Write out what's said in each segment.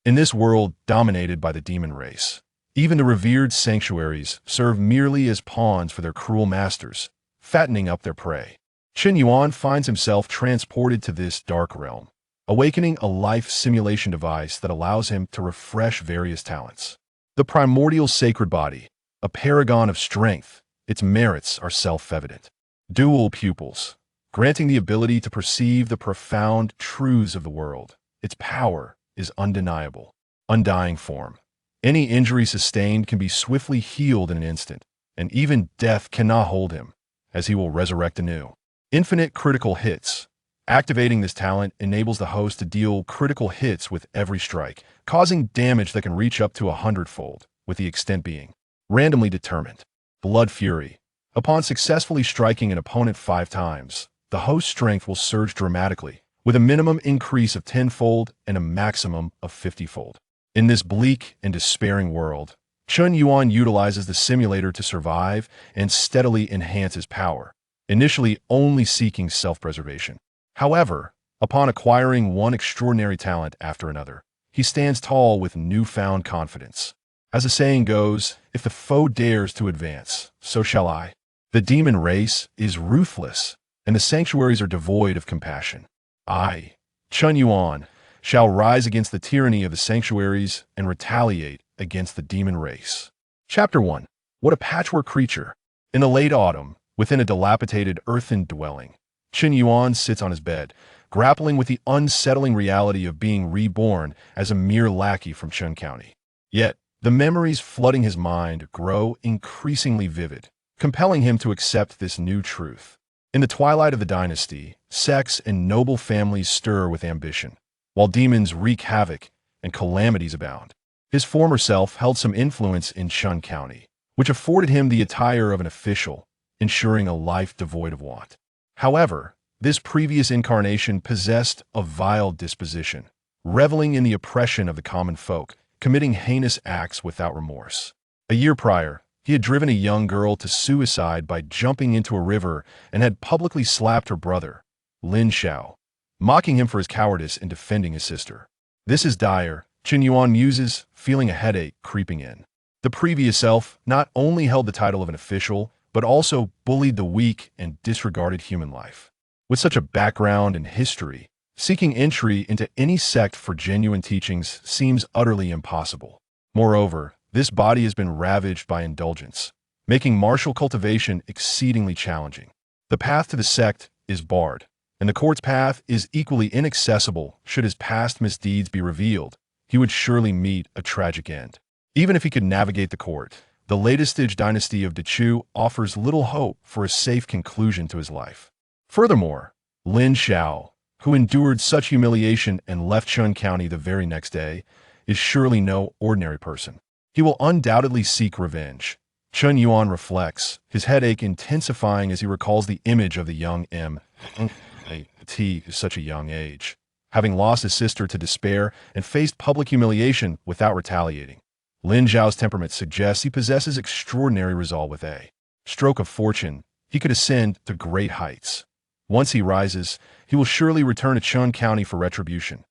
In this world dominated by the demon race, even the revered sanctuaries serve merely as pawns for their cruel masters, fattening up their prey. Chen Yuan finds himself transported to this dark realm, awakening a life simulation device that allows him to refresh various talents. The primordial sacred body, a paragon of strength, its merits are self-evident. Dual pupils, granting the ability to perceive the profound truths of the world. Its power is undeniable. Undying form. Any injury sustained can be swiftly healed in an instant, and even death cannot hold him, as he will resurrect anew. Infinite critical hits. Activating this talent enables the host to deal critical hits with every strike, causing damage that can reach up to 100-fold, with the extent being randomly determined. Blood Fury. Upon successfully striking an opponent 5 times, the host's strength will surge dramatically, with a minimum increase of 10-fold and a maximum of 50-fold. In this bleak and despairing world, Chen Yuan utilizes the simulator to survive and steadily enhance his power, initially only seeking self-preservation. However, upon acquiring one extraordinary talent after another, he stands tall with newfound confidence. As the saying goes, if the foe dares to advance, so shall I. The demon race is ruthless, and the sanctuaries are devoid of compassion. I, Chen Yuan, shall rise against the tyranny of the sanctuaries and retaliate against the demon race. Chapter 1. What a patchwork creature. In the late autumn, within a dilapidated earthen dwelling, Chen Yuan sits on his bed, grappling with the unsettling reality of being reborn as a mere lackey from Chen County. Yet, the memories flooding his mind grow increasingly vivid, compelling him to accept this new truth. In the twilight of the dynasty, sects and noble families stir with ambition, while demons wreak havoc and calamities abound. His former self held some influence in Chen County, which afforded him the attire of an official, ensuring a life devoid of want. However, this previous incarnation possessed a vile disposition, reveling in the oppression of the common folk, committing heinous acts without remorse. A year prior, he had driven a young girl to suicide by jumping into a river and had publicly slapped her brother, Lin Xiao, mocking him for his cowardice in defending his sister. This is dire, Chen Yuan muses, feeling a headache creeping in. The previous self not only held the title of an official, but also bullied the weak and disregarded human life. With such a background and history, seeking entry into any sect for genuine teachings seems utterly impossible. Moreover, this body has been ravaged by indulgence, making martial cultivation exceedingly challenging. The path to the sect is barred, and the court's path is equally inaccessible should his past misdeeds be revealed. He would surely meet a tragic end. Even if he could navigate the court, the latest stage dynasty of Dechu offers little hope for a safe conclusion to his life. Furthermore, Lin Xiao, who endured such humiliation and left Chen County the very next day, is surely no ordinary person. He will undoubtedly seek revenge. Chen Yuan reflects, his headache intensifying as he recalls the image of the young M.T. at such a young age, having lost his sister to despair and faced public humiliation without retaliating. Lin Zhao's temperament suggests he possesses extraordinary resolve. With a stroke of fortune, he could ascend to great heights. Once he rises, he will surely return to Chen County for retribution.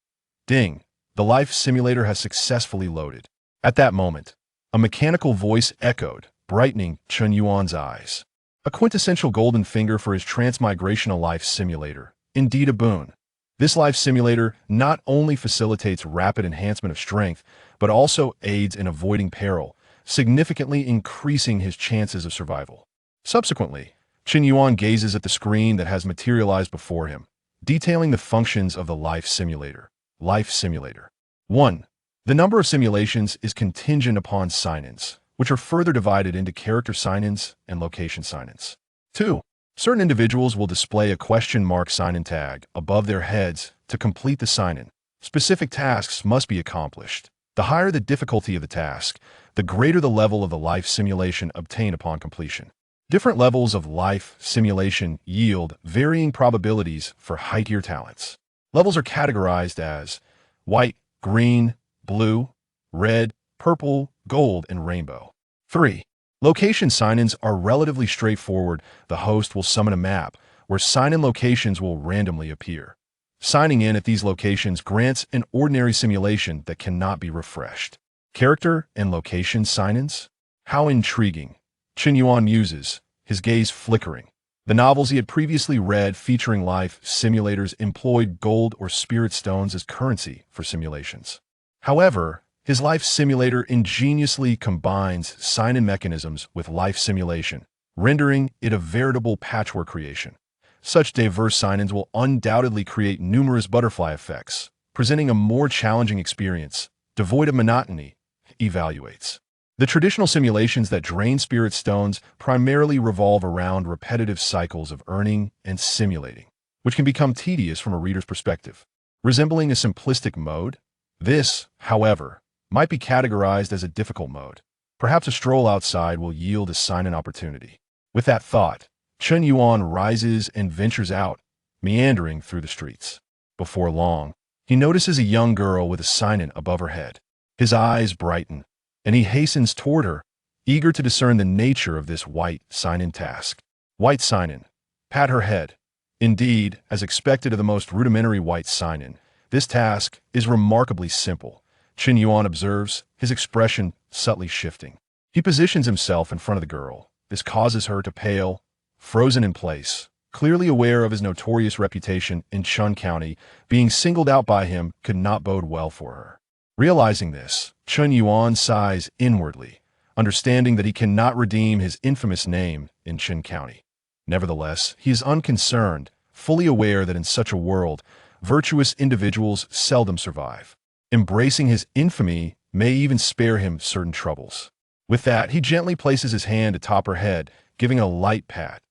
Ding! The life simulator has successfully loaded. At that moment, a mechanical voice echoed, brightening Chen Yuan's eyes. A quintessential golden finger for his transmigrational life simulator. Indeed a boon. This life simulator not only facilitates rapid enhancement of strength, but also aids in avoiding peril, significantly increasing his chances of survival. Subsequently, Chen Yuan gazes at the screen that has materialized before him, detailing the functions of the life simulator. Life simulator. 1. The number of simulations is contingent upon sign-ins, which are further divided into character sign-ins and location sign-ins. 2. Certain individuals will display a question mark sign-in tag above their heads to complete the sign-in. Specific tasks must be accomplished. The higher the difficulty of the task, the greater the level of the life simulation obtained upon completion. Different levels of life simulation yield varying probabilities for high-tier talents. Levels are categorized as white, green, blue, red, purple, gold, and rainbow. 3. Location sign-ins are relatively straightforward. The host will summon a map where sign-in locations will randomly appear. Signing in at these locations grants an ordinary simulation that cannot be refreshed. Character and location sign-ins? How intriguing. Chen Yuan muses, his gaze flickering. The novels he had previously read featuring life simulators employed gold or spirit stones as currency for simulations. However, his life simulator ingeniously combines sign-in mechanisms with life simulation, rendering it a veritable patchwork creation. Such diverse sign-ins will undoubtedly create numerous butterfly effects, presenting a more challenging experience, devoid of monotony. Evaluates. The traditional simulations that drain spirit stones primarily revolve around repetitive cycles of earning and simulating, which can become tedious from a reader's perspective. Resembling a simplistic mode, this, however, might be categorized as a difficult mode. Perhaps a stroll outside will yield a sign-in opportunity. With that thought, Chen Yuan rises and ventures out, meandering through the streets. Before long, he notices a young girl with a sign-in above her head. His eyes brighten, and he hastens toward her, eager to discern the nature of this white sign-in task. White sign-in. Pat her head. Indeed, as expected of the most rudimentary white sign-in, this task is remarkably simple. Chen Yuan observes, his expression subtly shifting. He positions himself in front of the girl. This causes her to pale, frozen in place. Clearly aware of his notorious reputation in Chun County, being singled out by him could not bode well for her. Realizing this, Chen Yuan sighs inwardly, understanding that he cannot redeem his infamous name in Chen County. Nevertheless, he is unconcerned, fully aware that in such a world, virtuous individuals seldom survive. Embracing his infamy may even spare him certain troubles. With that, he gently places his hand atop her head, giving a light pat.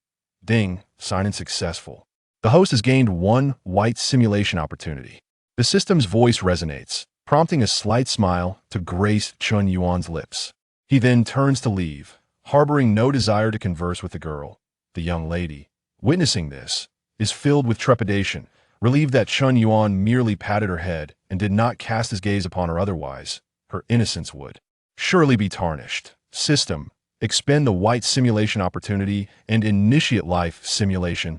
Ding, sign-in successful. The host has gained one white simulation opportunity. The system's voice resonates, prompting a slight smile to grace Chen Yuan's lips. He then turns to leave, harboring no desire to converse with the girl. The young lady, witnessing this, is filled with trepidation, relieved that Chen Yuan merely patted her head and did not cast his gaze upon her otherwise. Her innocence would surely be tarnished. System, expend the white simulation opportunity and initiate life simulation.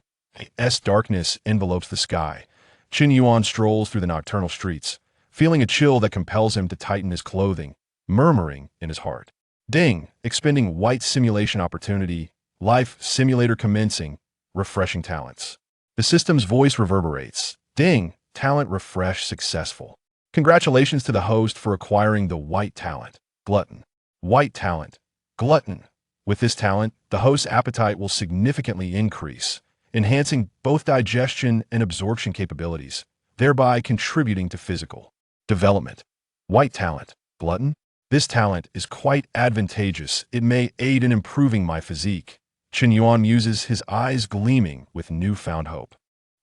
Darkness envelopes the sky. Chen Yuan strolls through the nocturnal streets, feeling a chill that compels him to tighten his clothing, murmuring in his heart. Ding, expending white simulation opportunity, life simulator commencing, refreshing talents. The system's voice reverberates. Ding, talent refresh successful. Congratulations to the host for acquiring the white talent, glutton. White talent, glutton. With this talent, the host's appetite will significantly increase, enhancing both digestion and absorption capabilities, thereby contributing to physical development. White talent, glutton. This talent is quite advantageous. It may aid in improving my physique. Chen Yuan muses, his eyes gleaming with newfound hope.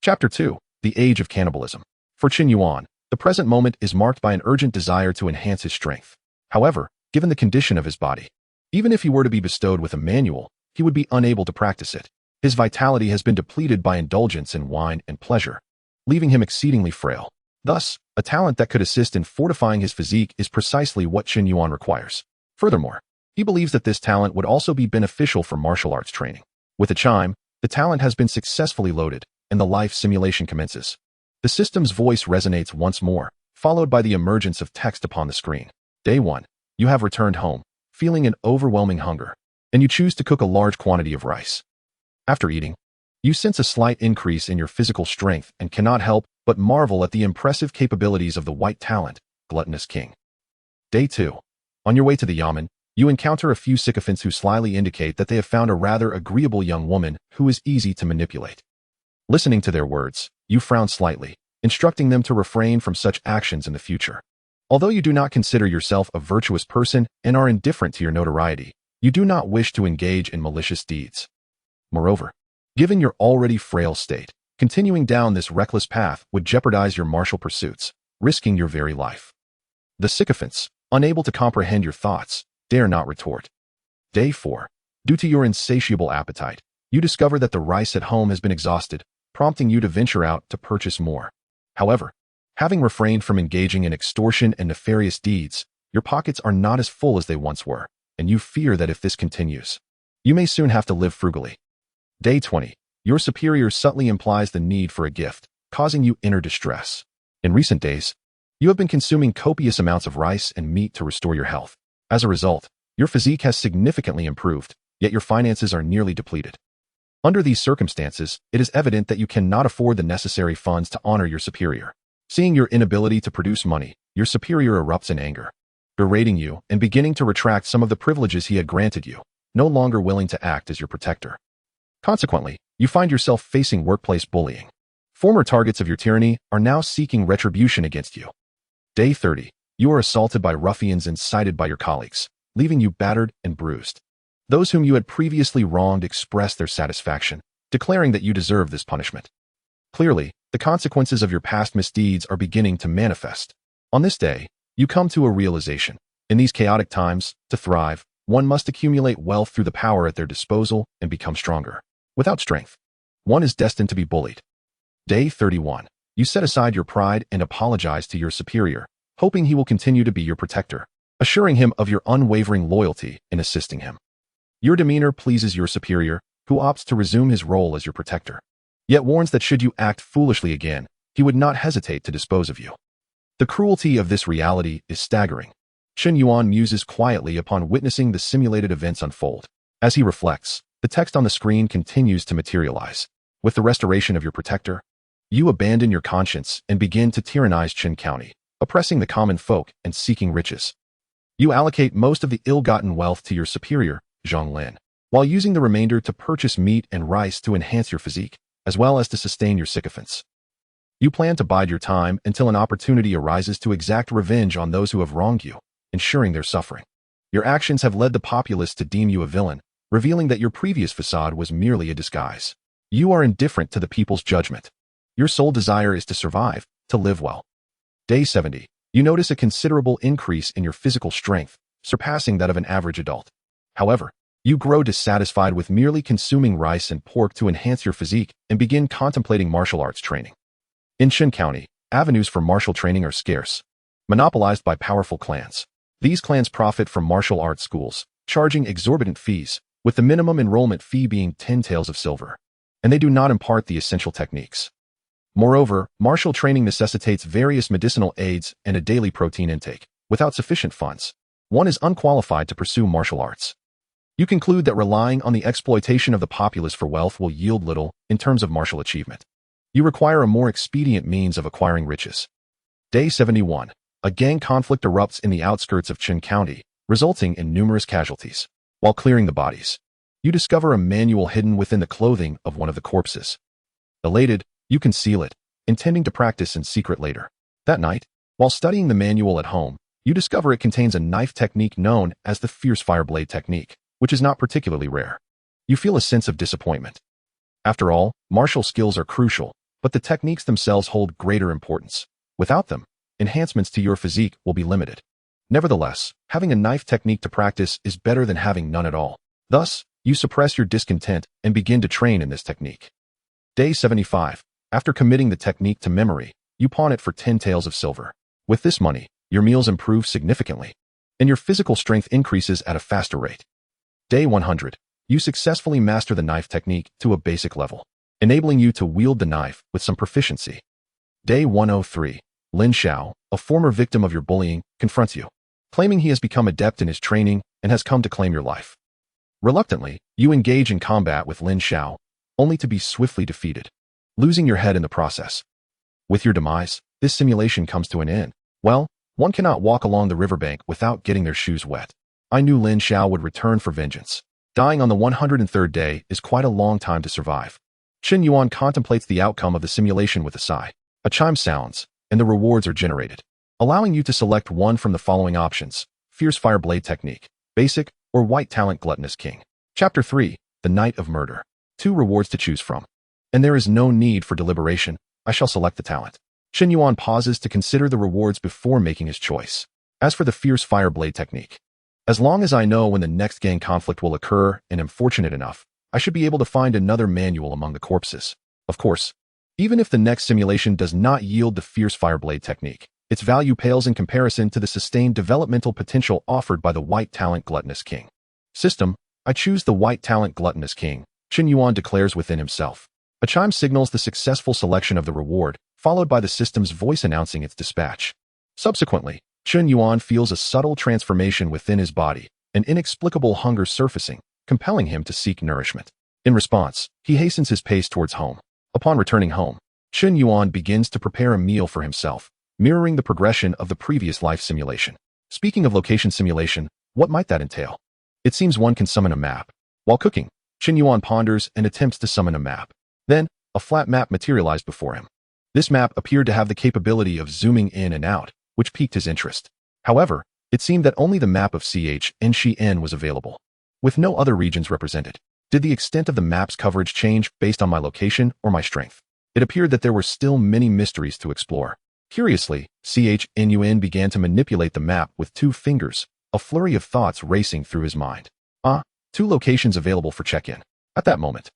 Chapter 2. The Age of Cannibalism. For Chen Yuan, the present moment is marked by an urgent desire to enhance his strength. However, given the condition of his body, even if he were to be bestowed with a manual, he would be unable to practice it. His vitality has been depleted by indulgence in wine and pleasure, leaving him exceedingly frail. Thus, a talent that could assist in fortifying his physique is precisely what Chen Yuan requires. Furthermore, he believes that this talent would also be beneficial for martial arts training. With a chime, the talent has been successfully loaded, and the life simulation commences. The system's voice resonates once more, followed by the emergence of text upon the screen. Day 1. You have returned home, feeling an overwhelming hunger, and you choose to cook a large quantity of rice. After eating, you sense a slight increase in your physical strength and cannot help but marvel at the impressive capabilities of the white talent, Gluttonous King. Day 2. On your way to the yamen, you encounter a few sycophants who slyly indicate that they have found a rather agreeable young woman who is easy to manipulate. Listening to their words, you frown slightly, instructing them to refrain from such actions in the future. Although you do not consider yourself a virtuous person and are indifferent to your notoriety, you do not wish to engage in malicious deeds. Moreover, given your already frail state, continuing down this reckless path would jeopardize your martial pursuits, risking your very life. The sycophants, unable to comprehend your thoughts, dare not retort. Day 4. Due to your insatiable appetite, you discover that the rice at home has been exhausted, prompting you to venture out to purchase more. However, having refrained from engaging in extortion and nefarious deeds, your pockets are not as full as they once were, and you fear that if this continues, you may soon have to live frugally. Day 20. Your superior subtly implies the need for a gift, causing you inner distress. In recent days, you have been consuming copious amounts of rice and meat to restore your health. As a result, your physique has significantly improved, yet your finances are nearly depleted. Under these circumstances, it is evident that you cannot afford the necessary funds to honor your superior. Seeing your inability to produce money, your superior erupts in anger, berating you and beginning to retract some of the privileges he had granted you, no longer willing to act as your protector. Consequently, you find yourself facing workplace bullying. Former targets of your tyranny are now seeking retribution against you. Day 30. You are assaulted by ruffians and cited by your colleagues, leaving you battered and bruised. Those whom you had previously wronged express their satisfaction, declaring that you deserve this punishment. Clearly, the consequences of your past misdeeds are beginning to manifest. On this day, you come to a realization. In these chaotic times, to thrive, one must accumulate wealth through the power at their disposal and become stronger. Without strength, one is destined to be bullied. Day 31. You set aside your pride and apologize to your superior, hoping he will continue to be your protector, assuring him of your unwavering loyalty in assisting him. Your demeanor pleases your superior, who opts to resume his role as your protector, yet warns that should you act foolishly again, he would not hesitate to dispose of you. The cruelty of this reality is staggering. Chen Yuan muses quietly upon witnessing the simulated events unfold. As he reflects, the text on the screen continues to materialize. With the restoration of your protector, you abandon your conscience and begin to tyrannize Qin County, oppressing the common folk and seeking riches. You allocate most of the ill-gotten wealth to your superior, Zhang Lin, while using the remainder to purchase meat and rice to enhance your physique, as well as to sustain your sycophants. You plan to bide your time until an opportunity arises to exact revenge on those who have wronged you, ensuring their suffering. Your actions have led the populace to deem you a villain, revealing that your previous facade was merely a disguise. You are indifferent to the people's judgment. Your sole desire is to survive, to live well. Day 70. You notice a considerable increase in your physical strength, surpassing that of an average adult. However, you grow dissatisfied with merely consuming rice and pork to enhance your physique and begin contemplating martial arts training. In Qin County, avenues for martial training are scarce, monopolized by powerful clans. These clans profit from martial arts schools, charging exorbitant fees, with the minimum enrollment fee being 10 taels of silver. And they do not impart the essential techniques. Moreover, martial training necessitates various medicinal aids and a daily protein intake. Without sufficient funds, one is unqualified to pursue martial arts. You conclude that relying on the exploitation of the populace for wealth will yield little in terms of martial achievement. You require a more expedient means of acquiring riches. Day 71. A gang conflict erupts in the outskirts of Qin County, resulting in numerous casualties. While clearing the bodies, you discover a manual hidden within the clothing of one of the corpses. Elated, you conceal it, intending to practice in secret later. That night, while studying the manual at home, you discover it contains a knife technique known as the fierce fire blade technique, which is not particularly rare. You feel a sense of disappointment. After all, martial skills are crucial, but the techniques themselves hold greater importance. Without them, enhancements to your physique will be limited. Nevertheless, having a knife technique to practice is better than having none at all. Thus, you suppress your discontent and begin to train in this technique. Day 75. After committing the technique to memory, you pawn it for 10 taels of silver. With this money, your meals improve significantly, and your physical strength increases at a faster rate. Day 100. You successfully master the knife technique to a basic level, enabling you to wield the knife with some proficiency. Day 103. Lin Xiao, a former victim of your bullying, confronts you, claiming he has become adept in his training and has come to claim your life. Reluctantly, you engage in combat with Lin Xiao, only to be swiftly defeated, losing your head in the process. With your demise, this simulation comes to an end. Well, one cannot walk along the riverbank without getting their shoes wet. I knew Lin Xiao would return for vengeance. Dying on the 103rd day is quite a long time to survive. Chen Yuan contemplates the outcome of the simulation with a sigh. A chime sounds, and the rewards are generated, allowing you to select one from the following options: Fierce Fire Blade Technique, Basic, or White Talent Gluttonous King. Chapter 3. The Night of Murder. 2 rewards to choose from. And there is no need for deliberation. I shall select the talent. Chen Yuan pauses to consider the rewards before making his choice. As for the Fierce Fire Blade Technique, as long as I know when the next gang conflict will occur and am fortunate enough, I should be able to find another manual among the corpses. Of course, even if the next simulation does not yield the Fierce Fire Blade Technique, its value pales in comparison to the sustained developmental potential offered by the White Talent Gluttonous King. System, I choose the White Talent Gluttonous King, Chen Yuan declares within himself. A chime signals the successful selection of the reward, followed by the system's voice announcing its dispatch. Subsequently, Chen Yuan feels a subtle transformation within his body, an inexplicable hunger surfacing, compelling him to seek nourishment. In response, he hastens his pace towards home. Upon returning home, Chen Yuan begins to prepare a meal for himself, mirroring the progression of the previous life simulation. Speaking of location simulation, what might that entail? It seems one can summon a map. While cooking, Chen Yuan ponders and attempts to summon a map. Then, a flat map materialized before him. This map appeared to have the capability of zooming in and out, which piqued his interest. However, it seemed that only the map of xianxiafans was available, with no other regions represented. Did the extent of the map's coverage change based on my location or my strength? It appeared that there were still many mysteries to explore. Curiously, Chen began to manipulate the map with 2 fingers, a flurry of thoughts racing through his mind. 2 locations available for check-in. At that moment,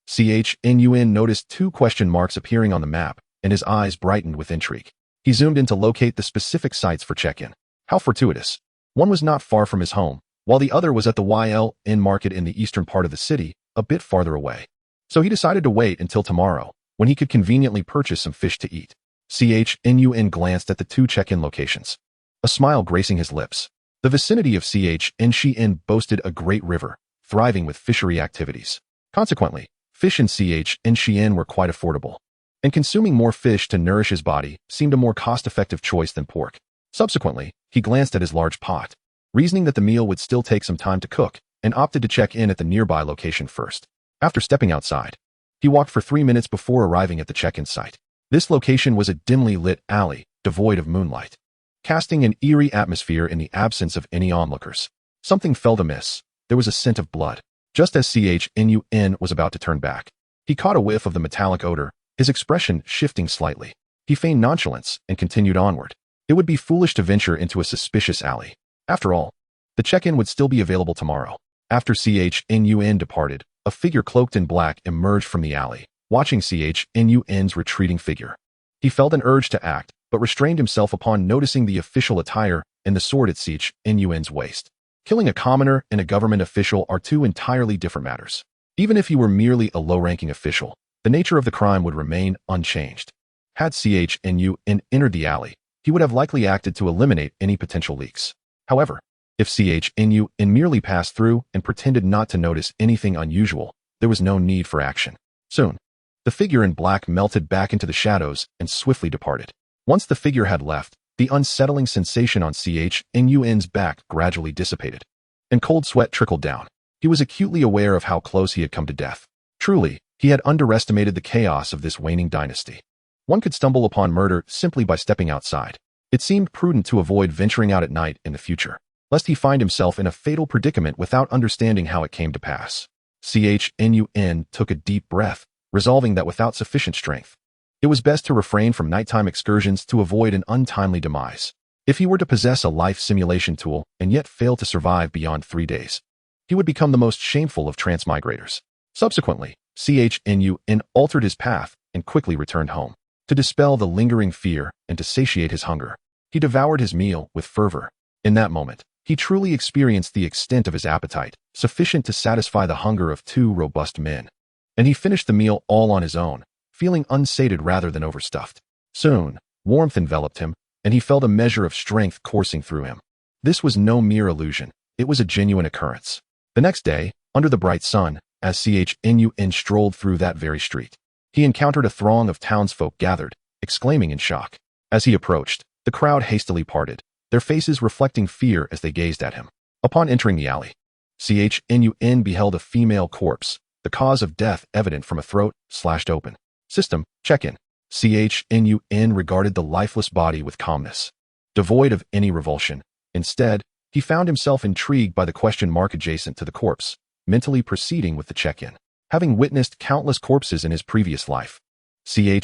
Chen noticed 2 question marks appearing on the map, and his eyes brightened with intrigue. He zoomed in to locate the specific sites for check-in. How fortuitous. One was not far from his home, while the other was at the YLN market in the eastern part of the city, a bit farther away. So he decided to wait until tomorrow, when he could conveniently purchase some fish to eat. Chen glanced at the 2 check-in locations, a smile gracing his lips. The vicinity of Xianxian boasted a great river, thriving with fishery activities. Consequently, fish in Xianxian were quite affordable, and consuming more fish to nourish his body seemed a more cost-effective choice than pork. Subsequently, he glanced at his large pot, reasoning that the meal would still take some time to cook, and opted to check in at the nearby location first. After stepping outside, he walked for 3 minutes before arriving at the check-in site. This location was a dimly lit alley, devoid of moonlight, casting an eerie atmosphere in the absence of any onlookers. Something felt amiss. There was a scent of blood. Just as Chen was about to turn back, he caught a whiff of the metallic odor, his expression shifting slightly. He feigned nonchalance and continued onward. It would be foolish to venture into a suspicious alley. After all, the check-in would still be available tomorrow. After Chen departed, a figure cloaked in black emerged from the alley, watching Chen's retreating figure. He felt an urge to act, but restrained himself upon noticing the official attire and the sword at Chen's waist. Killing a commoner and a government official are 2 entirely different matters. Even if he were merely a low-ranking official, the nature of the crime would remain unchanged. Had Chen entered the alley, he would have likely acted to eliminate any potential leaks. However, if Chen merely passed through and pretended not to notice anything unusual, there was no need for action. Soon, the figure in black melted back into the shadows and swiftly departed. Once the figure had left, the unsettling sensation on Chen's back gradually dissipated, and cold sweat trickled down. He was acutely aware of how close he had come to death. Truly, he had underestimated the chaos of this waning dynasty. One could stumble upon murder simply by stepping outside. It seemed prudent to avoid venturing out at night in the future, lest he find himself in a fatal predicament without understanding how it came to pass. Chen took a deep breath, resolving that without sufficient strength, it was best to refrain from nighttime excursions to avoid an untimely demise. If he were to possess a life simulation tool and yet fail to survive beyond 3 days, he would become the most shameful of transmigrators. Subsequently, Chen altered his path and quickly returned home. To dispel the lingering fear and to satiate his hunger, he devoured his meal with fervor. In that moment, he truly experienced the extent of his appetite, sufficient to satisfy the hunger of 2 robust men. And he finished the meal all on his own, feeling unsated rather than overstuffed. Soon, warmth enveloped him, and he felt a measure of strength coursing through him. This was no mere illusion, it was a genuine occurrence. The next day, under the bright sun, as Chen strolled through that very street, he encountered a throng of townsfolk gathered, exclaiming in shock. As he approached, the crowd hastily parted, their faces reflecting fear as they gazed at him. Upon entering the alley, Chen beheld a female corpse, the cause of death evident from a throat slashed open. System, check-in. Chen regarded the lifeless body with calmness, devoid of any revulsion. Instead, he found himself intrigued by the question mark adjacent to the corpse, mentally proceeding with the check-in. Having witnessed countless corpses in his previous life, Chen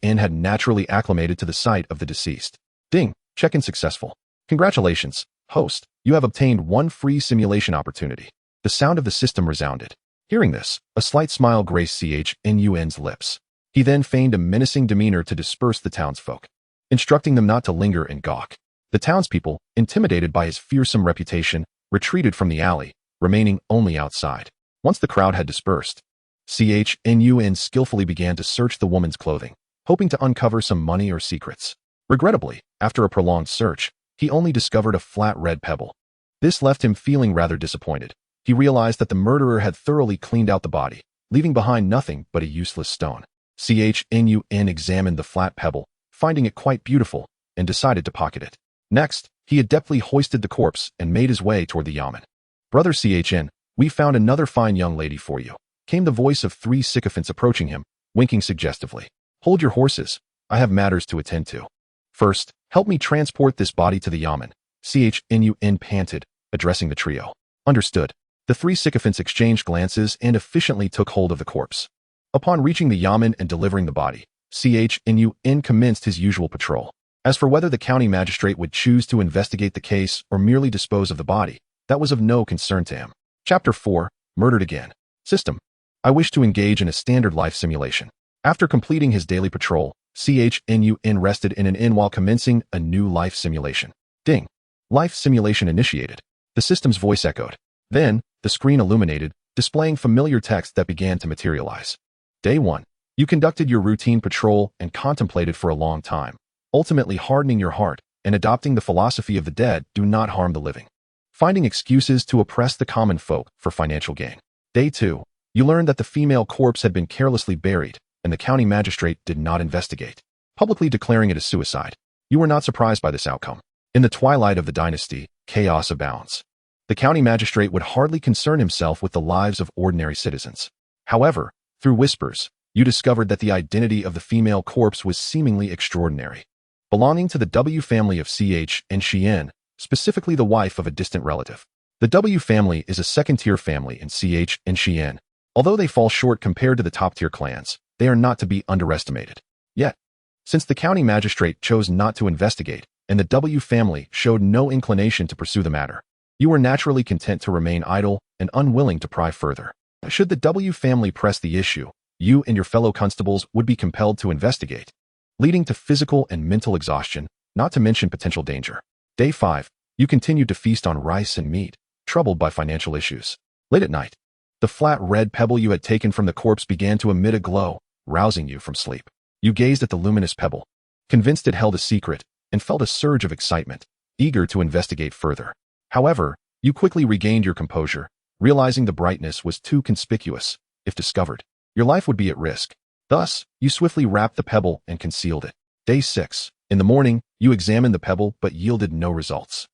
had naturally acclimated to the sight of the deceased. Ding, check-in successful. Congratulations, host, you have obtained 1 free simulation opportunity. The sound of the system resounded. Hearing this, a slight smile graced Chen's lips. He then feigned a menacing demeanor to disperse the townsfolk, instructing them not to linger and gawk. The townspeople, intimidated by his fearsome reputation, retreated from the alley, remaining only outside. Once the crowd had dispersed, Chen Yuan skillfully began to search the woman's clothing, hoping to uncover some money or secrets. Regrettably, after a prolonged search, he only discovered a flat red pebble. This left him feeling rather disappointed. He realized that the murderer had thoroughly cleaned out the body, leaving behind nothing but a useless stone. Chen Yuan examined the flat pebble, finding it quite beautiful, and decided to pocket it. Next, he adeptly hoisted the corpse and made his way toward the yamen. "Brother Chen, we found another fine young lady for you," came the voice of 3 sycophants approaching him, winking suggestively. "Hold your horses. I have matters to attend to. First, help me transport this body to the yamen," Chen Yuan panted, addressing the trio. "Understood." The 3 sycophants exchanged glances and efficiently took hold of the corpse. Upon reaching the yamen and delivering the body, Chen Yuan commenced his usual patrol. As for whether the county magistrate would choose to investigate the case or merely dispose of the body, that was of no concern to him. Chapter 4, Murdered Again. System. I wish to engage in a standard life simulation. After completing his daily patrol, Chen Yuan rested in an inn while commencing a new life simulation. Ding. Life simulation initiated. The system's voice echoed. Then, the screen illuminated, displaying familiar text that began to materialize. Day 1. You conducted your routine patrol and contemplated for a long time, ultimately hardening your heart and adopting the philosophy of the dead do not harm the living. Finding excuses to oppress the common folk for financial gain. Day 2. You learned that the female corpse had been carelessly buried, and the county magistrate did not investigate, publicly declaring it a suicide. You were not surprised by this outcome. In the twilight of the dynasty, chaos abounds. The county magistrate would hardly concern himself with the lives of ordinary citizens. However, through whispers, you discovered that the identity of the female corpse was seemingly extraordinary. Belonging to the W family of Ch and Xian, specifically the wife of a distant relative. The W family is a second-tier family in Ch and Xian. Although they fall short compared to the top-tier clans, they are not to be underestimated. Yet, since the county magistrate chose not to investigate, and the W family showed no inclination to pursue the matter, you were naturally content to remain idle and unwilling to pry further. Should the W family press the issue, you and your fellow constables would be compelled to investigate, leading to physical and mental exhaustion, not to mention potential danger. Day 5. You continued to feast on rice and meat, troubled by financial issues. Late at night, the flat red pebble you had taken from the corpse began to emit a glow, rousing you from sleep. You gazed at the luminous pebble, convinced it held a secret, and felt a surge of excitement, eager to investigate further. However, you quickly regained your composure, realizing the brightness was too conspicuous. If discovered, your life would be at risk. Thus, you swiftly wrapped the pebble and concealed it. Day 6. In the morning, you examined the pebble but yielded no results.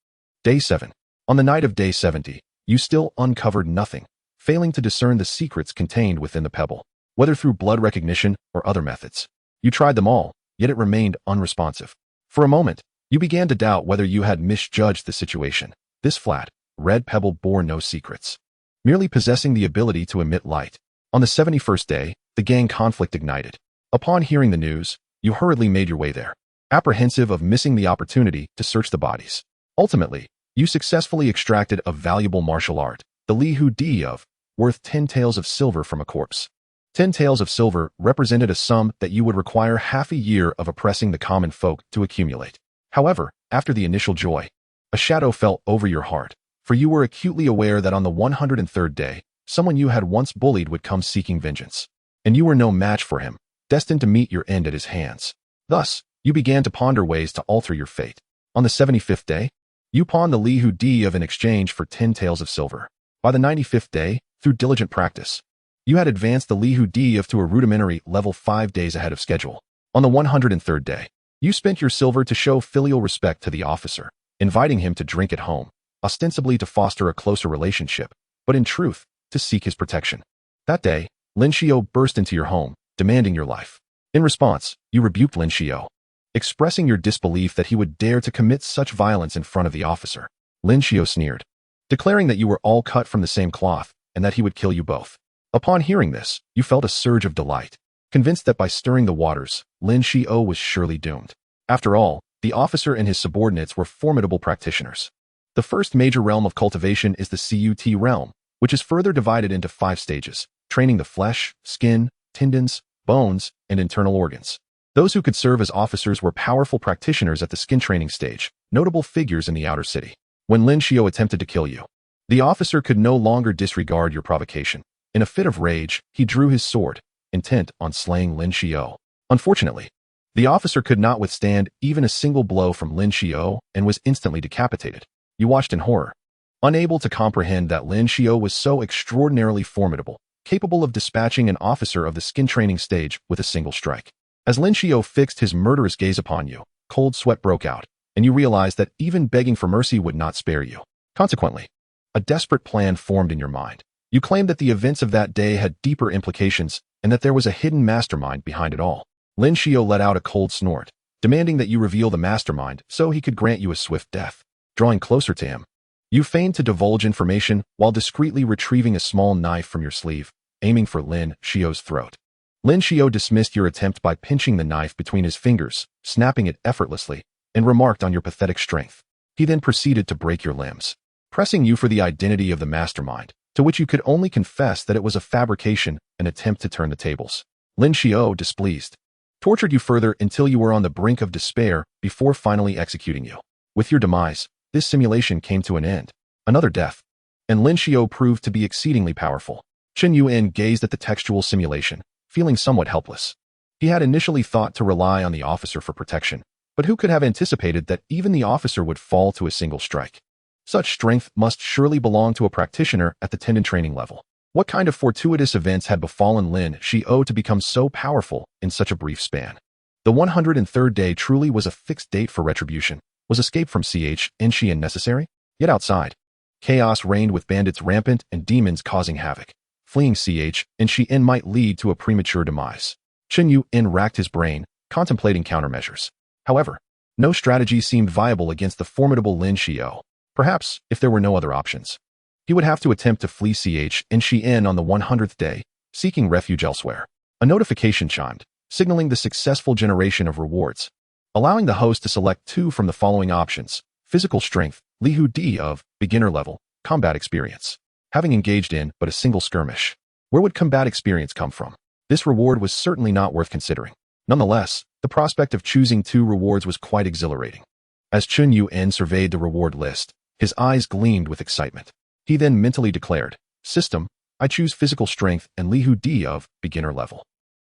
Day 7. On the night of day 70, you still uncovered nothing, failing to discern the secrets contained within the pebble, whether through blood recognition or other methods. You tried them all, yet it remained unresponsive. For a moment, you began to doubt whether you had misjudged the situation. This flat, red pebble bore no secrets, merely possessing the ability to emit light. On the 71st day, the gang conflict ignited. Upon hearing the news, you hurriedly made your way there, apprehensive of missing the opportunity to search the bodies. Ultimately, you successfully extracted a valuable martial art, the Li Hu Di of, worth 10 taels of silver from a corpse. 10 taels of silver represented a sum that you would require half a year of oppressing the common folk to accumulate. However, after the initial joy, a shadow fell over your heart, for you were acutely aware that on the 103rd day, someone you had once bullied would come seeking vengeance. And you were no match for him, destined to meet your end at his hands. Thus, you began to ponder ways to alter your fate. On the 75th day, you pawned the Li Hu Di of in exchange for 10 taels of silver. By the 95th day, through diligent practice, you had advanced the Li Hu Di of to a rudimentary level 5 days ahead of schedule. On the 103rd day, you spent your silver to show filial respect to the officer, inviting him to drink at home, ostensibly to foster a closer relationship, but in truth, to seek his protection. That day, Lin Xiao burst into your home, demanding your life. In response, you rebuked Lin Xiao, expressing your disbelief that he would dare to commit such violence in front of the officer. Lin Xiao sneered, declaring that you were all cut from the same cloth and that he would kill you both. Upon hearing this, you felt a surge of delight, convinced that by stirring the waters, Lin Xiao was surely doomed. After all, the officer and his subordinates were formidable practitioners. The first major realm of cultivation is the CUT realm, which is further divided into 5 stages, training the flesh, skin, tendons, bones, and internal organs. Those who could serve as officers were powerful practitioners at the skin training stage, notable figures in the outer city. When Lin Xiao attempted to kill you, the officer could no longer disregard your provocation, In a fit of rage, he drew his sword, intent on slaying Lin Xiao. Unfortunately, the officer could not withstand even a single blow from Lin Xiao and was instantly decapitated. You watched in horror, unable to comprehend that Lin Xiao was so extraordinarily formidable, capable of dispatching an officer of the skin training stage with a single strike. As Lin Xiao fixed his murderous gaze upon you, cold sweat broke out, and you realized that even begging for mercy would not spare you. Consequently, a desperate plan formed in your mind. You claimed that the events of that day had deeper implications and that there was a hidden mastermind behind it all. Lin Xiao let out a cold snort, demanding that you reveal the mastermind so he could grant you a swift death. Drawing closer to him, you feigned to divulge information while discreetly retrieving a small knife from your sleeve, aiming for Lin Xiao's throat. Lin Xiao dismissed your attempt by pinching the knife between his fingers, snapping it effortlessly, and remarked on your pathetic strength. He then proceeded to break your limbs, pressing you for the identity of the mastermind, to which you could only confess that it was a fabrication, an attempt to turn the tables. Lin Xiao, displeased, tortured you further until you were on the brink of despair before finally executing you. With your demise, this simulation came to an end. Another death. And Lin Xiao proved to be exceedingly powerful. Chen Yuan gazed at the textual simulation, feeling somewhat helpless. He had initially thought to rely on the officer for protection, but who could have anticipated that even the officer would fall to a single strike? Such strength must surely belong to a practitioner at the tendon training level. What kind of fortuitous events had befallen Lin Xiao to become so powerful in such a brief span? The 103rd day truly was a fixed date for retribution. Was escape from xianxia necessary? Yet outside, chaos reigned with bandits rampant and demons causing havoc. Fleeing xianxia might lead to a premature demise. Chen Yuan racked his brain, contemplating countermeasures. However, no strategy seemed viable against the formidable Lin Xiao. Perhaps, if there were no other options, he would have to attempt to flee xianxia on the 100th day, seeking refuge elsewhere. A notification chimed, signaling the successful generation of rewards, allowing the host to select two from the following options: physical strength, Lihu D of beginner level, combat experience. Having engaged in but a single skirmish, where would combat experience come from? This reward was certainly not worth considering. Nonetheless, the prospect of choosing two rewards was quite exhilarating. As Chen Yuan surveyed the reward list, his eyes gleamed with excitement. He then mentally declared, "System, I choose physical strength and Lihu D of beginner level."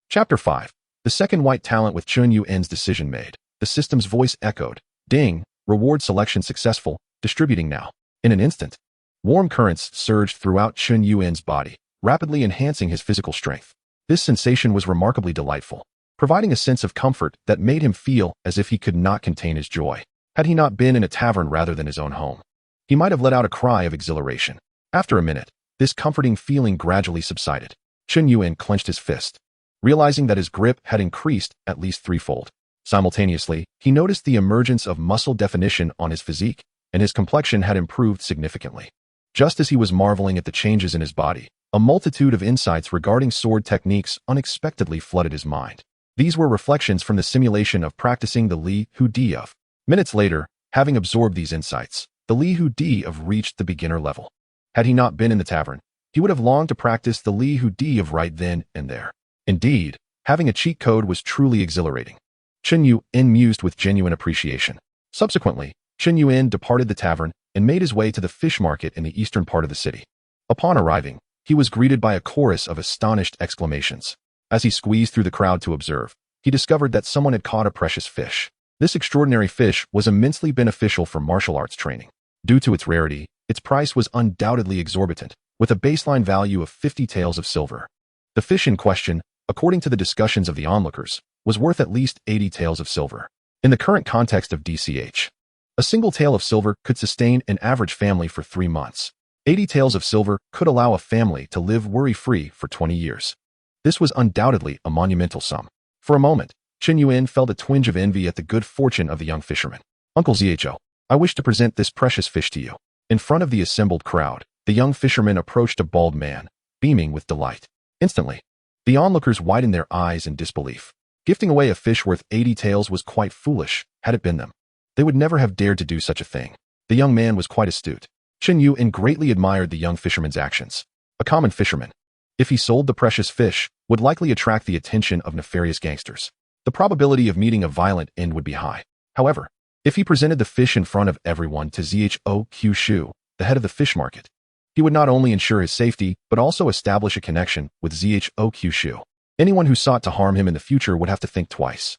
Chapter 5. The second white talent. With Chen Yuan's decision made, the system's voice echoed, "Ding, reward selection successful, distributing now." In an instant, warm currents surged throughout Chen Yuan's body, rapidly enhancing his physical strength. This sensation was remarkably delightful, providing a sense of comfort that made him feel as if he could not contain his joy. Had he not been in a tavern rather than his own home, he might have let out a cry of exhilaration. After a minute, this comforting feeling gradually subsided. Chen Yuan clenched his fist, realizing that his grip had increased at least threefold. Simultaneously, he noticed the emergence of muscle definition on his physique, and his complexion had improved significantly. Just as he was marveling at the changes in his body, a multitude of insights regarding sword techniques unexpectedly flooded his mind. These were reflections from the simulation of practicing the Lihu D of. Minutes later, having absorbed these insights, the Lihu D of reached the beginner level. Had he not been in the tavern, he would have longed to practice the Lihu D of right then and there. Indeed, having a cheat code was truly exhilarating. Chen Yuan mused with genuine appreciation. Subsequently, Chen Yuan departed the tavern and made his way to the fish market in the eastern part of the city. Upon arriving, he was greeted by a chorus of astonished exclamations. As he squeezed through the crowd to observe, he discovered that someone had caught a precious fish. This extraordinary fish was immensely beneficial for martial arts training. Due to its rarity, its price was undoubtedly exorbitant, with a baseline value of 50 taels of silver. The fish in question, according to the discussions of the onlookers, was worth at least 80 taels of silver. In the current context of DCH, a single tael of silver could sustain an average family for 3 months. 80 taels of silver could allow a family to live worry-free for 20 years. This was undoubtedly a monumental sum. For a moment, Chen Yuan felt a twinge of envy at the good fortune of the young fisherman. "Uncle Zho, I wish to present this precious fish to you." In front of the assembled crowd, the young fisherman approached a bald man, beaming with delight. Instantly, the onlookers widened their eyes in disbelief. Gifting away a fish worth 80 taels was quite foolish, had it been them. They would never have dared to do such a thing. The young man was quite astute. Chen Yuan greatly admired the young fisherman's actions. A common fisherman, if he sold the precious fish, would likely attract the attention of nefarious gangsters. The probability of meeting a violent end would be high. However, if he presented the fish in front of everyone to Zhou Qiushu, the head of the fish market, He would not only ensure his safety, but also establish a connection with Zhou. Anyone who sought to harm him in the future would have to think twice.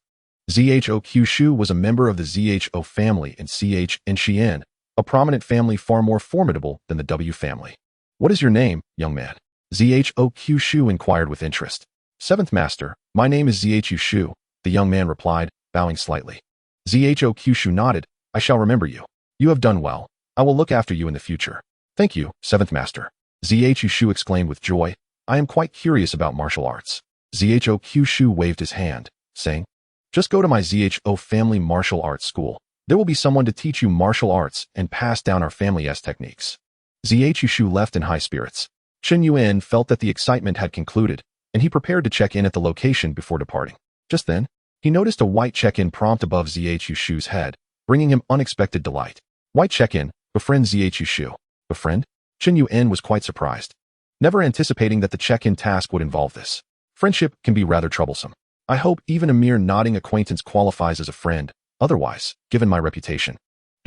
Zhou was a member of the Zhou family in xianxian, a prominent family far more formidable than the W family. What is your name, young man? Zhou inquired with interest. Seventh Master, my name is Zhou, the young man replied, bowing slightly. Zhou nodded, I shall remember you. You have done well. I will look after you in the future. Thank you, Seventh Master. Zhou exclaimed with joy, I am quite curious about martial arts. Zhou waved his hand, saying, just go to my Zhou family martial arts school. There will be someone to teach you martial arts and pass down our family's techniques. Zhou left in high spirits. Chen Yuan felt that the excitement had concluded, and he prepared to check in at the location before departing. Just then, he noticed a white check-in prompt above Zhou's head, bringing him unexpected delight. White check-in, befriend Zhou. Befriend? Chen Yuan was quite surprised, never anticipating that the check-in task would involve this. Friendship can be rather troublesome. I hope even a mere nodding acquaintance qualifies as a friend. Otherwise, given my reputation,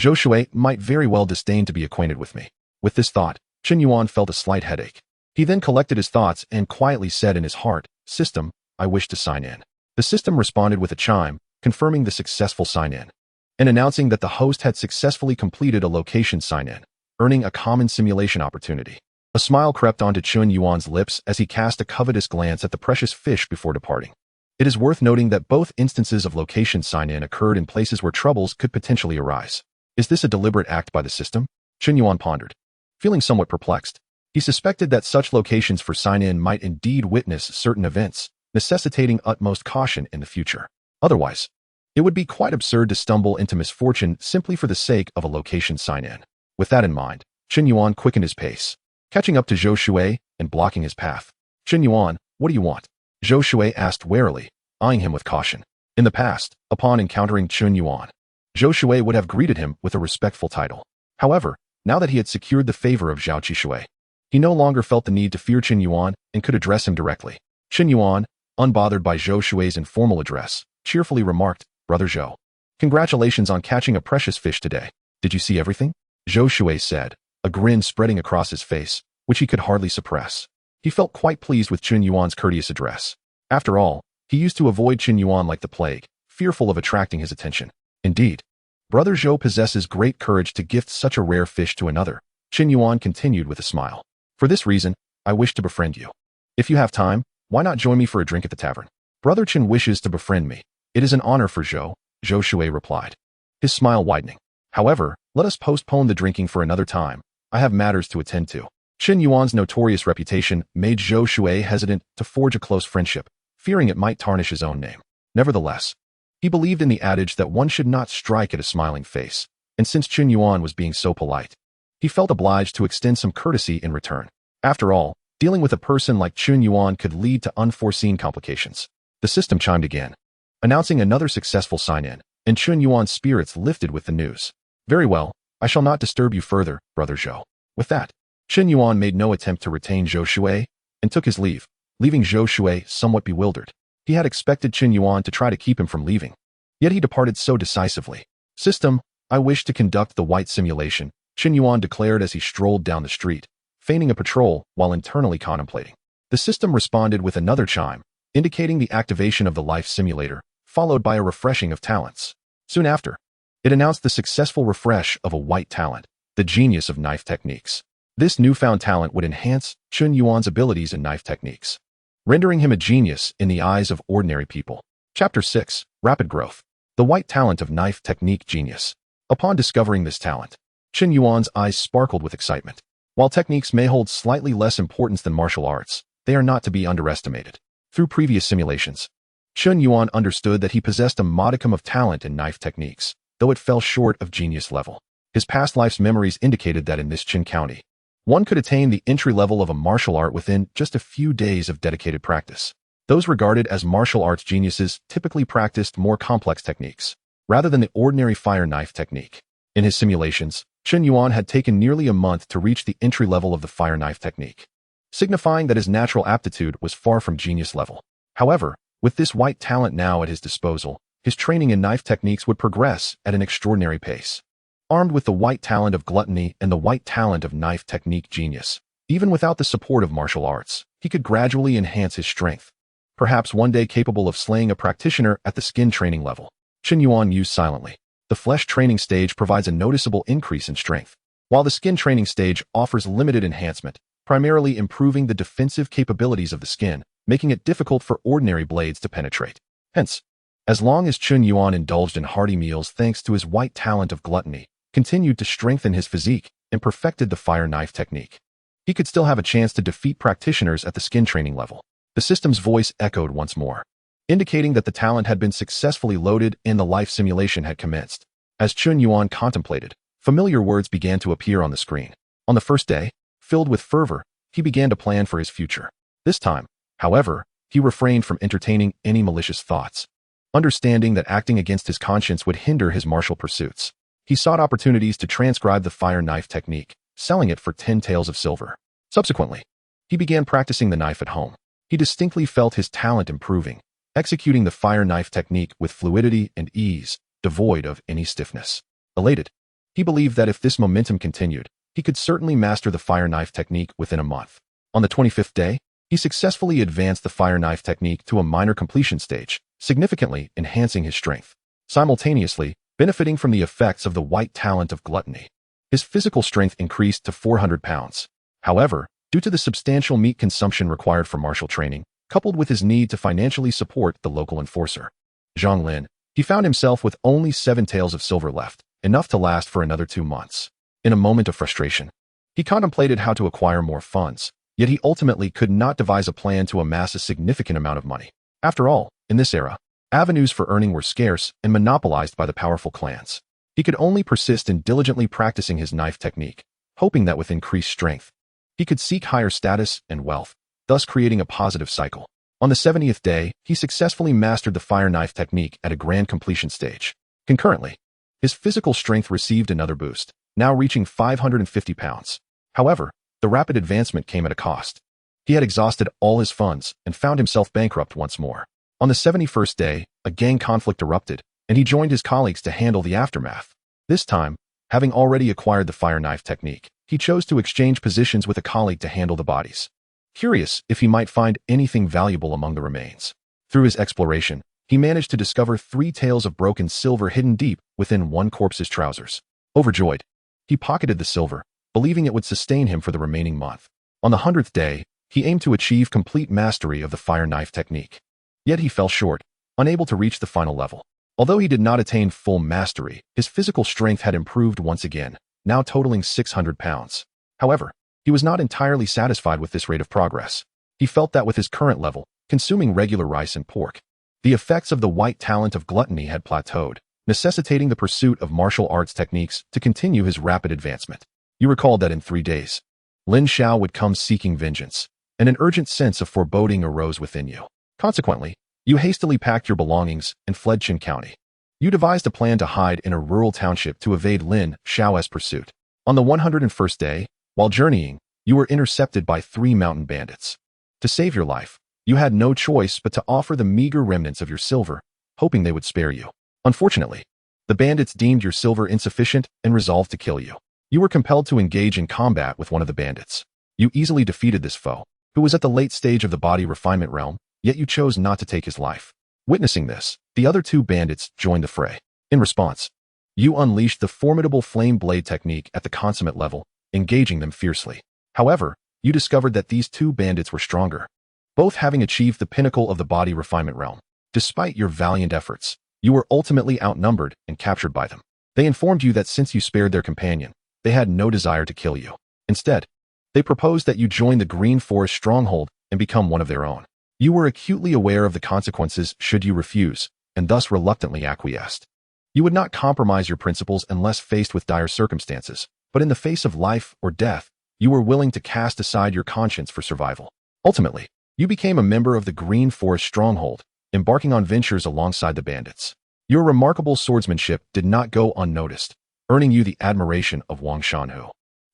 Zhou Shui might very well disdain to be acquainted with me. With this thought, Chen Yuan felt a slight headache. He then collected his thoughts and quietly said in his heart, System, I wish to sign in. The system responded with a chime, confirming the successful sign-in, and announcing that the host had successfully completed a location sign-in, earning a common simulation opportunity. A smile crept onto Chen Yuan's lips as he cast a covetous glance at the precious fish before departing. It is worth noting that both instances of location sign-in occurred in places where troubles could potentially arise. Is this a deliberate act by the system? Chen Yuan pondered. Feeling somewhat perplexed, he suspected that such locations for sign-in might indeed witness certain events, necessitating utmost caution in the future. Otherwise, it would be quite absurd to stumble into misfortune simply for the sake of a location sign-in. With that in mind, Chen Yuan quickened his pace, catching up to Zhou Shui and blocking his path. Chen Yuan, what do you want? Zhou Shui asked warily, eyeing him with caution. In the past, upon encountering Chen Yuan, Zhou Shui would have greeted him with a respectful title. However, now that he had secured the favor of Zhao Qishui, he no longer felt the need to fear Chen Yuan and could address him directly. Chen Yuan, unbothered by Zhou Shui's informal address, cheerfully remarked, Brother Zhou, congratulations on catching a precious fish today. Did you see everything? Zhou Shui said, a grin spreading across his face, which he could hardly suppress. He felt quite pleased with Chen Yuan's courteous address. After all, he used to avoid Chen Yuan like the plague, fearful of attracting his attention. Indeed, Brother Zhou possesses great courage to gift such a rare fish to another. Chen Yuan continued with a smile. For this reason, I wish to befriend you. If you have time, why not join me for a drink at the tavern? Brother Chen wishes to befriend me. It is an honor for Zhou, Zhou Shui replied, his smile widening. However, let us postpone the drinking for another time. I have matters to attend to. Chen Yuan's notorious reputation made Zhou Shui hesitant to forge a close friendship, fearing it might tarnish his own name. Nevertheless, he believed in the adage that one should not strike at a smiling face, and since Chen Yuan was being so polite, he felt obliged to extend some courtesy in return. After all, dealing with a person like Chen Yuan could lead to unforeseen complications. The system chimed again, announcing another successful sign-in, and Chen Yuan's spirits lifted with the news. Very well, I shall not disturb you further, Brother Zhou. With that, Chen Yuan made no attempt to retain Zhou Shui and took his leave, leaving Zhou Shui somewhat bewildered. He had expected Chen Yuan to try to keep him from leaving, yet he departed so decisively. System, I wish to conduct the white simulation, Chen Yuan declared as he strolled down the street, feigning a patrol while internally contemplating. The system responded with another chime, indicating the activation of the life simulator, followed by a refreshing of talents. Soon after, it announced the successful refresh of a white talent, the genius of knife techniques. This newfound talent would enhance Chen Yuan's abilities in knife techniques, rendering him a genius in the eyes of ordinary people. Chapter 6, Rapid Growth. The white talent of knife technique genius. Upon discovering this talent, Chen Yuan's eyes sparkled with excitement. While techniques may hold slightly less importance than martial arts, they are not to be underestimated. Through previous simulations, Chen Yuan understood that he possessed a modicum of talent in knife techniques, though it fell short of genius level. His past life's memories indicated that in this Qin County, one could attain the entry level of a martial art within just a few days of dedicated practice. Those regarded as martial arts geniuses typically practiced more complex techniques, rather than the ordinary fire knife technique. In his simulations, Chen Yuan had taken nearly a month to reach the entry level of the fire knife technique, signifying that his natural aptitude was far from genius level. However, with this white talent now at his disposal, his training in knife techniques would progress at an extraordinary pace. armed with the white talent of gluttony and the white talent of knife technique genius. Even without the support of martial arts, he could gradually enhance his strength. Perhaps one day capable of slaying a practitioner at the skin training level. Chen Yuan used silently. The flesh training stage provides a noticeable increase in strength, while the skin training stage offers limited enhancement, primarily improving the defensive capabilities of the skin, making it difficult for ordinary blades to penetrate. Hence, as long as Chen Yuan indulged in hearty meals thanks to his white talent of gluttony, continued to strengthen his physique, and perfected the fire knife technique, he could still have a chance to defeat practitioners at the skin training level. The system's voice echoed once more, indicating that the talent had been successfully loaded and the life simulation had commenced. As Chen Yuan contemplated, familiar words began to appear on the screen. On the first day, filled with fervor, he began to plan for his future. This time, however, he refrained from entertaining any malicious thoughts. Understanding that acting against his conscience would hinder his martial pursuits, he sought opportunities to transcribe the fire knife technique, selling it for 10 taels of silver. Subsequently, he began practicing the knife at home. He distinctly felt his talent improving, executing the fire knife technique with fluidity and ease, devoid of any stiffness. Elated, he believed that if this momentum continued, he could certainly master the fire knife technique within a month. On the 25th day, he successfully advanced the fire knife technique to a minor completion stage, significantly enhancing his strength, simultaneously benefiting from the effects of the white talent of gluttony. His physical strength increased to 400 pounds. However, due to the substantial meat consumption required for martial training, coupled with his need to financially support the local enforcer, Zhang Lin, he found himself with only 7 taels of silver left, enough to last for another 2 months. In a moment of frustration, he contemplated how to acquire more funds, yet he ultimately could not devise a plan to amass a significant amount of money. After all, in this era, avenues for earning were scarce and monopolized by the powerful clans. He could only persist in diligently practicing his knife technique, hoping that with increased strength, he could seek higher status and wealth, thus creating a positive cycle. On the 70th day, he successfully mastered the fire knife technique at a grand completion stage. Concurrently, his physical strength received another boost, now reaching 550 pounds. However, the rapid advancement came at a cost. He had exhausted all his funds and found himself bankrupt once more. On the 71st day, a gang conflict erupted, and he joined his colleagues to handle the aftermath. This time, having already acquired the fire knife technique, he chose to exchange positions with a colleague to handle the bodies, curious if he might find anything valuable among the remains. Through his exploration, he managed to discover 3 taels of broken silver hidden deep within one corpse's trousers. Overjoyed, he pocketed the silver, believing it would sustain him for the remaining month. On the 100th day, he aimed to achieve complete mastery of the fire knife technique. Yet he fell short, unable to reach the final level. Although he did not attain full mastery, his physical strength had improved once again, now totaling 600 pounds. However, he was not entirely satisfied with this rate of progress. He felt that with his current level, consuming regular rice and pork, the effects of the white talent of gluttony had plateaued, necessitating the pursuit of martial arts techniques to continue his rapid advancement. You recalled that in 3 days, Lin Xiao would come seeking vengeance, and an urgent sense of foreboding arose within you. Consequently, you hastily packed your belongings and fled Qin County. You devised a plan to hide in a rural township to evade Lin Xiao's pursuit. On the 101st day, while journeying, you were intercepted by 3 mountain bandits. To save your life, you had no choice but to offer the meager remnants of your silver, hoping they would spare you. Unfortunately, the bandits deemed your silver insufficient and resolved to kill you. You were compelled to engage in combat with one of the bandits. You easily defeated this foe, who was at the late stage of the body refinement realm, yet you chose not to take his life. Witnessing this, the other 2 bandits joined the fray. In response, you unleashed the formidable flame blade technique at the consummate level, engaging them fiercely. However, you discovered that these 2 bandits were stronger, both having achieved the pinnacle of the body refinement realm. Despite your valiant efforts, you were ultimately outnumbered and captured by them. They informed you that since you spared their companion, they had no desire to kill you. Instead, they proposed that you join the Green Forest stronghold and become one of their own. You were acutely aware of the consequences should you refuse, and thus reluctantly acquiesced. You would not compromise your principles unless faced with dire circumstances, but in the face of life or death, you were willing to cast aside your conscience for survival. Ultimately, you became a member of the Green Forest stronghold, embarking on ventures alongside the bandits. Your remarkable swordsmanship did not go unnoticed, earning you the admiration of Wang Shanhu,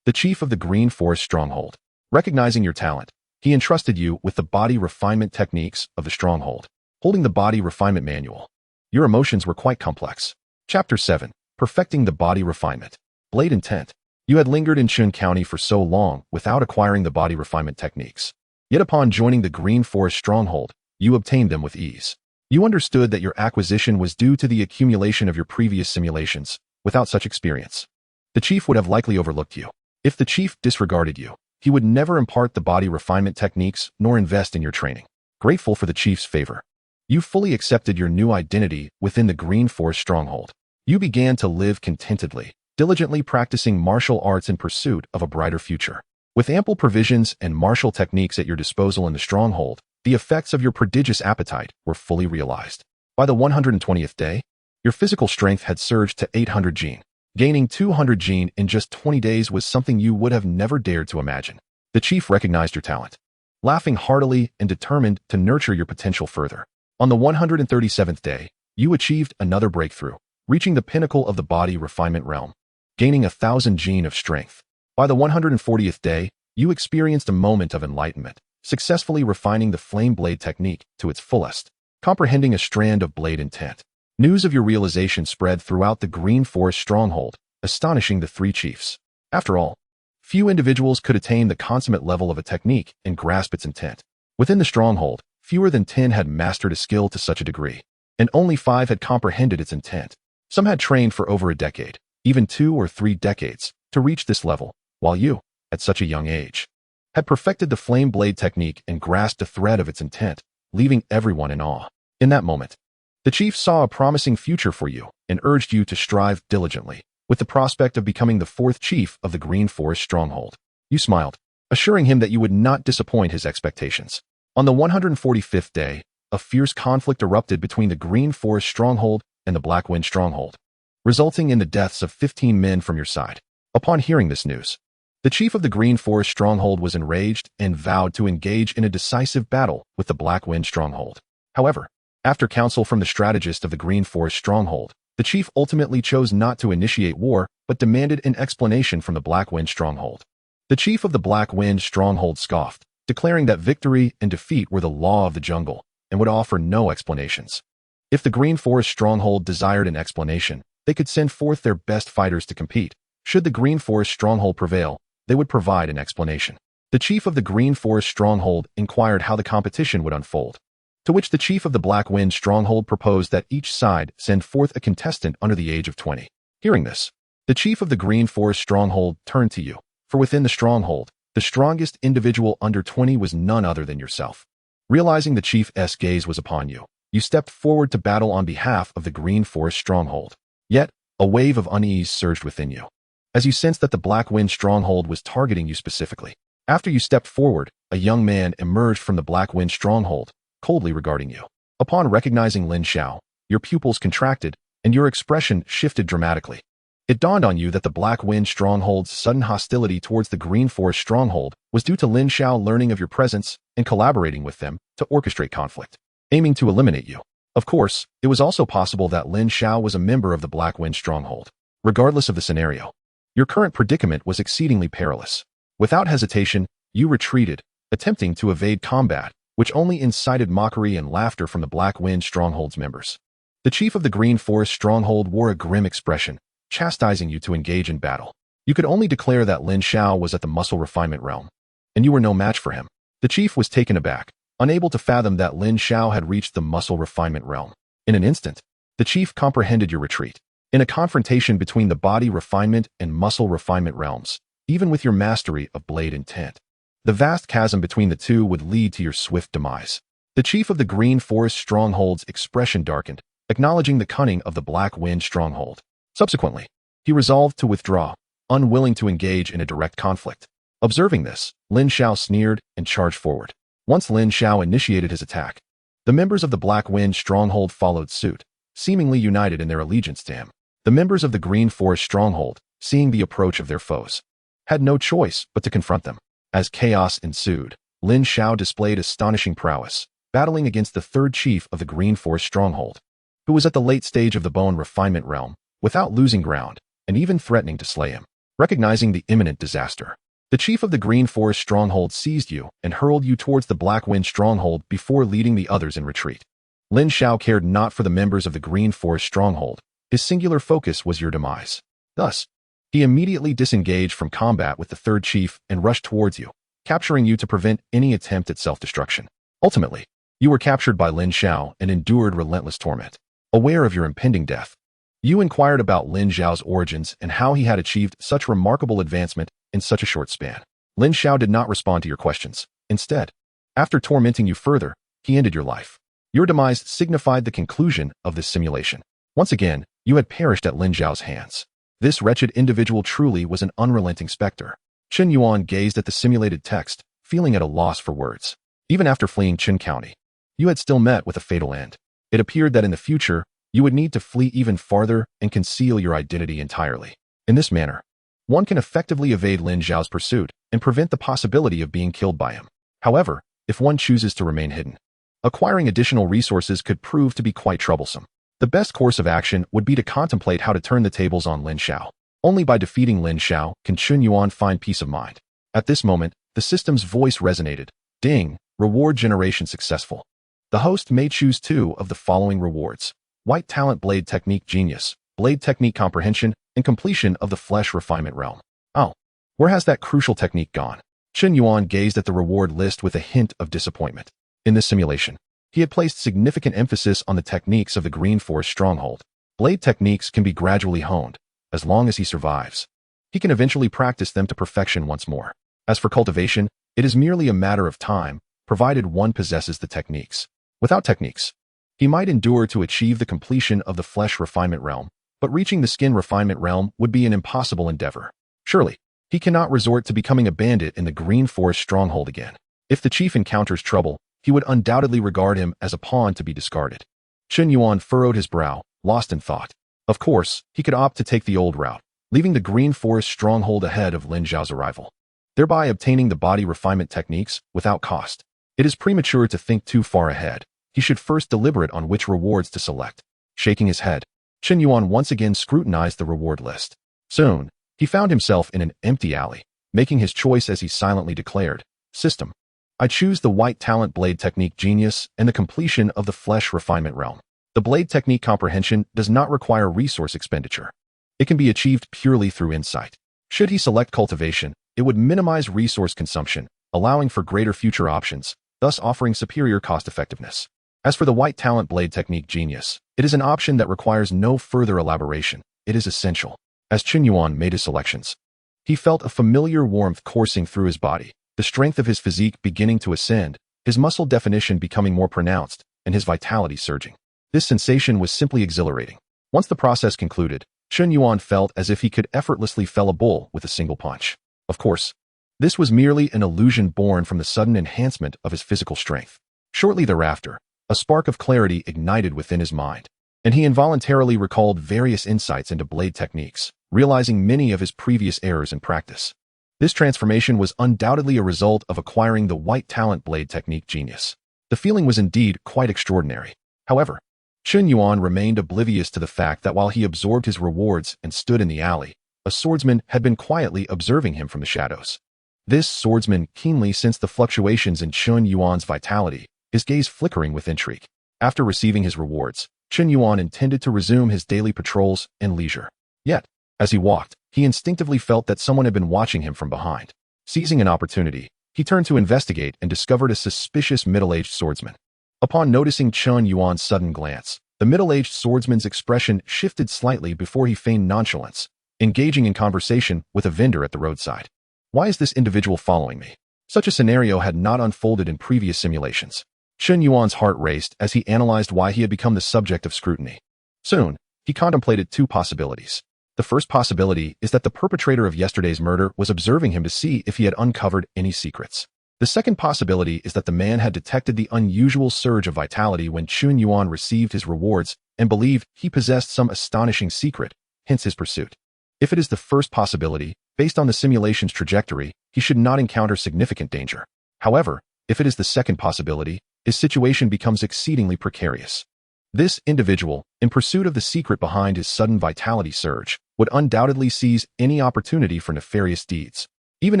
the chief of the Green Forest stronghold. Recognizing your talent, he entrusted you with the body refinement techniques of the stronghold, holding the body refinement manual. Your emotions were quite complex. Chapter 7. Perfecting the body refinement. Blade intent. You had lingered in Chun County for so long without acquiring the body refinement techniques. Yet upon joining the Green Forest Stronghold, you obtained them with ease. You understood that your acquisition was due to the accumulation of your previous simulations. Without such experience, the chief would have likely overlooked you. If the chief disregarded you, he would never impart the body refinement techniques nor invest in your training. Grateful for the chief's favor, you fully accepted your new identity within the Green Forest Stronghold. You began to live contentedly, diligently practicing martial arts in pursuit of a brighter future. With ample provisions and martial techniques at your disposal in the stronghold, the effects of your prodigious appetite were fully realized. By the 120th day, your physical strength had surged to 800 gene. Gaining 200 gene in just 20 days was something you would have never dared to imagine. The chief recognized your talent, laughing heartily and determined to nurture your potential further. On the 137th day, you achieved another breakthrough, reaching the pinnacle of the body refinement realm, gaining 1,000 gene of strength. By the 140th day, you experienced a moment of enlightenment, successfully refining the flame blade technique to its fullest, comprehending a strand of blade intent. News of your realization spread throughout the Green Forest Stronghold, astonishing the three chiefs. After all, few individuals could attain the consummate level of a technique and grasp its intent. Within the stronghold, fewer than 10 had mastered a skill to such a degree, and only 5 had comprehended its intent. Some had trained for over a decade, even 2 or 3 decades, to reach this level, while you, at such a young age, had perfected the flame blade technique and grasped the thread of its intent, leaving everyone in awe. In that moment, the chief saw a promising future for you and urged you to strive diligently, with the prospect of becoming the 4th chief of the Green Forest Stronghold. You smiled, assuring him that you would not disappoint his expectations. On the 145th day, a fierce conflict erupted between the Green Forest Stronghold and the Black Wind Stronghold, resulting in the deaths of 15 men from your side. Upon hearing this news, the chief of the Green Forest Stronghold was enraged and vowed to engage in a decisive battle with the Black Wind Stronghold. However, after counsel from the strategist of the Green Forest Stronghold, the chief ultimately chose not to initiate war but demanded an explanation from the Black Wind Stronghold. The chief of the Black Wind Stronghold scoffed, declaring that victory and defeat were the law of the jungle and would offer no explanations. If the Green Forest Stronghold desired an explanation, they could send forth their best fighters to compete. Should the Green Forest Stronghold prevail, they would provide an explanation. The chief of the Green Forest Stronghold inquired how the competition would unfold, to which the chief of the Black Wind Stronghold proposed that each side send forth a contestant under the age of 20. Hearing this, the chief of the Green Forest Stronghold turned to you, for within the stronghold, the strongest individual under 20 was none other than yourself. Realizing the chief's gaze was upon you, you stepped forward to battle on behalf of the Green Forest Stronghold. Yet, a wave of unease surged within you, as you sensed that the Black Wind Stronghold was targeting you specifically. After you stepped forward, a young man emerged from the Black Wind Stronghold, coldly regarding you. Upon recognizing Lin Xiao, your pupils contracted, and your expression shifted dramatically. It dawned on you that the Black Wind Stronghold's sudden hostility towards the Green Forest Stronghold was due to Lin Xiao learning of your presence and collaborating with them to orchestrate conflict, aiming to eliminate you. Of course, it was also possible that Lin Xiao was a member of the Black Wind Stronghold. Regardless of the scenario, your current predicament was exceedingly perilous. Without hesitation, you retreated, attempting to evade combat, which only incited mockery and laughter from the Black Wind Stronghold's members. The chief of the Green Forest Stronghold wore a grim expression, chastising you to engage in battle. You could only declare that Lin Xiao was at the muscle refinement realm, and you were no match for him. The chief was taken aback, unable to fathom that Lin Xiao had reached the muscle refinement realm. In an instant, the chief comprehended your retreat. In a confrontation between the body refinement and muscle refinement realms, even with your mastery of blade intent, the vast chasm between the two would lead to your swift demise. The chief of the Green Forest Stronghold's expression darkened, acknowledging the cunning of the Black Wind Stronghold. Subsequently, he resolved to withdraw, unwilling to engage in a direct conflict. Observing this, Lin Xiao sneered and charged forward. Once Lin Xiao initiated his attack, the members of the Black Wind Stronghold followed suit, seemingly united in their allegiance to him. The members of the Green Forest Stronghold, seeing the approach of their foes, had no choice but to confront them. As chaos ensued, Lin Xiao displayed astonishing prowess, battling against the 3rd chief of the Green Forest Stronghold, who was at the late stage of the bone refinement realm, without losing ground, and even threatening to slay him. Recognizing the imminent disaster, the chief of the Green Forest Stronghold seized you and hurled you towards the Black Wind Stronghold before leading the others in retreat. Lin Xiao cared not for the members of the Green Forest Stronghold. His singular focus was your demise. Thus, He immediately disengaged from combat with the third chief and rushed towards you, capturing you to prevent any attempt at self-destruction. Ultimately, you were captured by Lin Xiao and endured relentless torment. Aware of your impending death, you inquired about Lin Xiao's origins and how he had achieved such remarkable advancement in such a short span. Lin Xiao did not respond to your questions. Instead, after tormenting you further, he ended your life. Your demise signified the conclusion of this simulation. Once again, you had perished at Lin Xiao's hands. This wretched individual truly was an unrelenting specter. Chen Yuan gazed at the simulated text, feeling at a loss for words. Even after fleeing Qin County, you had still met with a fatal end. It appeared that in the future, you would need to flee even farther and conceal your identity entirely. In this manner, one can effectively evade Lin Xiao's pursuit and prevent the possibility of being killed by him. However, if one chooses to remain hidden, acquiring additional resources could prove to be quite troublesome. The best course of action would be to contemplate how to turn the tables on Lin Xiao. Only by defeating Lin Xiao can Chen Yuan find peace of mind. At this moment, the system's voice resonated. Ding! Reward generation successful. The host may choose 2 of the following rewards: White Talent Blade Technique Genius, Blade Technique Comprehension, and completion of the Flesh Refinement Realm. Oh, where has that crucial technique gone? Chen Yuan gazed at the reward list with a hint of disappointment. In this simulation, he had placed significant emphasis on the techniques of the Green Forest Stronghold. Blade techniques can be gradually honed. As long as he survives, he can eventually practice them to perfection once more. As for cultivation, it is merely a matter of time, provided one possesses the techniques. Without techniques, he might endure to achieve the completion of the Flesh Refinement Realm, but reaching the Skin Refinement Realm would be an impossible endeavor. Surely, he cannot resort to becoming a bandit in the Green Forest Stronghold again. If the chief encounters trouble, he would undoubtedly regard him as a pawn to be discarded. Chen Yuan furrowed his brow, lost in thought. Of course, he could opt to take the old route, leaving the Green Forest Stronghold ahead of Lin Xiao's arrival, thereby obtaining the body refinement techniques without cost. It is premature to think too far ahead. He should first deliberate on which rewards to select. Shaking his head, Chen Yuan once again scrutinized the reward list. Soon, he found himself in an empty alley, making his choice as he silently declared, "System, I choose the White Talent Blade Technique Genius and the completion of the Flesh Refinement Realm. The Blade Technique Comprehension does not require resource expenditure. It can be achieved purely through insight. Should he select cultivation, it would minimize resource consumption, allowing for greater future options, thus offering superior cost-effectiveness. As for the White Talent Blade Technique Genius, it is an option that requires no further elaboration. It is essential." As Chen Yuan made his selections, he felt a familiar warmth coursing through his body, the strength of his physique beginning to ascend, his muscle definition becoming more pronounced, and his vitality surging. This sensation was simply exhilarating. Once the process concluded, Chen Yuan felt as if he could effortlessly fell a bull with a single punch. Of course, this was merely an illusion born from the sudden enhancement of his physical strength. Shortly thereafter, a spark of clarity ignited within his mind, and he involuntarily recalled various insights into blade techniques, realizing many of his previous errors in practice. This transformation was undoubtedly a result of acquiring the White Talent Blade Technique Genius. The feeling was indeed quite extraordinary. However, Chen Yuan remained oblivious to the fact that while he absorbed his rewards and stood in the alley, a swordsman had been quietly observing him from the shadows. This swordsman keenly sensed the fluctuations in Chen Yuan's vitality, his gaze flickering with intrigue. After receiving his rewards, Chen Yuan intended to resume his daily patrols and leisure. Yet, as he walked, he instinctively felt that someone had been watching him from behind. Seizing an opportunity, he turned to investigate and discovered a suspicious middle-aged swordsman. Upon noticing Chen Yuan's sudden glance, the middle-aged swordsman's expression shifted slightly before he feigned nonchalance, engaging in conversation with a vendor at the roadside. Why is this individual following me? Such a scenario had not unfolded in previous simulations. Chen Yuan's heart raced as he analyzed why he had become the subject of scrutiny. Soon, he contemplated two possibilities. The first possibility is that the perpetrator of yesterday's murder was observing him to see if he had uncovered any secrets. The second possibility is that the man had detected the unusual surge of vitality when Chen Yuan received his rewards and believed he possessed some astonishing secret, hence his pursuit. If it is the first possibility, based on the simulation's trajectory, he should not encounter significant danger. However, if it is the second possibility, his situation becomes exceedingly precarious. This individual, in pursuit of the secret behind his sudden vitality surge, would undoubtedly seize any opportunity for nefarious deeds. Even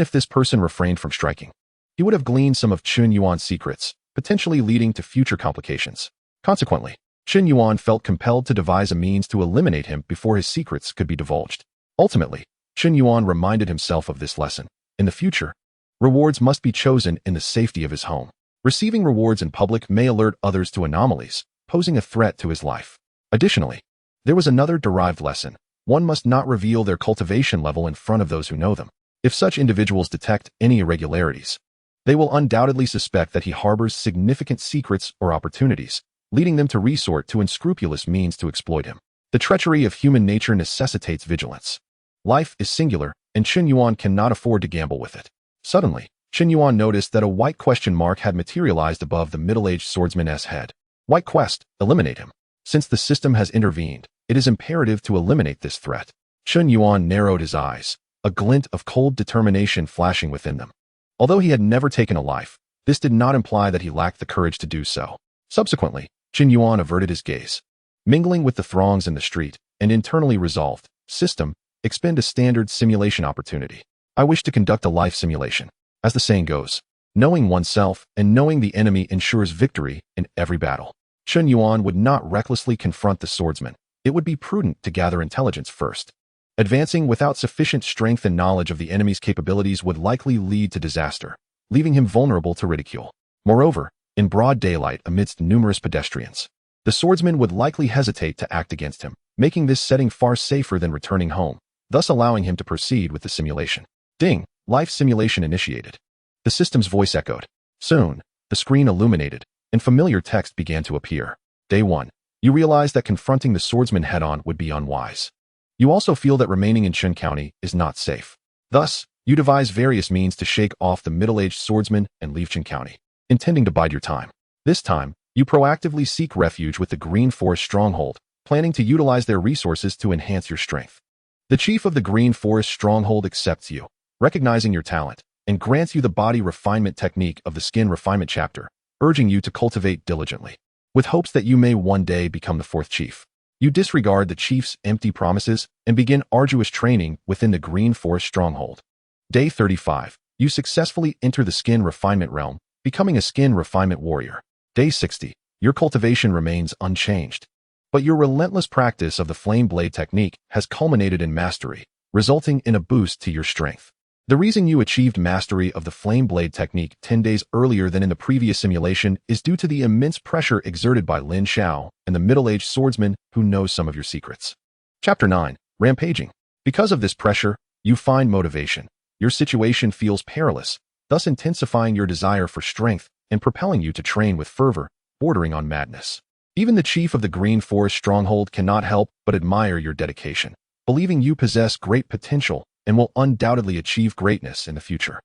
if this person refrained from striking, he would have gleaned some of Chen Yuan's secrets, potentially leading to future complications. Consequently, Chen Yuan felt compelled to devise a means to eliminate him before his secrets could be divulged. Ultimately, Chen Yuan reminded himself of this lesson. In the future, rewards must be chosen in the safety of his home. Receiving rewards in public may alert others to anomalies, posing a threat to his life. Additionally, there was another derived lesson. One must not reveal their cultivation level in front of those who know them. If such individuals detect any irregularities, they will undoubtedly suspect that he harbors significant secrets or opportunities, leading them to resort to unscrupulous means to exploit him. The treachery of human nature necessitates vigilance. Life is singular, and Chen Yuan cannot afford to gamble with it. Suddenly, Chen Yuan noticed that a white question mark had materialized above the middle-aged swordsman's head. White quest, eliminate him. Since the system has intervened, it is imperative to eliminate this threat. Chen Yuan narrowed his eyes, a glint of cold determination flashing within them. Although he had never taken a life, this did not imply that he lacked the courage to do so. Subsequently, Chen Yuan averted his gaze. Mingling with the throngs in the street, and internally resolved, system, expend a standard simulation opportunity. I wish to conduct a life simulation. As the saying goes, knowing oneself and knowing the enemy ensures victory in every battle. Chen Yuan would not recklessly confront the swordsman. It would be prudent to gather intelligence first. Advancing without sufficient strength and knowledge of the enemy's capabilities would likely lead to disaster, leaving him vulnerable to ridicule. Moreover, in broad daylight amidst numerous pedestrians, the swordsman would likely hesitate to act against him, making this setting far safer than returning home, thus allowing him to proceed with the simulation. Ding! Life simulation initiated. The system's voice echoed. Soon, the screen illuminated, and familiar text began to appear. Day 1. You realize that confronting the swordsman head-on would be unwise. You also feel that remaining in Chen County is not safe. Thus, you devise various means to shake off the middle-aged swordsman and leave Chen County, intending to bide your time. This time, you proactively seek refuge with the Green Forest Stronghold, planning to utilize their resources to enhance your strength. The chief of the Green Forest Stronghold accepts you, recognizing your talent, and grants you the body refinement technique of the skin refinement chapter, urging you to cultivate diligently, with hopes that you may one day become the 4th chief. You disregard the chief's empty promises and begin arduous training within the Green Forest Stronghold. Day 35. You successfully enter the skin refinement realm, becoming a skin refinement warrior. Day 60. Your cultivation remains unchanged, but your relentless practice of the flame blade technique has culminated in mastery, resulting in a boost to your strength. The reason you achieved mastery of the flame blade technique 10 days earlier than in the previous simulation is due to the immense pressure exerted by Lin Xiao and the middle-aged swordsman who knows some of your secrets. Chapter 9. Rampaging. Because of this pressure, you find motivation. Your situation feels perilous, thus intensifying your desire for strength and propelling you to train with fervor, bordering on madness. Even the chief of the Green Forest Stronghold cannot help but admire your dedication, believing you possess great potential and will undoubtedly achieve greatness in the future.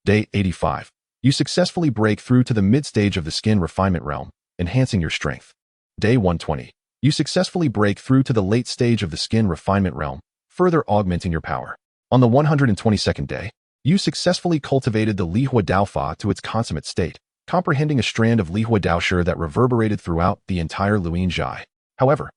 Day 85. You successfully break through to the mid-stage of the skin refinement realm, enhancing your strength. Day 120. You successfully break through to the late stage of the skin refinement realm, further augmenting your power. On the 122nd day, you successfully cultivated the Lihua Daofa to its consummate state, comprehending a strand of Lihua Daoshi that reverberated throughout the entire Luinzhai. However,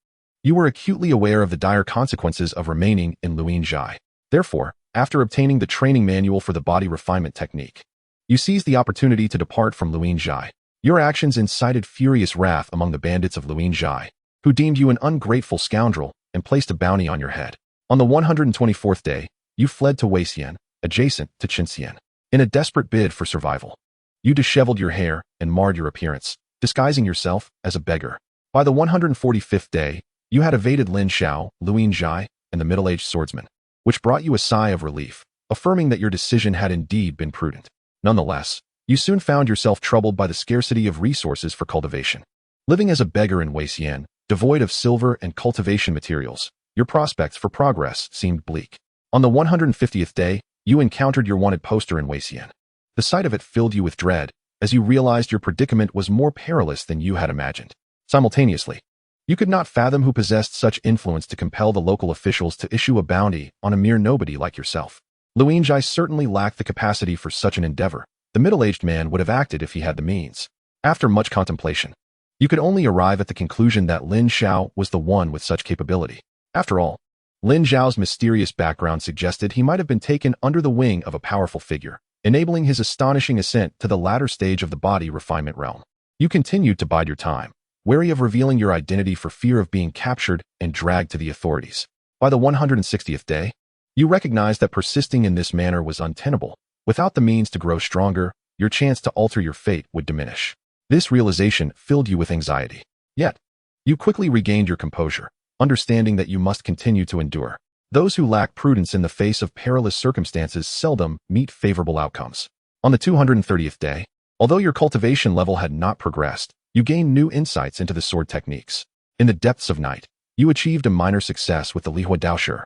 you were acutely aware of the dire consequences of remaining in Luinzhai. Therefore, after obtaining the training manual for the body refinement technique, you seized the opportunity to depart from Luinzhai. Your actions incited furious wrath among the bandits of Luinzhai, who deemed you an ungrateful scoundrel and placed a bounty on your head. On the 124th day, you fled to Weixian, adjacent to Qinxian, in a desperate bid for survival. You disheveled your hair and marred your appearance, disguising yourself as a beggar. By the 145th day, you had evaded Lin Xiao, Luinzhai, and the middle-aged swordsman, which brought you a sigh of relief, affirming that your decision had indeed been prudent. Nonetheless, you soon found yourself troubled by the scarcity of resources for cultivation. Living as a beggar in Weixian, devoid of silver and cultivation materials, your prospects for progress seemed bleak. On the 150th day, you encountered your wanted poster in Weixian. The sight of it filled you with dread, as you realized your predicament was more perilous than you had imagined. Simultaneously, you could not fathom who possessed such influence to compel the local officials to issue a bounty on a mere nobody like yourself. Luinzhai certainly lacked the capacity for such an endeavor. The middle-aged man would have acted if he had the means. After much contemplation, you could only arrive at the conclusion that Lin Xiao was the one with such capability. After all, Lin Xiao's mysterious background suggested he might have been taken under the wing of a powerful figure, enabling his astonishing ascent to the latter stage of the body refinement realm. You continued to bide your time, wary of revealing your identity for fear of being captured and dragged to the authorities. By the 160th day, You recognized that persisting in this manner was untenable. Without the means to grow stronger, your chance to alter your fate would diminish. This realization filled you with anxiety. Yet, you quickly regained your composure, understanding that you must continue to endure. Those who lack prudence in the face of perilous circumstances seldom meet favorable outcomes. On the 230th day, although your cultivation level had not progressed, you gained new insights into the sword techniques. In the depths of night, you achieved a minor success with the Lihua Daoshi,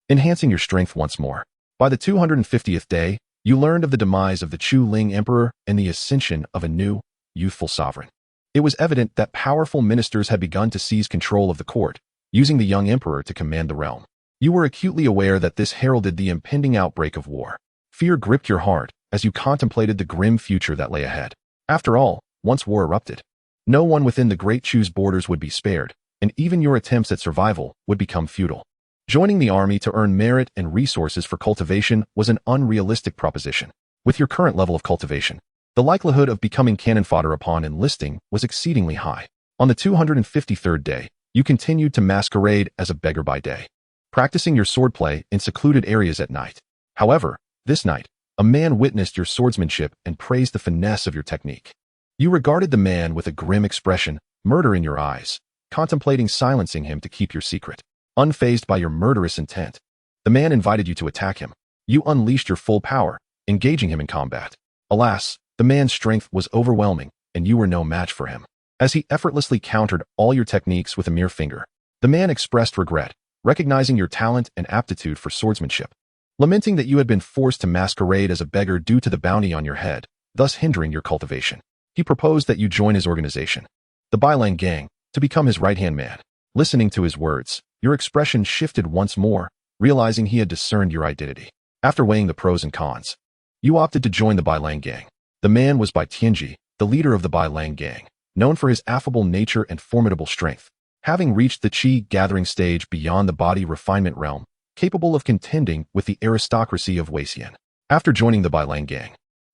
enhancing your strength once more. By the 250th day, you learned of the demise of the Chu Ling Emperor and the ascension of a new, youthful sovereign. It was evident that powerful ministers had begun to seize control of the court, using the young emperor to command the realm. You were acutely aware that this heralded the impending outbreak of war. Fear gripped your heart as you contemplated the grim future that lay ahead. After all, once war erupted, no one within the Great Chu's borders would be spared, and even your attempts at survival would become futile. Joining the army to earn merit and resources for cultivation was an unrealistic proposition. With your current level of cultivation, the likelihood of becoming cannon fodder upon enlisting was exceedingly high. On the 253rd day, you continued to masquerade as a beggar by day, practicing your swordplay in secluded areas at night. However, this night, a man witnessed your swordsmanship and praised the finesse of your technique. You regarded the man with a grim expression, murder in your eyes, contemplating silencing him to keep your secret. Unfazed by your murderous intent, the man invited you to attack him. You unleashed your full power, engaging him in combat. Alas, the man's strength was overwhelming, and you were no match for him. As he effortlessly countered all your techniques with a mere finger, the man expressed regret, recognizing your talent and aptitude for swordsmanship. Lamenting that you had been forced to masquerade as a beggar due to the bounty on your head, thus hindering your cultivation, he proposed that you join his organization, the Bailang Gang, to become his right-hand man. Listening to his words, your expression shifted once more, realizing he had discerned your identity. After weighing the pros and cons, you opted to join the Bailang Gang. The man was Bai Tianji, the leader of the Bailang Gang, known for his affable nature and formidable strength. Having reached the qi gathering stage beyond the body refinement realm, capable of contending with the aristocracy of Weixian. After joining the Bailang Gang,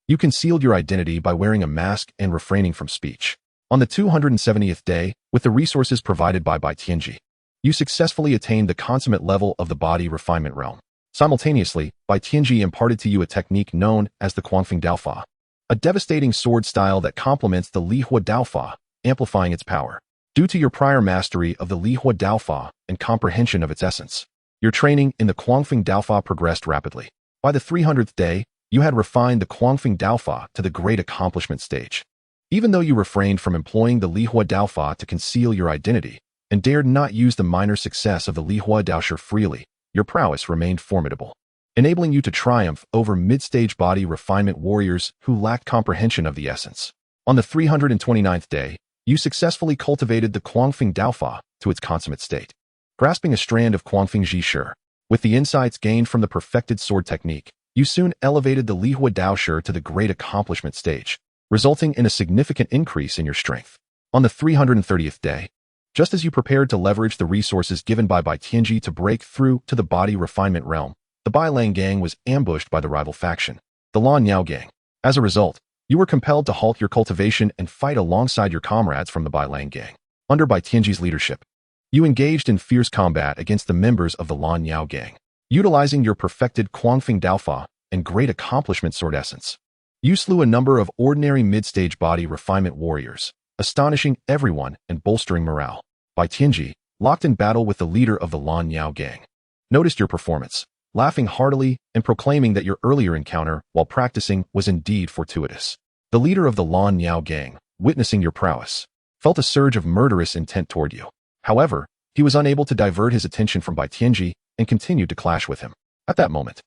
you concealed your identity by wearing a mask and refraining from speech. On the 270th day, with the resources provided by Bai Tianji, you successfully attained the consummate level of the body refinement realm. Simultaneously, Bai Tianji imparted to you a technique known as the Quangfeng Daofa, a devastating sword style that complements the Lihua Daofa, amplifying its power. Due to your prior mastery of the Lihua Daofa and comprehension of its essence, your training in the Quangfeng Daofa progressed rapidly. By the 300th day, you had refined the Quangfeng Daofa to the great accomplishment stage. Even though you refrained from employing the Lihua Daofa to conceal your identity, and dared not use the minor success of the Lihua Daoshi freely, your prowess remained formidable, enabling you to triumph over mid-stage body refinement warriors who lacked comprehension of the essence. On the 329th day, you successfully cultivated the Quangfeng Daofa to its consummate state. Grasping a strand of Quangfeng Zhi, with the insights gained from the perfected sword technique, you soon elevated the Lihua Daoshi to the great accomplishment stage, resulting in a significant increase in your strength. On the 330th day, just as you prepared to leverage the resources given by Bai Tianji to break through to the body refinement realm, the Bailang Gang was ambushed by the rival faction, the Lan Yao Gang. As a result, you were compelled to halt your cultivation and fight alongside your comrades from the Bailang Gang. Under Bai Tianji's leadership, you engaged in fierce combat against the members of the Lan Yao Gang, utilizing your perfected Quangfeng Daofa and great accomplishment sword essence. You slew a number of ordinary mid-stage body refinement warriors, astonishing everyone and bolstering morale. Bai Tianji, locked in battle with the leader of the Lan Yao Gang, noticed your performance, laughing heartily and proclaiming that your earlier encounter while practicing was indeed fortuitous. The leader of the Lan Yao Gang, witnessing your prowess, felt a surge of murderous intent toward you. However, he was unable to divert his attention from Bai Tianji and continued to clash with him. At that moment,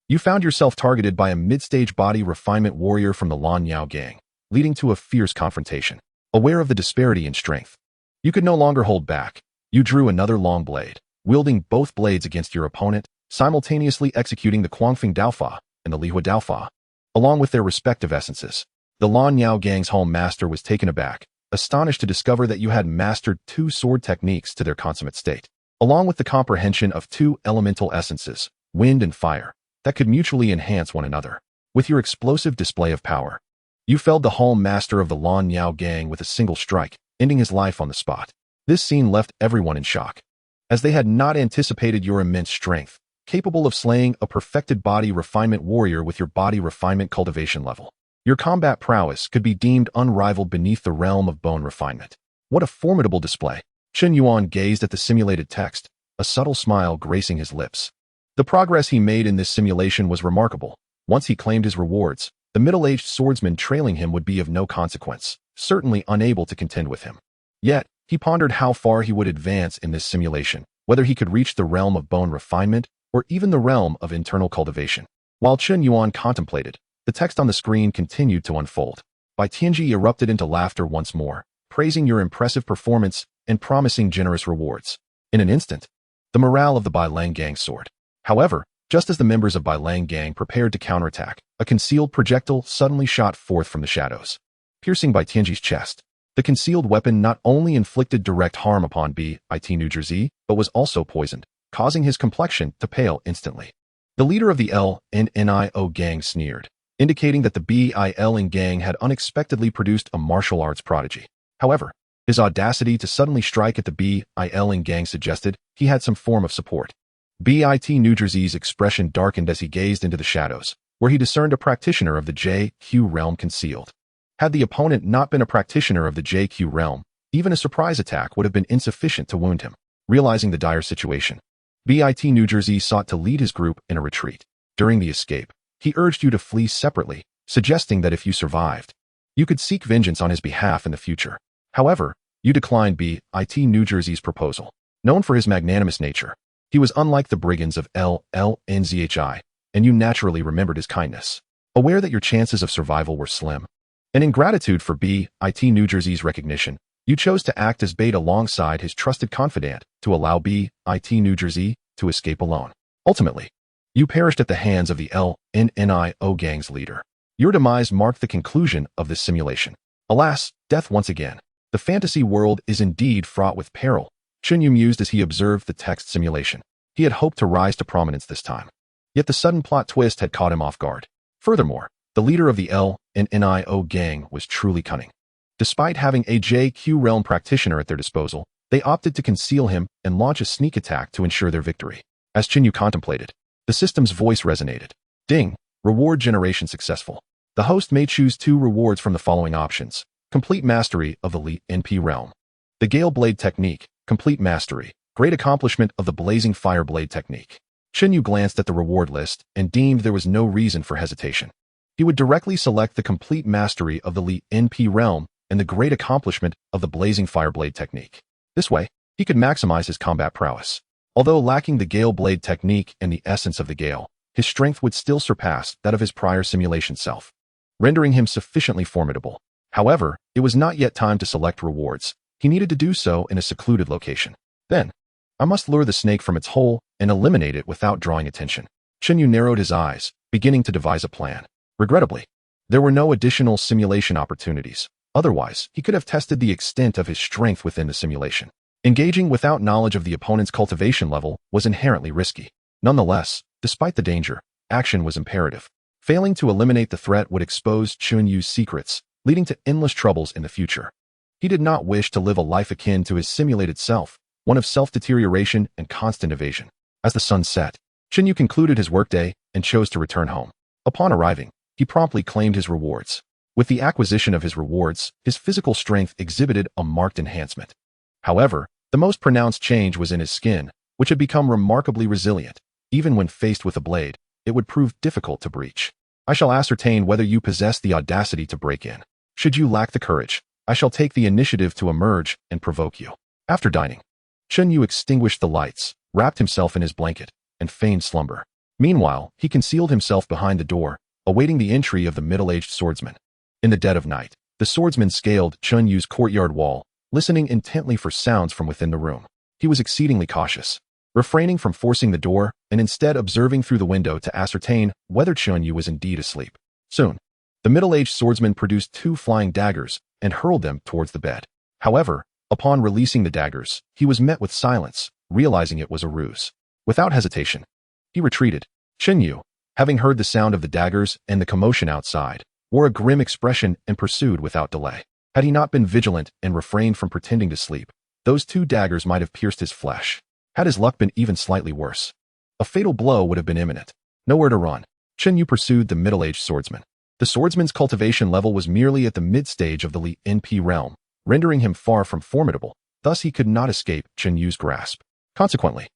you found yourself targeted by a mid-stage body refinement warrior from the Lan Yao Gang, leading to a fierce confrontation. Aware of the disparity in strength, you could no longer hold back. You drew another long blade, wielding both blades against your opponent, simultaneously executing the Quangfeng Daofa and the Lihua Daofa, along with their respective essences. The Lan Yao Gang's home master was taken aback, astonished to discover that you had mastered two sword techniques to their consummate state, along with the comprehension of two elemental essences, wind and fire, that could mutually enhance one another. With your explosive display of power, you felled the home master of the Lan Yao Gang with a single strike, ending his life on the spot. This scene left everyone in shock, as they had not anticipated your immense strength. capable of slaying a perfected body refinement warrior with your body refinement cultivation level. Your combat prowess could be deemed unrivaled beneath the realm of bone refinement. What a formidable display! Chen Yuan gazed at the simulated text, a subtle smile gracing his lips. The progress he made in this simulation was remarkable. Once he claimed his rewards, the middle-aged swordsman trailing him would be of no consequence, certainly unable to contend with him. Yet, he pondered how far he would advance in this simulation, whether he could reach the realm of bone refinement or even the realm of internal cultivation. While Chen Yuan contemplated, the text on the screen continued to unfold. Bai Tianji erupted into laughter once more, praising your impressive performance and promising generous rewards. In an instant, the morale of the Bai Lang gang soared. However, just as the members of Bai Lang gang prepared to counterattack, a concealed projectile suddenly shot forth from the shadows, piercing Bai Tianji's chest. The concealed weapon not only inflicted direct harm upon Bai Tianji, but was also poisoned, causing his complexion to pale instantly. The leader of the LNNIO gang sneered, indicating that the BILN gang had unexpectedly produced a martial arts prodigy. However, his audacity to suddenly strike at the BILN gang suggested he had some form of support. BIT New Jersey's expression darkened as he gazed into the shadows, where he discerned a practitioner of the JQ realm concealed. Had the opponent not been a practitioner of the JQ realm, even a surprise attack would have been insufficient to wound him. Realizing the dire situation, BIT New Jersey sought to lead his group in a retreat. During the escape, he urged you to flee separately, suggesting that if you survived, you could seek vengeance on his behalf in the future. However, you declined BIT New Jersey's proposal. Known for his magnanimous nature, he was unlike the brigands of LNZHI, and you naturally remembered his kindness. Aware that your chances of survival were slim, and in gratitude for BIT New Jersey's recognition, you chose to act as bait alongside his trusted confidant to allow BIT New Jersey to escape alone. Ultimately, you perished at the hands of the LNNIO gang's leader. Your demise marked the conclusion of this simulation. Alas, death once again. The fantasy world is indeed fraught with peril, Chen Yuan mused as he observed the text simulation. He had hoped to rise to prominence this time. Yet the sudden plot twist had caught him off guard. Furthermore, the leader of the LNNIO gang was truly cunning. Despite having a JQ realm practitioner at their disposal, they opted to conceal him and launch a sneak attack to ensure their victory. As Chen Yuan contemplated, the system's voice resonated. Ding! Reward generation successful. The host may choose 2 rewards from the following options. Complete mastery of the Li NP realm. The Gale Blade Technique. Complete mastery. Great accomplishment of the Blazing Fire Blade Technique. Chen Yuan glanced at the reward list and deemed there was no reason for hesitation. He would directly select the complete mastery of the Li NP realm and the great accomplishment of the Blazing Fire Blade Technique. This way, he could maximize his combat prowess. Although lacking the Gale Blade Technique and the essence of the Gale, his strength would still surpass that of his prior simulation self, rendering him sufficiently formidable. However, it was not yet time to select rewards. He needed to do so in a secluded location. Then, I must lure the snake from its hole and eliminate it without drawing attention. Chen Yuan narrowed his eyes, beginning to devise a plan. Regrettably, there were no additional simulation opportunities. Otherwise, he could have tested the extent of his strength within the simulation. Engaging without knowledge of the opponent's cultivation level was inherently risky. Nonetheless, despite the danger, action was imperative. Failing to eliminate the threat would expose Chen Yu's secrets, leading to endless troubles in the future. He did not wish to live a life akin to his simulated self, one of self-deterioration and constant evasion. As the sun set, Chen Yuan concluded his workday and chose to return home. Upon arriving, he promptly claimed his rewards. With the acquisition of his rewards, his physical strength exhibited a marked enhancement. However, the most pronounced change was in his skin, which had become remarkably resilient. Even when faced with a blade, it would prove difficult to breach. I shall ascertain whether you possess the audacity to break in. Should you lack the courage, I shall take the initiative to emerge and provoke you. After dining, Chen Yuan extinguished the lights, wrapped himself in his blanket, and feigned slumber. Meanwhile, he concealed himself behind the door, awaiting the entry of the middle-aged swordsman. In the dead of night, the swordsman scaled Chen Yu's courtyard wall, listening intently for sounds from within the room. He was exceedingly cautious, refraining from forcing the door and instead observing through the window to ascertain whether Chen Yuan was indeed asleep. Soon, the middle-aged swordsman produced 2 flying daggers and hurled them towards the bed. However, upon releasing the daggers, he was met with silence, realizing it was a ruse. Without hesitation, he retreated. Chen Yuan, having heard the sound of the daggers and the commotion outside, wore a grim expression and pursued without delay. Had he not been vigilant and refrained from pretending to sleep, those 2 daggers might have pierced his flesh. Had his luck been even slightly worse, A fatal blow would have been imminent. Nowhere to run. Chen Yu pursued the middle-aged swordsman. The swordsman's cultivation level was merely at the mid-stage of the Li NP realm, rendering him far from formidable. Thus he could not escape Chen Yu's grasp. Consequently,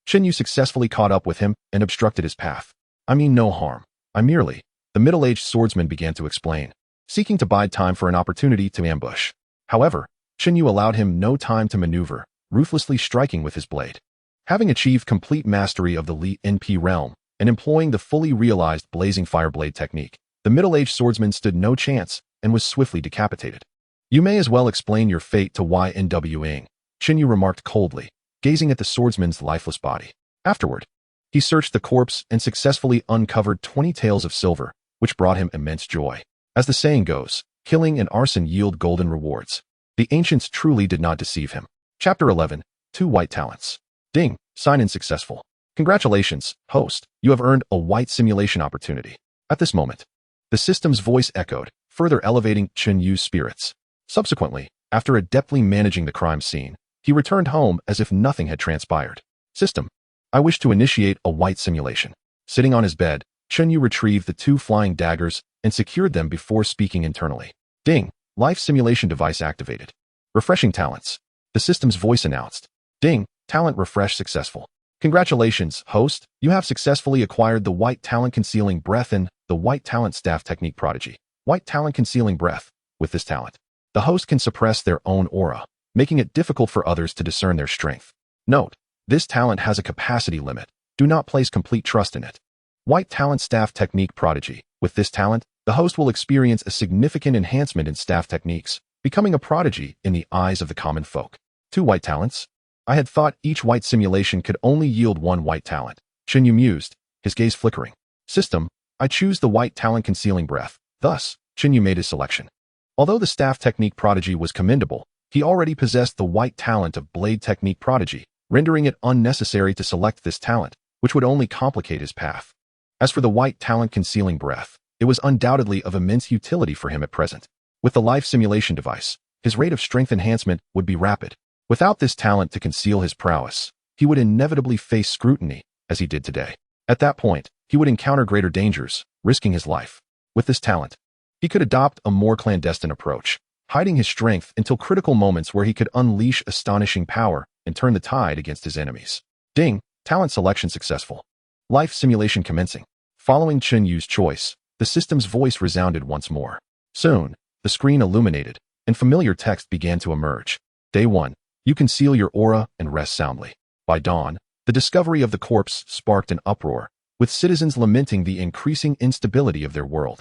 Chen Yu successfully caught up with him and obstructed his path. I mean no harm. The middle-aged swordsman began to explain, seeking to bide time for an opportunity to ambush. However, Chen Yu allowed him no time to maneuver, ruthlessly striking with his blade. Having achieved complete mastery of the Li NP realm and employing the fully realized blazing fire blade technique, the middle-aged swordsman stood no chance and was swiftly decapitated. You may as well explain your fate to Ynwing, Chen Yu remarked coldly, gazing at the swordsman's lifeless body. Afterward, he searched the corpse and successfully uncovered 20 taels of silver, which brought him immense joy. As the saying goes, killing and arson yield golden rewards. The ancients truly did not deceive him. Chapter 11, 2 White Talents. Ding, sign-in successful. Congratulations, host, you have earned a white simulation opportunity. At this moment, the system's voice echoed, further elevating Chen Yu's spirits. Subsequently, after adeptly managing the crime scene, he returned home as if nothing had transpired. System, I wish to initiate a white simulation. Sitting on his bed, Chen Yu retrieved the 2 flying daggers and secured them before speaking internally. Ding, life simulation device activated. Refreshing talents. The system's voice announced. Ding, talent refresh successful. Congratulations, host, you have successfully acquired the white talent concealing breath and the white talent staff technique prodigy. White talent concealing breath. With this talent, the host can suppress their own aura, making it difficult for others to discern their strength. Note, this talent has a capacity limit. Do not place complete trust in it. White talent staff technique prodigy. With this talent, the host will experience a significant enhancement in staff techniques, becoming a prodigy in the eyes of the common folk. 2 white talents. I had thought each white simulation could only yield 1 white talent. Chen Yu mused, his gaze flickering. System, I choose the white talent concealing breath. Thus, Chen Yu made his selection. Although the staff technique prodigy was commendable, he already possessed the white talent of blade technique prodigy, rendering it unnecessary to select this talent, which would only complicate his path. As for the white talent concealing breath, it was undoubtedly of immense utility for him at present. With the life simulation device, his rate of strength enhancement would be rapid. Without this talent to conceal his prowess, he would inevitably face scrutiny, as he did today. At that point, he would encounter greater dangers, risking his life. With this talent, he could adopt a more clandestine approach, hiding his strength until critical moments where he could unleash astonishing power and turn the tide against his enemies. Ding, talent selection successful. Life simulation commencing. Following Chen Yu's choice, the system's voice resounded once more. Soon, the screen illuminated, and familiar text began to emerge. Day 1. You conceal your aura and rest soundly. By dawn, the discovery of the corpse sparked an uproar, with citizens lamenting the increasing instability of their world,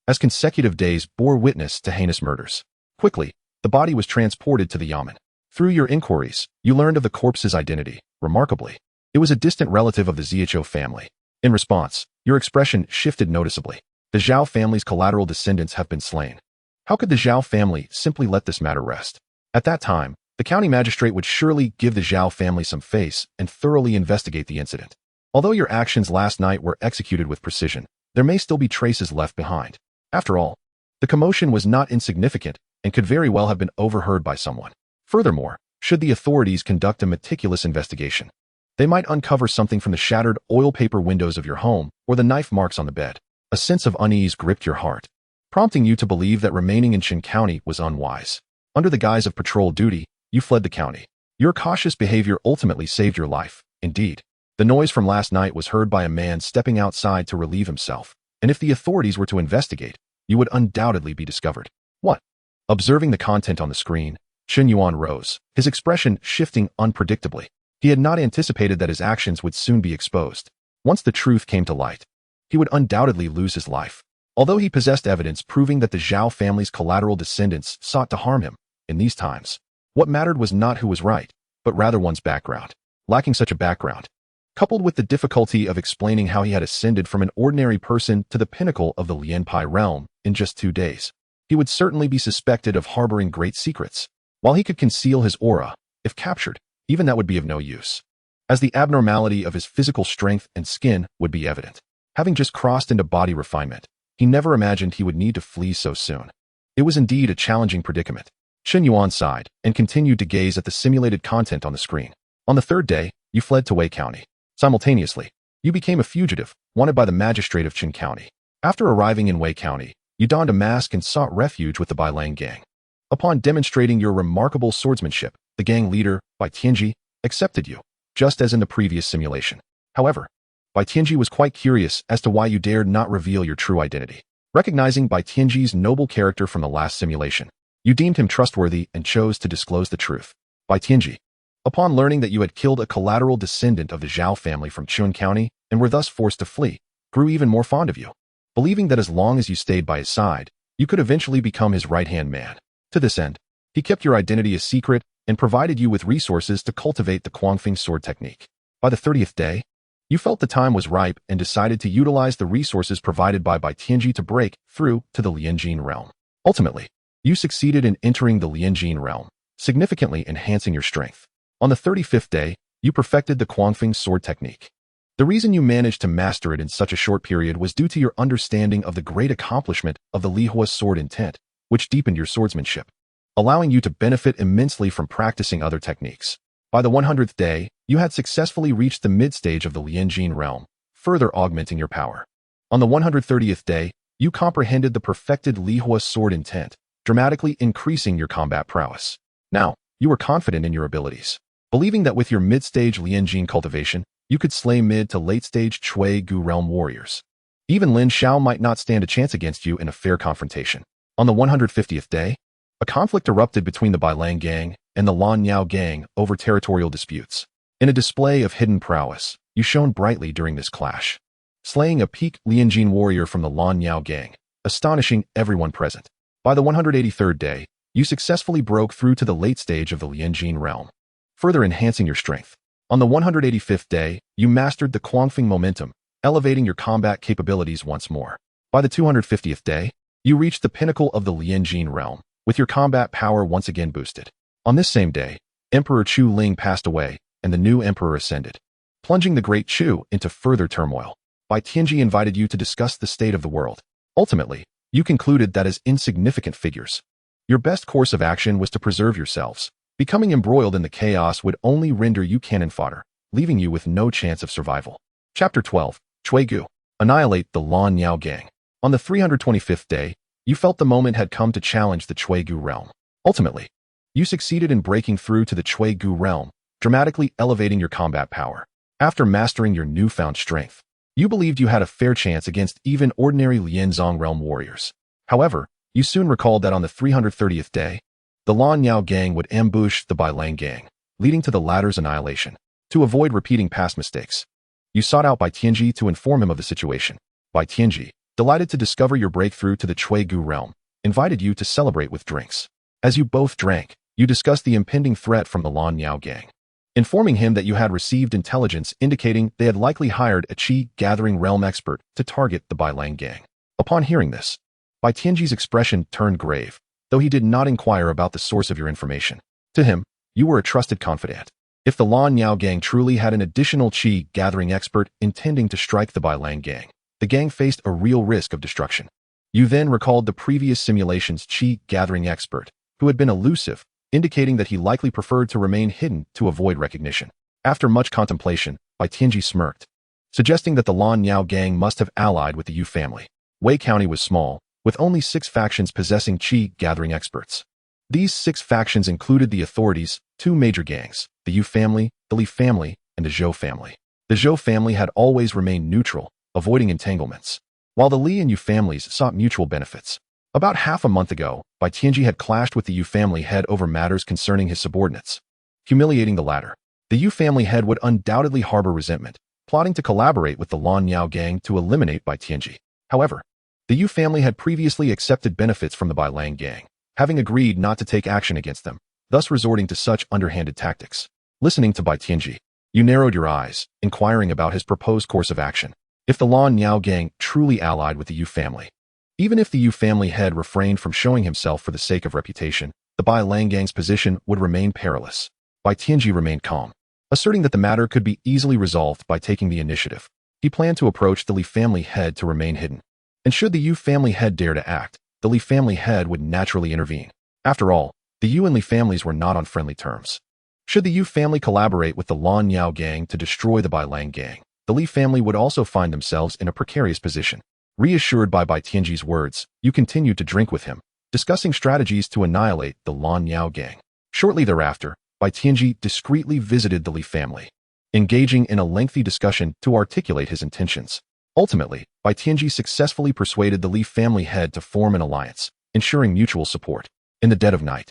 as consecutive days bore witness to heinous murders. Quickly, the body was transported to the yamen. Through your inquiries, you learned of the corpse's identity. Remarkably, it was a distant relative of the Xianxiao family. In response, your expression shifted noticeably. The Zhao family's collateral descendants have been slain. How could the Zhao family simply let this matter rest? At that time, the county magistrate would surely give the Zhao family some face and thoroughly investigate the incident. Although your actions last night were executed with precision, there may still be traces left behind. After all, the commotion was not insignificant and could very well have been overheard by someone. Furthermore, should the authorities conduct a meticulous investigation, they might uncover something from the shattered oil paper windows of your home or the knife marks on the bed. A sense of unease gripped your heart, prompting you to believe that remaining in Qin County was unwise. Under the guise of patrol duty, you fled the county. Your cautious behavior ultimately saved your life. Indeed, the noise from last night was heard by a man stepping outside to relieve himself, and if the authorities were to investigate, you would undoubtedly be discovered. What? Observing the content on the screen, Chen Yuan rose, his expression shifting unpredictably. He had not anticipated that his actions would soon be exposed. Once the truth came to light, he would undoubtedly lose his life. Although he possessed evidence proving that the Zhao family's collateral descendants sought to harm him, in these times, what mattered was not who was right, but rather one's background. Lacking such a background, coupled with the difficulty of explaining how he had ascended from an ordinary person to the pinnacle of the Lianpai realm in just 2 days, he would certainly be suspected of harboring great secrets. While he could conceal his aura, if captured, even that would be of no use, as the abnormality of his physical strength and skin would be evident. Having just crossed into body refinement, he never imagined he would need to flee so soon. It was indeed a challenging predicament. Chen Yuan sighed and continued to gaze at the simulated content on the screen. On the 3rd day, you fled to Wei County. Simultaneously, You became a fugitive, wanted by the magistrate of Qin County. After arriving in Wei County, you donned a mask and sought refuge with the Bailang gang. Upon demonstrating your remarkable swordsmanship, the gang leader, Bai Tianji, accepted you, just as in the previous simulation. However, Bai Tianji was quite curious as to why you dared not reveal your true identity. Recognizing Bai Tianji's noble character from the last simulation, you deemed him trustworthy and chose to disclose the truth. Bai Tianji, upon learning that you had killed a collateral descendant of the Zhao family from Chun County and were thus forced to flee, grew even more fond of you, believing that as long as you stayed by his side, you could eventually become his right-hand man. To this end, he kept your identity a secret and provided you with resources to cultivate the Quangfeng sword technique. By the 30th day, you felt the time was ripe and decided to utilize the resources provided by Bai Tianji to break through to the Lianjin realm. Ultimately, you succeeded in entering the Lianjin realm, significantly enhancing your strength. On the 35th day, you perfected the Quangfeng sword technique. The reason you managed to master it in such a short period was due to your understanding of the great accomplishment of the Lihua sword intent, which deepened your swordsmanship, allowing you to benefit immensely from practicing other techniques. By the 100th day, you had successfully reached the mid-stage of the Lianjin realm, further augmenting your power. On the 130th day, you comprehended the perfected Lihua sword intent, dramatically increasing your combat prowess. Now, you were confident in your abilities, believing that with your mid-stage Lianjin cultivation, you could slay mid to late-stage Chui Gu realm warriors. Even Lin Xiao might not stand a chance against you in a fair confrontation. On the 150th day, a conflict erupted between the Bailang gang and the Lan Yao gang over territorial disputes. In a display of hidden prowess, you shone brightly during this clash, slaying a peak Lianjin warrior from the Lan Yao gang, astonishing everyone present. By the 183rd day, you successfully broke through to the late stage of the Lianjin realm, further enhancing your strength. On the 185th day, you mastered the Quangfeng momentum, elevating your combat capabilities once more. By the 250th day, you reached the pinnacle of the Lianjin realm, with your combat power once again boosted. On this same day, Emperor Chu Ling passed away, and the new emperor ascended, plunging the Great Chu into further turmoil. Bai Tianji invited you to discuss the state of the world. Ultimately, you concluded that as insignificant figures, your best course of action was to preserve yourselves. Becoming embroiled in the chaos would only render you cannon fodder, leaving you with no chance of survival. Chapter 12, Chui Gu. Annihilate the Lan Yao gang. On the 325th day, you felt the moment had come to challenge the Chui Gu realm. Ultimately, you succeeded in breaking through to the Chui Gu realm, dramatically elevating your combat power. After mastering your newfound strength, you believed you had a fair chance against even ordinary Lianzong realm warriors. However, you soon recalled that on the 330th day, the Lan Yao gang would ambush the Bailang gang, leading to the latter's annihilation. To avoid repeating past mistakes, you sought out Bai Tianji to inform him of the situation. Bai Tianji, delighted to discover your breakthrough to the Chui Gu realm, invited you to celebrate with drinks. As you both drank, you discussed the impending threat from the Lan Yao gang, informing him that you had received intelligence indicating they had likely hired a Qi gathering realm expert to target the Bailang gang. Upon hearing this, Bai Tianji's expression turned grave, though he did not inquire about the source of your information. To him, you were a trusted confidant. If the Lan Yao gang truly had an additional Qi gathering expert intending to strike the Bailang gang, the gang faced a real risk of destruction. You then recalled the previous simulation's Qi gathering expert, who had been elusive, indicating that he likely preferred to remain hidden to avoid recognition. After much contemplation, Bai Tianji smirked, suggesting that the Lan Yao gang must have allied with the Yu family. Wei County was small, with only 6 factions possessing Qi gathering experts. These 6 factions included the authorities, 2 major gangs, the Yu family, the Li family, and the Zhou family. The Zhou family had always remained neutral, avoiding entanglements, while the Li and Yu families sought mutual benefits. About half a month ago, Bai Tianji had clashed with the Yu family head over matters concerning his subordinates, humiliating the latter. The Yu family head would undoubtedly harbor resentment, plotting to collaborate with the Lan Yao gang to eliminate Bai Tianji. However, the Yu family had previously accepted benefits from the Bailang gang, having agreed not to take action against them, thus resorting to such underhanded tactics. Listening to Bai Tianji, you narrowed your eyes, inquiring about his proposed course of action. If the Lan Yao gang truly allied with the Yu family, even if the Yu family head refrained from showing himself for the sake of reputation, the Bailang gang's position would remain perilous. Bai Tianji remained calm, asserting that the matter could be easily resolved by taking the initiative. He planned to approach the Li family head to remain hidden, and should the Yu family head dare to act, the Li family head would naturally intervene. After all, the Yu and Li families were not on friendly terms. Should the Yu family collaborate with the Lan Yao gang to destroy the Bailang gang, the Li family would also find themselves in a precarious position. Reassured by Tianji's words, you continued to drink with him, discussing strategies to annihilate the Lan Yao gang. Shortly thereafter, Tianji discreetly visited the Li family, engaging in a lengthy discussion to articulate his intentions. Ultimately, Tianji successfully persuaded the Li family head to form an alliance, ensuring mutual support. In the dead of night,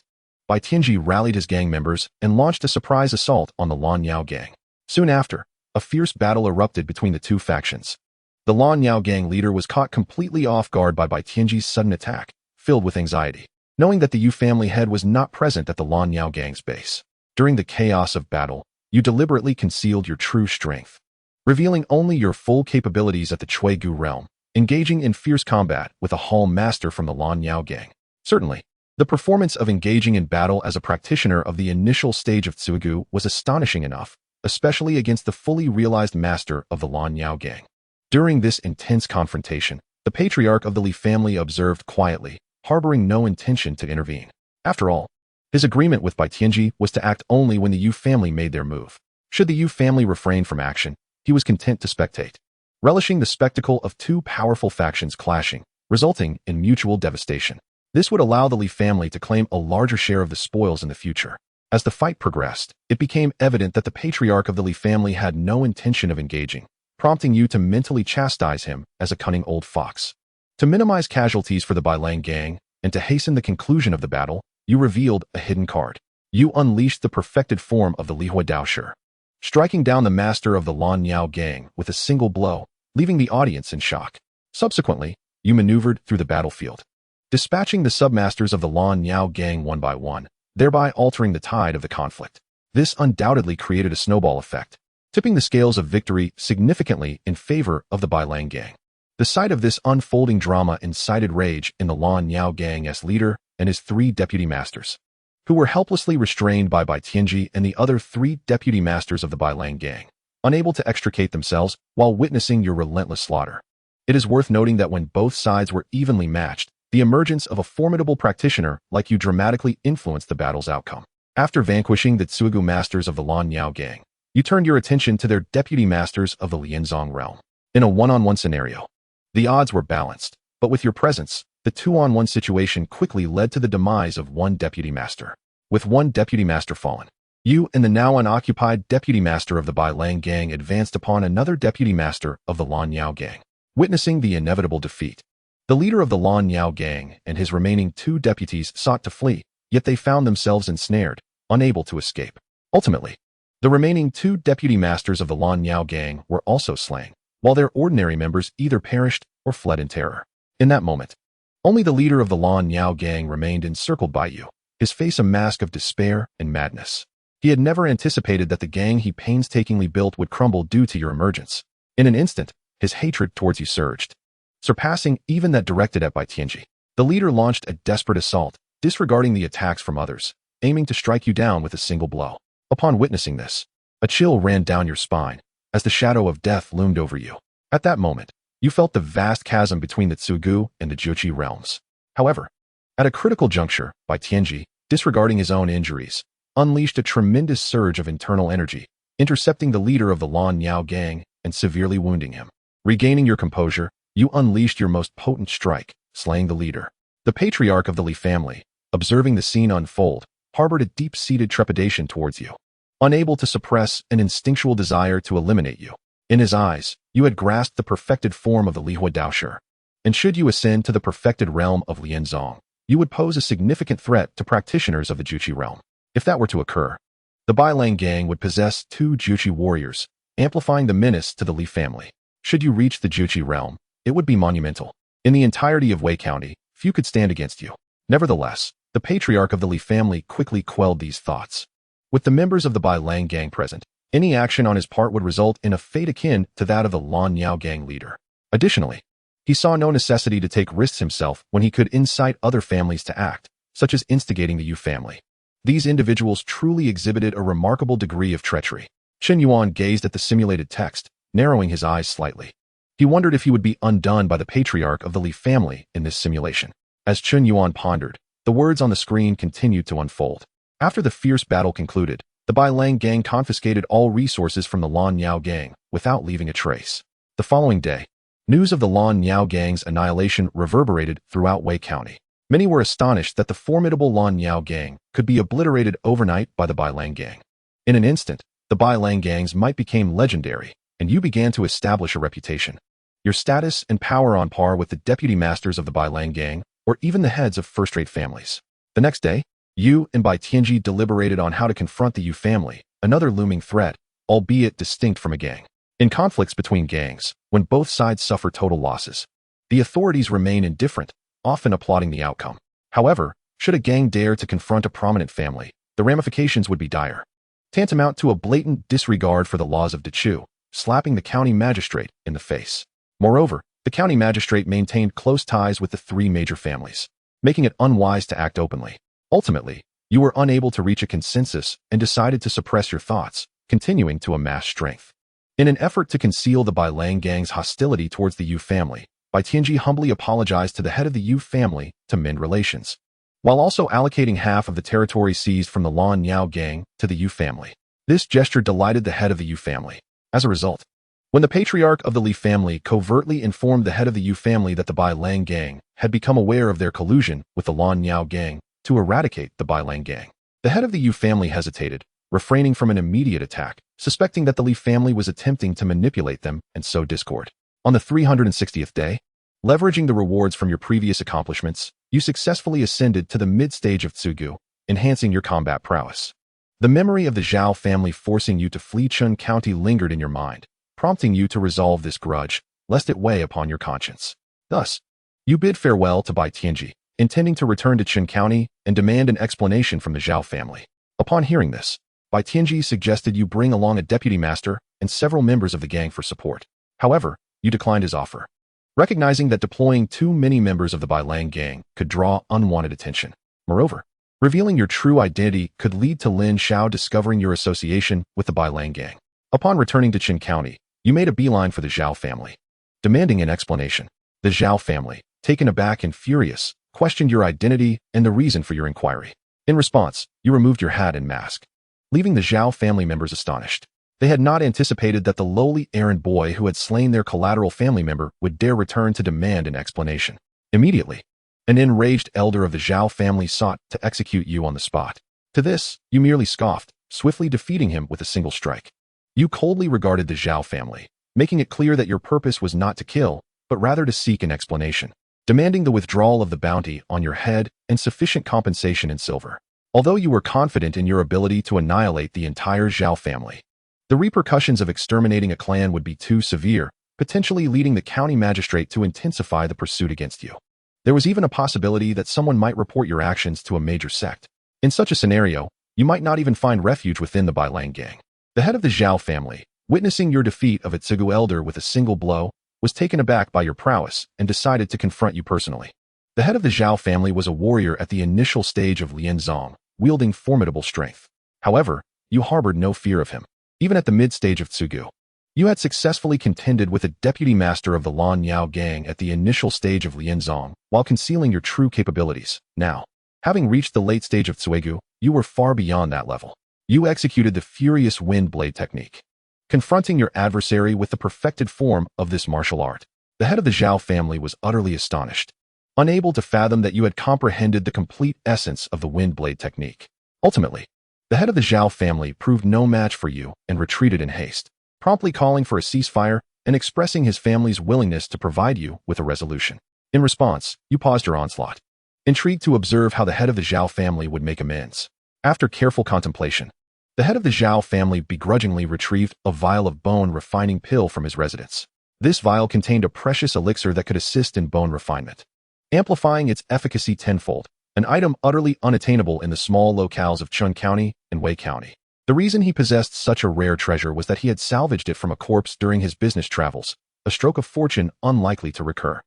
Tianji rallied his gang members and launched a surprise assault on the Lan Yao gang. Soon after, a fierce battle erupted between the two factions. The Lan Yao gang leader was caught completely off guard by Tianji's sudden attack, filled with anxiety, knowing that the Yu family head was not present at the Lan Yao gang's base. During the chaos of battle, you deliberately concealed your true strength, revealing only your full capabilities at the Chui Gu realm, engaging in fierce combat with a Hall master from the Lan Yao gang. Certainly, the performance of engaging in battle as a practitioner of the initial stage of Tsugu was astonishing enough, especially against the fully realized master of the Lan Yao gang. During this intense confrontation, the patriarch of the Li family observed quietly, harboring no intention to intervene. After all, his agreement with Tianji was to act only when the Yu family made their move. Should the Yu family refrain from action, he was content to spectate, relishing the spectacle of two powerful factions clashing, resulting in mutual devastation. This would allow the Li family to claim a larger share of the spoils in the future. As the fight progressed, it became evident that the patriarch of the Li family had no intention of engaging, prompting you to mentally chastise him as a cunning old fox. To minimize casualties for the Bailang gang, and to hasten the conclusion of the battle, you revealed a hidden card. You unleashed the perfected form of the Lihua Daoshi, striking down the master of the Lan Yao gang with a single blow, leaving the audience in shock. Subsequently, you maneuvered through the battlefield, dispatching the submasters of the Lan Yao gang one by one, thereby altering the tide of the conflict. This undoubtedly created a snowball effect, tipping the scales of victory significantly in favor of the Bailang gang. The sight of this unfolding drama incited rage in the Lan Yao gang's leader and his 3 deputy masters, who were helplessly restrained by Tianji and the other 3 deputy masters of the Bailang gang, unable to extricate themselves while witnessing your relentless slaughter. It is worth noting that when both sides were evenly matched, the emergence of a formidable practitioner like you dramatically influenced the battle's outcome. After vanquishing the Tsugu masters of the Lan Yao gang, you turned your attention to their deputy masters of the Lianzong realm. In a one-on-one scenario, the odds were balanced, but with your presence, the 2-on-1 situation quickly led to the demise of one deputy master. With one deputy master fallen, you and the now unoccupied deputy master of the Bailang gang advanced upon another deputy master of the Lan Yao gang. Witnessing the inevitable defeat, the leader of the Lan Yao gang and his remaining 2 deputies sought to flee, yet they found themselves ensnared, unable to escape. Ultimately, the remaining 2 deputy masters of the Lan Yao gang were also slain, while their ordinary members either perished or fled in terror. In that moment, only the leader of the Lan Yao gang remained encircled by you, his face a mask of despair and madness. He had never anticipated that the gang he painstakingly built would crumble due to your emergence. In an instant, his hatred towards you surged, surpassing even that directed at Tianji. The leader launched a desperate assault, disregarding the attacks from others, aiming to strike you down with a single blow. Upon witnessing this, a chill ran down your spine, as the shadow of death loomed over you. At that moment, you felt the vast chasm between the Tsugu and the Juqi realms. However, at a critical juncture, Tianji, disregarding his own injuries, unleashed a tremendous surge of internal energy, intercepting the leader of the Lan Yao gang and severely wounding him. Regaining your composure, you unleashed your most potent strike, slaying the leader. The patriarch of the Li family, observing the scene unfold, harbored a deep-seated trepidation towards you, unable to suppress an instinctual desire to eliminate you. In his eyes, you had grasped the perfected form of the Lihua Daoshi, and should you ascend to the perfected realm of Lianzong, you would pose a significant threat to practitioners of the Juqi realm. If that were to occur, the Bailang gang would possess 2 Juqi warriors, amplifying the menace to the Li family. Should you reach the Juqi realm, it would be monumental. In the entirety of Wei County, few could stand against you. Nevertheless, the patriarch of the Li family quickly quelled these thoughts. With the members of the Bailang gang present, any action on his part would result in a fate akin to that of the Lan Yao gang leader. Additionally, he saw no necessity to take risks himself when he could incite other families to act, such as instigating the Yu family. These individuals truly exhibited a remarkable degree of treachery. Chen Yuan gazed at the simulated text, narrowing his eyes slightly. He wondered if he would be undone by the patriarch of the Li family in this simulation. As Chen Yuan pondered, the words on the screen continued to unfold. After the fierce battle concluded, The Bai Lang gang confiscated all resources from the Lan Yao gang without leaving a trace. The following day, news of the Lan Yao gang's annihilation reverberated throughout Wei County. Many were astonished that the formidable Lan Yao gang could be obliterated overnight by the Bai Lang gang. In an instant, the Bai Lang gang's might became legendary, and you began to establish a reputation. Your status and power on par with the deputy masters of the Bai Lang gang, or even the heads of first-rate families. The next day, Yu and Bai Tianji deliberated on how to confront the Yu family, another looming threat, albeit distinct from a gang. In conflicts between gangs, when both sides suffer total losses, the authorities remain indifferent, often applauding the outcome. However, should a gang dare to confront a prominent family, the ramifications would be dire. Tantamount to a blatant disregard for the laws of Dechu, slapping the county magistrate in the face. Moreover, the county magistrate maintained close ties with the three major families, making it unwise to act openly. Ultimately, you were unable to reach a consensus and decided to suppress your thoughts, continuing to amass strength. In an effort to conceal the Bai Lang gang's hostility towards the Yu family, Bai Tianji humbly apologized to the head of the Yu family to mend relations, while also allocating half of the territory seized from the Lan Yao gang to the Yu family. This gesture delighted the head of the Yu family. As a result, when the patriarch of the Li family covertly informed the head of the Yu family that the Bai Lang gang had become aware of their collusion with the Lan Yao gang to eradicate the Bai Lang gang, the head of the Yu family hesitated, refraining from an immediate attack, suspecting that the Li family was attempting to manipulate them and sow discord. On the 360th day, leveraging the rewards from your previous accomplishments, you successfully ascended to the mid-stage of Tsugu, enhancing your combat prowess. The memory of the Zhao family forcing you to flee Chun County lingered in your mind, prompting you to resolve this grudge, lest it weigh upon your conscience. Thus, you bid farewell to Bai Tianji, intending to return to Chen County and demand an explanation from the Zhao family. Upon hearing this, Bai Tianji suggested you bring along a deputy master and several members of the gang for support. However, you declined his offer, recognizing that deploying too many members of the Bai Lang gang could draw unwanted attention. Moreover, revealing your true identity could lead to Lin Xiao discovering your association with the Bai Lang gang. Upon returning to Chen County, you made a beeline for the Zhao family, demanding an explanation. The Zhao family, taken aback and furious, questioned your identity and the reason for your inquiry. In response, you removed your hat and mask, leaving the Zhao family members astonished. They had not anticipated that the lowly errand boy who had slain their collateral family member would dare return to demand an explanation. Immediately, an enraged elder of the Zhao family sought to execute you on the spot. To this, you merely scoffed, swiftly defeating him with a single strike. You coldly regarded the Zhao family, making it clear that your purpose was not to kill, but rather to seek an explanation, demanding the withdrawal of the bounty on your head and sufficient compensation in silver. Although you were confident in your ability to annihilate the entire Zhao family, the repercussions of exterminating a clan would be too severe, potentially leading the county magistrate to intensify the pursuit against you. There was even a possibility that someone might report your actions to a major sect. In such a scenario, you might not even find refuge within the Bai Lang gang. The head of the Zhao family, witnessing your defeat of a Tsugu elder with a single blow, was taken aback by your prowess and decided to confront you personally. The head of the Zhao family was a warrior at the initial stage of Lianzong, wielding formidable strength. However, you harbored no fear of him. Even at the mid-stage of Tsugu, you had successfully contended with a deputy master of the Lan Yao gang at the initial stage of Lianzong, while concealing your true capabilities. Now, having reached the late stage of Tsuegu, you were far beyond that level. You executed the furious wind blade technique, confronting your adversary with the perfected form of this martial art. The head of the Zhao family was utterly astonished, unable to fathom that you had comprehended the complete essence of the wind blade technique. Ultimately, the head of the Zhao family proved no match for you and retreated in haste, promptly calling for a ceasefire and expressing his family's willingness to provide you with a resolution. In response, you paused your onslaught, intrigued to observe how the head of the Zhao family would make amends. After careful contemplation, the head of the Zhao family begrudgingly retrieved a vial of bone refining pill from his residence. This vial contained a precious elixir that could assist in bone refinement, amplifying its efficacy tenfold, an item utterly unattainable in the small locales of Chun County and Wei County. The reason he possessed such a rare treasure was that he had salvaged it from a corpse during his business travels, a stroke of fortune unlikely to recur.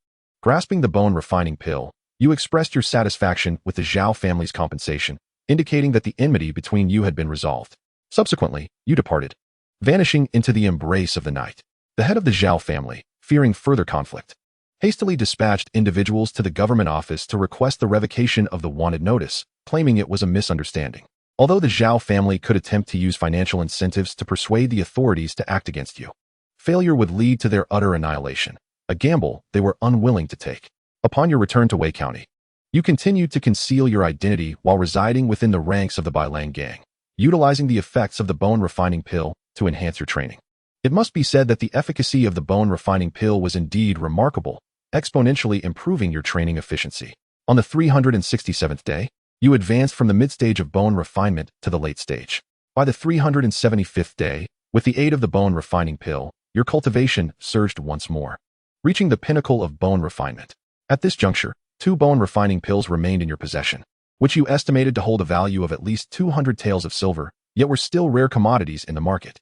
Grasping the bone refining pill, you expressed your satisfaction with the Zhao family's compensation, indicating that the enmity between you had been resolved. Subsequently, you departed, vanishing into the embrace of the night. The head of the Zhao family, fearing further conflict, hastily dispatched individuals to the government office to request the revocation of the wanted notice, claiming it was a misunderstanding. Although the Zhao family could attempt to use financial incentives to persuade the authorities to act against you, failure would lead to their utter annihilation, a gamble they were unwilling to take. Upon your return to Wei County, you continued to conceal your identity while residing within the ranks of the Bailang gang, utilizing the effects of the bone-refining pill to enhance your training. It must be said that the efficacy of the bone-refining pill was indeed remarkable, exponentially improving your training efficiency. On the 367th day, you advanced from the mid-stage of bone refinement to the late stage. By the 375th day, with the aid of the bone-refining pill, your cultivation surged once more, reaching the pinnacle of bone refinement. At this juncture, 2 bone-refining pills remained in your possession, which you estimated to hold a value of at least 200 taels of silver, yet were still rare commodities in the market.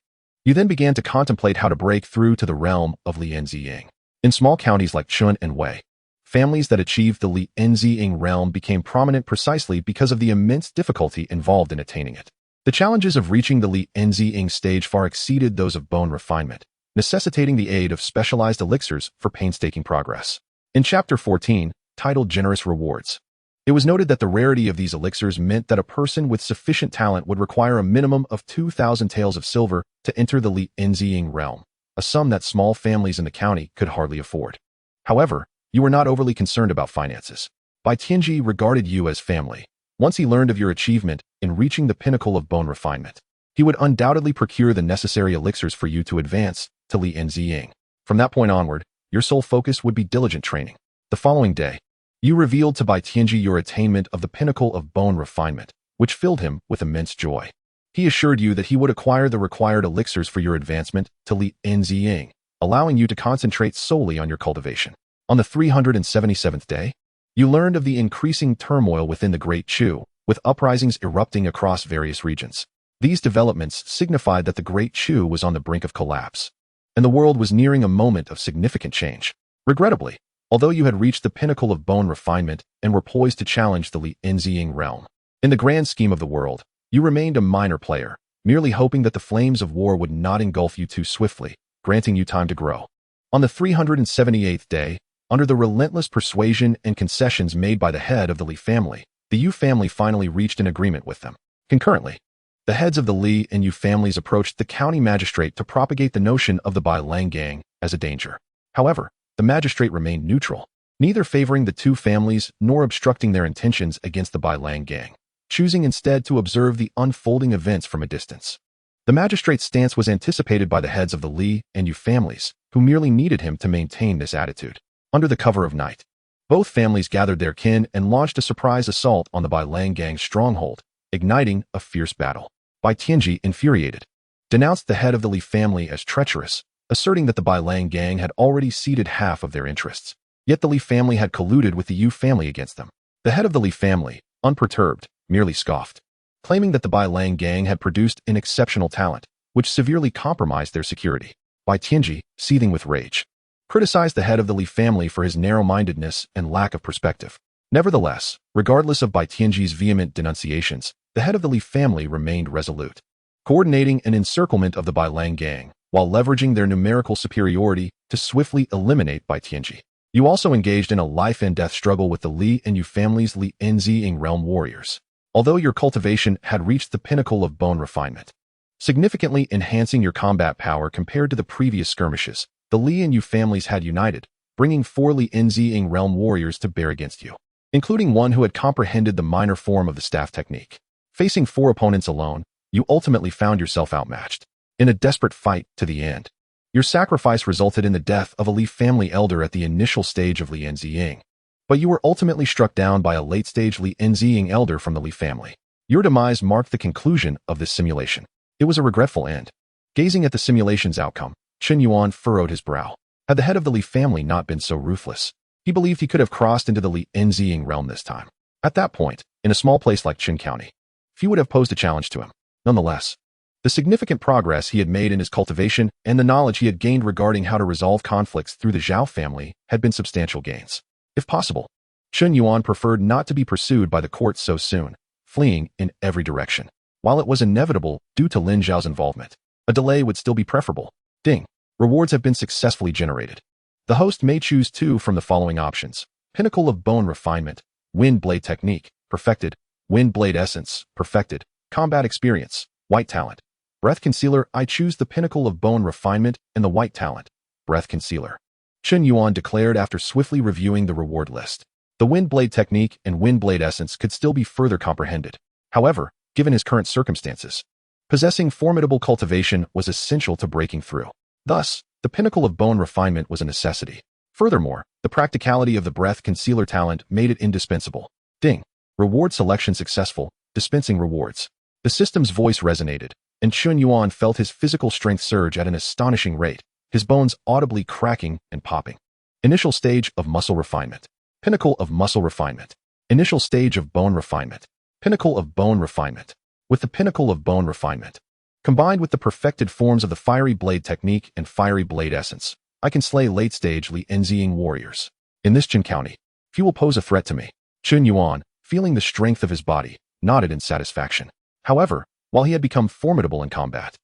You then began to contemplate how to break through to the realm of Lianziying. In small counties like Chun and Wei, families that achieved the Lianziying realm became prominent precisely because of the immense difficulty involved in attaining it. The challenges of reaching the Lianziying stage far exceeded those of bone refinement, necessitating the aid of specialized elixirs for painstaking progress. In Chapter 14, titled Generous Rewards, it was noted that the rarity of these elixirs meant that a person with sufficient talent would require a minimum of 2,000 taels of silver to enter the Lianziying realm, a sum that small families in the county could hardly afford. However, you were not overly concerned about finances. Bai Tianji regarded you as family. Once he learned of your achievement in reaching the pinnacle of bone refinement, he would undoubtedly procure the necessary elixirs for you to advance to Lianziying. From that point onward, your sole focus would be diligent training. The following day, you revealed to Bai Tianji your attainment of the pinnacle of bone refinement, which filled him with immense joy. He assured you that he would acquire the required elixirs for your advancement to Lianziying, allowing you to concentrate solely on your cultivation. On the 377th day, you learned of the increasing turmoil within the Great Chu, with uprisings erupting across various regions. These developments signified that the Great Chu was on the brink of collapse, and the world was nearing a moment of significant change. Regrettably, although you had reached the pinnacle of bone refinement and were poised to challenge the Lianziying realm, in the grand scheme of the world, you remained a minor player, merely hoping that the flames of war would not engulf you too swiftly, granting you time to grow. On the 378th day, under the relentless persuasion and concessions made by the head of the Li family, the Yu family finally reached an agreement with them. Concurrently, the heads of the Li and Yu families approached the county magistrate to propagate the notion of the Bailang gang as a danger. However, the magistrate remained neutral, neither favoring the 2 families nor obstructing their intentions against the Bailang gang, choosing instead to observe the unfolding events from a distance. The magistrate's stance was anticipated by the heads of the Li and Yu families, who merely needed him to maintain this attitude. Under the cover of night, both families gathered their kin and launched a surprise assault on the Bailang gang's stronghold, igniting a fierce battle. Bai Tianji, infuriated, denounced the head of the Li family as treacherous, asserting that the Bailang gang had already ceded half of their interests. Yet the Li family had colluded with the Yu family against them. The head of the Li family, unperturbed, merely scoffed, claiming that the Bailang gang had produced an exceptional talent, which severely compromised their security. Bai Tianji, seething with rage, criticized the head of the Li family for his narrow-mindedness and lack of perspective. Nevertheless, regardless of Bai Tianji's vehement denunciations, the head of the Li family remained resolute, coordinating an encirclement of the Bailang gang, while leveraging their numerical superiority to swiftly eliminate Bai Tianji. You also engaged in a life-and-death struggle with the Li and Yu families' Lianziying realm warriors. Although your cultivation had reached the pinnacle of bone refinement, significantly enhancing your combat power compared to the previous skirmishes, the Li and Yu families had united, bringing 4 Lianziying realm warriors to bear against you, including one who had comprehended the minor form of the staff technique. Facing 4 opponents alone, you ultimately found yourself outmatched. In a desperate fight to the end, your sacrifice resulted in the death of a Li family elder at the initial stage of Lianziying, but you were ultimately struck down by a late-stage Lianziying elder from the Li family. Your demise marked the conclusion of this simulation. It was a regretful end. Gazing at the simulation's outcome, Chen Yuan furrowed his brow. Had the head of the Li family not been so ruthless, he believed he could have crossed into the Lianziying realm this time. At that point, in a small place like Qin County, few would have posed a challenge to him. Nonetheless, the significant progress he had made in his cultivation and the knowledge he had gained regarding how to resolve conflicts through the Zhao family had been substantial gains. If possible, Chen Yuan preferred not to be pursued by the court so soon, fleeing in every direction. While it was inevitable due to Lin Zhao's involvement, a delay would still be preferable. Ding. Rewards have been successfully generated. The host may choose 2 from the following options: Pinnacle of Bone Refinement, Wind Blade Technique, perfected; Wind Blade Essence, perfected; Combat experience, white talent. Breath concealer. I choose the pinnacle of bone refinement and the white talent, breath concealer. Chen Yuan declared after swiftly reviewing the reward list. The wind blade technique and wind blade essence could still be further comprehended. However, given his current circumstances, possessing formidable cultivation was essential to breaking through. Thus, the pinnacle of bone refinement was a necessity. Furthermore, the practicality of the breath concealer talent made it indispensable. Ding. Reward selection successful, dispensing rewards. The system's voice resonated, and Chen Yuan felt his physical strength surge at an astonishing rate, his bones audibly cracking and popping. Initial stage of muscle refinement. Pinnacle of muscle refinement. Initial stage of bone refinement. Pinnacle of bone refinement. With the pinnacle of bone refinement, combined with the perfected forms of the fiery blade technique and fiery blade essence, I can slay late-stage xianxiaaudiobooks warriors. In this Jin County, few will pose a threat to me. Chen Yuan, feeling the strength of his body, nodded in satisfaction. However, while he had become formidable in combat,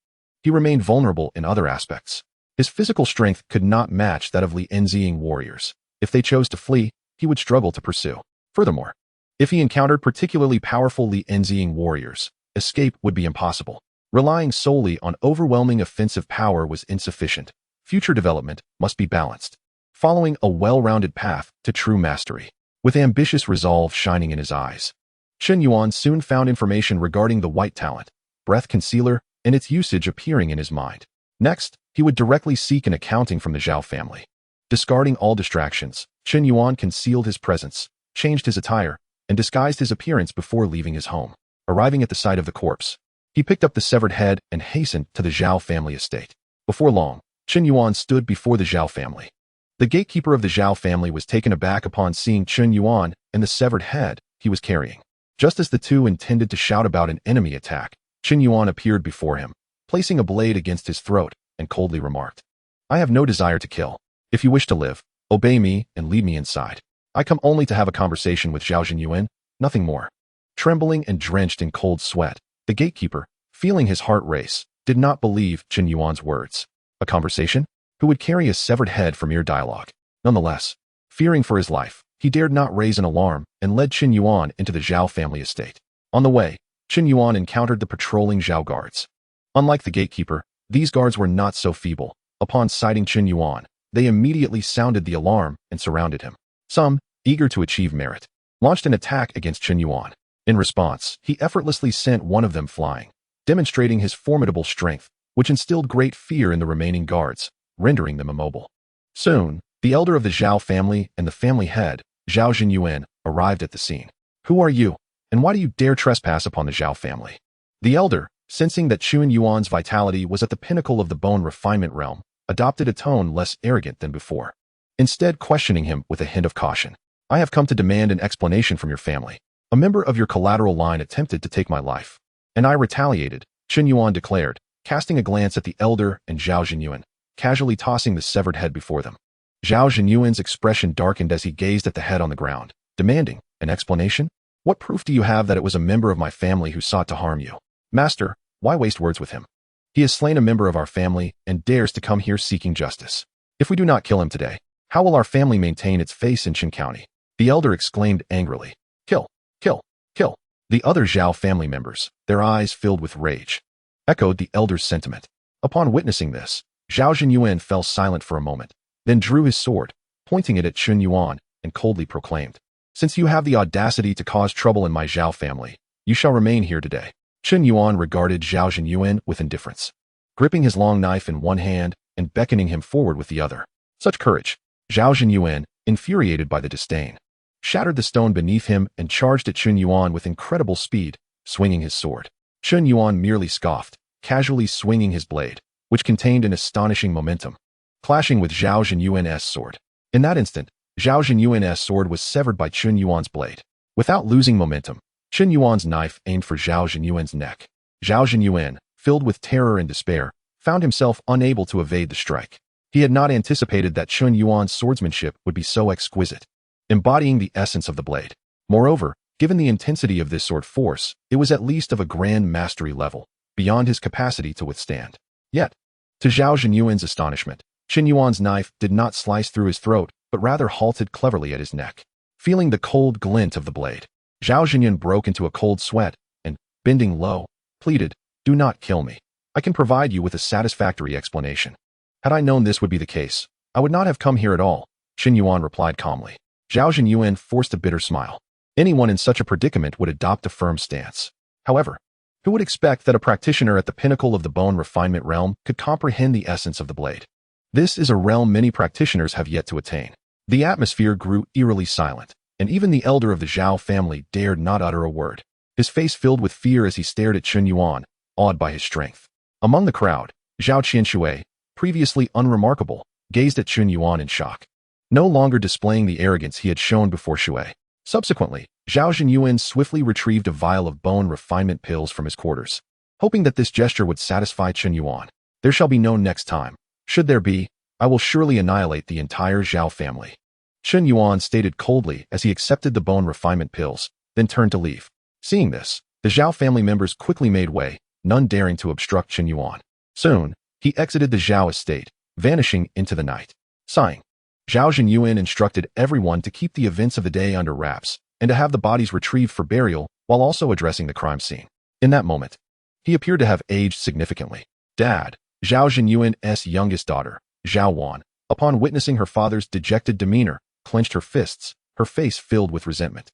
he remained vulnerable in other aspects. His physical strength could not match that of xianxiaaudiobooks warriors. If they chose to flee, he would struggle to pursue. Furthermore, if he encountered particularly powerful xianxiaaudiobooks warriors, escape would be impossible. Relying solely on overwhelming offensive power was insufficient. Future development must be balanced, following a well-rounded path to true mastery. With ambitious resolve shining in his eyes, Chen Yuan soon found information regarding the white talent, breath concealer, and its usage appearing in his mind. Next, he would directly seek an accounting from the Zhao family. Discarding all distractions, Chen Yuan concealed his presence, changed his attire, and disguised his appearance before leaving his home. Arriving at the site of the corpse, he picked up the severed head and hastened to the Zhao family estate. Before long, Chen Yuan stood before the Zhao family. The gatekeeper of the Zhao family was taken aback upon seeing Chen Yuan and the severed head he was carrying. Just as the two intended to shout about an enemy attack, Chen Yuan appeared before him, placing a blade against his throat, and coldly remarked, "I have no desire to kill. If you wish to live, obey me and lead me inside. I come only to have a conversation with Zhao Yuan, nothing more." Trembling and drenched in cold sweat, the gatekeeper, feeling his heart race, did not believe Chen Yuan's words. A conversation? Who would carry a severed head for mere dialogue? Nonetheless, fearing for his life, he dared not raise an alarm and led Chen Yuan into the Zhao family estate. On the way, Chen Yuan encountered the patrolling Zhao guards. Unlike the gatekeeper, these guards were not so feeble. Upon sighting Chen Yuan, they immediately sounded the alarm and surrounded him. Some, eager to achieve merit, launched an attack against Chen Yuan. In response, he effortlessly sent one of them flying, demonstrating his formidable strength, which instilled great fear in the remaining guards, rendering them immobile. Soon, the elder of the Zhao family and the family head, Zhao Yuan, arrived at the scene. "Who are you, and why do you dare trespass upon the Zhao family?" The elder, sensing that Chen Yuan's vitality was at the pinnacle of the bone refinement realm, adopted a tone less arrogant than before, instead questioning him with a hint of caution. "I have come to demand an explanation from your family. A member of your collateral line attempted to take my life, and I retaliated," Chen Yuan declared, casting a glance at the elder and Zhao Yuan, casually tossing the severed head before them. Zhao Yuan's expression darkened as he gazed at the head on the ground, demanding an explanation. "What proof do you have that it was a member of my family who sought to harm you? Master, why waste words with him? He has slain a member of our family and dares to come here seeking justice. If we do not kill him today, how will our family maintain its face in Qin County?" The elder exclaimed angrily. "Kill, kill, kill." The other Zhao family members, their eyes filled with rage, echoed the elder's sentiment. Upon witnessing this, Zhao Yuan fell silent for a moment, then drew his sword, pointing it at Chen Yuan, and coldly proclaimed, "Since you have the audacity to cause trouble in my Zhao family, you shall remain here today." Chen Yuan regarded Zhao Yuan with indifference, gripping his long knife in one hand and beckoning him forward with the other. Such courage! Zhao Yuan, infuriated by the disdain, shattered the stone beneath him and charged at Chen Yuan with incredible speed, swinging his sword. Chen Yuan merely scoffed, casually swinging his blade, which contained an astonishing momentum, clashing with Zhao Yuan's sword. In that instant, Zhao Yuan's sword was severed by Chen Yuan's blade. Without losing momentum, Chen Yuan's knife aimed for Zhao Yuan's neck. Zhao Yuan, filled with terror and despair, found himself unable to evade the strike. He had not anticipated that Chen Yuan's swordsmanship would be so exquisite, embodying the essence of the blade. Moreover, given the intensity of this sword force, it was at least of a grand mastery level, beyond his capacity to withstand. Yet, to Zhao Yuan's astonishment, Chen Yuan's knife did not slice through his throat, but rather halted cleverly at his neck. Feeling the cold glint of the blade, Zhao Yuan broke into a cold sweat and, bending low, pleaded, "Do not kill me. I can provide you with a satisfactory explanation." "Had I known this would be the case, I would not have come here at all," Chen Yuan replied calmly. Chen Yuan forced a bitter smile. Anyone in such a predicament would adopt a firm stance. However, who would expect that a practitioner at the pinnacle of the bone refinement realm could comprehend the essence of the blade? This is a realm many practitioners have yet to attain. The atmosphere grew eerily silent, and even the elder of the Zhao family dared not utter a word. His face filled with fear as he stared at Chen Yuan, awed by his strength. Among the crowd, Zhao Qianshui, previously unremarkable, gazed at Chen Yuan in shock, no longer displaying the arrogance he had shown before Shui. Subsequently, Chen Yuan swiftly retrieved a vial of bone refinement pills from his quarters, hoping that this gesture would satisfy Chen Yuan. "There shall be no next time. Should there be, I will surely annihilate the entire Zhao family," Chen Yuan stated coldly as he accepted the bone refinement pills, then turned to leave. Seeing this, the Zhao family members quickly made way, none daring to obstruct Chen Yuan. Soon, he exited the Zhao estate, vanishing into the night. Sighing, Chen Yuan instructed everyone to keep the events of the day under wraps and to have the bodies retrieved for burial while also addressing the crime scene. In that moment, he appeared to have aged significantly. Dad, Chen Yuan's youngest daughter, Zhao Wan, upon witnessing her father's dejected demeanor, clenched her fists, her face filled with resentment,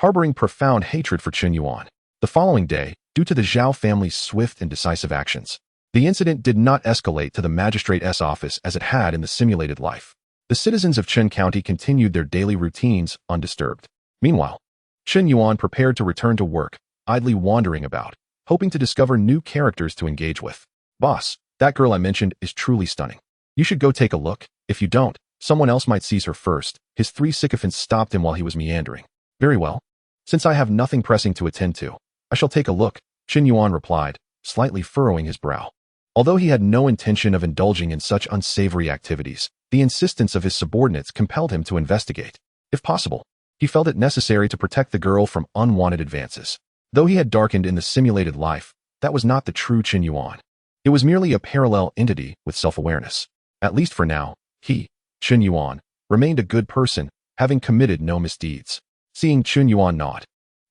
harboring profound hatred for Chen Yuan. The following day, due to the Zhao family's swift and decisive actions, the incident did not escalate to the magistrate's office as it had in the simulated life. The citizens of Chen County continued their daily routines undisturbed. Meanwhile, Chen Yuan prepared to return to work, idly wandering about, hoping to discover new characters to engage with. "Boss, that girl I mentioned is truly stunning. You should go take a look. If you don't, someone else might seize her first." His three sycophants stopped him while he was meandering. "Very well. Since I have nothing pressing to attend to, I shall take a look," Chen Yuan replied, slightly furrowing his brow. Although he had no intention of indulging in such unsavory activities, the insistence of his subordinates compelled him to investigate. If possible, he felt it necessary to protect the girl from unwanted advances. Though he had darkened in the simulated life, that was not the true Chen Yuan. It was merely a parallel entity with self-awareness. At least for now, he, Chen Yuan, remained a good person, having committed no misdeeds. Seeing Chen Yuan nod,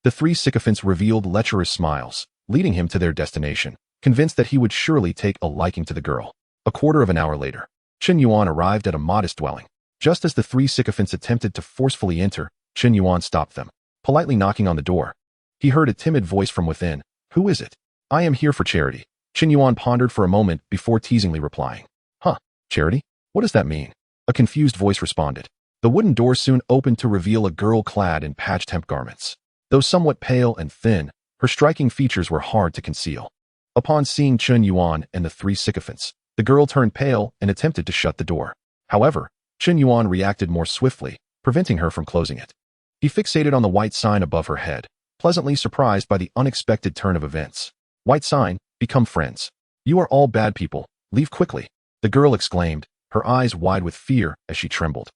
the three sycophants revealed lecherous smiles, leading him to their destination, convinced that he would surely take a liking to the girl. A quarter of an hour later, Chen Yuan arrived at a modest dwelling. Just as the three sycophants attempted to forcefully enter, Chen Yuan stopped them, politely knocking on the door. He heard a timid voice from within. "Who is it?" "I am here for charity." Chen Yuan pondered for a moment before teasingly replying. "Huh, charity? What does that mean?" A confused voice responded. The wooden door soon opened to reveal a girl clad in patched hemp garments. Though somewhat pale and thin, her striking features were hard to conceal. Upon seeing Chen Yuan and the three sycophants, the girl turned pale and attempted to shut the door. However, Chen Yuan reacted more swiftly, preventing her from closing it. He fixated on the white sign above her head, pleasantly surprised by the unexpected turn of events. "White sign, become friends. You are all bad people, leave quickly," the girl exclaimed, her eyes wide with fear as she trembled.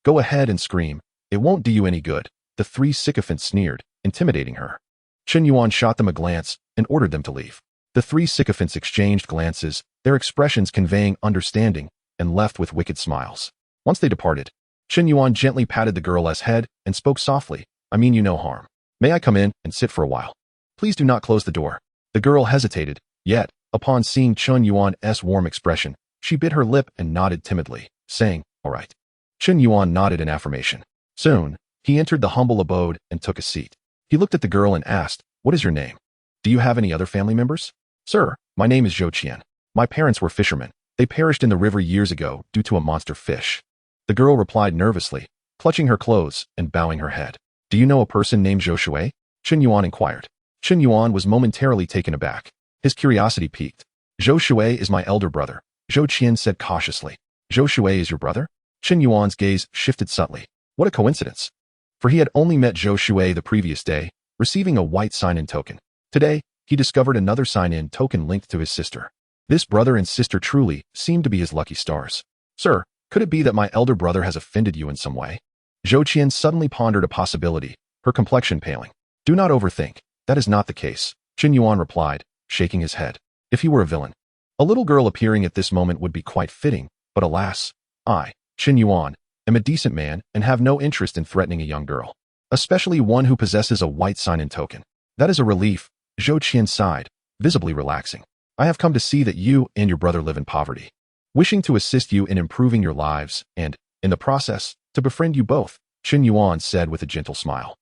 Go ahead and scream. It won't do you any good," the three sycophants sneered, intimidating her. Chen Yuan shot them a glance and ordered them to leave. The three sycophants exchanged glances, their expressions conveying understanding, and left with wicked smiles. Once they departed, Chen Yuan gently patted the girl's head and spoke softly. "I mean you no harm. May I come in and sit for a while? Please do not close the door." The girl hesitated, yet, upon seeing Chen Yuan's warm expression, she bit her lip and nodded timidly, saying, "All right." Chen Yuan nodded in affirmation. Soon, he entered the humble abode and took a seat. He looked at the girl and asked, "What is your name? Do you have any other family members?" "Sir, my name is Zhou Qian. My parents were fishermen. They perished in the river years ago due to a monster fish." The girl replied nervously, clutching her clothes and bowing her head. "Do you know a person named Zhou Shui?" Chen Yuan inquired. Chen Yuan was momentarily taken aback. His curiosity piqued. "Zhou Shui is my elder brother," Zhou Qian said cautiously. "Zhou Shui is your brother?" Chen Yuan's gaze shifted subtly. What a coincidence. For he had only met Zhou Shui the previous day, receiving a white sign-in token. Today, he discovered another sign-in token linked to his sister. This brother and sister truly seemed to be his lucky stars. "Sir, could it be that my elder brother has offended you in some way?" Zhou Qian suddenly pondered a possibility, her complexion paling. "Do not overthink. That is not the case," Chen Yuan replied, shaking his head. "If he were a villain, a little girl appearing at this moment would be quite fitting, but alas, I, Chen Yuan, am a decent man and have no interest in threatening a young girl, especially one who possesses a white sign-in token. That is a relief," Zhou Qian sighed, visibly relaxing. I have come to see that you and your brother live in poverty, wishing to assist you in improving your lives and, in the process, to befriend you both, Chen Yuan said with a gentle smile.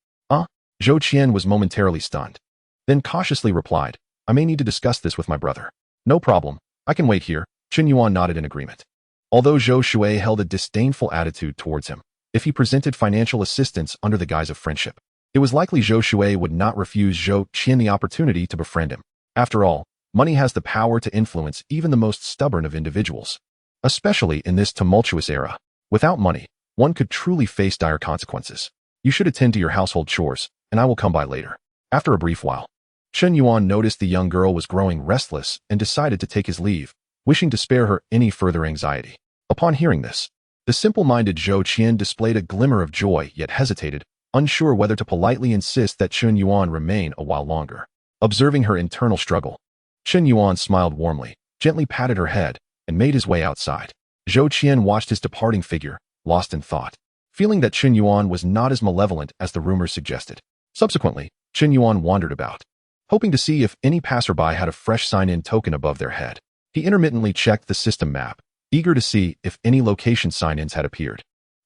Zhou Qian was momentarily stunned, then cautiously replied, I may need to discuss this with my brother. No problem, I can wait here, Chen Yuan nodded in agreement. Although Zhou Shui held a disdainful attitude towards him, if he presented financial assistance under the guise of friendship, it was likely Zhou Shui would not refuse Zhou Qian the opportunity to befriend him. After all, money has the power to influence even the most stubborn of individuals, especially in this tumultuous era. Without money, one could truly face dire consequences. You should attend to your household chores, and I will come by later. After a brief while, Chen Yuan noticed the young girl was growing restless and decided to take his leave, wishing to spare her any further anxiety. Upon hearing this, the simple-minded Zhou Qian displayed a glimmer of joy yet hesitated, unsure whether to politely insist that Chen Yuan remain a while longer. Observing her internal struggle, Chen Yuan smiled warmly, gently patted her head, and made his way outside. Zhou Qian watched his departing figure, lost in thought, feeling that Chen Yuan was not as malevolent as the rumors suggested. Subsequently, Chen Yuan wandered about, hoping to see if any passerby had a fresh sign-in token above their head. He intermittently checked the system map, eager to see if any location sign-ins had appeared.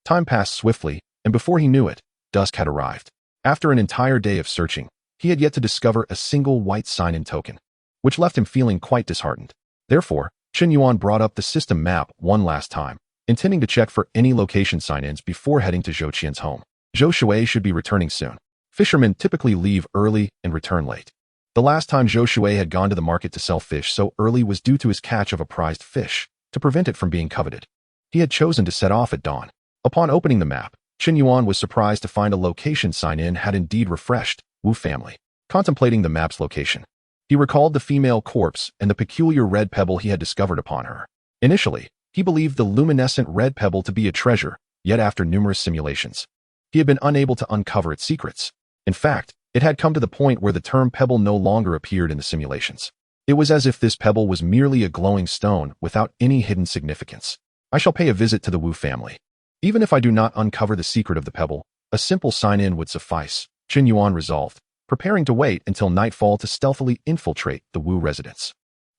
Time passed swiftly, and before he knew it, dusk had arrived. After an entire day of searching, he had yet to discover a single white sign-in token, which left him feeling quite disheartened. Therefore, Chen Yuan brought up the system map one last time, intending to check for any location sign-ins before heading to Zhou Qian's home. Zhou Shui should be returning soon. Fishermen typically leave early and return late. The last time Zhou Shui had gone to the market to sell fish so early was due to his catch of a prized fish, to prevent it from being coveted. He had chosen to set off at dawn. Upon opening the map, Chen Yuan was surprised to find a location sign-in had indeed refreshed, Wu family. Contemplating the map's location, he recalled the female corpse and the peculiar red pebble he had discovered upon her. Initially, he believed the luminescent red pebble to be a treasure, yet after numerous simulations, he had been unable to uncover its secrets. In fact, it had come to the point where the term pebble no longer appeared in the simulations. It was as if this pebble was merely a glowing stone without any hidden significance. I shall pay a visit to the Wu family. Even if I do not uncover the secret of the pebble, a simple sign-in would suffice, Chen Yuan resolved, preparing to wait until nightfall to stealthily infiltrate the Wu residence.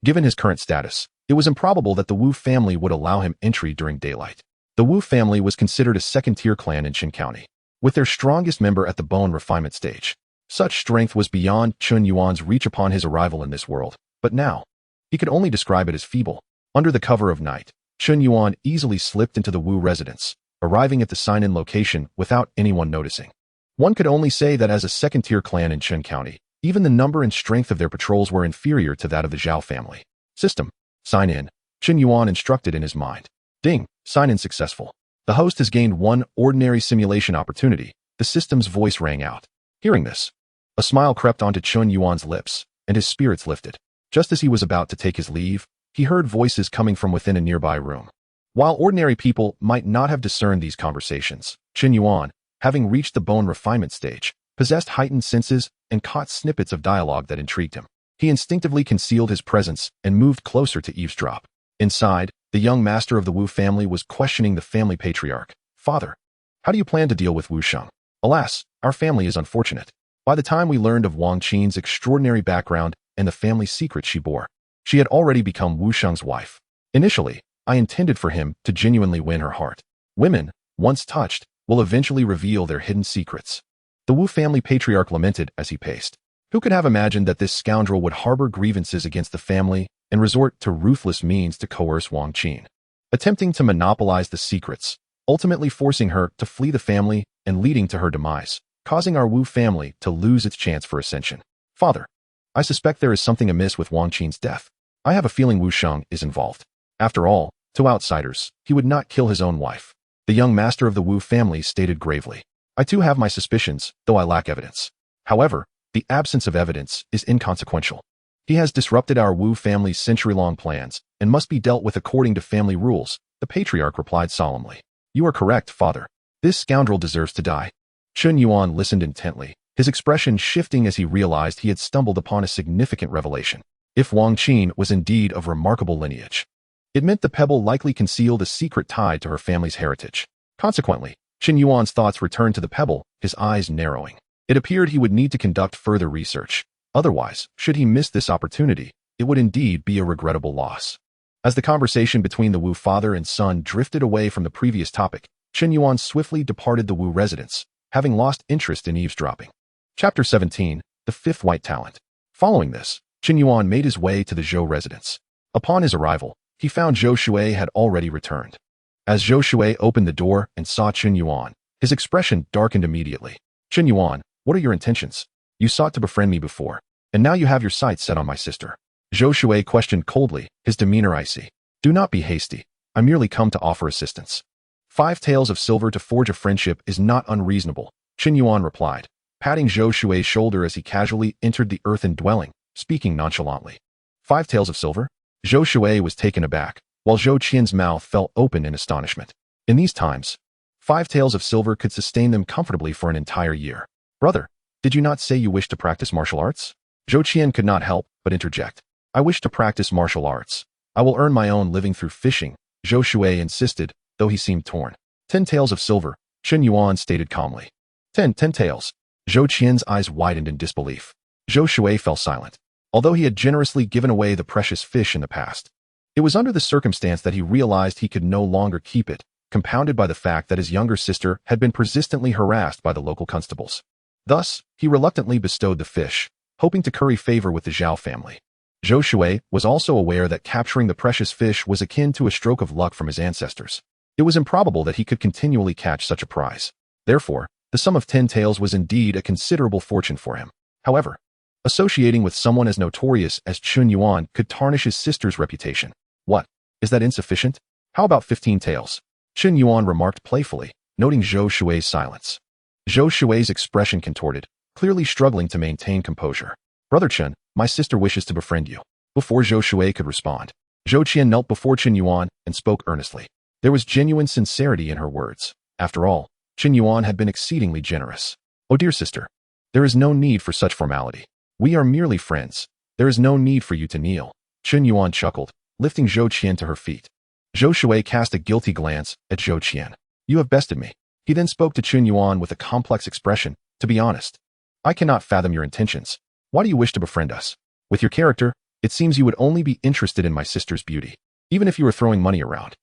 Given his current status, it was improbable that the Wu family would allow him entry during daylight. The Wu family was considered a second-tier clan in Qin County, with their strongest member at the bone refinement stage. Such strength was beyond Chen Yuan's reach upon his arrival in this world, but now, he could only describe it as feeble. Under the cover of night, Chen Yuan easily slipped into the Wu residence, arriving at the sign-in location without anyone noticing. One could only say that as a second-tier clan in Qin County, even the number and strength of their patrols were inferior to that of the Zhao family. System. Sign in. Chen Yuan instructed in his mind. Ding. Sign-in successful. The host has gained one ordinary simulation opportunity. The system's voice rang out. Hearing this, a smile crept onto Chen Yuan's lips, and his spirits lifted. Just as he was about to take his leave, he heard voices coming from within a nearby room. While ordinary people might not have discerned these conversations, Chen Yuan, having reached the bone refinement stage, possessed heightened senses and caught snippets of dialogue that intrigued him. He instinctively concealed his presence and moved closer to eavesdrop. Inside, the young master of the Wu family was questioning the family patriarch. Father, how do you plan to deal with Wu Sheng? Alas, our family is unfortunate. By the time we learned of Wang Qin's extraordinary background and the family secret she bore, she had already become Wu Sheng's wife. Initially, I intended for him to genuinely win her heart. Women, once touched, will eventually reveal their hidden secrets. The Wu family patriarch lamented as he paced. Who could have imagined that this scoundrel would harbor grievances against the family and resort to ruthless means to coerce Wang Qin, attempting to monopolize the secrets, ultimately forcing her to flee the family and leading to her demise, causing our Wu family to lose its chance for ascension. Father, I suspect there is something amiss with Wang Qin's death. I have a feeling Wu Sheng is involved. After all, to outsiders, he would not kill his own wife. The young master of the Wu family stated gravely. I too have my suspicions, though I lack evidence. However, the absence of evidence is inconsequential. He has disrupted our Wu family's century-long plans and must be dealt with according to family rules, the patriarch replied solemnly. You are correct, father. This scoundrel deserves to die. Chen Yuan listened intently, his expression shifting as he realized he had stumbled upon a significant revelation. If Wang Qin was indeed of remarkable lineage, it meant the pebble likely concealed a secret tied to her family's heritage. Consequently, Chen Yuan's thoughts returned to the pebble, his eyes narrowing. It appeared he would need to conduct further research, Otherwise, should he miss this opportunity, it would indeed be a regrettable loss. As the conversation between the Wu father and son drifted away from the previous topic, Chen Yuan swiftly departed the Wu residence, having lost interest in eavesdropping. Chapter 17, The Fifth White Talent. Following this, Chen Yuan made his way to the Zhou residence. Upon his arrival, he found Zhou Shui had already returned. As Zhou Shui opened the door and saw Chen Yuan, his expression darkened immediately. Chen Yuan, what are your intentions? You sought to befriend me before, and now you have your sights set on my sister. Zhou Shui questioned coldly, his demeanor icy. Do not be hasty. I merely come to offer assistance. 5 taels of silver to forge a friendship is not unreasonable, Chen Yuan replied, patting Zhou Shui's shoulder as he casually entered the earthen dwelling, speaking nonchalantly. 5 taels of silver? Zhou Shui was taken aback, while Zhou Qian's mouth fell open in astonishment. In these times, 5 taels of silver could sustain them comfortably for an entire year. Brother, did you not say you wished to practice martial arts? Zhou Qian could not help but interject. I wish to practice martial arts. I will earn my own living through fishing, Zhou Shui insisted, though he seemed torn. 10 taels of silver, Chen Yuan stated calmly. 10 taels. Zhou Qian's eyes widened in disbelief. Zhou Shui fell silent. Although he had generously given away the precious fish in the past, it was under the circumstance that he realized he could no longer keep it, compounded by the fact that his younger sister had been persistently harassed by the local constables. Thus, he reluctantly bestowed the fish, hoping to curry favor with the Zhao family. Zhou Shui was also aware that capturing the precious fish was akin to a stroke of luck from his ancestors. It was improbable that he could continually catch such a prize. Therefore, the sum of 10 taels was indeed a considerable fortune for him. However, associating with someone as notorious as Chen Yuan could tarnish his sister's reputation. What? Is that insufficient? How about 15 taels? Chen Yuan remarked playfully, noting Zhou Shui's silence. Zhou Shui's expression contorted, clearly struggling to maintain composure. Brother Chen, my sister wishes to befriend you. Before Zhou Shui could respond, Zhou Qian knelt before Chen Yuan and spoke earnestly. There was genuine sincerity in her words. After all, Chen Yuan had been exceedingly generous. Oh dear sister, there is no need for such formality. We are merely friends. There is no need for you to kneel. Chen Yuan chuckled, lifting Zhou Qian to her feet. Zhou Shui cast a guilty glance at Zhou Qian. You have bested me. He then spoke to Chen Yuan with a complex expression. To be honest, I cannot fathom your intentions. Why do you wish to befriend us? With your character, it seems you would only be interested in my sister's beauty, even if you were throwing money around.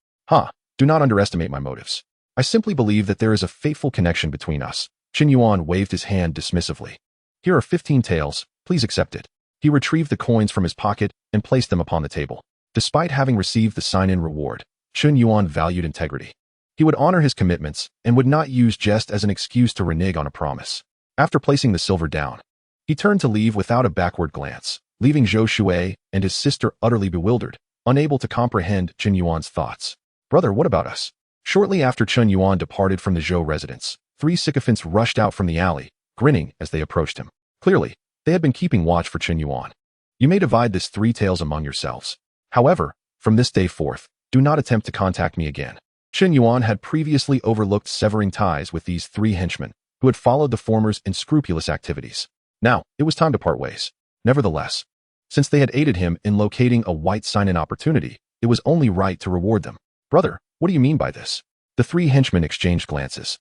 Do not underestimate my motives. I simply believe that there is a fateful connection between us. Chen Yuan waved his hand dismissively. Here are 15 taels, please accept it. He retrieved the coins from his pocket and placed them upon the table. Despite having received the sign-in reward, Chen Yuan valued integrity. He would honor his commitments and would not use jest as an excuse to renege on a promise. After placing the silver down, he turned to leave without a backward glance, leaving Zhou Shui and his sister utterly bewildered, unable to comprehend Chen Yuan's thoughts. Brother, what about us? Shortly after Chen Yuan departed from the Zhou residence, 3 sycophants rushed out from the alley, grinning as they approached him. Clearly, they had been keeping watch for Chen Yuan. You may divide this 3 taels among yourselves. However, from this day forth, do not attempt to contact me again. Chen Yuan had previously overlooked severing ties with these 3 henchmen, who had followed the former's unscrupulous activities. Now, it was time to part ways. Nevertheless, since they had aided him in locating a white sign-in opportunity, it was only right to reward them. Brother, what do you mean by this? The 3 henchmen exchanged glances.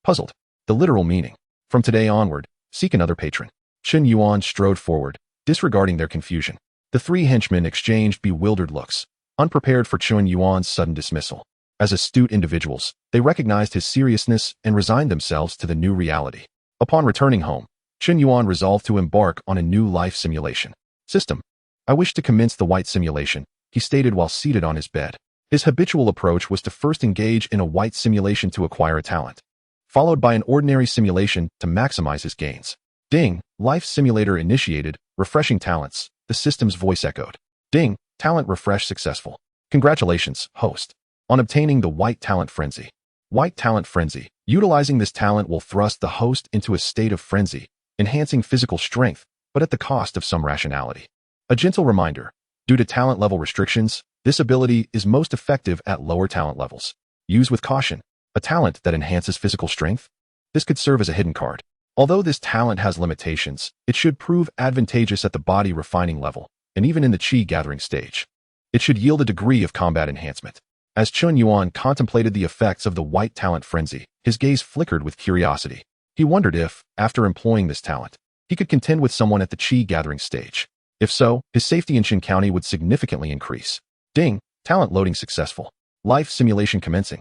Puzzled. The literal meaning. From today onward, seek another patron. Chen Yuan strode forward, disregarding their confusion. The 3 henchmen exchanged bewildered looks, unprepared for Chen Yuan's sudden dismissal. As astute individuals, they recognized his seriousness and resigned themselves to the new reality. Upon returning home, Chen Yuan resolved to embark on a new life simulation. System. I wish to commence the white simulation, he stated while seated on his bed. His habitual approach was to first engage in a white simulation to acquire a talent, followed by an ordinary simulation to maximize his gains. Ding, life simulator initiated, refreshing talents, the system's voice echoed. Ding, talent refresh successful. Congratulations, host, on obtaining the White Talent Frenzy. White Talent Frenzy. Utilizing this talent will thrust the host into a state of frenzy, enhancing physical strength, but at the cost of some rationality. A gentle reminder, due to talent level restrictions, this ability is most effective at lower talent levels. Use with caution. A talent that enhances physical strength? This could serve as a hidden card. Although this talent has limitations, it should prove advantageous at the body refining level, and even in the chi gathering stage. It should yield a degree of combat enhancement. As Chen Yuan contemplated the effects of the White Talent Frenzy, his gaze flickered with curiosity. He wondered if, after employing this talent, he could contend with someone at the Qi gathering stage. If so, his safety in Qin County would significantly increase. Ding, talent loading successful. Life simulation commencing.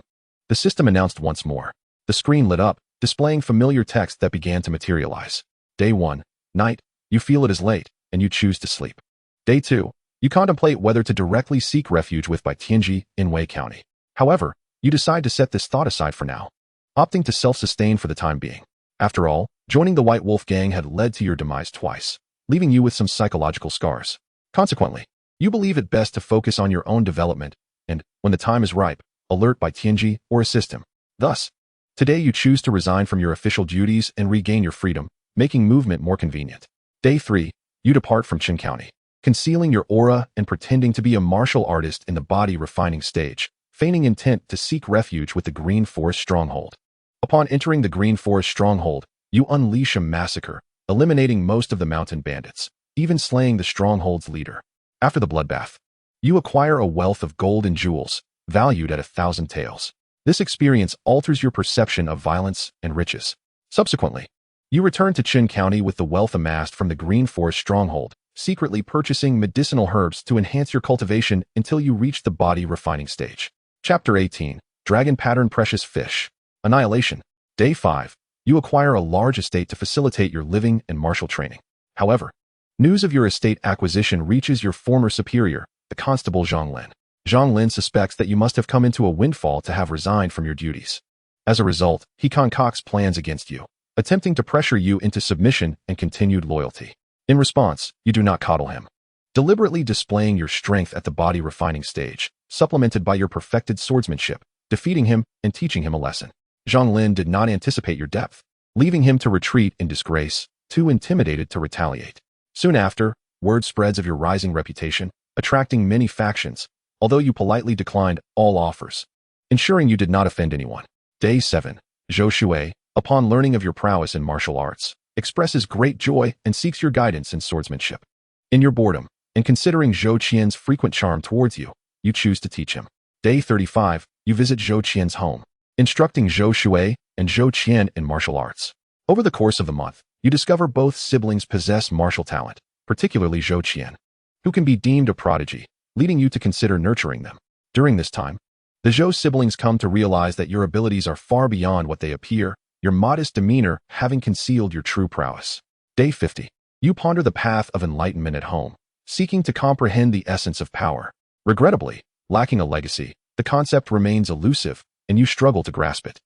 The system announced once more. The screen lit up, displaying familiar text that began to materialize. Day 1, night, you feel it is late, and you choose to sleep. Day 2, you contemplate whether to directly seek refuge with by Tianji in Wei County. However, you decide to set this thought aside for now, opting to self-sustain for the time being. After all, joining the White Wolf gang had led to your demise twice, leaving you with some psychological scars. Consequently, you believe it best to focus on your own development and, when the time is ripe, alert by Tianji or assist him. Thus, today you choose to resign from your official duties and regain your freedom, making movement more convenient. Day 3, you depart from Qin County, concealing your aura and pretending to be a martial artist in the body refining stage, feigning intent to seek refuge with the Green Forest Stronghold. Upon entering the Green Forest Stronghold, you unleash a massacre, eliminating most of the mountain bandits, even slaying the stronghold's leader. After the bloodbath, you acquire a wealth of gold and jewels, valued at 1,000 taels. This experience alters your perception of violence and riches. Subsequently, you return to Qin County with the wealth amassed from the Green Forest Stronghold, secretly purchasing medicinal herbs to enhance your cultivation until you reach the body refining stage. Chapter 18, Dragon Pattern Precious Fish. Annihilation. Day 5, you acquire a large estate to facilitate your living and martial training. However, news of your estate acquisition reaches your former superior, the Constable Zhang Lin. Zhang Lin suspects that you must have come into a windfall to have resigned from your duties. As a result, he concocts plans against you, attempting to pressure you into submission and continued loyalty. In response, you do not coddle him, deliberately displaying your strength at the body refining stage, supplemented by your perfected swordsmanship, defeating him and teaching him a lesson. Zhang Lin did not anticipate your depth, leaving him to retreat in disgrace, too intimidated to retaliate. Soon after, word spreads of your rising reputation, attracting many factions, although you politely declined all offers, ensuring you did not offend anyone. Day 7, Zhou Shui, upon learning of your prowess in martial arts, expresses great joy and seeks your guidance in swordsmanship. In your boredom, and considering Zhou Qian's frequent charm towards you, you choose to teach him. Day 35, you visit Zhou Qian's home, instructing Zhou Shui and Zhou Qian in martial arts. Over the course of the month, you discover both siblings possess martial talent, particularly Zhou Qian, who can be deemed a prodigy, leading you to consider nurturing them. During this time, the Zhou siblings come to realize that your abilities are far beyond what they appear, your modest demeanor having concealed your true prowess. Day 50, you ponder the path of enlightenment at home, seeking to comprehend the essence of power. Regrettably, lacking a legacy, the concept remains elusive, and you struggle to grasp it.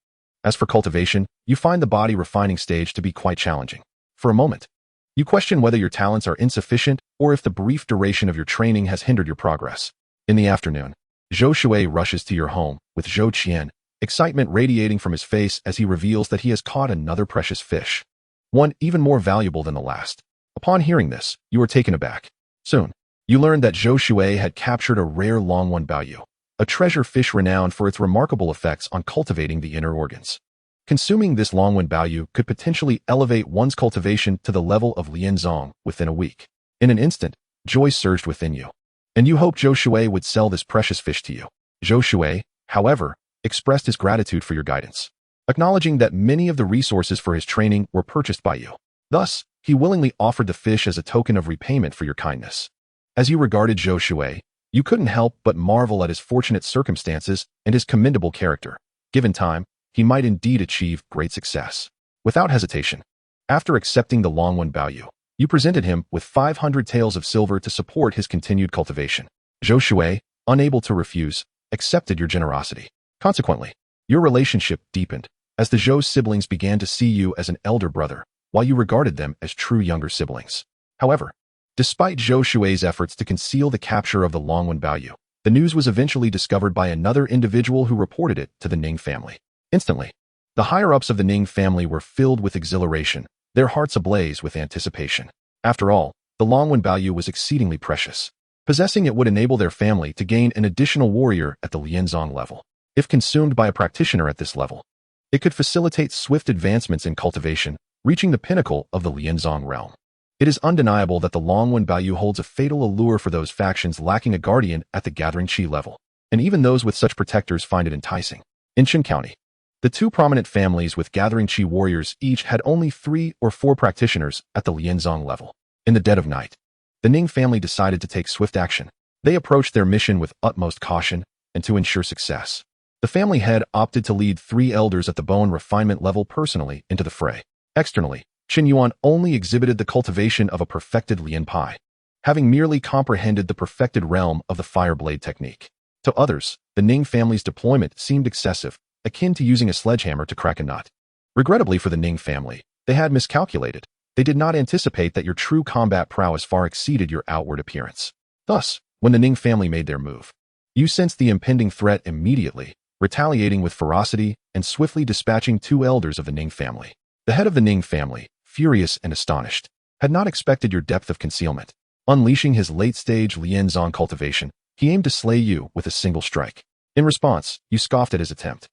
As for cultivation, you find the body refining stage to be quite challenging. For a moment, you question whether your talents are insufficient or if the brief duration of your training has hindered your progress. In the afternoon, Zhou Shui rushes to your home with Zhou Qian, excitement radiating from his face as he reveals that he has caught another precious fish, one even more valuable than the last. Upon hearing this, you are taken aback. Soon, you learn that Zhou Shui had captured a rare Longwan Baoyu, a treasure fish renowned for its remarkable effects on cultivating the inner organs. Consuming this Longwan Baoyu could potentially elevate one's cultivation to the level of Lianzong within a week. In an instant, joy surged within you, and you hoped Zhou Shui would sell this precious fish to you. Zhou Shui, however, expressed his gratitude for your guidance, acknowledging that many of the resources for his training were purchased by you. Thus, he willingly offered the fish as a token of repayment for your kindness. As you regarded Zhou Shui, you couldn't help but marvel at his fortunate circumstances and his commendable character. Given time, he might indeed achieve great success. Without hesitation, after accepting the Longwan Baoyu, you presented him with 500 taels of silver to support his continued cultivation. Zhou Shui, unable to refuse, accepted your generosity. Consequently, your relationship deepened, as the Zhou siblings began to see you as an elder brother, while you regarded them as true younger siblings. However, despite Zhou Shui's efforts to conceal the capture of the Longwan Baoyu, the news was eventually discovered by another individual who reported it to the Ning family. Instantly, the higher-ups of the Ning family were filled with exhilaration, their hearts ablaze with anticipation. After all, the Longwan Baoyu was exceedingly precious. Possessing it would enable their family to gain an additional warrior at the Lianzong level. If consumed by a practitioner at this level, it could facilitate swift advancements in cultivation, reaching the pinnacle of the Lianzong realm. It is undeniable that the Longwan Baoyu holds a fatal allure for those factions lacking a guardian at the Gathering Qi level, and even those with such protectors find it enticing. In Qin County, The two prominent families with gathering Qi warriors each had only 3 or 4 practitioners at the Lianzong level. In the dead of night, the Ning family decided to take swift action. They approached their mission with utmost caution and to ensure success. The family head opted to lead 3 elders at the bone refinement level personally into the fray. Externally, Chen Yuan only exhibited the cultivation of a perfected Lian Pai, having merely comprehended the perfected realm of the fire blade technique. To others, the Ning family's deployment seemed excessive, akin to using a sledgehammer to crack a nut. Regrettably for the Ning family, they had miscalculated. They did not anticipate that your true combat prowess far exceeded your outward appearance. Thus, when the Ning family made their move, you sensed the impending threat immediately, retaliating with ferocity and swiftly dispatching 2 elders of the Ning family. The head of the Ning family, furious and astonished, had not expected your depth of concealment. Unleashing his late-stage Lianzong cultivation, he aimed to slay you with a single strike. In response, you scoffed at his attempt,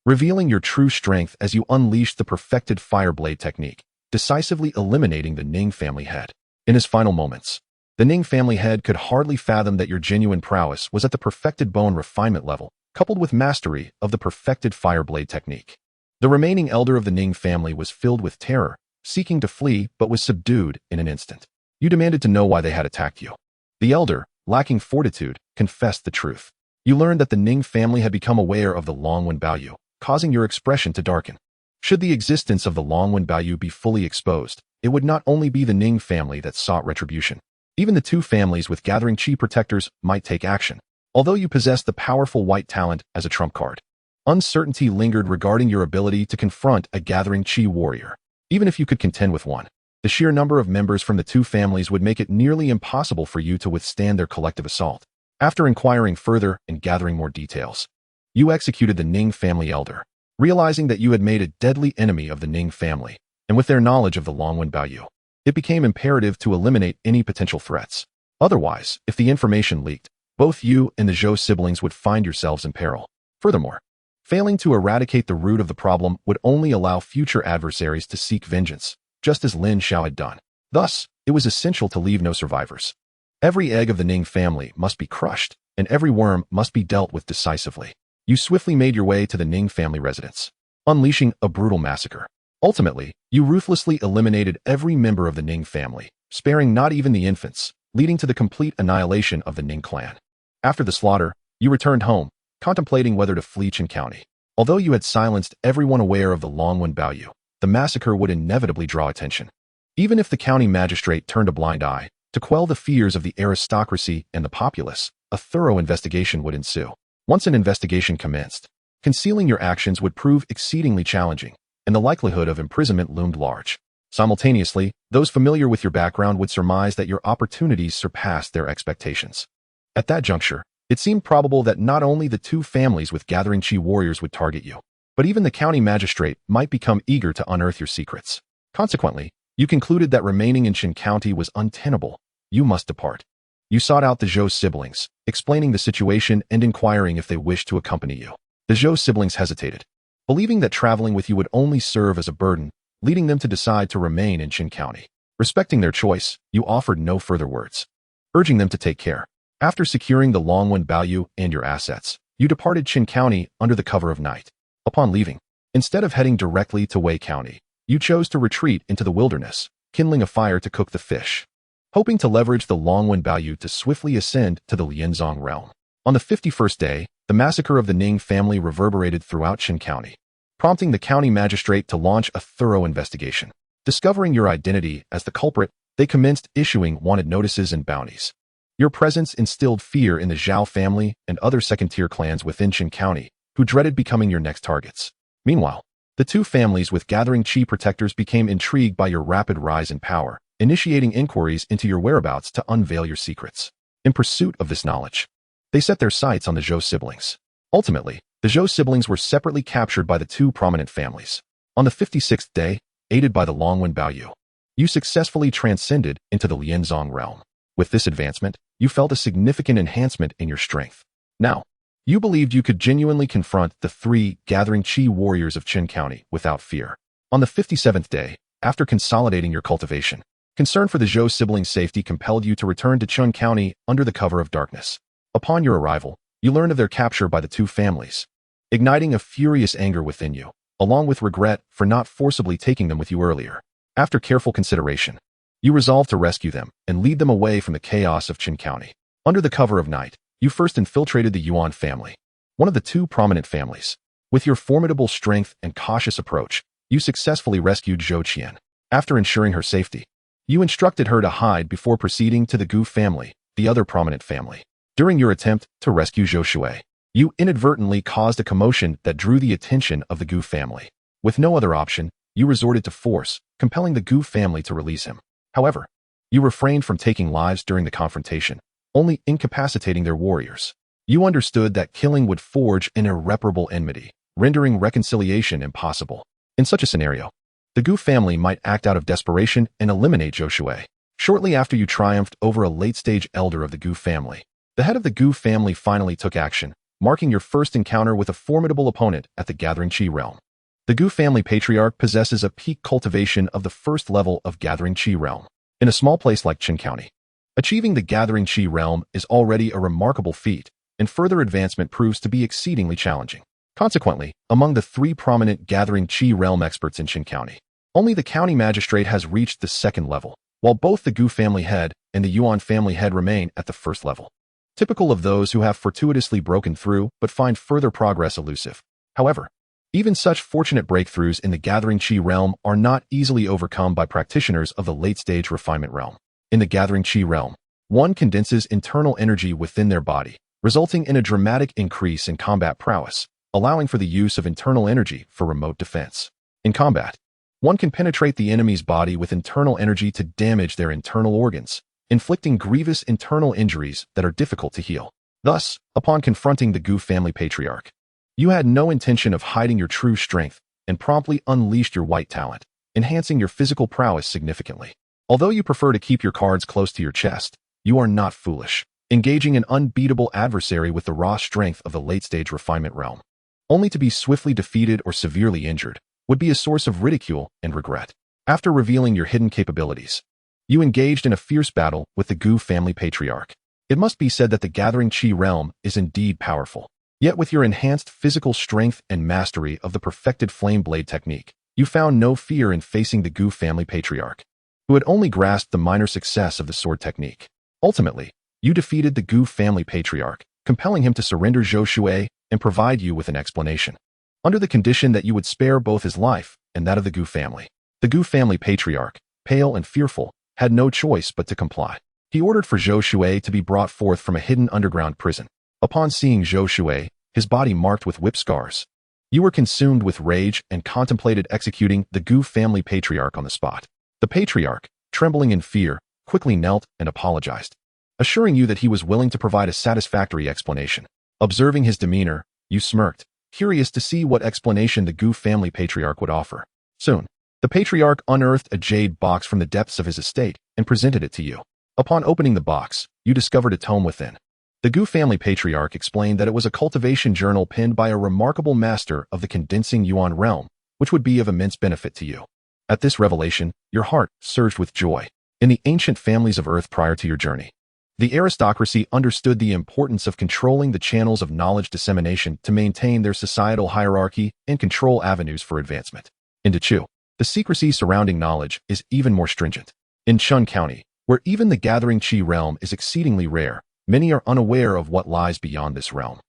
revealing your true strength as you unleashed the perfected fire blade technique, decisively eliminating the Ning family head. In his final moments, the Ning family head could hardly fathom that your genuine prowess was at the perfected bone refinement level, coupled with mastery of the perfected fire blade technique. The remaining elder of the Ning family was filled with terror, seeking to flee but was subdued in an instant. You demanded to know why they had attacked you. The elder, lacking fortitude, confessed the truth. You learned that the Ning family had become aware of the Longwen Baoyu, causing your expression to darken. Should the existence of the Longwen Baoyu be fully exposed, it would not only be the Ning family that sought retribution. Even the 2 families with gathering Qi protectors might take action. Although you possessed the powerful white talent as a trump card, uncertainty lingered regarding your ability to confront a gathering Qi warrior. Even if you could contend with one, the sheer number of members from the 2 families would make it nearly impossible for you to withstand their collective assault. After inquiring further and gathering more details, you executed the Ning family elder, realizing that you had made a deadly enemy of the Ning family, and with their knowledge of the Longwen Baoyu, it became imperative to eliminate any potential threats. Otherwise, if the information leaked, both you and the Zhou siblings would find yourselves in peril. Furthermore, failing to eradicate the root of the problem would only allow future adversaries to seek vengeance, just as Lin Xiao had done. Thus, it was essential to leave no survivors. Every egg of the Ning family must be crushed, and every worm must be dealt with decisively. You swiftly made your way to the Ning family residence, unleashing a brutal massacre. Ultimately, you ruthlessly eliminated every member of the Ning family, sparing not even the infants, leading to the complete annihilation of the Ning clan. After the slaughter, you returned home, contemplating whether to flee Chen County. Although you had silenced everyone aware of the Longwen Baoyu, the massacre would inevitably draw attention. Even if the county magistrate turned a blind eye, to quell the fears of the aristocracy and the populace, a thorough investigation would ensue. Once an investigation commenced, concealing your actions would prove exceedingly challenging, and the likelihood of imprisonment loomed large. Simultaneously, those familiar with your background would surmise that your opportunities surpassed their expectations. At that juncture, it seemed probable that not only the 2 families with gathering Qi warriors would target you, but even the county magistrate might become eager to unearth your secrets. Consequently, you concluded that remaining in Chen County was untenable. You must depart. You sought out the Zhou siblings, explaining the situation and inquiring if they wished to accompany you. The Zhou siblings hesitated, believing that traveling with you would only serve as a burden, leading them to decide to remain in Chen County. Respecting their choice, you offered no further words, urging them to take care. After securing the Longwen Baoyu and your assets, you departed Chen County under the cover of night. Upon leaving, instead of heading directly to Wei County, you chose to retreat into the wilderness, kindling a fire to cook the fish, hoping to leverage the Longwen Baoyu to swiftly ascend to the Lianzong realm. On the 51st day, the massacre of the Ning family reverberated throughout Chen County, prompting the county magistrate to launch a thorough investigation. Discovering your identity as the culprit, they commenced issuing wanted notices and bounties. Your presence instilled fear in the Zhao family and other second-tier clans within Chen County, who dreaded becoming your next targets. Meanwhile, the 2 families with gathering Qi protectors became intrigued by your rapid rise in power, initiating inquiries into your whereabouts to unveil your secrets. In pursuit of this knowledge, they set their sights on the Zhou siblings. Ultimately, the Zhou siblings were separately captured by the 2 prominent families. On the 56th day, aided by the Longwen Baoyu, you successfully transcended into the Lianzong realm. With this advancement, you felt a significant enhancement in your strength. Now, you believed you could genuinely confront the 3 gathering Qi warriors of Chen County without fear. On the 57th day, after consolidating your cultivation, concern for the Zhou siblings' safety compelled you to return to Chen County under the cover of darkness. Upon your arrival, you learned of their capture by the 2 families. Igniting a furious anger within you, along with regret for not forcibly taking them with you earlier. After careful consideration, you resolve to rescue them and lead them away from the chaos of Qin County. Under the cover of night, you first infiltrated the Yuan family, one of the two prominent families. With your formidable strength and cautious approach, you successfully rescued Zhou Qian. After ensuring her safety, you instructed her to hide before proceeding to the Gu family, the other prominent family. During your attempt to rescue Zhou Shui, you inadvertently caused a commotion that drew the attention of the Gu family. With no other option, you resorted to force, compelling the Gu family to release him. However, you refrained from taking lives during the confrontation, only incapacitating their warriors. You understood that killing would forge an irreparable enmity, rendering reconciliation impossible. In such a scenario, the Gu family might act out of desperation and eliminate Zhou Shui. Shortly after you triumphed over a late-stage elder of the Gu family, the head of the Gu family finally took action, marking your first encounter with a formidable opponent at the Gathering Qi realm. The Gu family patriarch possesses a peak cultivation of the first level of Gathering Qi realm. In a small place like Qin County, achieving the Gathering Qi realm is already a remarkable feat, and further advancement proves to be exceedingly challenging. Consequently, among the three prominent Gathering Qi realm experts in Qin County, only the county magistrate has reached the second level, while both the Gu family head and the Yuan family head remain at the first level. Typical of those who have fortuitously broken through but find further progress elusive. However, even such fortunate breakthroughs in the Gathering Qi realm are not easily overcome by practitioners of the late-stage refinement realm. In the Gathering Qi realm, one condenses internal energy within their body, resulting in a dramatic increase in combat prowess, allowing for the use of internal energy for remote defense. In combat, one can penetrate the enemy's body with internal energy to damage their internal organs, inflicting grievous internal injuries that are difficult to heal. Thus, upon confronting the Gu family patriarch, you had no intention of hiding your true strength and promptly unleashed your white talent, enhancing your physical prowess significantly. Although you prefer to keep your cards close to your chest, you are not foolish, engaging an unbeatable adversary with the raw strength of the late-stage refinement realm, only to be swiftly defeated or severely injured, would be a source of ridicule and regret. After revealing your hidden capabilities, you engaged in a fierce battle with the Gu family patriarch. It must be said that the Gathering Qi realm is indeed powerful. Yet with your enhanced physical strength and mastery of the perfected flame blade technique, you found no fear in facing the Gu family patriarch, who had only grasped the minor success of the sword technique. Ultimately, you defeated the Gu family patriarch, compelling him to surrender Zhou Shui and provide you with an explanation, under the condition that you would spare both his life and that of the Gu family. The Gu family patriarch, pale and fearful, had no choice but to comply. He ordered for Zhou Shui to be brought forth from a hidden underground prison. Upon seeing Zhou Shui, his body marked with whip scars, you were consumed with rage and contemplated executing the Gu family patriarch on the spot. The patriarch, trembling in fear, quickly knelt and apologized, assuring you that he was willing to provide a satisfactory explanation. Observing his demeanor, you smirked, curious to see what explanation the Gu family patriarch would offer. Soon, the patriarch unearthed a jade box from the depths of his estate and presented it to you. Upon opening the box, you discovered a tome within. The Gu family patriarch explained that it was a cultivation journal penned by a remarkable master of the condensing Yuan realm, which would be of immense benefit to you. At this revelation, your heart surged with joy. In the ancient families of Earth prior to your journey, the aristocracy understood the importance of controlling the channels of knowledge dissemination to maintain their societal hierarchy and control avenues for advancement. In Dechu, the secrecy surrounding knowledge is even more stringent. In Chen County, where even the Gathering Qi realm is exceedingly rare, many are unaware of what lies beyond this realm.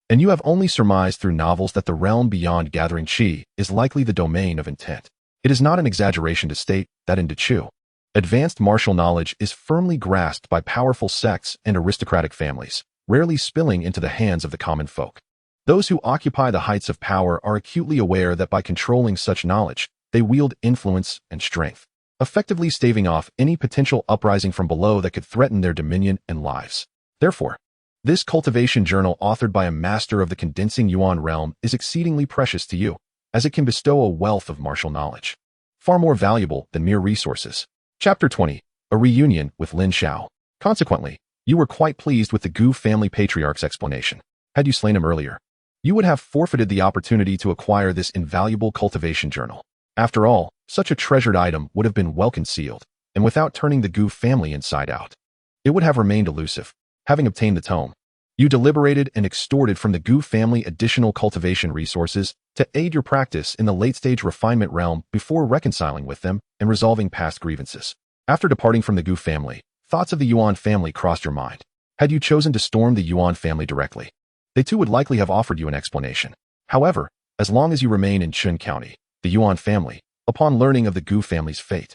And you have only surmised through novels that the realm beyond Gathering Qi is likely the domain of intent. It is not an exaggeration to state that in Dechu, advanced martial knowledge is firmly grasped by powerful sects and aristocratic families, rarely spilling into the hands of the common folk. Those who occupy the heights of power are acutely aware that by controlling such knowledge, they wield influence and strength, effectively staving off any potential uprising from below that could threaten their dominion and lives. Therefore, this cultivation journal authored by a master of the condensing Yuan realm is exceedingly precious to you, as it can bestow a wealth of martial knowledge, far more valuable than mere resources. Chapter 20. A Reunion with Lin Xiao. Consequently, you were quite pleased with the Gu family patriarch's explanation. Had you slain him earlier, you would have forfeited the opportunity to acquire this invaluable cultivation journal. After all, such a treasured item would have been well concealed, and without turning the Gu family inside out, it would have remained elusive. Having obtained the tome, you deliberated and extorted from the Gu family additional cultivation resources to aid your practice in the late-stage refinement realm before reconciling with them and resolving past grievances. After departing from the Gu family, thoughts of the Yuan family crossed your mind. Had you chosen to storm the Yuan family directly, they too would likely have offered you an explanation. However, as long as you remain in Chen County, the Yuan family, upon learning of the Gu family's fate,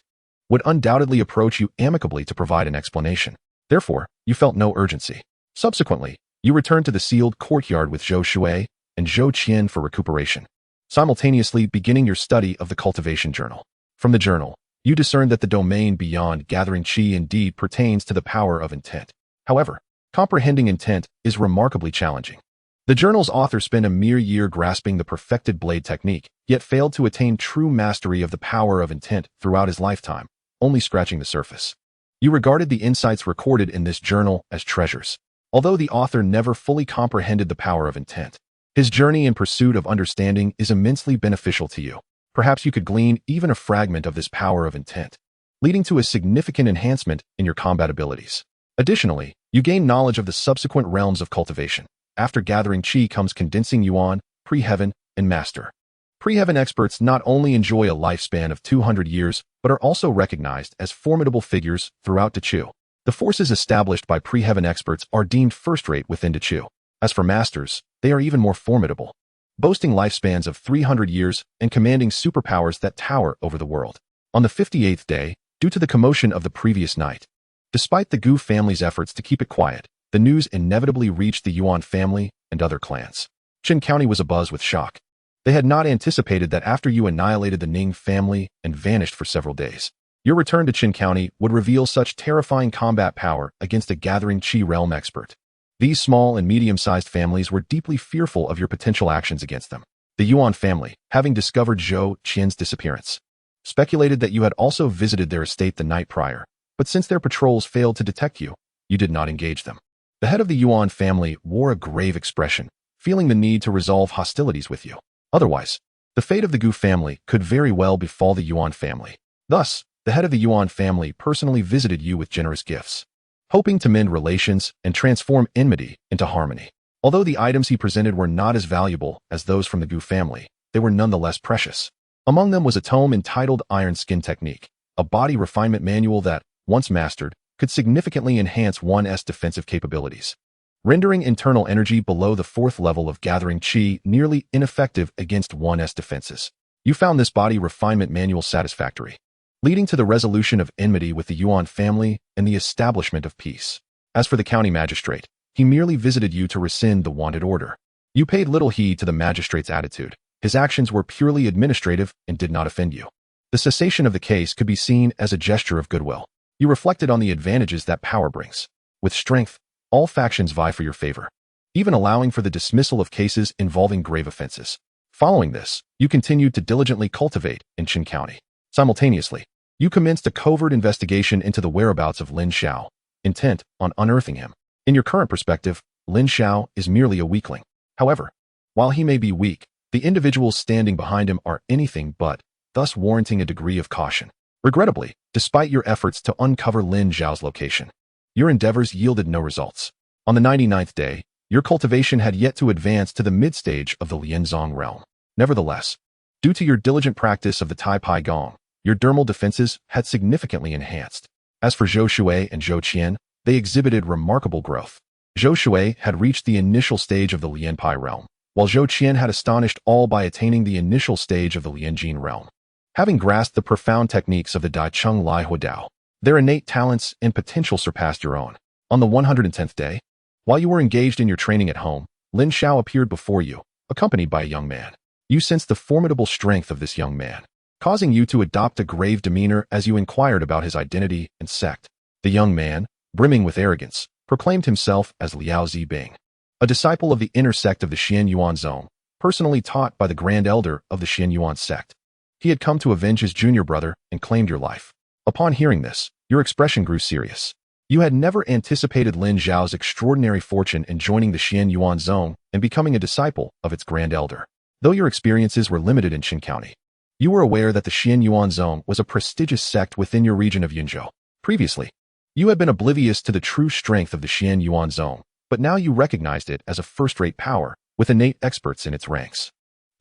would undoubtedly approach you amicably to provide an explanation. Therefore, you felt no urgency. Subsequently, you returned to the sealed courtyard with Zhou Shui and Zhou Qian for recuperation, simultaneously beginning your study of the cultivation journal. From the journal, you discerned that the domain beyond gathering qi indeed pertains to the power of intent. However, comprehending intent is remarkably challenging. The journal's author spent a mere year grasping the perfected blade technique, yet failed to attain true mastery of the power of intent throughout his lifetime, only scratching the surface. You regarded the insights recorded in this journal as treasures. Although the author never fully comprehended the power of intent, his journey in pursuit of understanding is immensely beneficial to you. Perhaps you could glean even a fragment of this power of intent, leading to a significant enhancement in your combat abilities. Additionally, you gain knowledge of the subsequent realms of cultivation. After gathering qi comes condensing yuan, pre-heaven, and master. Pre-heaven experts not only enjoy a lifespan of 200 years, but are also recognized as formidable figures throughout Dechu. The forces established by pre-heaven experts are deemed first-rate within Dechu. As for masters, they are even more formidable, boasting lifespans of 300 years and commanding superpowers that tower over the world. On the 58th day, due to the commotion of the previous night, despite the Gu family's efforts to keep it quiet, the news inevitably reached the Yuan family and other clans. Chen County was abuzz with shock. They had not anticipated that after you annihilated the Ning family and vanished for several days, your return to Chen County would reveal such terrifying combat power against a gathering Qi realm expert. These small and medium-sized families were deeply fearful of your potential actions against them. The Yuan family, having discovered Zhou Qian's disappearance, speculated that you had also visited their estate the night prior, but since their patrols failed to detect you, you did not engage them. The head of the Yuan family wore a grave expression, feeling the need to resolve hostilities with you. Otherwise, the fate of the Gu family could very well befall the Yuan family. Thus, the head of the Yuan family personally visited you with generous gifts, hoping to mend relations and transform enmity into harmony. Although the items he presented were not as valuable as those from the Gu family, they were nonetheless precious. Among them was a tome entitled Iron Skin Technique, a body refinement manual that, once mastered, could significantly enhance one's defensive capabilities, rendering internal energy below the 4th level of gathering qi nearly ineffective against one's defenses. You found this body refinement manual satisfactory, leading to the resolution of enmity with the Yuan family and the establishment of peace. As for the county magistrate, he merely visited you to rescind the wanted order. You paid little heed to the magistrate's attitude. His actions were purely administrative and did not offend you. The cessation of the case could be seen as a gesture of goodwill. You reflected on the advantages that power brings. With strength, all factions vie for your favor, even allowing for the dismissal of cases involving grave offenses. Following this, you continued to diligently cultivate in Chen County. Simultaneously, you commenced a covert investigation into the whereabouts of Lin Xiao, intent on unearthing him. In your current perspective, Lin Xiao is merely a weakling. However, while he may be weak, the individuals standing behind him are anything but, thus warranting a degree of caution. Regrettably, despite your efforts to uncover Lin Xiao's location, your endeavors yielded no results. On the 99th day, your cultivation had yet to advance to the mid-stage of the Lianzong realm. Nevertheless, due to your diligent practice of the Tai Pai Gong, your dermal defenses had significantly enhanced. As for Zhou Shui and Zhou Qian, they exhibited remarkable growth. Zhou Shui had reached the initial stage of the Lianpai realm, while Zhou Qian had astonished all by attaining the initial stage of the Lianjin realm. Having grasped the profound techniques of the Dai Cheng Lai Hua Dao, their innate talents and potential surpassed your own. On the 110th day, while you were engaged in your training at home, Lin Xiao appeared before you, accompanied by a young man. You sensed the formidable strength of this young man, causing you to adopt a grave demeanor as you inquired about his identity and sect. The young man, brimming with arrogance, proclaimed himself as Liao Zibing, a disciple of the inner sect of the Xian Yuan zone, personally taught by the Grand Elder of the Xian Yuan sect. He had come to avenge his junior brother and claimed your life. Upon hearing this, your expression grew serious. You had never anticipated Lin Xiao's extraordinary fortune in joining the Xian Yuan zone and becoming a disciple of its Grand Elder. Though your experiences were limited in Qin County, you were aware that the Xian Yuan zone was a prestigious sect within your region of Yunzhou. Previously, you had been oblivious to the true strength of the Xian Yuan zone, but now you recognized it as a first-rate power with innate experts in its ranks.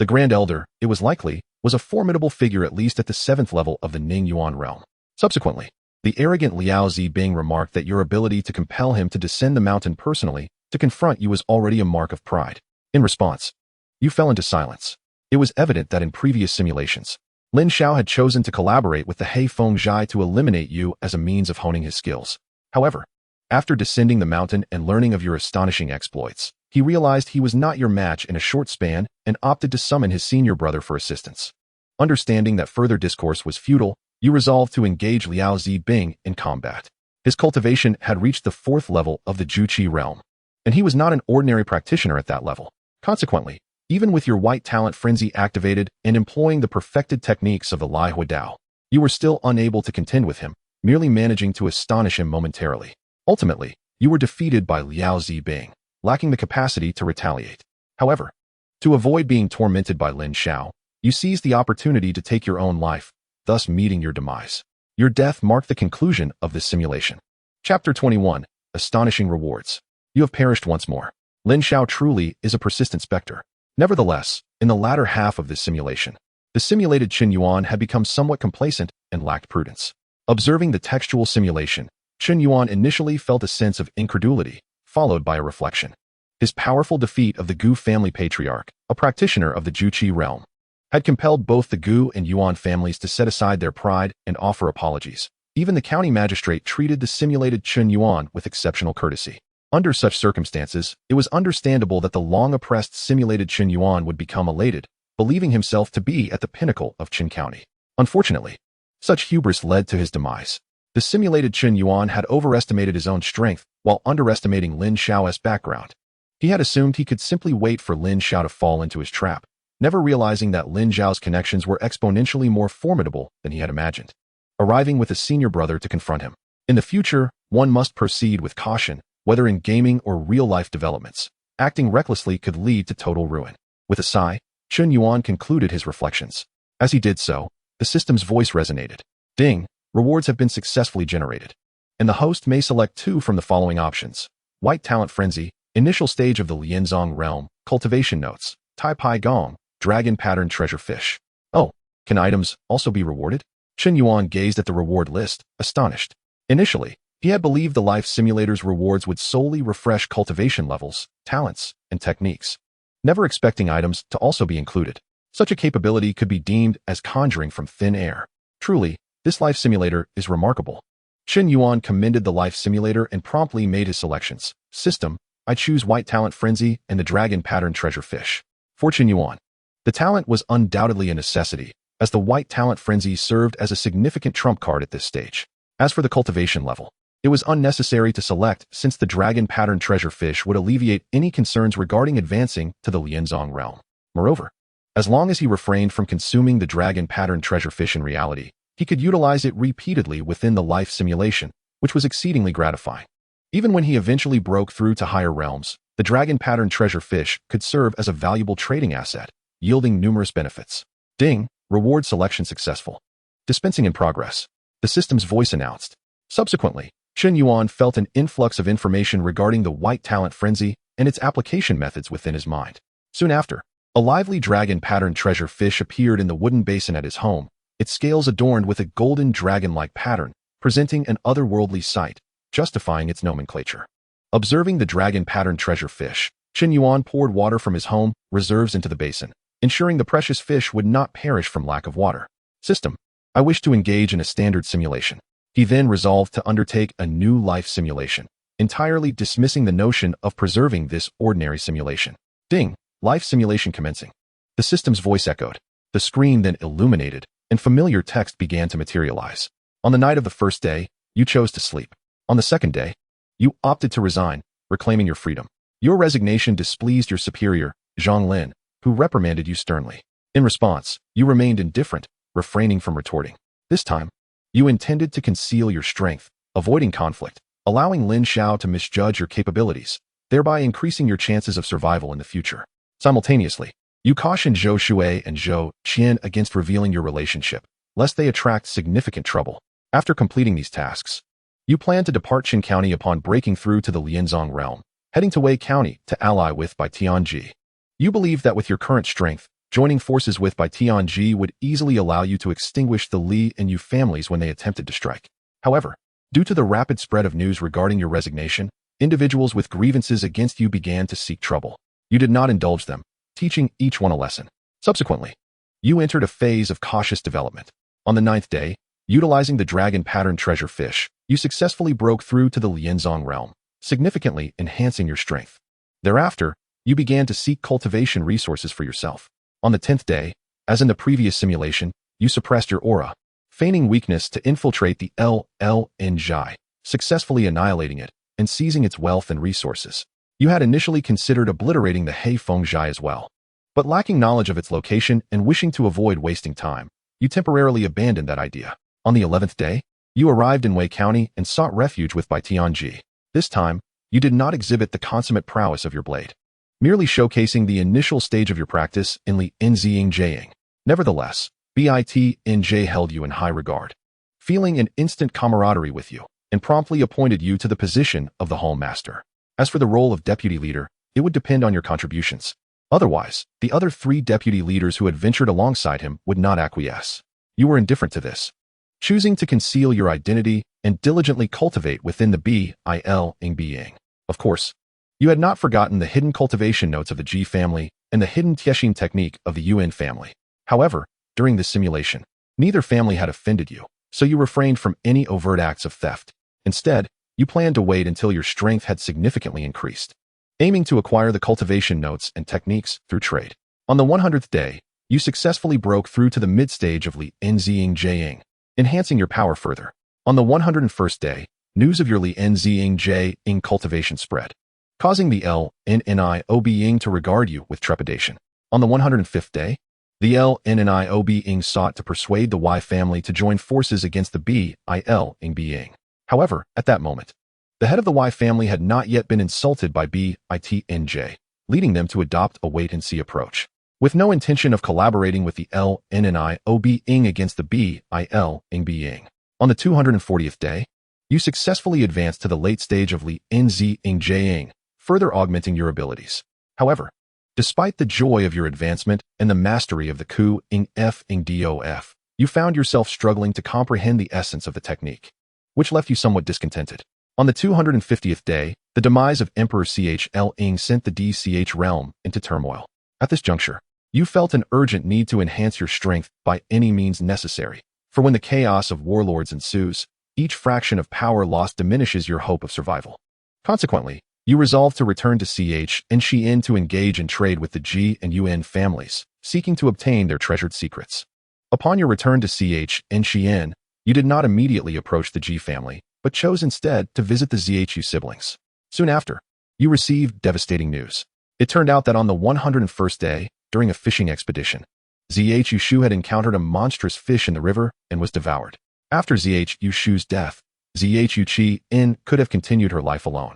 The Grand Elder, it was likely, was a formidable figure at least at the 7th level of the Ning Yuan realm. Subsequently, the arrogant Liao Zibing remarked that your ability to compel him to descend the mountain personally to confront you was already a mark of pride. In response, you fell into silence. It was evident that in previous simulations, Lin Xiao had chosen to collaborate with the He Fengzhai to eliminate you as a means of honing his skills. However, after descending the mountain and learning of your astonishing exploits, he realized he was not your match in a short span and opted to summon his senior brother for assistance. Understanding that further discourse was futile, you resolved to engage Liao Zibing in combat. His cultivation had reached the 4th level of the Juqi realm, and he was not an ordinary practitioner at that level. Consequently, even with your white talent frenzy activated and employing the perfected techniques of the Lai Hui Dao, you were still unable to contend with him, merely managing to astonish him momentarily. Ultimately, you were defeated by Liao Zibing, lacking the capacity to retaliate. However, to avoid being tormented by Lin Xiao, you seized the opportunity to take your own life, thus meeting your demise. Your death marked the conclusion of this simulation. Chapter 21. Astonishing Rewards. You have perished once more. Lin Xiao truly is a persistent specter. Nevertheless, in the latter half of this simulation, the simulated Chen Yuan had become somewhat complacent and lacked prudence. Observing the textual simulation, Chen Yuan initially felt a sense of incredulity, followed by a reflection. His powerful defeat of the Gu family patriarch, a practitioner of the Juqi realm, had compelled both the Gu and Yuan families to set aside their pride and offer apologies. Even the county magistrate treated the simulated Chen Yuan with exceptional courtesy. Under such circumstances, it was understandable that the long-oppressed simulated Chen Yuan would become elated, believing himself to be at the pinnacle of Qin County. Unfortunately, such hubris led to his demise. The simulated Chen Yuan had overestimated his own strength while underestimating Lin Xiao's background. He had assumed he could simply wait for Lin Xiao to fall into his trap, never realizing that Lin Xiao's connections were exponentially more formidable than he had imagined. Arriving with a senior brother to confront him. In the future, one must proceed with caution, whether in gaming or real-life developments. Acting recklessly could lead to total ruin. With a sigh, Chen Yuan concluded his reflections. As he did so, the system's voice resonated. Ding! Rewards have been successfully generated. And the host may select 2 from the following options. White Talent Frenzy, Initial Stage of the Lianzong Realm, Cultivation Notes, Tai Pai Gong, Dragon Pattern Treasure Fish. Oh, can items also be rewarded? Chen Yuan gazed at the reward list, astonished. Initially, he had believed the life simulator's rewards would solely refresh cultivation levels, talents, and techniques, never expecting items to also be included. Such a capability could be deemed as conjuring from thin air. Truly, this life simulator is remarkable. Chen Yuan commended the life simulator and promptly made his selections. System, I choose White Talent Frenzy and the Dragon Pattern Treasure Fish. For Chen Yuan, the talent was undoubtedly a necessity, as the White Talent Frenzy served as a significant trump card at this stage. As for the cultivation level, it was unnecessary to select since the Dragon Pattern Treasure Fish would alleviate any concerns regarding advancing to the Lianzong realm. Moreover, as long as he refrained from consuming the Dragon Pattern Treasure Fish in reality, he could utilize it repeatedly within the life simulation, which was exceedingly gratifying. Even when he eventually broke through to higher realms, the Dragon Pattern Treasure Fish could serve as a valuable trading asset, yielding numerous benefits. Ding! Reward selection successful. Dispensing in progress. The system's voice announced. Subsequently, Chen Yuan felt an influx of information regarding the White Talent Frenzy and its application methods within his mind. Soon after, a lively dragon pattern treasure fish appeared in the wooden basin at his home, its scales adorned with a golden dragon-like pattern, presenting an otherworldly sight, justifying its nomenclature. Observing the dragon pattern treasure fish, Chen Yuan poured water from his home reserves into the basin, ensuring the precious fish would not perish from lack of water. System, I wish to engage in a standard simulation. He then resolved to undertake a new life simulation, entirely dismissing the notion of preserving this ordinary simulation. Ding! Life simulation commencing. The system's voice echoed. The screen then illuminated, and familiar text began to materialize. On the night of the first day, you chose to sleep. On the second day, you opted to resign, reclaiming your freedom. Your resignation displeased your superior, Zhang Lin, who reprimanded you sternly. In response, you remained indifferent, refraining from retorting. This time, you intended to conceal your strength, avoiding conflict, allowing Lin Xiao to misjudge your capabilities, thereby increasing your chances of survival in the future. Simultaneously, you cautioned Zhou Shui and Zhou Qian against revealing your relationship, lest they attract significant trouble. After completing these tasks, you plan to depart Qin County upon breaking through to the Lianzong realm, heading to Wei County to ally with by Tianji. You believe that with your current strength, Joining forces with by Tianji would easily allow you to extinguish the Li and Yu families when they attempted to strike. However, due to the rapid spread of news regarding your resignation, individuals with grievances against you began to seek trouble. You did not indulge them, teaching each one a lesson. Subsequently, you entered a phase of cautious development. On the 9th day, utilizing the dragon pattern treasure fish, you successfully broke through to the Lianzong realm, significantly enhancing your strength. Thereafter, you began to seek cultivation resources for yourself. On the 10th day, as in the previous simulation, you suppressed your aura, feigning weakness to infiltrate the xianxiai, successfully annihilating it and seizing its wealth and resources. You had initially considered obliterating the Heifengzhai as well, but lacking knowledge of its location and wishing to avoid wasting time, you temporarily abandoned that idea. On the 11th day, you arrived in Wei County and sought refuge with Bai Tianji. This time, you did not exhibit the consummate prowess of your blade, merely showcasing the initial stage of your practice in Li Nziying. Nevertheless, BITNJ held you in high regard, feeling an instant camaraderie with you, and promptly appointed you to the position of the Hall Master. As for the role of deputy leader, it would depend on your contributions. Otherwise, the other 3 deputy leaders who had ventured alongside him would not acquiesce. You were indifferent to this, choosing to conceal your identity and diligently cultivate within the being. Of course, you had not forgotten the hidden cultivation notes of the Ji family and the hidden Tiexing technique of the Yuan family. However, during this simulation, neither family had offended you, so you refrained from any overt acts of theft. Instead, you planned to wait until your strength had significantly increased, aiming to acquire the cultivation notes and techniques through trade. On the 100th day, you successfully broke through to the mid-stage of Li Nziying, enhancing your power further. On the 101st day, news of your Li Nziying cultivation spread, causing the LNNIO to regard you with trepidation. On the 105th day, the LNNIO sought to persuade the Y family to join forces against the BILing. However, at that moment, the head of the Y family had not yet been insulted by BITNJ, leading them to adopt a wait-and-see approach. With no intention of collaborating with the LNNIO against the BILing. On the 240th day, you successfully advanced to the late stage of Li Nziying, further augmenting your abilities. However, despite the joy of your advancement and the mastery of the Ku-ing-f-ing-dof, you found yourself struggling to comprehend the essence of the technique, which left you somewhat discontented. On the 250th day, the demise of Emperor Chling sent the DCH realm into turmoil. At this juncture, you felt an urgent need to enhance your strength by any means necessary, for when the chaos of warlords ensues, each fraction of power lost diminishes your hope of survival. Consequently, you resolved to return to CH and Xian to engage in trade with the Ji and Yuan families, seeking to obtain their treasured secrets. Upon your return to CH and Xian, you did not immediately approach the Ji family, but chose instead to visit the ZHU siblings. Soon after, you received devastating news. It turned out that on the 101st day, during a fishing expedition, ZHU Shu had encountered a monstrous fish in the river and was devoured. After ZHU Shu's death, ZHU Qi-in could have continued her life alone.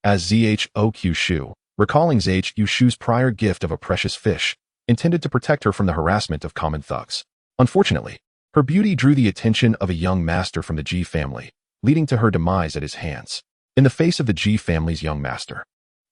As ZHOQ Shu, recalling ZHU Shu's prior gift of a precious fish, intended to protect her from the harassment of common thugs. Unfortunately, her beauty drew the attention of a young master from the Ji family, leading to her demise at his hands. In the face of the Ji family's young master,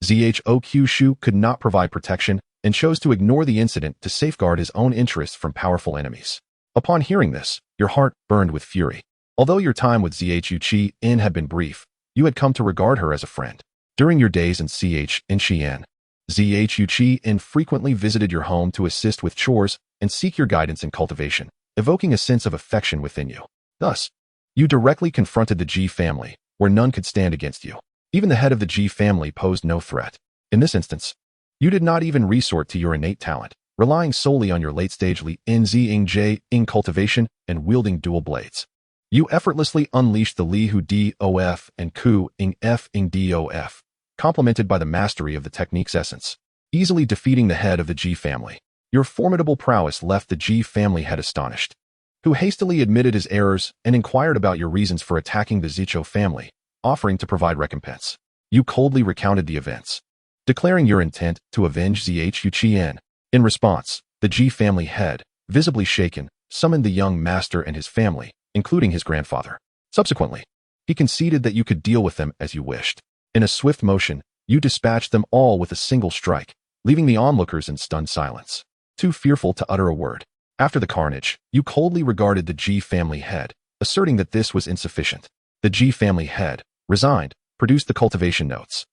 ZHOQ Shu could not provide protection and chose to ignore the incident to safeguard his own interests from powerful enemies. Upon hearing this, your heart burned with fury. Although your time with ZHU Qi-in had been brief, you had come to regard her as a friend. During your days in CH and Xian, ZHU Qi-in frequently visited your home to assist with chores and seek your guidance in cultivation, evoking a sense of affection within you. Thus, you directly confronted the Ji family, where none could stand against you. Even the head of the Ji family posed no threat. In this instance, you did not even resort to your innate talent, relying solely on your late-stage Li Nziying cultivation and wielding dual blades. You effortlessly unleashed the Li Hu Dof and Ku-ing-f-ing Dof, complemented by the mastery of the technique's essence, easily defeating the head of the Ji family. Your formidable prowess left the Ji family head astonished, who hastily admitted his errors and inquired about your reasons for attacking the Zichou family, offering to provide recompense. You coldly recounted the events, declaring your intent to avenge ZHU Qi-in. In response, the Ji family head, visibly shaken, summoned the young master and his family, including his grandfather. Subsequently, he conceded that you could deal with them as you wished. In a swift motion, you dispatched them all with a single strike, leaving the onlookers in stunned silence. too fearful to utter a word. After the carnage, you coldly regarded the G family head, asserting that this was insufficient. The G family head, resigned, produced the cultivation notes,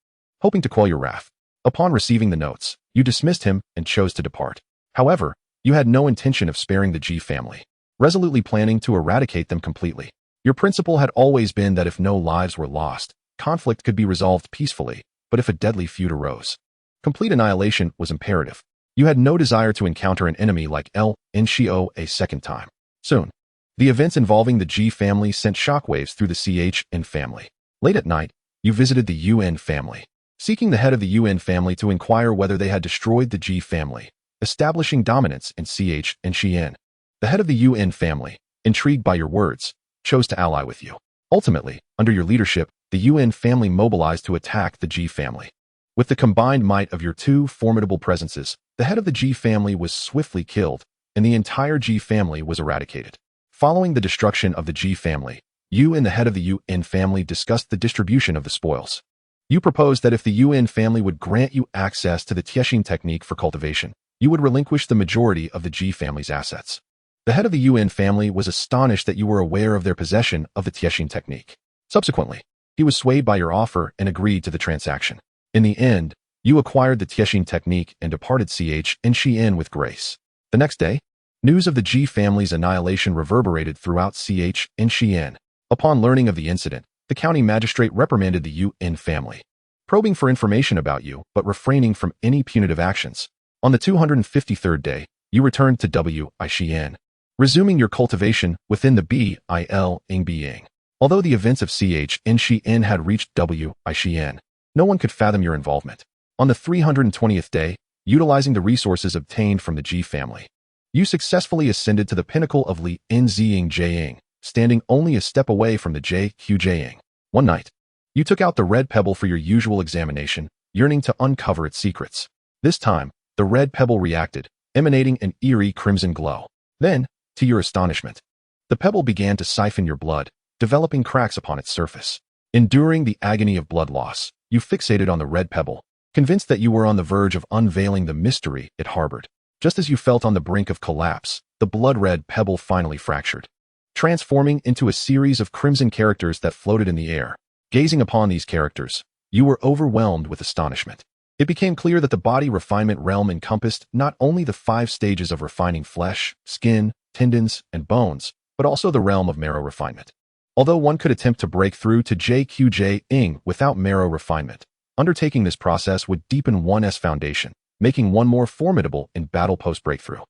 hoping to quell your wrath. Upon receiving the notes, you dismissed him and chose to depart. However, you had no intention of sparing the G family, resolutely planning to eradicate them completely. Your principle had always been that if no lives were lost, conflict could be resolved peacefully, but if a deadly feud arose, complete annihilation was imperative. You had no desire to encounter an enemy like xianxiao a second time. Soon, the events involving the G family sent shockwaves through the Chen family. Late at night, you visited the Yuan family, seeking the head of the Yuan family to inquire whether they had destroyed the G family, establishing dominance in xianxian. The head of the Yuan family, intrigued by your words, chose to ally with you. Ultimately, under your leadership, the Yuan family mobilized to attack the G family. With the combined might of your two formidable presences, the head of the G family was swiftly killed, and the entire G family was eradicated. Following the destruction of the G family, you and the head of the Yuan family discussed the distribution of the spoils. You proposed that if the Yuan family would grant you access to the Tiexin technique for cultivation, you would relinquish the majority of the G family's assets. The head of the Yuan family was astonished that you were aware of their possession of the Tiexin technique. Subsequently, he was swayed by your offer and agreed to the transaction. In the end, you acquired the Tiexin technique and departed xianxian with grace. The next day, news of the G family's annihilation reverberated throughout xianxian. Upon learning of the incident, the county magistrate reprimanded the Yuan family, probing for information about you but refraining from any punitive actions. On the 253rd day, you returned to Xian, resuming your cultivation within the Bil being. Although the events of xianxian had reached Xian, no one could fathom your involvement. On the 320th day, utilizing the resources obtained from the G family, you successfully ascended to the pinnacle of Li Nzing Jiang, standing only a step away from the Jiang. One night, you took out the red pebble for your usual examination, yearning to uncover its secrets. This time, the red pebble reacted, emanating an eerie crimson glow. Then, to your astonishment, the pebble began to siphon your blood, developing cracks upon its surface. Enduring the agony of blood loss, you fixated on the red pebble, convinced that you were on the verge of unveiling the mystery it harbored. Just as you felt on the brink of collapse, the blood-red pebble finally fractured, transforming into a series of crimson characters that floated in the air. Gazing upon these characters, you were overwhelmed with astonishment. It became clear that the body refinement realm encompassed not only the 5 stages of refining flesh, skin, tendons, and bones, but also the realm of marrow refinement. Although one could attempt to break through to JQJing without marrow refinement, undertaking this process would deepen one's foundation, making one more formidable in battle post-breakthrough.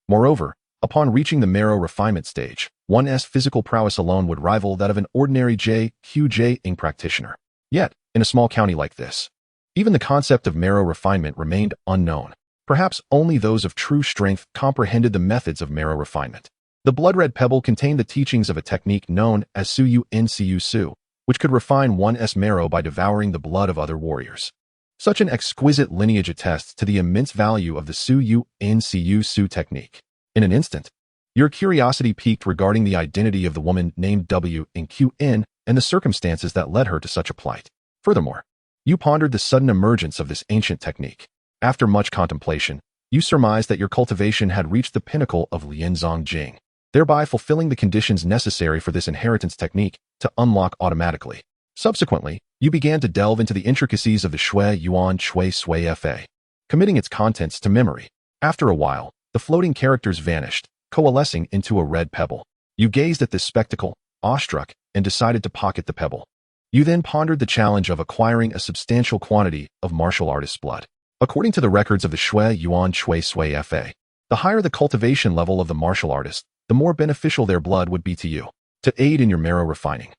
Moreover, upon reaching the marrow refinement stage, one's physical prowess alone would rival that of an ordinary JQJing practitioner. Yet, in a small county like this, even the concept of marrow refinement remained unknown. Perhaps only those of true strength comprehended the methods of marrow refinement. The blood-red pebble contained the teachings of a technique known as Su, which could refine one's marrow by devouring the blood of other warriors. Such an exquisite lineage attests to the immense value of the Su technique. In an instant, your curiosity piqued regarding the identity of the woman named WNQN and the circumstances that led her to such a plight. Furthermore, you pondered the sudden emergence of this ancient technique. After much contemplation, you surmised that your cultivation had reached the pinnacle of Lianzong Jing, thereby fulfilling the conditions necessary for this inheritance technique to unlock automatically. Subsequently, you began to delve into the intricacies of the Shui Yuan Shui Sui Fa, committing its contents to memory. After a while, the floating characters vanished, coalescing into a red pebble. You gazed at this spectacle, awestruck, and decided to pocket the pebble. You then pondered the challenge of acquiring a substantial quantity of martial artist's blood. According to the records of the Shui Yuan Shui Sui Fa, the higher the cultivation level of the martial artist, the more beneficial their blood would be to you. To aid in your marrow refining,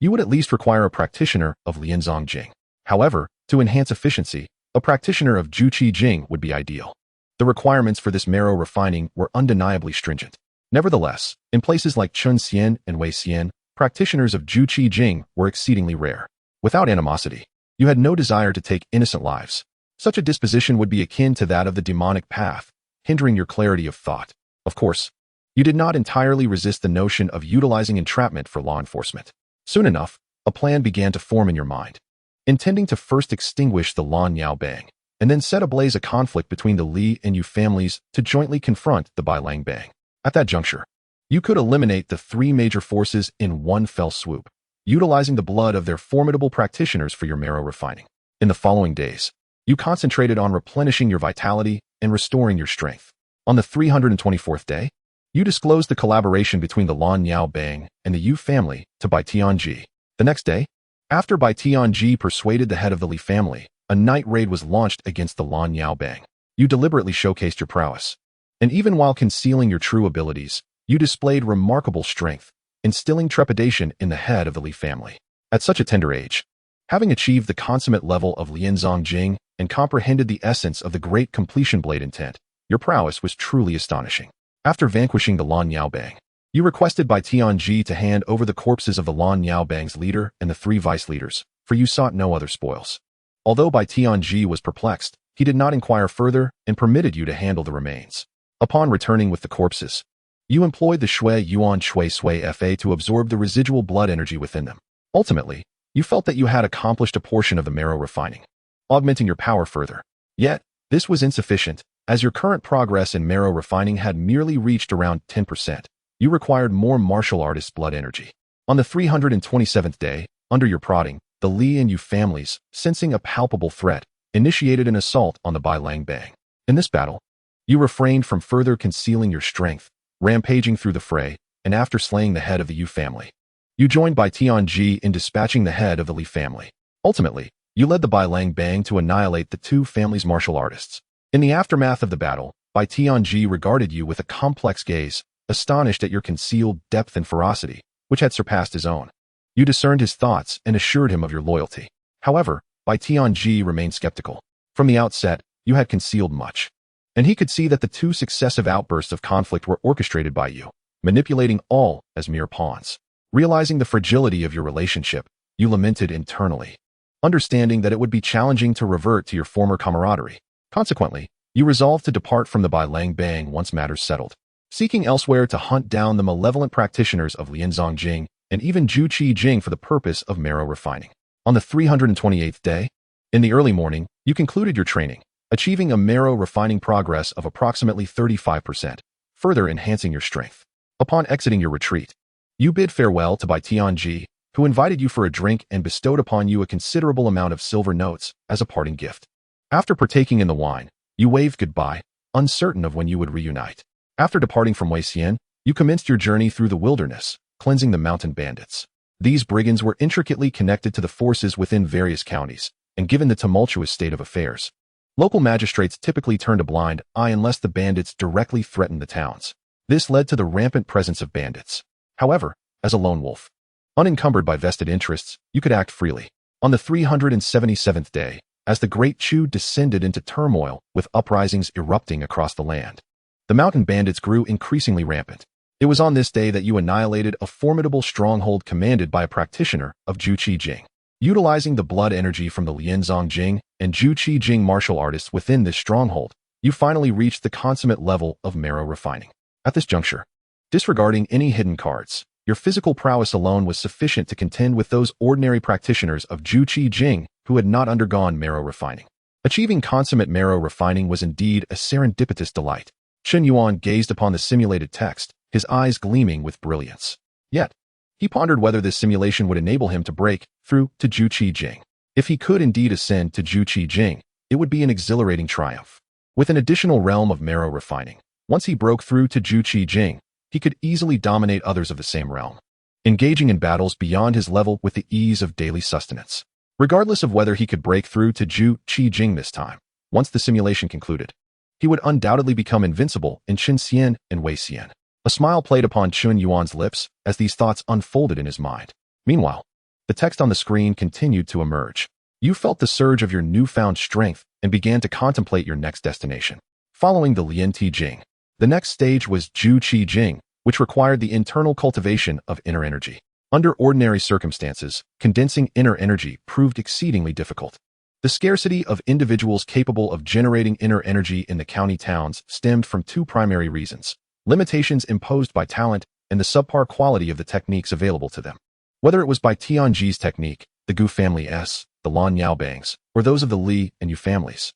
you would at least require a practitioner of Lianzong Jing. However, to enhance efficiency, a practitioner of Juqi Jing would be ideal. The requirements for this marrow refining were undeniably stringent. Nevertheless, in places like Chunxian and Weixian, practitioners of Juqi Jing were exceedingly rare. Without animosity, you had no desire to take innocent lives. Such a disposition would be akin to that of the demonic path, hindering your clarity of thought. Of course, you did not entirely resist the notion of utilizing entrapment for law enforcement. Soon enough, a plan began to form in your mind. Intending to first extinguish the Lan Yao Bang, and then set ablaze a conflict between the Li and Yu families to jointly confront the Bai Lang Bang. At that juncture, you could eliminate the three major forces in one fell swoop, utilizing the blood of their formidable practitioners for your marrow refining. In the following days, you concentrated on replenishing your vitality and restoring your strength. On the 324th day, you disclosed the collaboration between the Lan Yao Bang and the Yu family to Bai Tianji. The next day, after Bai Tianji persuaded the head of the Li family, a night raid was launched against the Lan Yao Bang. You deliberately showcased your prowess, and even while concealing your true abilities, you displayed remarkable strength, instilling trepidation in the head of the Li family. At such a tender age, having achieved the consummate level of Lianzong Jing and comprehended the essence of the great completion blade intent, your prowess was truly astonishing. After vanquishing the Lan Yao Bang, you requested Bai Tianji to hand over the corpses of the Lan Yao Bang's leader and the three vice leaders, for you sought no other spoils. Although Bai Tianji was perplexed, he did not inquire further and permitted you to handle the remains. Upon returning with the corpses, you employed the Shui Yuan Shui Sui Fa to absorb the residual blood energy within them. Ultimately, you felt that you had accomplished a portion of the marrow refining, augmenting your power further. Yet, this was insufficient, as your current progress in marrow refining had merely reached around 10%. You required more martial artist blood energy. On the 327th day, under your prodding, the Li and Yu families, sensing a palpable threat, initiated an assault on the Bai Lang Bang. In this battle, you refrained from further concealing your strength, rampaging through the fray, and after slaying the head of the Yu family, you joined Bai Tianji in dispatching the head of the Li family. Ultimately, you led the Bai Lang Bang to annihilate the two families' martial artists. In the aftermath of the battle, Bai Tianji regarded you with a complex gaze, astonished at your concealed depth and ferocity, which had surpassed his own. You discerned his thoughts and assured him of your loyalty. However, Bai Tianji remained skeptical. From the outset, you had concealed much, and he could see that the two successive outbursts of conflict were orchestrated by you, manipulating all as mere pawns. Realizing the fragility of your relationship, you lamented internally, understanding that it would be challenging to revert to your former camaraderie. Consequently, you resolved to depart from the Bai Lang Bang once matters settled, seeking elsewhere to hunt down the malevolent practitioners of Lianzong Jing and even Zhu Qi Jing for the purpose of marrow refining. On the 328th day, in the early morning, you concluded your training, achieving a marrow refining progress of approximately 35%, further enhancing your strength. Upon exiting your retreat, you bid farewell to Bai Tianji, who invited you for a drink and bestowed upon you a considerable amount of silver notes as a parting gift. After partaking in the wine, you waved goodbye, uncertain of when you would reunite. After departing from Weixian, you commenced your journey through the wilderness, cleansing the mountain bandits. These brigands were intricately connected to the forces within various counties, and given the tumultuous state of affairs, local magistrates typically turned a blind eye unless the bandits directly threatened the towns. This led to the rampant presence of bandits. However, as a lone wolf, unencumbered by vested interests, you could act freely. On the 377th day, as the Great Chu descended into turmoil with uprisings erupting across the land, the mountain bandits grew increasingly rampant. It was on this day that you annihilated a formidable stronghold commanded by a practitioner of Zhu Qi Jing. Utilizing the blood energy from the Lianzong Jing and Zhu Qi Jing martial artists within this stronghold, you finally reached the consummate level of marrow refining. At this juncture, disregarding any hidden cards, your physical prowess alone was sufficient to contend with those ordinary practitioners of Zhu Qi Jing who had not undergone marrow refining. Achieving consummate marrow refining was indeed a serendipitous delight. Chen Yuan gazed upon the simulated text, his eyes gleaming with brilliance. Yet, he pondered whether this simulation would enable him to break through to Zhu Qi Jing. If he could indeed ascend to Zhu Qi Jing, it would be an exhilarating triumph. With an additional realm of marrow refining, once he broke through to Zhu Qi Jing, he could easily dominate others of the same realm, engaging in battles beyond his level with the ease of daily sustenance. Regardless of whether he could break through to Zhu Qi Jing this time, once the simulation concluded, he would undoubtedly become invincible in Xian and Weixian. A smile played upon Chen Yuan's lips as these thoughts unfolded in his mind. Meanwhile, the text on the screen continued to emerge. You felt the surge of your newfound strength and began to contemplate your next destination. Following the Lian Ti Jing, the next stage was Zhu Qi Jing, which required the internal cultivation of inner energy. Under ordinary circumstances, condensing inner energy proved exceedingly difficult. The scarcity of individuals capable of generating inner energy in the county towns stemmed from two primary reasons: limitations imposed by talent and the subpar quality of the techniques available to them. Whether it was by Tianji's technique, the Gu family's, the Lan Yao Bangs, or those of the Li and Yu families,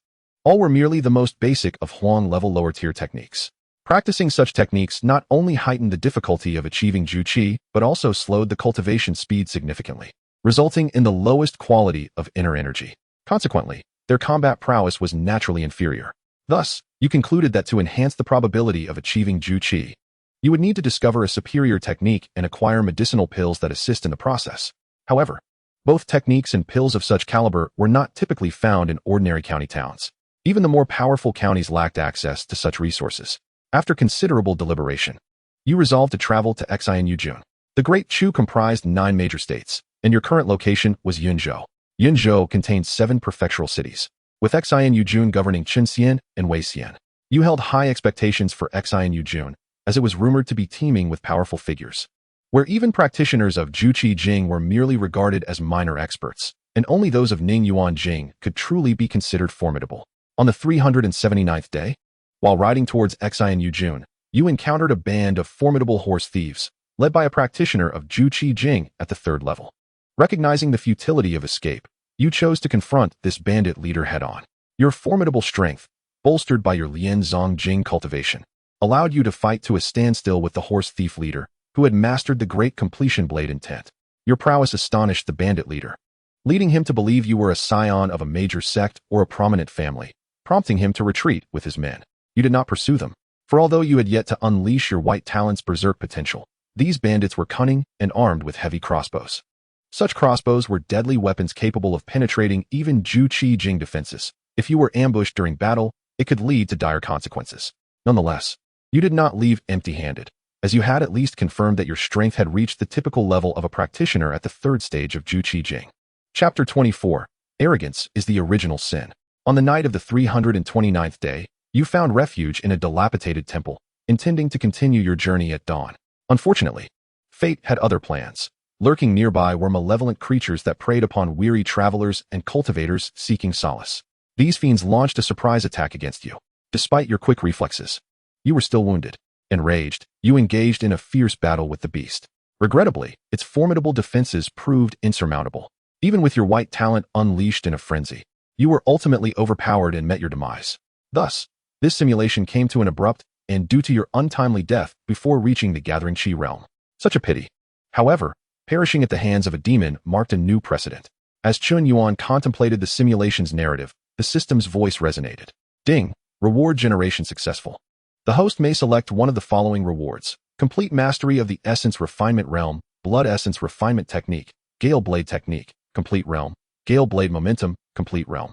All were merely the most basic of Huang-level lower-tier techniques. Practicing such techniques not only heightened the difficulty of achieving Juqi, but also slowed the cultivation speed significantly, resulting in the lowest quality of inner energy. Consequently, their combat prowess was naturally inferior. Thus, you concluded that to enhance the probability of achieving Juqi, you would need to discover a superior technique and acquire medicinal pills that assist in the process. However, both techniques and pills of such caliber were not typically found in ordinary county towns. Even the more powerful counties lacked access to such resources. After considerable deliberation, you resolved to travel to Xianxiaujun. The Great Chu comprised 9 major states, and your current location was Yunzhou. Yunzhou contained 7 prefectural cities, with Xianxiaujun governing Qinxian and Weixian. You held high expectations for Xianxiaujun, as it was rumored to be teeming with powerful figures, where even practitioners of Juqi Jing were merely regarded as minor experts, and only those of Ning Yuan Jing could truly be considered formidable. On the 379th day, while riding towards Xianxiaujun, you encountered a band of formidable horse thieves, led by a practitioner of Juqi Jing at the 3rd level. Recognizing the futility of escape, you chose to confront this bandit leader head-on. Your formidable strength, bolstered by your Lian Zong Jing cultivation, allowed you to fight to a standstill with the horse thief leader, who had mastered the great completion blade intent. Your prowess astonished the bandit leader, leading him to believe you were a scion of a major sect or a prominent family, prompting him to retreat with his men. You did not pursue them, for although you had yet to unleash your white talent's berserk potential, these bandits were cunning and armed with heavy crossbows. Such crossbows were deadly weapons capable of penetrating even Juqi Jing defenses. If you were ambushed during battle, it could lead to dire consequences. Nonetheless, you did not leave empty-handed, as you had at least confirmed that your strength had reached the typical level of a practitioner at the 3rd stage of Juqi Jing. Chapter 24. Arrogance is the original sin. On the night of the 329th day, you found refuge in a dilapidated temple, intending to continue your journey at dawn. Unfortunately, fate had other plans. Lurking nearby were malevolent creatures that preyed upon weary travelers and cultivators seeking solace. These fiends launched a surprise attack against you. Despite your quick reflexes, you were still wounded. Enraged, you engaged in a fierce battle with the beast. Regrettably, its formidable defenses proved insurmountable. Even with your white talent unleashed in a frenzy, you were ultimately overpowered and met your demise. Thus, this simulation came to an abrupt end due to your untimely death before reaching the Gathering Qi realm. Such a pity. However, perishing at the hands of a demon marked a new precedent. As Chen Yuan contemplated the simulation's narrative, the system's voice resonated. Ding! Reward generation successful. The host may select one of the following rewards: complete mastery of the Essence Refinement Realm, Blood Essence Refinement Technique, Gale Blade Technique, Complete Realm, Gale Blade Momentum, Complete Realm.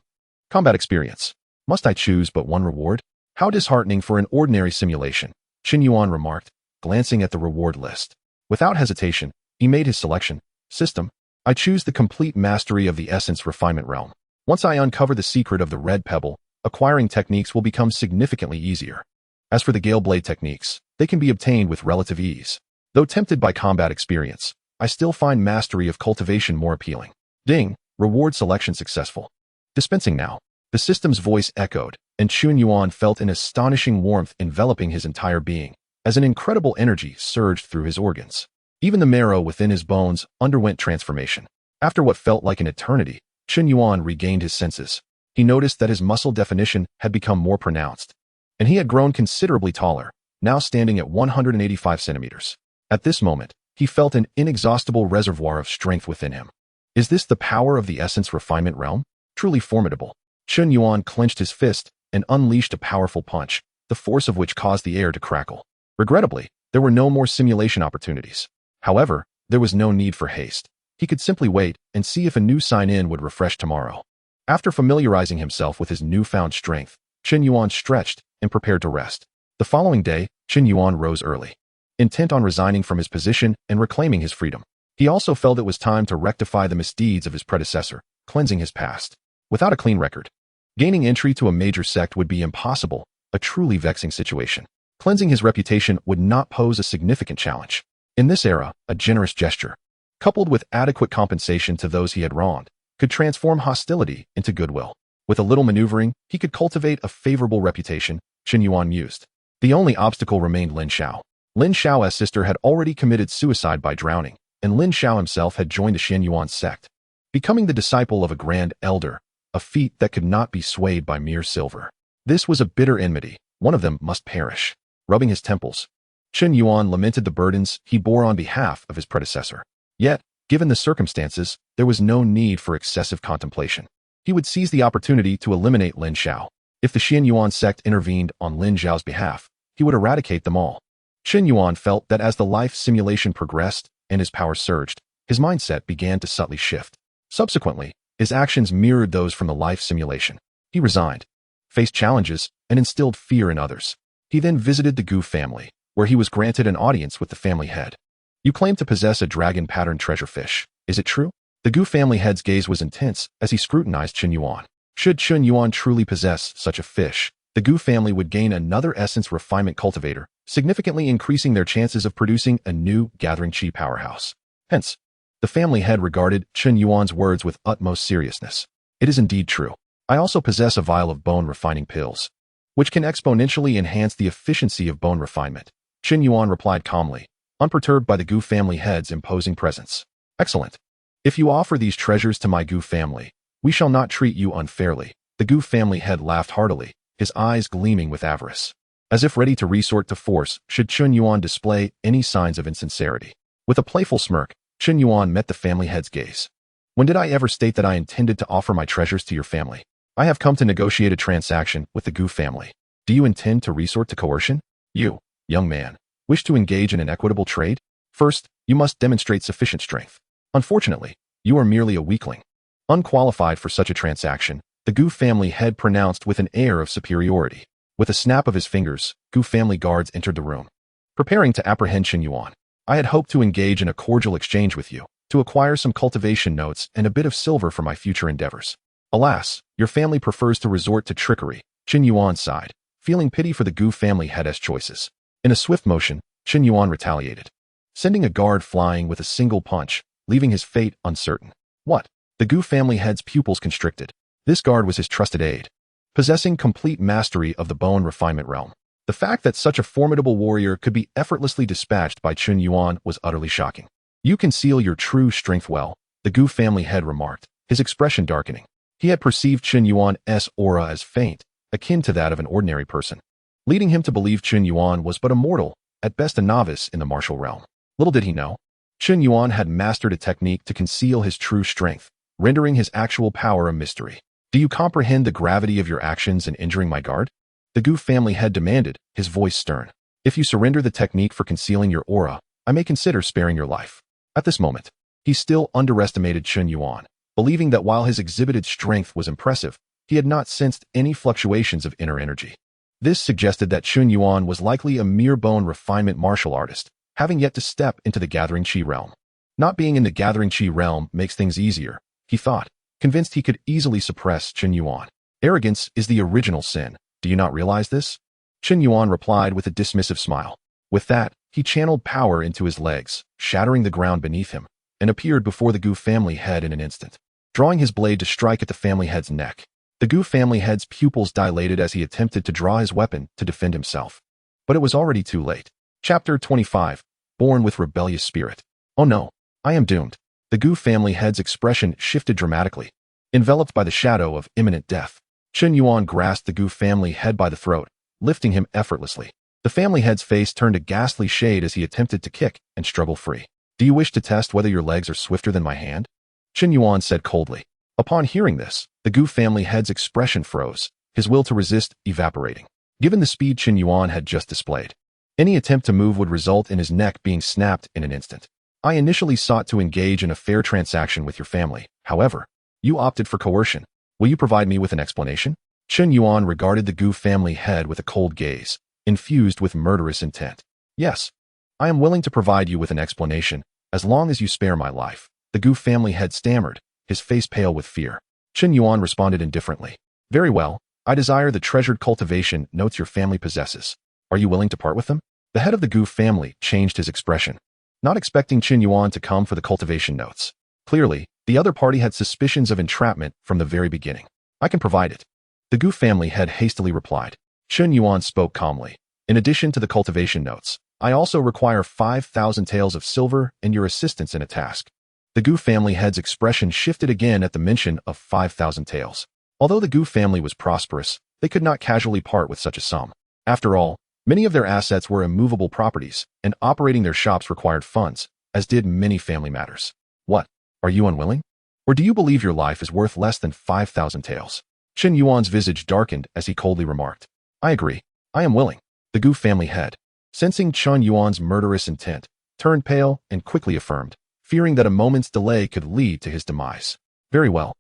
Combat Experience. Must I choose but one reward? How disheartening for an ordinary simulation, Chen Yuan remarked, glancing at the reward list. Without hesitation, he made his selection. System. I choose the complete mastery of the Essence Refinement Realm. Once I uncover the secret of the Red Pebble, acquiring techniques will become significantly easier. As for the Gale Blade techniques, they can be obtained with relative ease. Though tempted by combat experience, I still find mastery of cultivation more appealing. Ding! Reward selection successful. Dispensing now. The system's voice echoed, and Chen Yuan felt an astonishing warmth enveloping his entire being, as an incredible energy surged through his organs. Even the marrow within his bones underwent transformation. After what felt like an eternity, Chen Yuan regained his senses. He noticed that his muscle definition had become more pronounced, and he had grown considerably taller, now standing at 185 centimeters. At this moment, he felt an inexhaustible reservoir of strength within him. Is this the power of the Essence Refinement Realm? Truly formidable. Chen Yuan clenched his fist and unleashed a powerful punch, the force of which caused the air to crackle. Regrettably, there were no more simulation opportunities. However, there was no need for haste. He could simply wait and see if a new sign-in would refresh tomorrow. After familiarizing himself with his newfound strength, Chen Yuan stretched and prepared to rest. The following day, Chen Yuan rose early, intent on resigning from his position and reclaiming his freedom. He also felt it was time to rectify the misdeeds of his predecessor, cleansing his past. Without a clean record, gaining entry to a major sect would be impossible, a truly vexing situation. Cleansing his reputation would not pose a significant challenge. In this era, a generous gesture, coupled with adequate compensation to those he had wronged, could transform hostility into goodwill. With a little maneuvering, he could cultivate a favorable reputation, Chen Yuan mused. The only obstacle remained Lin Xiao. Lin Xiao's sister had already committed suicide by drowning, and Lin Xiao himself had joined the Xian Yuan sect. Becoming the disciple of a grand elder, a feat that could not be swayed by mere silver. This was a bitter enmity. One of them must perish. Rubbing his temples, Chen Yuan lamented the burdens he bore on behalf of his predecessor. Yet, given the circumstances, there was no need for excessive contemplation. He would seize the opportunity to eliminate Lin Xiao. If the Xian Yuan sect intervened on Lin Xiao's behalf, he would eradicate them all. Chen Yuan felt that as the life simulation progressed and his power surged, his mindset began to subtly shift. Subsequently, his actions mirrored those from the life simulation. He resigned, faced challenges, and instilled fear in others. He then visited the Gu family, where he was granted an audience with the family head. You claim to possess a dragon-patterned treasure fish. Is it true? The Gu family head's gaze was intense as he scrutinized Chen Yuan. Should Chen Yuan truly possess such a fish, the Gu family would gain another essence refinement cultivator, significantly increasing their chances of producing a new gathering chi powerhouse. Hence, the family head regarded Chen Yuan's words with utmost seriousness. It is indeed true. I also possess a vial of bone refining pills, which can exponentially enhance the efficiency of bone refinement. Chen Yuan replied calmly, unperturbed by the Gu family head's imposing presence. Excellent. If you offer these treasures to my Gu family, we shall not treat you unfairly. The Gu family head laughed heartily, his eyes gleaming with avarice, as if ready to resort to force should Chen Yuan display any signs of insincerity. With a playful smirk, Chen Yuan met the family head's gaze. When did I ever state that I intended to offer my treasures to your family? I have come to negotiate a transaction with the Gu family. Do you intend to resort to coercion? You, young man, wish to engage in an equitable trade? First, you must demonstrate sufficient strength. Unfortunately, you are merely a weakling. Unqualified for such a transaction, the Gu family head pronounced with an air of superiority. With a snap of his fingers, Gu family guards entered the room, preparing to apprehend Chen Yuan. I had hoped to engage in a cordial exchange with you, to acquire some cultivation notes and a bit of silver for my future endeavors. Alas, your family prefers to resort to trickery. Chen Yuan sighed, feeling pity for the Gu family head's choices. In a swift motion, Chen Yuan retaliated, sending a guard flying with a single punch, leaving his fate uncertain. What? The Gu family head's pupils constricted. This guard was his trusted aide, possessing complete mastery of the bone refinement realm. The fact that such a formidable warrior could be effortlessly dispatched by Chen Yuan was utterly shocking. You conceal your true strength well, the Gu family head remarked, his expression darkening. He had perceived Chen Yuan's aura as faint, akin to that of an ordinary person, leading him to believe Chen Yuan was but a mortal, at best a novice in the martial realm. Little did he know, Chen Yuan had mastered a technique to conceal his true strength, rendering his actual power a mystery. Do you comprehend the gravity of your actions in injuring my guard? The Gu family head demanded, his voice stern. If you surrender the technique for concealing your aura, I may consider sparing your life. At this moment, he still underestimated Chen Yuan, believing that while his exhibited strength was impressive, he had not sensed any fluctuations of inner energy. This suggested that Chen Yuan was likely a mere bone refinement martial artist, having yet to step into the gathering chi realm. Not being in the gathering chi realm makes things easier, he thought, convinced he could easily suppress Chen Yuan. Arrogance is the original sin. Do you not realize this? Chen Yuan replied with a dismissive smile. With that, he channeled power into his legs, shattering the ground beneath him, and appeared before the Gu family head in an instant, drawing his blade to strike at the family head's neck. The Gu family head's pupils dilated as he attempted to draw his weapon to defend himself. But it was already too late. Chapter 25. Born with Rebellious Spirit. Oh no, I am doomed. The Gu family head's expression shifted dramatically, enveloped by the shadow of imminent death. Chen Yuan grasped the Gu family head by the throat, lifting him effortlessly. The family head's face turned a ghastly shade as he attempted to kick and struggle free. Do you wish to test whether your legs are swifter than my hand? Chen Yuan said coldly. Upon hearing this, the Gu family head's expression froze, his will to resist evaporating. Given the speed Chen Yuan had just displayed, any attempt to move would result in his neck being snapped in an instant. I initially sought to engage in a fair transaction with your family. However, you opted for coercion. Will you provide me with an explanation? Chen Yuan regarded the Gu family head with a cold gaze, infused with murderous intent. Yes, I am willing to provide you with an explanation, as long as you spare my life. The Gu family head stammered, his face pale with fear. Chen Yuan responded indifferently. Very well, I desire the treasured cultivation notes your family possesses. Are you willing to part with them? The head of the Gu family changed his expression, not expecting Chen Yuan to come for the cultivation notes. Clearly, the other party had suspicions of entrapment from the very beginning. I can provide it. The Gu family head hastily replied. Chen Yuan spoke calmly. In addition to the cultivation notes, I also require 5,000 taels of silver and your assistance in a task. The Gu family head's expression shifted again at the mention of 5,000 taels. Although the Gu family was prosperous, they could not casually part with such a sum. After all, many of their assets were immovable properties, and operating their shops required funds, as did many family matters. What? Are you unwilling? Or do you believe your life is worth less than 5,000 taels? Chen Yuan's visage darkened as he coldly remarked. I agree. I am willing. The Gu family head, sensing Chen Yuan's murderous intent, turned pale and quickly affirmed, fearing that a moment's delay could lead to his demise. Very well.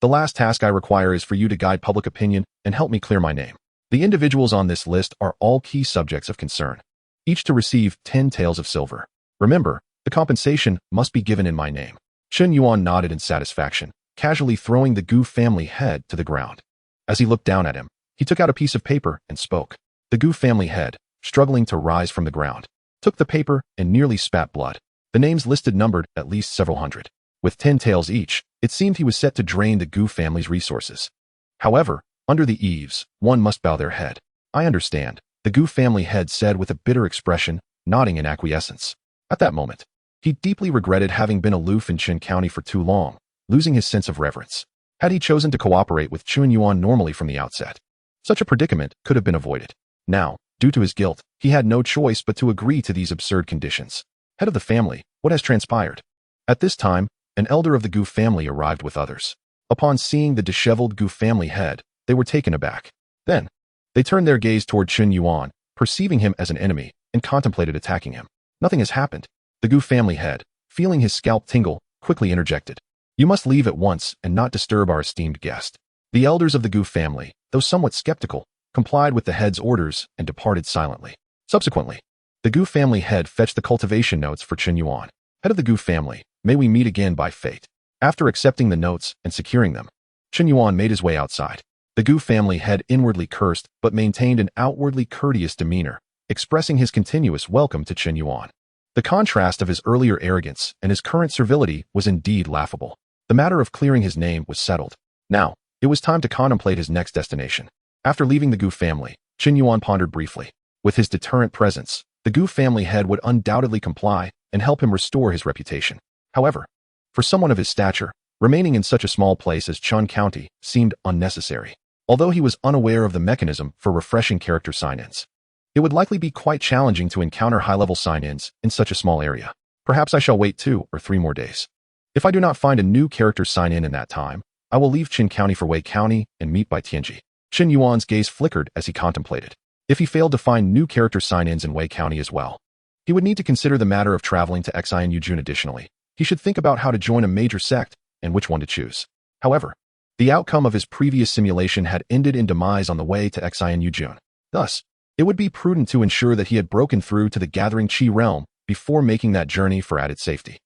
The last task I require is for you to guide public opinion and help me clear my name. The individuals on this list are all key subjects of concern, each to receive 10 taels of silver. Remember, the compensation must be given in my name. Chen Yuan nodded in satisfaction, casually throwing the Gu family head to the ground. As he looked down at him, he took out a piece of paper and spoke. The Gu family head, struggling to rise from the ground, took the paper and nearly spat blood. The names listed numbered at least several hundred. With 10 taels each, it seemed he was set to drain the Gu family's resources. However, under the eaves, one must bow their head. I understand, the Gu family head said with a bitter expression, nodding in acquiescence. At that moment, he deeply regretted having been aloof in Chen County for too long, losing his sense of reverence. Had he chosen to cooperate with Chen Yuan normally from the outset, such a predicament could have been avoided. Now, due to his guilt, he had no choice but to agree to these absurd conditions. Head of the family, what has transpired? At this time, an elder of the Gu family arrived with others. Upon seeing the disheveled Gu family head, they were taken aback. Then, they turned their gaze toward Chen Yuan, perceiving him as an enemy, and contemplated attacking him. Nothing has happened. The Gu family head, feeling his scalp tingle, quickly interjected. You must leave at once and not disturb our esteemed guest. The elders of the Gu family, though somewhat skeptical, complied with the head's orders and departed silently. Subsequently, the Gu family head fetched the cultivation notes for Chen Yuan. Head of the Gu family, may we meet again by fate. After accepting the notes and securing them, Chen Yuan made his way outside. The Gu family head inwardly cursed but maintained an outwardly courteous demeanor, expressing his continuous welcome to Chen Yuan. The contrast of his earlier arrogance and his current servility was indeed laughable. The matter of clearing his name was settled. Now, it was time to contemplate his next destination. After leaving the Gu family, Chen Yuan pondered briefly. With his deterrent presence, the Gu family head would undoubtedly comply and help him restore his reputation. However, for someone of his stature, remaining in such a small place as Chen County seemed unnecessary. Although he was unaware of the mechanism for refreshing character sign-ins, it would likely be quite challenging to encounter high-level sign-ins in such a small area. Perhaps I shall wait 2 or 3 more days. If I do not find a new character sign-in that time, I will leave Chen County for Wei County and meet by Tianji. Chen Yuan's gaze flickered as he contemplated. If he failed to find new character sign-ins in Wei County as well, he would need to consider the matter of traveling to Xianxiaaudiobooks. Additionally, he should think about how to join a major sect and which one to choose. However, the outcome of his previous simulation had ended in demise on the way to Xianxiaaudiobooks. Thus, it would be prudent to ensure that he had broken through to the gathering Qi realm before making that journey for added safety.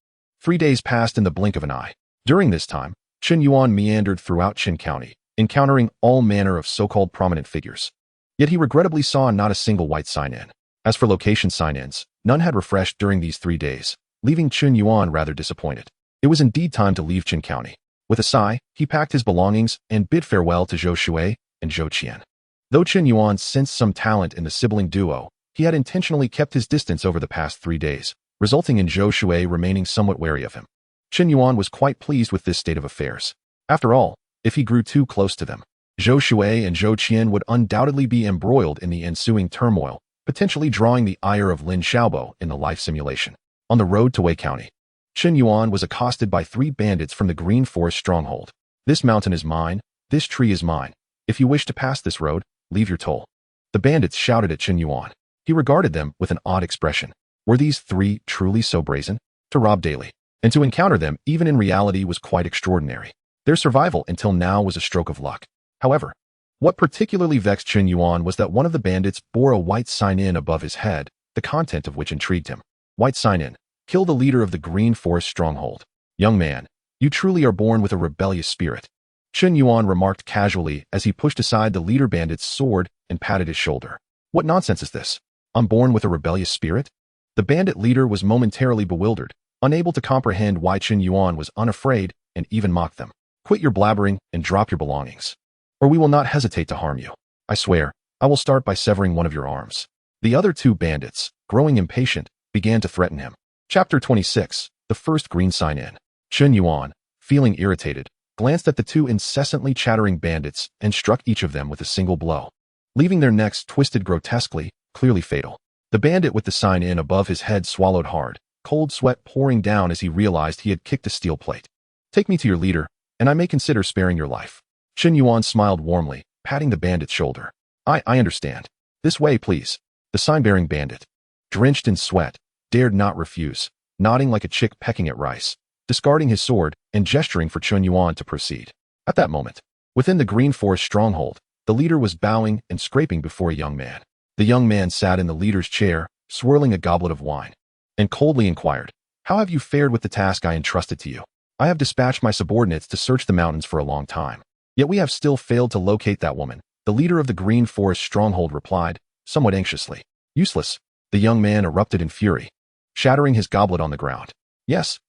3 days passed in the blink of an eye. During this time, Chen Yuan meandered throughout Chen County, encountering all manner of so-called prominent figures. Yet he regrettably saw not a single white sign-in. As for location sign-ins, none had refreshed during these 3 days, leaving Chen Yuan rather disappointed. It was indeed time to leave Chen County. With a sigh, he packed his belongings and bid farewell to Zhou Shui and Zhou Qian. Though Chen Yuan sensed some talent in the sibling duo, he had intentionally kept his distance over the past 3 days, resulting in Zhou Shui remaining somewhat wary of him. Chen Yuan was quite pleased with this state of affairs. After all, if he grew too close to them, Zhou Shui and Zhou Qian would undoubtedly be embroiled in the ensuing turmoil, potentially drawing the ire of Lin Xiaobo in the life simulation. On the road to Wei County, Chen Yuan was accosted by 3 bandits from the Green Forest stronghold. This mountain is mine, this tree is mine. If you wish to pass this road, leave your toll. The bandits shouted at Chen Yuan. He regarded them with an odd expression. Were these 3 truly so brazen? To rob daily, and to encounter them even in reality was quite extraordinary. Their survival until now was a stroke of luck. However, what particularly vexed Chen Yuan was that one of the bandits bore a white sign-in above his head, the content of which intrigued him. White sign-in. Kill the leader of the Green Forest stronghold. Young man, you truly are born with a rebellious spirit. Chen Yuan remarked casually as he pushed aside the leader bandit's sword and patted his shoulder. What nonsense is this? I'm born with a rebellious spirit? The bandit leader was momentarily bewildered, unable to comprehend why Chen Yuan was unafraid and even mocked them. Quit your blabbering and drop your belongings, or we will not hesitate to harm you. I swear, I will start by severing one of your arms. The other 2 bandits, growing impatient, began to threaten him. Chapter 26, the first green sign-in. Chen Yuan, feeling irritated, glanced at the two incessantly chattering bandits and struck each of them with a single blow, leaving their necks twisted grotesquely, clearly fatal. The bandit with the sign in above his head swallowed hard, cold sweat pouring down as he realized he had kicked a steel plate. "Take me to your leader, and I may consider sparing your life." Chen Yuan smiled warmly, patting the bandit's shoulder. I understand. This way, please." The sign-bearing bandit, drenched in sweat, dared not refuse, nodding like a chick pecking at rice, discarding his sword and gesturing for Chen Yuan to proceed. At that moment, within the Green Forest stronghold, the leader was bowing and scraping before a young man. The young man sat in the leader's chair, swirling a goblet of wine, and coldly inquired, "How have you fared with the task I entrusted to you? I have dispatched my subordinates to search the mountains for a long time. Yet we have still failed to locate that woman." The leader of the Green Forest stronghold replied, somewhat anxiously. "Useless." The young man erupted in fury, shattering his goblet on the ground. Yes,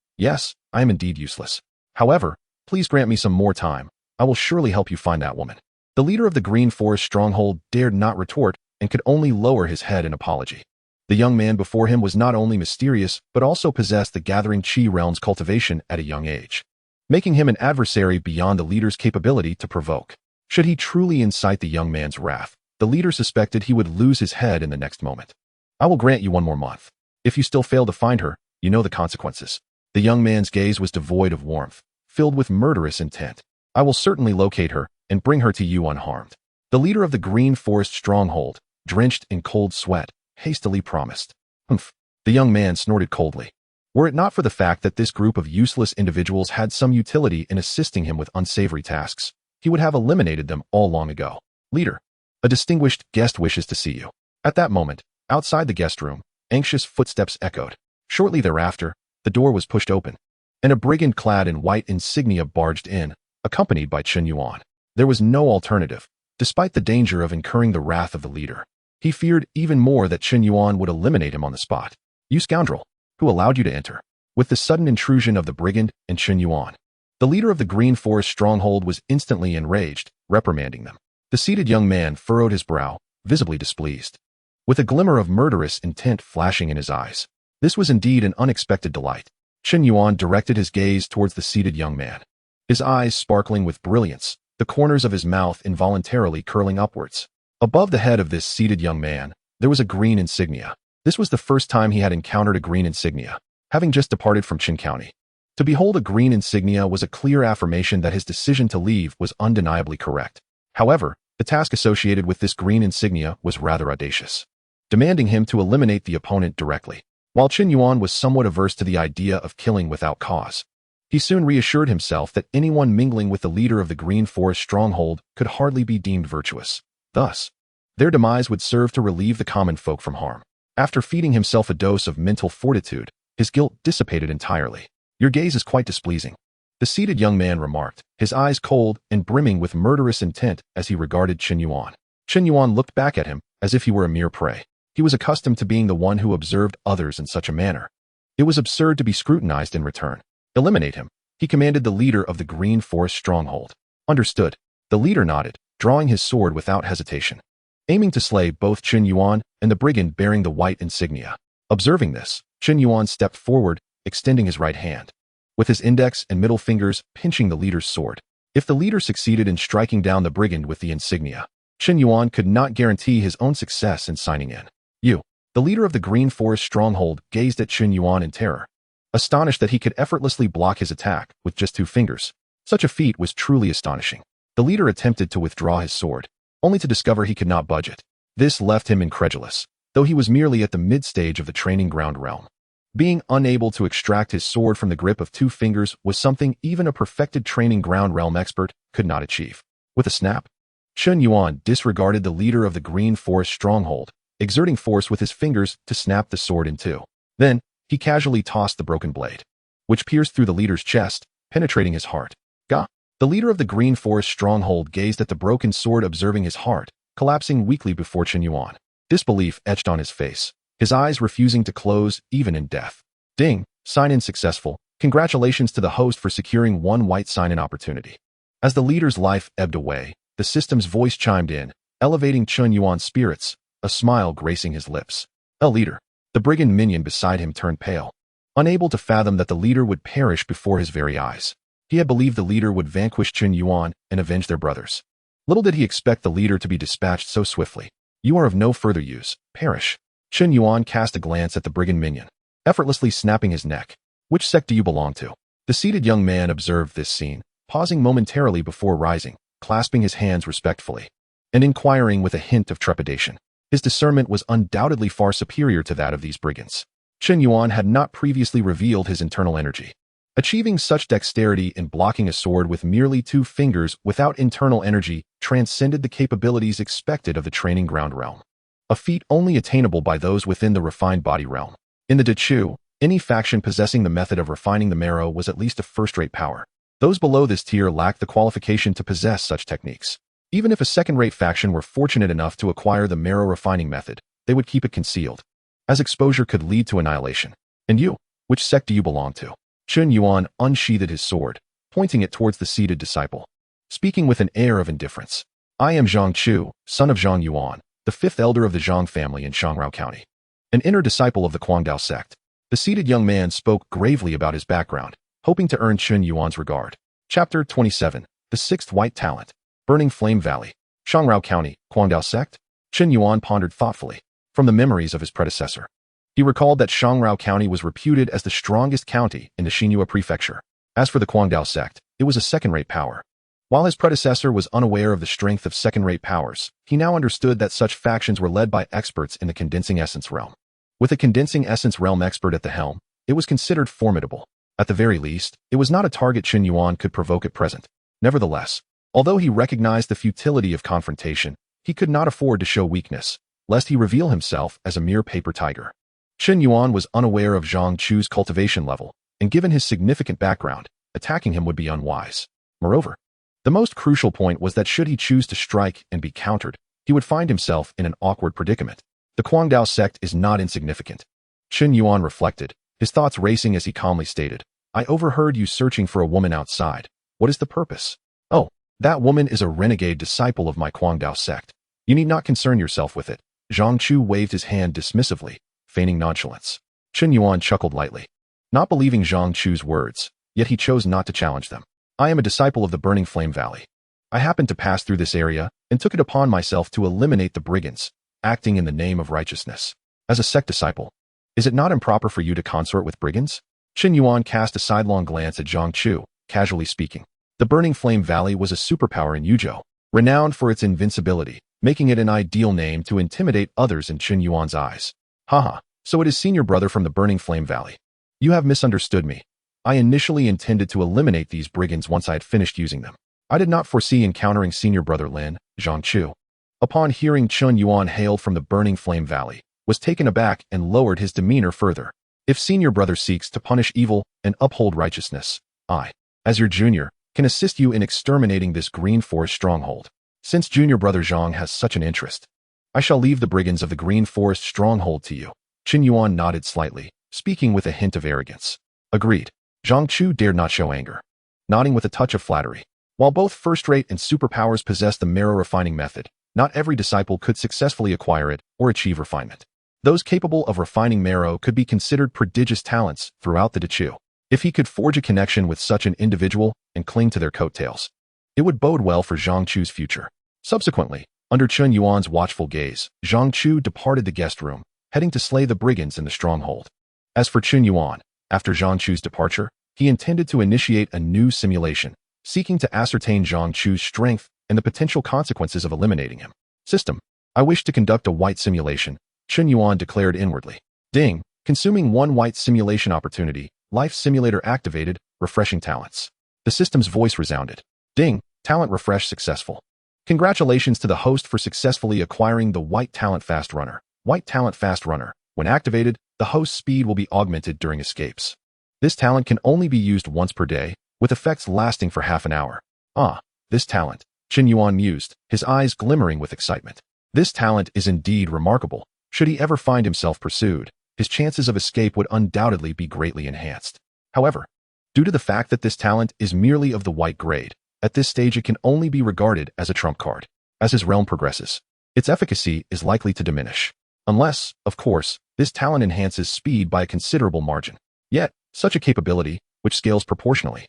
I am indeed useless. However, please grant me some more time. I will surely help you find that woman." The leader of the Green Forest stronghold dared not retort and could only lower his head in apology. The young man before him was not only mysterious, but also possessed the gathering Qi realm's cultivation at a young age, making him an adversary beyond the leader's capability to provoke. Should he truly incite the young man's wrath, the leader suspected he would lose his head in the next moment. "I will grant you one more month. If you still fail to find her, you know the consequences." The young man's gaze was devoid of warmth, filled with murderous intent. "I will certainly locate her and bring her to you unharmed." The leader of the Green Forest stronghold, drenched in cold sweat, hastily promised. "Humph." The young man snorted coldly. Were it not for the fact that this group of useless individuals had some utility in assisting him with unsavory tasks, he would have eliminated them all long ago. "Leader, a distinguished guest wishes to see you." At that moment, outside the guest room, anxious footsteps echoed. Shortly thereafter, the door was pushed open, and a brigand clad in white insignia barged in, accompanied by Chen Yuan. There was no alternative, despite the danger of incurring the wrath of the leader. He feared even more that Chen Yuan would eliminate him on the spot. "You scoundrel! Who allowed you to enter?" With the sudden intrusion of the brigand and Chen Yuan, the leader of the Green Forest stronghold was instantly enraged, reprimanding them. The seated young man furrowed his brow, visibly displeased, with a glimmer of murderous intent flashing in his eyes. This was indeed an unexpected delight. Chen Yuan directed his gaze towards the seated young man, his eyes sparkling with brilliance, the corners of his mouth involuntarily curling upwards. Above the head of this seated young man, there was a green insignia. This was the first time he had encountered a green insignia, having just departed from Qin County. To behold a green insignia was a clear affirmation that his decision to leave was undeniably correct. However, the task associated with this green insignia was rather audacious, demanding him to eliminate the opponent directly. While Chen Yuan was somewhat averse to the idea of killing without cause, he soon reassured himself that anyone mingling with the leader of the Green Forest stronghold could hardly be deemed virtuous. Thus, their demise would serve to relieve the common folk from harm. After feeding himself a dose of mental fortitude, his guilt dissipated entirely. "Your gaze is quite displeasing," the seated young man remarked, his eyes cold and brimming with murderous intent as he regarded Chen Yuan. Chen Yuan looked back at him as if he were a mere prey. He was accustomed to being the one who observed others in such a manner. It was absurd to be scrutinized in return. "Eliminate him," he commanded the leader of the Green Forest stronghold. "Understood." The leader nodded, drawing his sword without hesitation, aiming to slay both Chen Yuan and the brigand bearing the white insignia. Observing this, Chen Yuan stepped forward, extending his right hand, with his index and middle fingers pinching the leader's sword. If the leader succeeded in striking down the brigand with the insignia, Chen Yuan could not guarantee his own success in signing in. "You." The leader of the Green Forest stronghold gazed at Chen Yuan in terror, astonished that he could effortlessly block his attack with just 2 fingers. Such a feat was truly astonishing. The leader attempted to withdraw his sword, only to discover he could not budge it. This left him incredulous, though he was merely at the mid-stage of the training ground realm. Being unable to extract his sword from the grip of 2 fingers was something even a perfected training ground realm expert could not achieve. With a snap, Chen Yuan disregarded the leader of the Green Forest stronghold, exerting force with his fingers to snap the sword in 2. Then, he casually tossed the broken blade, which pierced through the leader's chest, penetrating his heart. "Gah!" The leader of the Green Forest stronghold gazed at the broken sword, observing his heart collapsing weakly before Chen Yuan. Disbelief etched on his face, his eyes refusing to close even in death. "Ding! Sign-in successful. Congratulations to the host for securing 1 white sign-in opportunity." As the leader's life ebbed away, the system's voice chimed in, elevating Chen Yuan's spirits, a smile gracing his lips. Leader." The brigand minion beside him turned pale, unable to fathom that the leader would perish before his very eyes. He had believed the leader would vanquish Chen Yuan and avenge their brothers. Little did he expect the leader to be dispatched so swiftly. You are of no further use. Perish. Chen Yuan cast a glance at the brigand minion, effortlessly snapping his neck. Which sect do you belong to? The seated young man observed this scene, pausing momentarily before rising, clasping his hands respectfully, and inquiring with a hint of trepidation. His discernment was undoubtedly far superior to that of these brigands. Chen Yuan had not previously revealed his internal energy. Achieving such dexterity in blocking a sword with merely 2 fingers without internal energy transcended the capabilities expected of the training ground realm, a feat only attainable by those within the refined body realm. In the Dechu, any faction possessing the method of refining the marrow was at least a first-rate power. Those below this tier lacked the qualification to possess such techniques. Even if a second-rate faction were fortunate enough to acquire the marrow refining method, they would keep it concealed, as exposure could lead to annihilation. And you, which sect do you belong to? Chen Yuan unsheathed his sword, pointing it towards the seated disciple, speaking with an air of indifference. I am Zhang Chu, son of Zhang Yuan, the 5th elder of the Zhang family in Shangrao County, an inner disciple of the Guangdao sect. The seated young man spoke gravely about his background, hoping to earn Chen Yuan's regard. Chapter 27. The 6th White Talent. Burning Flame Valley. Shangrao County, Guangdao sect? Chen Yuan pondered thoughtfully. From the memories of his predecessor, he recalled that Shangrao County was reputed as the strongest county in the Xinhua prefecture. As for the Guangdao sect, it was a second-rate power. While his predecessor was unaware of the strength of second-rate powers, he now understood that such factions were led by experts in the condensing essence realm. With a condensing essence realm expert at the helm, it was considered formidable. At the very least, it was not a target Chen Yuan could provoke at present. Nevertheless, although he recognized the futility of confrontation, he could not afford to show weakness, lest he reveal himself as a mere paper tiger. Chen Yuan was unaware of Zhang Chu's cultivation level, and given his significant background, attacking him would be unwise. Moreover, the most crucial point was that should he choose to strike and be countered, he would find himself in an awkward predicament. The Guangdao sect is not insignificant. Chen Yuan reflected, his thoughts racing as he calmly stated, I overheard you searching for a woman outside. What is the purpose? Oh, that woman is a renegade disciple of my Guangdao sect. You need not concern yourself with it. Zhang Chu waved his hand dismissively, feigning nonchalance. Chen Yuan chuckled lightly, not believing Zhang Chu's words, yet he chose not to challenge them. I am a disciple of the Burning Flame Valley. I happened to pass through this area and took it upon myself to eliminate the brigands, acting in the name of righteousness. As a sect disciple, is it not improper for you to consort with brigands? Chen Yuan cast a sidelong glance at Zhang Chu, casually speaking. The Burning Flame Valley was a superpower in Yuzhou, renowned for its invincibility, making it an ideal name to intimidate others in Chen Yuan's eyes. Haha, so it is senior brother from the Burning Flame Valley. You have misunderstood me. I initially intended to eliminate these brigands once I had finished using them. I did not foresee encountering senior brother Lin, Zhang Chu. Upon hearing Chen Yuan hailed from the Burning Flame Valley, was taken aback and lowered his demeanor further. If senior brother seeks to punish evil and uphold righteousness, I, as your junior, can assist you in exterminating this Green Forest stronghold. Since junior brother Zhang has such an interest, I shall leave the brigands of the Green Forest stronghold to you. Chen Yuan nodded slightly, speaking with a hint of arrogance. Agreed. Zhang Chu dared not show anger, nodding with a touch of flattery. While both first-rate and superpowers possess the marrow refining method, not every disciple could successfully acquire it or achieve refinement. Those capable of refining marrow could be considered prodigious talents throughout the Dechu. If he could forge a connection with such an individual and cling to their coattails, it would bode well for Zhang Chu's future. Subsequently, under Chen Yuan's watchful gaze, Zhang Chu departed the guest room, heading to slay the brigands in the stronghold. As for Chen Yuan, after Zhang Chu's departure, he intended to initiate a new simulation, seeking to ascertain Zhang Chu's strength and the potential consequences of eliminating him. System. I wish to conduct a white simulation, Chen Yuan declared inwardly. Ding. Consuming one white simulation opportunity, life simulator activated, refreshing talents. The system's voice resounded. Ding. Talent refresh successful. Congratulations to the host for successfully acquiring the White Talent Fast Runner. White Talent Fast Runner. When activated, the host's speed will be augmented during escapes. This talent can only be used once per day, with effects lasting for half an hour. Ah, this talent, Chen Yuan mused, his eyes glimmering with excitement. This talent is indeed remarkable. Should he ever find himself pursued, his chances of escape would undoubtedly be greatly enhanced. However, due to the fact that this talent is merely of the white grade, at this stage it can only be regarded as a trump card. As his realm progresses, its efficacy is likely to diminish. Unless, of course, this talent enhances speed by a considerable margin. Yet, such a capability, which scales proportionally,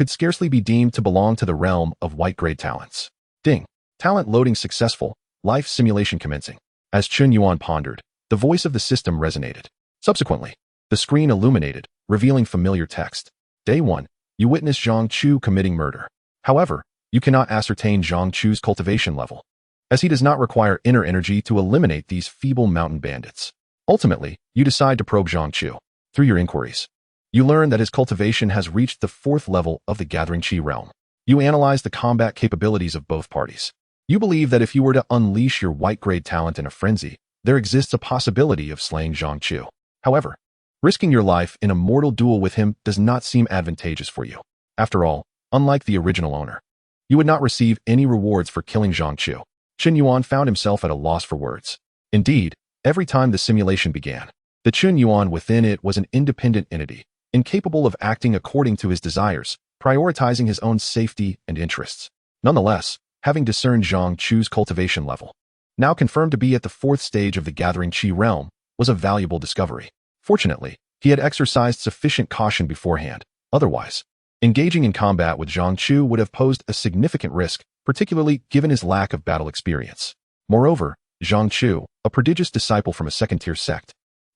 could scarcely be deemed to belong to the realm of white-grade talents. Ding. Talent loading successful. Life simulation commencing. As Chen Yuan pondered, the voice of the system resonated. Subsequently, the screen illuminated, revealing familiar text. Day 1. You witness Zhang Chu committing murder. However, you cannot ascertain Zhang Chu's cultivation level, as he does not require inner energy to eliminate these feeble mountain bandits. Ultimately, you decide to probe Zhang Chu. Through your inquiries, you learn that his cultivation has reached the 4th level of the Gathering Qi realm. You analyze the combat capabilities of both parties. You believe that if you were to unleash your white-grade talent in a frenzy, there exists a possibility of slaying Zhang Chu. However, risking your life in a mortal duel with him does not seem advantageous for you. After all, unlike the original owner, you would not receive any rewards for killing Zhang Chu. Chen Yuan found himself at a loss for words. Indeed, every time the simulation began, the Chen Yuan within it was an independent entity, incapable of acting according to his desires, prioritizing his own safety and interests. Nonetheless, having discerned Zhang Chu's cultivation level, now confirmed to be at the 4th stage of the Gathering Qi realm, was a valuable discovery. Fortunately, he had exercised sufficient caution beforehand. Otherwise, engaging in combat with Zhang Chu would have posed a significant risk, particularly given his lack of battle experience. Moreover, Zhang Chu, a prodigious disciple from a second-tier sect,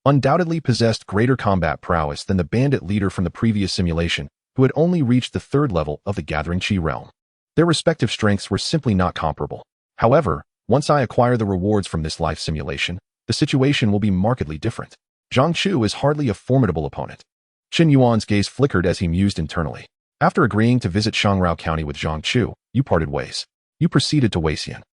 undoubtedly possessed greater combat prowess than the bandit leader from the previous simulation, who had only reached the 3rd level of the Gathering Qi realm. Their respective strengths were simply not comparable. However, once I acquire the rewards from this life simulation, the situation will be markedly different. Zhang Chu is hardly a formidable opponent. Chen Yuan's gaze flickered as he mused internally. After agreeing to visit Shangrao County with Zhang Chu, you parted ways. You proceeded to Weixian.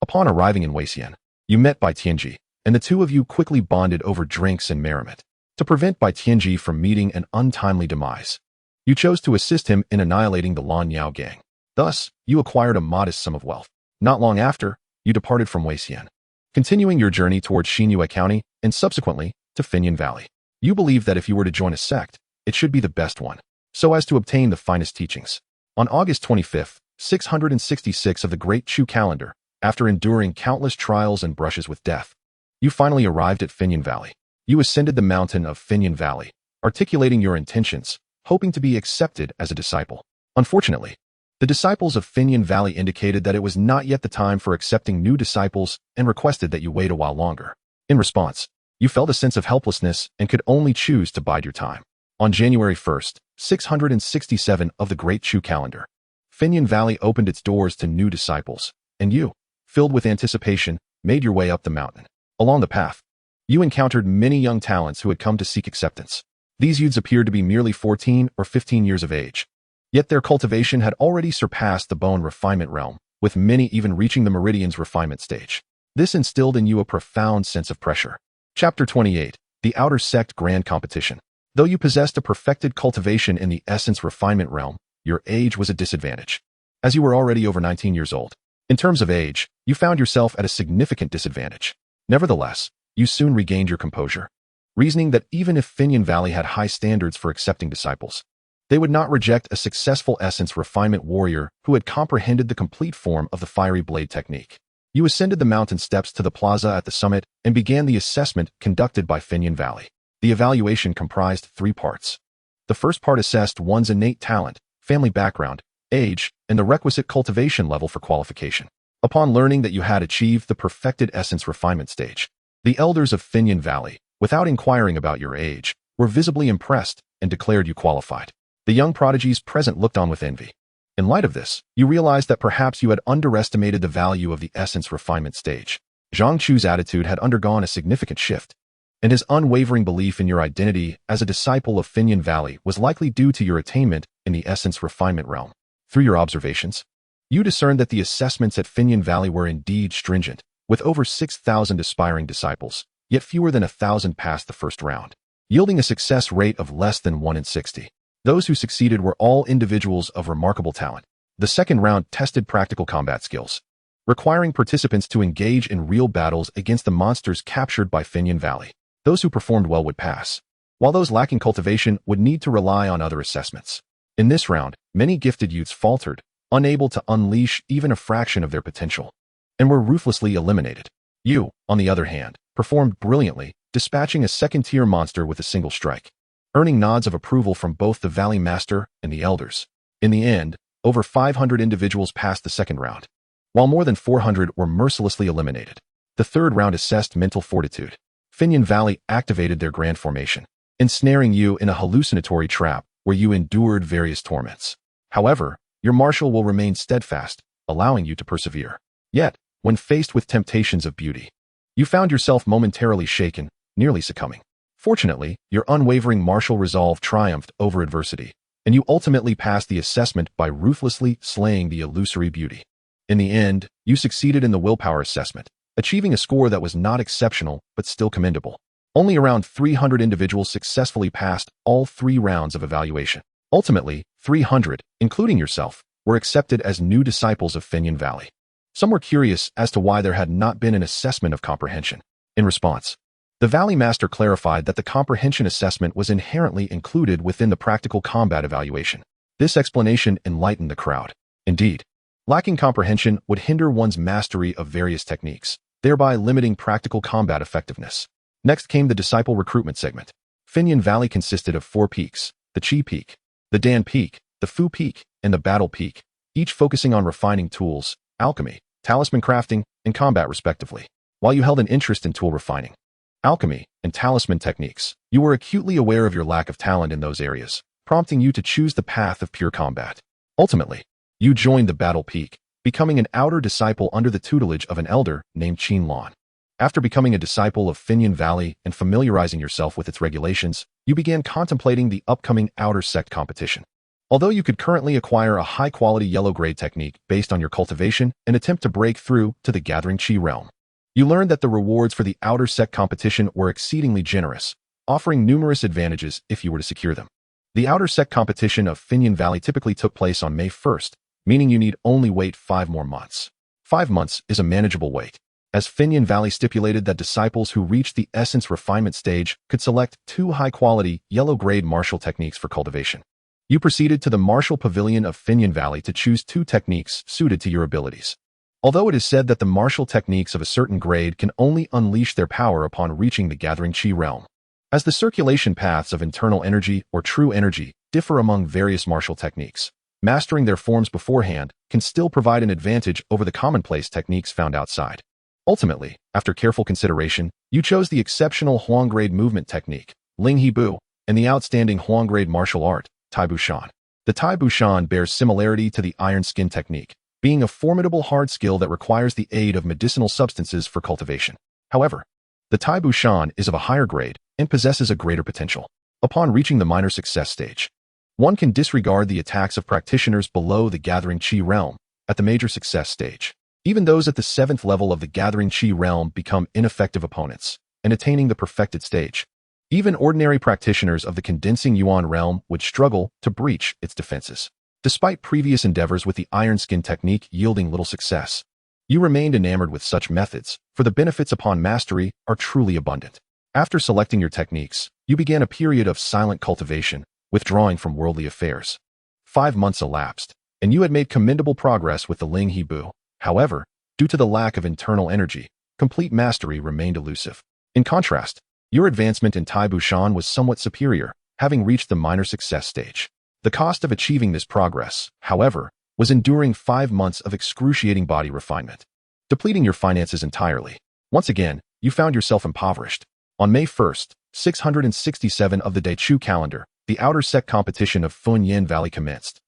Upon arriving in Weixian, you met Bai Tianji, and the two of you quickly bonded over drinks and merriment. To prevent Bai Tianji from meeting an untimely demise, you chose to assist him in annihilating the Lan Yao gang. Thus, you acquired a modest sum of wealth. Not long after, you departed from Weixian, continuing your journey towards Xinyue County and subsequently to Finyan Valley. You believe that if you were to join a sect, it should be the best one, so as to obtain the finest teachings. On August 25th, 666 of the Great Chu calendar, after enduring countless trials and brushes with death, you finally arrived at Finyan Valley. You ascended the mountain of Finyan Valley, articulating your intentions, hoping to be accepted as a disciple. Unfortunately, the disciples of Finyan Valley indicated that it was not yet the time for accepting new disciples and requested that you wait a while longer. In response, you felt a sense of helplessness and could only choose to bide your time. On January 1st, 667 of the Great Chu calendar, Finyan Valley opened its doors to new disciples, and you, filled with anticipation, made your way up the mountain. Along the path, you encountered many young talents who had come to seek acceptance. These youths appeared to be merely 14 or 15 years of age. Yet their cultivation had already surpassed the bone refinement realm, with many even reaching the meridian's refinement stage. This instilled in you a profound sense of pressure. Chapter 28. The Outer Sect Grand Competition. Though you possessed a perfected cultivation in the essence refinement realm, your age was a disadvantage, as you were already over 19 years old. In terms of age, you found yourself at a significant disadvantage. Nevertheless, you soon regained your composure, reasoning that even if Finyan Valley had high standards for accepting disciples, they would not reject a successful essence refinement warrior who had comprehended the complete form of the fiery blade technique. You ascended the mountain steps to the plaza at the summit and began the assessment conducted by Finyan Valley. The evaluation comprised 3 parts. The first part assessed one's innate talent, family background, age, and the requisite cultivation level for qualification. Upon learning that you had achieved the perfected essence refinement stage, the elders of Finyan Valley, without inquiring about your age, were visibly impressed and declared you qualified. The young prodigies present looked on with envy. In light of this, you realized that perhaps you had underestimated the value of the essence refinement stage. Zhang Chu's attitude had undergone a significant shift, and his unwavering belief in your identity as a disciple of Finyan Valley was likely due to your attainment in the essence refinement realm. Through your observations, you discerned that the assessments at Finyan Valley were indeed stringent, with over 6,000 aspiring disciples, yet fewer than 1,000 passed the first round, yielding a success rate of less than 1 in 60. Those who succeeded were all individuals of remarkable talent. The second round tested practical combat skills, requiring participants to engage in real battles against the monsters captured by Finyan Valley. Those who performed well would pass, while those lacking cultivation would need to rely on other assessments. In this round, many gifted youths faltered, unable to unleash even a fraction of their potential, and were ruthlessly eliminated. You, on the other hand, performed brilliantly, dispatching a second-tier monster with a single strike, earning nods of approval from both the Valley Master and the Elders. In the end, over 500 individuals passed the second round, while more than 400 were mercilessly eliminated. The third round assessed mental fortitude. Xianxian Valley activated their grand formation, ensnaring you in a hallucinatory trap where you endured various torments. However, your martial will remain steadfast, allowing you to persevere. Yet, when faced with temptations of beauty, you found yourself momentarily shaken, nearly succumbing. Fortunately, your unwavering martial resolve triumphed over adversity, and you ultimately passed the assessment by ruthlessly slaying the illusory beauty. In the end, you succeeded in the willpower assessment, achieving a score that was not exceptional but still commendable. Only around 300 individuals successfully passed all 3 rounds of evaluation. Ultimately, 300, including yourself, were accepted as new disciples of Xianxian Valley. Some were curious as to why there had not been an assessment of comprehension. In response, the Valley Master clarified that the comprehension assessment was inherently included within the practical combat evaluation. This explanation enlightened the crowd. Indeed, lacking comprehension would hinder one's mastery of various techniques, thereby limiting practical combat effectiveness. Next came the disciple recruitment segment. Xianxian Valley consisted of 4 peaks: the Qi Peak, the Dan Peak, the Fu Peak, and the Battle Peak, each focusing on refining tools, alchemy, talisman crafting, and combat respectively. While you held an interest in tool refining, alchemy, and talisman techniques, you were acutely aware of your lack of talent in those areas, prompting you to choose the path of pure combat. Ultimately, you joined the Battle Peak, becoming an outer disciple under the tutelage of an elder named Chen Yuan. After becoming a disciple of Xianxian Valley and familiarizing yourself with its regulations, you began contemplating the upcoming outer sect competition. Although you could currently acquire a high-quality yellow-grade technique based on your cultivation and attempt to break through to the Gathering Qi realm, you learned that the rewards for the outer sect competition were exceedingly generous, offering numerous advantages if you were to secure them. The outer sect competition of Xianxian Valley typically took place on May 1st, meaning you need only wait 5 more months. 5 months is a manageable wait, as Xianxian Valley stipulated that disciples who reached the essence refinement stage could select 2 high-quality, yellow-grade martial techniques for cultivation. You proceeded to the martial pavilion of Xianxian Valley to choose 2 techniques suited to your abilities. Although it is said that the martial techniques of a certain grade can only unleash their power upon reaching the Gathering Qi realm, as the circulation paths of internal energy or true energy differ among various martial techniques, mastering their forms beforehand can still provide an advantage over the commonplace techniques found outside. Ultimately, after careful consideration, you chose the exceptional Huang-grade movement technique, Ling He Bu, and the outstanding Huang-grade martial art, Tai Bu Shan. The Tai Bu Shan bears similarity to the Iron Skin technique, being a formidable hard skill that requires the aid of medicinal substances for cultivation. However, the Tai Bu Shan is of a higher grade and possesses a greater potential. Upon reaching the minor success stage, one can disregard the attacks of practitioners below the Gathering Qi realm at the major success stage. Even those at the 7th level of the Gathering Qi realm become ineffective opponents, and attaining the perfected stage. Even ordinary practitioners of the Condensing Yuan realm would struggle to breach its defenses. Despite previous endeavors with the Iron Skin technique yielding little success, you remained enamored with such methods, for the benefits upon mastery are truly abundant. After selecting your techniques, you began a period of silent cultivation, withdrawing from worldly affairs. 5 months elapsed, and you had made commendable progress with the Ling He Bu. However, due to the lack of internal energy, complete mastery remained elusive. In contrast, your advancement in Tai Bu Shan was somewhat superior, having reached the minor success stage. The cost of achieving this progress, however, was enduring 5 months of excruciating body refinement, depleting your finances entirely. Once again, you found yourself impoverished. On May 1st, 667 of the Daichu calendar, the outer sect competition of Xianxian Valley commenced,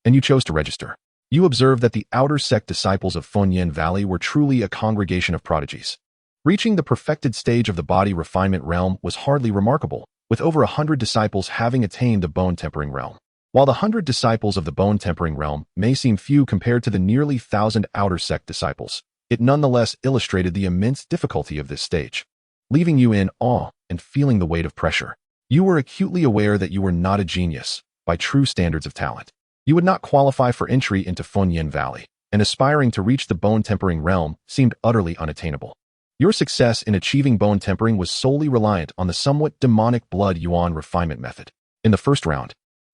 and you chose to register. You observed that the outer sect disciples of Xianxian Valley were truly a congregation of prodigies. Reaching the perfected stage of the body refinement realm was hardly remarkable, with over 100 disciples having attained the bone tempering realm. While the 100 disciples of the bone tempering realm may seem few compared to the nearly 1,000 outer sect disciples, it nonetheless illustrated the immense difficulty of this stage. Leaving you in awe and feeling the weight of pressure, you were acutely aware that you were not a genius by true standards of talent. You would not qualify for entry into Xianxian Valley, and aspiring to reach the bone tempering realm seemed utterly unattainable. Your success in achieving bone tempering was solely reliant on the somewhat demonic blood yuan refinement method. In the first round,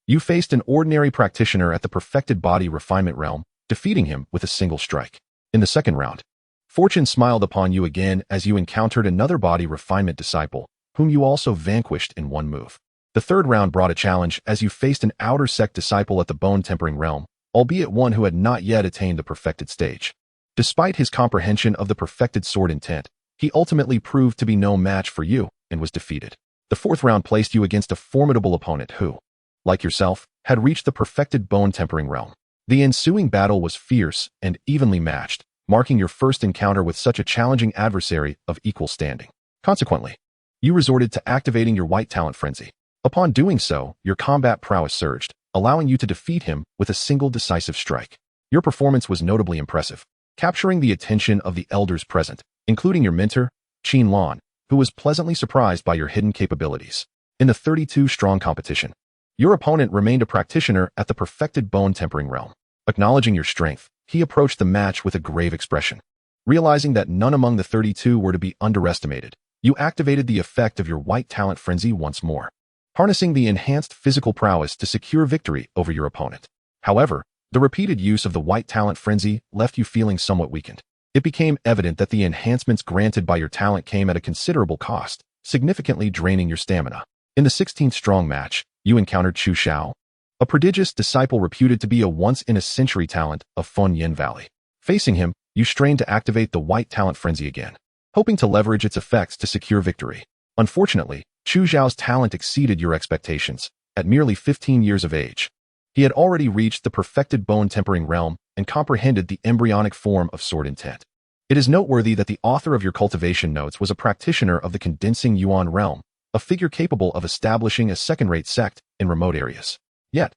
you faced an ordinary practitioner at the perfected body refinement realm, defeating him with a single strike. In the second round, fortune smiled upon you again as you encountered another body refinement disciple, whom you also vanquished in one move. The third round brought a challenge as you faced an outer sect disciple at the bone-tempering realm, albeit one who had not yet attained the perfected stage. Despite his comprehension of the perfected sword intent, he ultimately proved to be no match for you and was defeated. The fourth round placed you against a formidable opponent who, like yourself, had reached the perfected bone-tempering realm. The ensuing battle was fierce and evenly matched, marking your first encounter with such a challenging adversary of equal standing. Consequently, you resorted to activating your white talent frenzy. Upon doing so, your combat prowess surged, allowing you to defeat him with a single decisive strike. Your performance was notably impressive, capturing the attention of the elders present, including your mentor, Chen Yuan, who was pleasantly surprised by your hidden capabilities. In the 32-strong competition, your opponent remained a practitioner at the perfected bone-tempering realm. Acknowledging your strength, he approached the match with a grave expression. Realizing that none among the 32 were to be underestimated, you activated the effect of your white talent frenzy once more, harnessing the enhanced physical prowess to secure victory over your opponent. However, the repeated use of the white talent frenzy left you feeling somewhat weakened. It became evident that the enhancements granted by your talent came at a considerable cost, significantly draining your stamina. In the 16th-strong match, you encountered Chu Xiao, a prodigious disciple reputed to be a once-in-a-century talent of Fengyun Valley. Facing him, you strained to activate the white talent frenzy again, hoping to leverage its effects to secure victory. Unfortunately, Chu Xiao's talent exceeded your expectations. At merely 15 years of age, he had already reached the perfected bone-tempering realm and comprehended the embryonic form of sword intent. It is noteworthy that the author of your cultivation notes was a practitioner of the condensing Yuan realm, a figure capable of establishing a second-rate sect in remote areas. Yet,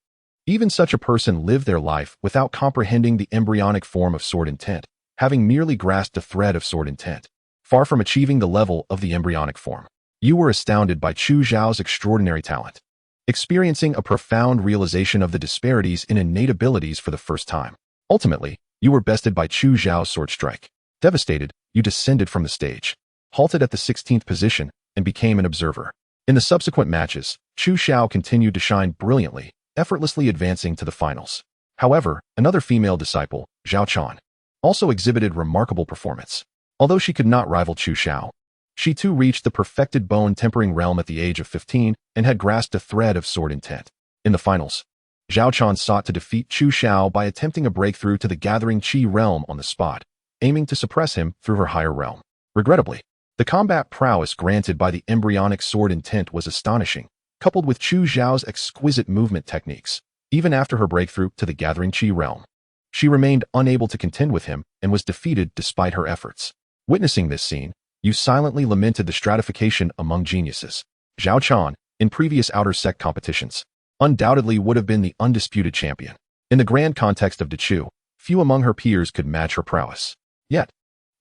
even such a person lived their life without comprehending the embryonic form of sword intent, having merely grasped a thread of sword intent. Far from achieving the level of the embryonic form, you were astounded by Chu Xiao's extraordinary talent, experiencing a profound realization of the disparities in innate abilities for the first time. Ultimately, you were bested by Chu Xiao's sword strike. Devastated, you descended from the stage, halted at the 16th position, and became an observer. In the subsequent matches, Chu Xiao continued to shine brilliantly, effortlessly advancing to the finals. However, another female disciple, Zhao Chan, also exhibited remarkable performance. Although she could not rival Chu Xiao, she too reached the perfected bone-tempering realm at the age of 15 and had grasped a thread of sword intent. In the finals, Zhao Chan sought to defeat Chu Xiao by attempting a breakthrough to the gathering Qi realm on the spot, aiming to suppress him through her higher realm. Regrettably, the combat prowess granted by the embryonic sword intent was astonishing, coupled with Chu Xiao's exquisite movement techniques. Even after her breakthrough to the gathering Qi realm, she remained unable to contend with him and was defeated despite her efforts. Witnessing this scene, you silently lamented the stratification among geniuses. Zhao Chan, in previous outer sect competitions, undoubtedly would have been the undisputed champion. In the grand context of Dechu, few among her peers could match her prowess. Yet,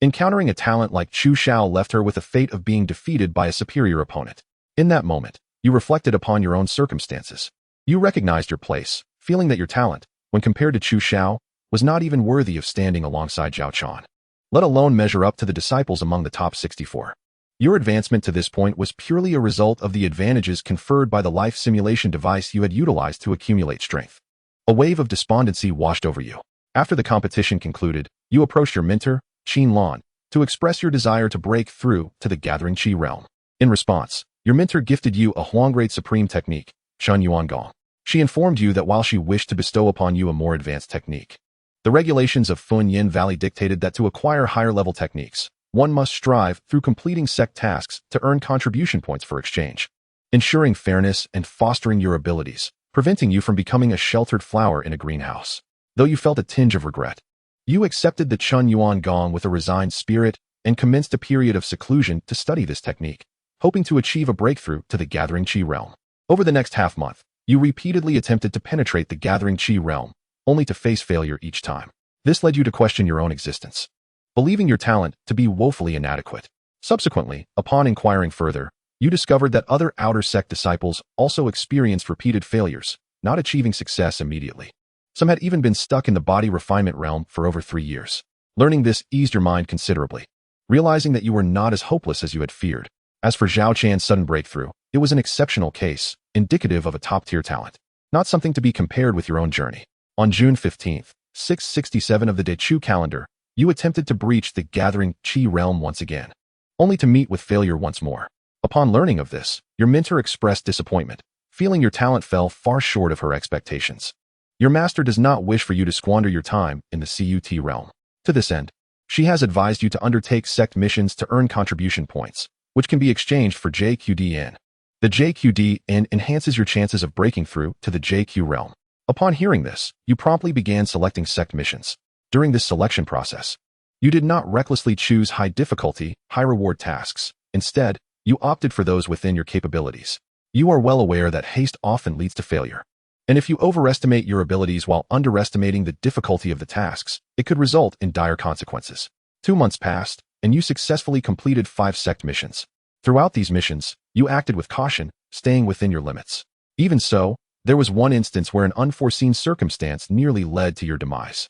encountering a talent like Chu Xiao left her with the fate of being defeated by a superior opponent. In that moment, you reflected upon your own circumstances. You recognized your place, feeling that your talent, when compared to Chu Xiao, was not even worthy of standing alongside Zhao Chan, let alone measure up to the disciples among the top 64. Your advancement to this point was purely a result of the advantages conferred by the life simulation device you had utilized to accumulate strength. A wave of despondency washed over you. After the competition concluded, you approached your mentor, Chen Yuan, to express your desire to break through to the gathering Qi realm. In response, your mentor gifted you a Huanggrade Supreme technique, Chen Yuan Gong. She informed you that while she wished to bestow upon you a more advanced technique, the regulations of Fengyun Valley dictated that to acquire higher-level techniques, one must strive through completing sect tasks to earn contribution points for exchange, ensuring fairness and fostering your abilities, preventing you from becoming a sheltered flower in a greenhouse. Though you felt a tinge of regret, you accepted the Chen Yuan Gong with a resigned spirit and commenced a period of seclusion to study this technique, hoping to achieve a breakthrough to the gathering Qi realm. Over the next half-month, you repeatedly attempted to penetrate the gathering Qi realm, only to face failure each time. This led you to question your own existence, believing your talent to be woefully inadequate. Subsequently, upon inquiring further, you discovered that other outer sect disciples also experienced repeated failures, not achieving success immediately. Some had even been stuck in the body refinement realm for over 3 years. Learning this eased your mind considerably, realizing that you were not as hopeless as you had feared. As for Zhao Chan's sudden breakthrough, it was an exceptional case, indicative of a top-tier talent, not something to be compared with your own journey. On June 15th, 667 of the Dechu calendar, you attempted to breach the gathering Qi realm once again, only to meet with failure once more. Upon learning of this, your mentor expressed disappointment, feeling your talent fell far short of her expectations. Your master does not wish for you to squander your time in the CUT realm. To this end, she has advised you to undertake sect missions to earn contribution points, which can be exchanged for JQDN. The JQDN enhances your chances of breaking through to the JQ realm. Upon hearing this, you promptly began selecting sect missions. During this selection process, you did not recklessly choose high difficulty, high reward tasks. Instead, you opted for those within your capabilities. You are well aware that haste often leads to failure. And if you overestimate your abilities while underestimating the difficulty of the tasks, it could result in dire consequences. 2 months passed, and you successfully completed 5 sect missions. Throughout these missions, you acted with caution, staying within your limits. Even so, there was one instance where an unforeseen circumstance nearly led to your demise.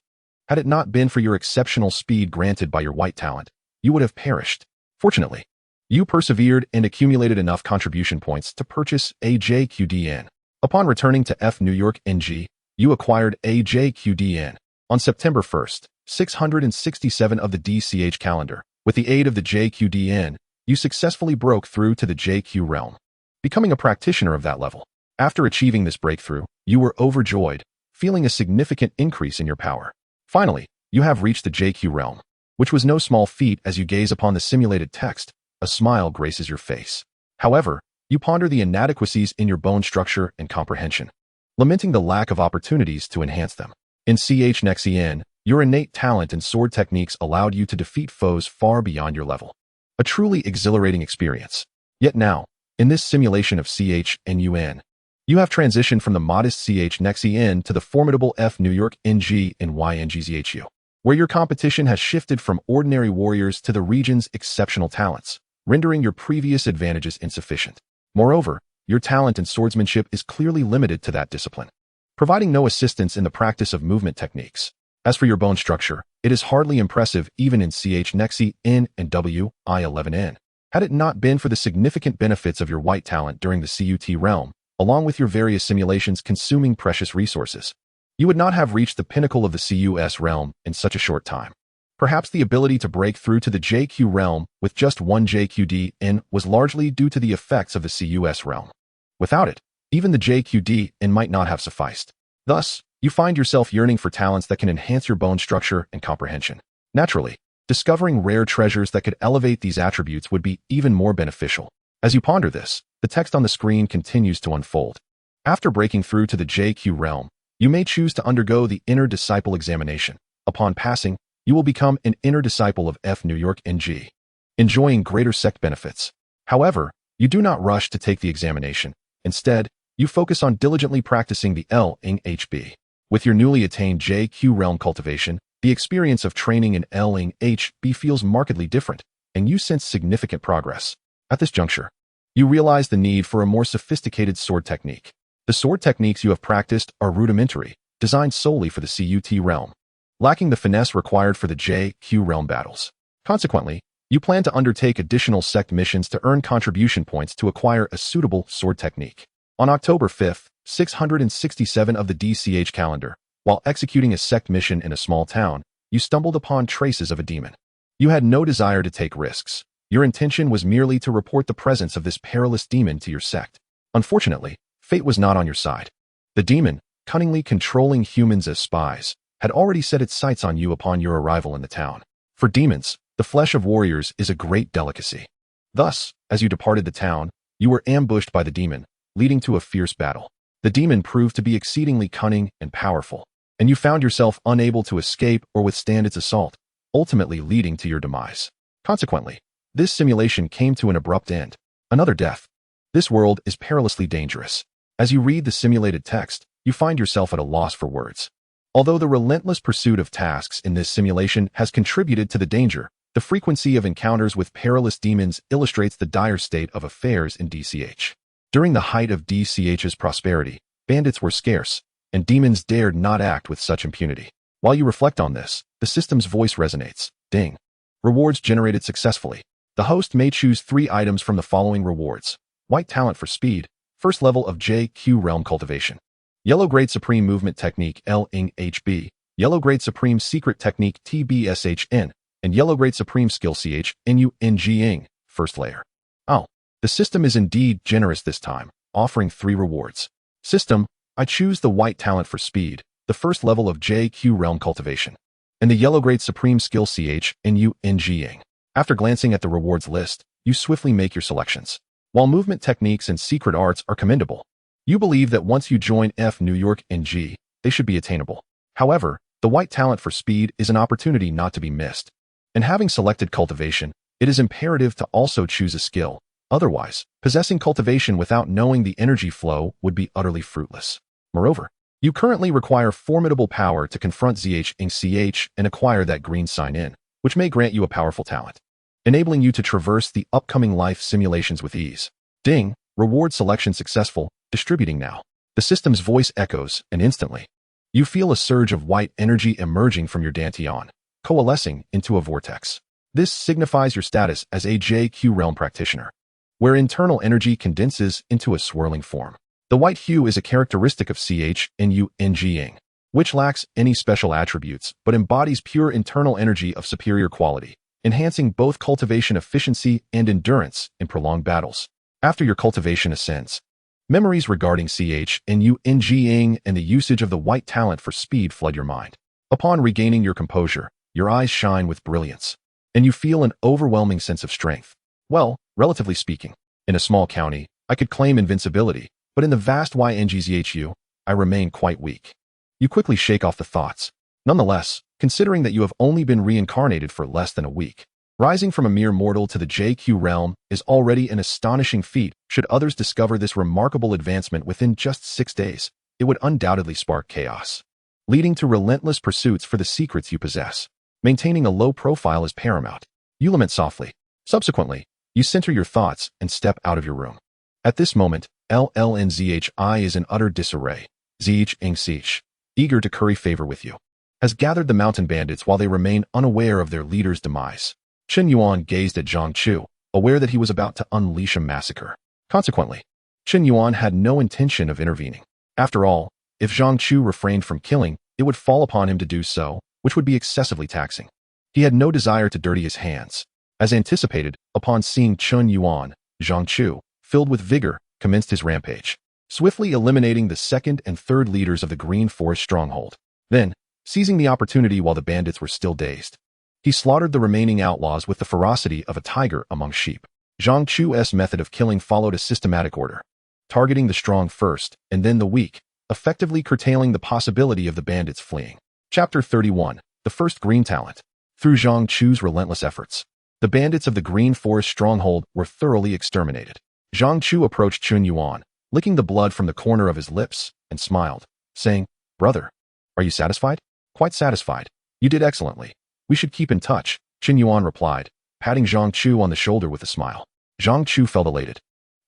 Had it not been for your exceptional speed granted by your white talent, you would have perished. Fortunately, you persevered and accumulated enough contribution points to purchase a JQDN. Upon returning to F New York NG, you acquired a JQDN. On September 1st, 667 of the DCH calendar. With the aid of the JQDN, you successfully broke through to the JQ realm, becoming a practitioner of that level. After achieving this breakthrough, you were overjoyed, feeling a significant increase in your power. Finally, you have reached the JQ realm, which was no small feat. As you gaze upon the simulated text, a smile graces your face. However, you ponder the inadequacies in your bone structure and comprehension, lamenting the lack of opportunities to enhance them. In xianxian, your innate talent and sword techniques allowed you to defeat foes far beyond your level. A truly exhilarating experience. Yet now, in this simulation of Chen, you have transitioned from the modest xianxian to the formidable F New York NG and YNGZHU, where your competition has shifted from ordinary warriors to the region's exceptional talents, rendering your previous advantages insufficient. Moreover, your talent in swordsmanship is clearly limited to that discipline, providing no assistance in the practice of movement techniques. As for your bone structure, it is hardly impressive even in xianxian and WI11N. Had it not been for the significant benefits of your white talent during the CUT realm, along with your various simulations consuming precious resources, you would not have reached the pinnacle of the CUS realm in such a short time. Perhaps the ability to break through to the JQ realm with just one JQDN was largely due to the effects of the CUS realm. Without it, even the JQDN might not have sufficed. Thus, you find yourself yearning for talents that can enhance your bone structure and comprehension. Naturally, discovering rare treasures that could elevate these attributes would be even more beneficial. As you ponder this, the text on the screen continues to unfold. After breaking through to the JQ realm, you may choose to undergo the Inner Disciple examination. Upon passing, you will become an Inner Disciple of F New York NG, enjoying greater sect benefits. However, you do not rush to take the examination. Instead, you focus on diligently practicing the LNHB. With your newly attained JQ realm cultivation, the experience of training in LNHB feels markedly different, and you sense significant progress. At this juncture, you realize the need for a more sophisticated sword technique. The sword techniques you have practiced are rudimentary, designed solely for the CUT realm, lacking the finesse required for the JQ realm battles. Consequently, you plan to undertake additional sect missions to earn contribution points to acquire a suitable sword technique. On October 5th, 667 of the DCH calendar, while executing a sect mission in a small town, you stumbled upon traces of a demon. You had no desire to take risks. Your intention was merely to report the presence of this perilous demon to your sect. Unfortunately, fate was not on your side. The demon, cunningly controlling humans as spies, had already set its sights on you upon your arrival in the town. For demons, the flesh of warriors is a great delicacy. Thus, as you departed the town, you were ambushed by the demon, leading to a fierce battle. The demon proved to be exceedingly cunning and powerful, and you found yourself unable to escape or withstand its assault, ultimately leading to your demise. Consequently, this simulation came to an abrupt end. Another death. This world is perilously dangerous. As you read the simulated text, you find yourself at a loss for words. Although the relentless pursuit of tasks in this simulation has contributed to the danger, the frequency of encounters with perilous demons illustrates the dire state of affairs in DCH. During the height of DCH's prosperity, bandits were scarce, and demons dared not act with such impunity. While you reflect on this, the system's voice resonates. Ding. Rewards generated successfully. The host may choose 3 items from the following rewards. White talent for speed, first level of JQ realm cultivation. Yellow grade supreme movement technique LNHB, yellow grade supreme secret technique TBSHN, and yellow grade supreme skill CHNUNGing, first layer. Oh, the system is indeed generous this time. offering 3 rewards. System: I choose the white talent for speed, the first level of JQ realm cultivation, and the yellow grade supreme skill xianxiaaudiobooks. After glancing at the rewards list, you swiftly make your selections. While movement techniques and secret arts are commendable, you believe that once you join New York and G, they should be attainable. However, the white talent for speed is an opportunity not to be missed. And having selected cultivation, it is imperative to also choose a skill. Otherwise, possessing cultivation without knowing the energy flow would be utterly fruitless. Moreover, you currently require formidable power to confront xianxiach and acquire that green sign in, which may grant you a powerful talent, enabling you to traverse the upcoming life simulations with ease. Ding! Reward selection successful, distributing now. The system's voice echoes, and instantly, you feel a surge of white energy emerging from your dantian, coalescing into a vortex. This signifies your status as a JQ realm practitioner, where internal energy condenses into a swirling form. The white hue is a characteristic of xianxiaaudiobooks, which lacks any special attributes but embodies pure internal energy of superior quality, enhancing both cultivation efficiency and endurance in prolonged battles. After your cultivation ascends, memories regarding xianxiaaudiobooks and the usage of the white talent for speed flood your mind. Upon regaining your composure, your eyes shine with brilliance, and you feel an overwhelming sense of strength. Well, relatively speaking, in a small county, I could claim invincibility, but in the vast YNGZHU, I remain quite weak. You quickly shake off the thoughts. Nonetheless, considering that you have only been reincarnated for less than a week, rising from a mere mortal to the JQ realm is already an astonishing feat. Should others discover this remarkable advancement within just 6 days, it would undoubtedly spark chaos, leading to relentless pursuits for the secrets you possess. Maintaining a low profile is paramount. You lament softly. Subsequently, you center your thoughts and step out of your room. At this moment, LLNZHI is in utter disarray. Xianxiach, eager to curry favor with you, has gathered the mountain bandits while they remain unaware of their leader's demise. Chen Yuan gazed at Zhang Chu, aware that he was about to unleash a massacre. Consequently, Chen Yuan had no intention of intervening. After all, if Zhang Chu refrained from killing, it would fall upon him to do so, which would be excessively taxing. He had no desire to dirty his hands. As anticipated, upon seeing Chen Yuan, Zhang Chu, filled with vigor, commenced his rampage, swiftly eliminating the second and third leaders of the Green Forest stronghold. Then, seizing the opportunity while the bandits were still dazed, he slaughtered the remaining outlaws with the ferocity of a tiger among sheep. Zhang Chu's method of killing followed a systematic order, targeting the strong first, and then the weak, effectively curtailing the possibility of the bandits fleeing. Chapter 31. The First Green Talent. Through Zhang Chu's relentless efforts, the bandits of the Green Forest stronghold were thoroughly exterminated. Zhang Chu approached Chen Yuan, licking the blood from the corner of his lips, and smiled, saying, "Brother, are you satisfied?" "Quite satisfied. You did excellently. We should keep in touch," Chen Yuan replied, patting Zhang Chu on the shoulder with a smile. Zhang Chu felt elated,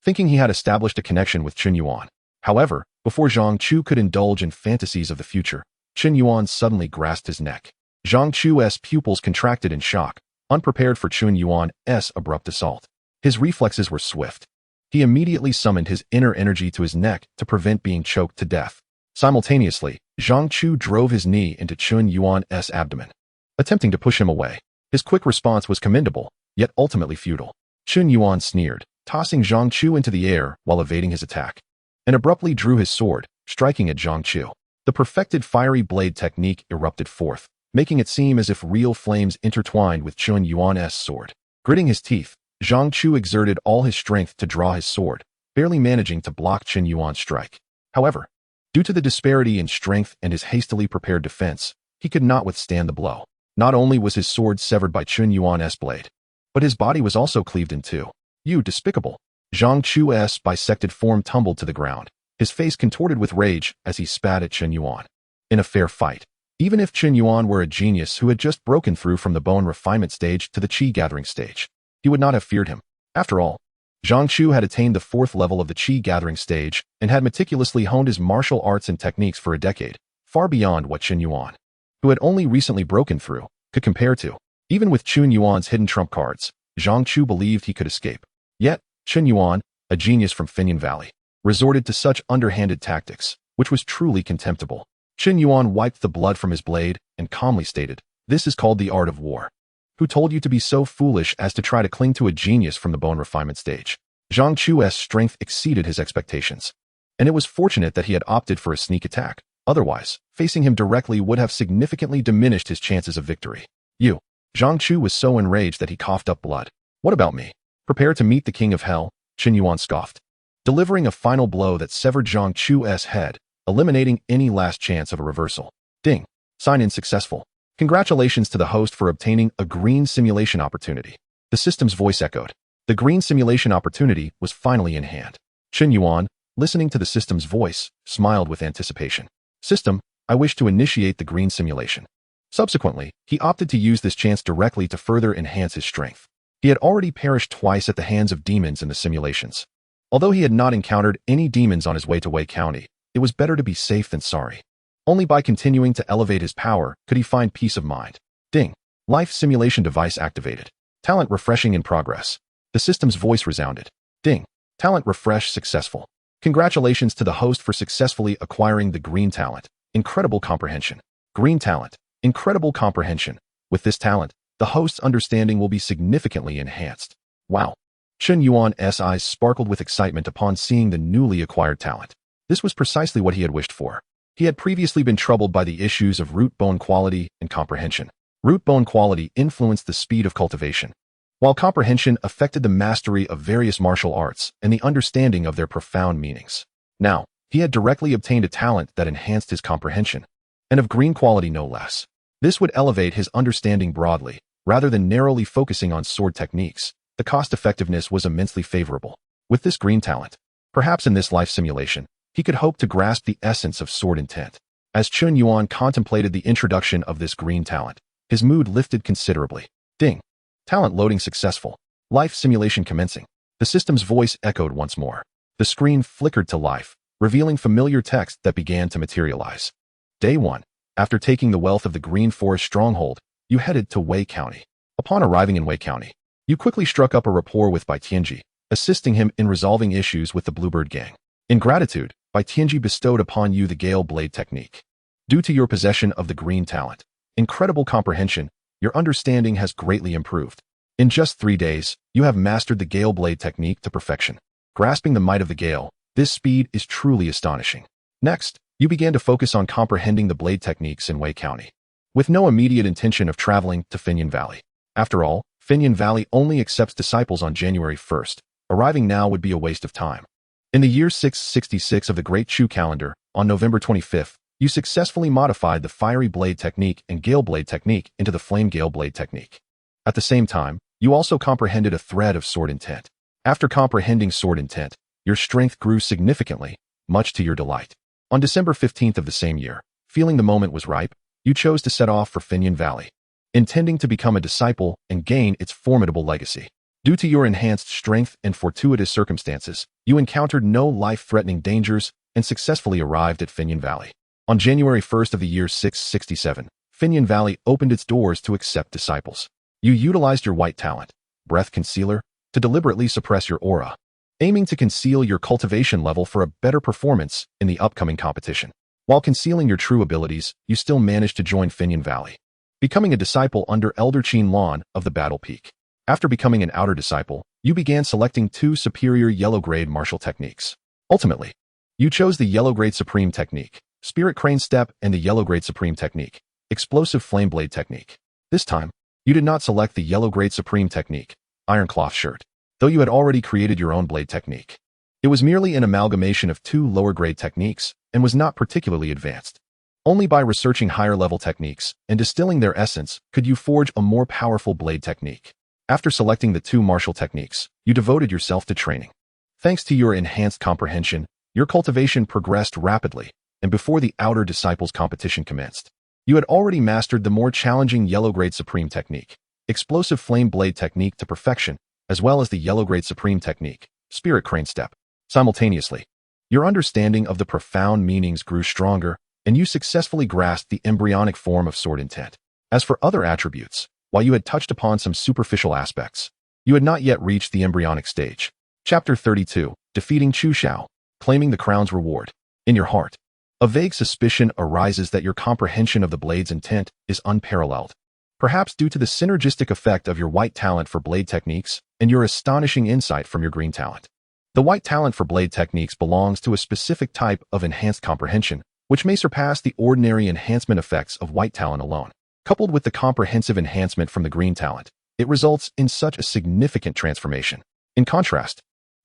thinking he had established a connection with Chen Yuan. However, before Zhang Chu could indulge in fantasies of the future, Chen Yuan suddenly grasped his neck. Zhang Chu's pupils contracted in shock, unprepared for Chen Yuan's abrupt assault. His reflexes were swift. He immediately summoned his inner energy to his neck to prevent being choked to death. Simultaneously, Zhang Chu drove his knee into Chen Yuan's abdomen, attempting to push him away. His quick response was commendable, yet ultimately futile. Chen Yuan sneered, tossing Zhang Chu into the air while evading his attack, and abruptly drew his sword, striking at Zhang Chu. The perfected fiery blade technique erupted forth, making it seem as if real flames intertwined with Chen Yuan's sword. Gritting his teeth, Zhang Chu exerted all his strength to draw his sword, barely managing to block Chen Yuan's strike. However, due to the disparity in strength and his hastily prepared defense, he could not withstand the blow. Not only was his sword severed by Chen Yuan's blade, but his body was also cleaved in two. "You despicable!" Zhang Chu's bisected form tumbled to the ground, his face contorted with rage as he spat at Chen Yuan. In a fair fight, even if Chen Yuan were a genius who had just broken through from the bone refinement stage to the qi gathering stage, he would not have feared him. After all, Zhang Chu had attained the 4th level of the qi gathering stage and had meticulously honed his martial arts and techniques for a decade, far beyond what Chen Yuan, who had only recently broken through, could compare to. Even with Chen Yuan's hidden trump cards, Zhang Chu believed he could escape. Yet, Chen Yuan, a genius from Fenian Valley, resorted to such underhanded tactics, which was truly contemptible. Chen Yuan wiped the blood from his blade and calmly stated, "This is called the art of war. Who told you to be so foolish as to try to cling to a genius from the bone refinement stage?" Zhang Chu's strength exceeded his expectations, and it was fortunate that he had opted for a sneak attack. Otherwise, facing him directly would have significantly diminished his chances of victory. You. Zhang Chu was so enraged that he coughed up blood. What about me? Prepare to meet the king of hell, Chen Yuan scoffed, delivering a final blow that severed Zhang Chu's head, eliminating any last chance of a reversal. Ding. Sign-in successful. Congratulations to the host for obtaining a green simulation opportunity. The system's voice echoed. The green simulation opportunity was finally in hand. Chen Yuan, listening to the system's voice, smiled with anticipation. System, I wish to initiate the green simulation. Subsequently, he opted to use this chance directly to further enhance his strength. He had already perished twice at the hands of demons in the simulations. Although he had not encountered any demons on his way to Wei County, it was better to be safe than sorry. Only by continuing to elevate his power could he find peace of mind. Ding. Life simulation device activated. Talent refreshing in progress. The system's voice resounded. Ding. Talent refresh successful. Congratulations to the host for successfully acquiring the green talent. Incredible comprehension. Green talent. Incredible comprehension. With this talent, the host's understanding will be significantly enhanced. Wow. Chen Yuan's eyes sparkled with excitement upon seeing the newly acquired talent. This was precisely what he had wished for. He had previously been troubled by the issues of root bone quality and comprehension. Root bone quality influenced the speed of cultivation, while comprehension affected the mastery of various martial arts and the understanding of their profound meanings. Now, he had directly obtained a talent that enhanced his comprehension, and of green quality no less. This would elevate his understanding broadly, rather than narrowly focusing on sword techniques. The cost-effectiveness was immensely favorable. With this green talent, perhaps in this life simulation, he could hope to grasp the essence of sword intent. As Chen Yuan contemplated the introduction of this green talent, his mood lifted considerably. Ding. Talent loading successful. Life simulation commencing. The system's voice echoed once more. The screen flickered to life, revealing familiar text that began to materialize. Day 1. After taking the wealth of the Green Forest stronghold, you headed to Wei County. Upon arriving in Wei County, you quickly struck up a rapport with Bai Tianji, assisting him in resolving issues with the Bluebird Gang. In gratitude, Bai Tianji bestowed upon you the Gale Blade technique. Due to your possession of the green talent, incredible comprehension, your understanding has greatly improved. In just 3 days, you have mastered the Gale Blade technique to perfection. Grasping the might of the Gale, this speed is truly astonishing. Next, you began to focus on comprehending the blade techniques in Wei County, with no immediate intention of traveling to Finyan Valley. After all, Finyan Valley only accepts disciples on January 1st. Arriving now would be a waste of time. In the year 666 of the Great Chu calendar, on November 25th, you successfully modified the Fiery Blade technique and Gale Blade technique into the Flame Gale Blade technique. At the same time, you also comprehended a thread of sword intent. After comprehending sword intent, your strength grew significantly, much to your delight. On December 15th of the same year, feeling the moment was ripe, you chose to set off for Finyan Valley, intending to become a disciple and gain its formidable legacy. Due to your enhanced strength and fortuitous circumstances, you encountered no life-threatening dangers and successfully arrived at Finyan Valley. On January 1st of the year 667, Finyan Valley opened its doors to accept disciples. You utilized your white talent, Breath Concealer, to deliberately suppress your aura, aiming to conceal your cultivation level for a better performance in the upcoming competition. While concealing your true abilities, you still managed to join Finyan Valley, becoming a disciple under Elder Chen Yuan of the Battle Peak. After becoming an outer disciple, you began selecting 2 superior yellow-grade martial techniques. Ultimately, you chose the yellow-grade Supreme technique, Spirit Crane Step, and the yellow-grade Supreme technique, Explosive Flame Blade technique. This time, you did not select the yellow-grade Supreme technique, Iron Cloth Shirt, though you had already created your own blade technique. It was merely an amalgamation of 2 lower-grade techniques and was not particularly advanced. Only by researching higher-level techniques and distilling their essence could you forge a more powerful blade technique. After selecting the 2 martial techniques, you devoted yourself to training. Thanks to your enhanced comprehension, your cultivation progressed rapidly, and before the outer disciples competition commenced, you had already mastered the more challenging yellow-grade Supreme technique, Explosive Flame Blade technique to perfection, as well as the yellow-grade Supreme technique, Spirit Crane Step. Simultaneously, your understanding of the profound meanings grew stronger, and you successfully grasped the embryonic form of sword intent. As for other attributes, while you had touched upon some superficial aspects, you had not yet reached the embryonic stage. Chapter 32, Defeating Chu Xiao, Claiming the Crown's Reward. In your heart, a vague suspicion arises that your comprehension of the blade's intent is unparalleled, perhaps due to the synergistic effect of your white talent for blade techniques and your astonishing insight from your green talent. The white talent for blade techniques belongs to a specific type of enhanced comprehension, which may surpass the ordinary enhancement effects of white talent alone. Coupled with the comprehensive enhancement from the green talent, it results in such a significant transformation. In contrast,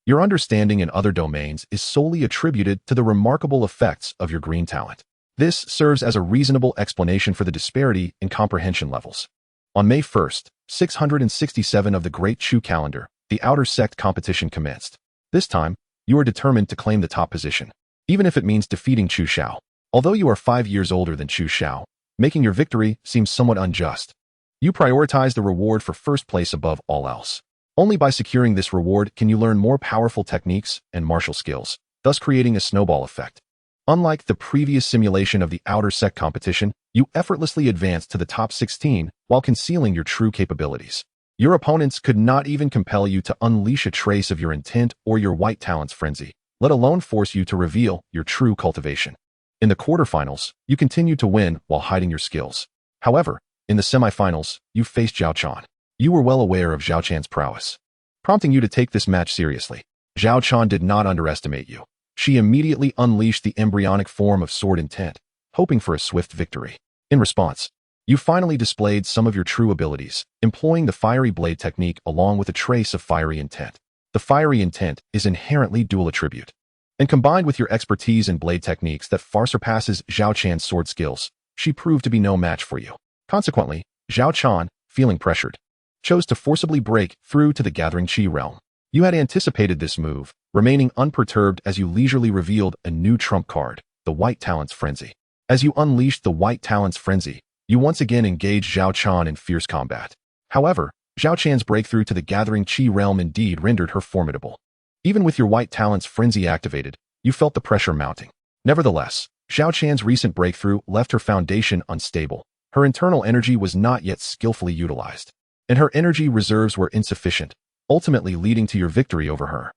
your understanding in other domains is solely attributed to the remarkable effects of your green talent. This serves as a reasonable explanation for the disparity in comprehension levels. On May 1st, 667 of the Great Chu calendar, the outer sect competition commenced. This time, you are determined to claim the top position, even if it means defeating Chu Xiao. Although you are 5 years older than Chu Xiao, making your victory seems somewhat unjust. You prioritize the reward for first place above all else. Only by securing this reward can you learn more powerful techniques and martial skills, thus creating a snowball effect. Unlike the previous simulation of the outer sect competition, you effortlessly advance to the top 16 while concealing your true capabilities. Your opponents could not even compel you to unleash a trace of your intent or your white talent's frenzy, let alone force you to reveal your true cultivation. In the quarterfinals, you continued to win while hiding your skills. However, in the semifinals, you faced Zhao Chen. You were well aware of Zhao Chen's prowess, prompting you to take this match seriously. Zhao Chen did not underestimate you. She immediately unleashed the embryonic form of sword intent, hoping for a swift victory. In response, you finally displayed some of your true abilities, employing the fiery blade technique along with a trace of fiery intent. The fiery intent is inherently dual attribute, and combined with your expertise in blade techniques that far surpasses Zhao Chen's sword skills, she proved to be no match for you. Consequently, Zhao Chen, feeling pressured, chose to forcibly break through to the gathering chi realm. You had anticipated this move, remaining unperturbed as you leisurely revealed a new trump card, the White Talent's Frenzy. As you unleashed the White Talent's Frenzy, you once again engaged Zhao Chen in fierce combat. However, Zhao Chen's breakthrough to the gathering chi realm indeed rendered her formidable. Even with your White Talent's Frenzy activated, you felt the pressure mounting. Nevertheless, Zhao Chen's recent breakthrough left her foundation unstable. Her internal energy was not yet skillfully utilized, and her energy reserves were insufficient, ultimately leading to your victory over her.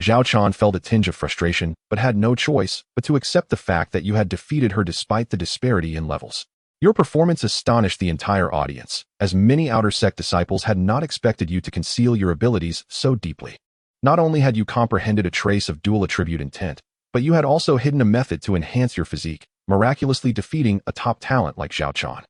Zhao Chen felt a tinge of frustration, but had no choice but to accept the fact that you had defeated her despite the disparity in levels. Your performance astonished the entire audience, as many outer sect disciples had not expected you to conceal your abilities so deeply. Not only had you comprehended a trace of dual attribute intent, but you had also hidden a method to enhance your physique, miraculously defeating a top talent like Zhao Chen.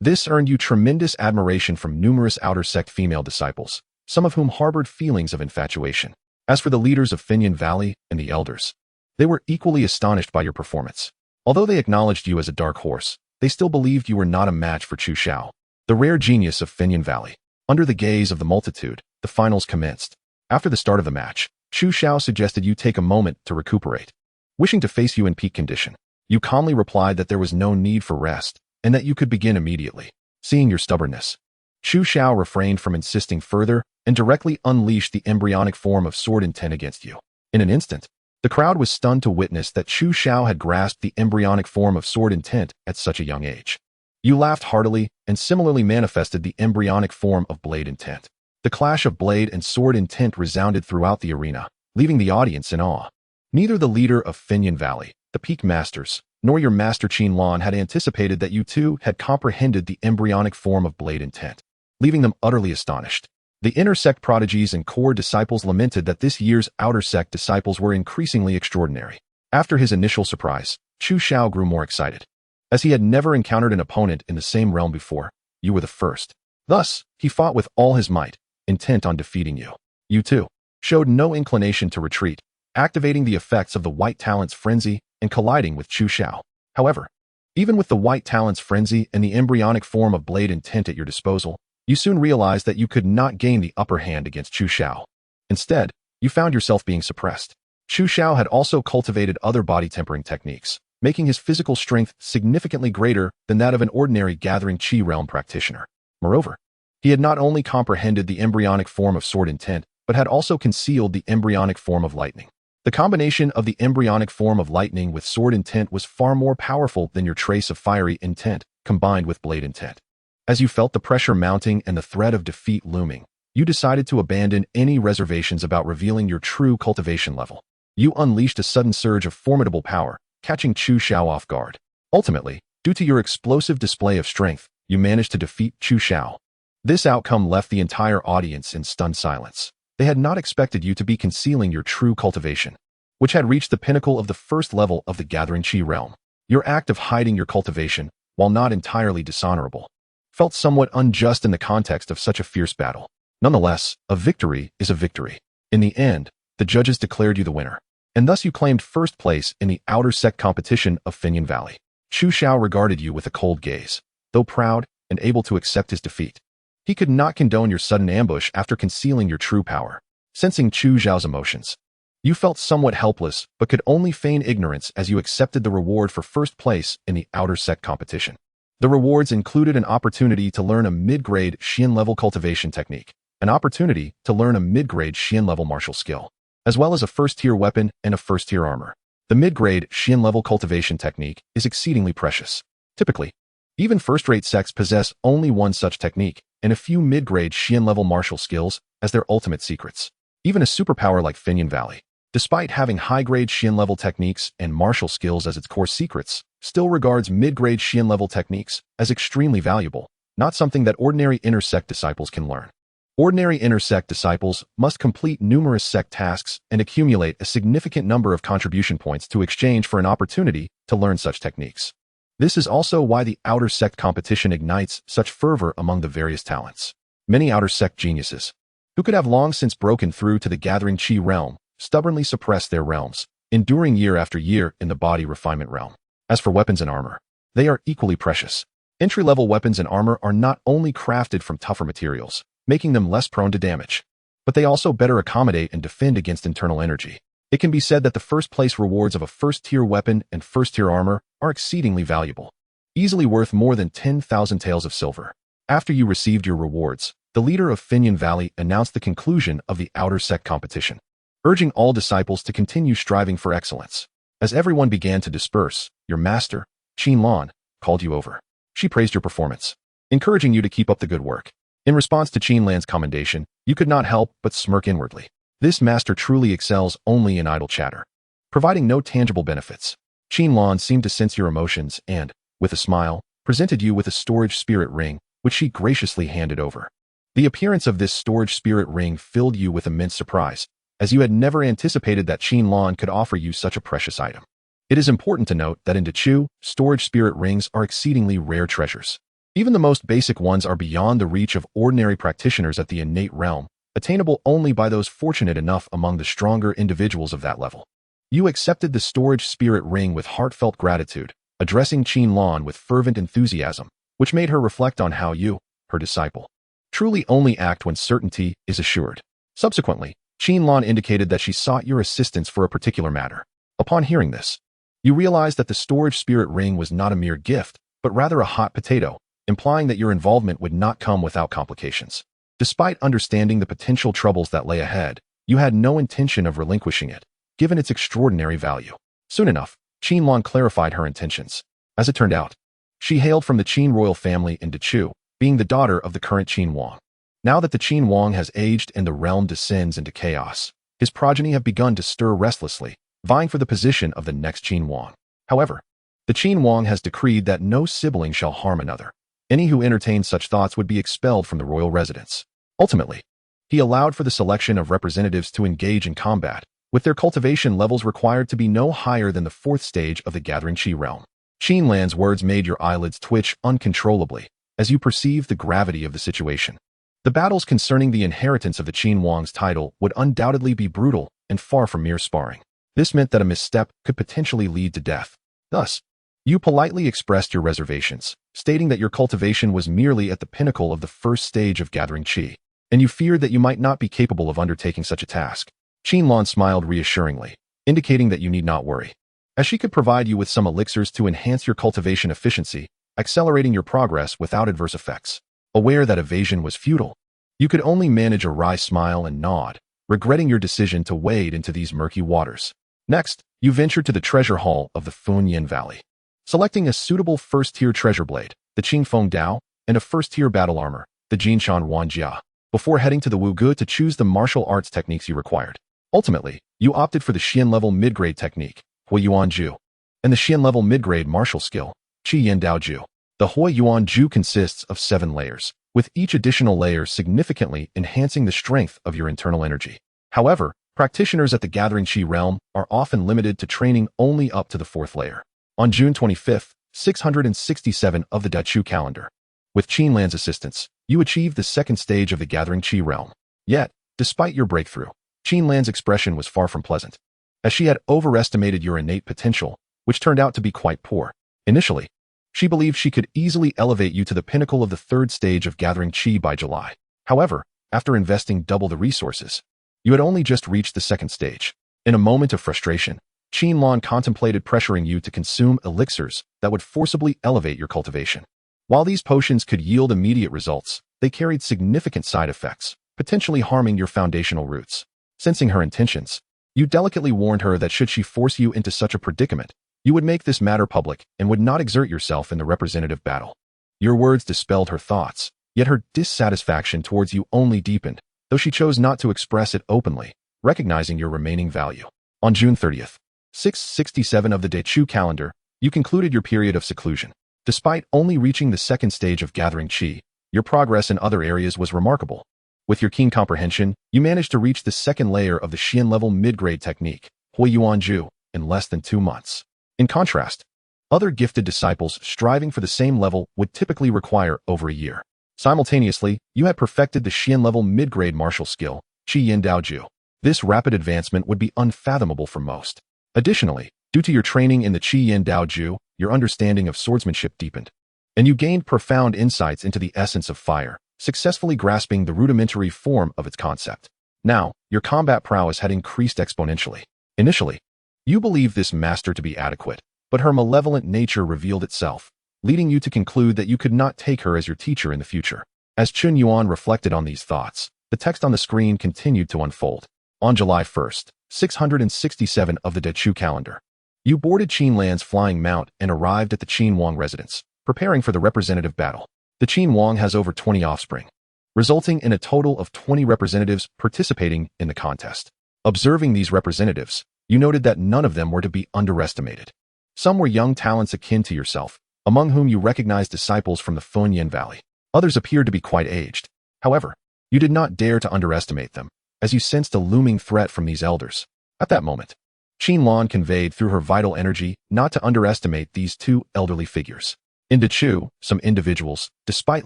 This earned you tremendous admiration from numerous outer sect female disciples, some of whom harbored feelings of infatuation. As for the leaders of Finyan Valley and the elders, they were equally astonished by your performance. Although they acknowledged you as a dark horse, they still believed you were not a match for Chu Xiao, the rare genius of Finyan Valley. Under the gaze of the multitude, the finals commenced. After the start of the match, Chu Xiao suggested you take a moment to recuperate. Wishing to face you in peak condition, you calmly replied that there was no need for rest, and that you could begin immediately. Seeing your stubbornness, Chu Xiao refrained from insisting further and directly unleashed the embryonic form of sword intent against you. In an instant, the crowd was stunned to witness that Chu Xiao had grasped the embryonic form of sword intent at such a young age. You laughed heartily and similarly manifested the embryonic form of blade intent. The clash of blade and sword intent resounded throughout the arena, leaving the audience in awe. Neither the leader of Finyan Valley, the Peak Masters, nor your master Chen Yuan had anticipated that you two had comprehended the embryonic form of blade intent, leaving them utterly astonished. The inner sect prodigies and core disciples lamented that this year's outer sect disciples were increasingly extraordinary. After his initial surprise, Chu Xiao grew more excited. As he had never encountered an opponent in the same realm before, you were the first. Thus, he fought with all his might, intent on defeating you. You too showed no inclination to retreat, activating the effects of the White Talent's Frenzy and colliding with Chu Xiao. However, even with the White Talent's Frenzy and the embryonic form of blade intent at your disposal, you soon realized that you could not gain the upper hand against Chu Xiao. Instead, you found yourself being suppressed. Chu Xiao had also cultivated other body tempering techniques, making his physical strength significantly greater than that of an ordinary gathering chi realm practitioner. Moreover, he had not only comprehended the embryonic form of sword intent, but had also concealed the embryonic form of lightning. The combination of the embryonic form of lightning with sword intent was far more powerful than your trace of fiery intent, combined with blade intent. As you felt the pressure mounting and the threat of defeat looming, you decided to abandon any reservations about revealing your true cultivation level. You unleashed a sudden surge of formidable power, catching Chu Xiao off guard. Ultimately, due to your explosive display of strength, you managed to defeat Chu Xiao. This outcome left the entire audience in stunned silence. They had not expected you to be concealing your true cultivation, which had reached the pinnacle of the first level of the gathering chi realm. Your act of hiding your cultivation, while not entirely dishonorable, felt somewhat unjust in the context of such a fierce battle. Nonetheless, a victory is a victory. In the end, the judges declared you the winner, and thus you claimed first place in the outer sect competition of Finyan Valley. Chu Xiao regarded you with a cold gaze, though proud and able to accept his defeat. He could not condone your sudden ambush after concealing your true power. Sensing Chu Xiao's emotions, you felt somewhat helpless but could only feign ignorance as you accepted the reward for first place in the outer sect competition. The rewards included an opportunity to learn a mid-grade Xian-level cultivation technique, an opportunity to learn a mid-grade Xian-level martial skill, as well as a first-tier weapon and a first-tier armor. The mid-grade Xian-level cultivation technique is exceedingly precious. Typically, even first-rate sects possess only one such technique and a few mid-grade Xian-level martial skills as their ultimate secrets. Even a superpower like Finyan Valley, despite having high-grade Xian-level techniques and martial skills as its core secrets, still regards mid-grade Xian-level techniques as extremely valuable, not something that ordinary inner sect disciples can learn. Ordinary inner sect disciples must complete numerous sect tasks and accumulate a significant number of contribution points to exchange for an opportunity to learn such techniques. This is also why the outer sect competition ignites such fervor among the various talents. Many outer sect geniuses, who could have long since broken through to the gathering chi realm, stubbornly suppress their realms, enduring year after year in the body refinement realm. As for weapons and armor, they are equally precious. Entry-level weapons and armor are not only crafted from tougher materials, making them less prone to damage, but they also better accommodate and defend against internal energy. It can be said that the first-place rewards of a first-tier weapon and first-tier armor are exceedingly valuable, easily worth more than 10,000 taels of silver. After you received your rewards, the leader of Finyan Valley announced the conclusion of the outer sect competition, urging all disciples to continue striving for excellence. As everyone began to disperse, your master, Chen Yuan, called you over. She praised your performance, encouraging you to keep up the good work. In response to Chen Yuan's commendation, you could not help but smirk inwardly. This master truly excels only in idle chatter, providing no tangible benefits. Chen Yuan seemed to sense your emotions and, with a smile, presented you with a storage spirit ring, which she graciously handed over. The appearance of this storage spirit ring filled you with immense surprise, as you had never anticipated that Chen Yuan could offer you such a precious item. It is important to note that in Dechu, storage spirit rings are exceedingly rare treasures. Even the most basic ones are beyond the reach of ordinary practitioners at the innate realm, attainable only by those fortunate enough among the stronger individuals of that level. You accepted the storage spirit ring with heartfelt gratitude, addressing Chen Yuan with fervent enthusiasm, which made her reflect on how you, her disciple, truly only act when certainty is assured. Subsequently, Chen Yuan indicated that she sought your assistance for a particular matter. Upon hearing this, you realized that the storage spirit ring was not a mere gift, but rather a hot potato, implying that your involvement would not come without complications. Despite understanding the potential troubles that lay ahead, you had no intention of relinquishing it, given its extraordinary value. Soon enough, Chen Yuan clarified her intentions. As it turned out, she hailed from the Qin royal family in Dechu, being the daughter of the current Qin Wang. Now that the Qin Wang has aged and the realm descends into chaos, his progeny have begun to stir restlessly, vying for the position of the next Qin Wang. However, the Qin Wang has decreed that no sibling shall harm another. Any who entertained such thoughts would be expelled from the royal residence. Ultimately, he allowed for the selection of representatives to engage in combat, with their cultivation levels required to be no higher than the 4th stage of the gathering chi realm. Qin Lan's words made your eyelids twitch uncontrollably as you perceived the gravity of the situation. The battles concerning the inheritance of the Qin Wang's title would undoubtedly be brutal and far from mere sparring. This meant that a misstep could potentially lead to death. Thus, you politely expressed your reservations, stating that your cultivation was merely at the pinnacle of the 1st stage of gathering chi, and you feared that you might not be capable of undertaking such a task. Chen Yuan smiled reassuringly, indicating that you need not worry, as she could provide you with some elixirs to enhance your cultivation efficiency, accelerating your progress without adverse effects. Aware that evasion was futile, you could only manage a wry smile and nod, regretting your decision to wade into these murky waters. Next, you ventured to the treasure hall of the Finyan Valley, selecting a suitable first-tier treasure blade, the Qingfeng Dao, and a first-tier battle armor, the Jinshan Wanjia, before heading to the Wuge to choose the martial arts techniques you required. Ultimately, you opted for the Xian-level mid-grade technique, Hui Yuan Ju, and the Xian-level mid-grade martial skill, Qi Yin Dao Ju. The Hui Yuan Ju consists of 7 layers, with each additional layer significantly enhancing the strength of your internal energy. However, practitioners at the Gathering Qi realm are often limited to training only up to the 4th layer. On June 25th, 667 of the Dachu calendar. With Chen Yuan's assistance, you achieved the 2nd stage of the Gathering Qi realm. Yet, despite your breakthrough, Chen Yuan's expression was far from pleasant, as she had overestimated your innate potential, which turned out to be quite poor. Initially, she believed she could easily elevate you to the pinnacle of the 3rd stage of Gathering Qi by July. However, after investing double the resources, you had only just reached the 2nd stage. In a moment of frustration, Chen Yuan contemplated pressuring you to consume elixirs that would forcibly elevate your cultivation. While these potions could yield immediate results, they carried significant side effects, potentially harming your foundational roots. Sensing her intentions, you delicately warned her that should she force you into such a predicament, you would make this matter public and would not exert yourself in the representative battle. Your words dispelled her thoughts, yet her dissatisfaction towards you only deepened, though she chose not to express it openly, recognizing your remaining value. On June 30th, 667 of the Dachu calendar, you concluded your period of seclusion. Despite only reaching the 2nd stage of Gathering Qi, your progress in other areas was remarkable. With your keen comprehension, you managed to reach the 2nd layer of the Xian level mid-grade technique, Hui Yuan Ju, in less than 2 months. In contrast, other gifted disciples striving for the same level would typically require over a year. Simultaneously, you had perfected the Xian level mid-grade martial skill, Qi Yin Dao Ju. This rapid advancement would be unfathomable for most. Additionally, due to your training in the Qi Yin Dao Ju, your understanding of swordsmanship deepened, and you gained profound insights into the essence of fire, successfully grasping the rudimentary form of its concept. Now, your combat prowess had increased exponentially. Initially, you believed this master to be adequate, but her malevolent nature revealed itself, leading you to conclude that you could not take her as your teacher in the future. As Chen Yuan reflected on these thoughts, the text on the screen continued to unfold. On July 1st, 667 of the Dachu calendar, you boarded Chen Yuan's flying mount and arrived at the Chen Wang residence, preparing for the representative battle. The Chen Wang has over 20 offspring, resulting in a total of 20 representatives participating in the contest. Observing these representatives, you noted that none of them were to be underestimated. Some were young talents akin to yourself, among whom you recognized disciples from the Fujian Valley. Others appeared to be quite aged. However, you did not dare to underestimate them, as you sensed a looming threat from these elders. At that moment, Chen Yuan conveyed through her vital energy not to underestimate these 2 elderly figures. In Dachu, some individuals, despite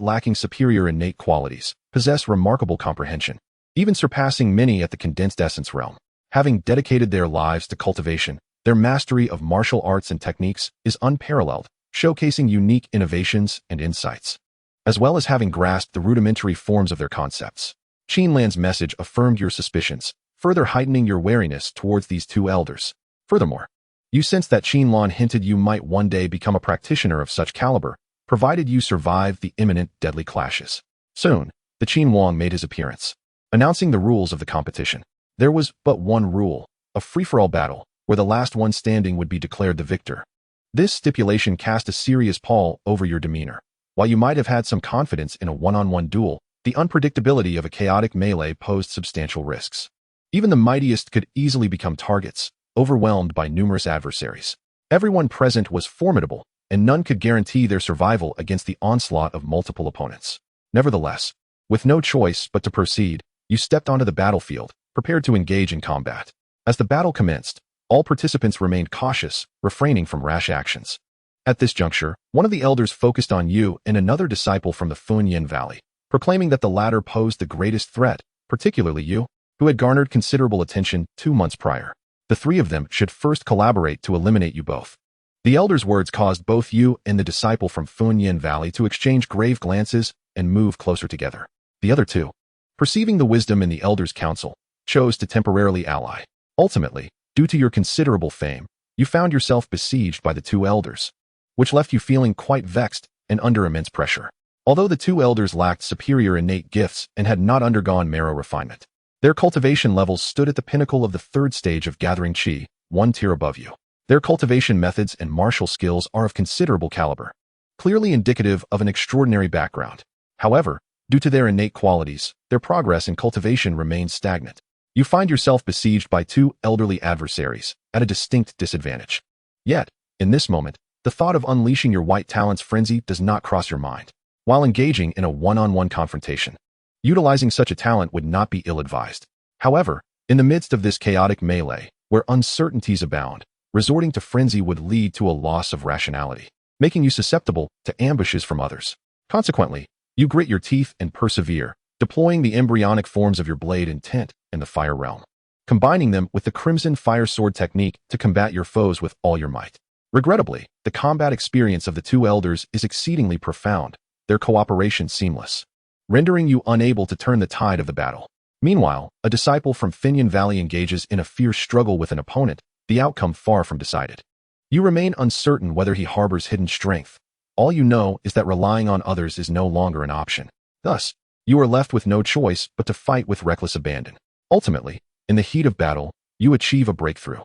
lacking superior innate qualities, possess remarkable comprehension, even surpassing many at the condensed essence realm. Having dedicated their lives to cultivation, their mastery of martial arts and techniques is unparalleled, showcasing unique innovations and insights, as well as having grasped the rudimentary forms of their concepts. Chen Yuan's message affirmed your suspicions, further heightening your wariness towards these 2 elders. Furthermore, you sensed that Chen Yuan hinted you might one day become a practitioner of such caliber, provided you survived the imminent deadly clashes. Soon, the Chen Wang made his appearance, announcing the rules of the competition. There was but one rule, a free-for-all battle, where the last one standing would be declared the victor. This stipulation cast a serious pall over your demeanor. While you might have had some confidence in a one-on-one duel, the unpredictability of a chaotic melee posed substantial risks. Even the mightiest could easily become targets, overwhelmed by numerous adversaries. Everyone present was formidable, and none could guarantee their survival against the onslaught of multiple opponents. Nevertheless, with no choice but to proceed, you stepped onto the battlefield, prepared to engage in combat. As the battle commenced, all participants remained cautious, refraining from rash actions. At this juncture, one of the elders focused on you and another disciple from the Fujian Valley, proclaiming that the latter posed the greatest threat, particularly you, who had garnered considerable attention 2 months prior. The 3 of them should first collaborate to eliminate you both. The elder's words caused both you and the disciple from Fujian Valley to exchange grave glances and move closer together. The other 2, perceiving the wisdom in the elder's counsel, chose to temporarily ally. Ultimately, due to your considerable fame, you found yourself besieged by the 2 elders, which left you feeling quite vexed and under immense pressure. Although the 2 elders lacked superior innate gifts and had not undergone marrow refinement, their cultivation levels stood at the pinnacle of the 3rd stage of Gathering Qi, 1 tier above you. Their cultivation methods and martial skills are of considerable caliber, clearly indicative of an extraordinary background. However, due to their innate qualities, their progress in cultivation remains stagnant. You find yourself besieged by 2 elderly adversaries, at a distinct disadvantage. Yet, in this moment, the thought of unleashing your white talent's frenzy does not cross your mind. while engaging in a one-on-one confrontation. Utilizing such a talent would not be ill-advised. However, in the midst of this chaotic melee, where uncertainties abound, resorting to frenzy would lead to a loss of rationality, making you susceptible to ambushes from others. Consequently, you grit your teeth and persevere, deploying the embryonic forms of your blade intent in the fire realm, combining them with the crimson fire sword technique to combat your foes with all your might. Regrettably, the combat experience of the two elders is exceedingly profound, their cooperation seamless, rendering you unable to turn the tide of the battle. Meanwhile, a disciple from Finyan Valley engages in a fierce struggle with an opponent, the outcome far from decided. You remain uncertain whether he harbors hidden strength. All you know is that relying on others is no longer an option. Thus, you are left with no choice but to fight with reckless abandon. Ultimately, in the heat of battle, you achieve a breakthrough,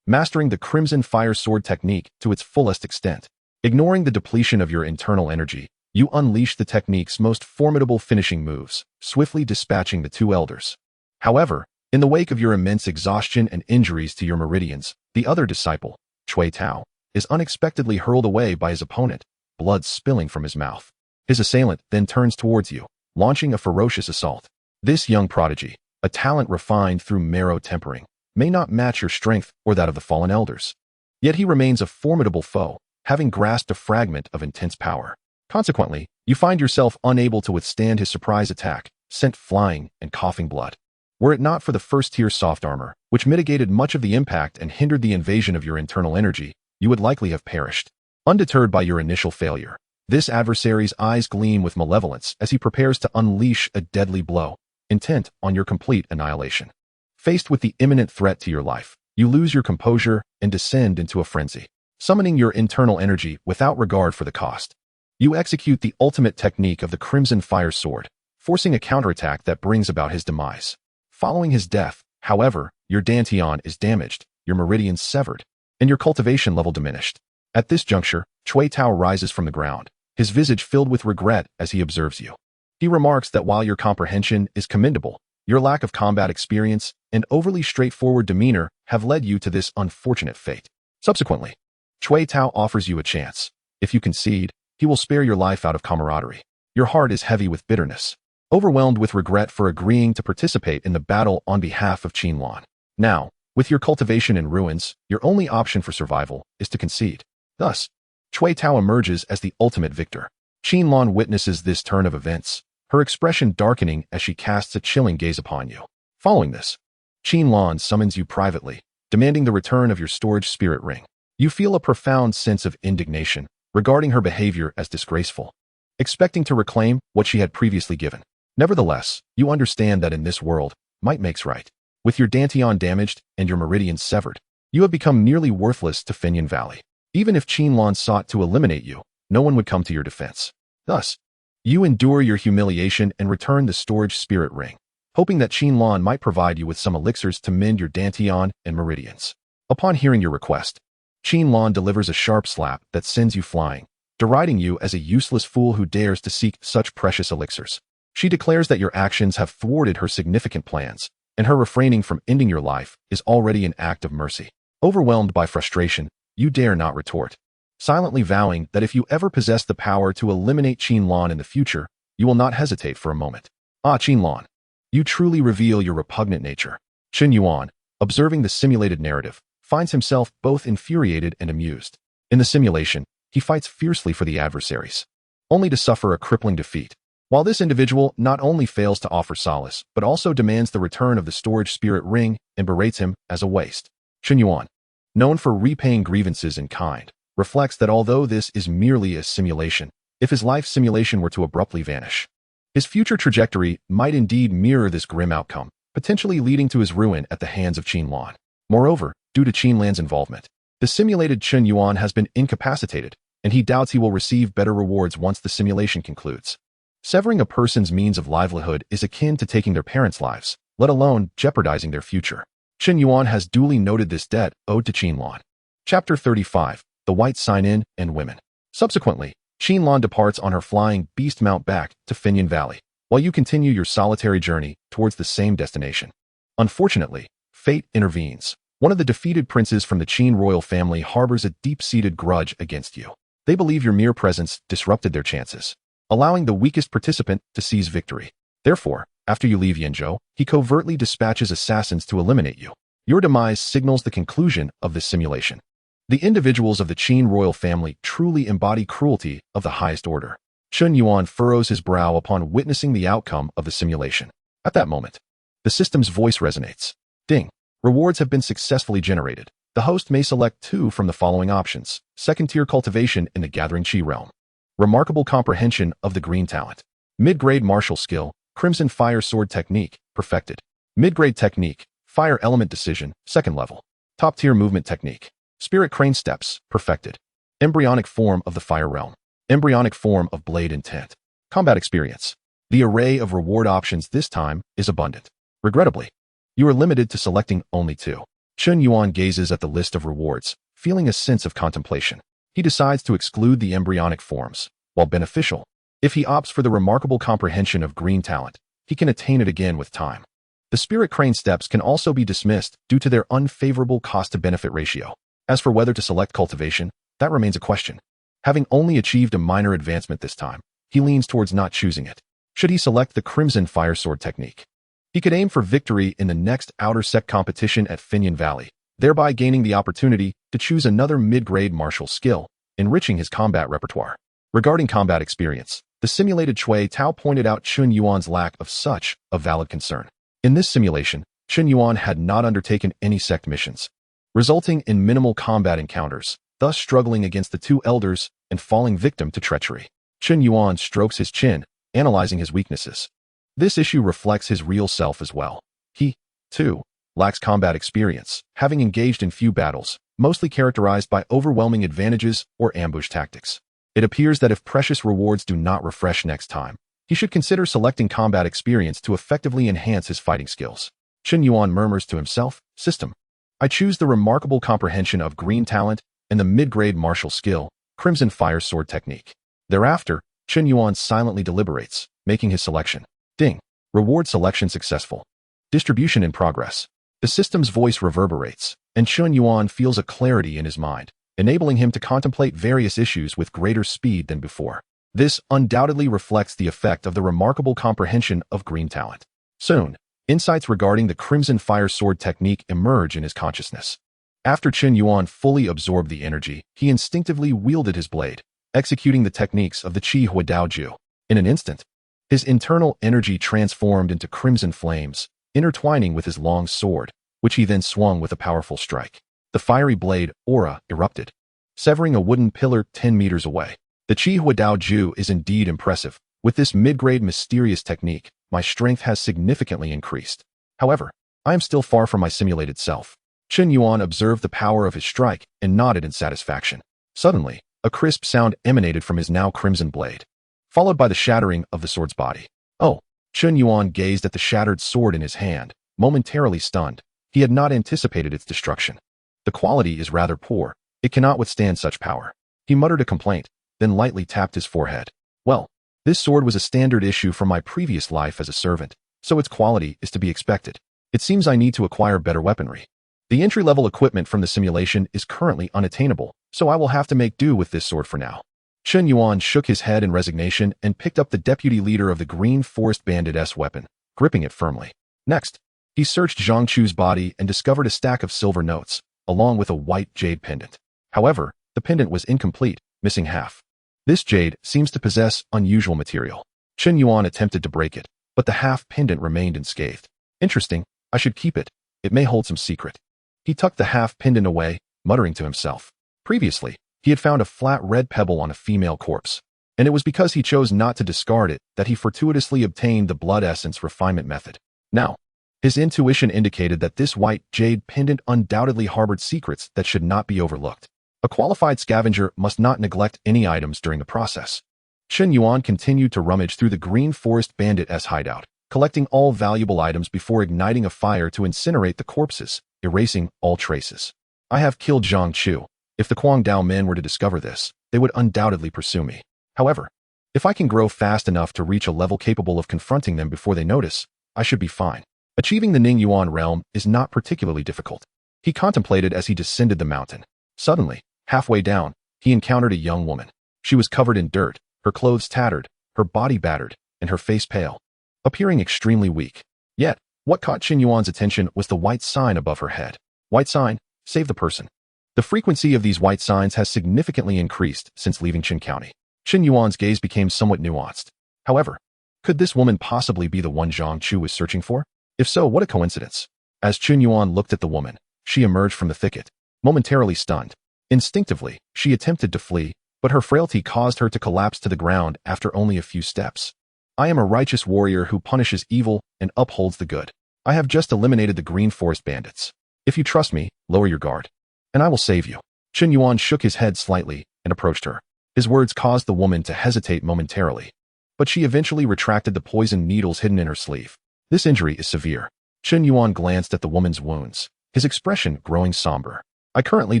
mastering the crimson fire sword technique to its fullest extent. Ignoring the depletion of your internal energy, you unleash the technique's most formidable finishing moves, swiftly dispatching the two elders. However, in the wake of your immense exhaustion and injuries to your meridians, the other disciple, Chui Tao, is unexpectedly hurled away by his opponent, blood spilling from his mouth. His assailant then turns towards you, launching a ferocious assault. This young prodigy, a talent refined through marrow tempering, may not match your strength or that of the fallen elders. Yet he remains a formidable foe, having grasped a fragment of intense power. Consequently, you find yourself unable to withstand his surprise attack, sent flying and coughing blood. Were it not for the first-tier soft armor, which mitigated much of the impact and hindered the invasion of your internal energy, you would likely have perished. Undeterred by your initial failure, this adversary's eyes gleam with malevolence as he prepares to unleash a deadly blow, intent on your complete annihilation. Faced with the imminent threat to your life, you lose your composure and descend into a frenzy, summoning your internal energy without regard for the cost. You execute the ultimate technique of the Crimson Fire Sword, forcing a counterattack that brings about his demise. Following his death, however, your dantian is damaged, your meridians severed, and your cultivation level diminished. At this juncture, Chui Tao rises from the ground, his visage filled with regret as he observes you. He remarks that while your comprehension is commendable, your lack of combat experience and overly straightforward demeanor have led you to this unfortunate fate. Subsequently, Chui Tao offers you a chance. If you concede, he will spare your life out of camaraderie. Your heart is heavy with bitterness, overwhelmed with regret for agreeing to participate in the battle on behalf of Chen Yuan. Now, with your cultivation in ruins, your only option for survival is to concede. Thus, Chui Tao emerges as the ultimate victor. Chen Yuan witnesses this turn of events, her expression darkening as she casts a chilling gaze upon you. Following this, Chen Yuan summons you privately, demanding the return of your storage spirit ring. You feel a profound sense of indignation regarding her behavior as disgraceful, expecting to reclaim what she had previously given. Nevertheless, you understand that in this world, might makes right. With your dantian damaged and your meridians severed, you have become nearly worthless to Finyan Valley. Even if Chen Yuan sought to eliminate you, no one would come to your defense. Thus, you endure your humiliation and return the storage spirit ring, hoping that Chen Yuan might provide you with some elixirs to mend your dantian and meridians. Upon hearing your request, Chen Yuan delivers a sharp slap that sends you flying, deriding you as a useless fool who dares to seek such precious elixirs. She declares that your actions have thwarted her significant plans, and her refraining from ending your life is already an act of mercy. Overwhelmed by frustration, you dare not retort, silently vowing that if you ever possess the power to eliminate Chen Yuan in the future, you will not hesitate for a moment. Ah, Chen Yuan, you truly reveal your repugnant nature. Chen Yuan, observing the simulated narrative, finds himself both infuriated and amused. In the simulation, he fights fiercely for the adversaries, only to suffer a crippling defeat. While this individual not only fails to offer solace, but also demands the return of the storage spirit ring and berates him as a waste. Chen Yuan, known for repaying grievances in kind, reflects that although this is merely a simulation, if his life simulation were to abruptly vanish, his future trajectory might indeed mirror this grim outcome, potentially leading to his ruin at the hands of Chen Yuan. Moreover, due to Chen Yuan's involvement, the simulated Chen Yuan has been incapacitated, and he doubts he will receive better rewards once the simulation concludes. Severing a person's means of livelihood is akin to taking their parents' lives, let alone jeopardizing their future. Chen Yuan has duly noted this debt owed to Chen Yuan. Chapter 35, The White Sign-In and Women. Subsequently, Chen Yuan departs on her flying beast mount back to Finyan Valley, while you continue your solitary journey towards the same destination. Unfortunately, fate intervenes. One of the defeated princes from the Chen royal family harbors a deep-seated grudge against you. They believe your mere presence disrupted their chances, allowing the weakest participant to seize victory. Therefore, after you leave Yenzhou, he covertly dispatches assassins to eliminate you. Your demise signals the conclusion of this simulation. The individuals of the Qin royal family truly embody cruelty of the highest order. Chen Yuan furrows his brow upon witnessing the outcome of the simulation. At that moment, the system's voice resonates. Ding. Rewards have been successfully generated. The host may select two from the following options. Second-tier cultivation in the Gathering Qi realm. Remarkable comprehension of the green talent. Mid-grade martial skill, Crimson Fire Sword Technique, perfected. Mid-grade technique, Fire Element Decision, second level. Top-tier movement technique. Spirit Crane Steps, perfected. Embryonic form of the Fire Realm. Embryonic form of Blade Intent. Combat experience. The array of reward options this time is abundant. Regrettably, you are limited to selecting only two. Chen Yuan gazes at the list of rewards, feeling a sense of contemplation. He decides to exclude the embryonic forms. While beneficial, if he opts for the remarkable comprehension of green talent, he can attain it again with time. The Spirit Crane Steps can also be dismissed due to their unfavorable cost-to-benefit ratio. As for whether to select cultivation, that remains a question. Having only achieved a minor advancement this time, he leans towards not choosing it. Should he select the Crimson Fire Sword technique, he could aim for victory in the next outer sect competition at Finyan Valley, thereby gaining the opportunity to choose another mid-grade martial skill, enriching his combat repertoire. Regarding combat experience, the simulated Chui Tao pointed out Chen Yuan's lack of such a valid concern. In this simulation, Chen Yuan had not undertaken any sect missions, resulting in minimal combat encounters, thus struggling against the two elders and falling victim to treachery. Chen Yuan strokes his chin, analyzing his weaknesses. This issue reflects his real self as well. He, too, lacks combat experience, having engaged in few battles, mostly characterized by overwhelming advantages or ambush tactics. It appears that if precious rewards do not refresh next time, he should consider selecting combat experience to effectively enhance his fighting skills. Chen Yuan murmurs to himself, "System. I choose the remarkable comprehension of green talent and the mid-grade martial skill, Crimson Fire Sword technique." Thereafter, Chen Yuan silently deliberates, making his selection. Ding. Reward selection successful. Distribution in progress. The system's voice reverberates, and Chen Yuan feels a clarity in his mind, enabling him to contemplate various issues with greater speed than before. This undoubtedly reflects the effect of the remarkable comprehension of green talent. Soon, insights regarding the Crimson Fire Sword technique emerge in his consciousness. After Chen Yuan fully absorbed the energy, he instinctively wielded his blade, executing the techniques of the Qi Huadao Ju. In an instant, his internal energy transformed into crimson flames, intertwining with his long sword, which he then swung with a powerful strike. The fiery blade aura erupted, severing a wooden pillar 10 meters away. The Qi Huadao Ju is indeed impressive. With this mid-grade mysterious technique, my strength has significantly increased. However, I am still far from my simulated self. Chen Yuan observed the power of his strike and nodded in satisfaction. Suddenly, a crisp sound emanated from his now crimson blade, followed by the shattering of the sword's body. Oh! Chen Yuan gazed at the shattered sword in his hand, momentarily stunned. He had not anticipated its destruction. The quality is rather poor. It cannot withstand such power. He muttered a complaint, then lightly tapped his forehead. Well, this sword was a standard issue from my previous life as a servant, so its quality is to be expected. It seems I need to acquire better weaponry. The entry-level equipment from the simulation is currently unattainable, so I will have to make do with this sword for now. Chen Yuan shook his head in resignation and picked up the deputy leader of the Green Forest Bandit's weapon, gripping it firmly. Next, he searched Zhang Chu's body and discovered a stack of silver notes, along with a white jade pendant. However, the pendant was incomplete, missing half. This jade seems to possess unusual material. Chen Yuan attempted to break it, but the half pendant remained unscathed. Interesting, I should keep it. It may hold some secret. He tucked the half pendant away, muttering to himself. Previously, he had found a flat red pebble on a female corpse, and it was because he chose not to discard it that he fortuitously obtained the blood essence refinement method. Now, his intuition indicated that this white jade pendant undoubtedly harbored secrets that should not be overlooked. A qualified scavenger must not neglect any items during the process. Chen Yuan continued to rummage through the Green Forest Bandit's hideout, collecting all valuable items before igniting a fire to incinerate the corpses, erasing all traces. I have killed Zhang Chu. If the Guangdao men were to discover this, they would undoubtedly pursue me. However, if I can grow fast enough to reach a level capable of confronting them before they notice, I should be fine. Achieving the Ningyuan realm is not particularly difficult. He contemplated as he descended the mountain. Suddenly, halfway down, he encountered a young woman. She was covered in dirt, her clothes tattered, her body battered, and her face pale, appearing extremely weak. Yet, what caught Chen Yuan's attention was the white sign above her head. White sign, save the person. The frequency of these white signs has significantly increased since leaving Qin County. Chen Yuan's gaze became somewhat nuanced. However, could this woman possibly be the one Zhang Chu was searching for? If so, what a coincidence. As Chen Yuan looked at the woman, she emerged from the thicket, momentarily stunned. Instinctively, she attempted to flee, but her frailty caused her to collapse to the ground after only a few steps. I am a righteous warrior who punishes evil and upholds the good. I have just eliminated the Green Forest bandits. If you trust me, lower your guard, and I will save you. Chen Yuan shook his head slightly and approached her. His words caused the woman to hesitate momentarily, but she eventually retracted the poisoned needles hidden in her sleeve. This injury is severe. Chen Yuan glanced at the woman's wounds, his expression growing somber. I currently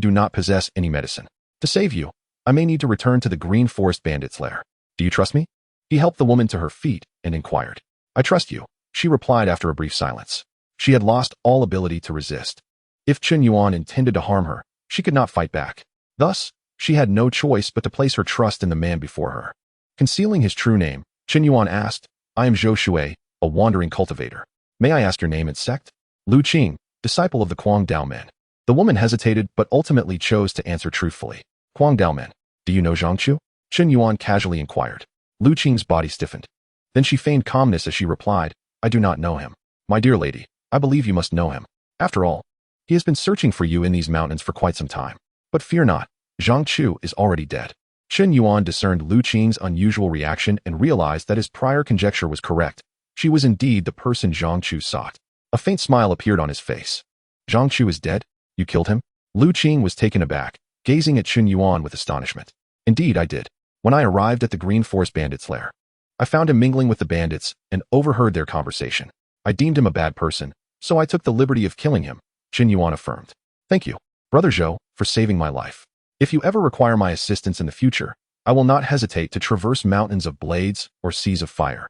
do not possess any medicine. To save you, I may need to return to the Green Forest bandits' lair. Do you trust me? He helped the woman to her feet and inquired. I trust you, she replied after a brief silence. She had lost all ability to resist. If Chen Yuan intended to harm her, she could not fight back. Thus, she had no choice but to place her trust in the man before her. Concealing his true name, Chen Yuan asked, I am Zhou Shui, a wandering cultivator. May I ask your name and sect? Lu Qing, disciple of the Kuang Dao men. The woman hesitated but ultimately chose to answer truthfully. Kuang Dao men, do you know Zhang Chu? Chen Yuan casually inquired. Lu Qing's body stiffened. Then she feigned calmness as she replied, I do not know him. My dear lady, I believe you must know him. After all, he has been searching for you in these mountains for quite some time. But fear not, Zhang Chu is already dead. Chen Yuan discerned Lu Qing's unusual reaction and realized that his prior conjecture was correct. She was indeed the person Zhang Chu sought. A faint smile appeared on his face. Zhang Chu is dead? You killed him? Lu Qing was taken aback, gazing at Chen Yuan with astonishment. Indeed, I did. When I arrived at the Green Forest bandits' lair, I found him mingling with the bandits and overheard their conversation. I deemed him a bad person, so I took the liberty of killing him, Chen Yuan affirmed. Thank you, Brother Zhou, for saving my life. If you ever require my assistance in the future, I will not hesitate to traverse mountains of blades or seas of fire.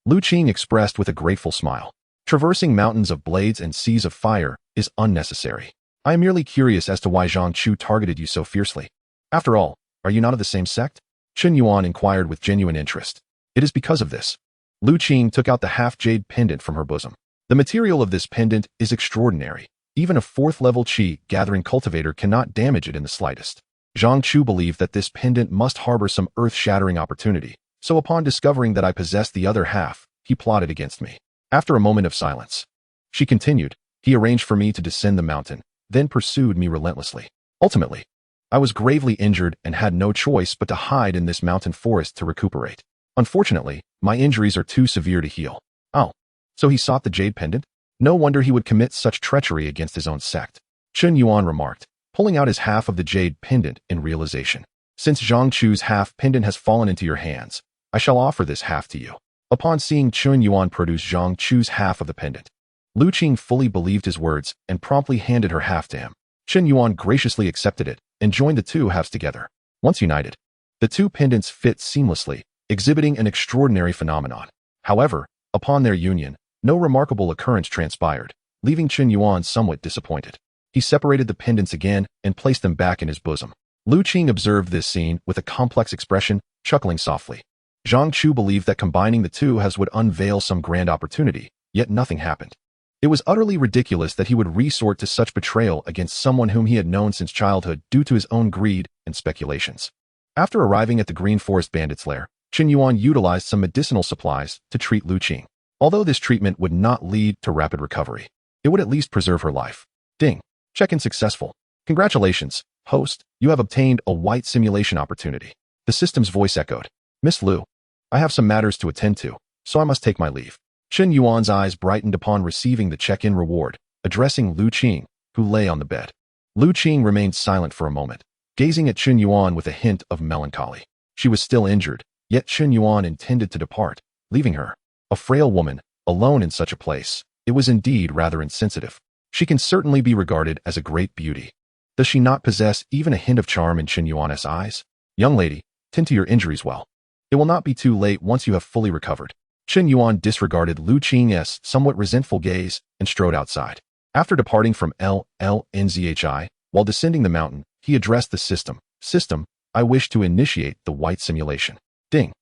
Lu Qing expressed with a grateful smile. Traversing mountains of blades and seas of fire is unnecessary. I am merely curious as to why Zhang Chu targeted you so fiercely. After all, are you not of the same sect? Chen Yuan inquired with genuine interest. It is because of this. Lu Qing took out the half-jade pendant from her bosom. The material of this pendant is extraordinary. Even a fourth-level qi-gathering cultivator cannot damage it in the slightest. Zhang Chu believed that this pendant must harbor some earth-shattering opportunity, so upon discovering that I possessed the other half, he plotted against me. After a moment of silence, she continued, he arranged for me to descend the mountain, then pursued me relentlessly. Ultimately, I was gravely injured and had no choice but to hide in this mountain forest to recuperate. Unfortunately, my injuries are too severe to heal. Oh, so he sought the jade pendant? No wonder he would commit such treachery against his own sect. Chen Yuan remarked, pulling out his half of the jade pendant in realization. Since Zhang Chu's half pendant has fallen into your hands, I shall offer this half to you. Upon seeing Chen Yuan produce Zhang Chu's half of the pendant, Lu Qing fully believed his words and promptly handed her half to him. Chen Yuan graciously accepted it and joined the two halves together. Once united, the two pendants fit seamlessly, exhibiting an extraordinary phenomenon. However, upon their union, no remarkable occurrence transpired, leaving Chen Yuan somewhat disappointed. He separated the pendants again and placed them back in his bosom. Lu Qing observed this scene with a complex expression, chuckling softly. Zhang Chu believed that combining the two halves would unveil some grand opportunity, yet nothing happened. It was utterly ridiculous that he would resort to such betrayal against someone whom he had known since childhood due to his own greed and speculations. After arriving at the Green Forest bandits' lair, Chen Yuan utilized some medicinal supplies to treat Lu Qing. Although this treatment would not lead to rapid recovery, it would at least preserve her life. Ding. Check-in successful. Congratulations, host, you have obtained a white simulation opportunity. The system's voice echoed. Miss Lu, I have some matters to attend to, so I must take my leave. Chen Yuan's eyes brightened upon receiving the check-in reward, addressing Lu Qing, who lay on the bed. Lu Qing remained silent for a moment, gazing at Chen Yuan with a hint of melancholy. She was still injured, yet Chen Yuan intended to depart, leaving her, a frail woman, alone in such a place. It was indeed rather insensitive. She can certainly be regarded as a great beauty. Does she not possess even a hint of charm in Chen Yuan's eyes? Young lady, tend to your injuries well. It will not be too late once you have fully recovered. Chen Yuan disregarded Lu Qing's somewhat resentful gaze and strode outside. After departing from LNZHI, while descending the mountain, he addressed the system. System, I wish to initiate the white simulation. Ding.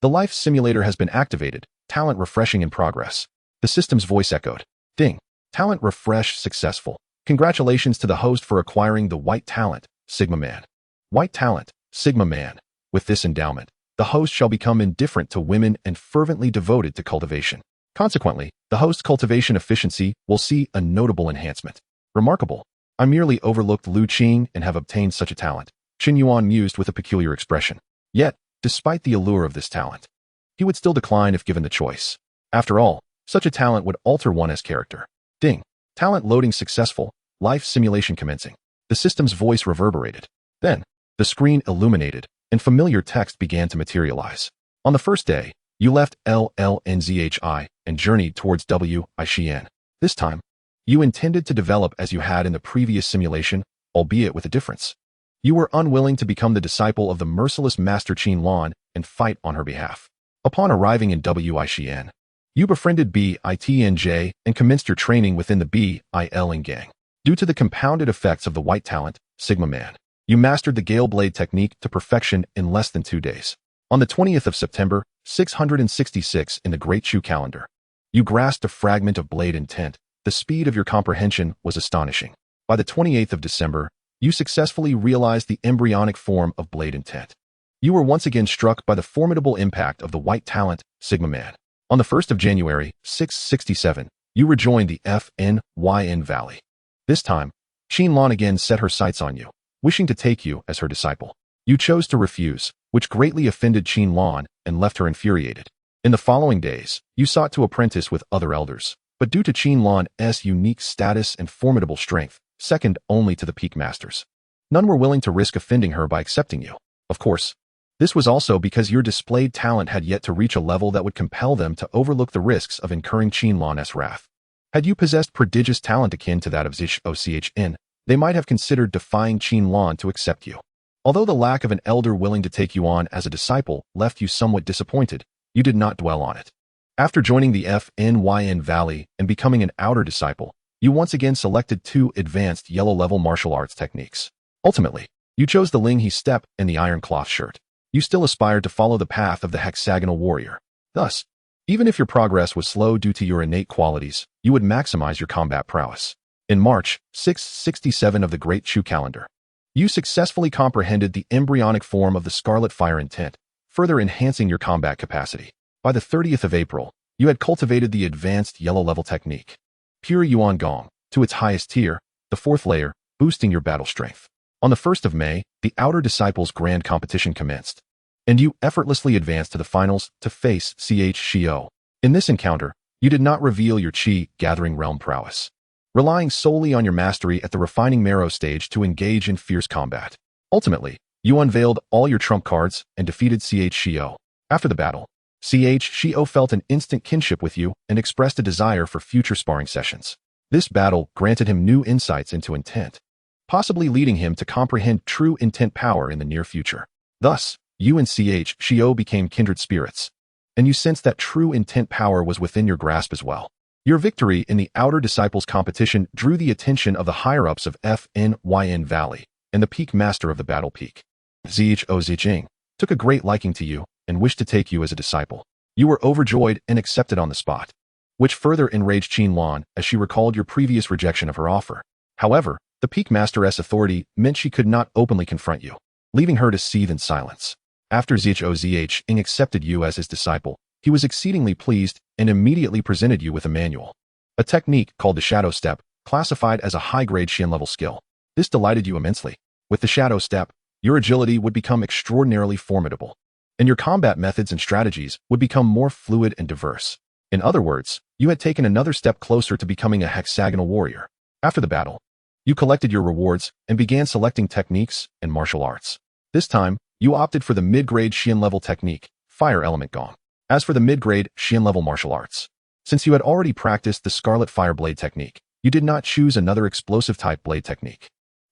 The life simulator has been activated. Talent refreshing in progress. The system's voice echoed. Ding. Talent refresh successful. Congratulations to the host for acquiring the White Talent, Sigma Man. White Talent, Sigma Man. With this endowment, the host shall become indifferent to women and fervently devoted to cultivation. Consequently, the host's cultivation efficiency will see a notable enhancement. Remarkable. I merely overlooked Lu Qing and have obtained such a talent, Chen Yuan mused with a peculiar expression. Yet, despite the allure of this talent, he would still decline if given the choice. After all, such a talent would alter one's character. Ding. Talent loading successful. Life simulation commencing. The system's voice reverberated. Then, the screen illuminated, and familiar text began to materialize. On the first day, you left LLNZHI and journeyed towards WIXian. This time, you intended to develop as you had in the previous simulation, albeit with a difference. You were unwilling to become the disciple of the merciless Master Chen Yuan and fight on her behalf. Upon arriving in WIXian, you befriended BITNJ and commenced your training within the BILN gang. Due to the compounded effects of the White Talent, Sigma Man, you mastered the Gale Blade technique to perfection in less than 2 days. On the 20th of September, 666 in the Great Chu calendar, you grasped a fragment of blade intent. The speed of your comprehension was astonishing. By the 28th of December, you successfully realized the embryonic form of blade intent. You were once again struck by the formidable impact of the White Talent, Sigma Man. On the 1st of January, 667, you rejoined the FNYN Valley. This time, Chen Yuan again set her sights on you, wishing to take you as her disciple. You chose to refuse, which greatly offended Chen Yuan and left her infuriated. In the following days, you sought to apprentice with other elders, but due to Chen Yuan's unique status and formidable strength, second only to the peak masters, none were willing to risk offending her by accepting you. Of course, this was also because your displayed talent had yet to reach a level that would compel them to overlook the risks of incurring Chen Yuan's wrath. Had you possessed prodigious talent akin to that of Xianxiaaudiobooks, they might have considered defying Chen Yuan to accept you. Although the lack of an elder willing to take you on as a disciple left you somewhat disappointed, you did not dwell on it. After joining the FNYN Valley and becoming an outer disciple, you once again selected 2 advanced yellow-level martial arts techniques. Ultimately, you chose the Ling He step and the iron cloth shirt. You still aspired to follow the path of the hexagonal warrior. Thus, even if your progress was slow due to your innate qualities, you would maximize your combat prowess. In March 667 of the Great Chu calendar, you successfully comprehended the embryonic form of the Scarlet Fire intent, further enhancing your combat capacity. By the 30th of April, you had cultivated the advanced yellow-level technique, Pure Yuan Gong, to its highest tier, the 4th layer, boosting your battle strength. On the 1st of May, the Outer Disciples Grand Competition commenced, and you effortlessly advanced to the finals to face xianxiao. In this encounter, you did not reveal your Qi-gathering realm prowess, relying solely on your mastery at the refining marrow stage to engage in fierce combat. Ultimately, you unveiled all your trump cards and defeated xianxiao. After the battle, xianxiao felt an instant kinship with you and expressed a desire for future sparring sessions. This battle granted him new insights into intent, possibly leading him to comprehend true intent power in the near future. Thus, you and xianxiao became kindred spirits, and you sensed that true intent power was within your grasp as well. Your victory in the Outer Disciples competition drew the attention of the higher-ups of FNYN Valley and the peak master of the battle peak. Zicheng took a great liking to you and wished to take you as a disciple. You were overjoyed and accepted on the spot, which further enraged Chen Yuan as she recalled your previous rejection of her offer. However, the peak master's authority meant she could not openly confront you, leaving her to seethe in silence. After Zicheng accepted you as his disciple, he was exceedingly pleased and immediately presented you with a manual, a technique called the Shadow Step, classified as a high-grade Xian-level skill. This delighted you immensely. With the Shadow Step, your agility would become extraordinarily formidable, and your combat methods and strategies would become more fluid and diverse. In other words, you had taken another step closer to becoming a hexagonal warrior. After the battle, you collected your rewards and began selecting techniques and martial arts. This time, you opted for the mid-grade Xian-level technique, Fire Element Gong. As for the mid-grade Xian-level martial arts, since you had already practiced the Scarlet Fire Blade technique, you did not choose another explosive-type blade technique,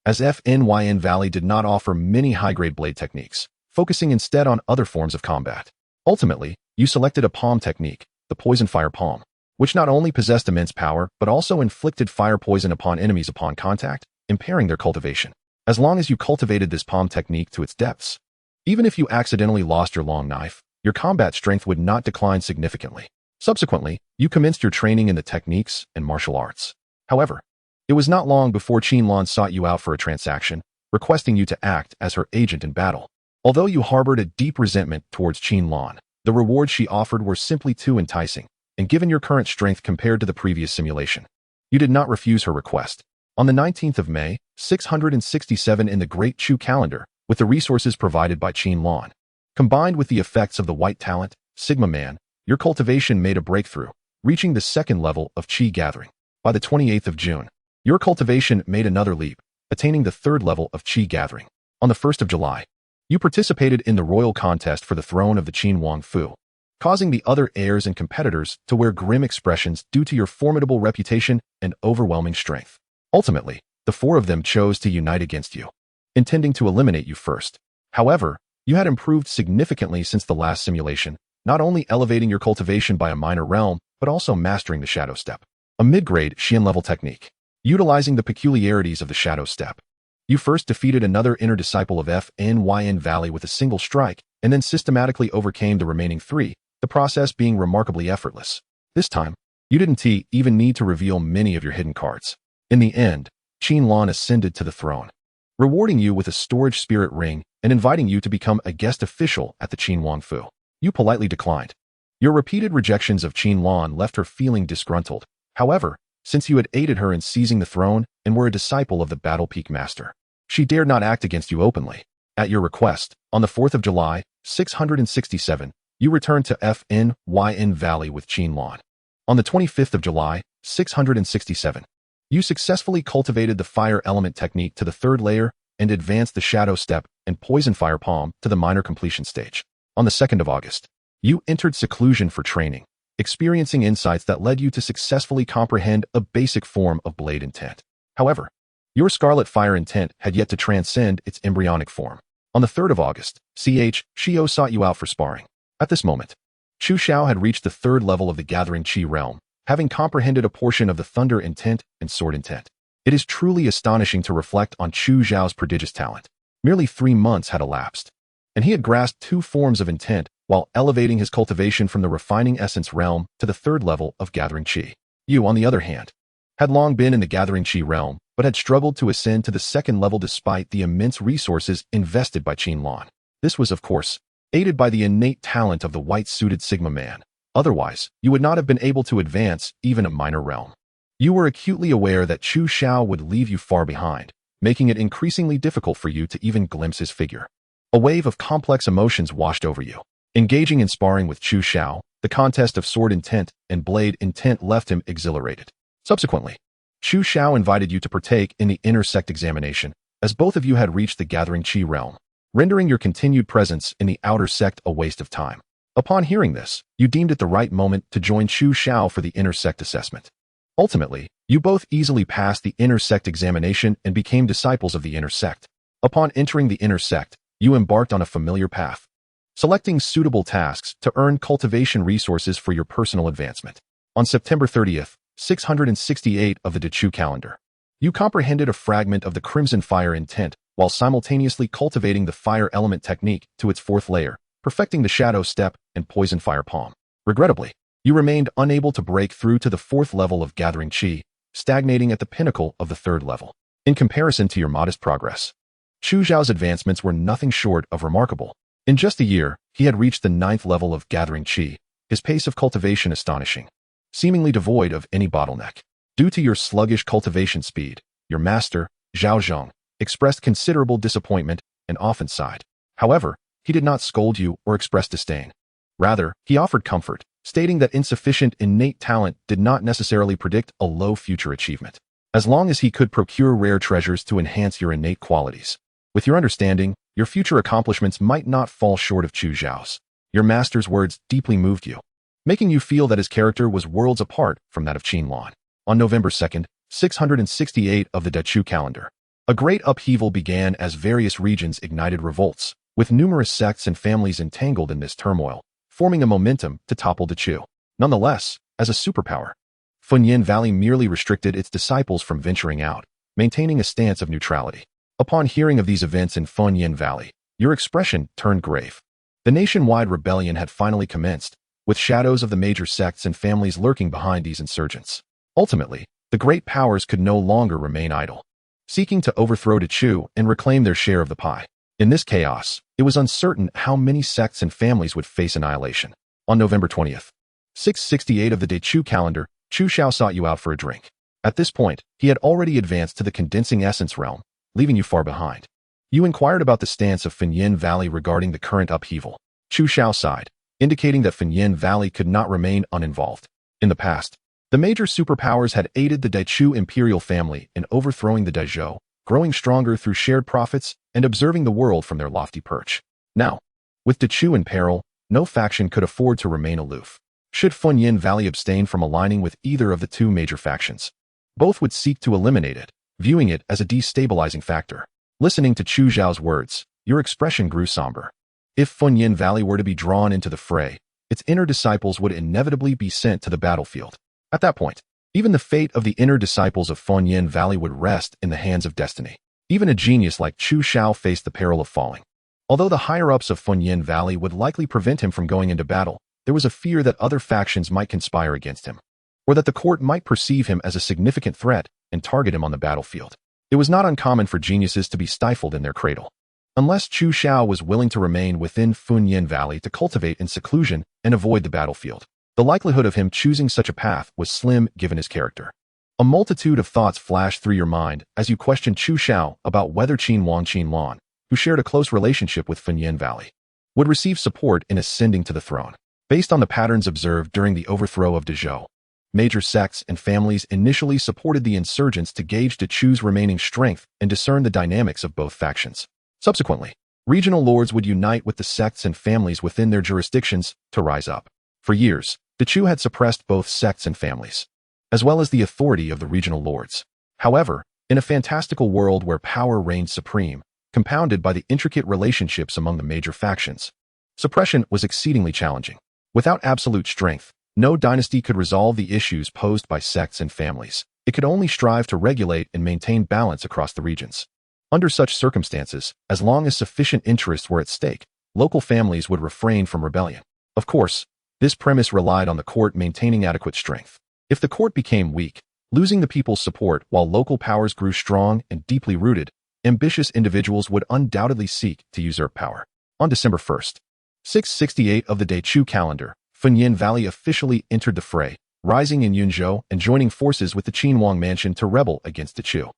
as FNYN Valley did not offer many high-grade blade techniques, focusing instead on other forms of combat. Ultimately, you selected a palm technique, the Poison Fire Palm, which not only possessed immense power but also inflicted fire poison upon enemies upon contact, impairing their cultivation. As long as you cultivated this palm technique to its depths, even if you accidentally lost your long knife, your combat strength would not decline significantly. Subsequently, you commenced your training in the techniques and martial arts. However, it was not long before Chen Yuan sought you out for a transaction, requesting you to act as her agent in battle. Although you harbored a deep resentment towards Chen Yuan, the rewards she offered were simply too enticing, and given your current strength compared to the previous simulation, you did not refuse her request. On the 19th of May, 667 in the Great Chu calendar, with the resources provided by Chen Yuan, combined with the effects of the white talent, Sigma Man, your cultivation made a breakthrough, reaching the second level of Qi gathering. By the 28th of June, your cultivation made another leap, attaining the third level of Qi gathering. On the 1st of July, you participated in the royal contest for the throne of the Qin Wang Fu, causing the other heirs and competitors to wear grim expressions due to your formidable reputation and overwhelming strength. Ultimately, the four of them chose to unite against you, intending to eliminate you first. However, you had improved significantly since the last simulation, not only elevating your cultivation by a minor realm, but also mastering the Shadow Step, a mid-grade Xian-level technique. Utilizing the peculiarities of the Shadow Step, you first defeated another inner disciple of Fnyn Valley with a single strike, and then systematically overcame the remaining three, the process being remarkably effortless. This time, you didn't even need to reveal many of your hidden cards. In the end, Chen Yuan ascended to the throne, rewarding you with a storage spirit ring and inviting you to become a guest official at the Qin Wang Fu. You politely declined. Your repeated rejections of Chen Yuan left her feeling disgruntled. However, since you had aided her in seizing the throne and were a disciple of the Battle Peak Master, she dared not act against you openly. At your request, on the 4th of July, 667, you returned to Fnyn Valley with Chen Yuan. On the 25th of July, 667, you successfully cultivated the fire element technique to the third layer and advanced the Shadow Step and Poison Fire Palm to the minor completion stage. On the 2nd of August, you entered seclusion for training, experiencing insights that led you to successfully comprehend a basic form of blade intent. However, your Scarlet Fire intent had yet to transcend its embryonic form. On the 3rd of August, Xiao sought you out for sparring. At this moment, Chu Xiao had reached the third level of the Gathering Qi realm, having comprehended a portion of the Thunder intent and Sword intent. It is truly astonishing to reflect on Chu Xiao's prodigious talent. Merely 3 months had elapsed, and he had grasped 2 forms of intent while elevating his cultivation from the Refining Essence realm to the third level of Gathering Qi. You, on the other hand, had long been in the Gathering Qi realm, but had struggled to ascend to the second level despite the immense resources invested by Chen Yuan. This was, of course, aided by the innate talent of the white-suited Sigma Man. Otherwise, you would not have been able to advance even a minor realm. You were acutely aware that Chu Xiao would leave you far behind, making it increasingly difficult for you to even glimpse his figure. A wave of complex emotions washed over you. Engaging in sparring with Chu Xiao, the contest of sword intent and blade intent left him exhilarated. Subsequently, Chu Xiao invited you to partake in the inner sect examination, as both of you had reached the Gathering Qi realm, rendering your continued presence in the outer sect a waste of time. Upon hearing this, you deemed it the right moment to join Chu Xiao for the inner sect assessment. Ultimately, you both easily passed the inner sect examination and became disciples of the inner sect. Upon entering the inner sect, you embarked on a familiar path, selecting suitable tasks to earn cultivation resources for your personal advancement. On September 30th, 668 of the Dechu calendar, you comprehended a fragment of the Crimson Fire intent while simultaneously cultivating the Fire Element technique to its 4th layer, perfecting the Shadow Step and Poison Fire Palm. Regrettably, you remained unable to break through to the 4th level of Gathering Qi, stagnating at the pinnacle of the 3rd level. In comparison to your modest progress, Chu Xiao's advancements were nothing short of remarkable. In just a year, he had reached the 9th level of Gathering Qi, his pace of cultivation astonishing, seemingly devoid of any bottleneck. Due to your sluggish cultivation speed, your master, Zhao Zhong, expressed considerable disappointment and often sighed. However, he did not scold you or express disdain. Rather, he offered comfort, stating that insufficient innate talent did not necessarily predict a low future achievement, as long as he could procure rare treasures to enhance your innate qualities. With your understanding, your future accomplishments might not fall short of Chu Xiao's. Your master's words deeply moved you, making you feel that his character was worlds apart from that of Chen Yuan. On November 2nd, 668 of the Dechu calendar, a great upheaval began as various regions ignited revolts, with numerous sects and families entangled in this turmoil, forming a momentum to topple Dechu. Nonetheless, as a superpower, Fenyin Valley merely restricted its disciples from venturing out, maintaining a stance of neutrality. Upon hearing of these events in Fenyin Valley, your expression turned grave. The nationwide rebellion had finally commenced, with shadows of the major sects and families lurking behind these insurgents. Ultimately, the great powers could no longer remain idle, seeking to overthrow Chu and reclaim their share of the pie. In this chaos, it was uncertain how many sects and families would face annihilation. On November 20th, 668 of the Chu calendar, Chu Xiao sought you out for a drink. At this point, he had already advanced to the condensing essence realm, leaving you far behind. You inquired about the stance of Pinyin Valley regarding the current upheaval. Chu Xiao sighed, indicating that Pinyin Valley could not remain uninvolved. In the past, the major superpowers had aided the Daichu imperial family in overthrowing the Daizhou, growing stronger through shared profits and observing the world from their lofty perch. Now, with Daichu in peril, no faction could afford to remain aloof. Should Pinyin Valley abstain from aligning with either of the two major factions, both would seek to eliminate it, viewing it as a destabilizing factor. Listening to Chu Zhao's words, your expression grew somber. If Pinyin Valley were to be drawn into the fray, its inner disciples would inevitably be sent to the battlefield. At that point, even the fate of the inner disciples of Pinyin Valley would rest in the hands of destiny. Even a genius like Chu Xiao faced the peril of falling. Although the higher-ups of Pinyin Valley would likely prevent him from going into battle, there was a fear that other factions might conspire against him, or that the court might perceive him as a significant threat and target him on the battlefield. It was not uncommon for geniuses to be stifled in their cradle. Unless Chu Xiao was willing to remain within Pinyin Valley to cultivate in seclusion and avoid the battlefield, the likelihood of him choosing such a path was slim given his character. A multitude of thoughts flashed through your mind as you questioned Chu Xiao about whether Chen Yuan, who shared a close relationship with Pinyin Valley, would receive support in ascending to the throne. Based on the patterns observed during the overthrow of Daizhou, major sects and families initially supported the insurgents to gauge Dachu's remaining strength and discern the dynamics of both factions. Subsequently, regional lords would unite with the sects and families within their jurisdictions to rise up. For years, Dachu had suppressed both sects and families, as well as the authority of the regional lords. However, in a fantastical world where power reigned supreme, compounded by the intricate relationships among the major factions, suppression was exceedingly challenging. Without absolute strength, no dynasty could resolve the issues posed by sects and families. It could only strive to regulate and maintain balance across the regions. Under such circumstances, as long as sufficient interests were at stake, local families would refrain from rebellion. Of course, this premise relied on the court maintaining adequate strength. If the court became weak, losing the people's support while local powers grew strong and deeply rooted, ambitious individuals would undoubtedly seek to usurp power. On December 1st, 668 of the Daichu calendar, Pinyin Valley officially entered the fray, rising in Yunzhou and joining forces with the Qinhuang mansion to rebel against Daichu.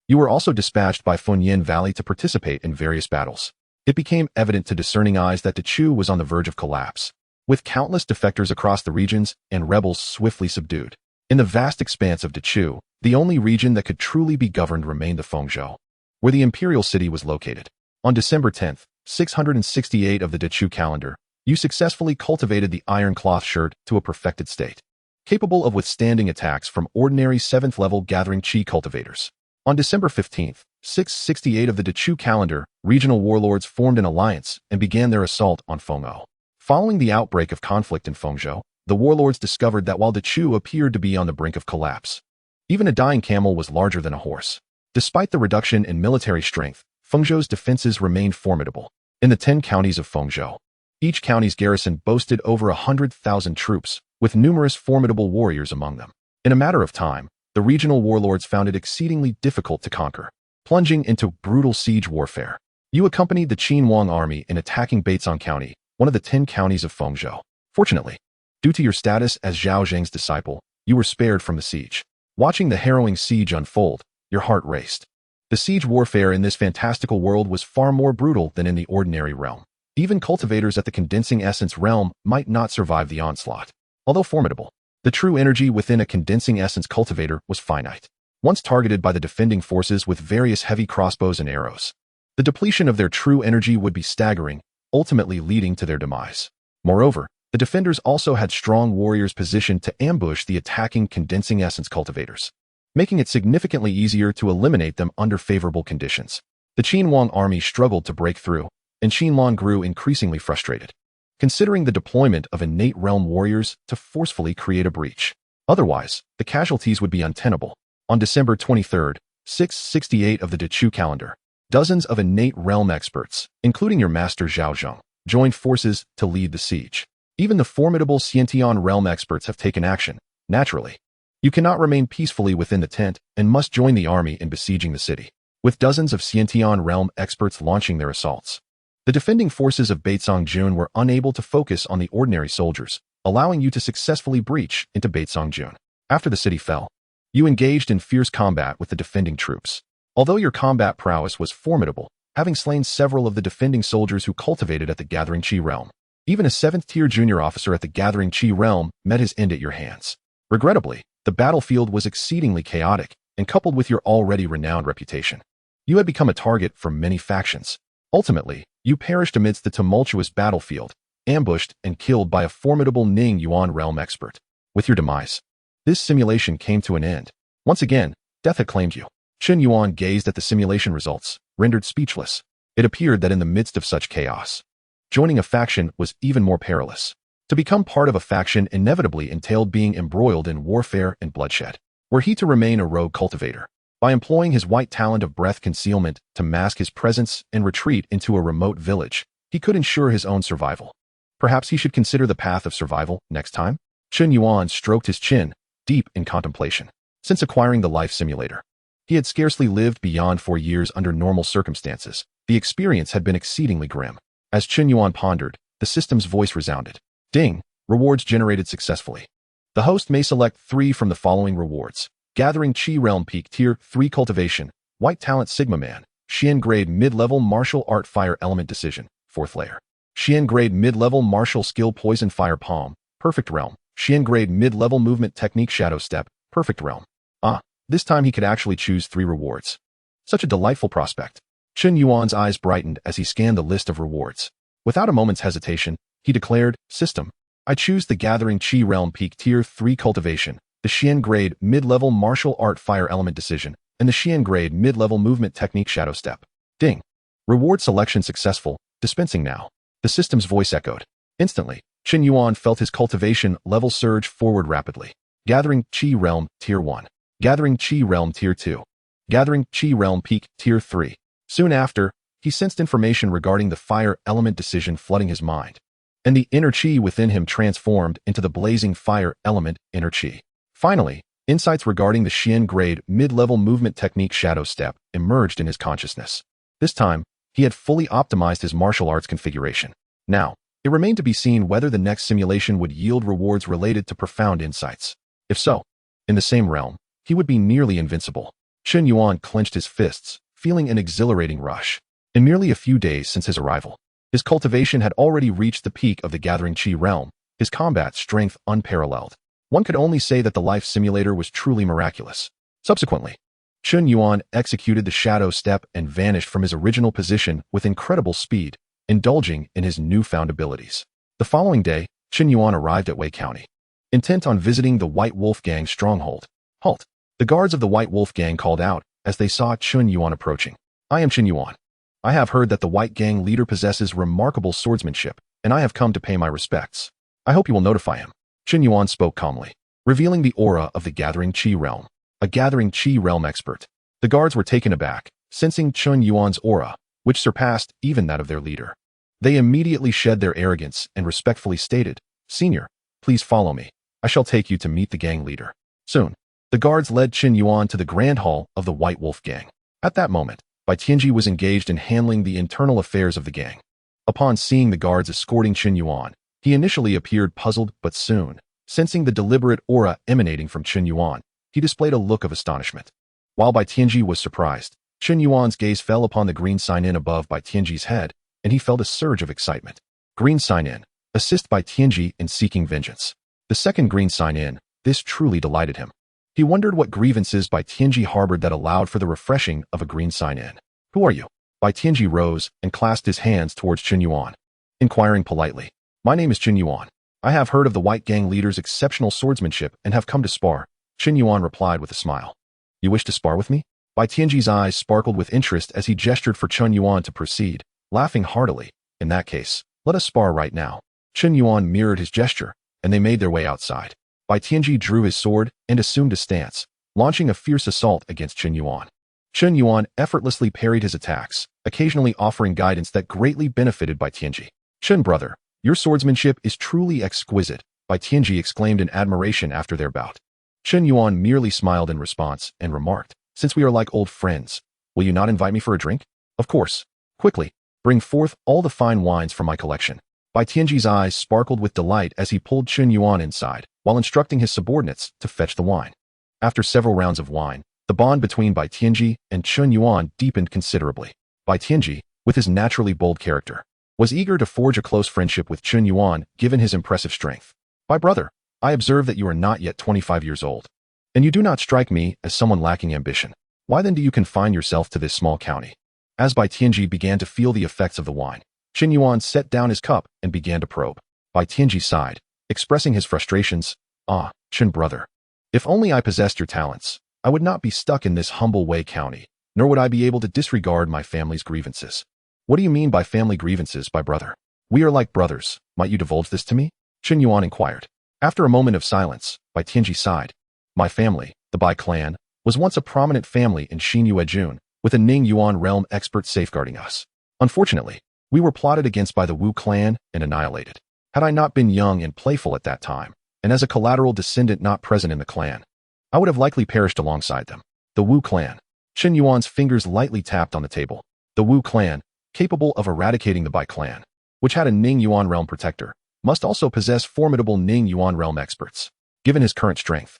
You were also dispatched by Pinyin Valley to participate in various battles. It became evident to discerning eyes that Daichu was on the verge of collapse, with countless defectors across the regions and rebels swiftly subdued. In the vast expanse of Daichu, the only region that could truly be governed remained the Fengzhou, where the imperial city was located. On December 10th, 668 of the Daichu calendar, you successfully cultivated the iron cloth shirt to a perfected state, capable of withstanding attacks from ordinary 7th-level gathering chi cultivators. On December 15th, 668 of the Daichu calendar, regional warlords formed an alliance and began their assault on Fengzhou. Following the outbreak of conflict in Fengzhou, the warlords discovered that while Daichu appeared to be on the brink of collapse, even a dying camel was larger than a horse. Despite the reduction in military strength, Fengzhou's defenses remained formidable. In the 10 counties of Fengzhou, each county's garrison boasted over 100,000 troops, with numerous formidable warriors among them. In a matter of time, the regional warlords found it exceedingly difficult to conquer, plunging into brutal siege warfare. You accompanied the Qinhuang army in attacking Baicang County, one of the 10 counties of Fengzhou. Fortunately, due to your status as Zhao Zheng's disciple, you were spared from the siege. Watching the harrowing siege unfold, your heart raced. The siege warfare in this fantastical world was far more brutal than in the ordinary realm. Even cultivators at the condensing essence realm might not survive the onslaught. Although formidable, the true energy within a condensing essence cultivator was finite. Once targeted by the defending forces with various heavy crossbows and arrows, the depletion of their true energy would be staggering, ultimately leading to their demise. Moreover, the defenders also had strong warriors positioned to ambush the attacking condensing essence cultivators, making it significantly easier to eliminate them under favorable conditions. The Qinhuang army struggled to break through, and Qinlan grew increasingly frustrated, considering the deployment of innate realm warriors to forcefully create a breach. Otherwise, the casualties would be untenable. On December 23rd, 668 of the Daichu calendar, dozens of innate realm experts, including your master Zhao Zheng, joined forces to lead the siege. Even the formidable Xiantian realm experts have taken action, naturally. You cannot remain peacefully within the tent and must join the army in besieging the city, with dozens of Xiantian realm experts launching their assaults. The defending forces of Baitsongjun were unable to focus on the ordinary soldiers, allowing you to successfully breach into Baitsongjun. After the city fell, you engaged in fierce combat with the defending troops. Although your combat prowess was formidable, having slain several of the defending soldiers who cultivated at the Gathering Qi realm, even a 7th-tier junior officer at the Gathering Qi realm met his end at your hands. Regrettably, the battlefield was exceedingly chaotic, and coupled with your already renowned reputation, you had become a target for many factions. Ultimately, you perished amidst the tumultuous battlefield, ambushed and killed by a formidable Ning Yuan realm expert. With your demise, this simulation came to an end. Once again, death had claimed you. Chen Yuan gazed at the simulation results, rendered speechless. It appeared that in the midst of such chaos, joining a faction was even more perilous. To become part of a faction inevitably entailed being embroiled in warfare and bloodshed. Were he to remain a rogue cultivator, by employing his white talent of breath concealment to mask his presence and retreat into a remote village, he could ensure his own survival. Perhaps he should consider the path of survival next time? Chen Yuan stroked his chin, deep in contemplation. Since acquiring the life simulator, he had scarcely lived beyond 4 years under normal circumstances. The experience had been exceedingly grim. As Chen Yuan pondered, the system's voice resounded. Ding! Rewards generated successfully. The host may select 3 from the following rewards. Gathering Qi Realm Peak Tier 3 Cultivation, White Talent Sigma Man, Xian Grade Mid-Level Martial Art Fire Element Decision, 4th Layer. Xian Grade Mid-Level Martial Skill Poison Fire Palm, Perfect Realm. Xian Grade Mid-Level Movement Technique Shadow Step, Perfect Realm. This time he could actually choose 3 rewards. Such a delightful prospect. Chen Yuan's eyes brightened as he scanned the list of rewards. Without a moment's hesitation, he declared, System, I choose the Gathering Qi Realm Peak Tier 3 Cultivation, the Xian Grade Mid-Level Martial Art Fire Element Decision, and the Xian Grade Mid-Level Movement Technique Shadow Step. Ding! Reward selection successful, dispensing now. The system's voice echoed. Instantly, Chen Yuan felt his cultivation level surge forward rapidly. Gathering Qi Realm Tier 1. Gathering Qi Realm Tier 2. Gathering Qi Realm Peak Tier 3. Soon after, he sensed information regarding the fire element decision flooding his mind, and the inner Qi within him transformed into the blazing fire element inner Qi. Finally, insights regarding the Xian Grade Mid-Level Movement Technique Shadow Step emerged in his consciousness. This time, he had fully optimized his martial arts configuration. Now, it remained to be seen whether the next simulation would yield rewards related to profound insights. If so, in the same realm, he would be nearly invincible. Chen Yuan clenched his fists, feeling an exhilarating rush. In merely a few days since his arrival, his cultivation had already reached the peak of the Gathering Qi realm, his combat strength unparalleled. One could only say that the life simulator was truly miraculous. Subsequently, Chen Yuan executed the shadow step and vanished from his original position with incredible speed, indulging in his newfound abilities. The following day, Chen Yuan arrived at Wei County, intent on visiting the White Wolf Gang's stronghold. Halt! The guards of the White Wolf Gang called out as they saw Chen Yuan approaching. I am Chen Yuan. I have heard that the White Gang leader possesses remarkable swordsmanship, and I have come to pay my respects. I hope you will notify him. Chen Yuan spoke calmly, revealing the aura of the Gathering Qi realm, a Gathering Qi realm expert. The guards were taken aback, sensing Chen Yuan's aura, which surpassed even that of their leader. They immediately shed their arrogance and respectfully stated, Senior, please follow me. I shall take you to meet the gang leader. Soon, the guards led Chen Yuan to the grand hall of the White Wolf Gang. At that moment, Bai Tianji was engaged in handling the internal affairs of the gang. Upon seeing the guards escorting Chen Yuan, he initially appeared puzzled, but soon, sensing the deliberate aura emanating from Chen Yuan, he displayed a look of astonishment. While Bai Tianji was surprised, Chen Yuan's gaze fell upon the green sign-in above Bai Tianji's head, and he felt a surge of excitement. Green sign-in. Assist Bai Tianji in seeking vengeance. The second green sign-in. This truly delighted him. He wondered what grievances Bai Tianji harbored that allowed for the refreshing of a green sign-in. Who are you? Bai Tianji rose and clasped his hands towards Chen Yuan, inquiring politely. My name is Chen Yuan. I have heard of the White Gang leader's exceptional swordsmanship and have come to spar. Chen Yuan replied with a smile. You wish to spar with me? Bai Tianji's eyes sparkled with interest as he gestured for Chen Yuan to proceed, laughing heartily. In that case, let us spar right now. Chen Yuan mirrored his gesture, and they made their way outside. Bai Tianji drew his sword and assumed a stance, launching a fierce assault against Chen Yuan. Chen Yuan effortlessly parried his attacks, occasionally offering guidance that greatly benefited Bai Tianji. Chen brother, your swordsmanship is truly exquisite, Bai Tianji exclaimed in admiration after their bout. Chen Yuan merely smiled in response and remarked, since we are like old friends, will you not invite me for a drink? Of course. Quickly, bring forth all the fine wines from my collection. Bai Tianji's eyes sparkled with delight as he pulled Chen Yuan inside, while instructing his subordinates to fetch the wine. After several rounds of wine, the bond between Bai Tianji and Chen Yuan deepened considerably. Bai Tianji, with his naturally bold character, was eager to forge a close friendship with Chen Yuan given his impressive strength. My brother, I observe that you are not yet 25 years old, and you do not strike me as someone lacking ambition. Why then do you confine yourself to this small county? As Bai Tianji began to feel the effects of the wine, Chen Yuan set down his cup and began to probe. Bai Tianji sighed, expressing his frustrations. Ah, Chen brother, if only I possessed your talents, I would not be stuck in this humble Wei county, nor would I be able to disregard my family's grievances. What do you mean by family grievances, by brother? We are like brothers. Might you divulge this to me? Chen Yuan inquired. After a moment of silence, Bai Tianji sighed. My family, the Bai clan, was once a prominent family in Xianxiaujun, with a Ning Yuan realm expert safeguarding us. Unfortunately, we were plotted against by the Wu clan and annihilated. Had I not been young and playful at that time, and as a collateral descendant not present in the clan, I would have likely perished alongside them. The Wu clan. Chen Yuan's fingers lightly tapped on the table. The Wu clan, capable of eradicating the Bai clan, which had a Ning Yuan realm protector, must also possess formidable Ning Yuan realm experts. Given his current strength,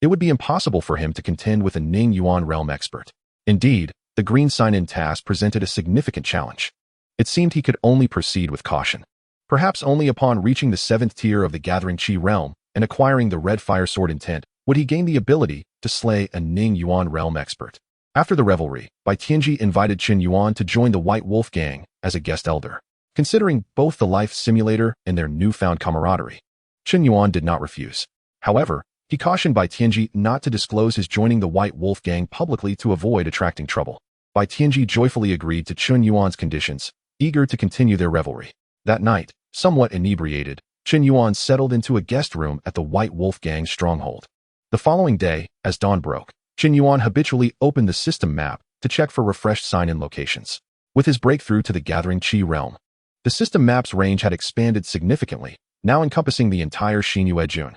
it would be impossible for him to contend with a Ning Yuan realm expert. Indeed, the green sign-in task presented a significant challenge. It seemed he could only proceed with caution. Perhaps only upon reaching the 7th tier of the Gathering Qi realm and acquiring the red fire sword intent would he gain the ability to slay a Ning Yuan realm expert. After the revelry, Bai Tianji invited Chen Yuan to join the White Wolf gang as a guest elder. Considering both the life simulator and their newfound camaraderie, Chen Yuan did not refuse. However, he cautioned Bai Tianji not to disclose his joining the White Wolf gang publicly to avoid attracting trouble. Bai Tianji joyfully agreed to Chen Yuan's conditions, eager to continue their revelry. That night, somewhat inebriated, Chen Yuan settled into a guest room at the White Wolf gang's stronghold. The following day, as dawn broke, Chen Yuan habitually opened the system map to check for refreshed sign-in locations. With his breakthrough to the Gathering Qi realm, the system map's range had expanded significantly, now encompassing the entire Xianxiaujun.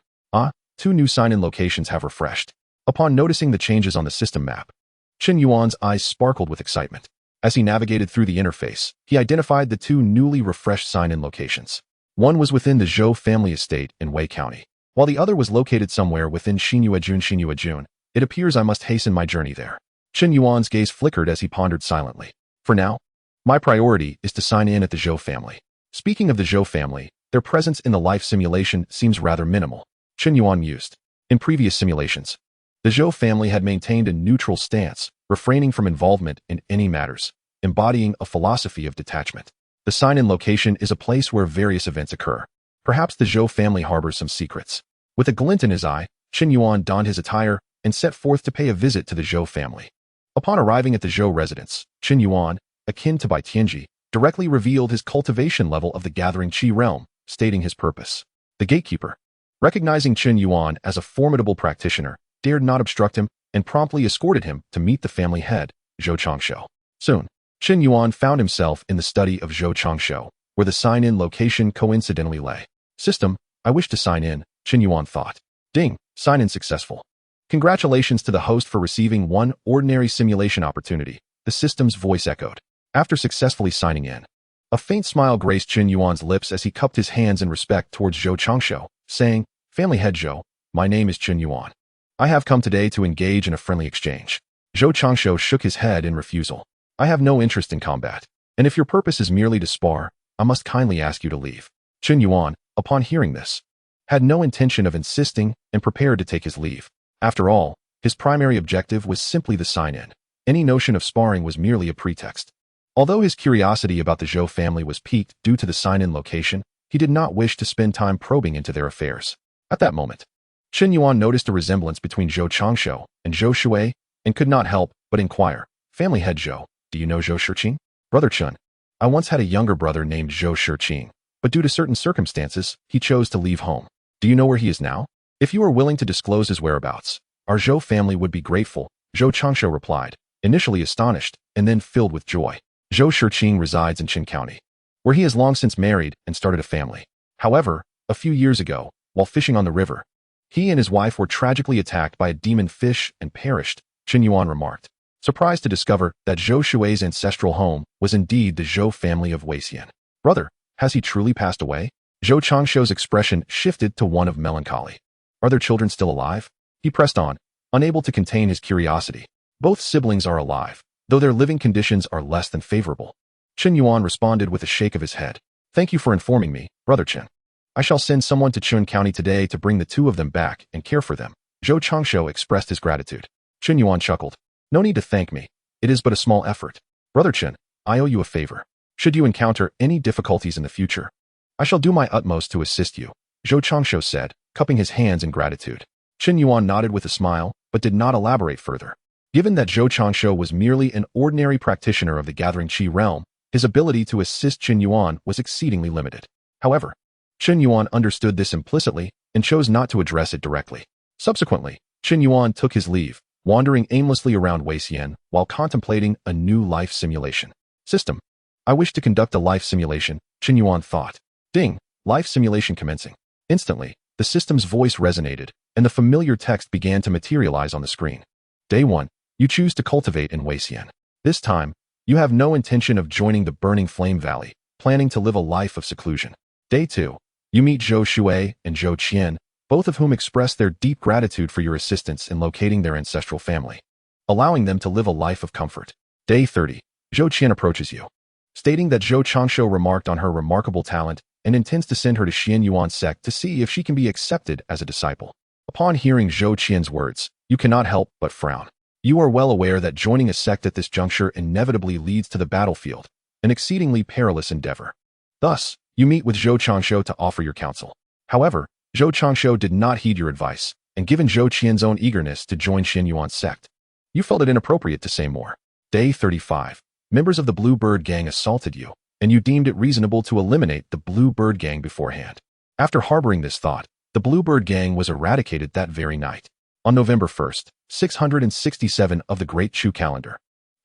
Two new sign-in locations have refreshed. Upon noticing the changes on the system map, Chen Yuan's eyes sparkled with excitement. As he navigated through the interface, he identified the two newly refreshed sign-in locations. One was within the Zhou family estate in Wei County, while the other was located somewhere within Xianxiaujun. It appears I must hasten my journey there. Chen Yuan's gaze flickered as he pondered silently. For now, my priority is to sign in at the Zhou family. Speaking of the Zhou family, their presence in the life simulation seems rather minimal. Chen Yuan mused. In previous simulations, the Zhou family had maintained a neutral stance, refraining from involvement in any matters, embodying a philosophy of detachment. The sign-in location is a place where various events occur. Perhaps the Zhou family harbors some secrets. With a glint in his eye, Chen Yuan donned his attire and set forth to pay a visit to the Zhou family. Upon arriving at the Zhou residence, Chen Yuan, akin to Bai Tianji, directly revealed his cultivation level of the Gathering Qi realm, stating his purpose. The gatekeeper, recognizing Chen Yuan as a formidable practitioner, dared not obstruct him and promptly escorted him to meet the family head, Zhou Changshou. Soon, Chen Yuan found himself in the study of Zhou Changshou, where the sign-in location coincidentally lay. System, I wish to sign in, Chen Yuan thought. Ding, sign-in successful. Congratulations to the host for receiving one ordinary simulation opportunity, the system's voice echoed. After successfully signing in, a faint smile graced Chen Yuan's lips as he cupped his hands in respect towards Zhou Changshou, saying, Family head Zhou, my name is Chen Yuan. I have come today to engage in a friendly exchange. Zhou Changshou shook his head in refusal. I have no interest in combat, and if your purpose is merely to spar, I must kindly ask you to leave. Chen Yuan, upon hearing this, had no intention of insisting and prepared to take his leave. After all, his primary objective was simply the sign-in. Any notion of sparring was merely a pretext. Although his curiosity about the Zhou family was piqued due to the sign-in location, he did not wish to spend time probing into their affairs. At that moment, Chen Yuan noticed a resemblance between Zhou Changshou and Zhou Shui and could not help but inquire, Family head Zhou, do you know Zhou Shiqing? Brother Chen, I once had a younger brother named Zhou Shiqing, but due to certain circumstances, he chose to leave home. Do you know where he is now? If you are willing to disclose his whereabouts, our Zhou family would be grateful, Zhou Changshou replied, initially astonished and then filled with joy. Zhou Shiqing resides in Qin County. where he has long since married and started a family. However, a few years ago, while fishing on the river, he and his wife were tragically attacked by a demon fish and perished, Chen Yuan remarked, surprised to discover that Zhou Shui's ancestral home was indeed the Zhou family of Weixian. Brother, has he truly passed away? Zhou Changshou's expression shifted to one of melancholy. Are their children still alive? He pressed on, unable to contain his curiosity. Both siblings are alive, though their living conditions are less than favorable. Chen Yuan responded with a shake of his head. Thank you for informing me, Brother Chen. I shall send someone to Chun County today to bring the two of them back and care for them. Zhou Changshou expressed his gratitude. Chen Yuan chuckled. No need to thank me. It is but a small effort. Brother Chen, I owe you a favor. Should you encounter any difficulties in the future, I shall do my utmost to assist you, Zhou Changshou said, cupping his hands in gratitude. Chen Yuan nodded with a smile, but did not elaborate further. Given that Zhou Changshou was merely an ordinary practitioner of the Gathering Qi realm, his ability to assist Chen Yuan was exceedingly limited. However, Chen Yuan understood this implicitly and chose not to address it directly. Subsequently, Chen Yuan took his leave, wandering aimlessly around Weixian while contemplating a new life simulation system. I wish to conduct a life simulation, Chen Yuan thought. Ding, life simulation commencing. Instantly, the system's voice resonated, and the familiar text began to materialize on the screen. Day 1, you choose to cultivate in Weixian. This time, you have no intention of joining the Burning Flame Valley, planning to live a life of seclusion. Day 2, you meet Zhou Shui and Zhou Qian, both of whom express their deep gratitude for your assistance in locating their ancestral family, allowing them to live a life of comfort. Day 30, Zhou Qian approaches you, stating that Zhou Changshou remarked on her remarkable talent and intends to send her to Xian Yuan sect to see if she can be accepted as a disciple. Upon hearing Zhou Qian's words, you cannot help but frown. You are well aware that joining a sect at this juncture inevitably leads to the battlefield, an exceedingly perilous endeavor. Thus, you meet with Zhou Changshou to offer your counsel. However, Zhou Changshou did not heed your advice, and given Zhou Qian's own eagerness to join Xian Yuan's sect, you felt it inappropriate to say more. Day 35. Members of the Blue Bird Gang assaulted you, and you deemed it reasonable to eliminate the Blue Bird Gang beforehand. After harboring this thought, the Blue Bird Gang was eradicated that very night. On November 1st, 667 of the Great Chu calendar,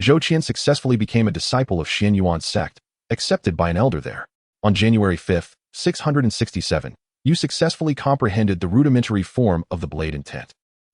Zhou Qian successfully became a disciple of Xian Yuan's sect, accepted by an elder there. On January 5th, 667, you successfully comprehended the rudimentary form of the blade intent.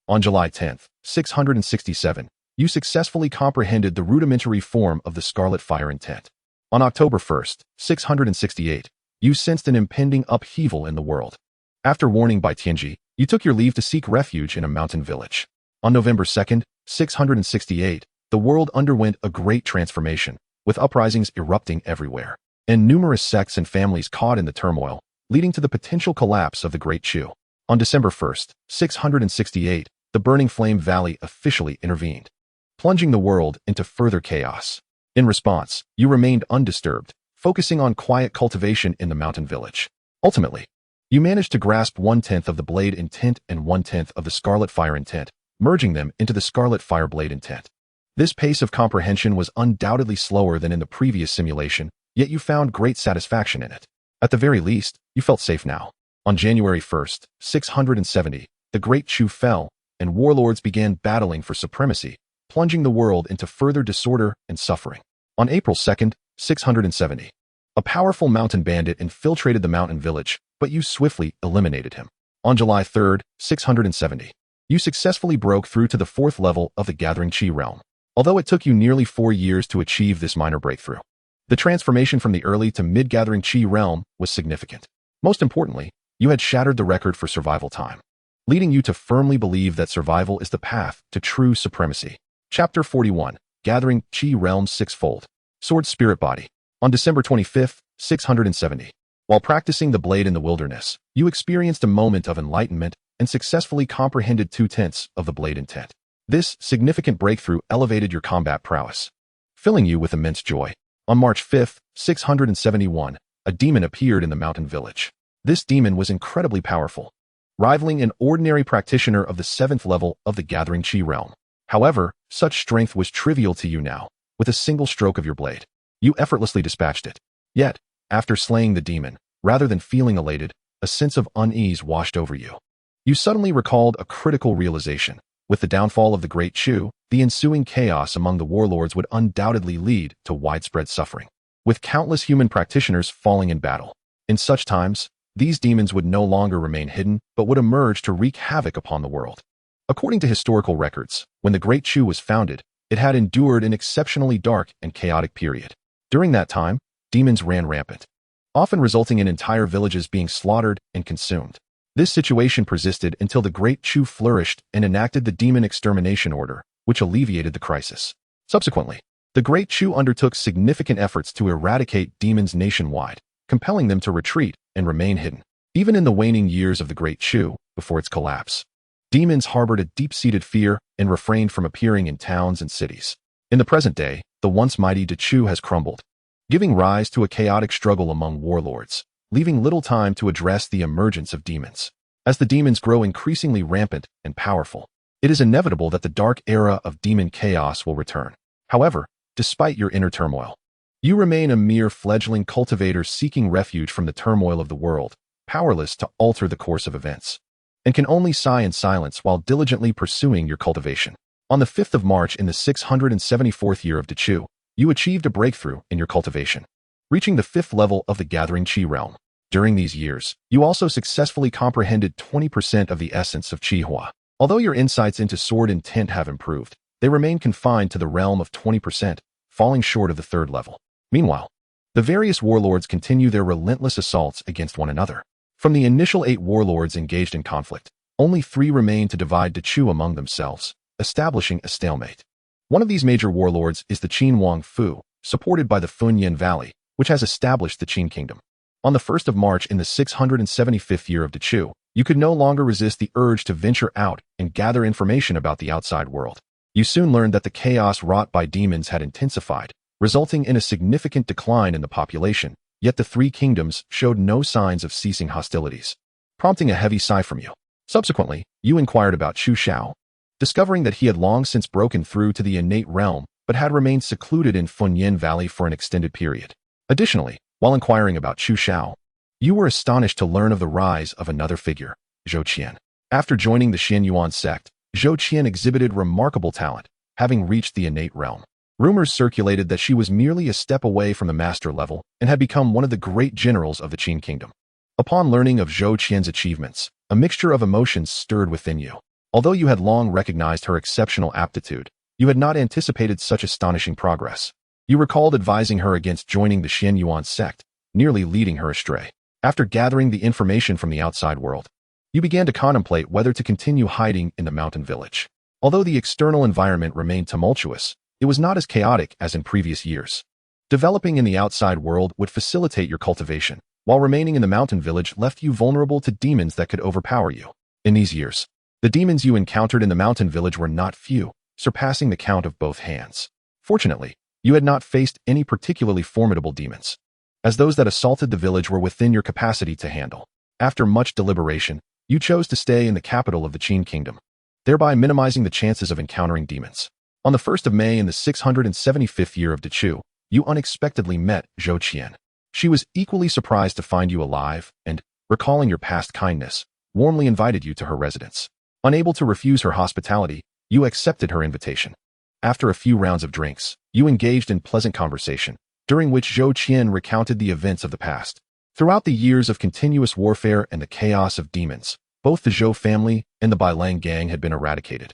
On July 10th, 667, you successfully comprehended the rudimentary form of the scarlet fire intent. On October 1st, 668, you sensed an impending upheaval in the world. After warning by Tianji, you took your leave to seek refuge in a mountain village. On November 2nd, 668, the world underwent a great transformation, with uprisings erupting everywhere, and numerous sects and families caught in the turmoil, leading to the potential collapse of the Great Chu. On December 1st, 668, the Burning Flame Valley officially intervened, plunging the world into further chaos. In response, you remained undisturbed, focusing on quiet cultivation in the mountain village. Ultimately, you managed to grasp 1/10 of the blade intent and 1/10 of the scarlet fire intent, merging them into the scarlet fire blade intent. This pace of comprehension was undoubtedly slower than in the previous simulation, yet you found great satisfaction in it. At the very least, you felt safe now. On January 1st, 670, the Great Chu fell, and warlords began battling for supremacy, plunging the world into further disorder and suffering. On April 2nd, 670, a powerful mountain bandit infiltrated the mountain village, but you swiftly eliminated him. On July 3rd, 670, you successfully broke through to the 4th level of the Gathering Qi realm. Although it took you nearly 4 years to achieve this minor breakthrough, the transformation from the early to mid-Gathering Qi realm was significant. Most importantly, you had shattered the record for survival time, leading you to firmly believe that survival is the path to true supremacy. Chapter 41, Gathering Qi Realm Sixfold. Sword Spirit Body. On December 25th, 670, while practicing the blade in the wilderness, you experienced a moment of enlightenment and successfully comprehended 2/10 of the blade intent. This significant breakthrough elevated your combat prowess, filling you with immense joy. On March 5th, 671, a demon appeared in the mountain village. This demon was incredibly powerful, rivaling an ordinary practitioner of the 7th level of the Gathering Qi realm. However, such strength was trivial to you now. With a single stroke of your blade, you effortlessly dispatched it. Yet, after slaying the demon, rather than feeling elated, a sense of unease washed over you. You suddenly recalled a critical realization. With the downfall of the Great Chu, the ensuing chaos among the warlords would undoubtedly lead to widespread suffering. with countless human practitioners falling in battle. In such times, these demons would no longer remain hidden, but would emerge to wreak havoc upon the world. According to historical records, when the Great Chu was founded, it had endured an exceptionally dark and chaotic period. During that time, demons ran rampant, often resulting in entire villages being slaughtered and consumed. This situation persisted until the Great Chu flourished and enacted the Demon Extermination Order, which alleviated the crisis. Subsequently, the Great Chu undertook significant efforts to eradicate demons nationwide, compelling them to retreat and remain hidden. Even in the waning years of the Great Chu, before its collapse, demons harbored a deep-seated fear and refrained from appearing in towns and cities. In the present day, the once mighty De Chu has crumbled, giving rise to a chaotic struggle among warlords, leaving little time to address the emergence of demons. As the demons grow increasingly rampant and powerful, it is inevitable that the dark era of demon chaos will return. However, despite your inner turmoil, you remain a mere fledgling cultivator seeking refuge from the turmoil of the world, powerless to alter the course of events, and can only sigh in silence while diligently pursuing your cultivation. On the 5th of March in the 674th year of De Chu, you achieved a breakthrough in your cultivation, reaching the 5th level of the Gathering Qi realm. During these years, you also successfully comprehended 20% of the essence of Qi Hua. Although your insights into sword intent have improved, they remain confined to the realm of 20%, falling short of the 3rd level. Meanwhile, the various warlords continue their relentless assaults against one another. From the initial 8 warlords engaged in conflict, only 3 remain to divide De Chu among themselves, establishing a stalemate. One of these major warlords is the Qin Wang Fu, supported by the Funyan Valley, which has established the Qin Kingdom. On the 1st of March in the 675th year of De Chu, you could no longer resist the urge to venture out and gather information about the outside world. You soon learned that the chaos wrought by demons had intensified, resulting in a significant decline in the population, yet the 3 kingdoms showed no signs of ceasing hostilities, prompting a heavy sigh from you. Subsequently, you inquired about Chu Xiao, discovering that he had long since broken through to the innate realm but had remained secluded in Funyan Valley for an extended period. Additionally, while inquiring about Chu Xiao, you were astonished to learn of the rise of another figure, Zhou Qian. After joining the Chen Yuan sect, Zhou Qian exhibited remarkable talent, having reached the innate realm. Rumors circulated that she was merely a step away from the master level and had become one of the great generals of the Qin Kingdom. Upon learning of Zhou Qian's achievements, a mixture of emotions stirred within you. Although you had long recognized her exceptional aptitude, you had not anticipated such astonishing progress. You recalled advising her against joining the Chen Yuan sect, nearly leading her astray. After gathering the information from the outside world, you began to contemplate whether to continue hiding in the mountain village. Although the external environment remained tumultuous, it was not as chaotic as in previous years. Developing in the outside world would facilitate your cultivation, while remaining in the mountain village left you vulnerable to demons that could overpower you. In these years, the demons you encountered in the mountain village were not few, surpassing the count of both hands. Fortunately, you had not faced any particularly formidable demons, as those that assaulted the village were within your capacity to handle. After much deliberation, you chose to stay in the capital of the Qin Kingdom, thereby minimizing the chances of encountering demons. On the 1st of May in the 675th year of De Chu, you unexpectedly met Zhou Qian. She was equally surprised to find you alive and, recalling your past kindness, warmly invited you to her residence. Unable to refuse her hospitality, you accepted her invitation. After a few rounds of drinks, you engaged in pleasant conversation, during which Zhou Qian recounted the events of the past. Throughout the years of continuous warfare and the chaos of demons, both the Zhou family and the Bailang gang had been eradicated,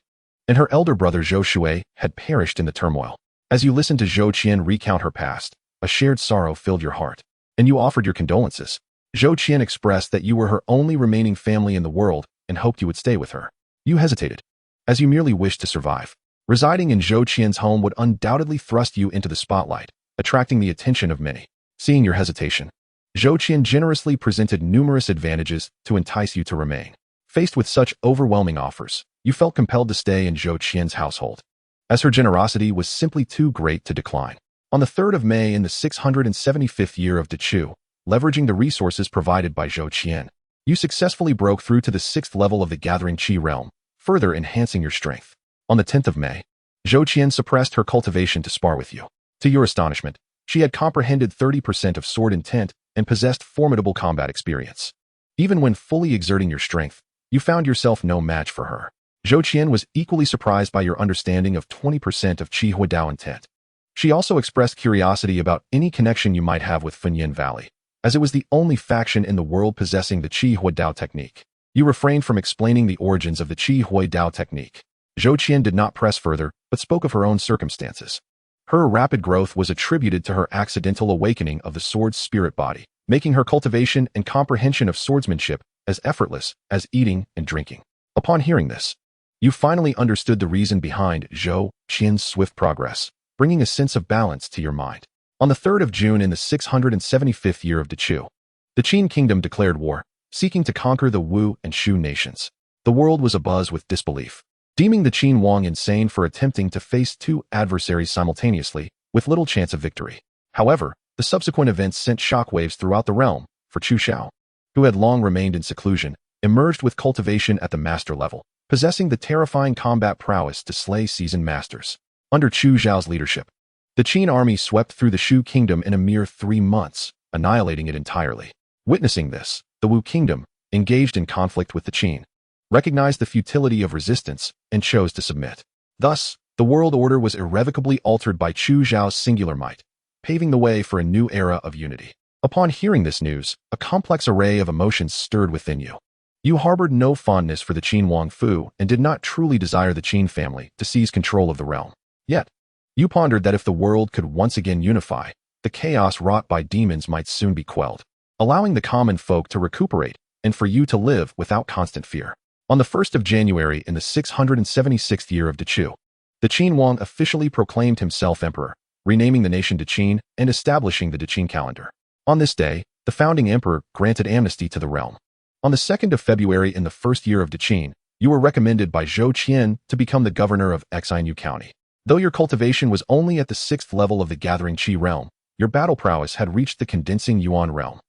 and her elder brother Zhou Shui had perished in the turmoil. As you listened to Zhou Qian recount her past, a shared sorrow filled your heart, and you offered your condolences. Zhou Qian expressed that you were her only remaining family in the world and hoped you would stay with her. You hesitated, as you merely wished to survive. Residing in Zhou Qian's home would undoubtedly thrust you into the spotlight, attracting the attention of many. Seeing your hesitation, Zhou Qian generously presented numerous advantages to entice you to remain. Faced with such overwhelming offers, you felt compelled to stay in Zhou Qian's household, as her generosity was simply too great to decline. On the 3rd of May in the 675th year of De Chu, leveraging the resources provided by Zhou Qian, you successfully broke through to the 6th level of the Gathering Qi realm, further enhancing your strength. On the 10th of May, Zhou Qian suppressed her cultivation to spar with you. To your astonishment, she had comprehended 30% of sword intent and possessed formidable combat experience. Even when fully exerting your strength, you found yourself no match for her. Zhou Qian was equally surprised by your understanding of 20% of Qi Huadao intent. She also expressed curiosity about any connection you might have with Funyuan Valley, as it was the only faction in the world possessing the Qi Hui Dao technique. You refrained from explaining the origins of the Qi Hui Dao technique. Zhou Qian did not press further, but spoke of her own circumstances. Her rapid growth was attributed to her accidental awakening of the sword's spirit body, making her cultivation and comprehension of swordsmanship as effortless as eating and drinking. Upon hearing this, you finally understood the reason behind Zhou Qian's swift progress, bringing a sense of balance to your mind. On the 3rd of June in the 675th year of Dechu, the Qin kingdom declared war, seeking to conquer the Wu and Shu nations. The world was abuzz with disbelief, deeming the Qin Wang insane for attempting to face two adversaries simultaneously, with little chance of victory. However, the subsequent events sent shockwaves throughout the realm, for Chu Xiao, who had long remained in seclusion, emerged with cultivation at the master level, possessing the terrifying combat prowess to slay seasoned masters. Under Chu Xiao's leadership, the Qin army swept through the Shu kingdom in a mere 3 months, annihilating it entirely. Witnessing this, the Wu kingdom, engaged in conflict with the Qin, recognized the futility of resistance and chose to submit. Thus, the world order was irrevocably altered by Chu Xiao's singular might, paving the way for a new era of unity. Upon hearing this news, a complex array of emotions stirred within you. You harbored no fondness for the Qin Wang Fu and did not truly desire the Qin family to seize control of the realm. Yet, you pondered that if the world could once again unify, the chaos wrought by demons might soon be quelled, allowing the common folk to recuperate and for you to live without constant fear. On the 1st of January in the 676th year of Dechu, the Qin Wang officially proclaimed himself emperor, renaming the nation Deqin and establishing the Deqin calendar. On this day, the founding emperor granted amnesty to the realm. On the 2nd of February in the 1st year of Deqin, you were recommended by Zhou Qian to become the governor of Xianxiu County. Though your cultivation was only at the 6th level of the gathering Qi realm, your battle prowess had reached the condensing Yuan realm,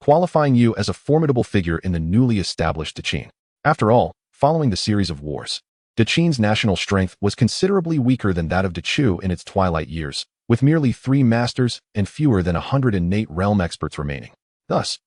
qualifying you as a formidable figure in the newly established Deqin. After all, following the series of wars, Deqin's national strength was considerably weaker than that of Dechu in its twilight years, with merely 3 masters and fewer than 108 realm experts remaining. Thus,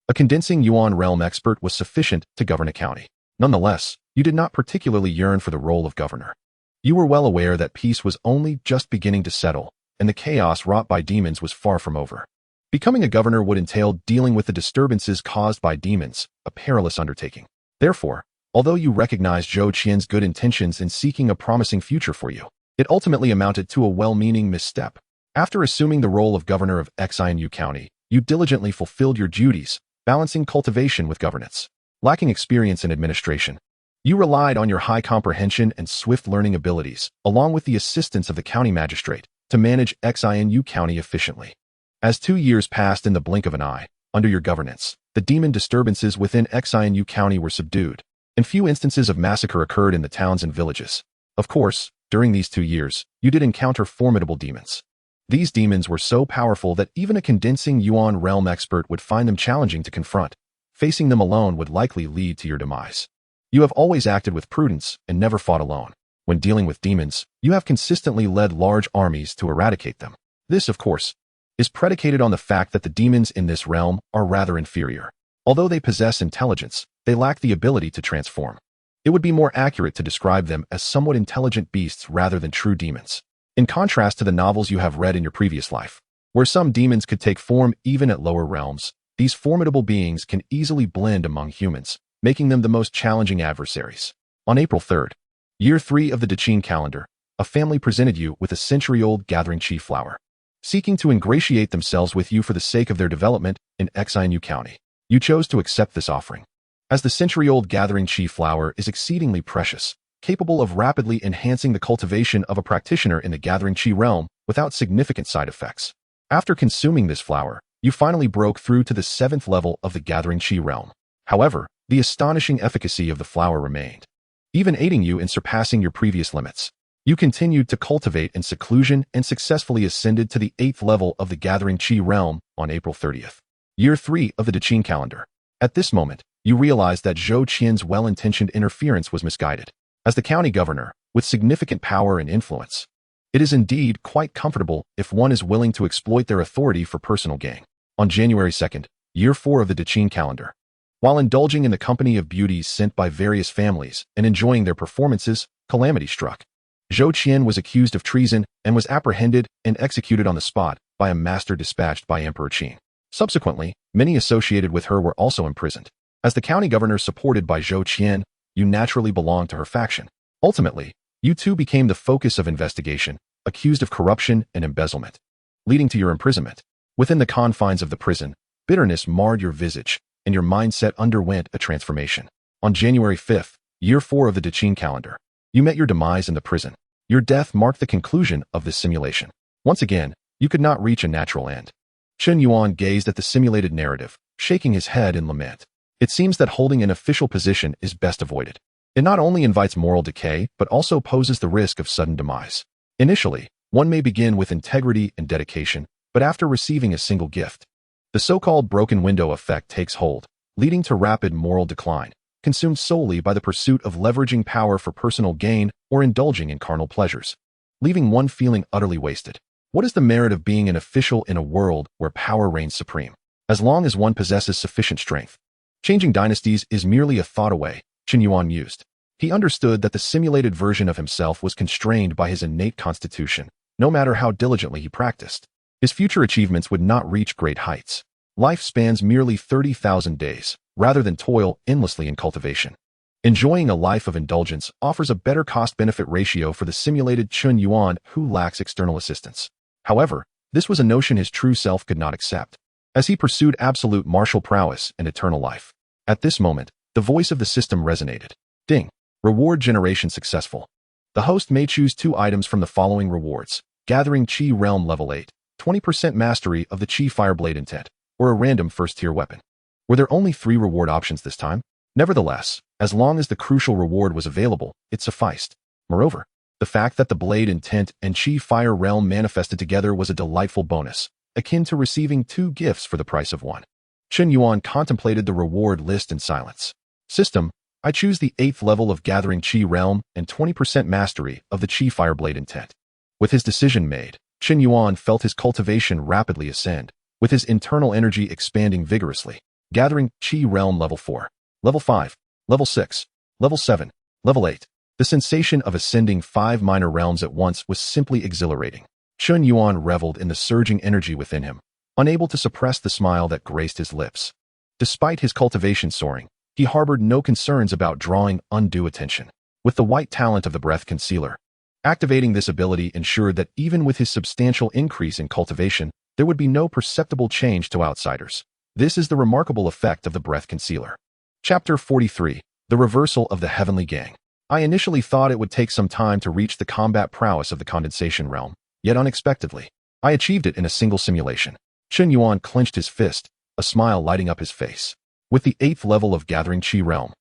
a condensing Yuan realm expert was sufficient to govern a county. Nonetheless, you did not particularly yearn for the role of governor. You were well aware that peace was only just beginning to settle, and the chaos wrought by demons was far from over. Becoming a governor would entail dealing with the disturbances caused by demons, a perilous undertaking. Therefore, although you recognized Zhou Qian's good intentions in seeking a promising future for you, it ultimately amounted to a well-meaning misstep. After assuming the role of governor of Xianxiu County, you diligently fulfilled your duties, balancing cultivation with governance. Lacking experience in administration, you relied on your high comprehension and swift learning abilities, along with the assistance of the county magistrate, to manage Xianxiu County efficiently. As 2 years passed in the blink of an eye, under your governance, the demon disturbances within Xianxiu County were subdued, and few instances of massacre occurred in the towns and villages. Of course, during these 2 years, you did encounter formidable demons. These demons were so powerful that even a condensing Yuan realm expert would find them challenging to confront. Facing them alone would likely lead to your demise. You have always acted with prudence and never fought alone. When dealing with demons, you have consistently led large armies to eradicate them. This, of course, is predicated on the fact that the demons in this realm are rather inferior. Although they possess intelligence, they lack the ability to transform. It would be more accurate to describe them as somewhat intelligent beasts rather than true demons. In contrast to the novels you have read in your previous life, where some demons could take form even at lower realms, these formidable beings can easily blend among humans, making them the most challenging adversaries. On April 3rd, year 3 of the Deqin calendar, a family presented you with a century-old gathering Qi flower, seeking to ingratiate themselves with you for the sake of their development in Xianxiu County. You chose to accept this offering, as the century-old gathering Qi flower is exceedingly precious, capable of rapidly enhancing the cultivation of a practitioner in the gathering Qi realm without significant side effects. After consuming this flower, you finally broke through to the 7th level of the gathering Qi realm. However, the astonishing efficacy of the flower remained, even aiding you in surpassing your previous limits. You continued to cultivate in seclusion and successfully ascended to the 8th level of the gathering Qi realm on April 30th, year 3 of the Deqin calendar. At this moment, you realized that Zhou Qian's well-intentioned interference was misguided. As the county governor, with significant power and influence, it is indeed quite comfortable if one is willing to exploit their authority for personal gain. On January 2nd, year 4 of the Deqin calendar, while indulging in the company of beauties sent by various families and enjoying their performances, calamity struck. Zhou Qian was accused of treason and was apprehended and executed on the spot by a master dispatched by Emperor Qin. Subsequently, many associated with her were also imprisoned. As the county governor supported by Zhou Qian, you naturally belonged to her faction. Ultimately, you too became the focus of investigation, accused of corruption and embezzlement, leading to your imprisonment. Within the confines of the prison, bitterness marred your visage, and your mindset underwent a transformation. On January 5th, year 4 of the Deqin calendar, you met your demise in the prison. Your death marked the conclusion of this simulation. Once again, you could not reach a natural end. Chen Yuan gazed at the simulated narrative, shaking his head in lament. It seems that holding an official position is best avoided. It not only invites moral decay, but also poses the risk of sudden demise. Initially, one may begin with integrity and dedication, but after receiving a single gift, the so-called broken window effect takes hold, leading to rapid moral decline, consumed solely by the pursuit of leveraging power for personal gain or indulging in carnal pleasures, leaving one feeling utterly wasted. What is the merit of being an official in a world where power reigns supreme? As long as one possesses sufficient strength, changing dynasties is merely a thought away, Chen Yuan mused. He understood that the simulated version of himself was constrained by his innate constitution, no matter how diligently he practiced. His future achievements would not reach great heights. Life spans merely 30,000 days, rather than toil endlessly in cultivation. Enjoying a life of indulgence offers a better cost-benefit ratio for the simulated Chen Yuan who lacks external assistance. However, this was a notion his true self could not accept, as he pursued absolute martial prowess and eternal life. At this moment, the voice of the system resonated. Ding. Reward generation successful. The host may choose 2 items from the following rewards: Gathering Qi Realm Level 8, 20% Mastery of the Qi Fireblade Intent, or a random first-tier weapon. Were there only 3 reward options this time? Nevertheless, as long as the crucial reward was available, it sufficed. Moreover, the fact that the Blade Intent and Qi Fire Realm manifested together was a delightful bonus, akin to receiving 2 gifts for the price of 1. Chen Yuan contemplated the reward list in silence. System: I choose the 8th level of Gathering Qi Realm and 20% Mastery of the Qi Fireblade Intent. With his decision made, Chen Yuan felt his cultivation rapidly ascend, with his internal energy expanding vigorously. Gathering Qi Realm Level 4, Level 5, Level 6, Level 7, Level 8. The sensation of ascending 5 minor realms at once was simply exhilarating. Chen Yuan reveled in the surging energy within him, unable to suppress the smile that graced his lips. Despite his cultivation soaring, he harbored no concerns about drawing undue attention. With the white talent of the breath concealer, activating this ability ensured that even with his substantial increase in cultivation, there would be no perceptible change to outsiders. This is the remarkable effect of the breath concealer. Chapter 43. The Reversal of the Heavenly Gang. I initially thought it would take some time to reach the combat prowess of the condensation realm, yet unexpectedly, I achieved it in a single simulation. Chen Yuan clenched his fist, a smile lighting up his face. With the 8th level of Gathering Qi Realm,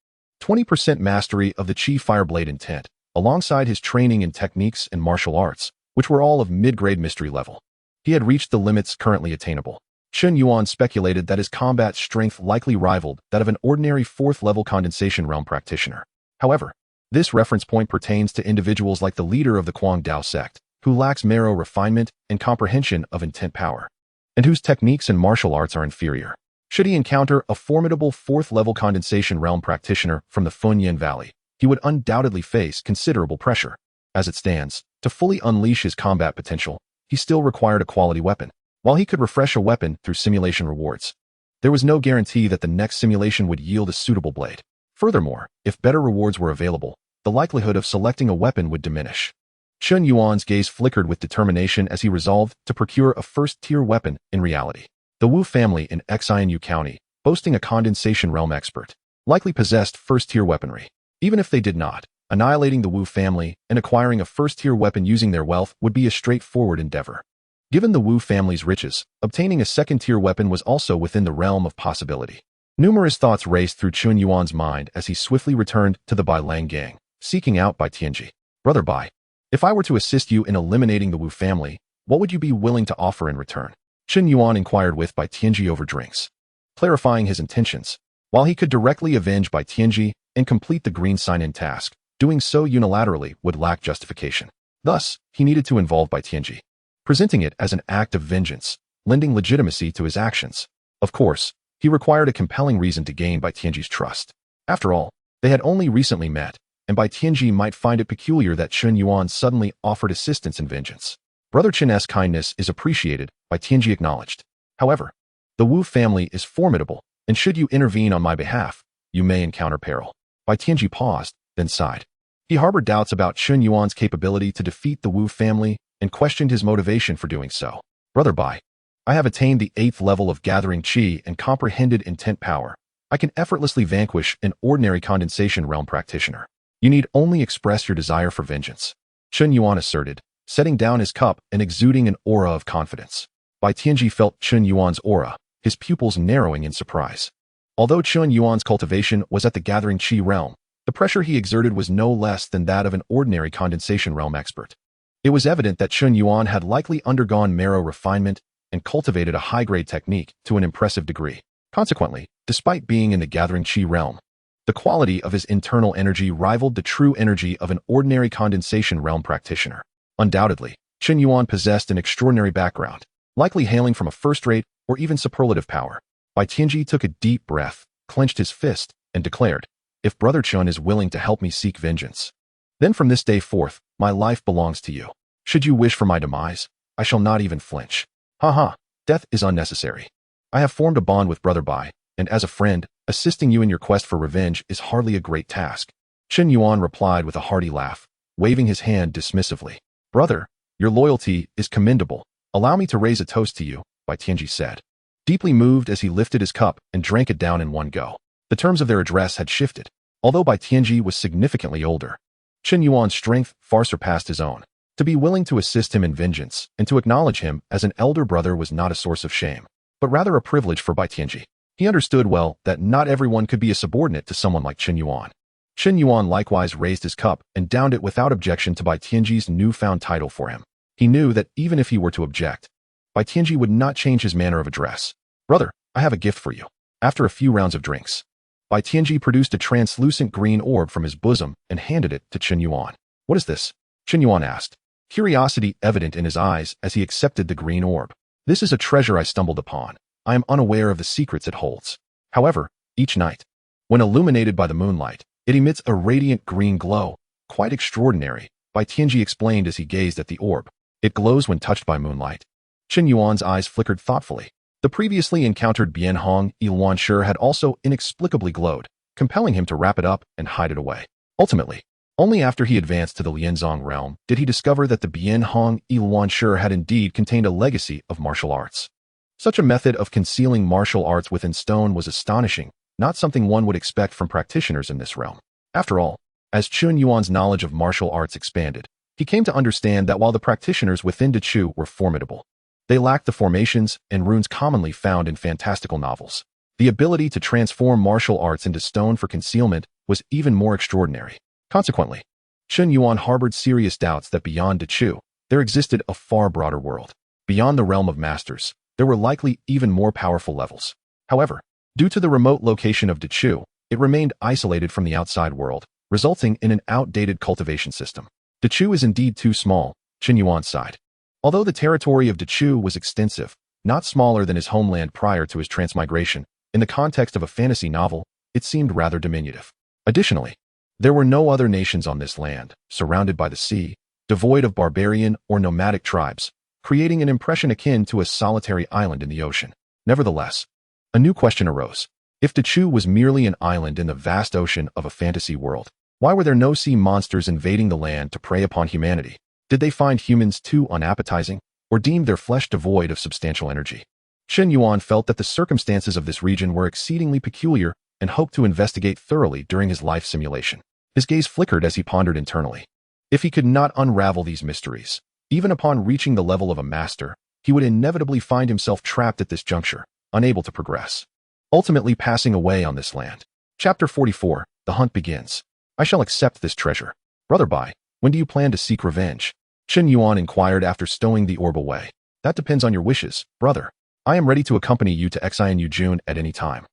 20% Mastery of the Qi Fireblade Intent, alongside his training in techniques and martial arts, which were all of mid-grade mystery level, he had reached the limits currently attainable. Chen Yuan speculated that his combat strength likely rivaled that of an ordinary 4th-level condensation realm practitioner. However, this reference point pertains to individuals like the leader of the Kuang Dao sect, who lacks marrow refinement and comprehension of intent power, and whose techniques and martial arts are inferior. Should he encounter a formidable 4th-level condensation realm practitioner from the Funyan Valley, he would undoubtedly face considerable pressure. As it stands, to fully unleash his combat potential, he still required a quality weapon. While he could refresh a weapon through simulation rewards, there was no guarantee that the next simulation would yield a suitable blade. Furthermore, if better rewards were available, the likelihood of selecting a weapon would diminish. Chen Yuan's gaze flickered with determination as he resolved to procure a first-tier weapon. In reality, the Wu family in Xianxiaaudiobooks County, boasting a condensation realm expert, likely possessed first-tier weaponry. Even if they did not, annihilating the Wu family and acquiring a first-tier weapon using their wealth would be a straightforward endeavor. Given the Wu family's riches, obtaining a second-tier weapon was also within the realm of possibility. Numerous thoughts raced through Chen Yuan's mind as he swiftly returned to the Bai Lang gang, seeking out Bai Tianji. Brother Bai, if I were to assist you in eliminating the Wu family, what would you be willing to offer in return? Chen Yuan inquired with Bai Tianji over drinks, clarifying his intentions. While he could directly avenge Bai Tianji and complete the green sign-in task, doing so unilaterally would lack justification. Thus, he needed to involve Bai Tianji, presenting it as an act of vengeance, lending legitimacy to his actions. Of course, he required a compelling reason to gain Bai Tianji's trust. After all, they had only recently met, and Bai Tianji might find it peculiar that Chen Yuan suddenly offered assistance in vengeance. Brother Chen's kindness is appreciated, Bai Tianji acknowledged. However, the Wu family is formidable, and should you intervene on my behalf, you may encounter peril. Bai Tianji paused, then sighed. He harbored doubts about Chen Yuan's capability to defeat the Wu family and questioned his motivation for doing so. Brother Bai, I have attained the 8th level of gathering qi and comprehended intent power. I can effortlessly vanquish an ordinary condensation realm practitioner. You need only express your desire for vengeance. Chen Yuan asserted, setting down his cup and exuding an aura of confidence. Bai Tianji felt Chen Yuan's aura, his pupils narrowing in surprise. Although Chen Yuan's cultivation was at the gathering qi realm, the pressure he exerted was no less than that of an ordinary condensation realm expert. It was evident that Chen Yuan had likely undergone marrow refinement and cultivated a high-grade technique to an impressive degree. Consequently, despite being in the gathering qi realm, the quality of his internal energy rivaled the true energy of an ordinary condensation realm practitioner. Undoubtedly, Chen Yuan possessed an extraordinary background, likely hailing from a first-rate or even superlative power. Bai Tianji took a deep breath, clenched his fist, and declared, if Brother Chen is willing to help me seek vengeance, then from this day forth, my life belongs to you. Should you wish for my demise, I shall not even flinch. Death is unnecessary. I have formed a bond with Brother Bai, and as a friend, assisting you in your quest for revenge is hardly a great task. Chen Yuan replied with a hearty laugh, waving his hand dismissively. Brother, your loyalty is commendable. Allow me to raise a toast to you, Bai Tianji said, deeply moved as he lifted his cup and drank it down in one go. The terms of their address had shifted. Although Bai Tianji was significantly older, Chen Yuan's strength far surpassed his own. To be willing to assist him in vengeance and to acknowledge him as an elder brother was not a source of shame, but rather a privilege for Bai Tianji. He understood well that not everyone could be a subordinate to someone like Chen Yuan. Chen Yuan likewise raised his cup and downed it without objection to Bai Tianji's newfound title for him. He knew that even if he were to object, Bai Tianji would not change his manner of address. Brother, I have a gift for you. After a few rounds of drinks, Bai Tianji produced a translucent green orb from his bosom and handed it to Chen Yuan. What is this? Chen Yuan asked, curiosity evident in his eyes as he accepted the green orb. This is a treasure I stumbled upon. I am unaware of the secrets it holds. However, each night, when illuminated by the moonlight, it emits a radiant green glow, quite extraordinary, Bai Tianji explained as he gazed at the orb. It glows when touched by moonlight. Chen Yuan's eyes flickered thoughtfully. The previously encountered Bianhong Iluanshi had also inexplicably glowed, compelling him to wrap it up and hide it away. Ultimately, only after he advanced to the Lianzong realm did he discover that the Bianhong Iluanshi had indeed contained a legacy of martial arts. Such a method of concealing martial arts within stone was astonishing, not something one would expect from practitioners in this realm. After all, as Chen Yuan's knowledge of martial arts expanded, he came to understand that while the practitioners within Dechu were formidable, they lacked the formations and runes commonly found in fantastical novels. The ability to transform martial arts into stone for concealment was even more extraordinary. Consequently, Chen Yuan harbored serious doubts that beyond Dechu, there existed a far broader world. Beyond the realm of masters, there were likely even more powerful levels. However, due to the remote location of Dechu, it remained isolated from the outside world, resulting in an outdated cultivation system. Dechu is indeed too small, Chen Yuan sighed. Although the territory of Dechu was extensive, not smaller than his homeland prior to his transmigration, in the context of a fantasy novel, it seemed rather diminutive. Additionally, there were no other nations on this land, surrounded by the sea, devoid of barbarian or nomadic tribes, creating an impression akin to a solitary island in the ocean. Nevertheless, a new question arose. If Dechu was merely an island in the vast ocean of a fantasy world, why were there no sea monsters invading the land to prey upon humanity? Did they find humans too unappetizing, or deem their flesh devoid of substantial energy? Chen Yuan felt that the circumstances of this region were exceedingly peculiar and hoped to investigate thoroughly during his life simulation. His gaze flickered as he pondered internally. If he could not unravel these mysteries, even upon reaching the level of a master, he would inevitably find himself trapped at this juncture, unable to progress, ultimately passing away on this land. Chapter 44, The Hunt Begins. I shall accept this treasure. Brother Bai, when do you plan to seek revenge? Chen Yuan inquired after stowing the orb away. That depends on your wishes, brother. I am ready to accompany you to Xianxiaaudiobooks at any time.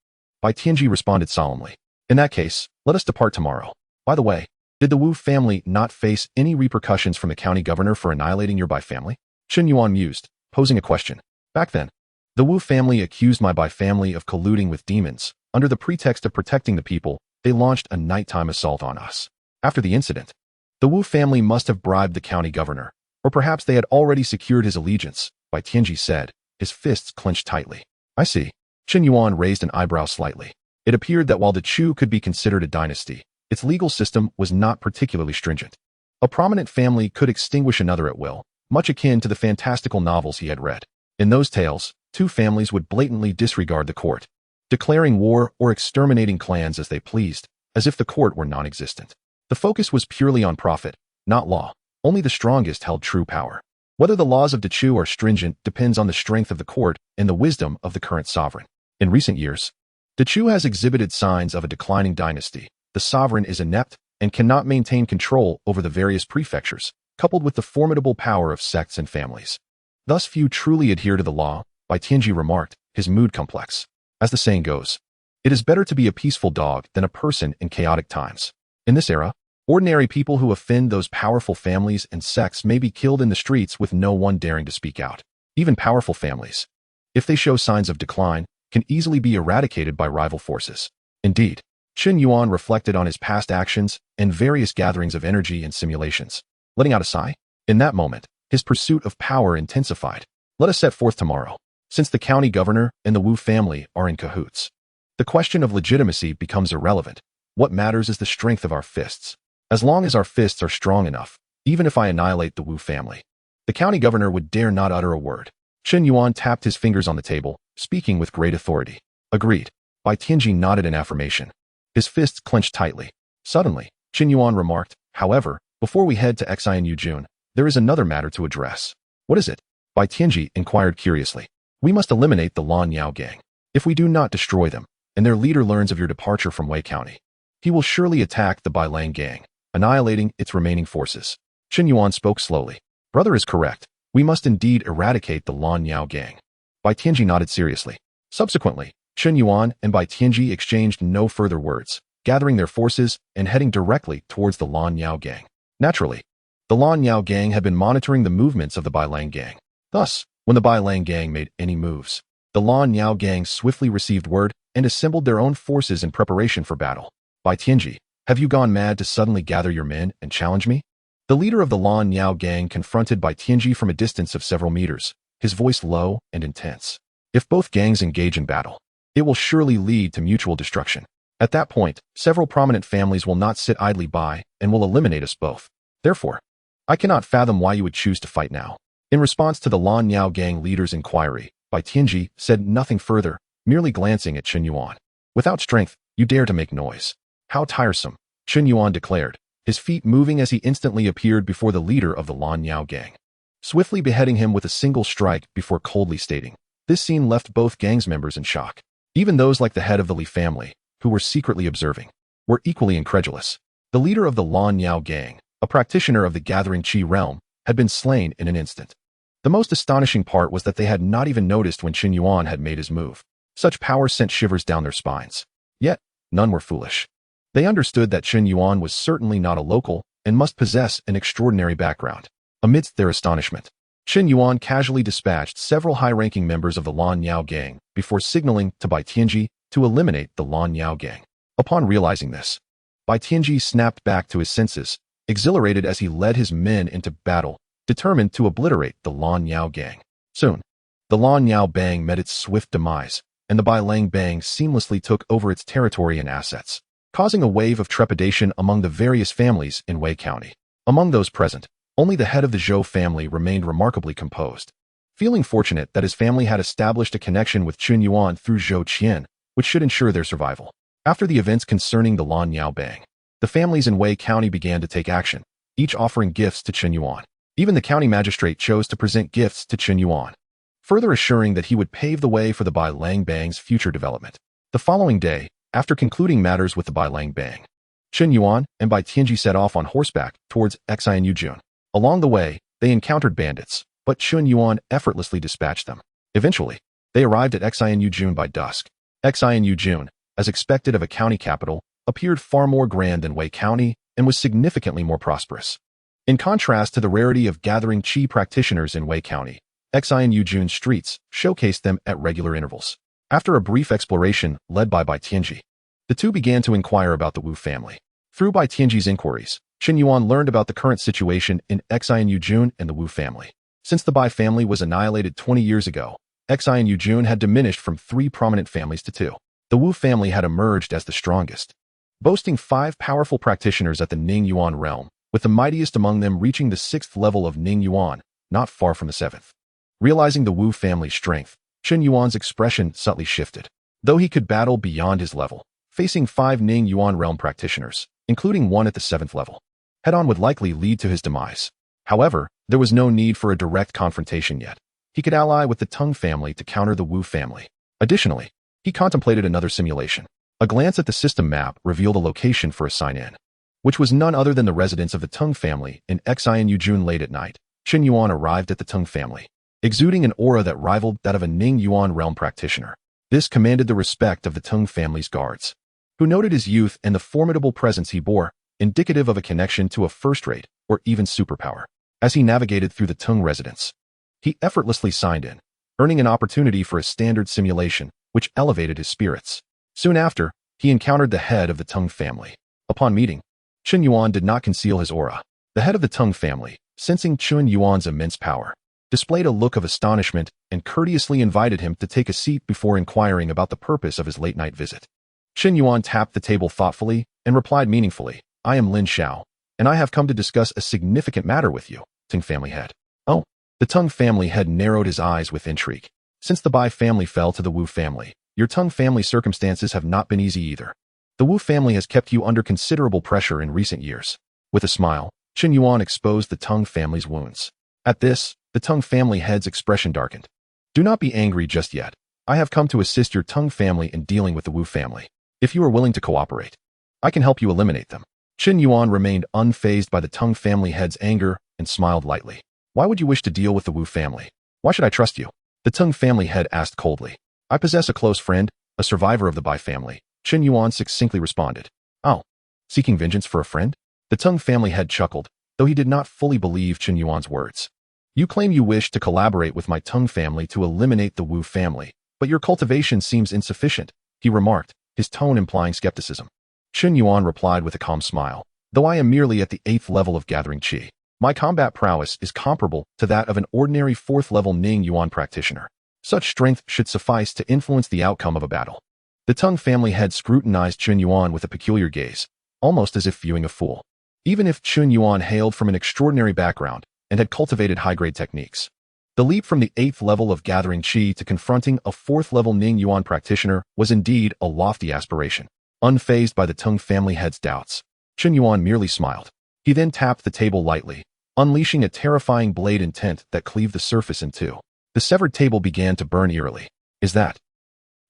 Bai Tianji responded solemnly. In that case, let us depart tomorrow. By the way, did the Wu family not face any repercussions from the county governor for annihilating your Bai family? Chen Yuan mused, posing a question. Back then, the Wu family accused my Bai family of colluding with demons. Under the pretext of protecting the people, they launched a nighttime assault on us. After the incident, the Wu family must have bribed the county governor, or perhaps they had already secured his allegiance, Bai Tianji said, his fists clenched tightly. I see. Chen Yuan raised an eyebrow slightly. It appeared that while the Chu could be considered a dynasty, its legal system was not particularly stringent. A prominent family could extinguish another at will, much akin to the fantastical novels he had read. In those tales, two families would blatantly disregard the court, declaring war or exterminating clans as they pleased, as if the court were non-existent. The focus was purely on profit, not law. Only the strongest held true power. Whether the laws of the Chu are stringent depends on the strength of the court and the wisdom of the current sovereign. In recent years, the Chu has exhibited signs of a declining dynasty. The sovereign is inept and cannot maintain control over the various prefectures, coupled with the formidable power of sects and families. Thus few truly adhere to the law, Bai Tianji remarked, his mood complex. As the saying goes, it is better to be a peaceful dog than a person in chaotic times. In this era, ordinary people who offend those powerful families and sects may be killed in the streets with no one daring to speak out. Even powerful families, if they show signs of decline, can easily be eradicated by rival forces. Indeed, Chen Yuan reflected on his past actions and various gatherings of energy and simulations, letting out a sigh. In that moment, his pursuit of power intensified. Let us set forth tomorrow. Since the county governor and the Wu family are in cahoots, the question of legitimacy becomes irrelevant. What matters is the strength of our fists. As long as our fists are strong enough, even if I annihilate the Wu family, the county governor would dare not utter a word. Chen Yuan tapped his fingers on the table, speaking with great authority. Agreed. Bai Tianji nodded in affirmation. His fists clenched tightly. Suddenly, Chen Yuan remarked, however, before we head to Xianxiaaudiobooks, there is another matter to address. What is it? Bai Tianji inquired curiously. We must eliminate the Lan Yao gang. If we do not destroy them, and their leader learns of your departure from Wei County, he will surely attack the Bailang gang, annihilating its remaining forces. Chen Yuan spoke slowly. Brother is correct. We must indeed eradicate the Lan Yao gang. Bai Tianji nodded seriously. Subsequently, Chen Yuan and Bai Tianji exchanged no further words, gathering their forces and heading directly towards the Lan Yao gang. Naturally, the Lan Yao gang had been monitoring the movements of the Bailang gang. Thus, when the Bailang gang made any moves, the Lan Yao gang swiftly received word and assembled their own forces in preparation for battle. Bai Tianji, have you gone mad to suddenly gather your men and challenge me? The leader of the Lan Yao gang confronted Bai Tianji from a distance of several meters, his voice low and intense. If both gangs engage in battle, it will surely lead to mutual destruction. At that point, several prominent families will not sit idly by and will eliminate us both. Therefore, I cannot fathom why you would choose to fight now. In response to the Lan Yao gang leader's inquiry, Bai Tianji said nothing further, merely glancing at Chen Yuan. Without strength, you dare to make noise. How tiresome, Chen Yuan declared, his feet moving as he instantly appeared before the leader of the Lan Yao gang, swiftly beheading him with a single strike before coldly stating. This scene left both gangs members in shock. Even those like the head of the Li family, who were secretly observing, were equally incredulous. The leader of the Lan Yao gang, a practitioner of the gathering Qi realm, had been slain in an instant. The most astonishing part was that they had not even noticed when Chen Yuan had made his move. Such power sent shivers down their spines. Yet, none were foolish. They understood that Chen Yuan was certainly not a local and must possess an extraordinary background. Amidst their astonishment, Chen Yuan casually dispatched several high-ranking members of the Lan Yao gang before signaling to Bai Tianji to eliminate the Lan Yao gang. Upon realizing this, Bai Tianji snapped back to his senses, exhilarated as he led his men into battle, determined to obliterate the Lan Yao gang. Soon, the Lan Yao bang met its swift demise, and the Bailang bang seamlessly took over its territory and assets, causing a wave of trepidation among the various families in Wei County. Among those present, only the head of the Zhou family remained remarkably composed, feeling fortunate that his family had established a connection with Chen Yuan through Zhou Qian, which should ensure their survival. After the events concerning the Lan Yao bang, the families in Wei County began to take action, each offering gifts to Chen Yuan. Even the county magistrate chose to present gifts to Chen Yuan, further assuring that he would pave the way for the Bailang bang's future development. The following day, after concluding matters with the Bailang bang, Chen Yuan and Bai Tianji set off on horseback towards Xianxiaaudiobooks. Along the way, they encountered bandits, but Chen Yuan effortlessly dispatched them. Eventually, they arrived at Xianxiaaudiobooks by dusk. Xianxiaaudiobooks, as expected of a county capital, appeared far more grand than Wei County and was significantly more prosperous. In contrast to the rarity of gathering Qi practitioners in Wei County, Xianxiaaudiobooks streets showcased them at regular intervals. After a brief exploration led by Bai Tianji, the two began to inquire about the Wu family. Through Bai Tianji's inquiries, Chen Yuan learned about the current situation in Xianxiaujun and the Wu family. Since the Bai family was annihilated 20 years ago, Xianxiaujun had diminished from 3 prominent families to 2. The Wu family had emerged as the strongest, boasting 5 powerful practitioners at the Ning Yuan realm, with the mightiest among them reaching the 6th level of Ning Yuan, not far from the 7th. Realizing the Wu family's strength, Chen Yuan's expression subtly shifted. Though he could battle beyond his level, facing 5 Ning Yuan realm practitioners, including one at the 7th level, head-on would likely lead to his demise. However, there was no need for a direct confrontation yet. He could ally with the Tang family to counter the Wu family. Additionally, he contemplated another simulation. A glance at the system map revealed a location for a sign-in, which was none other than the residence of the Tang family in Xianxiaujun. Late at night, Chen Yuan arrived at the Tang family, exuding an aura that rivaled that of a Ning Yuan realm practitioner. This commanded the respect of the Tang family's guards, who noted his youth and the formidable presence he bore, indicative of a connection to a first-rate or even superpower. As he navigated through the Tang residence, he effortlessly signed in, earning an opportunity for a standard simulation, which elevated his spirits. Soon after, he encountered the head of the Tang family. Upon meeting, Chen Yuan did not conceal his aura. The head of the Tang family, sensing Chen Yuan's immense power, displayed a look of astonishment and courteously invited him to take a seat before inquiring about the purpose of his late-night visit. Chen Yuan tapped the table thoughtfully and replied meaningfully, "I am Lin Xiao, and I have come to discuss a significant matter with you, Tang family head." Oh, the Tang family head narrowed his eyes with intrigue. Since the Bai family fell to the Wu family, your Tang family circumstances have not been easy either. The Wu family has kept you under considerable pressure in recent years. With a smile, Chen Yuan exposed the Tang family's wounds. At this, the Tang family head's expression darkened. "Do not be angry just yet. I have come to assist your Tang family in dealing with the Wu family. If you are willing to cooperate, I can help you eliminate them." Chen Yuan remained unfazed by the Tang family head's anger and smiled lightly. "Why would you wish to deal with the Wu family? Why should I trust you?" The Tang family head asked coldly. "I possess a close friend, a survivor of the Bai family," Chen Yuan succinctly responded. "Oh, seeking vengeance for a friend?" The Tang family head chuckled, though he did not fully believe Chen Yuan's words. "You claim you wish to collaborate with my Tang family to eliminate the Wu family, but your cultivation seems insufficient," he remarked, his tone implying skepticism. Chen Yuan replied with a calm smile, "Though I am merely at the 8th level of gathering qi, my combat prowess is comparable to that of an ordinary 4th level Ning Yuan practitioner. Such strength should suffice to influence the outcome of a battle." The Tang family head scrutinized Chen Yuan with a peculiar gaze, almost as if viewing a fool. Even if Chen Yuan hailed from an extraordinary background and had cultivated high-grade techniques, the leap from the 8th level of gathering qi to confronting a 4th level Ning Yuan practitioner was indeed a lofty aspiration. Unfazed by the Tang family head's doubts, Chen Yuan merely smiled. He then tapped the table lightly, unleashing a terrifying blade intent that cleaved the surface in two. The severed table began to burn eerily. "Is that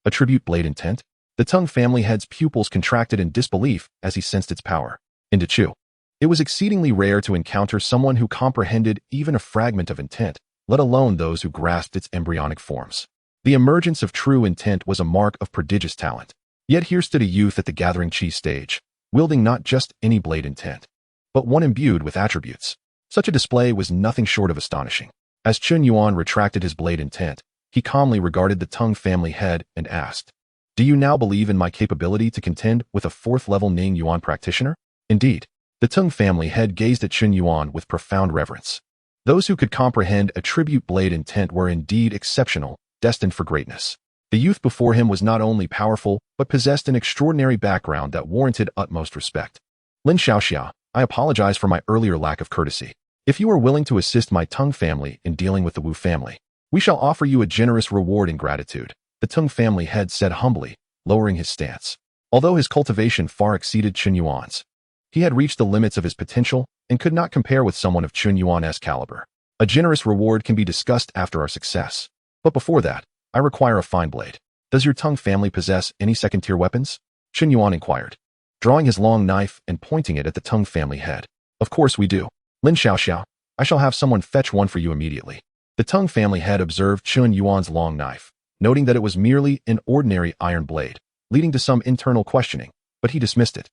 a tribute blade intent?" The Tang family head's pupils contracted in disbelief as he sensed its power. Into Chu. It was exceedingly rare to encounter someone who comprehended even a fragment of intent, let alone those who grasped its embryonic forms. The emergence of true intent was a mark of prodigious talent. Yet here stood a youth at the gathering qi stage, wielding not just any blade intent, but one imbued with attributes. Such a display was nothing short of astonishing. As Chen Yuan retracted his blade intent, he calmly regarded the Tang family head and asked, "Do you now believe in my capability to contend with a 4th level Ning Yuan practitioner?" Indeed, the Tang family head gazed at Chen Yuan with profound reverence. Those who could comprehend a tribute blade intent were indeed exceptional, destined for greatness. The youth before him was not only powerful, but possessed an extraordinary background that warranted utmost respect. "Lin Xiaoxia, I apologize for my earlier lack of courtesy. If you are willing to assist my Tang family in dealing with the Wu family, we shall offer you a generous reward in gratitude," the Tang family head said humbly, lowering his stance. Although his cultivation far exceeded Chen Yuan's, he had reached the limits of his potential and could not compare with someone of Chen Yuan's caliber. "A generous reward can be discussed after our success. But before that, I require a fine blade. Does your Tang family possess any second-tier weapons?" Chen Yuan inquired, drawing his long knife and pointing it at the Tang family head. "Of course we do. Lin Xiaoxia, I shall have someone fetch one for you immediately." The Tang family head observed Chen Yuan's long knife, noting that it was merely an ordinary iron blade, leading to some internal questioning, but he dismissed it.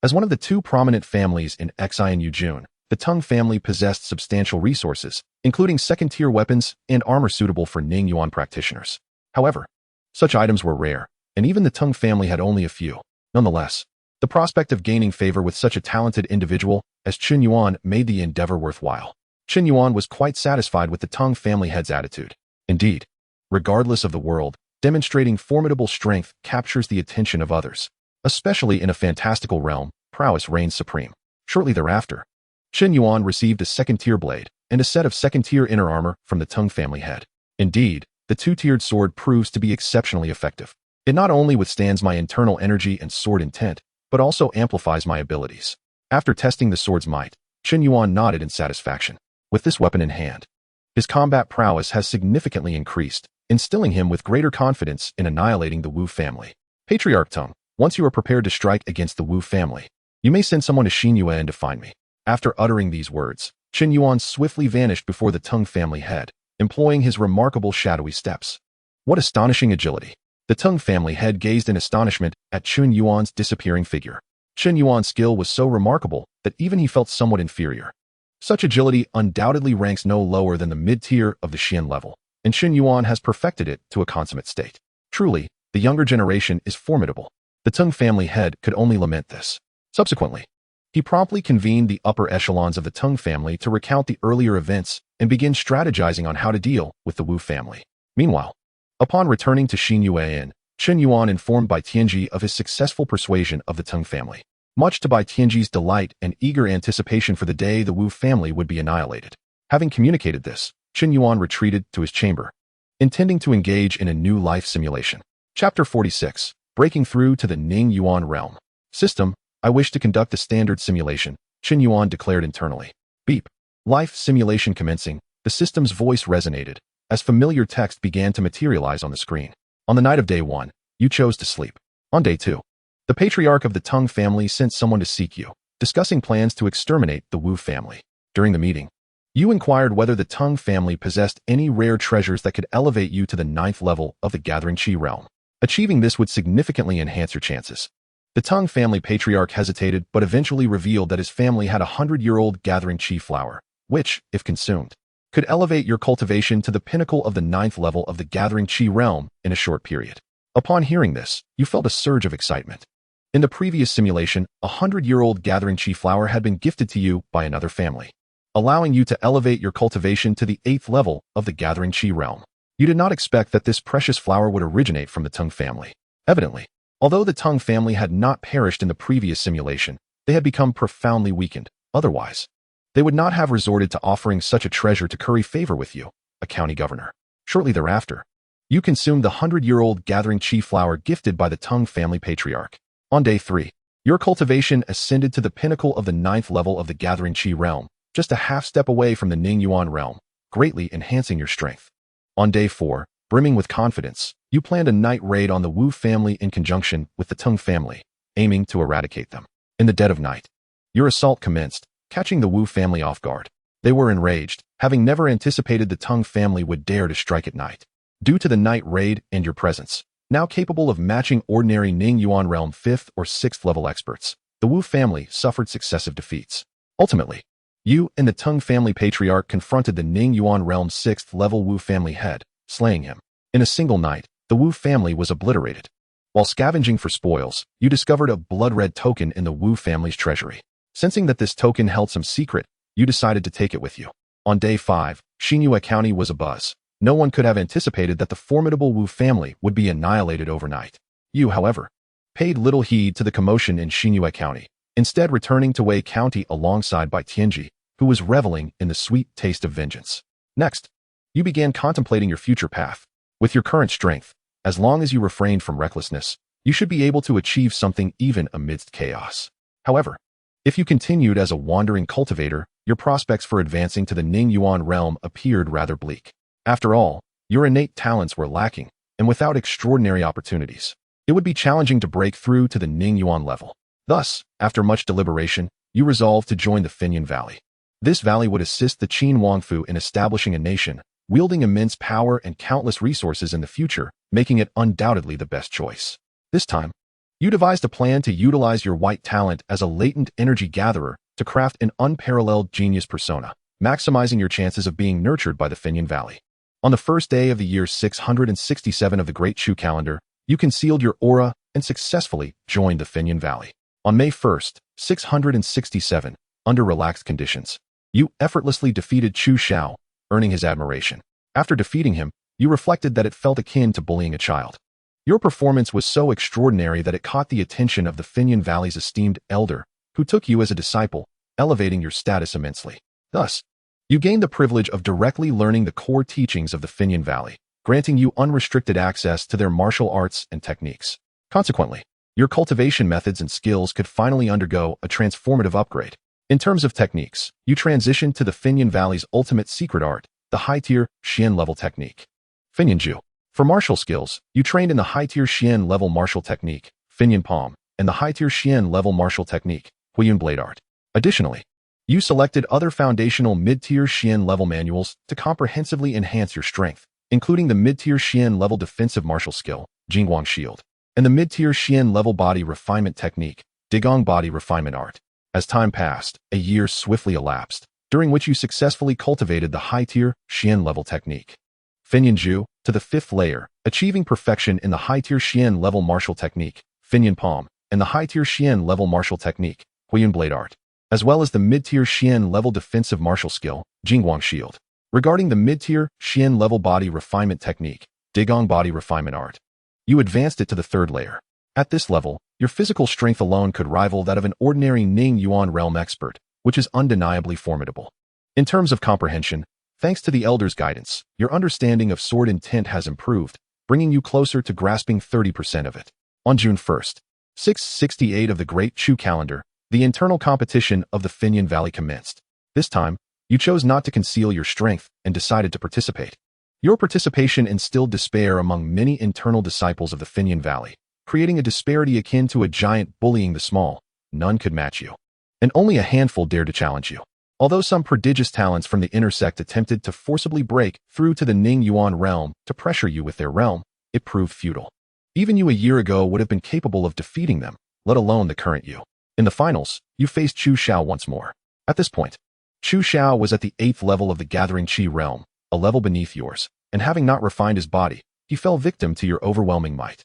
As one of the 2 prominent families in Xianxiaujun, the Tang family possessed substantial resources, including second-tier weapons and armor suitable for Ning Yuan practitioners. However, such items were rare, and even the Tang family had only a few. Nonetheless, The prospect of gaining favor with such a talented individual as Chen Yuan made the endeavor worthwhile. Chen Yuan was quite satisfied with the Tang family head's attitude. Indeed, regardless of the world, demonstrating formidable strength captures the attention of others. Especially in a fantastical realm, prowess reigns supreme. Shortly thereafter, Chen Yuan received a second-tier blade and a set of second-tier inner armor from the Tang family head. Indeed, the two-tiered sword proves to be exceptionally effective. It not only withstands my internal energy and sword intent, but also amplifies my abilities. After testing the sword's might, Chen Yuan nodded in satisfaction. With this weapon in hand, his combat prowess has significantly increased, instilling him with greater confidence in annihilating the Wu family. Patriarch Tang, once you are prepared to strike against the Wu family, you may send someone to Chen Yuan to find me. After uttering these words, Chen Yuan swiftly vanished before the Tang family head, employing his remarkable shadowy steps. What astonishing agility! The Tang family head gazed in astonishment at Chen Yuan's disappearing figure. Chen Yuan's skill was so remarkable that even he felt somewhat inferior. Such agility undoubtedly ranks no lower than the mid-tier of the Xian level, and Chen Yuan has perfected it to a consummate state. Truly, the younger generation is formidable. The Tang family head could only lament this. Subsequently, he promptly convened the upper echelons of the Tang family to recount the earlier events and begin strategizing on how to deal with the Wu family. Meanwhile, upon returning to Chen Yuan, Chen Yuan informed Bai Tianji of his successful persuasion of the Tang family. Much to Bai Tianji's delight and eager anticipation for the day the Wu family would be annihilated. Having communicated this, Chen Yuan retreated to his chamber, intending to engage in a new life simulation. Chapter 46. Breaking through to the Ning Yuan realm. System, I wish to conduct a standard simulation, Chen Yuan declared internally. Beep. Life simulation commencing, the system's voice resonated, as familiar text began to materialize on the screen. On the night of day 1, you chose to sleep. On day 2, the patriarch of the Tang family sent someone to seek you, discussing plans to exterminate the Wu family. During the meeting, you inquired whether the Tang family possessed any rare treasures that could elevate you to the 9th level of the Gathering Qi realm. Achieving this would significantly enhance your chances. The Tang family patriarch hesitated but eventually revealed that his family had a 100-year-old Gathering Qi flower, which, if consumed, could elevate your cultivation to the pinnacle of the 9th level of the Gathering Qi realm in a short period. Upon hearing this, you felt a surge of excitement. In the previous simulation, a 100-year-old Gathering Qi flower had been gifted to you by another family, allowing you to elevate your cultivation to the 8th level of the Gathering Qi realm. You did not expect that this precious flower would originate from the Tang family. Evidently, although the Tang family had not perished in the previous simulation, they had become profoundly weakened. Otherwise, they would not have resorted to offering such a treasure to curry favor with you, a county governor. Shortly thereafter, you consumed the 100-year-old Gathering Qi flower gifted by the Tang family patriarch. On day 3, your cultivation ascended to the pinnacle of the 9th level of the Gathering Qi realm, just a half step away from the Ning Yuan realm, greatly enhancing your strength. On day 4, brimming with confidence, you planned a night raid on the Wu family in conjunction with the Tang family, aiming to eradicate them. In the dead of night, your assault commenced, catching the Wu family off guard. They were enraged, having never anticipated the Tang family would dare to strike at night. Due to the night raid and your presence, now capable of matching ordinary Ning Yuan realm 5th or 6th level experts, the Wu family suffered successive defeats. Ultimately, you and the Tang family patriarch confronted the Ning Yuan realm 6th level Wu family head, slaying him. In a single night, the Wu family was obliterated. While scavenging for spoils, you discovered a blood-red token in the Wu family's treasury. Sensing that this token held some secret, you decided to take it with you. On day 5, Xianxia County was abuzz. No one could have anticipated that the formidable Wu family would be annihilated overnight. You, however, paid little heed to the commotion in Xianxia County, instead returning to Wei County alongside Bai Tianji, who was reveling in the sweet taste of vengeance. Next, you began contemplating your future path. With your current strength, as long as you refrained from recklessness, you should be able to achieve something even amidst chaos. However, if you continued as a wandering cultivator, your prospects for advancing to the Ning Yuan realm appeared rather bleak. After all, your innate talents were lacking, and without extraordinary opportunities, it would be challenging to break through to the Ning Yuan level. Thus, after much deliberation, you resolved to join the Finyan Valley. This valley would assist the Qin Wangfu in establishing a nation, wielding immense power and countless resources in the future, making it undoubtedly the best choice. This time, you devised a plan to utilize your white talent as a latent energy gatherer to craft an unparalleled genius persona, maximizing your chances of being nurtured by the Finyan Valley. On the first day of the year 667 of the Great Chu calendar, you concealed your aura and successfully joined the Finyan Valley. On May 1st, 667, under relaxed conditions, you effortlessly defeated Chu Xiao, earning his admiration. After defeating him, you reflected that it felt akin to bullying a child. Your performance was so extraordinary that it caught the attention of the Finyan Valley's esteemed elder, who took you as a disciple, elevating your status immensely. Thus, you gained the privilege of directly learning the core teachings of the Finyan Valley, granting you unrestricted access to their martial arts and techniques. Consequently, your cultivation methods and skills could finally undergo a transformative upgrade. In terms of techniques, you transitioned to the Finyan Valley's ultimate secret art, the high-tier Xian level technique. Finyan Ju. For martial skills, you trained in the high-tier Xian level martial technique, Finyan Palm, and the high-tier Xian level martial technique, Huiyun Blade Art. Additionally, you selected other foundational mid-tier Xian level manuals to comprehensively enhance your strength, including the mid-tier Xian level defensive martial skill, Jingguang Shield, and the mid-tier Xian level body refinement technique, Digong Body Refinement Art. As time passed, a year swiftly elapsed, during which you successfully cultivated the high-tier Xian level technique. Finyan Ju, to the 5th layer, achieving perfection in the high-tier Xian level martial technique, Finyan Palm, and the high-tier Xian level martial technique, Huiyun Blade Art, as well as the mid-tier Xian level defensive martial skill, Jingguang Shield. Regarding the mid-tier Xian level body refinement technique, Digong Body Refinement Art, you advanced it to the 3rd layer. At this level, your physical strength alone could rival that of an ordinary Ning Yuan realm expert, which is undeniably formidable. In terms of comprehension, thanks to the Elder's guidance, your understanding of sword intent has improved, bringing you closer to grasping 30% of it. On June 1st, 668 of the Great Chu calendar, the internal competition of the Finyan Valley commenced. This time, you chose not to conceal your strength and decided to participate. Your participation instilled despair among many internal disciples of the Finyan Valley, creating a disparity akin to a giant bullying the small. None could match you, and only a handful dared to challenge you. Although some prodigious talents from the inner sect attempted to forcibly break through to the Ning Yuan realm to pressure you with their realm, it proved futile. Even you a year ago would have been capable of defeating them, let alone the current you. In the finals, you faced Chu Xiao once more. At this point, Chu Xiao was at the 8th level of the Gathering Qi realm, a level beneath yours, and having not refined his body, he fell victim to your overwhelming might,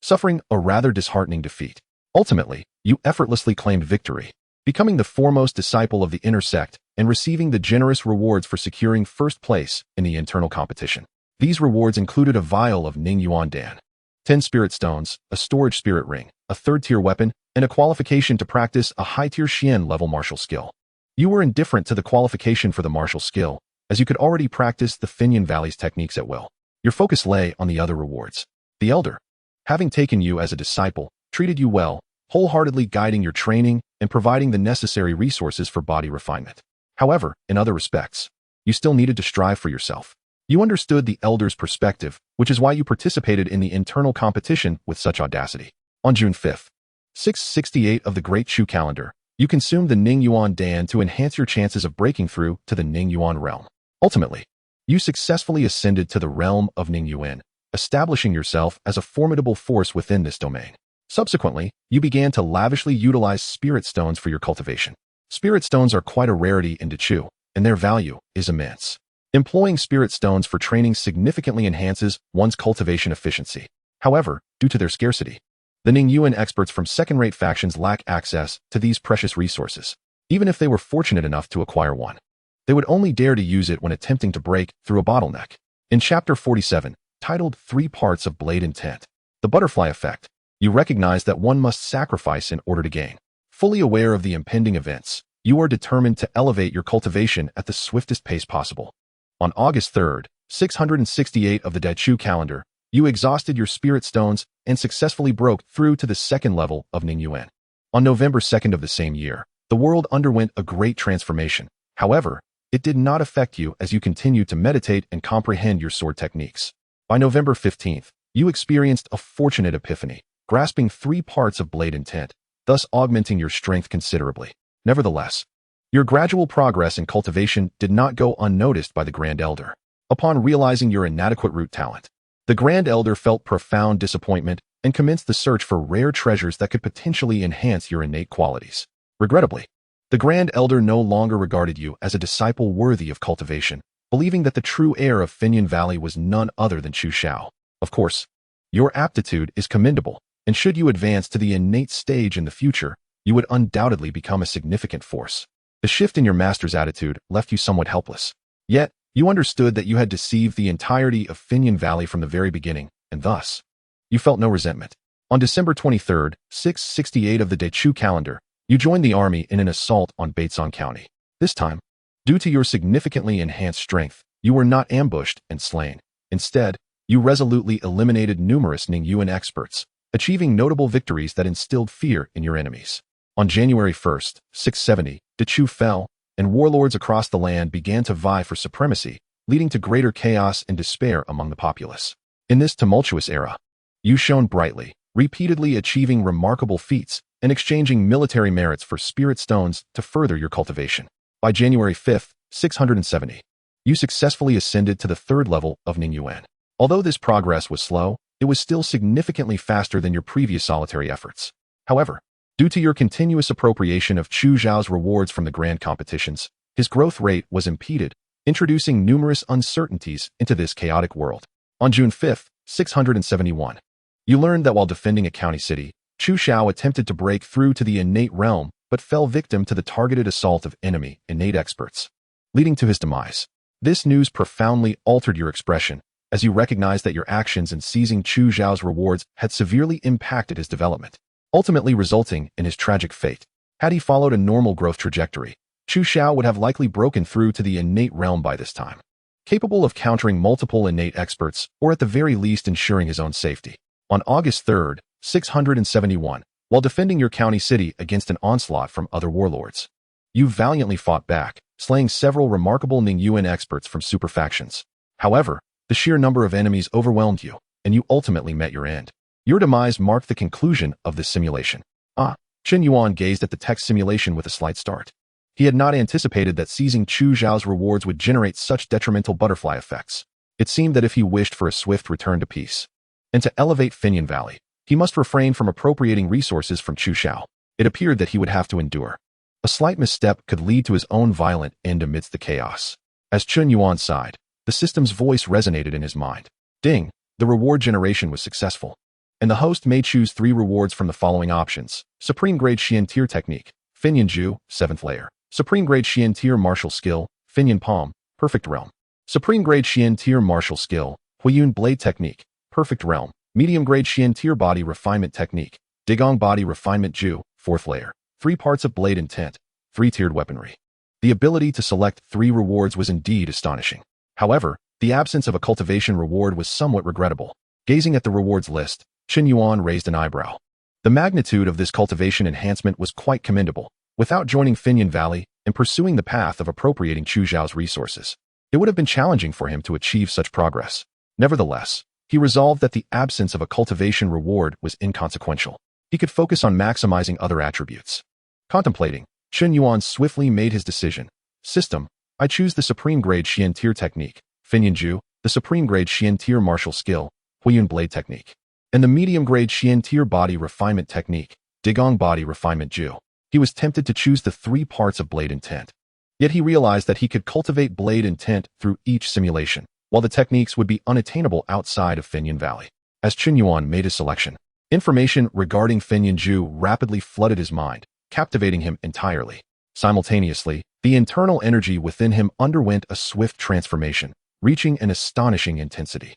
suffering a rather disheartening defeat. Ultimately, you effortlessly claimed victory, becoming the foremost disciple of the inner sect and receiving the generous rewards for securing 1st place in the internal competition. These rewards included a vial of Ning Yuan Dan, 10 spirit stones, a storage spirit ring, a 3rd-tier weapon, and a qualification to practice a high-tier Xian level martial skill. You were indifferent to the qualification for the martial skill, as you could already practice the Finyan Valley's techniques at will. Your focus lay on the other rewards. The Elder, having taken you as a disciple, treated you well, wholeheartedly guiding your training and providing the necessary resources for body refinement. However, in other respects, you still needed to strive for yourself. You understood the Elder's perspective, which is why you participated in the internal competition with such audacity. On June 5th, 668 of the Great Chu calendar, you consumed the Ning Yuan Dan to enhance your chances of breaking through to the Ning Yuan realm. Ultimately, you successfully ascended to the realm of Ning Yuan, establishing yourself as a formidable force within this domain. Subsequently, you began to lavishly utilize spirit stones for your cultivation. Spirit stones are quite a rarity in Dechu, and their value is immense. Employing spirit stones for training significantly enhances one's cultivation efficiency. However, due to their scarcity, the Ning Yuan experts from second-rate factions lack access to these precious resources. Even if they were fortunate enough to acquire one, they would only dare to use it when attempting to break through a bottleneck. In Chapter 47, titled 3 Parts of Blade Intent, the Butterfly Effect, you recognize that one must sacrifice in order to gain. Fully aware of the impending events, you are determined to elevate your cultivation at the swiftest pace possible. On August 3rd, 668 of the Daichu calendar, you exhausted your spirit stones and successfully broke through to the 2nd level of Ning Yuan. On November 2nd of the same year, the world underwent a great transformation. However, it did not affect you as you continued to meditate and comprehend your sword techniques. By November 15th, you experienced a fortunate epiphany, grasping 3 parts of blade intent, thus augmenting your strength considerably. Nevertheless, your gradual progress in cultivation did not go unnoticed by the Grand Elder. Upon realizing your inadequate root talent, the Grand Elder felt profound disappointment and commenced the search for rare treasures that could potentially enhance your innate qualities. Regrettably, the Grand Elder no longer regarded you as a disciple worthy of cultivation, believing that the true heir of Finyan Valley was none other than Chu Xiao. Of course, your aptitude is commendable, and should you advance to the innate stage in the future, you would undoubtedly become a significant force. The shift in your master's attitude left you somewhat helpless. Yet, you understood that you had deceived the entirety of Finyan Valley from the very beginning, and thus, you felt no resentment. On December 23, 668 of the Dechu calendar, you joined the army in an assault on Baitsong County. This time, due to your significantly enhanced strength, you were not ambushed and slain. Instead, you resolutely eliminated numerous Ningyuan experts, achieving notable victories that instilled fear in your enemies. On January 1, 670, Dechu fell, and warlords across the land began to vie for supremacy, leading to greater chaos and despair among the populace. In this tumultuous era, you shone brightly, repeatedly achieving remarkable feats and exchanging military merits for spirit stones to further your cultivation. By January 5, 670, you successfully ascended to the third level of Ningyuan. Although this progress was slow, it was still significantly faster than your previous solitary efforts. However, due to your continuous appropriation of Chu Zhao's rewards from the grand competitions, his growth rate was impeded, introducing numerous uncertainties into this chaotic world. On June 5, 671, you learned that while defending a county city, Chu Zhao attempted to break through to the innate realm but fell victim to the targeted assault of enemy innate experts, leading to his demise. This news profoundly altered your expression, as you recognized that your actions in seizing Chu Zhao's rewards had severely impacted his development, ultimately resulting in his tragic fate. Had he followed a normal growth trajectory, Chu Zhao would have likely broken through to the innate realm by this time, capable of countering multiple innate experts or at the very least ensuring his own safety. On August 3, 671, while defending your county city against an onslaught from other warlords, you valiantly fought back, slaying several remarkable Ningyuan experts from super factions. However, the sheer number of enemies overwhelmed you, and you ultimately met your end. Your demise marked the conclusion of this simulation. Chen Yuan gazed at the text simulation with a slight start. He had not anticipated that seizing Chu Zhao's rewards would generate such detrimental butterfly effects. It seemed that if he wished for a swift return to peace and to elevate Finyan Valley, he must refrain from appropriating resources from Chu Zhao. It appeared that he would have to endure. A slight misstep could lead to his own violent end amidst the chaos. As Chen Yuan sighed, the system's voice resonated in his mind. Ding! The reward generation was successful, and the host may choose 3 rewards from the following options: Supreme Grade Xian Tier Technique, Finyan Ju, 7th Layer; Supreme Grade Xian Tier Martial Skill, Finyan Palm, Perfect Realm; Supreme Grade Xian Tier Martial Skill, Huiyun Blade Technique, Perfect Realm; Medium Grade Xian Tier Body Refinement Technique, Digong Body Refinement Ju, 4th Layer; 3 parts of Blade Intent, 3-tiered weaponry. The ability to select 3 rewards was indeed astonishing. However, the absence of a cultivation reward was somewhat regrettable. Gazing at the rewards list, Chen Yuan raised an eyebrow. The magnitude of this cultivation enhancement was quite commendable. Without joining Finyan Valley and pursuing the path of appropriating Chu Zhao's resources, it would have been challenging for him to achieve such progress. Nevertheless, he resolved that the absence of a cultivation reward was inconsequential. He could focus on maximizing other attributes. Contemplating, Chen Yuan swiftly made his decision. System: I choose the Supreme Grade Xian Tier Technique, Finyan Ju, the Supreme Grade Xian Tier Martial Skill, Huiyun Blade Technique, and the Medium Grade Xian Tier Body Refinement Technique, Digong Body Refinement Ju. He was tempted to choose the 3 parts of Blade Intent. Yet he realized that he could cultivate Blade Intent through each simulation, while the techniques would be unattainable outside of Finyan Valley. As Chen Yuan made his selection, information regarding Finyan Ju rapidly flooded his mind, captivating him entirely. Simultaneously, the internal energy within him underwent a swift transformation, reaching an astonishing intensity.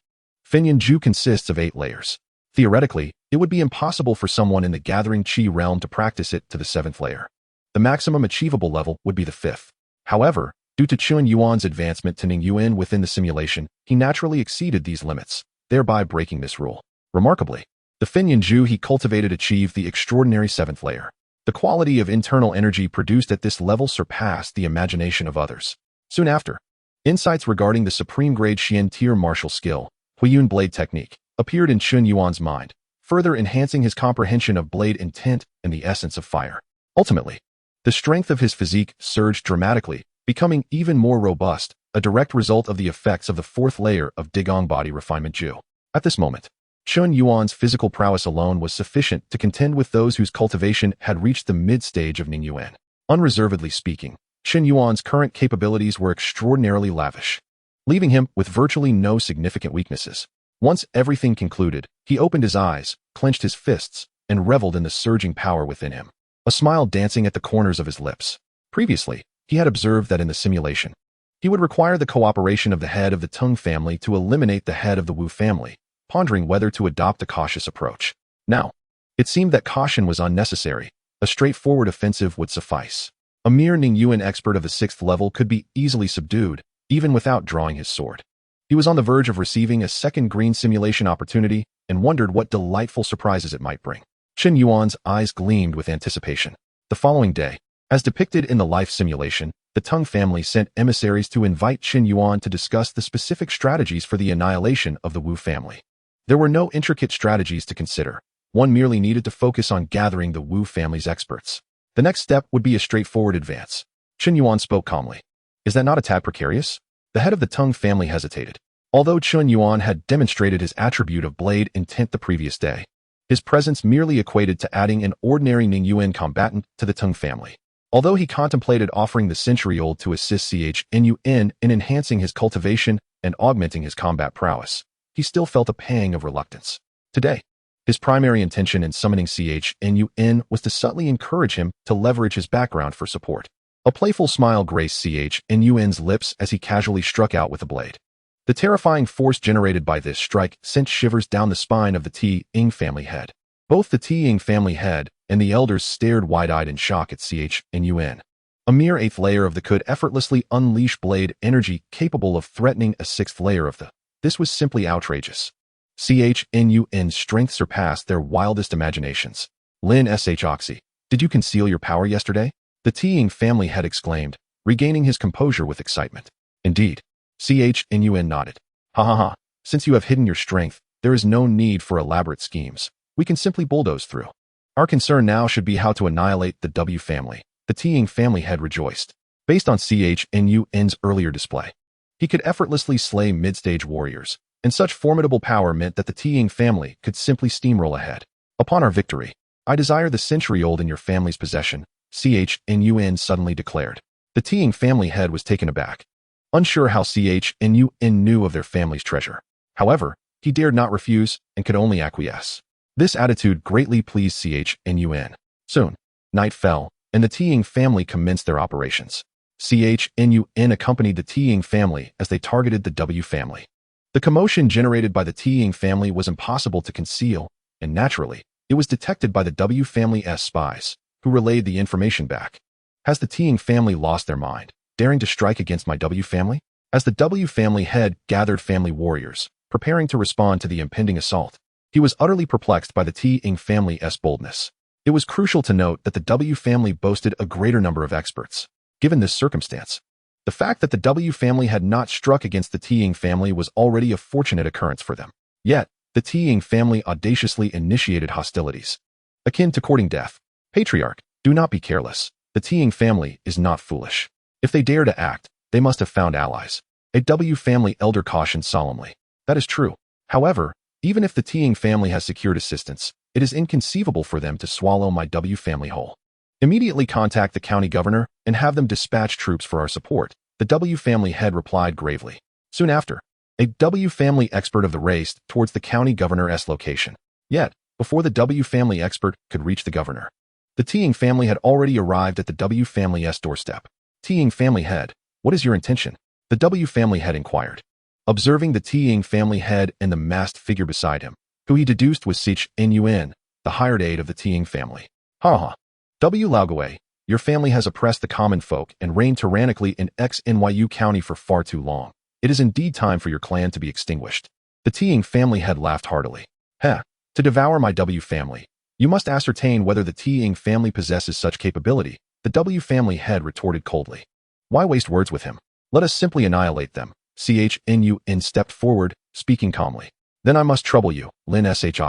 Finyan Ju consists of 8 layers. Theoretically, it would be impossible for someone in the Gathering Qi realm to practice it to the 7th layer. The maximum achievable level would be the 5th. However, due to Chen Yuan's advancement to Ningyuan within the simulation, he naturally exceeded these limits, thereby breaking this rule. Remarkably, the Finyan Ju he cultivated achieved the extraordinary 7th layer. The quality of internal energy produced at this level surpassed the imagination of others. Soon after, insights regarding the Supreme Grade Xian Tier Martial Skill, Huiyun Blade Technique, appeared in Chen Yuan's mind, further enhancing his comprehension of blade intent and the essence of fire. Ultimately, the strength of his physique surged dramatically, becoming even more robust, a direct result of the effects of the 4th layer of Digong Body Refinement Ju. At this moment, Chen Yuan's physical prowess alone was sufficient to contend with those whose cultivation had reached the mid-stage of Ningyuan. Unreservedly speaking, Chen Yuan's current capabilities were extraordinarily lavish, leaving him with virtually no significant weaknesses. Once everything concluded, he opened his eyes, clenched his fists, and reveled in the surging power within him. a smile dancing at the corners of his lips. Previously, he had observed that in the simulation, he would require the cooperation of the head of the Tung family to eliminate the head of the Wu family, pondering whether to adopt a cautious approach. Now, it seemed that caution was unnecessary. A straightforward offensive would suffice. A mere Ning Yuan expert of the 6th level could be easily subdued, even without drawing his sword. He was on the verge of receiving a second green simulation opportunity and wondered what delightful surprises it might bring. Chen Yuan's eyes gleamed with anticipation. The following day, as depicted in the life simulation, the Tung family sent emissaries to invite Chen Yuan to discuss the specific strategies for the annihilation of the Wu family. There were no intricate strategies to consider. One merely needed to focus on gathering the Wu family's experts. The next step would be a straightforward advance. Chen Yuan spoke calmly. Is that not a tad precarious? The head of the Tung family hesitated. Although Chen Yuan had demonstrated his attribute of blade intent the previous day, his presence merely equated to adding an ordinary Ning Yuan combatant to the Tung family. Although he contemplated offering the century-old to assist Chen Yuan in enhancing his cultivation and augmenting his combat prowess, he still felt a pang of reluctance. Today, his primary intention in summoning Chen Yuan was to subtly encourage him to leverage his background for support. A playful smile graced Chen Yuan's lips as he casually struck out with a blade. The terrifying force generated by this strike sent shivers down the spine of the Ting family head. Both the Ting family head and the elders stared wide-eyed in shock at Chen Yuan. A mere 8th layer of the could effortlessly unleash blade energy capable of threatening a 6th layer of the. This was simply outrageous. Chen Yuan's strength surpassed their wildest imaginations. Lin Sh, did you conceal your power yesterday? The Ting family head exclaimed, regaining his composure with excitement. Indeed. Chen Yuan nodded. Ha ha ha. Since you have hidden your strength, there is no need for elaborate schemes. We can simply bulldoze through. Our concern now should be how to annihilate the W family. The Ting family head rejoiced. Based on Chen Yuan's earlier display, he could effortlessly slay mid-stage warriors, and such formidable power meant that the Ting family could simply steamroll ahead. Upon our victory, I desire the century-old in your family's possession, Chen Yuan suddenly declared. The Ting family head was taken aback, unsure how Chen Yuan knew of their family's treasure. However, he dared not refuse and could only acquiesce. This attitude greatly pleased Chen Yuan. Soon, night fell, and the Ting family commenced their operations. Chen Yuan accompanied the Ting family as they targeted the W family. The commotion generated by the Ting family was impossible to conceal, and naturally, it was detected by the W family's spies, who relayed the information back. Has the Ting family lost their mind, daring to strike against my W family? As the W family head gathered family warriors, preparing to respond to the impending assault, he was utterly perplexed by the Ting family's boldness. It was crucial to note that the W family boasted a greater number of experts. Given this circumstance, the fact that the W family had not struck against the Ting family was already a fortunate occurrence for them. Yet, the Ting family audaciously initiated hostilities, akin to courting death. Patriarch, do not be careless. The Ting family is not foolish. If they dare to act, they must have found allies. A W family elder cautioned solemnly. That is true. However, even if the Ting family has secured assistance, it is inconceivable for them to swallow my W family whole. Immediately contact the county governor and have them dispatch troops for our support, the W family head replied gravely. Soon after, a W family expert of the raced towards the county governor's location. Yet, before the W family expert could reach the governor, the Ting family had already arrived at the W family's doorstep. Ting family head, what is your intention? The W family head inquired. Observing the Ting family head and the masked figure beside him, who he deduced was Chen Yuan, the hired aide of the Ting family. Ha ha. W Laogai, your family has oppressed the common folk and reigned tyrannically in Xinyu County for far too long. It is indeed time for your clan to be extinguished. The Ting family head laughed heartily. Heh, to devour my W family. You must ascertain whether the Ting family possesses such capability, the W family head retorted coldly. Why waste words with him? Let us simply annihilate them. Chen Yuan stepped forward, speaking calmly. Then I must trouble you, Lin Sh.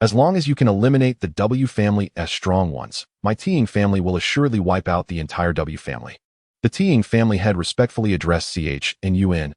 As long as you can eliminate the W family as strong ones, my Ting family will assuredly wipe out the entire W family. The Ting family head respectfully addressed Chen Yuan.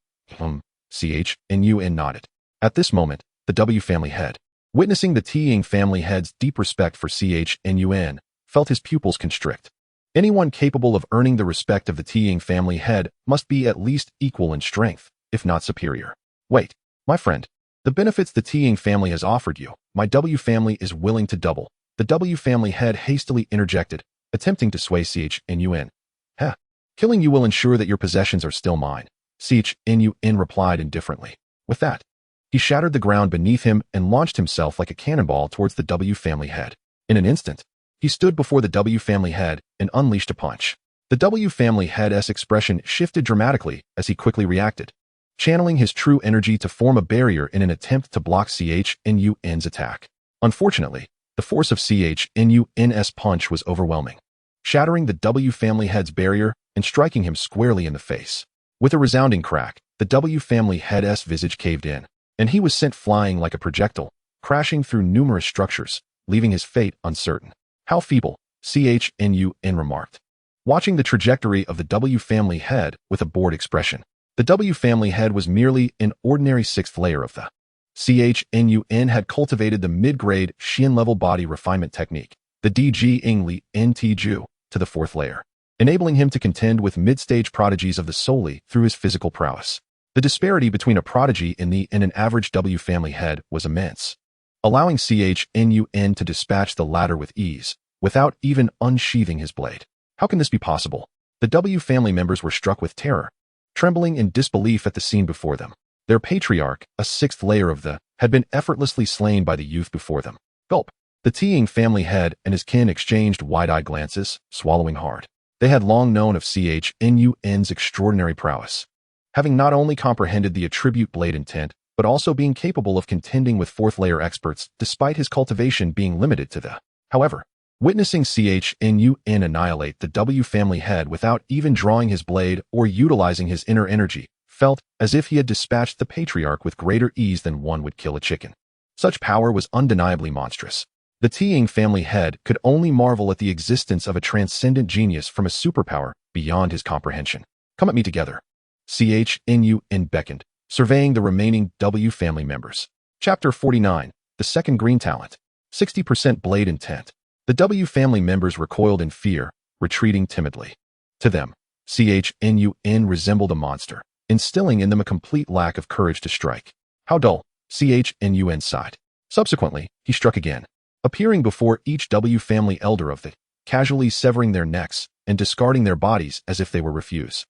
Chen Yuan nodded. At this moment, the W family head, witnessing the Ting family head's deep respect for Chen Yuan, felt his pupils constrict. Anyone capable of earning the respect of the Ting family head must be at least equal in strength, if not superior. Wait, my friend, the benefits the Ting family has offered you, my W family is willing to double. The W family head hastily interjected, attempting to sway Chen Yuan. Heh. Killing you will ensure that your possessions are still mine, Chen Yuan replied indifferently. With that, he shattered the ground beneath him and launched himself like a cannonball towards the W family head. In an instant, he stood before the W family head and unleashed a punch. The W family head's expression shifted dramatically as he quickly reacted, channeling his true energy to form a barrier in an attempt to block Chen Yuan's attack. Unfortunately, the force of Chen Yuan's punch was overwhelming, shattering the W family head's barrier and striking him squarely in the face. With a resounding crack, the W family head's visage caved in, and he was sent flying like a projectile, crashing through numerous structures, leaving his fate uncertain. How feeble, Chen Yuan remarked, watching the trajectory of the W family head with a bored expression. The W family head was merely an ordinary sixth layer of the Chen Yuan had cultivated the mid-grade Xian-level body refinement technique, the DG Ingli Ntiju, to the fourth layer, enabling him to contend with mid-stage prodigies of the solely through his physical prowess. The disparity between a prodigy and an average W family head was immense, allowing Chen Yuan to dispatch the latter with ease, without even unsheathing his blade. How can this be possible? The W family members were struck with terror, trembling in disbelief at the scene before them. Their patriarch, a sixth layer of the, had been effortlessly slain by the youth before them. Gulp. The Tiang family head and his kin exchanged wide-eyed glances, swallowing hard. They had long known of Chen Yuan's extraordinary prowess, having not only comprehended the attribute blade intent, but also being capable of contending with fourth-layer experts despite his cultivation being limited to the. However, witnessing Chen Yuan annihilate the W family head without even drawing his blade or utilizing his inner energy felt as if he had dispatched the patriarch with greater ease than one would kill a chicken. Such power was undeniably monstrous. The Tiang family head could only marvel at the existence of a transcendent genius from a superpower beyond his comprehension. Come at me together. Chen Yuan beckoned, surveying the remaining W family members. Chapter 49, The Second Green Talent. 60% Blade Intent. The W family members recoiled in fear, retreating timidly. To them, Chen Yuan resembled a monster, instilling in them a complete lack of courage to strike. How dull, Chen Yuan sighed. Subsequently, he struck again, appearing before each W family elder of the, casually severing their necks and discarding their bodies as if they were refuse.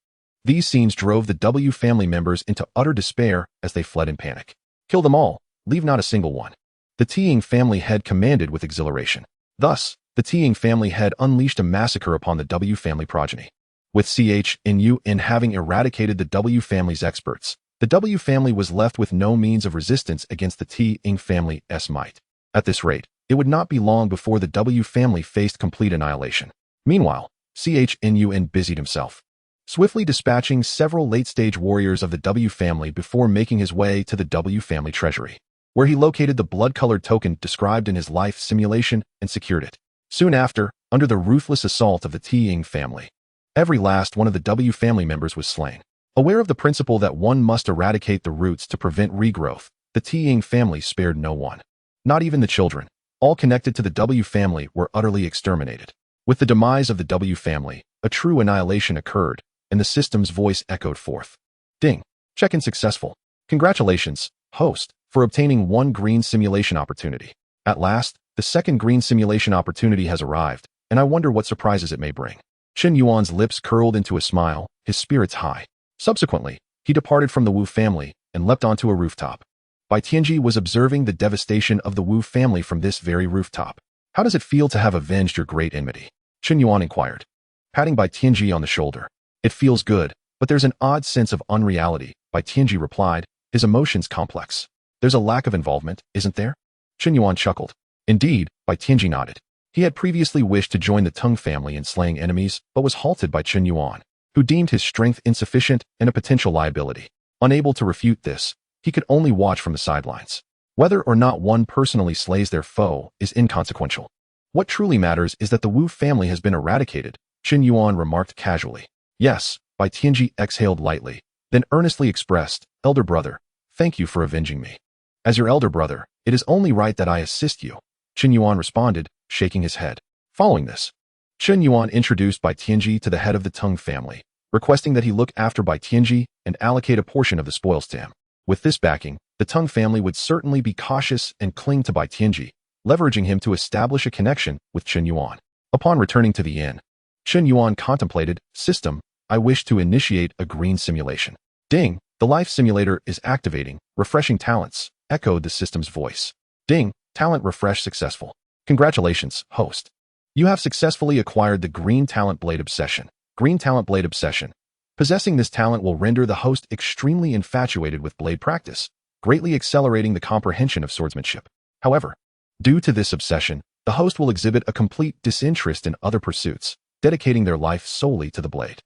These scenes drove the W family members into utter despair as they fled in panic. Kill them all, leave not a single one. The Tiang family head commanded with exhilaration. Thus, the Tiang family head unleashed a massacre upon the W family progeny. With Chen Yuan having eradicated the W family's experts, the W family was left with no means of resistance against the Tiang family's might. At this rate, it would not be long before the W family faced complete annihilation. Meanwhile, Chen Yuan busied himself, swiftly dispatching several late-stage warriors of the W family before making his way to the W family treasury, where he located the blood-colored token described in his life simulation and secured it. Soon after, under the ruthless assault of the Tiang family, every last one of the W family members was slain. Aware of the principle that one must eradicate the roots to prevent regrowth, the Tiang family spared no one. Not even the children, all connected to the W family, were utterly exterminated. With the demise of the W family, a true annihilation occurred, and the system's voice echoed forth. Ding. Check-in successful. Congratulations, host, for obtaining one green simulation opportunity. At last, the second green simulation opportunity has arrived, and I wonder what surprises it may bring. Chen Yuan's lips curled into a smile, his spirits high. Subsequently, he departed from the Wu family and leapt onto a rooftop. Bai Tianji was observing the devastation of the Wu family from this very rooftop. How does it feel to have avenged your great enmity? Chen Yuan inquired, patting Bai Tianji on the shoulder. It feels good, but there's an odd sense of unreality, Bai Tianji replied, his emotions complex. There's a lack of involvement, isn't there? Chen Yuan chuckled. Indeed, Bai Tianji nodded. He had previously wished to join the Teng family in slaying enemies, but was halted by Chen Yuan, who deemed his strength insufficient and a potential liability. Unable to refute this, he could only watch from the sidelines. Whether or not one personally slays their foe is inconsequential. What truly matters is that the Wu family has been eradicated, Chen Yuan remarked casually. Yes, Bai Tianji exhaled lightly, then earnestly expressed, Elder brother, thank you for avenging me. As your elder brother, it is only right that I assist you, Chen Yuan responded, shaking his head. Following this, Chen Yuan introduced Bai Tianji to the head of the Teng family, requesting that he look after Bai Tianji and allocate a portion of the spoils to him. With this backing, the Teng family would certainly be cautious and cling to Bai Tianji, leveraging him to establish a connection with Chen Yuan. Upon returning to the inn, Chen Yuan contemplated, "System, I wish to initiate a green simulation." Ding, the life simulator is activating, refreshing talents, echoed the system's voice. Ding, talent refresh successful. Congratulations, host. You have successfully acquired the Green Talent Blade Obsession. Green Talent Blade Obsession. Possessing this talent will render the host extremely infatuated with blade practice, greatly accelerating the comprehension of swordsmanship. However, due to this obsession, the host will exhibit a complete disinterest in other pursuits, dedicating their life solely to the blade.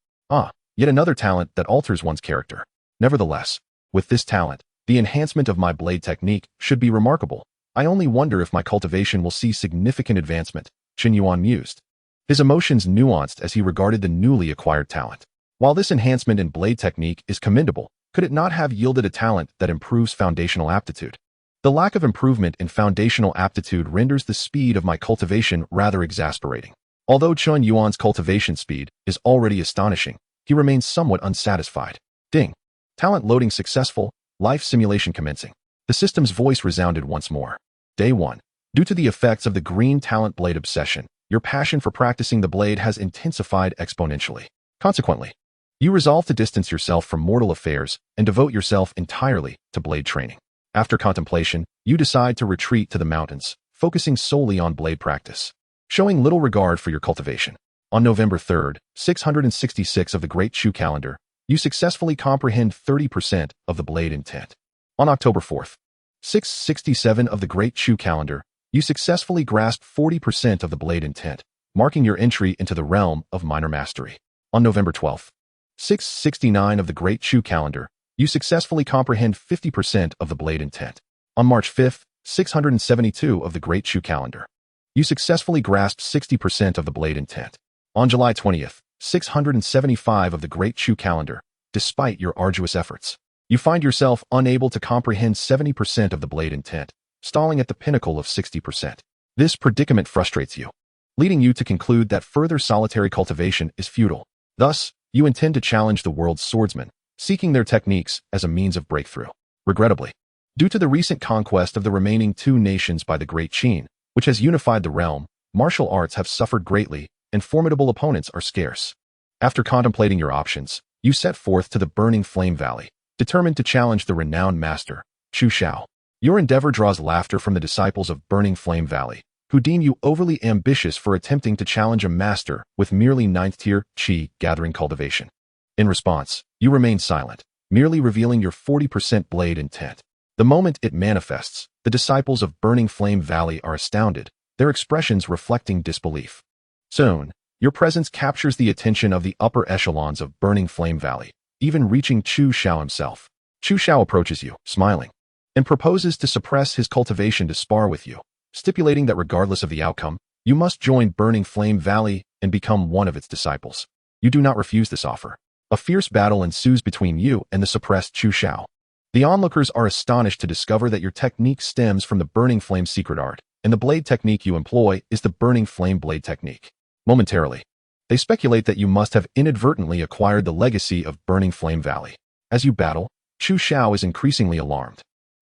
Yet another talent that alters one's character. Nevertheless, with this talent, the enhancement of my blade technique should be remarkable. I only wonder if my cultivation will see significant advancement, Chen Yuan mused. His emotions nuanced as he regarded the newly acquired talent. While this enhancement in blade technique is commendable, could it not have yielded a talent that improves foundational aptitude? The lack of improvement in foundational aptitude renders the speed of my cultivation rather exasperating. Although Chen Yuan's cultivation speed is already astonishing, he remains somewhat unsatisfied. Ding. Talent loading successful, life simulation commencing. The system's voice resounded once more. Day 1. Due to the effects of the Green Talent Blade Obsession, your passion for practicing the blade has intensified exponentially. Consequently, you resolve to distance yourself from mortal affairs and devote yourself entirely to blade training. After contemplation, you decide to retreat to the mountains, focusing solely on blade practice, showing little regard for your cultivation. On November 3rd, 666 of the Great Chu calendar, you successfully comprehend 30% of the blade intent. On October 4th, 667 of the Great Chu calendar, you successfully grasp 40% of the blade intent, marking your entry into the realm of minor mastery. On November 12th, 669 of the Great Chu calendar, you successfully comprehend 50% of the blade intent. On March 5th, 672 of the Great Chu calendar, you successfully grasp 60% of the blade intent. On July 20th, 675 of the Great Chu calendar, despite your arduous efforts, you find yourself unable to comprehend 70% of the blade intent, stalling at the pinnacle of 60%. This predicament frustrates you, leading you to conclude that further solitary cultivation is futile. Thus, you intend to challenge the world's swordsmen, seeking their techniques as a means of breakthrough. Regrettably, due to the recent conquest of the remaining 2 nations by the Great Qin, which has unified the realm, martial arts have suffered greatly, and formidable opponents are scarce. After contemplating your options, you set forth to the Burning Flame Valley, determined to challenge the renowned master, Chu Xiao. Your endeavor draws laughter from the disciples of Burning Flame Valley, who deem you overly ambitious for attempting to challenge a master with merely 9th-tier Qi gathering cultivation. In response, you remain silent, merely revealing your 40% blade intent. The moment it manifests, the disciples of Burning Flame Valley are astounded, their expressions reflecting disbelief. Soon, your presence captures the attention of the upper echelons of Burning Flame Valley, even reaching Chu Xiao himself. Chu Xiao approaches you, smiling, and proposes to suppress his cultivation to spar with you, stipulating that regardless of the outcome, you must join Burning Flame Valley and become one of its disciples. You do not refuse this offer. A fierce battle ensues between you and the suppressed Chu Xiao. The onlookers are astonished to discover that your technique stems from the Burning Flame secret art, and the blade technique you employ is the Burning Flame blade technique. Momentarily, they speculate that you must have inadvertently acquired the legacy of Burning Flame Valley. As you battle, Chu Xiao is increasingly alarmed,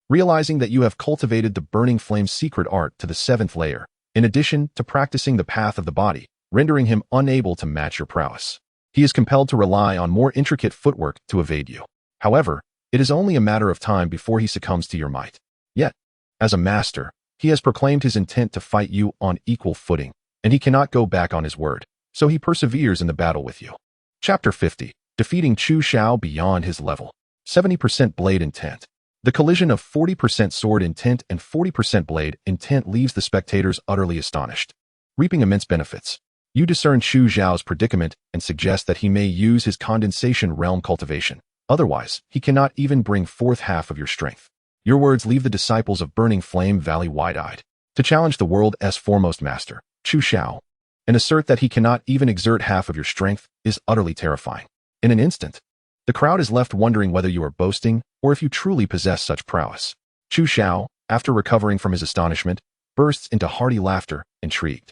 realizing that you have cultivated the Burning Flame secret art to the 7th layer, in addition to practicing the path of the body, rendering him unable to match your prowess. He is compelled to rely on more intricate footwork to evade you. However, it is only a matter of time before he succumbs to your might. Yet, as a master, he has proclaimed his intent to fight you on equal footing, and he cannot go back on his word, so he perseveres in the battle with you. Chapter 50. Defeating Chu Xiao beyond his level. 70% blade intent. The collision of 40% sword intent and 40% blade intent leaves the spectators utterly astonished, reaping immense benefits. You discern Chu Xiao's predicament and suggest that he may use his condensation realm cultivation. Otherwise, he cannot even bring forth half of your strength. Your words leave the disciples of Burning Flame Valley wide-eyed. To challenge the world's foremost master, Chu Xiao, and assert that he cannot even exert half of your strength is utterly terrifying. In an instant, the crowd is left wondering whether you are boasting or if you truly possess such prowess. Chu Xiao, after recovering from his astonishment, bursts into hearty laughter, intrigued.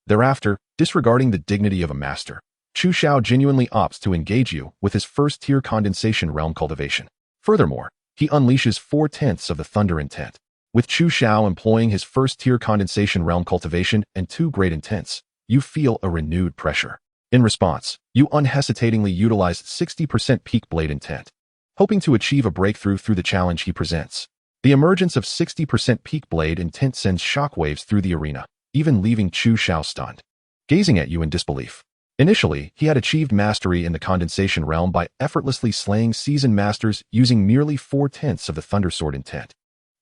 Thereafter, disregarding the dignity of a master, Chu Xiao genuinely opts to engage you with his first-tier condensation realm cultivation. Furthermore, he unleashes 4/10 of the thunder intent. With Chu Xiao employing his first-tier condensation realm cultivation and 2 great intents, you feel a renewed pressure. In response, you unhesitatingly utilized 60% peak blade intent, hoping to achieve a breakthrough through the challenge he presents. The emergence of 60% peak blade intent sends shockwaves through the arena, even leaving Chu Xiao stunned, gazing at you in disbelief. Initially, he had achieved mastery in the condensation realm by effortlessly slaying seasoned masters using merely 4/10 of the Thunder Sword intent,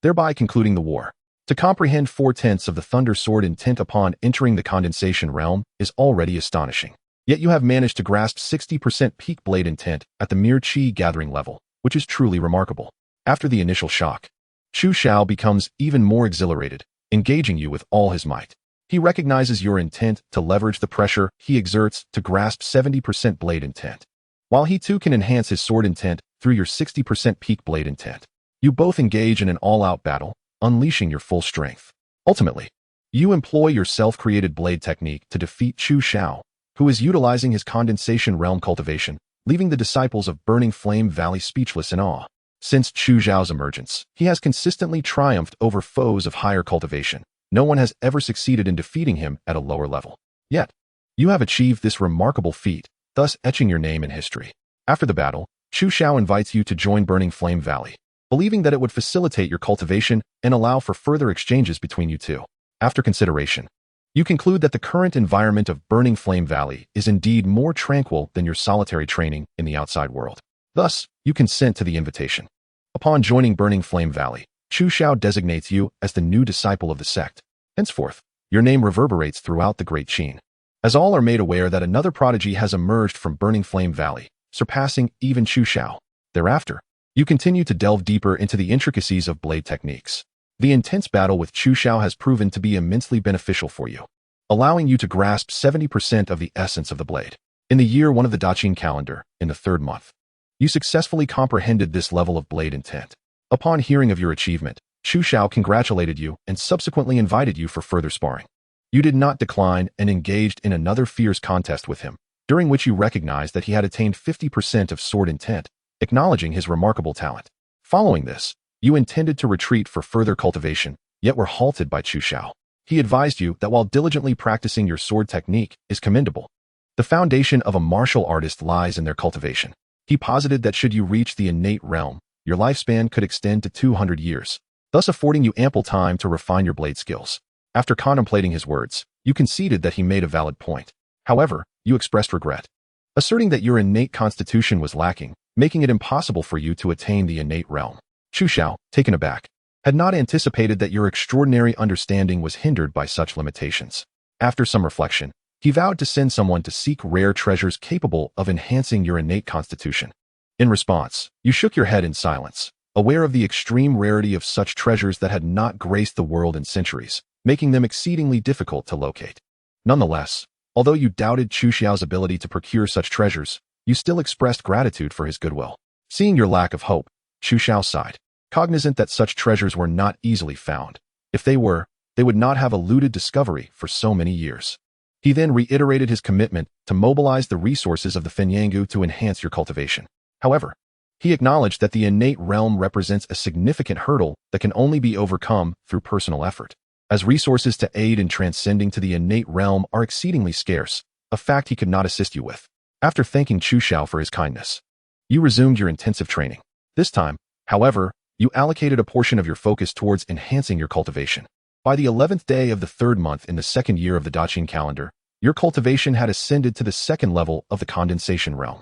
thereby concluding the war. To comprehend 4/10 of the Thunder Sword intent upon entering the condensation realm is already astonishing. Yet you have managed to grasp 60% peak blade intent at the mere chi gathering level, which is truly remarkable. After the initial shock, Chu Xiao becomes even more exhilarated, engaging you with all his might. He recognizes your intent to leverage the pressure he exerts to grasp 70% blade intent, while he too can enhance his sword intent through your 60% peak blade intent. You both engage in an all-out battle, unleashing your full strength. Ultimately, you employ your self-created blade technique to defeat Chu Xiao, who is utilizing his condensation realm cultivation, leaving the disciples of Burning Flame Valley speechless in awe. Since Chu Xiao's emergence, he has consistently triumphed over foes of higher cultivation. No one has ever succeeded in defeating him at a lower level. Yet, you have achieved this remarkable feat, thus etching your name in history. After the battle, Chu Xiao invites you to join Burning Flame Valley, believing that it would facilitate your cultivation and allow for further exchanges between you two. After consideration, you conclude that the current environment of Burning Flame Valley is indeed more tranquil than your solitary training in the outside world. Thus, you consent to the invitation. Upon joining Burning Flame Valley, Chu Xiao designates you as the new disciple of the sect. Henceforth, your name reverberates throughout the Great Qin, as all are made aware that another prodigy has emerged from Burning Flame Valley, surpassing even Chu Xiao. Thereafter, you continue to delve deeper into the intricacies of blade techniques. The intense battle with Chu Xiao has proven to be immensely beneficial for you, allowing you to grasp 70% of the essence of the blade. In the year 1 of the Daqin calendar, in the 3rd month, you successfully comprehended this level of blade intent. Upon hearing of your achievement, Chu Xiao congratulated you and subsequently invited you for further sparring. You did not decline and engaged in another fierce contest with him, during which you recognized that he had attained 50% of sword intent, acknowledging his remarkable talent. Following this, you intended to retreat for further cultivation, yet were halted by Chu Xiao. He advised you that while diligently practicing your sword technique is commendable, the foundation of a martial artist lies in their cultivation. He posited that should you reach the innate realm, your lifespan could extend to 200 years, thus affording you ample time to refine your blade skills. After contemplating his words, you conceded that he made a valid point. However, you expressed regret, asserting that your innate constitution was lacking, making it impossible for you to attain the innate realm. Chu Xiao, taken aback, had not anticipated that your extraordinary understanding was hindered by such limitations. After some reflection, he vowed to send someone to seek rare treasures capable of enhancing your innate constitution. In response, you shook your head in silence, aware of the extreme rarity of such treasures that had not graced the world in centuries, making them exceedingly difficult to locate. Nonetheless, although you doubted Chu Xiao's ability to procure such treasures, you still expressed gratitude for his goodwill. Seeing your lack of hope, Chu Xiao sighed, cognizant that such treasures were not easily found. If they were, they would not have eluded discovery for so many years. He then reiterated his commitment to mobilize the resources of the Fenyangu to enhance your cultivation. However, he acknowledged that the innate realm represents a significant hurdle that can only be overcome through personal effort, as resources to aid in transcending to the innate realm are exceedingly scarce, a fact he could not assist you with. After thanking Chu Xiao for his kindness, you resumed your intensive training. This time, however, you allocated a portion of your focus towards enhancing your cultivation. By the 11th day of the 3rd month in the 2nd year of the Daqin calendar, your cultivation had ascended to the 2nd level of the condensation realm.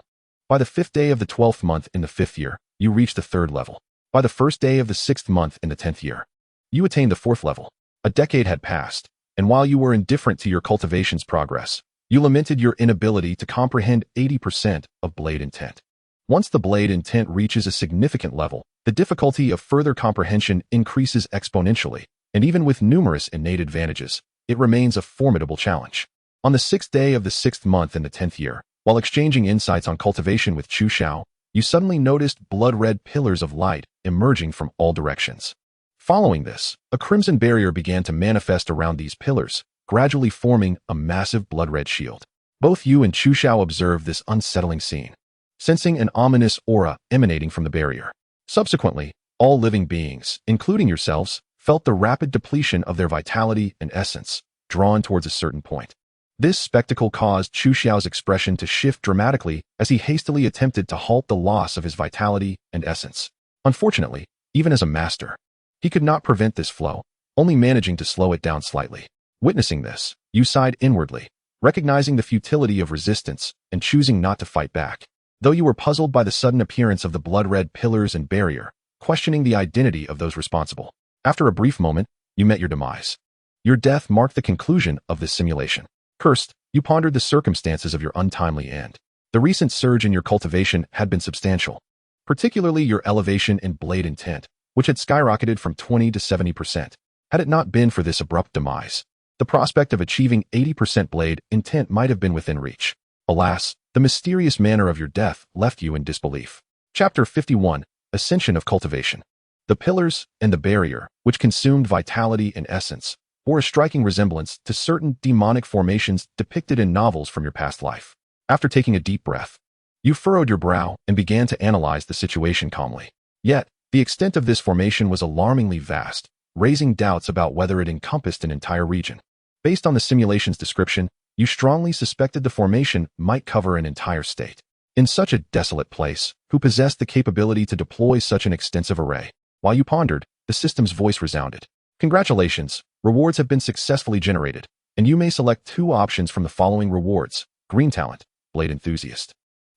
By the 5th day of the 12th month in the 5th year, you reached the 3rd level. By the 1st day of the 6th month in the 10th year, you attained the 4th level. A decade had passed, and while you were indifferent to your cultivation's progress, you lamented your inability to comprehend 80% of blade intent. Once the blade intent reaches a significant level, the difficulty of further comprehension increases exponentially, and even with numerous innate advantages, it remains a formidable challenge. On the 6th day of the 6th month in the 10th year, while exchanging insights on cultivation with Chu Xiao, you suddenly noticed blood-red pillars of light emerging from all directions. Following this, a crimson barrier began to manifest around these pillars, gradually forming a massive blood-red shield. Both you and Chu Xiao observed this unsettling scene, sensing an ominous aura emanating from the barrier. Subsequently, all living beings, including yourselves, felt the rapid depletion of their vitality and essence, drawn towards a certain point. This spectacle caused Chu Xiao's expression to shift dramatically as he hastily attempted to halt the loss of his vitality and essence. Unfortunately, even as a master, he could not prevent this flow, only managing to slow it down slightly. Witnessing this, you sighed inwardly, recognizing the futility of resistance and choosing not to fight back. Though you were puzzled by the sudden appearance of the blood-red pillars and barrier, questioning the identity of those responsible. After a brief moment, you met your demise. Your death marked the conclusion of this simulation. Cursed, you pondered the circumstances of your untimely end. The recent surge in your cultivation had been substantial, particularly your elevation in blade intent, which had skyrocketed from 20 to 70%. Had it not been for this abrupt demise, the prospect of achieving 80% blade intent might have been within reach. Alas, the mysterious manner of your death left you in disbelief. Chapter 51, Ascension of Cultivation. The pillars and the barrier, which consumed vitality and essence, bore a striking resemblance to certain demonic formations depicted in novels from your past life. After taking a deep breath, you furrowed your brow and began to analyze the situation calmly. Yet, the extent of this formation was alarmingly vast, raising doubts about whether it encompassed an entire region. Based on the simulation's description, you strongly suspected the formation might cover an entire state. In such a desolate place, who possessed the capability to deploy such an extensive array? While you pondered, the system's voice resounded. Congratulations, rewards have been successfully generated, and you may select 2 options from the following rewards: Green Talent, Blade Enthusiast.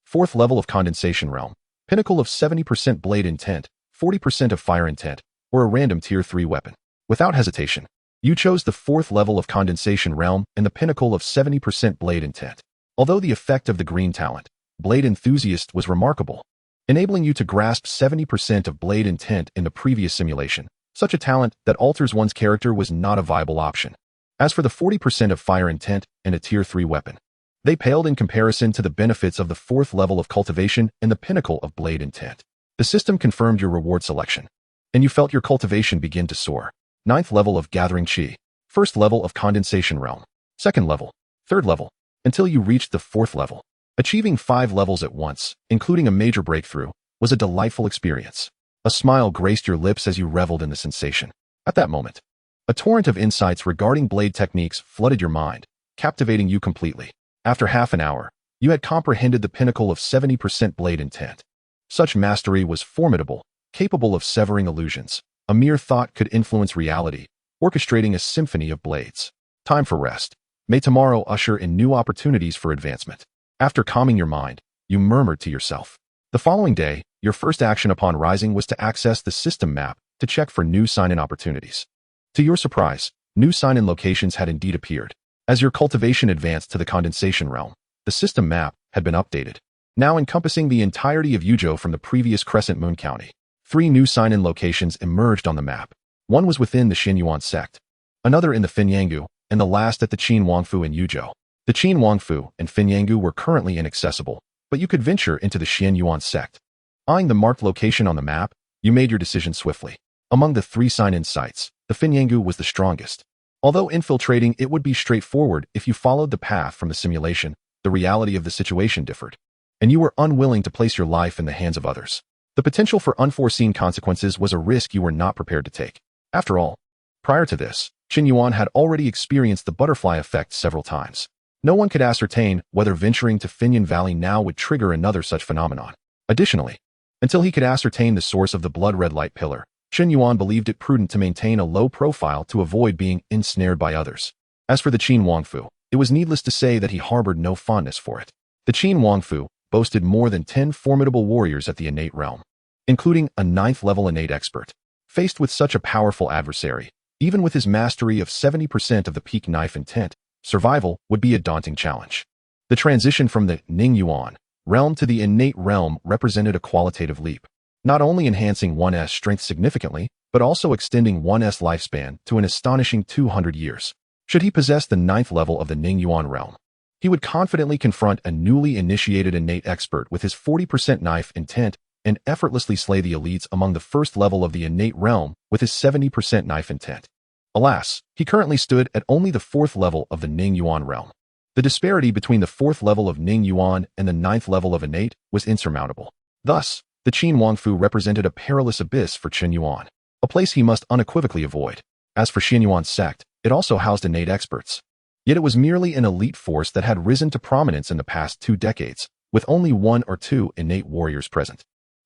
4th level of Condensation Realm, Pinnacle of 70% Blade Intent, 40% of Fire Intent, or a random Tier 3 weapon. Without hesitation, you chose the 4th level of Condensation Realm and the Pinnacle of 70% Blade Intent. Although the effect of the Green Talent, Blade Enthusiast, was remarkable, enabling you to grasp 70% of Blade Intent in the previous simulation, such a talent that alters one's character was not a viable option. As for the 40% of Fire Intent and a Tier 3 weapon, they paled in comparison to the benefits of the 4th level of Cultivation and the Pinnacle of Blade Intent. The system confirmed your reward selection, and you felt your cultivation begin to soar. 9th level of Gathering Qi, 1st level of Condensation Realm, 2nd level, 3rd level, until you reached the 4th level. Achieving 5 levels at once, including a major breakthrough, was a delightful experience. A smile graced your lips as you reveled in the sensation. At that moment, a torrent of insights regarding blade techniques flooded your mind, captivating you completely. After half an hour, you had comprehended the pinnacle of 70% blade intent. Such mastery was formidable, capable of severing illusions. A mere thought could influence reality, orchestrating a symphony of blades. Time for rest. May tomorrow usher in new opportunities for advancement. After calming your mind, you murmured to yourself. The following day, your first action upon rising was to access the system map to check for new sign-in opportunities. To your surprise, new sign-in locations had indeed appeared. As your cultivation advanced to the condensation realm, the system map had been updated, now encompassing the entirety of Yuzhou from the previous Crescent Moon County. 3 new sign-in locations emerged on the map. One was within the Chen Yuan sect, another in the Finyangu, and the last at the Qin Wangfu in Yuzhou. The Qin Wangfu and Finyangu were currently inaccessible, but you could venture into the Chen Yuan sect. Eyeing the marked location on the map, you made your decision swiftly. Among the 3 sign-in sites, the Finyangu was the strongest. Although infiltrating it would be straightforward if you followed the path from the simulation, the reality of the situation differed, and you were unwilling to place your life in the hands of others. The potential for unforeseen consequences was a risk you were not prepared to take. After all, prior to this, Chen Yuan had already experienced the butterfly effect several times. No one could ascertain whether venturing to Finyan Valley now would trigger another such phenomenon. Additionally, until he could ascertain the source of the blood-red light pillar, Chen Yuan believed it prudent to maintain a low profile to avoid being ensnared by others. As for the Qin Wangfu, it was needless to say that he harbored no fondness for it. The Qin Wangfu boasted more than 10 formidable warriors at the innate realm, including a 9th-level innate expert. Faced with such a powerful adversary, even with his mastery of 70% of the peak knife intent, survival would be a daunting challenge. The transition from the Ning Yuan realm to the innate realm represented a qualitative leap, not only enhancing one's strength significantly, but also extending one's lifespan to an astonishing 200 years. Should he possess the 9th level of the Ning Yuan realm, he would confidently confront a newly initiated innate expert with his 40% knife intent and effortlessly slay the elites among the 1st level of the innate realm with his 70% knife intent. Alas, he currently stood at only the 4th level of the Ning Yuan realm. The disparity between the 4th level of Ning Yuan and the 9th level of innate was insurmountable. Thus, the Qin Wangfu represented a perilous abyss for Chen Yuan. a place he must unequivocally avoid. As for Chen Yuan's sect, it also housed innate experts. Yet it was merely an elite force that had risen to prominence in the past 2 decades, with only 1 or 2 innate warriors present.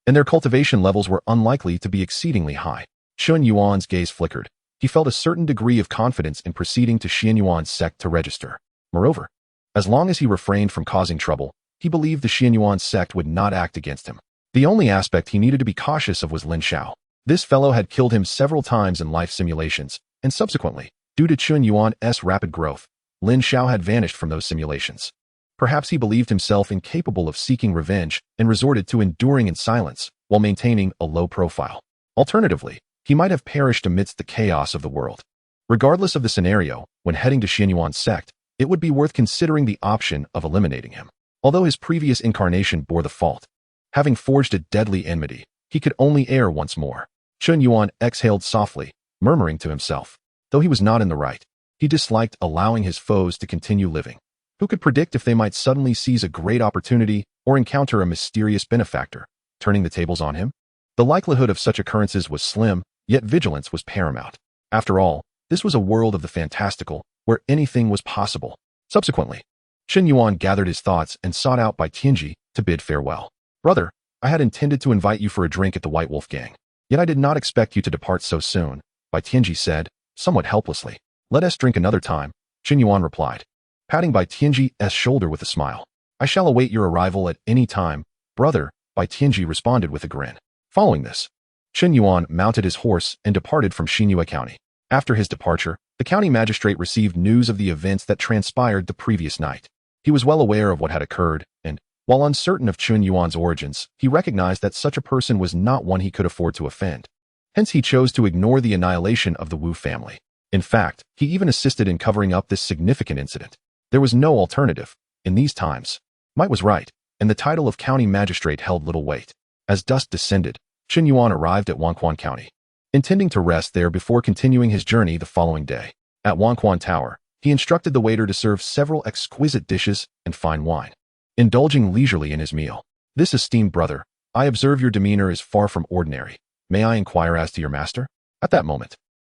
And their cultivation levels were unlikely to be exceedingly high. Chen Yuan's gaze flickered. He felt a certain degree of confidence in proceeding to Chen Yuan's sect to register. Moreover, as long as he refrained from causing trouble, he believed the Chen Yuan sect would not act against him. The only aspect he needed to be cautious of was Lin Xiao. This fellow had killed him several times in life simulations, and subsequently, due to Chen Yuan's rapid growth, Lin Xiao had vanished from those simulations. Perhaps he believed himself incapable of seeking revenge and resorted to enduring in silence while maintaining a low profile. Alternatively, he might have perished amidst the chaos of the world. Regardless of the scenario, when heading to Chen Yuan's sect, it would be worth considering the option of eliminating him. Although his previous incarnation bore the fault, having forged a deadly enmity, he could only err once more. Chen Yuan exhaled softly, murmuring to himself. Though he was not in the right, he disliked allowing his foes to continue living. Who could predict if they might suddenly seize a great opportunity or encounter a mysterious benefactor, turning the tables on him? The likelihood of such occurrences was slim, yet vigilance was paramount. After all, this was a world of the fantastical, where anything was possible. Subsequently, Chen Yuan gathered his thoughts and sought out Bai Tianji to bid farewell. Brother, I had intended to invite you for a drink at the White Wolf Gang, yet I did not expect you to depart so soon, Bai Tianji said, somewhat helplessly. Let us drink another time, Chen Yuan replied, patting Bai Tianji's shoulder with a smile. I shall await your arrival at any time, brother, Bai Tianji responded with a grin. Following this, Chen Yuan mounted his horse and departed from Xinyue County. After his departure, the county magistrate received news of the events that transpired the previous night. He was well aware of what had occurred, and, while uncertain of Chen Yuan's origins, he recognized that such a person was not one he could afford to offend. Hence he chose to ignore the annihilation of the Wu family. In fact, he even assisted in covering up this significant incident. There was no alternative. In these times, might was right, and the title of county magistrate held little weight. As dusk descended, Chen Yuan arrived at Wanquan County, intending to rest there before continuing his journey the following day. At Wanquan Tower, he instructed the waiter to serve several exquisite dishes and fine wine, indulging leisurely in his meal. This esteemed brother, I observe your demeanor is far from ordinary. May I inquire as to your master? At that moment,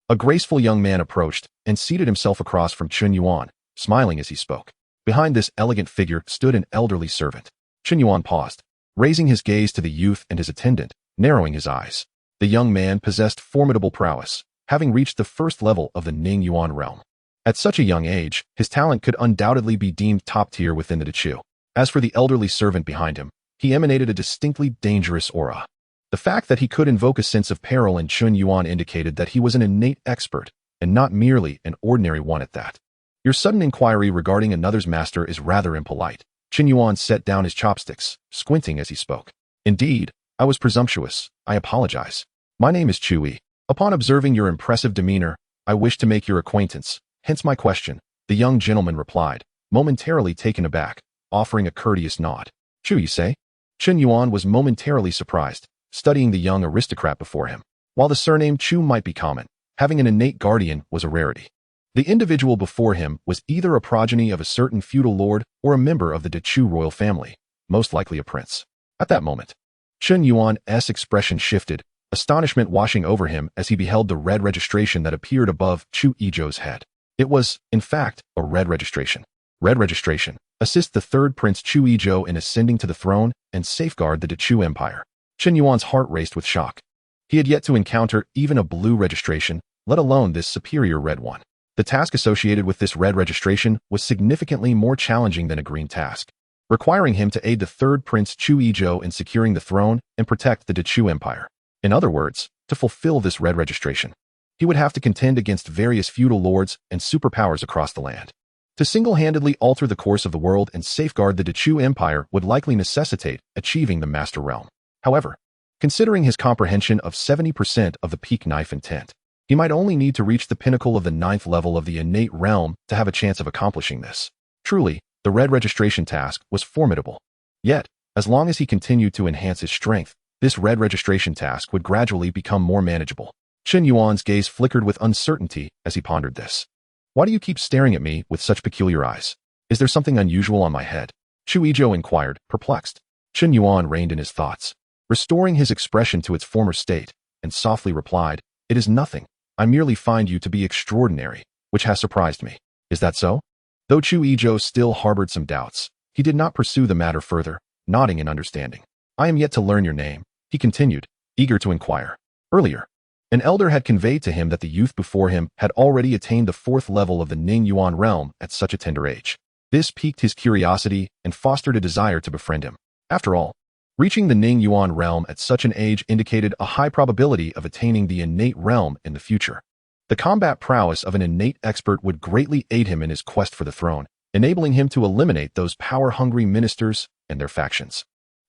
a graceful young man approached and seated himself across from Chen Yuan, smiling as he spoke. Behind this elegant figure stood an elderly servant. Chen Yuan paused, raising his gaze to the youth and his attendant, narrowing his eyes. The young man possessed formidable prowess, having reached the first level of the Ning Yuan realm. At such a young age, his talent could undoubtedly be deemed top tier within the Dechu. As for the elderly servant behind him, he emanated a distinctly dangerous aura. The fact that he could invoke a sense of peril in Chen Yuan indicated that he was an innate expert, and not merely an ordinary one at that. Your sudden inquiry regarding another's master is rather impolite. Chen Yuan set down his chopsticks, squinting as he spoke. Indeed, I was presumptuous. I apologize. My name is Chu Yi. Upon observing your impressive demeanor, I wish to make your acquaintance, hence my question, the young gentleman replied, momentarily taken aback, offering a courteous nod. Chu Yi say? Chen Yuan was momentarily surprised, studying the young aristocrat before him. While the surname Chu might be common, having an innate guardian was a rarity. The individual before him was either a progeny of a certain feudal lord or a member of the Dechu royal family, most likely a prince. At that moment, Chen Yuan's expression shifted, astonishment washing over him as he beheld the red registration that appeared above Chu Yizhou's head. It was, in fact, a red registration. Red registration. Assist the third Prince Chu Yizhou in ascending to the throne and safeguard the Dechu Empire. Chen Yuan's heart raced with shock. He had yet to encounter even a blue registration, let alone this superior red one. The task associated with this red registration was significantly more challenging than a green task, requiring him to aid the third Prince Chu Yizhou in securing the throne and protect the Dechu Empire. In other words, to fulfill this red registration, he would have to contend against various feudal lords and superpowers across the land. To single-handedly alter the course of the world and safeguard the Dechu Empire would likely necessitate achieving the Master Realm. However, considering his comprehension of 70% of the peak knife intent, he might only need to reach the pinnacle of the 9th level of the innate realm to have a chance of accomplishing this. Truly, the red registration task was formidable. Yet, as long as he continued to enhance his strength, this red registration task would gradually become more manageable. Chen Yuan's gaze flickered with uncertainty as he pondered this. Why do you keep staring at me with such peculiar eyes? Is there something unusual on my head? Chu Yizhou inquired, perplexed. Chen Yuan reined in his thoughts, restoring his expression to its former state, and softly replied, "It is nothing. I merely find you to be extraordinary, which has surprised me. Is that so?" Though Chu Yizhou still harbored some doubts, he did not pursue the matter further, nodding in understanding. "I am yet to learn your name," he continued, eager to inquire. Earlier, an elder had conveyed to him that the youth before him had already attained the 4th level of the Ning Yuan realm at such a tender age. This piqued his curiosity and fostered a desire to befriend him. After all, reaching the Ning Yuan realm at such an age indicated a high probability of attaining the innate realm in the future. The combat prowess of an innate expert would greatly aid him in his quest for the throne, enabling him to eliminate those power-hungry ministers and their factions.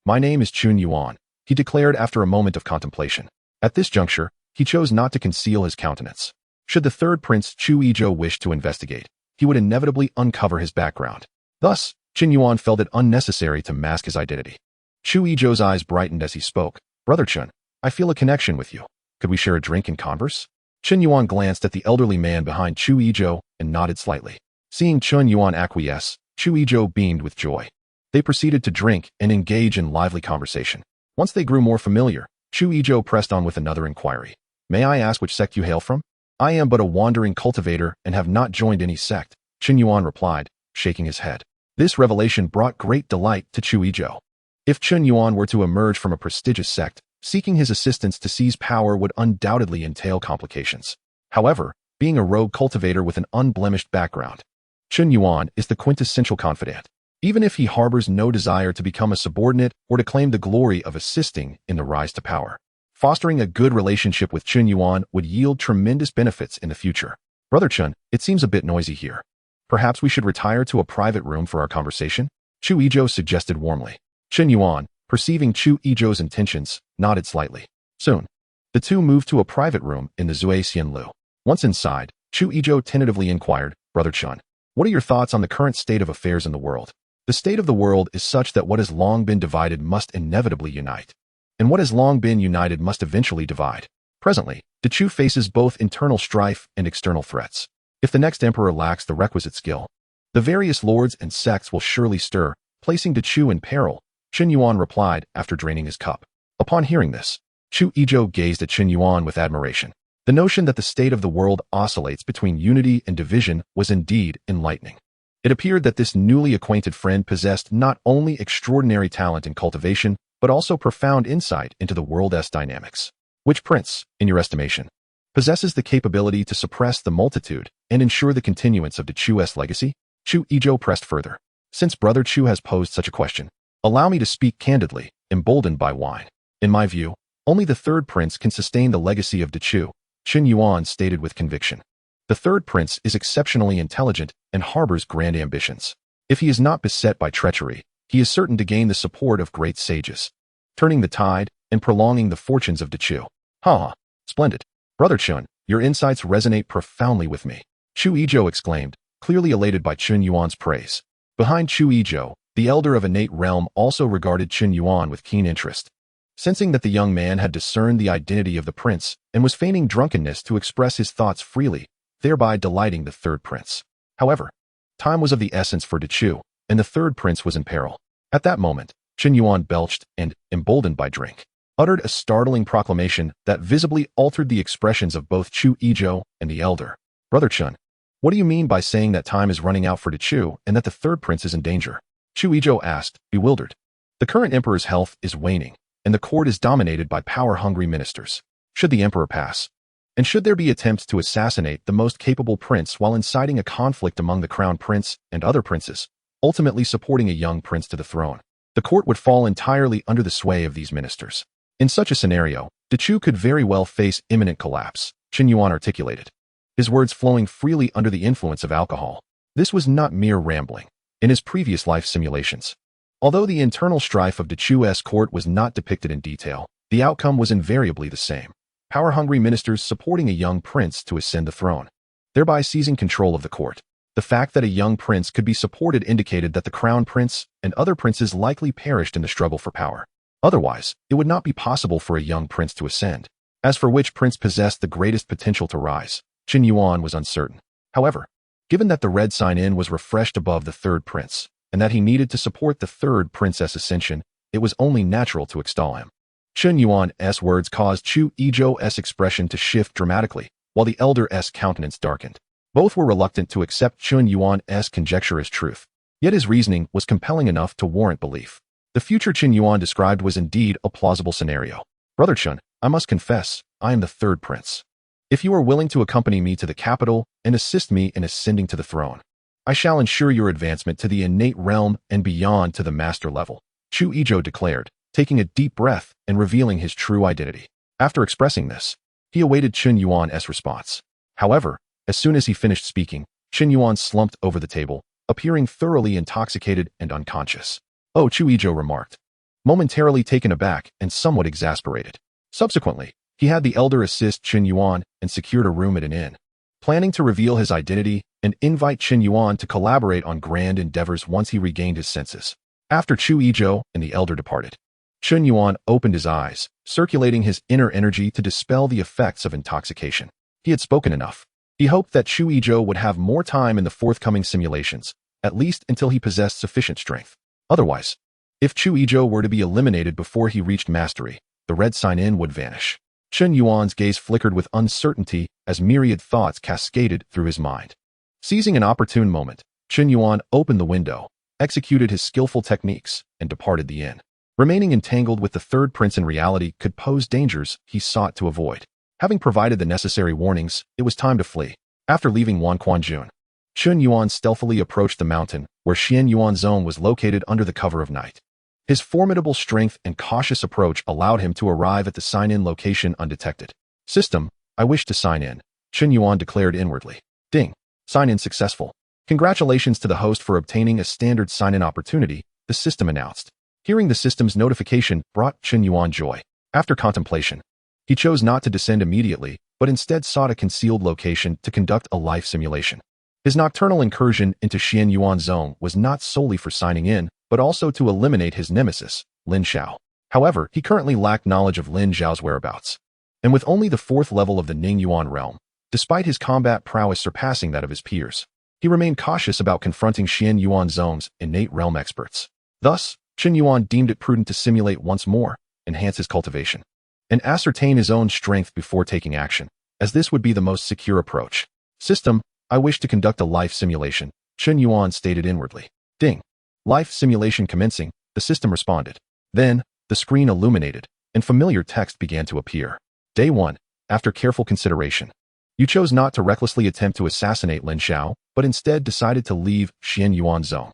"My name is Chen Yuan," he declared after a moment of contemplation. At this juncture, he chose not to conceal his countenance. Should the third prince Chu Yizhou wish to investigate, he would inevitably uncover his background. Thus, Chen Yuan felt it unnecessary to mask his identity. Chu Yizhou's eyes brightened as he spoke. "Brother Chen, I feel a connection with you. Could we share a drink and converse?" Chen Yuan glanced at the elderly man behind Chu Yizhou and nodded slightly. Seeing Chen Yuan acquiesce, Chu Yizhou beamed with joy. They proceeded to drink and engage in lively conversation. Once they grew more familiar, Chu Yizhou pressed on with another inquiry. "May I ask which sect you hail from?" "I am but a wandering cultivator and have not joined any sect," Chen Yuan replied, shaking his head. This revelation brought great delight to Chu Yizhou. If Chen Yuan were to emerge from a prestigious sect, seeking his assistance to seize power would undoubtedly entail complications. However, being a rogue cultivator with an unblemished background, Chen Yuan is the quintessential confidant. Even if he harbors no desire to become a subordinate or to claim the glory of assisting in the rise to power, fostering a good relationship with Chen Yuan would yield tremendous benefits in the future. "Brother Chen, it seems a bit noisy here. Perhaps we should retire to a private room for our conversation?" Chu Yizhou suggested warmly. Chen Yuan, perceiving Chu Yizhou's intentions, nodded slightly. Soon, the two moved to a private room in the Zui Xianlu. Once inside, Chu Yizhou tentatively inquired, "Brother Chen, what are your thoughts on the current state of affairs in the world?" "The state of the world is such that what has long been divided must inevitably unite, and what has long been united must eventually divide. Presently, Dechu faces both internal strife and external threats. If the next emperor lacks the requisite skill, the various lords and sects will surely stir, placing Dechu in peril," Chen Yuan replied after draining his cup. Upon hearing this, Chu Yizhou gazed at Chen Yuan with admiration. The notion that the state of the world oscillates between unity and division was indeed enlightening. It appeared that this newly acquainted friend possessed not only extraordinary talent in cultivation, but also profound insight into the world's dynamics. "Which prince, in your estimation, possesses the capability to suppress the multitude and ensure the continuance of Dechu's legacy?" Chu Yizhou pressed further. "Since Brother Chu has posed such a question, allow me to speak candidly, emboldened by wine. In my view, only the third prince can sustain the legacy of Dechu," Chen Yuan stated with conviction. "The third prince is exceptionally intelligent and harbors grand ambitions. If he is not beset by treachery, he is certain to gain the support of great sages, turning the tide and prolonging the fortunes of Dechu." "Ha! Splendid. Brother Chen, your insights resonate profoundly with me," Chu Yizhou exclaimed, clearly elated by Chen Yuan's praise. Behind Chu Yizhou, the elder of innate realm also regarded Chen Yuan with keen interest. Sensing that the young man had discerned the identity of the prince and was feigning drunkenness to express his thoughts freely, thereby delighting the third prince. However, time was of the essence for Dechu, and the third prince was in peril. At that moment, Chen Yuan belched and, emboldened by drink, uttered a startling proclamation that visibly altered the expressions of both Chu Yizhou and the elder. "Brother Chen, what do you mean by saying that time is running out for Dechu and that the third prince is in danger?" Chu Yizhou asked, bewildered. "The current emperor's health is waning, and the court is dominated by power-hungry ministers. Should the emperor pass, and should there be attempts to assassinate the most capable prince while inciting a conflict among the crown prince and other princes, ultimately supporting a young prince to the throne, the court would fall entirely under the sway of these ministers. In such a scenario, Dechu could very well face imminent collapse," Chen Yuan articulated, his words flowing freely under the influence of alcohol. This was not mere rambling. In his previous life simulations, although the internal strife of Dechu's court was not depicted in detail, the outcome was invariably the same. Power-hungry ministers supporting a young prince to ascend the throne, thereby seizing control of the court. The fact that a young prince could be supported indicated that the crown prince and other princes likely perished in the struggle for power. Otherwise, it would not be possible for a young prince to ascend. As for which prince possessed the greatest potential to rise, Chen Yuan was uncertain. However, given that the red sign-in was refreshed above the third prince, and that he needed to support the third princess ascension, it was only natural to extol him. Chen Yuan's words caused Chu Yizhou's expression to shift dramatically, while the elder's countenance darkened. Both were reluctant to accept Chen Yuan's conjecture as truth, yet his reasoning was compelling enough to warrant belief. The future Chen Yuan described was indeed a plausible scenario. Brother Chen, I must confess, I am the third prince. If you are willing to accompany me to the capital and assist me in ascending to the throne, I shall ensure your advancement to the innate realm and beyond to the master level, Chu Yizhou declared, taking a deep breath and revealing his true identity. After expressing this, he awaited Chen Yuan's response. However, as soon as he finished speaking, Chen Yuan slumped over the table, appearing thoroughly intoxicated and unconscious. Oh, Chu Yizhou remarked, momentarily taken aback and somewhat exasperated. Subsequently, he had the elder assist Chen Yuan and secured a room at an inn, planning to reveal his identity and invite Chen Yuan to collaborate on grand endeavors once he regained his senses. After Chu Yizhou and the elder departed, Chen Yuan opened his eyes, circulating his inner energy to dispel the effects of intoxication. He had spoken enough. He hoped that Chu Yizhou would have more time in the forthcoming simulations, at least until he possessed sufficient strength. Otherwise, if Chu Yizhou were to be eliminated before he reached mastery, the red sign-in would vanish. Chen Yuan's gaze flickered with uncertainty as myriad thoughts cascaded through his mind. Seizing an opportune moment, Chen Yuan opened the window, executed his skillful techniques, and departed the inn. Remaining entangled with the third prince in reality could pose dangers he sought to avoid. Having provided the necessary warnings, it was time to flee. After leaving Wanquanjun, Chen Yuan stealthily approached the mountain where Xianxiaaudiobooks zone was located under the cover of night. His formidable strength and cautious approach allowed him to arrive at the sign-in location undetected. System, I wish to sign in, Chen Yuan declared inwardly. Ding. Sign-in successful. Congratulations to the host for obtaining a standard sign-in opportunity, the system announced. Hearing the system's notification brought Chen Yuan joy. After contemplation, he chose not to descend immediately, but instead sought a concealed location to conduct a life simulation. His nocturnal incursion into Xianxiaaudiobooks zone was not solely for signing in, but also to eliminate his nemesis, Lin Xiao. However, he currently lacked knowledge of Lin Xiao's whereabouts. And with only the 4th level of the Ning Yuan realm, despite his combat prowess surpassing that of his peers, he remained cautious about confronting Xianxiaaudiobooks zone's innate realm experts. Thus, Chen Yuan deemed it prudent to simulate once more, enhance his cultivation, and ascertain his own strength before taking action, as this would be the most secure approach. System, I wish to conduct a life simulation, Chen Yuan stated inwardly. Ding. Life simulation commencing, the system responded. Then, the screen illuminated, and familiar text began to appear. Day 1. After careful consideration, you chose not to recklessly attempt to assassinate Lin Xiao, but instead decided to leave Xianxiaaudiobooks zone.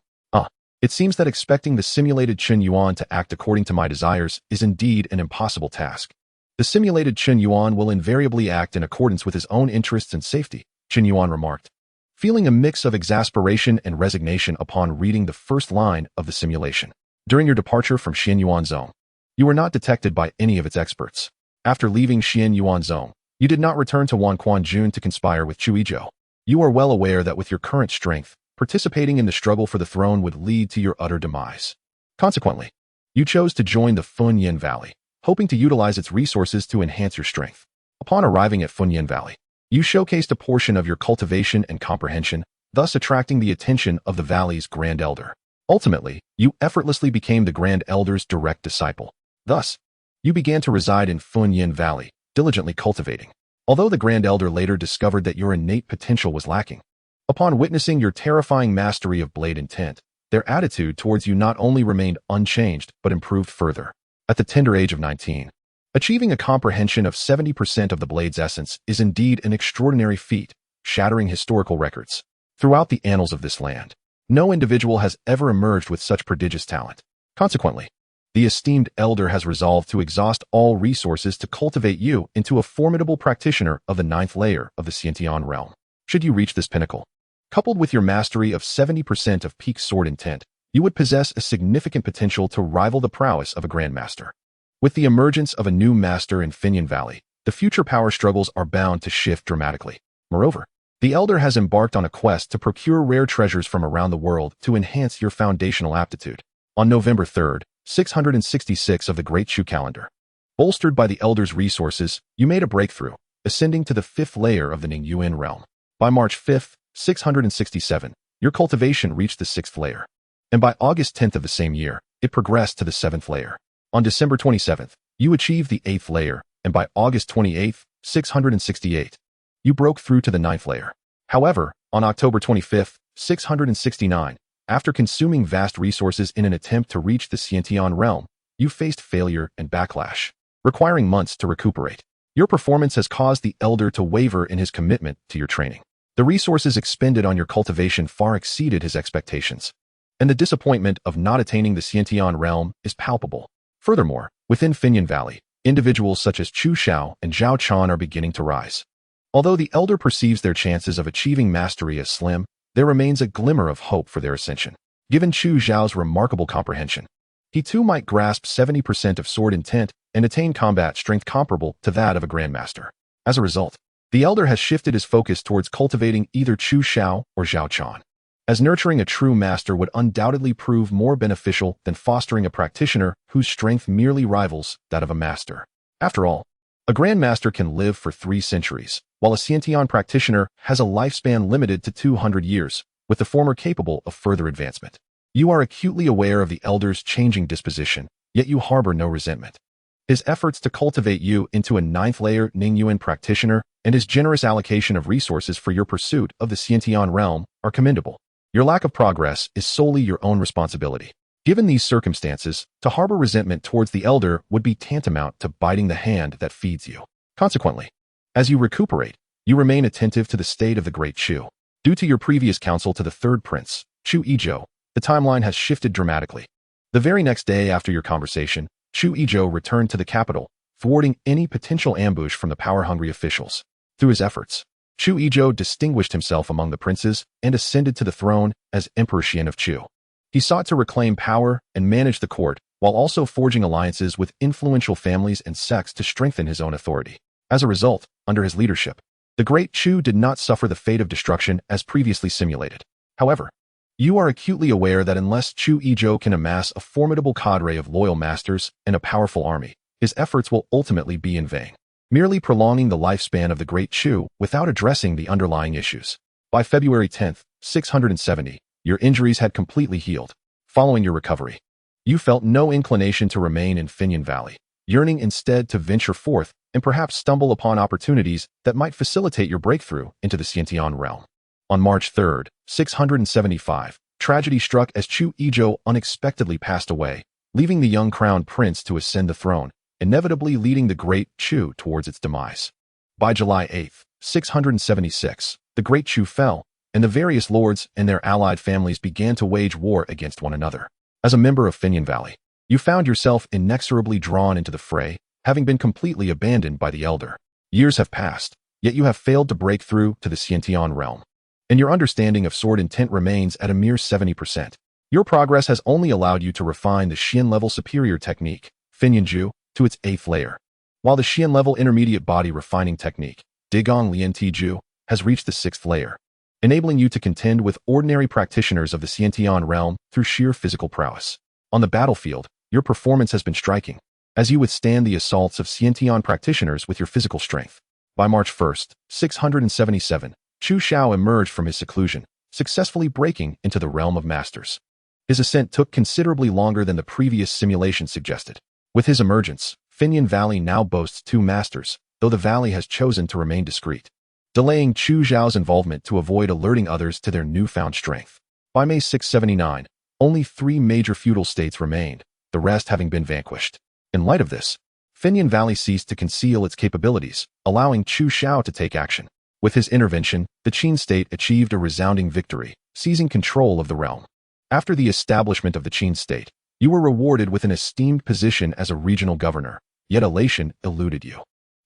It seems that expecting the simulated Chen Yuan to act according to my desires is indeed an impossible task. The simulated Chen Yuan will invariably act in accordance with his own interests and safety, Chen Yuan remarked, feeling a mix of exasperation and resignation upon reading the first line of the simulation. During your departure from Xianxiaaudiobooks zone, you were not detected by any of its experts. After leaving Xianxiaaudiobooks zone, you did not return to Wanquanjun to conspire with Chu Yizhou. You are well aware that with your current strength, participating in the struggle for the throne would lead to your utter demise. Consequently, you chose to join the Funyin Valley, hoping to utilize its resources to enhance your strength. Upon arriving at Funyin Valley, you showcased a portion of your cultivation and comprehension, thus attracting the attention of the valley's Grand Elder. Ultimately, you effortlessly became the Grand Elder's direct disciple. Thus, you began to reside in Funyin Valley, diligently cultivating. Although the Grand Elder later discovered that your innate potential was lacking, upon witnessing your terrifying mastery of blade intent, their attitude towards you not only remained unchanged but improved further. At the tender age of 19, achieving a comprehension of 70% of the blade's essence is indeed an extraordinary feat, shattering historical records. Throughout the annals of this land, no individual has ever emerged with such prodigious talent. Consequently, the esteemed elder has resolved to exhaust all resources to cultivate you into a formidable practitioner of the 9th layer of the Xianxian realm. Should you reach this pinnacle, coupled with your mastery of 70% of peak sword intent, you would possess a significant potential to rival the prowess of a grandmaster. With the emergence of a new master in Funyin Valley, the future power struggles are bound to shift dramatically. Moreover, the elder has embarked on a quest to procure rare treasures from around the world to enhance your foundational aptitude. On November 3rd, 666 of the Great Chu calendar, bolstered by the elder's resources, you made a breakthrough, ascending to the 5th layer of the Ning Yuan realm. By March 5th, 667, your cultivation reached the 6th layer, and by August 10th of the same year, it progressed to the 7th layer. On December 27th, You achieved the 8th layer, and by August 28, 668, you broke through to the 9th layer. However, on October 25, 669, after consuming vast resources in an attempt to reach the Xianxian realm, you faced failure and backlash, requiring months to recuperate. Your performance has caused the Elder to waver in his commitment to your training. The resources expended on your cultivation far exceeded his expectations, and the disappointment of not attaining the Xianxian realm is palpable. Furthermore, within Finyan Valley, individuals such as Chu Xiao and Zhao Chan are beginning to rise. Although the Elder perceives their chances of achieving mastery as slim, there remains a glimmer of hope for their ascension. Given Chu Xiao's remarkable comprehension, he too might grasp 70% of sword intent and attain combat strength comparable to that of a grandmaster. As a result, the Elder has shifted his focus towards cultivating either Chu Xiao or Zhao Chan, as nurturing a true master would undoubtedly prove more beneficial than fostering a practitioner whose strength merely rivals that of a master. After all, a grandmaster can live for 3 centuries, while a Xianxian practitioner has a lifespan limited to 200 years, with the former capable of further advancement. You are acutely aware of the Elder's changing disposition, yet you harbor no resentment. His efforts to cultivate you into a 9th layer Ningyuan practitioner and his generous allocation of resources for your pursuit of the Xianxian realm are commendable. Your lack of progress is solely your own responsibility. Given these circumstances, to harbor resentment towards the Elder would be tantamount to biting the hand that feeds you. Consequently, as you recuperate, you remain attentive to the state of the Great Chu. Due to your previous counsel to the 3rd Prince, Chu Yizhou, the timeline has shifted dramatically. The very next day after your conversation, Chu Yizhou returned to the capital, thwarting any potential ambush from the power-hungry officials. Through his efforts, Chu Yizhou distinguished himself among the princes and ascended to the throne as Emperor Xian of Chu. He sought to reclaim power and manage the court, while also forging alliances with influential families and sects to strengthen his own authority. As a result, under his leadership, the Great Chu did not suffer the fate of destruction as previously simulated. However, you are acutely aware that unless Chu Yizhou can amass a formidable cadre of loyal masters and a powerful army, his efforts will ultimately be in vain, merely prolonging the lifespan of the Great Chu without addressing the underlying issues. By February 10, 670, your injuries had completely healed. Following your recovery, you felt no inclination to remain in Finyan Valley, yearning instead to venture forth and perhaps stumble upon opportunities that might facilitate your breakthrough into the Xianxian realm. On March 3, 675, tragedy struck as Chu Yizhou unexpectedly passed away, leaving the young crown prince to ascend the throne, inevitably leading the Great Chu towards its demise. By July 8, 676, the Great Chu fell, and the various lords and their allied families began to wage war against one another. As a member of Finyan Valley, you found yourself inexorably drawn into the fray, having been completely abandoned by the Elder. Years have passed, yet you have failed to break through to the Xianxian realm, and your understanding of sword intent remains at a mere 70%. Your progress has only allowed you to refine the Xian-level superior technique, Finyanju, to its 8th layer, while the Xian-level intermediate body refining technique, Digong Lian Tiju, has reached the 6th layer, enabling you to contend with ordinary practitioners of the Xianxian realm through sheer physical prowess. On the battlefield, your performance has been striking, as you withstand the assaults of Xianxian practitioners with your physical strength. By March 1, 677, Chu Xiao emerged from his seclusion, successfully breaking into the realm of masters. His ascent took considerably longer than the previous simulation suggested. With his emergence, Finyan Valley now boasts 2 masters, though the valley has chosen to remain discreet, delaying Chu Xiao's involvement to avoid alerting others to their newfound strength. By May 679, only 3 major feudal states remained, the rest having been vanquished. In light of this, Finyan Valley ceased to conceal its capabilities, allowing Chu Xiao to take action. With his intervention, the Qin state achieved a resounding victory, seizing control of the realm. After the establishment of the Qin state, you were rewarded with an esteemed position as a regional governor, yet elation eluded you.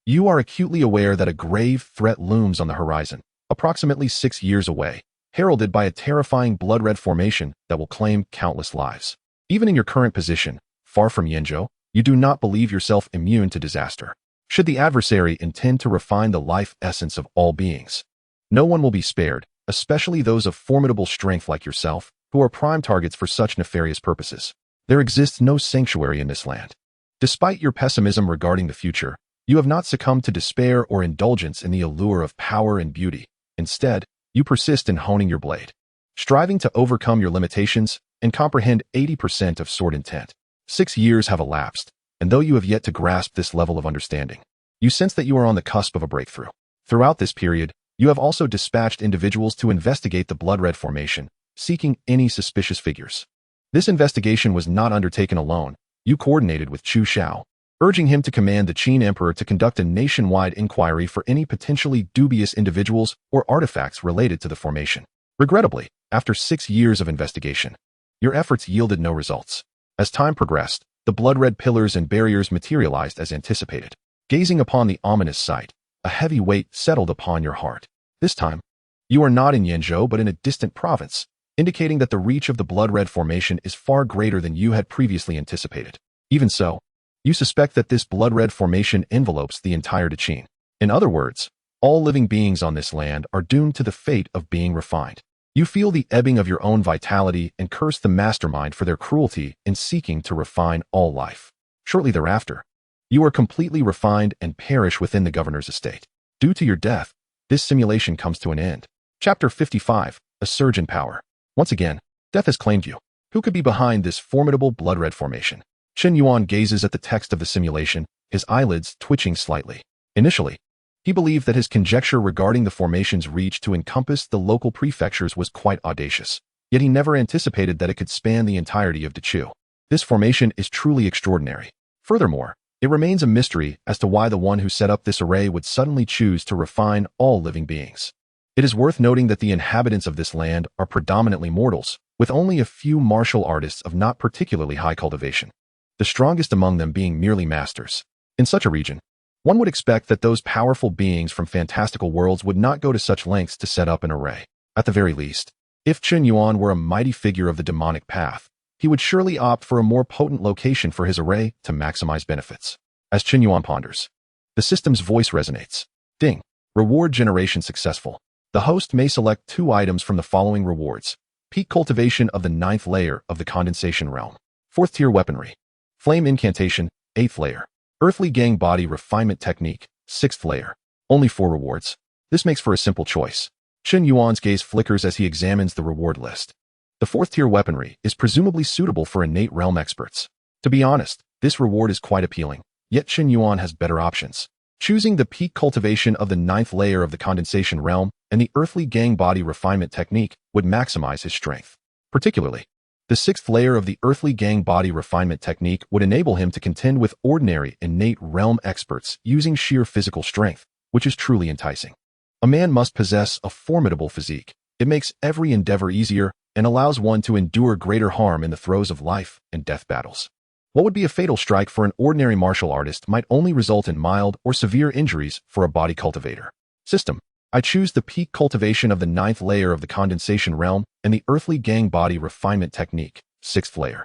You are acutely aware that a grave threat looms on the horizon, approximately 6 years away, heralded by a terrifying blood-red formation that will claim countless lives. Even in your current position, far from Yenzhou, you do not believe yourself immune to disaster. Should the adversary intend to refine the life essence of all beings, no one will be spared, especially those of formidable strength like yourself, who are prime targets for such nefarious purposes. There exists no sanctuary in this land. Despite your pessimism regarding the future, you have not succumbed to despair or indulgence in the allure of power and beauty. Instead, you persist in honing your blade, striving to overcome your limitations and comprehend 80% of sword intent. 6 years have elapsed, and though you have yet to grasp this level of understanding, you sense that you are on the cusp of a breakthrough. Throughout this period, you have also dispatched individuals to investigate the blood red formation, seeking any suspicious figures. This investigation was not undertaken alone. You coordinated with Chu Xiao, urging him to command the Qin Emperor to conduct a nationwide inquiry for any potentially dubious individuals or artifacts related to the formation. Regrettably, after 6 years of investigation, your efforts yielded no results. As time progressed, the blood-red pillars and barriers materialized as anticipated. Gazing upon the ominous sight, a heavy weight settled upon your heart. This time, you are not in Yanzhou but in a distant province, indicating that the reach of the blood-red formation is far greater than you had previously anticipated. Even so, you suspect that this blood-red formation envelopes the entire Qin. In other words, all living beings on this land are doomed to the fate of being refined. You feel the ebbing of your own vitality and curse the mastermind for their cruelty in seeking to refine all life. Shortly thereafter, you are completely refined and perish within the governor's estate. Due to your death, this simulation comes to an end. Chapter 55, A Surge in Power. Once again, death has claimed you. Who could be behind this formidable blood-red formation? Chen Yuan gazes at the text of the simulation, his eyelids twitching slightly. Initially, he believed that his conjecture regarding the formation's reach to encompass the local prefectures was quite audacious, yet he never anticipated that it could span the entirety of Dechu. This formation is truly extraordinary. Furthermore, it remains a mystery as to why the one who set up this array would suddenly choose to refine all living beings. It is worth noting that the inhabitants of this land are predominantly mortals, with only a few martial artists of not particularly high cultivation, the strongest among them being merely masters. In such a region, one would expect that those powerful beings from fantastical worlds would not go to such lengths to set up an array. At the very least, if Chen Yuan were a mighty figure of the demonic path, he would surely opt for a more potent location for his array to maximize benefits. As Chen Yuan ponders, the system's voice resonates. Ding. Reward generation successful. The host may select 2 items from the following rewards. Peak cultivation of the 9th layer of the condensation realm. 4th tier weaponry. Flame incantation, 8th layer. Earthly gang body refinement technique, 6th layer. Only 4 rewards. This makes for a simple choice. Chen Yuan's gaze flickers as he examines the reward list. The 4th tier weaponry is presumably suitable for innate realm experts. To be honest, this reward is quite appealing, yet Chen Yuan has better options. Choosing the peak cultivation of the 9th layer of the condensation realm and the earthly gang body refinement technique would maximize his strength. Particularly, the 6th layer of the earthly gang body refinement technique would enable him to contend with ordinary innate realm experts using sheer physical strength, which is truly enticing. A man must possess a formidable physique. It makes every endeavor easier and allows one to endure greater harm in the throes of life and death battles. What would be a fatal strike for an ordinary martial artist might only result in mild or severe injuries for a body cultivator. System. I choose the peak cultivation of the 9th layer of the condensation realm and the earthly gang body refinement technique, 6th layer.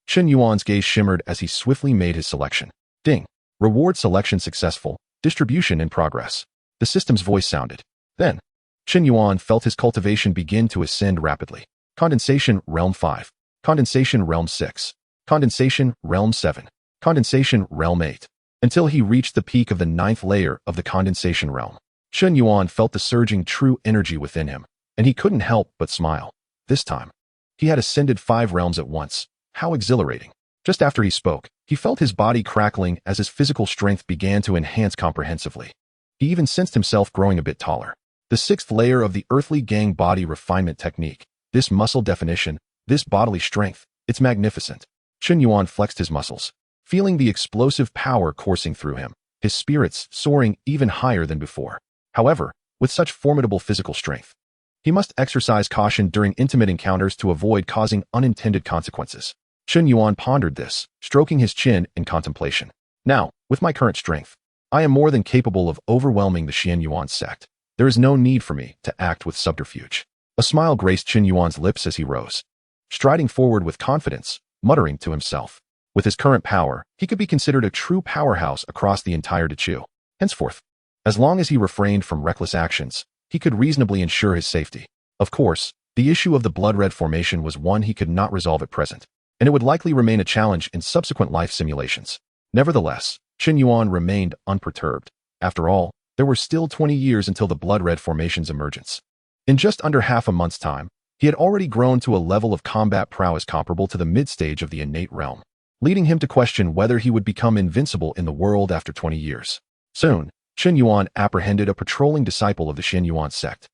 Chen Yuan's gaze shimmered as he swiftly made his selection. Ding. Reward selection successful. Distribution in progress. The system's voice sounded. Then, Chen Yuan felt his cultivation begin to ascend rapidly. Condensation Realm 5. Condensation Realm 6. Condensation Realm 7. Condensation Realm 8. Until he reached the peak of the 9th layer of the condensation realm. Chen Yuan felt the surging true energy within him, and he couldn't help but smile. This time, he had ascended 5 realms at once. How exhilarating. Just after he spoke, he felt his body crackling as his physical strength began to enhance comprehensively. He even sensed himself growing a bit taller. The 6th layer of the earthly gang body refinement technique, this muscle definition, this bodily strength, it's magnificent. Chen Yuan flexed his muscles, feeling the explosive power coursing through him, his spirits soaring even higher than before. However, with such formidable physical strength, he must exercise caution during intimate encounters to avoid causing unintended consequences. Chen Yuan pondered this, stroking his chin in contemplation. Now, with my current strength, I am more than capable of overwhelming the Xian Yuan sect. There is no need for me to act with subterfuge. A smile graced Chen Yuan's lips as he rose, striding forward with confidence, muttering to himself. With his current power, he could be considered a true powerhouse across the entire Dechu. Henceforth, as long as he refrained from reckless actions, he could reasonably ensure his safety. Of course, the issue of the blood-red formation was one he could not resolve at present, and it would likely remain a challenge in subsequent life simulations. Nevertheless, Chen Yuan remained unperturbed. After all, there were still 20 years until the blood-red formation's emergence. In just under half a month's time, he had already grown to a level of combat prowess comparable to the mid-stage of the innate realm. leading him to question whether he would become invincible in the world after 20 years. Soon, Chen Yuan apprehended a patrolling disciple of the Chen Yuan sect.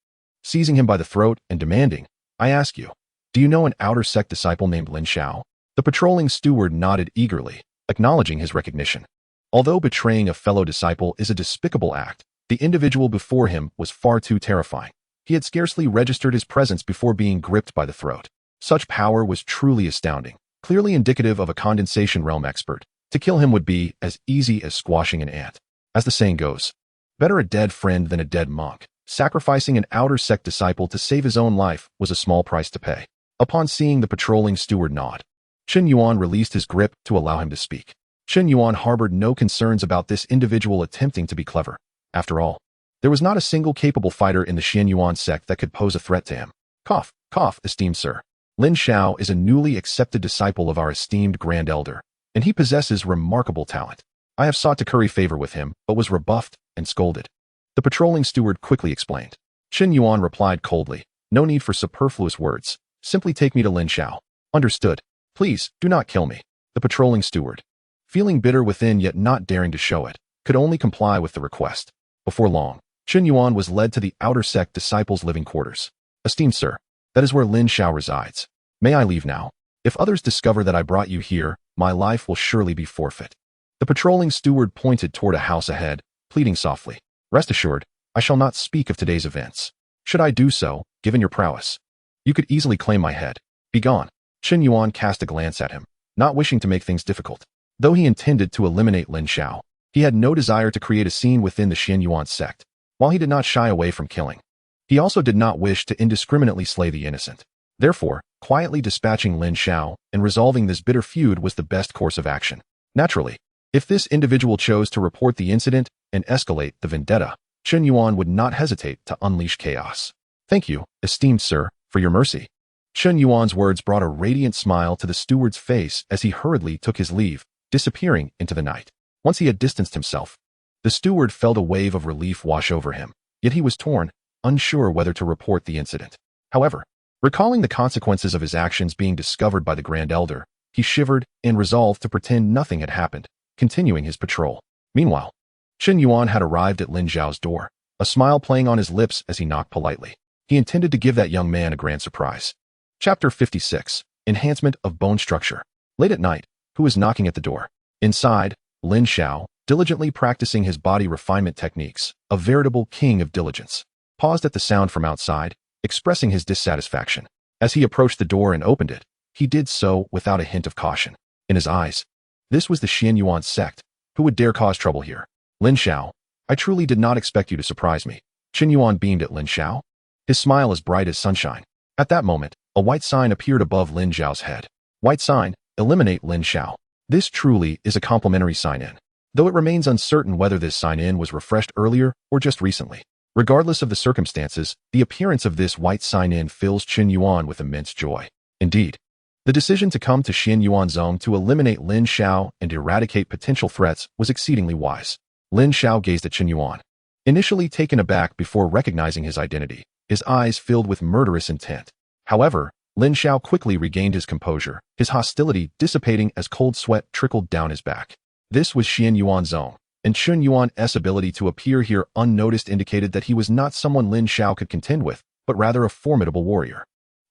Seizing him by the throat and demanding, "I ask you, do you know an outer sect disciple named Lin Xiao?" The patrolling steward nodded eagerly, acknowledging his recognition. Although betraying a fellow disciple is a despicable act, the individual before him was far too terrifying. He had scarcely registered his presence before being gripped by the throat. Such power was truly astounding, clearly indicative of a condensation realm expert. To kill him would be as easy as squashing an ant. As the saying goes, better a dead friend than a dead monk. Sacrificing an outer sect disciple to save his own life was a small price to pay. Upon seeing the patrolling steward nod, Chen Yuan released his grip to allow him to speak. Chen Yuan harbored no concerns about this individual attempting to be clever. After all, there was not a single capable fighter in the Chen Yuan sect that could pose a threat to him. Cough, cough, esteemed sir. Lin Xiao is a newly accepted disciple of our esteemed Grand Elder, and he possesses remarkable talent. I have sought to curry favor with him, but was rebuffed and scolded. The patrolling steward quickly explained. Chen Yuan replied coldly, "No need for superfluous words. Simply take me to Lin Xiao." "Understood. Please, do not kill me." The patrolling steward, feeling bitter within yet not daring to show it, could only comply with the request. Before long, Chen Yuan was led to the outer sect disciples' living quarters. "Esteemed sir, that is where Lin Xiao resides. May I leave now? If others discover that I brought you here, my life will surely be forfeit." The patrolling steward pointed toward a house ahead, pleading softly, "Rest assured, I shall not speak of today's events. Should I do so, given your prowess, you could easily claim my head. Be gone." Chen Yuan cast a glance at him, not wishing to make things difficult. Though he intended to eliminate Lin Xiao, he had no desire to create a scene within the Chen Yuan sect. While he did not shy away from killing, he also did not wish to indiscriminately slay the innocent. Therefore, quietly dispatching Lin Xiao and resolving this bitter feud was the best course of action. Naturally, if this individual chose to report the incident and escalate the vendetta, Chen Yuan would not hesitate to unleash chaos. "Thank you, esteemed sir, for your mercy." Chen Yuan's words brought a radiant smile to the steward's face as he hurriedly took his leave, disappearing into the night. Once he had distanced himself, the steward felt a wave of relief wash over him, yet he was torn, unsure whether to report the incident. However, recalling the consequences of his actions being discovered by the Grand Elder, he shivered and resolved to pretend nothing had happened, continuing his patrol. Meanwhile, Chen Yuan had arrived at Lin Xiao's door, a smile playing on his lips as he knocked politely. He intended to give that young man a grand surprise. Chapter 56. Enhancement of Bone Structure. Late at night, who was knocking at the door? Inside, Lin Xiao, diligently practicing his body refinement techniques, a veritable king of diligence, paused at the sound from outside, expressing his dissatisfaction. As he approached the door and opened it, he did so without a hint of caution. In his eyes, this was the Chen Yuan sect. Who would dare cause trouble here? "Lin Xiao, I truly did not expect you to surprise me." Chen Yuan beamed at Lin Xiao, his smile as bright as sunshine. At that moment, a white sign appeared above Lin Xiao's head. White sign, eliminate Lin Xiao. This truly is a complimentary sign-in, though it remains uncertain whether this sign-in was refreshed earlier or just recently. Regardless of the circumstances, the appearance of this white sign-in fills Chen Yuan with immense joy. Indeed, the decision to come to Chen Yuan Zone to eliminate Lin Xiao and eradicate potential threats was exceedingly wise. Lin Xiao gazed at Chen Yuan, initially taken aback before recognizing his identity, his eyes filled with murderous intent. However, Lin Xiao quickly regained his composure, his hostility dissipating as cold sweat trickled down his back. This was Chen Yuan's zone, and Chen Yuan's ability to appear here unnoticed indicated that he was not someone Lin Xiao could contend with, but rather a formidable warrior.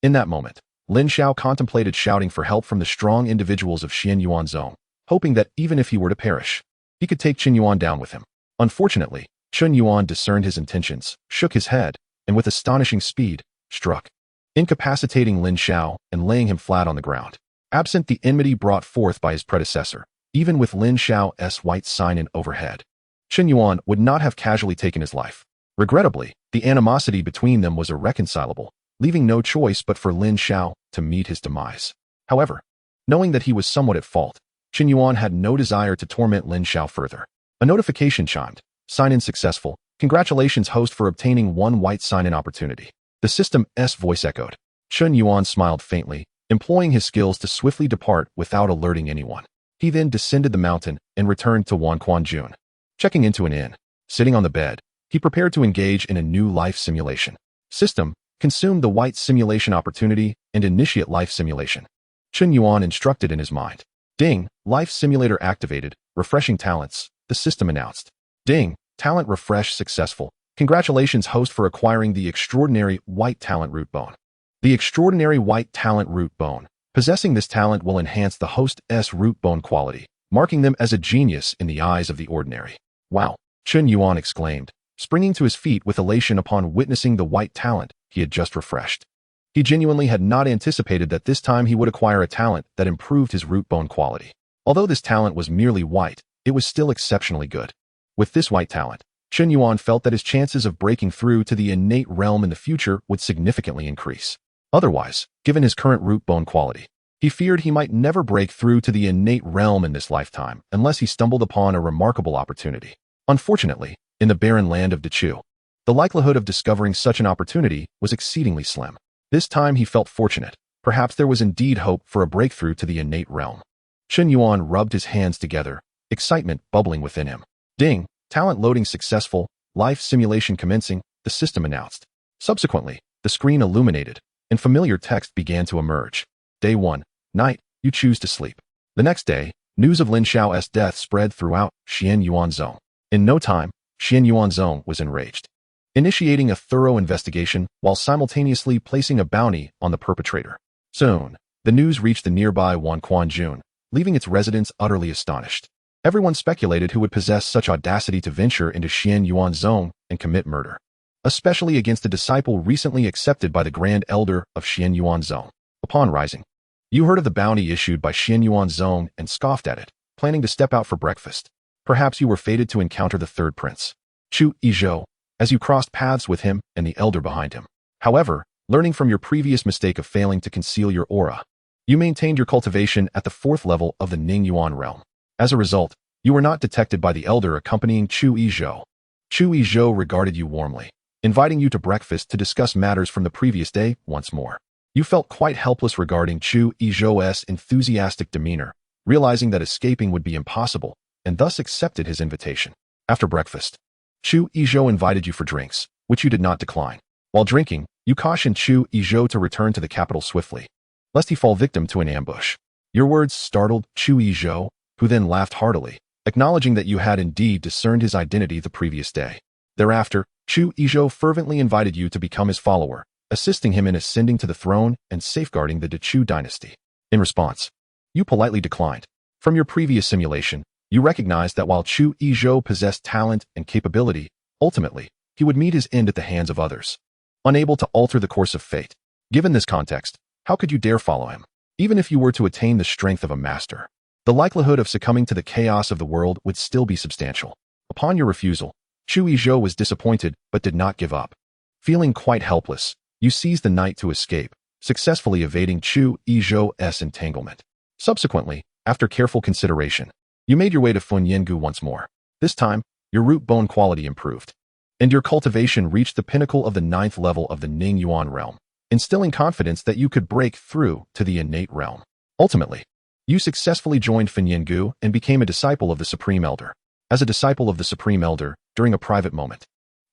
In that moment, Lin Xiao contemplated shouting for help from the strong individuals of Chen Yuan's zone, hoping that even if he were to perish, he could take Chen Yuan down with him. Unfortunately, Chen Yuan discerned his intentions, shook his head, and with astonishing speed, struck, incapacitating Lin Xiao and laying him flat on the ground. Absent the enmity brought forth by his predecessor, even with Lin Xiao's white sign-in overhead, Chen Yuan would not have casually taken his life. Regrettably, the animosity between them was irreconcilable, leaving no choice but for Lin Xiao to meet his demise. However, knowing that he was somewhat at fault, Chen Yuan had no desire to torment Lin Xiao further. A notification chimed. Sign-in successful. Congratulations, host, for obtaining one white sign-in opportunity. The system's voice echoed. Chen Yuan smiled faintly, employing his skills to swiftly depart without alerting anyone. He then descended the mountain and returned to Wanquanjun. Checking into an inn, sitting on the bed, he prepared to engage in a new life simulation. System, consume the white simulation opportunity and initiate life simulation. Chen Yuan instructed in his mind. Ding, Life Simulator activated, refreshing talents, the system announced. Ding, talent refresh successful. Congratulations host for acquiring the extraordinary white talent root bone. The extraordinary white talent root bone. Possessing this talent will enhance the host's root bone quality, marking them as a genius in the eyes of the ordinary. Wow, Chen Yuan exclaimed, springing to his feet with elation upon witnessing the white talent he had just refreshed. He genuinely had not anticipated that this time he would acquire a talent that improved his root bone quality. Although this talent was merely white, it was still exceptionally good. With this white talent, Chen Yuan felt that his chances of breaking through to the innate realm in the future would significantly increase. Otherwise, given his current root bone quality, he feared he might never break through to the innate realm in this lifetime unless he stumbled upon a remarkable opportunity. Unfortunately, in the barren land of Dechu, the likelihood of discovering such an opportunity was exceedingly slim. This time he felt fortunate. Perhaps there was indeed hope for a breakthrough to the innate realm. Chen Yuan rubbed his hands together, excitement bubbling within him. Ding, talent loading successful, life simulation commencing, the system announced. Subsequently, the screen illuminated, and familiar text began to emerge. Day 1, night, you choose to sleep. The next day, news of Lin Xiao's death spread throughout Xianyuan Zone. In no time, Xianyuan Zone was enraged, initiating a thorough investigation while simultaneously placing a bounty on the perpetrator. Soon, the news reached the nearby Wanquanjun, leaving its residents utterly astonished. Everyone speculated who would possess such audacity to venture into Xianyuan Zone and commit murder, especially against a disciple recently accepted by the Grand Elder of Xianyuan Zone. Upon rising, you heard of the bounty issued by Xianyuan Zone and scoffed at it, planning to step out for breakfast. Perhaps you were fated to encounter the third prince, Chu Yizhou, as you crossed paths with him and the elder behind him. However, learning from your previous mistake of failing to conceal your aura, you maintained your cultivation at the 4th level of the Ningyuan realm. As a result, you were not detected by the elder accompanying Chu Yizhou. Chu Yizhou regarded you warmly, inviting you to breakfast to discuss matters from the previous day once more. You felt quite helpless regarding Chu Yizhou's enthusiastic demeanor, realizing that escaping would be impossible, and thus accepted his invitation. After breakfast, Chu Yizhou invited you for drinks, which you did not decline. While drinking, you cautioned Chu Yizhou to return to the capital swiftly, lest he fall victim to an ambush. Your words startled Chu Yizhou, who then laughed heartily, acknowledging that you had indeed discerned his identity the previous day. Thereafter, Chu Yizhou fervently invited you to become his follower, assisting him in ascending to the throne and safeguarding the Dechu dynasty. In response, you politely declined. From your previous simulation, you recognized that while Chu Yizhou possessed talent and capability, ultimately, he would meet his end at the hands of others, unable to alter the course of fate. Given this context, how could you dare follow him? Even if you were to attain the strength of a master, the likelihood of succumbing to the chaos of the world would still be substantial. Upon your refusal, Chu Yizhou was disappointed but did not give up. Feeling quite helpless, you seized the night to escape, successfully evading Chu Yizhou's entanglement. Subsequently, after careful consideration, you made your way to Funyanggu once more. This time, your root bone quality improved, and your cultivation reached the pinnacle of the 9th level of the Ningyuan realm, instilling confidence that you could break through to the innate realm. Ultimately, you successfully joined Funyanggu and became a disciple of the Supreme Elder. As a disciple of the Supreme Elder, during a private moment,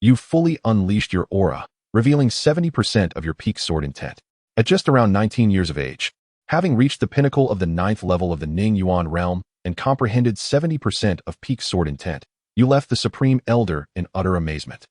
you fully unleashed your aura, revealing 70% of your peak sword intent. At just around 19 years of age, having reached the pinnacle of the 9th level of the Ningyuan realm and comprehended 70% of peak sword intent, you left the Supreme Elder in utter amazement,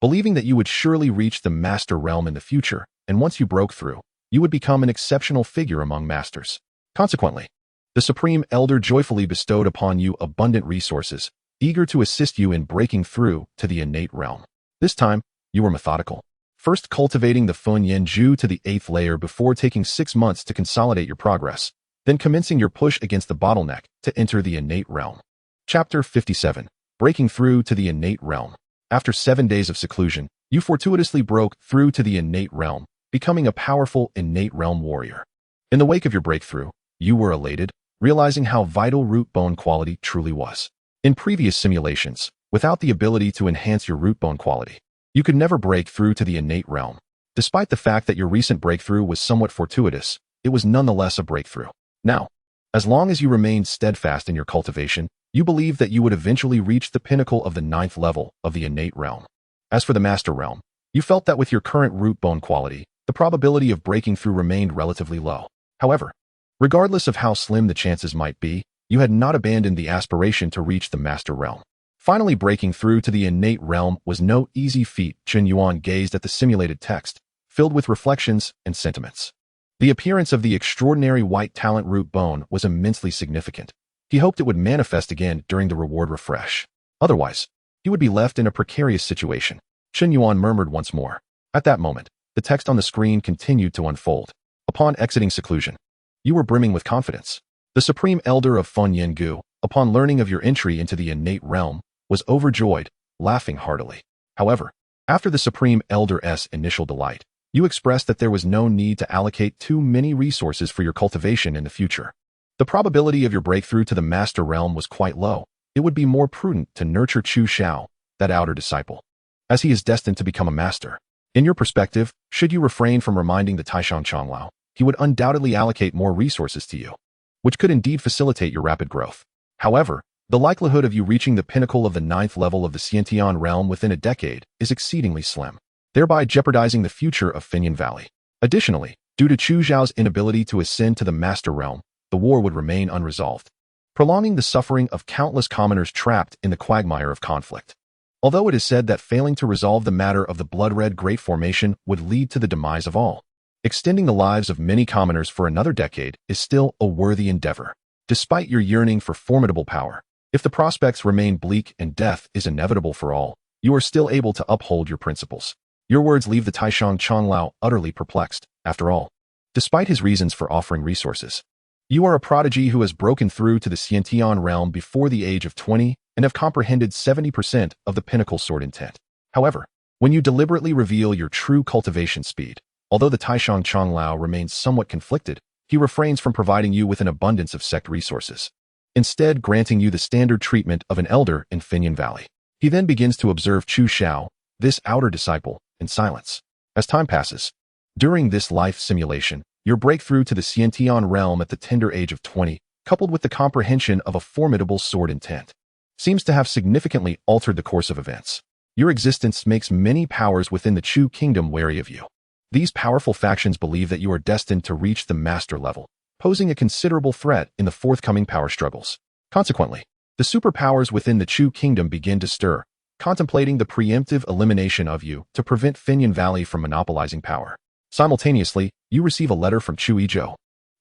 believing that you would surely reach the Master realm in the future, and once you broke through, you would become an exceptional figure among masters. Consequently, the Supreme Elder joyfully bestowed upon you abundant resources, eager to assist you in breaking through to the innate realm. This time, you were methodical, first cultivating the Funyanggu to the 8th layer before taking 6 months to consolidate your progress, then commencing your push against the bottleneck to enter the innate realm. Chapter 57. Breaking through to the innate realm. After 7 days of seclusion, you fortuitously broke through to the innate realm, becoming a powerful innate realm warrior. In the wake of your breakthrough, you were elated, realizing how vital root bone quality truly was. In previous simulations, without the ability to enhance your root bone quality, you could never break through to the innate realm. Despite the fact that your recent breakthrough was somewhat fortuitous, it was nonetheless a breakthrough. Now, as long as you remained steadfast in your cultivation, you believed that you would eventually reach the pinnacle of the 9th level of the innate realm. As for the Master realm, you felt that with your current root bone quality, the probability of breaking through remained relatively low. However, Regardless of how slim the chances might be, you had not abandoned the aspiration to reach the master realm. Finally breaking through to the innate realm was no easy feat. Chen Yuan gazed at the simulated text, filled with reflections and sentiments. The appearance of the extraordinary white talent root bone was immensely significant. He hoped it would manifest again during the reward refresh. Otherwise, he would be left in a precarious situation. Chen Yuan murmured once more. At that moment, the text on the screen continued to unfold. Upon exiting seclusion, you were brimming with confidence. The Supreme Elder of Feng Yengu, upon learning of your entry into the innate realm, was overjoyed, laughing heartily. However, after the Supreme Elder's initial delight, you expressed that there was no need to allocate too many resources for your cultivation in the future. The probability of your breakthrough to the master realm was quite low. It would be more prudent to nurture Chu Xiao, that outer disciple, as he is destined to become a master. In your perspective, should you refrain from reminding the Taishan Changlao, he would undoubtedly allocate more resources to you, which could indeed facilitate your rapid growth. However, the likelihood of you reaching the pinnacle of the 9th level of the Xiantian realm within a decade is exceedingly slim, thereby jeopardizing the future of Fenyan Valley. Additionally, due to Chu Xiao's inability to ascend to the master realm, the war would remain unresolved, prolonging the suffering of countless commoners trapped in the quagmire of conflict. Although it is said that failing to resolve the matter of the blood-red Great Formation would lead to the demise of all, extending the lives of many commoners for another decade is still a worthy endeavor. Despite your yearning for formidable power, if the prospects remain bleak and death is inevitable for all, you are still able to uphold your principles. Your words leave the Taishan Changlao utterly perplexed. After all, despite his reasons for offering resources, you are a prodigy who has broken through to the Xiantian realm before the age of 20 and have comprehended 70% of the pinnacle sword intent. However, when you deliberately reveal your true cultivation speed, although the Taishan Changlao remains somewhat conflicted, he refrains from providing you with an abundance of sect resources, instead granting you the standard treatment of an elder in Fenyan Valley. He then begins to observe Chu Xiao, this outer disciple, in silence. As time passes, during this life simulation, your breakthrough to the Xiantian realm at the tender age of 20, coupled with the comprehension of a formidable sword intent, seems to have significantly altered the course of events. Your existence makes many powers within the Chu kingdom wary of you. These powerful factions believe that you are destined to reach the master level, posing a considerable threat in the forthcoming power struggles. Consequently, the superpowers within the Chu kingdom begin to stir, contemplating the preemptive elimination of you to prevent Fenyan Valley from monopolizing power. Simultaneously, you receive a letter from Chu Yizhou,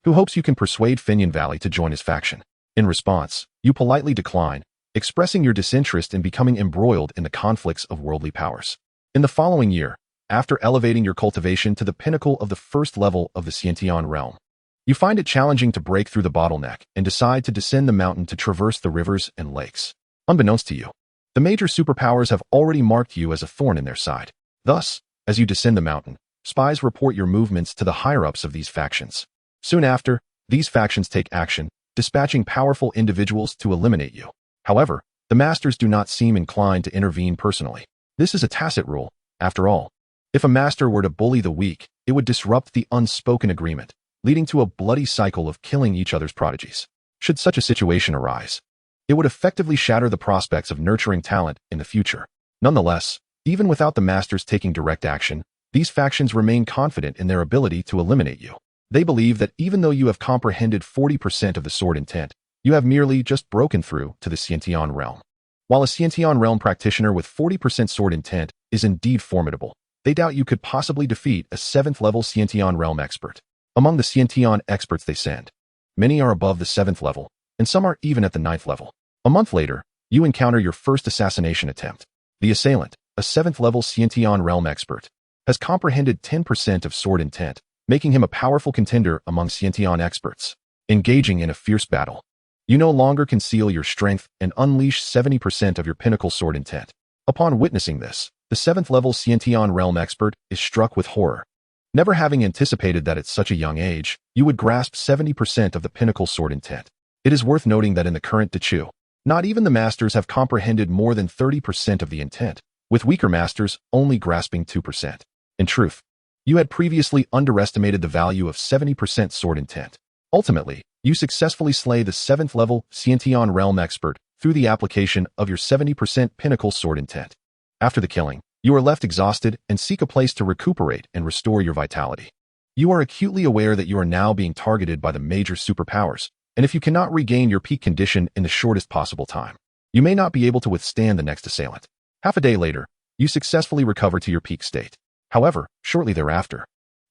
who hopes you can persuade Fenyan Valley to join his faction. In response, you politely decline, expressing your disinterest in becoming embroiled in the conflicts of worldly powers. In the following year, after elevating your cultivation to the pinnacle of the first level of the Xiantian realm, you find it challenging to break through the bottleneck and decide to descend the mountain to traverse the rivers and lakes. Unbeknownst to you, the major superpowers have already marked you as a thorn in their side. Thus, as you descend the mountain, spies report your movements to the higher-ups of these factions. Soon after, these factions take action, dispatching powerful individuals to eliminate you. However, the masters do not seem inclined to intervene personally. This is a tacit rule, after all. If a master were to bully the weak, it would disrupt the unspoken agreement, leading to a bloody cycle of killing each other's prodigies. Should such a situation arise, it would effectively shatter the prospects of nurturing talent in the future. Nonetheless, even without the masters taking direct action, these factions remain confident in their ability to eliminate you. They believe that even though you have comprehended 40% of the sword intent, you have merely just broken through to the Xiantian realm. While a Xiantian realm practitioner with 40% sword intent is indeed formidable, they doubt you could possibly defeat a 7th level Xiantian realm expert. Among the Xiantian experts they send, many are above the 7th level, and some are even at the 9th level. A month later, you encounter your first assassination attempt. The assailant, a 7th level Xiantian realm expert, has comprehended 10% of sword intent, making him a powerful contender among Xiantian experts. Engaging in a fierce battle, you no longer conceal your strength and unleash 70% of your pinnacle sword intent. Upon witnessing this, the 7th level Xiantian realm expert is struck with horror. Never having anticipated that at such a young age, you would grasp 70% of the pinnacle sword intent. It is worth noting that in the current Dechu, not even the masters have comprehended more than 30% of the intent, with weaker masters only grasping 2%. In truth, you had previously underestimated the value of 70% sword intent. Ultimately, you successfully slay the 7th level Xiantian realm expert through the application of your 70% pinnacle sword intent. After the killing, you are left exhausted and seek a place to recuperate and restore your vitality. You are acutely aware that you are now being targeted by the major superpowers, and if you cannot regain your peak condition in the shortest possible time, you may not be able to withstand the next assailant. Half a day later, you successfully recover to your peak state. However, shortly thereafter,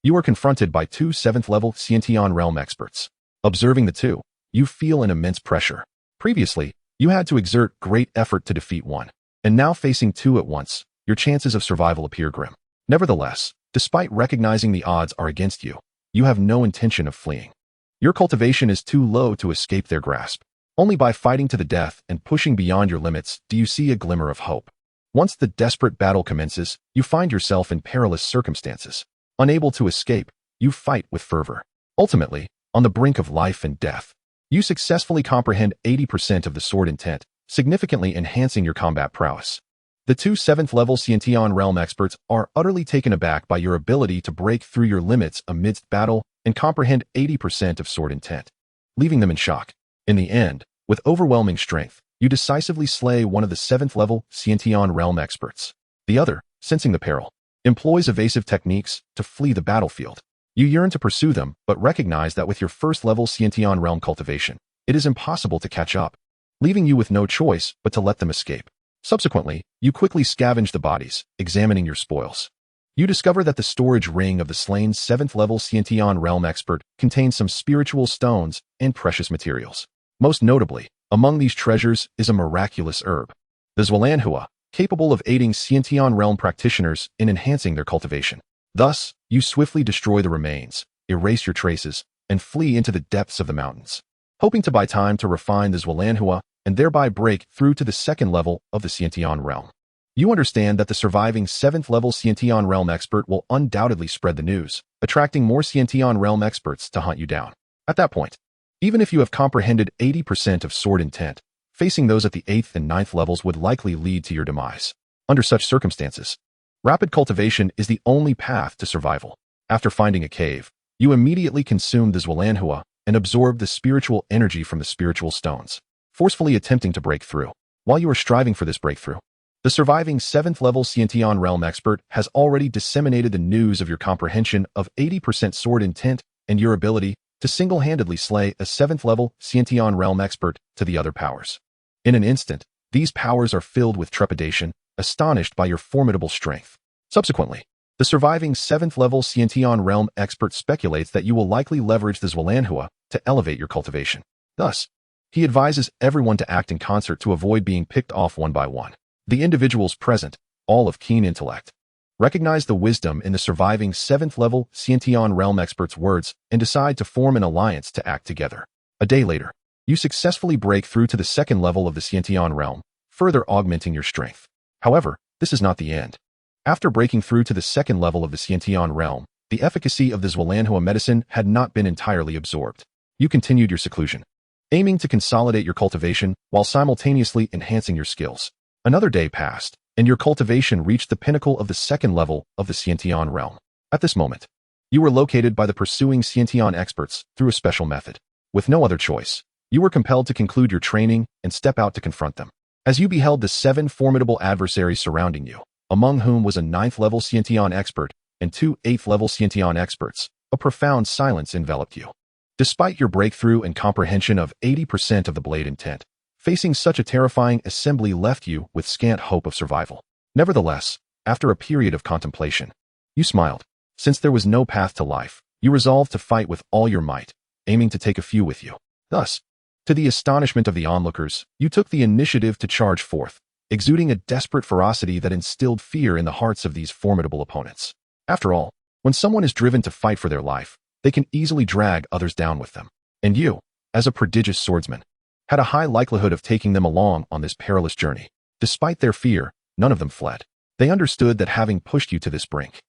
you are confronted by two 7th-level Xianxian realm experts. Observing the two, you feel an immense pressure. Previously, you had to exert great effort to defeat one, and now facing two at once, your chances of survival appear grim. Nevertheless, despite recognizing the odds are against you, you have no intention of fleeing. Your cultivation is too low to escape their grasp. Only by fighting to the death and pushing beyond your limits do you see a glimmer of hope. Once the desperate battle commences, you find yourself in perilous circumstances. Unable to escape, you fight with fervor. Ultimately, on the brink of life and death, you successfully comprehend 80% of the sword intent, significantly enhancing your combat prowess. The two 7th-level Xianxian realm experts are utterly taken aback by your ability to break through your limits amidst battle and comprehend 80% of sword intent, leaving them in shock. In the end, with overwhelming strength, you decisively slay one of the 7th-level Xianxian realm experts. The other, sensing the peril, employs evasive techniques to flee the battlefield. You yearn to pursue them, but recognize that with your 1st-level Xianxian realm cultivation, it is impossible to catch up, leaving you with no choice but to let them escape. Subsequently, you quickly scavenge the bodies, examining your spoils. You discover that the storage ring of the slain 7th-level Xianxian realm expert contains some spiritual stones and precious materials. Most notably, among these treasures is a miraculous herb, the xianxiaaudiobooks, capable of aiding Xianxian realm practitioners in enhancing their cultivation. Thus, you swiftly destroy the remains, erase your traces, and flee into the depths of the mountains, hoping to buy time to refine the xianxiaaudiobooks and thereby break through to the 2nd level of the Xianxian realm. You understand that the surviving 7th-level Xianxian realm expert will undoubtedly spread the news, attracting more Xianxian realm experts to hunt you down. At that point, even if you have comprehended 80% of sword intent, facing those at the 8th and 9th levels would likely lead to your demise. Under such circumstances, rapid cultivation is the only path to survival. After finding a cave, you immediately consume the xianxiaaudiobooks and absorb the spiritual energy from the spiritual stones, forcefully attempting to break through. While you are striving for this breakthrough, the surviving 7th-level Xianxian realm expert has already disseminated the news of your comprehension of 80% sword intent and your ability to single-handedly slay a 7th-level Xianxian realm expert to the other powers. In an instant, these powers are filled with trepidation, astonished by your formidable strength. Subsequently, the surviving 7th-level Xianxian realm expert speculates that you will likely leverage the xianxiaaudiobooks to elevate your cultivation. Thus, he advises everyone to act in concert to avoid being picked off one by one. The individuals present, all of keen intellect, recognize the wisdom in the surviving 7th-level Xianxian realm expert's words and decide to form an alliance to act together. A day later, you successfully break through to the 2nd level of the Xianxian realm, further augmenting your strength. However, this is not the end. After breaking through to the 2nd level of the Xianxian realm, the efficacy of the xianxiaaudiobooks medicine had not been entirely absorbed. You continued your seclusion, aiming to consolidate your cultivation while simultaneously enhancing your skills. Another day passed, and your cultivation reached the pinnacle of the 2nd level of the Xianxian realm. At this moment, you were located by the pursuing Xianxian experts through a special method. With no other choice, you were compelled to conclude your training and step out to confront them. As you beheld the 7 formidable adversaries surrounding you, among whom was a 9th-level Xianxian expert and 2 8th-level Xianxian experts, a profound silence enveloped you. Despite your breakthrough and comprehension of 80% of the blade intent, facing such a terrifying assembly left you with scant hope of survival. Nevertheless, after a period of contemplation, you smiled. Since there was no path to life, you resolved to fight with all your might, aiming to take a few with you. Thus, to the astonishment of the onlookers, you took the initiative to charge forth, exuding a desperate ferocity that instilled fear in the hearts of these formidable opponents. After all, when someone is driven to fight for their life, they can easily drag others down with them. And you, as a prodigious swordsman, had a high likelihood of taking them along on this perilous journey. Despite their fear, none of them fled. They understood that having pushed you to this brink,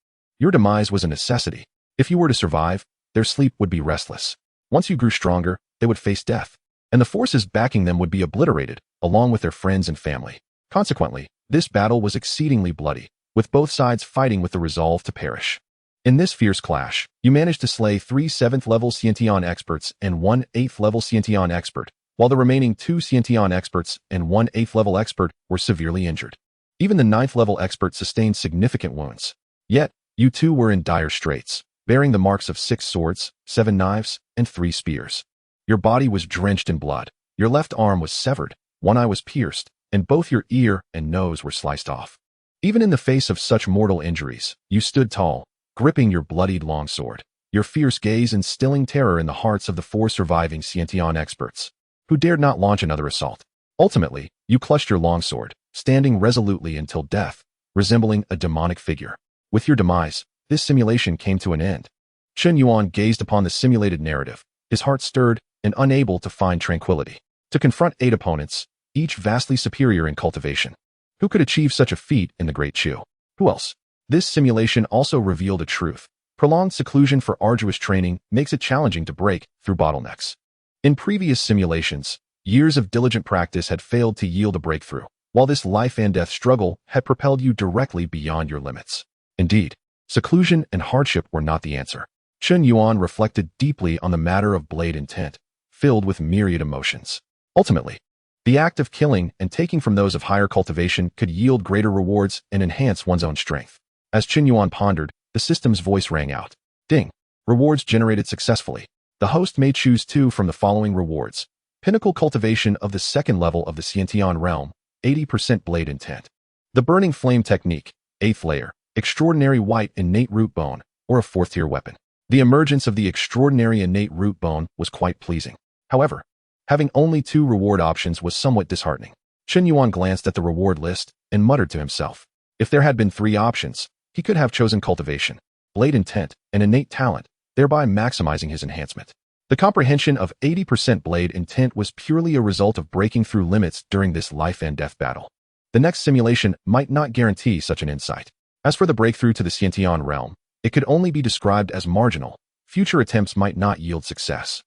your demise was a necessity. If you were to survive, their sleep would be restless. Once you grew stronger, they would face death, and the forces backing them would be obliterated, along with their friends and family. Consequently, this battle was exceedingly bloody, with both sides fighting with the resolve to perish. In this fierce clash, you managed to slay 3 7th-level Xianxian experts and 1 8th-level Xianxian expert, while the remaining 2 Xianxian experts and 1 8th-level expert were severely injured. Even the 9th-level expert sustained significant wounds. Yet, you two were in dire straits, bearing the marks of 6 swords, 7 knives, and 3 spears. Your body was drenched in blood. Your left arm was severed, one eye was pierced, and both your ear and nose were sliced off. Even in the face of such mortal injuries, you stood tall, gripping your bloodied longsword, your fierce gaze instilling terror in the hearts of the 4 surviving Xianxian experts, who dared not launch another assault. Ultimately, you clutched your longsword, standing resolutely until death, resembling a demonic figure. With your demise, this simulation came to an end. Chen Yuan gazed upon the simulated narrative, his heart stirred and unable to find tranquility. To confront 8 opponents, each vastly superior in cultivation. Who could achieve such a feat in the Great Chu? Who else? This simulation also revealed a truth. Prolonged seclusion for arduous training makes it challenging to break through bottlenecks. In previous simulations, years of diligent practice had failed to yield a breakthrough, while this life and death struggle had propelled you directly beyond your limits. Indeed, seclusion and hardship were not the answer. Chen Yuan reflected deeply on the matter of blade intent, filled with myriad emotions. Ultimately, the act of killing and taking from those of higher cultivation could yield greater rewards and enhance one's own strength. As Chen Yuan pondered, the system's voice rang out. Ding! Rewards generated successfully. The host may choose 2 from the following rewards. Pinnacle cultivation of the 2nd level of the Xianxian realm, 80% blade intent. The burning flame technique, 8th layer, extraordinary white innate root bone, or a 4th tier weapon. The emergence of the extraordinary innate root bone was quite pleasing. However, having only 2 reward options was somewhat disheartening. Chen Yuan glanced at the reward list and muttered to himself. If there had been 3 options, he could have chosen cultivation, blade intent, and innate talent, thereby maximizing his enhancement. The comprehension of 80% blade intent was purely a result of breaking through limits during this life and death battle. The next simulation might not guarantee such an insight. As for the breakthrough to the Xianxian realm, it could only be described as marginal. Future attempts might not yield success.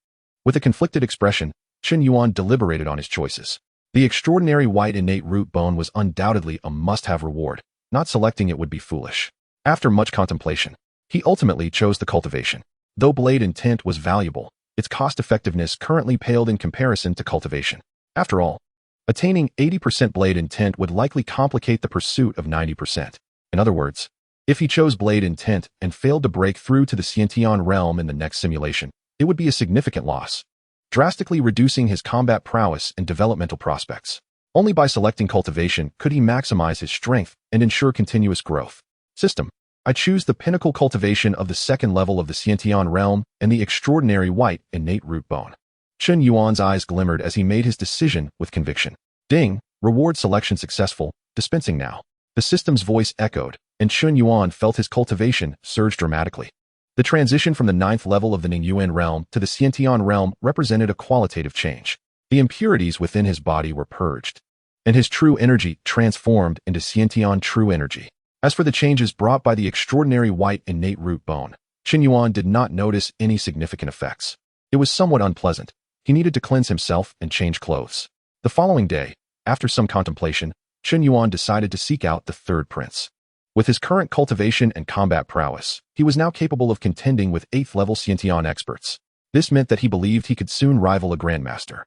With a conflicted expression, Chen Yuan deliberated on his choices. The extraordinary white innate root bone was undoubtedly a must-have reward. Not selecting it would be foolish. After much contemplation, he ultimately chose the cultivation. Though blade intent was valuable, its cost-effectiveness currently paled in comparison to cultivation. After all, attaining 80% blade intent would likely complicate the pursuit of 90%. In other words, if he chose blade intent and failed to break through to the Xianxian realm in the next simulation, it would be a significant loss, drastically reducing his combat prowess and developmental prospects. Only by selecting cultivation could he maximize his strength and ensure continuous growth. System: I choose the pinnacle cultivation of the 2nd level of the Xianxian realm and the extraordinary white innate root bone. Chen Yuan's eyes glimmered as he made his decision with conviction. Ding! Reward selection successful, dispensing now. The system's voice echoed, and Chen Yuan felt his cultivation surge dramatically. The transition from the 9th level of the Ningyuan realm to the Xianxian realm represented a qualitative change. The impurities within his body were purged, and his true energy transformed into Xianxian true energy. As for the changes brought by the extraordinary white innate root bone, Chen Yuan did not notice any significant effects. It was somewhat unpleasant. He needed to cleanse himself and change clothes. The following day, after some contemplation, Chen Yuan decided to seek out the 3rd prince. With his current cultivation and combat prowess, he was now capable of contending with 8th level Xianxian experts. This meant that he believed he could soon rival a grandmaster.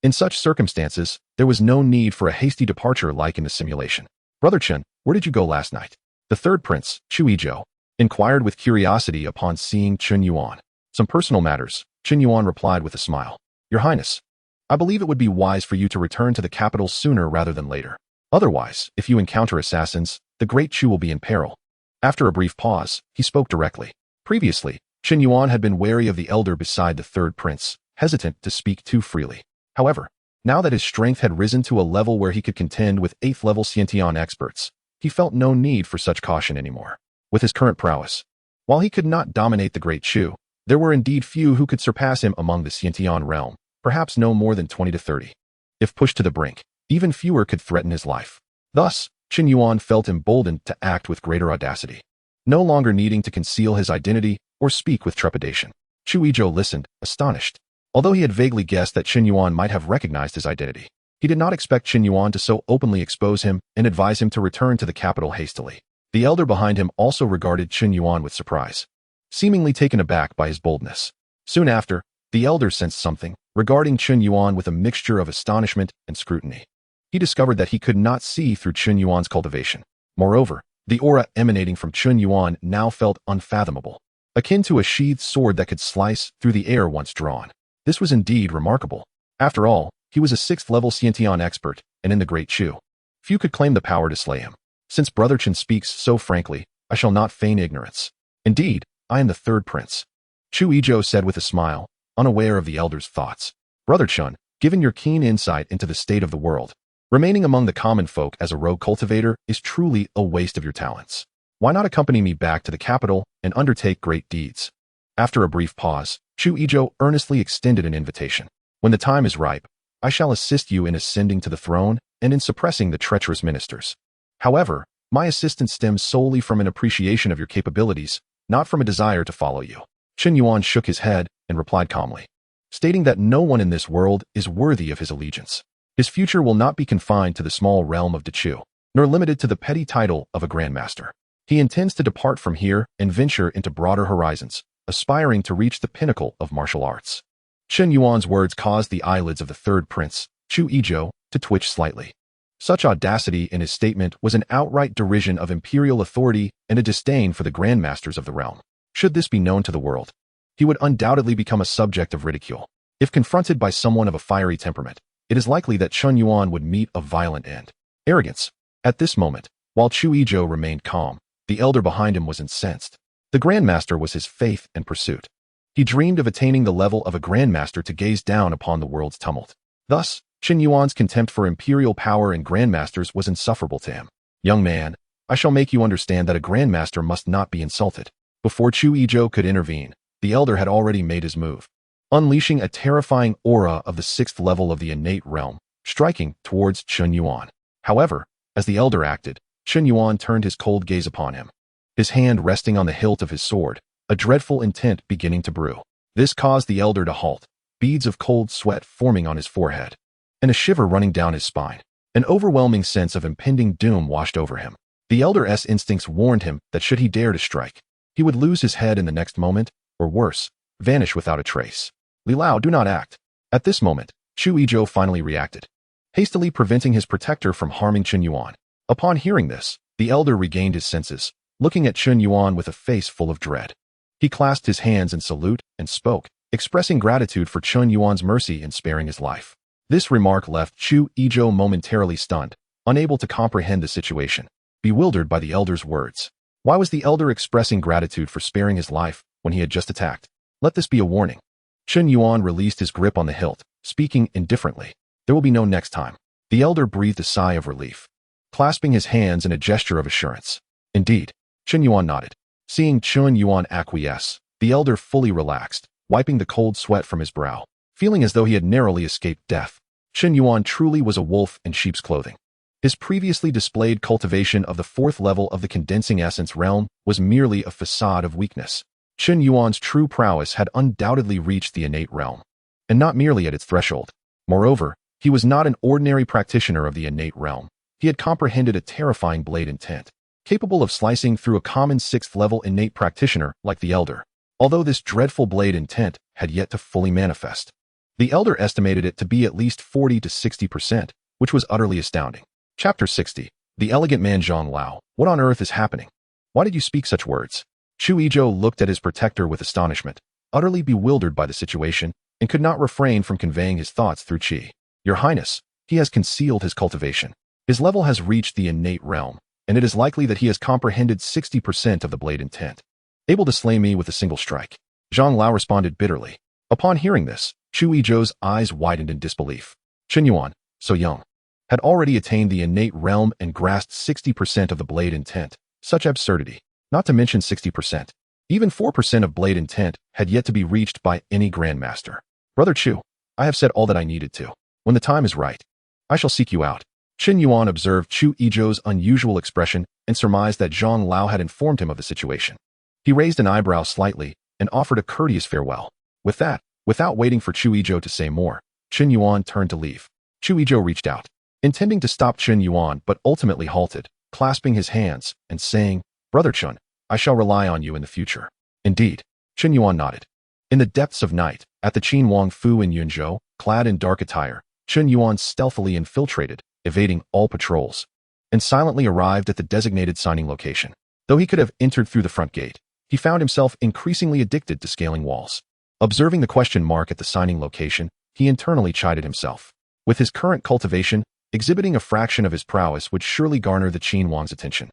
In such circumstances, there was no need for a hasty departure like in the simulation. Brother Chen, where did you go last night? The 3rd prince, Chu Yizhou, inquired with curiosity upon seeing Chen Yuan. Some personal matters, Chen Yuan replied with a smile. Your Highness, I believe it would be wise for you to return to the capital sooner rather than later. Otherwise, if you encounter assassins, the Great Chu will be in peril. After a brief pause, he spoke directly. Previously, Chen Yuan had been wary of the elder beside the 3rd prince, hesitant to speak too freely. However, now that his strength had risen to a level where he could contend with 8th level Xianxian experts, he felt no need for such caution anymore. With his current prowess, while he could not dominate the Great Chu, there were indeed few who could surpass him among the Xianxian realm, perhaps no more than 20 to 30. If pushed to the brink, even fewer could threaten his life. Thus, Chen Yuan felt emboldened to act with greater audacity, no longer needing to conceal his identity or speak with trepidation. Chu Yizhou listened, astonished. Although he had vaguely guessed that Chen Yuan might have recognized his identity, he did not expect Chen Yuan to so openly expose him and advise him to return to the capital hastily. The elder behind him also regarded Chen Yuan with surprise, seemingly taken aback by his boldness. Soon after, the elder sensed something regarding Chen Yuan with a mixture of astonishment and scrutiny. He discovered that he could not see through Chen Yuan's cultivation. Moreover, the aura emanating from Chen Yuan now felt unfathomable. akin to a sheathed sword that could slice through the air once drawn. This was indeed remarkable. After all, he was a 6th-level Xiantian expert, and in the Great Chu, few could claim the power to slay him. Since Brother Chen speaks so frankly, I shall not feign ignorance. Indeed, I am the 3rd prince. Chu Izhou said with a smile, unaware of the elder's thoughts. Brother Chen, given your keen insight into the state of the world, remaining among the common folk as a rogue cultivator is truly a waste of your talents. Why not accompany me back to the capital and undertake great deeds? After a brief pause, Chu Izhou earnestly extended an invitation. When the time is ripe, I shall assist you in ascending to the throne and in suppressing the treacherous ministers. However, my assistance stems solely from an appreciation of your capabilities, not from a desire to follow you. Chen Yuan shook his head and replied calmly, stating that no one in this world is worthy of his allegiance. His future will not be confined to the small realm of Dechu, nor limited to the petty title of a grandmaster. He intends to depart from here and venture into broader horizons, aspiring to reach the pinnacle of martial arts. Chen Yuan's words caused the eyelids of the 3rd prince, Chu Izhou, to twitch slightly. Such audacity in his statement was an outright derision of imperial authority and a disdain for the grandmasters of the realm. Should this be known to the world, he would undoubtedly become a subject of ridicule. If confronted by someone of a fiery temperament, it is likely that Chen Yuan would meet a violent end. Arrogance. At this moment, while Chu Izhou remained calm, the elder behind him was incensed. The grandmaster was his faith and pursuit. He dreamed of attaining the level of a grandmaster to gaze down upon the world's tumult. Thus, Chen Yuan's contempt for imperial power and grandmasters was insufferable to him. Young man, I shall make you understand that a grandmaster must not be insulted. Before Chu Izhou could intervene, the elder had already made his move, unleashing a terrifying aura of the 6th level of the innate realm, striking towards Chen Yuan. However, as the elder acted, Chen Yuan turned his cold gaze upon him, his hand resting on the hilt of his sword, a dreadful intent beginning to brew. This caused the elder to halt, beads of cold sweat forming on his forehead, and a shiver running down his spine. An overwhelming sense of impending doom washed over him. The elder's instincts warned him that should he dare to strike, he would lose his head in the next moment, or worse, vanish without a trace. Li Lao, do not act. At this moment, Chu Izhou finally reacted, hastily preventing his protector from harming Chen Yuan. Upon hearing this, the elder regained his senses, looking at Chen Yuan with a face full of dread. He clasped his hands in salute and spoke, expressing gratitude for Chen Yuan's mercy in sparing his life. This remark left Chu Izhou momentarily stunned, unable to comprehend the situation, bewildered by the elder's words. Why was the elder expressing gratitude for sparing his life when he had just attacked? Let this be a warning. Chen Yuan released his grip on the hilt, speaking indifferently. There will be no next time. The elder breathed a sigh of relief, clasping his hands in a gesture of assurance. Indeed, Chen Yuan nodded. Seeing Chen Yuan acquiesce, the elder fully relaxed, wiping the cold sweat from his brow, feeling as though he had narrowly escaped death. Chen Yuan truly was a wolf in sheep's clothing. His previously displayed cultivation of the 4th level of the condensing essence realm was merely a facade of weakness. Chen Yuan's true prowess had undoubtedly reached the innate realm, and not merely at its threshold. Moreover, he was not an ordinary practitioner of the innate realm. He had comprehended a terrifying blade intent, capable of slicing through a common 6th-level innate practitioner like the elder, although this dreadful blade intent had yet to fully manifest. The elder estimated it to be at least 40 to 60%, which was utterly astounding. Chapter 60. The elegant man Zhang Lao. What on earth is happening? Why did you speak such words? Chu Izhou looked at his protector with astonishment, utterly bewildered by the situation, and could not refrain from conveying his thoughts through Qi. Your Highness, he has concealed his cultivation. His level has reached the innate realm, and it is likely that he has comprehended 60% of the blade intent, able to slay me with a single strike. Zhang Lao responded bitterly. Upon hearing this, Chu Izhou's eyes widened in disbelief. Chen Yuan, so young, had already attained the innate realm and grasped 60% of the blade intent. Such absurdity. Not to mention 60%. Even 4% of blade intent had yet to be reached by any grandmaster. Brother Chu, I have said all that I needed to. When the time is right, I shall seek you out. Chen Yuan observed Chu Izhou's unusual expression and surmised that Zhang Lao had informed him of the situation. He raised an eyebrow slightly and offered a courteous farewell. With that, without waiting for Chu Izhou to say more, Chen Yuan turned to leave. Chu Izhou reached out, intending to stop Chen Yuan, but ultimately halted, clasping his hands and saying, Brother Chen, I shall rely on you in the future. Indeed, Chen Yuan nodded. In the depths of night, at the Qin Wang Fu in Yunzhou, clad in dark attire, Chen Yuan stealthily infiltrated, evading all patrols, and silently arrived at the designated signing location. Though he could have entered through the front gate, he found himself increasingly addicted to scaling walls. Observing the question mark at the signing location, he internally chided himself. With his current cultivation, exhibiting a fraction of his prowess would surely garner the Qin Wang's attention,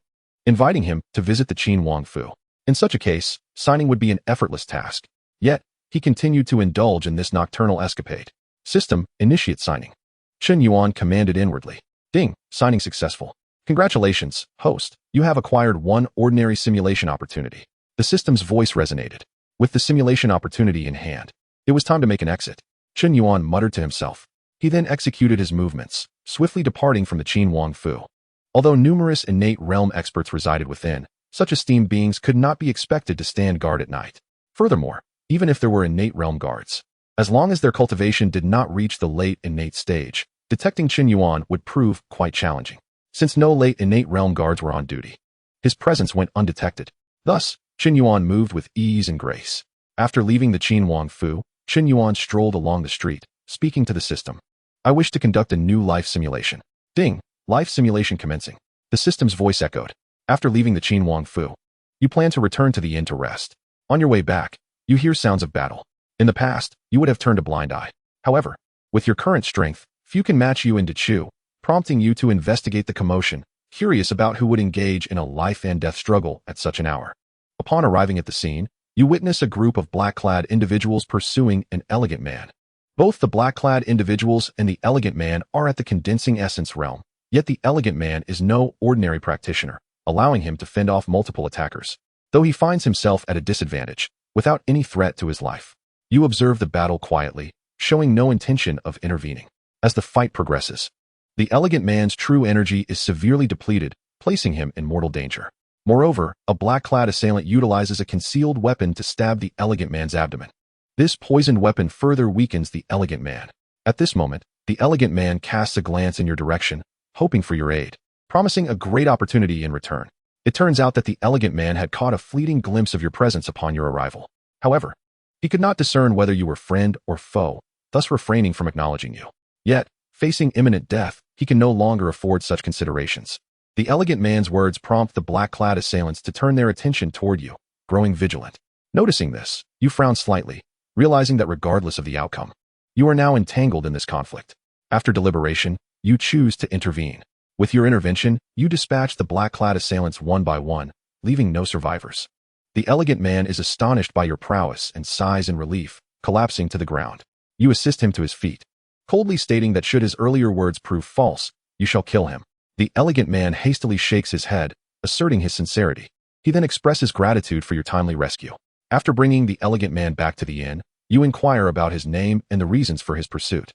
inviting him to visit the Qin Wang Fu. In such a case, signing would be an effortless task. Yet, he continued to indulge in this nocturnal escapade. System, initiate signing. Chen Yuan commanded inwardly. Ding, signing successful. Congratulations, host, you have acquired one ordinary simulation opportunity. The system's voice resonated. With the simulation opportunity in hand, it was time to make an exit. Chen Yuan muttered to himself. He then executed his movements, swiftly departing from the Qin Wang Fu. Although numerous innate realm experts resided within, such esteemed beings could not be expected to stand guard at night. Furthermore, even if there were innate realm guards, as long as their cultivation did not reach the late innate stage, detecting Chen Yuan would prove quite challenging. Since no late innate realm guards were on duty, his presence went undetected. Thus, Chen Yuan moved with ease and grace. After leaving the Qin Wang Fu, Chen Yuan strolled along the street, speaking to the system. I wish to conduct a new life simulation. Ding, life simulation commencing. The system's voice echoed. After leaving the Qin Wang Fu, you plan to return to the inn to rest. On your way back, you hear sounds of battle. In the past, you would have turned a blind eye. However, with your current strength, few can match you in Chu, prompting you to investigate the commotion, curious about who would engage in a life and death struggle at such an hour. Upon arriving at the scene, you witness a group of black-clad individuals pursuing an elegant man. Both the black-clad individuals and the elegant man are at the condensing essence realm, yet the elegant man is no ordinary practitioner, allowing him to fend off multiple attackers. Though he finds himself at a disadvantage, without any threat to his life, you observe the battle quietly, showing no intention of intervening. As the fight progresses, the elegant man's true energy is severely depleted, placing him in mortal danger. Moreover, a black-clad assailant utilizes a concealed weapon to stab the elegant man's abdomen. This poisoned weapon further weakens the elegant man. At this moment, the elegant man casts a glance in your direction, hoping for your aid, promising a great opportunity in return. It turns out that the elegant man had caught a fleeting glimpse of your presence upon your arrival. However, he could not discern whether you were friend or foe, thus refraining from acknowledging you. Yet, facing imminent death, he can no longer afford such considerations. The elegant man's words prompt the black-clad assailants to turn their attention toward you, growing vigilant. Noticing this, you frown slightly, realizing that regardless of the outcome, you are now entangled in this conflict. After deliberation, you choose to intervene. With your intervention, you dispatch the black-clad assailants one by one, leaving no survivors. The elegant man is astonished by your prowess and sighs in relief, collapsing to the ground. You assist him to his feet, coldly stating that should his earlier words prove false, you shall kill him. The elegant man hastily shakes his head, asserting his sincerity. He then expresses gratitude for your timely rescue. After bringing the elegant man back to the inn, you inquire about his name and the reasons for his pursuit.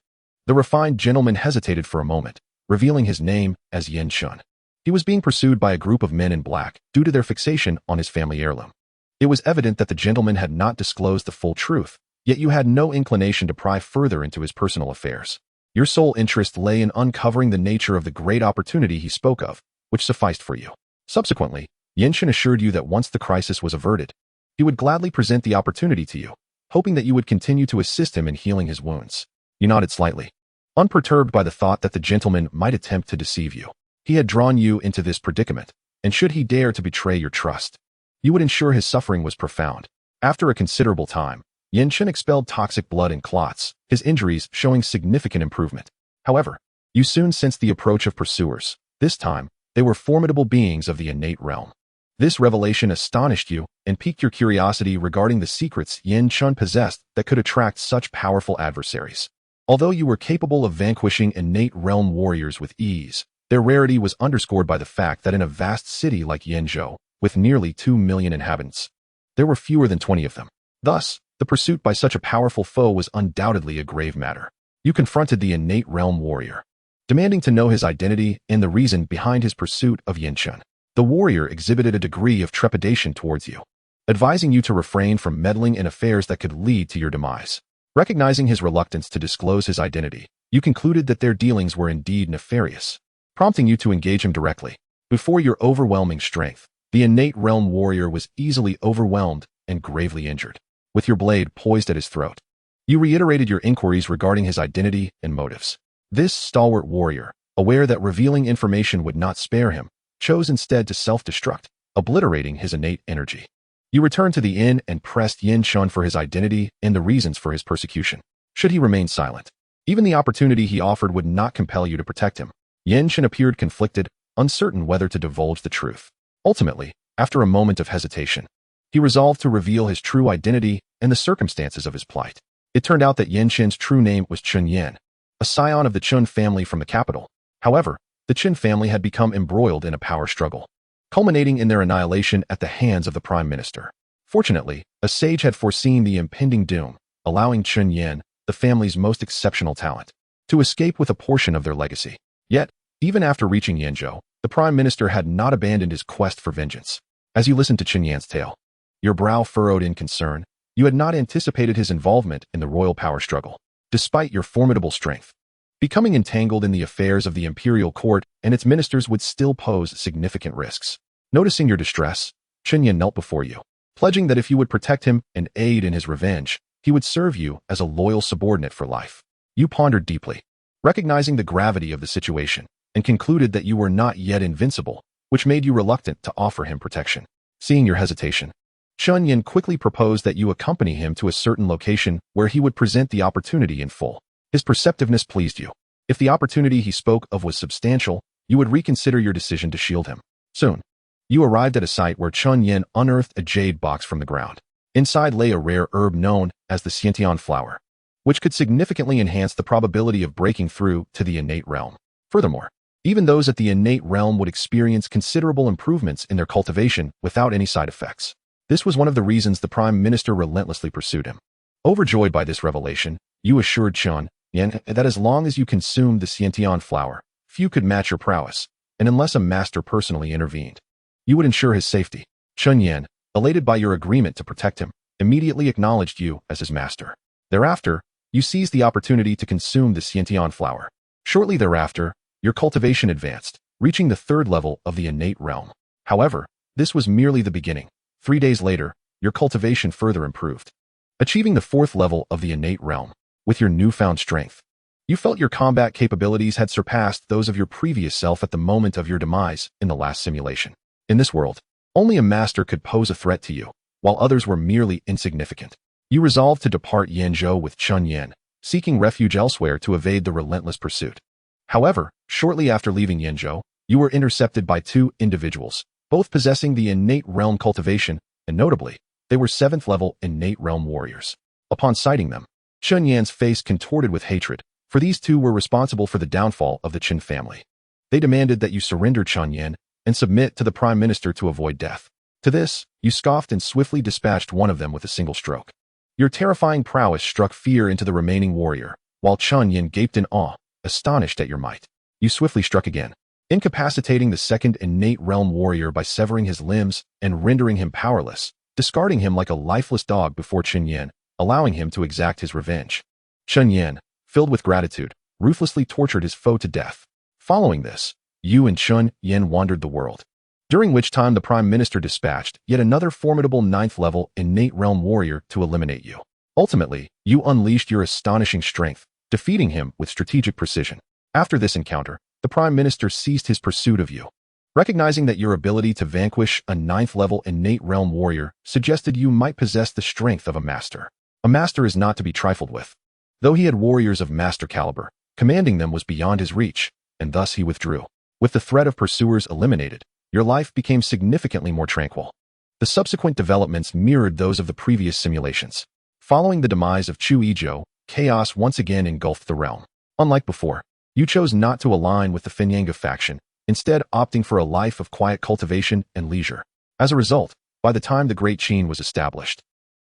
The refined gentleman hesitated for a moment, revealing his name as Yin Shun. He was being pursued by a group of men in black due to their fixation on his family heirloom. It was evident that the gentleman had not disclosed the full truth, yet you had no inclination to pry further into his personal affairs. Your sole interest lay in uncovering the nature of the great opportunity he spoke of, which sufficed for you. Subsequently, Yin Shun assured you that once the crisis was averted, he would gladly present the opportunity to you, hoping that you would continue to assist him in healing his wounds. You nodded slightly, unperturbed by the thought that the gentleman might attempt to deceive you. He had drawn you into this predicament, and should he dare to betray your trust, you would ensure his suffering was profound. After a considerable time, Yin Shun expelled toxic blood and clots, his injuries showing significant improvement. However, you soon sensed the approach of pursuers. This time, they were formidable beings of the innate realm. This revelation astonished you and piqued your curiosity regarding the secrets Yin Shun possessed that could attract such powerful adversaries. Although you were capable of vanquishing innate realm warriors with ease, their rarity was underscored by the fact that in a vast city like Yenzhou, with nearly 2 million inhabitants, there were fewer than 20 of them. Thus, the pursuit by such a powerful foe was undoubtedly a grave matter. You confronted the innate realm warrior, demanding to know his identity and the reason behind his pursuit of Yin Shun. The warrior exhibited a degree of trepidation towards you, advising you to refrain from meddling in affairs that could lead to your demise. Recognizing his reluctance to disclose his identity, you concluded that their dealings were indeed nefarious, prompting you to engage him directly. Before your overwhelming strength, the innate realm warrior was easily overwhelmed and gravely injured. With your blade poised at his throat, you reiterated your inquiries regarding his identity and motives. This stalwart warrior, aware that revealing information would not spare him, chose instead to self-destruct, obliterating his innate energy. You returned to the inn and pressed Yin Shun for his identity and the reasons for his persecution. Should he remain silent? Even the opportunity he offered would not compel you to protect him. Yin Shun appeared conflicted, uncertain whether to divulge the truth. Ultimately, after a moment of hesitation, he resolved to reveal his true identity and the circumstances of his plight. It turned out that Yin Shun's true name was Chen Yuan, a scion of the Chen family from the capital. However, the Chen family had become embroiled in a power struggle, culminating in their annihilation at the hands of the prime minister. Fortunately, a sage had foreseen the impending doom, allowing Chen Yuan, the family's most exceptional talent, to escape with a portion of their legacy. Yet, even after reaching Yanzhou, the prime minister had not abandoned his quest for vengeance. As you listened to Chen Yuan's tale, your brow furrowed in concern. You had not anticipated his involvement in the royal power struggle, despite your formidable strength. Becoming entangled in the affairs of the imperial court and its ministers would still pose significant risks. Noticing your distress, Chen Yuan knelt before you, pledging that if you would protect him and aid in his revenge, he would serve you as a loyal subordinate for life. You pondered deeply, recognizing the gravity of the situation, and concluded that you were not yet invincible, which made you reluctant to offer him protection. Seeing your hesitation, Chen Yuan quickly proposed that you accompany him to a certain location where he would present the opportunity in full. His perceptiveness pleased you. If the opportunity he spoke of was substantial, you would reconsider your decision to shield him. Soon, you arrived at a site where Chen Yuan unearthed a jade box from the ground. Inside lay a rare herb known as the xianxian flower, which could significantly enhance the probability of breaking through to the innate realm. Furthermore, even those at the innate realm would experience considerable improvements in their cultivation without any side effects. This was one of the reasons the prime minister relentlessly pursued him. Overjoyed by this revelation, you assured Chen Yuan that as long as you consumed the xianxian flower, few could match your prowess, and unless a master personally intervened, you would ensure his safety. Chen Yuan, elated by your agreement to protect him, immediately acknowledged you as his master. Thereafter, you seized the opportunity to consume the xianxian flower. Shortly thereafter, your cultivation advanced, reaching the third level of the innate realm. However, this was merely the beginning. 3 days later, your cultivation further improved, achieving the fourth level of the innate realm. With your newfound strength, you felt your combat capabilities had surpassed those of your previous self at the moment of your demise in the last simulation. In this world, only a master could pose a threat to you, while others were merely insignificant. You resolved to depart Yanzhou with Chen Yuan, seeking refuge elsewhere to evade the relentless pursuit. However, shortly after leaving Yanzhou, you were intercepted by two individuals, both possessing the innate realm cultivation, and notably, they were 7th level innate realm warriors. Upon sighting them, Chen Yuan's face contorted with hatred, for these two were responsible for the downfall of the Chen family. They demanded that you surrender Chen Yuan and submit to the prime minister to avoid death. To this, you scoffed and swiftly dispatched one of them with a single stroke. Your terrifying prowess struck fear into the remaining warrior, while Chen Yuan gaped in awe, astonished at your might. You swiftly struck again, incapacitating the second innate realm warrior by severing his limbs and rendering him powerless, discarding him like a lifeless dog before Chen Yuan, allowing him to exact his revenge. Chen Yuan, filled with gratitude, ruthlessly tortured his foe to death. Following this, you and Chen Yuan wandered the world, during which time the prime minister dispatched yet another formidable 9th level innate realm warrior to eliminate you. Ultimately, you unleashed your astonishing strength, defeating him with strategic precision. After this encounter, the prime minister ceased his pursuit of you. Recognizing that your ability to vanquish a 9th level innate realm warrior suggested you might possess the strength of a master. A master is not to be trifled with. Though he had warriors of master caliber, commanding them was beyond his reach, and thus he withdrew. With the threat of pursuers eliminated, your life became significantly more tranquil. The subsequent developments mirrored those of the previous simulations. Following the demise of Chu Yizhou, chaos once again engulfed the realm. Unlike before, you chose not to align with the Fenyanga faction, instead opting for a life of quiet cultivation and leisure. As a result, by the time the Great Qin was established,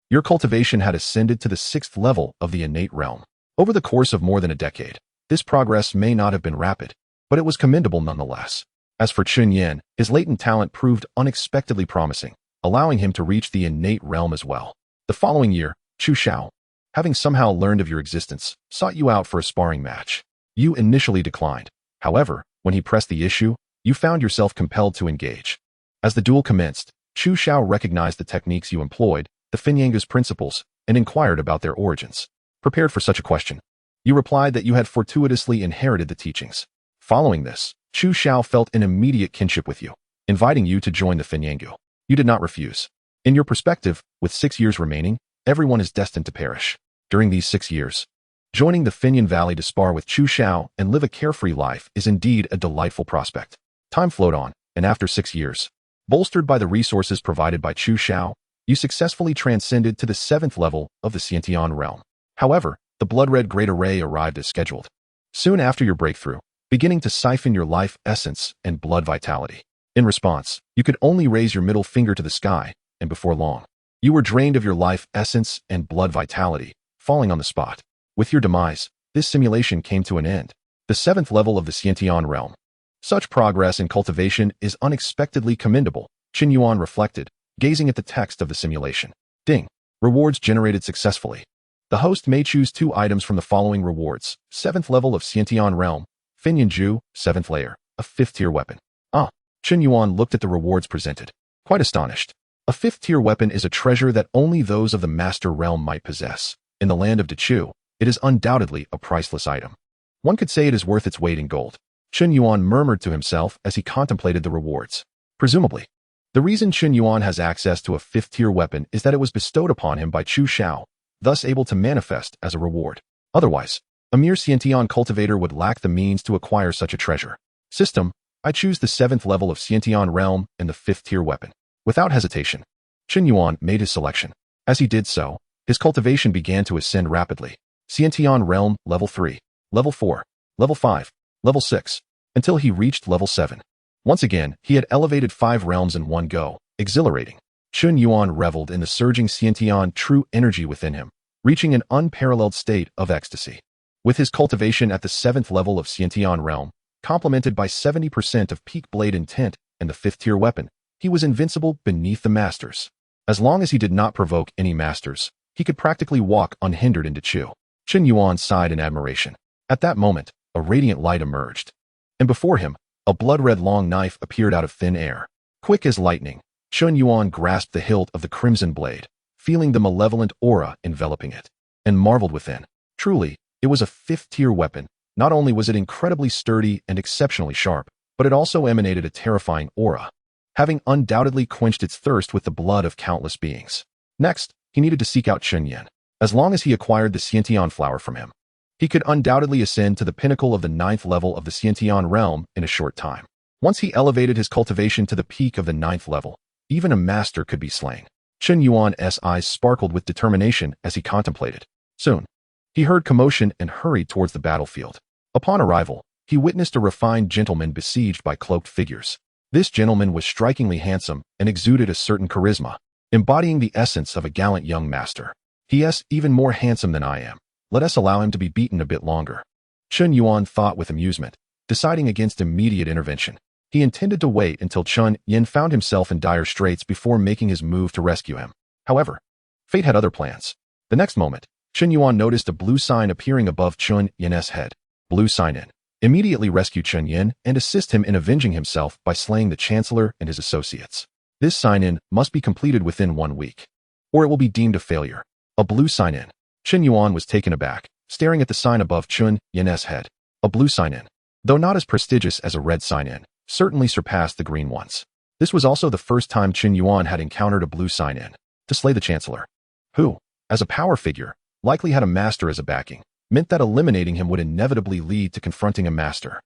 your cultivation had ascended to the 6th level of the innate realm. Over the course of more than a decade, this progress may not have been rapid, but it was commendable nonetheless. As for Chen Yuan, his latent talent proved unexpectedly promising, allowing him to reach the innate realm as well. The following year, Chu Xiao, having somehow learned of your existence, sought you out for a sparring match. You initially declined. However, when he pressed the issue, you found yourself compelled to engage. As the duel commenced, Chu Xiao recognized the techniques you employed, the Fenyanga's principles, and inquired about their origins. Prepared for such a question, you replied that you had fortuitously inherited the teachings. Following this, Chu Xiao felt an immediate kinship with you, inviting you to join the Fenyanga. You did not refuse. In your perspective, with 6 years remaining, everyone is destined to perish. During these 6 years, joining the Finyan Valley to spar with Chu Xiao and live a carefree life is indeed a delightful prospect. Time flowed on, and after 6 years, bolstered by the resources provided by Chu Xiao, you successfully transcended to the 7th level of the Xianxian realm. However, the blood-red great array arrived as scheduled. Soon after your breakthrough, beginning to siphon your life essence and blood vitality. In response, you could only raise your middle finger to the sky, and before long, you were drained of your life essence and blood vitality, falling on the spot. With your demise, this simulation came to an end. The 7th level of the Xianxian realm. Such progress in cultivation is unexpectedly commendable, Chen Yuan reflected, gazing at the text of the simulation. Ding. Rewards generated successfully. The host may choose 2 items from the following rewards. 7th level of Xianxian realm, Finyan Ju, 7th layer, a 5th-tier weapon. Chen Yuan looked at the rewards presented, quite astonished. A 5th-tier weapon is a treasure that only those of the master realm might possess. In the land of Dechu, it is undoubtedly a priceless item. One could say it is worth its weight in gold. Chen Yuan murmured to himself as he contemplated the rewards. Presumably, the reason Chen Yuan has access to a 5th-tier weapon is that it was bestowed upon him by Chu Xiao, thus able to manifest as a reward. Otherwise, a mere Xianxian cultivator would lack the means to acquire such a treasure. System, I choose the 7th level of Xianxian realm and the 5th-tier weapon. Without hesitation, Chen Yuan made his selection. As he did so, his cultivation began to ascend rapidly. Xianxian realm, level 3, level 4, level 5, level 6, until he reached level 7. Once again, he had elevated 5 realms in one go, exhilarating. Chen Yuan reveled in the surging Xianxian true energy within him, reaching an unparalleled state of ecstasy. With his cultivation at the 7th level of Xianxian realm, complemented by 70% of peak blade intent and the 5th-tier weapon, he was invincible beneath the masters. As long as he did not provoke any masters, he could practically walk unhindered into Chu. Chen Yuan sighed in admiration. At that moment, a radiant light emerged, and before him, a blood-red long knife appeared out of thin air. Quick as lightning, Chen Yuan grasped the hilt of the crimson blade, feeling the malevolent aura enveloping it, and marveled within. Truly, it was a 5th-tier weapon. Not only was it incredibly sturdy and exceptionally sharp, but it also emanated a terrifying aura, having undoubtedly quenched its thirst with the blood of countless beings. Next, he needed to seek out Chen Yuan. As long as he acquired the Xianxian flower from him, he could undoubtedly ascend to the pinnacle of the 9th level of the Xianxian realm in a short time. Once he elevated his cultivation to the peak of the 9th level, even a master could be slain. Chen Yuan's eyes sparkled with determination as he contemplated. Soon, he heard commotion and hurried towards the battlefield. Upon arrival, he witnessed a refined gentleman besieged by cloaked figures. This gentleman was strikingly handsome and exuded a certain charisma, embodying the essence of a gallant young master. He is even more handsome than I am. Let us allow him to be beaten a bit longer. Chen Yuan thought with amusement, deciding against immediate intervention. He intended to wait until Chen Yuan found himself in dire straits before making his move to rescue him. However, fate had other plans. The next moment, Chen Yuan noticed a blue sign appearing above Chen Yuan's head. Blue sign in. Immediately rescue Chen Yuan and assist him in avenging himself by slaying the Chancellor and his associates. This sign-in must be completed within 1 week, or it will be deemed a failure. A blue sign-in. Chen Yuan was taken aback, staring at the sign above Chen Yuan's head. A blue sign-in, though not as prestigious as a red sign-in, certainly surpassed the green ones. This was also the first time Chen Yuan had encountered a blue sign-in. To slay the Chancellor, who, as a power figure, likely had a master as a backing, meant that eliminating him would inevitably lead to confronting a master.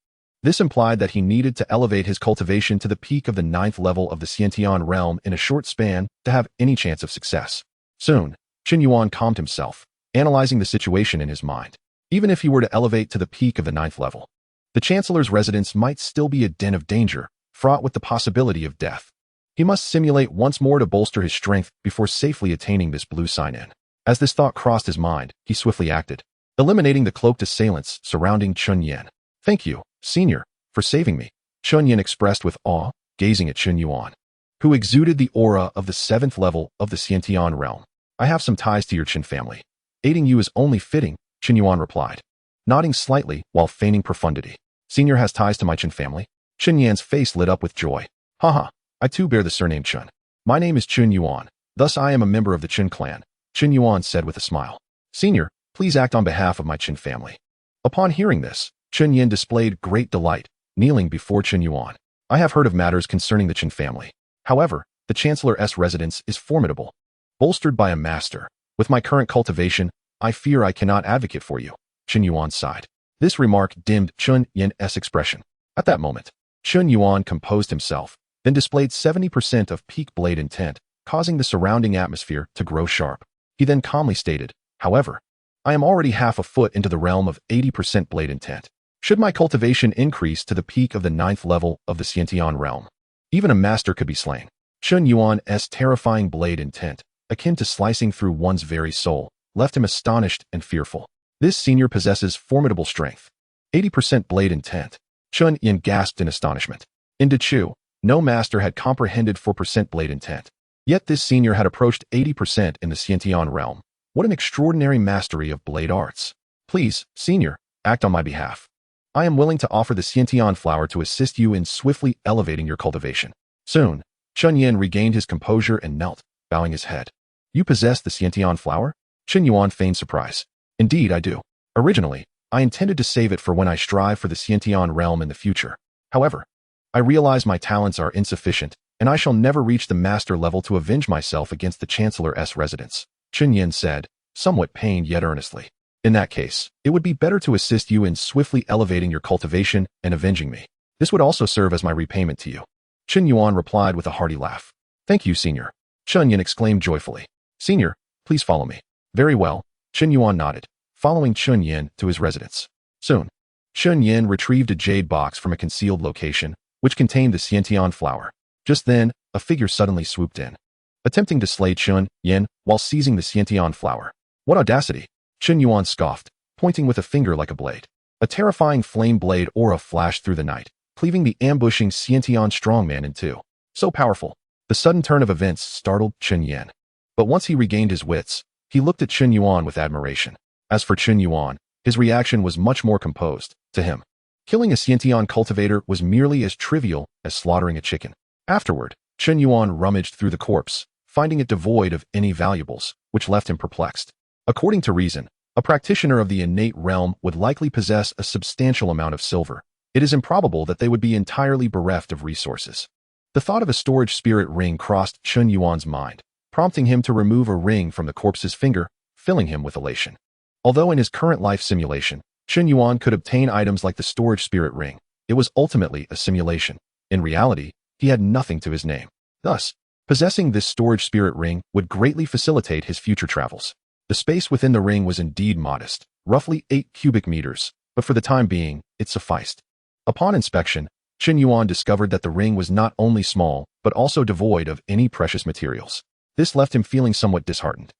This implied that he needed to elevate his cultivation to the peak of the 9th level of the Xianxian realm in a short span to have any chance of success. Soon, Chen Yuan calmed himself, analyzing the situation in his mind. Even if he were to elevate to the peak of the 9th level, the Chancellor's residence might still be a den of danger, fraught with the possibility of death. He must simulate once more to bolster his strength before safely attaining this blue sign-in. As this thought crossed his mind, he swiftly acted, eliminating the cloaked assailants surrounding Chen Yuan. Thank you, Senior, for saving me, Chen Yuan expressed with awe, gazing at Chen Yuan, who exuded the aura of the 7th level of the Xianxian realm. I have some ties to your Chen family. Aiding you is only fitting, Chen Yuan replied, nodding slightly while feigning profundity. Senior has ties to my Chen family? Chen Yuan's face lit up with joy. Haha, I too bear the surname Chen. My name is Chen Yuan, thus I am a member of the Chen clan, Chen Yuan said with a smile. Senior, please act on behalf of my Chen family. Upon hearing this, Chen Yuan displayed great delight, kneeling before Chen Yuan. I have heard of matters concerning the Chen family. However, The Chancellor's residence is formidable, bolstered by a master. With my current cultivation, I fear I cannot advocate for you. Chen Yuan sighed. This remark dimmed Chen Yuan's expression. At that moment, Chen Yuan composed himself, then displayed 70% of peak blade intent, causing the surrounding atmosphere to grow sharp. He then calmly stated, however, I am already half a foot into the realm of 80% blade intent. Should my cultivation increase to the peak of the 9th level of the Xianxian realm, even a master could be slain. Chen Yuan's terrifying blade intent, akin to slicing through one's very soul, left him astonished and fearful. This senior possesses formidable strength. 80% blade intent. Chen Yuan gasped in astonishment. In Dechu, no master had comprehended 4% blade intent. Yet this senior had approached 80% in the Xianxian realm. What an extraordinary mastery of blade arts. Please, senior, act on my behalf. I am willing to offer the Xianxian flower to assist you in swiftly elevating your cultivation. Soon, Chen Yuan regained his composure and knelt, bowing his head. You possess the Xianxian flower? Chen Yuan feigned surprise. Indeed, I do. Originally, I intended to save it for when I strive for the Xianxian realm in the future. However, I realize my talents are insufficient, and I shall never reach the master level to avenge myself against the Chancellor's residence. Chen Yuan said, somewhat pained yet earnestly. In that case, it would be better to assist you in swiftly elevating your cultivation and avenging me. This would also serve as my repayment to you. Chen Yuan replied with a hearty laugh. Thank you, senior. Chen Yuan exclaimed joyfully. Senior, please follow me. Very well. Chen Yuan nodded, following Chen Yuan to his residence. Soon, Chen Yuan retrieved a jade box from a concealed location, which contained the Xianxian flower. Just then, a figure suddenly swooped in, attempting to slay Chen Yuan while seizing the Xianxian flower. What audacity! Chen Yuan scoffed, pointing with a finger like a blade. A terrifying flame blade aura flashed through the night, cleaving the ambushing Xianxian strongman in two. So powerful. The sudden turn of events startled Chen Yuan. But once he regained his wits, he looked at Chen Yuan with admiration. As for Chen Yuan, his reaction was much more composed. To him, killing a Xianxian cultivator was merely as trivial as slaughtering a chicken. Afterward, Chen Yuan rummaged through the corpse, finding it devoid of any valuables, which left him perplexed. According to reason, a practitioner of the innate realm would likely possess a substantial amount of silver. It is improbable that they would be entirely bereft of resources. The thought of a storage spirit ring crossed Chen Yuan's mind, prompting him to remove a ring from the corpse's finger, filling him with elation. Although in his current life simulation, Chen Yuan could obtain items like the storage spirit ring, it was ultimately a simulation. In reality, he had nothing to his name. Thus, possessing this storage spirit ring would greatly facilitate his future travels. The space within the ring was indeed modest, roughly 8 cubic meters, but for the time being, it sufficed. Upon inspection, Chen Yuan discovered that the ring was not only small, but also devoid of any precious materials. This left him feeling somewhat disheartened.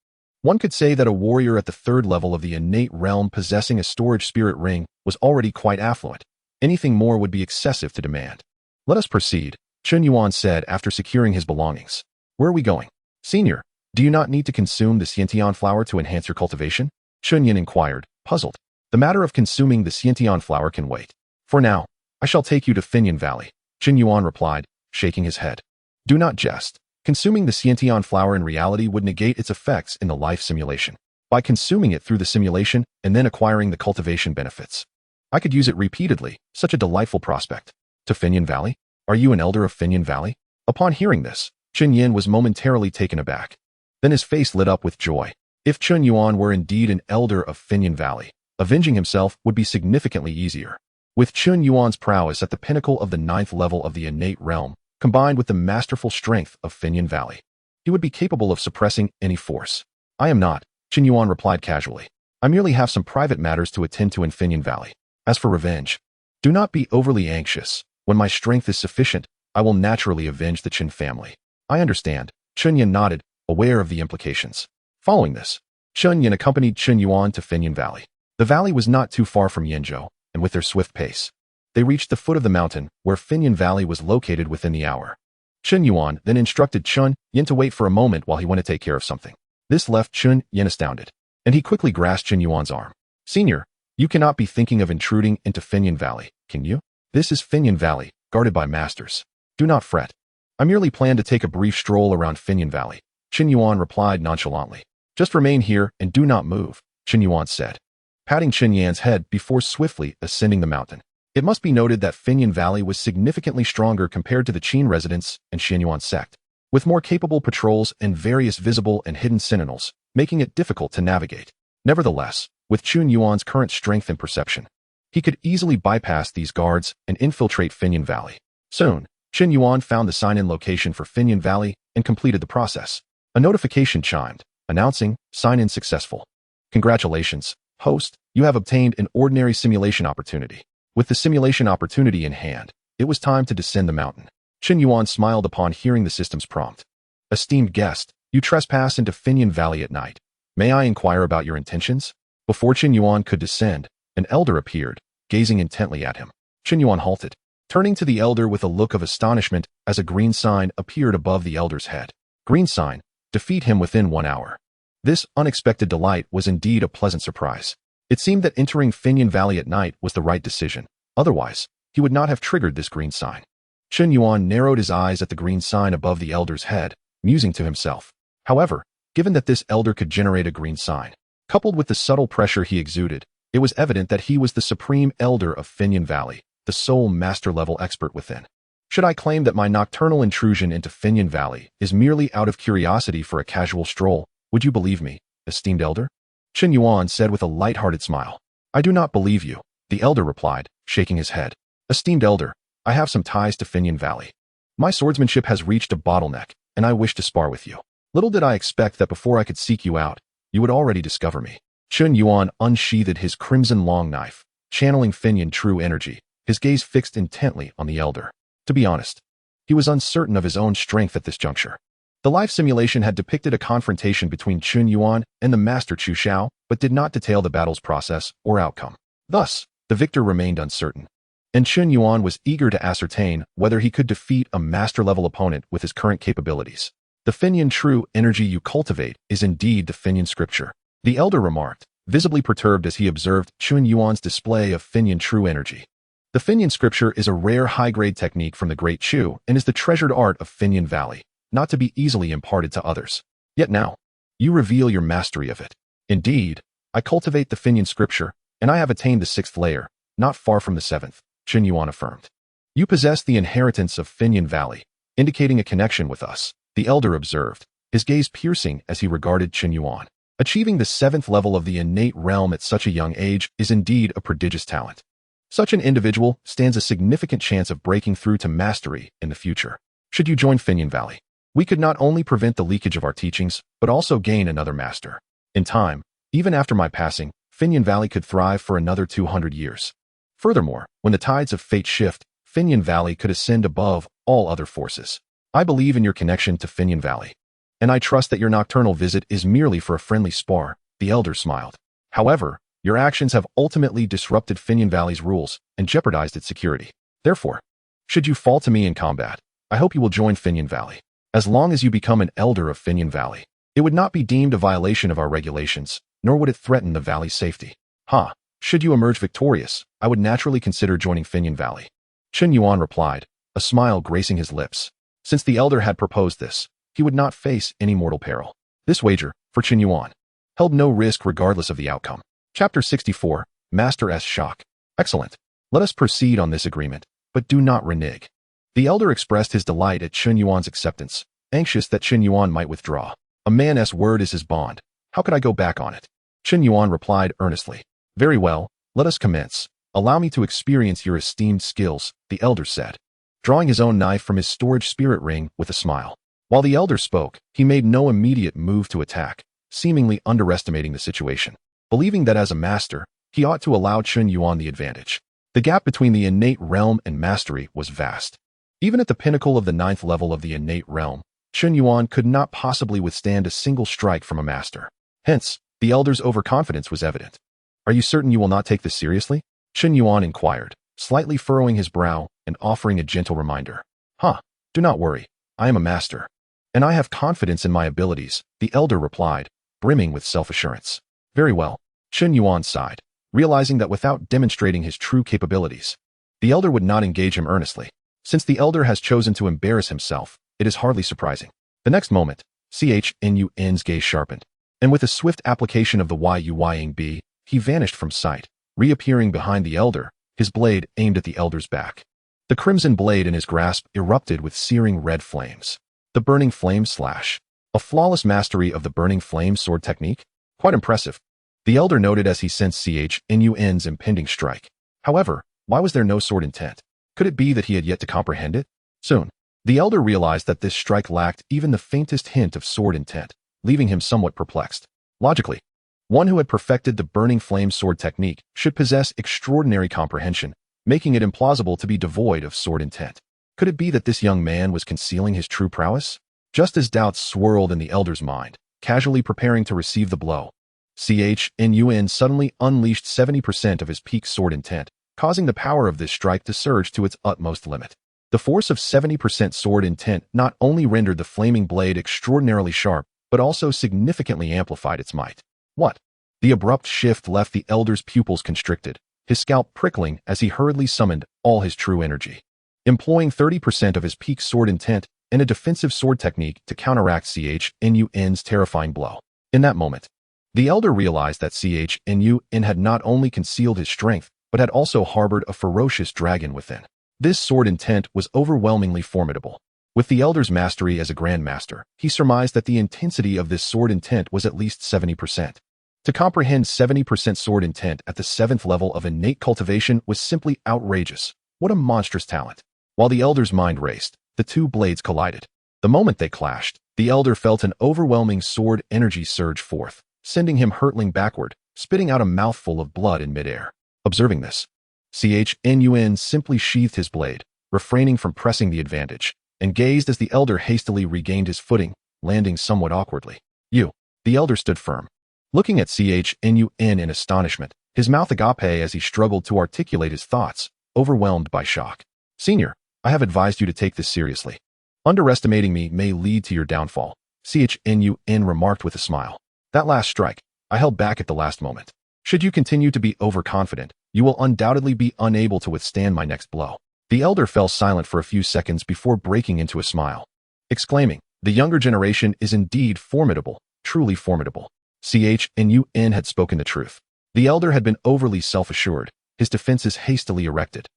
One could say that a warrior at the 3rd level of the innate realm possessing a storage spirit ring was already quite affluent. Anything more would be excessive to demand. Let us proceed, Chen Yuan said after securing his belongings. Where are we going? Senior, do you not need to consume the Xianxian flower to enhance your cultivation? Chen Yuan inquired, puzzled. The matter of consuming the Xianxian flower can wait. For now, I shall take you to Finyan Valley, Chen Yuan replied, shaking his head. Do not jest. Consuming the Xianxian flower in reality would negate its effects in the life simulation. By consuming it through the simulation and then acquiring the cultivation benefits, I could use it repeatedly, such a delightful prospect. To Finyan Valley? Are you an elder of Finyan Valley? Upon hearing this, Chen Yuan was momentarily taken aback. Then his face lit up with joy. If Chen Yuan were indeed an elder of Finyan Valley, avenging himself would be significantly easier. With Chen Yuan's prowess at the pinnacle of the 9th level of the innate realm, combined with the masterful strength of Finyan Valley, he would be capable of suppressing any force. I am not, Chen Yuan replied casually. I merely have some private matters to attend to in Finyan Valley. As for revenge, do not be overly anxious. When my strength is sufficient, I will naturally avenge the Chen family. I understand. Chen Yuan nodded, aware of the implications. Following this, Chen Yuan accompanied Chen Yuan to Finyan Valley. The valley was not too far from Yenzhou, and with their swift pace, they reached the foot of the mountain where Finyan Valley was located within the hour. Chen Yuan then instructed Chen Yuan to wait for a moment while he went to take care of something. This left Chen Yuan astounded, and he quickly grasped Chen Yuan's arm. Senior, you cannot be thinking of intruding into Finyan Valley, can you? This is Finyan Valley, guarded by masters. Do not fret. I merely plan to take a brief stroll around Finyan Valley, Chen Yuan replied nonchalantly. Just remain here and do not move, Chen Yuan said, patting Chen Yuan's head before swiftly ascending the mountain. It must be noted that Finyan Valley was significantly stronger compared to the Qin residence and Xianyuan sect, with more capable patrols and various visible and hidden sentinels, making it difficult to navigate. Nevertheless, with Chen Yuan's current strength and perception, he could easily bypass these guards and infiltrate Finyan Valley. Soon, Chen Yuan found the sign-in location for Finyan Valley and completed the process. A notification chimed, announcing, "Sign-in successful. Congratulations, host, you have obtained an ordinary simulation opportunity." With the simulation opportunity in hand, it was time to descend the mountain. Chen Yuan smiled upon hearing the system's prompt. "Esteemed guest, you trespass into Finyan Valley at night. May I inquire about your intentions?" Before Chen Yuan could descend, an elder appeared, gazing intently at him. Chen Yuan halted, turning to the elder with a look of astonishment as a green sign appeared above the elder's head. Green sign, defeat him within 1 hour. This unexpected delight was indeed a pleasant surprise. It seemed that entering Finyan Valley at night was the right decision. Otherwise, he would not have triggered this green sign. Chen Yuan narrowed his eyes at the green sign above the elder's head, musing to himself. However, given that this elder could generate a green sign, coupled with the subtle pressure he exuded, it was evident that he was the supreme elder of Finyan Valley, the sole master-level expert within. Should I claim that my nocturnal intrusion into Finyan Valley is merely out of curiosity for a casual stroll, would you believe me, esteemed elder? Chen Yuan said with a light-hearted smile. "I do not believe you," the elder replied, shaking his head. "Esteemed elder, I have some ties to Finyan Valley. My swordsmanship has reached a bottleneck, and I wish to spar with you. Little did I expect that before I could seek you out, you would already discover me." Chen Yuan unsheathed his crimson long knife, channeling Finyan true energy, his gaze fixed intently on the elder. To be honest, he was uncertain of his own strength at this juncture. The life simulation had depicted a confrontation between Chen Yuan and the master Chu Xiao, but did not detail the battle's process or outcome. Thus, the victor remained uncertain. And Chen Yuan was eager to ascertain whether he could defeat a master-level opponent with his current capabilities. "The Finyan true energy you cultivate is indeed the Finyan scripture," the elder remarked, visibly perturbed as he observed Chen Yuan's display of Finyan true energy. The Finyan scripture is a rare high-grade technique from the Great Chu and is the treasured art of Finyan Valley, not to be easily imparted to others. Yet now, you reveal your mastery of it. "Indeed, I cultivate the Finyan scripture, and I have attained the 6th layer, not far from the 7th, Chen Yuan affirmed. "You possess the inheritance of Finyan Valley, indicating a connection with us," the elder observed, his gaze piercing as he regarded Chen Yuan. Achieving the 7th level of the innate realm at such a young age is indeed a prodigious talent. Such an individual stands a significant chance of breaking through to mastery in the future. Should you join Finyan Valley, we could not only prevent the leakage of our teachings, but also gain another master. In time, even after my passing, Finyan Valley could thrive for another 200 years. Furthermore, when the tides of fate shift, Finyan Valley could ascend above all other forces. I believe in your connection to Finyan Valley, and I trust that your nocturnal visit is merely for a friendly spar," the elder smiled. "However, your actions have ultimately disrupted Finyan Valley's rules and jeopardized its security. Therefore, should you fall to me in combat, I hope you will join Finyan Valley. As long as you become an elder of Finyan Valley, it would not be deemed a violation of our regulations, nor would it threaten the valley's safety. Should you emerge victorious, I would naturally consider joining Finyan Valley." Chen Yuan replied, a smile gracing his lips. Since the elder had proposed this, he would not face any mortal peril. This wager, for Chen Yuan, held no risk regardless of the outcome. Chapter 64, Master S. Shock. "Excellent. Let us proceed on this agreement, but do not renege." The elder expressed his delight at Chen Yuan's acceptance, anxious that Chen Yuan might withdraw. "A man's word is his bond. How could I go back on it?" Chen Yuan replied earnestly. "Very well, let us commence. Allow me to experience your esteemed skills," the elder said, drawing his own knife from his storage spirit ring with a smile. While the elder spoke, he made no immediate move to attack, seemingly underestimating the situation. Believing that as a master, he ought to allow Chen Yuan the advantage. The gap between the innate realm and mastery was vast. Even at the pinnacle of the 9th level of the innate realm, Chen Yuan could not possibly withstand a single strike from a master. Hence, the elder's overconfidence was evident. "Are you certain you will not take this seriously?" Chen Yuan inquired, slightly furrowing his brow and offering a gentle reminder. Do not worry, I am a master, and I have confidence in my abilities," the elder replied, brimming with self-assurance. "Very well," Chen Yuan sighed, realizing that without demonstrating his true capabilities, the elder would not engage him earnestly. Since the elder has chosen to embarrass himself, it is hardly surprising. The next moment, Chen Yuan's gaze sharpened, and with a swift application of the Yuying, he vanished from sight, reappearing behind the elder, his blade aimed at the elder's back. The crimson blade in his grasp erupted with searing red flames. The Burning Flame Slash. A flawless mastery of the Burning Flame sword technique? Quite impressive. The elder noted as he sensed Chen Yuan's impending strike. However, why was there no sword intent? Could it be that he had yet to comprehend it? Soon, the elder realized that this strike lacked even the faintest hint of sword intent, leaving him somewhat perplexed. Logically, one who had perfected the Burning Flame sword technique should possess extraordinary comprehension, making it implausible to be devoid of sword intent. Could it be that this young man was concealing his true prowess? Just as doubts swirled in the elder's mind, casually preparing to receive the blow, Chen Yuan suddenly unleashed 70% of his peak sword intent, causing the power of this strike to surge to its utmost limit. The force of 70% sword intent not only rendered the flaming blade extraordinarily sharp, but also significantly amplified its might. What? The abrupt shift left the elder's pupils constricted, his scalp prickling as he hurriedly summoned all his true energy. Employing 30% of his peak sword intent and a defensive sword technique to counteract Chen Yuan's terrifying blow. In that moment, the elder realized that Chen Yuan had not only concealed his strength, but had also harbored a ferocious dragon within. This sword intent was overwhelmingly formidable. With the elder's mastery as a grandmaster, he surmised that the intensity of this sword intent was at least 70%. To comprehend 70% sword intent at the 7th level of innate cultivation was simply outrageous. What a monstrous talent. While the elder's mind raced, the two blades collided. The moment they clashed, the elder felt an overwhelming sword energy surge forth, sending him hurtling backward, spitting out a mouthful of blood in midair. Observing this, Chen Yuan simply sheathed his blade, refraining from pressing the advantage, and gazed as the elder hastily regained his footing, landing somewhat awkwardly. The elder stood firm, looking at Chen Yuan in astonishment, his mouth agape as he struggled to articulate his thoughts, overwhelmed by shock. Senior, I have advised you to take this seriously. Underestimating me may lead to your downfall, Chen Yuan remarked with a smile. That last strike, I held back at the last moment. Should you continue to be overconfident, you will undoubtedly be unable to withstand my next blow. The elder fell silent for a few seconds before breaking into a smile, exclaiming, the younger generation is indeed formidable, truly formidable. Chen Yuan had spoken the truth. The elder had been overly self-assured, his defenses hastily erected.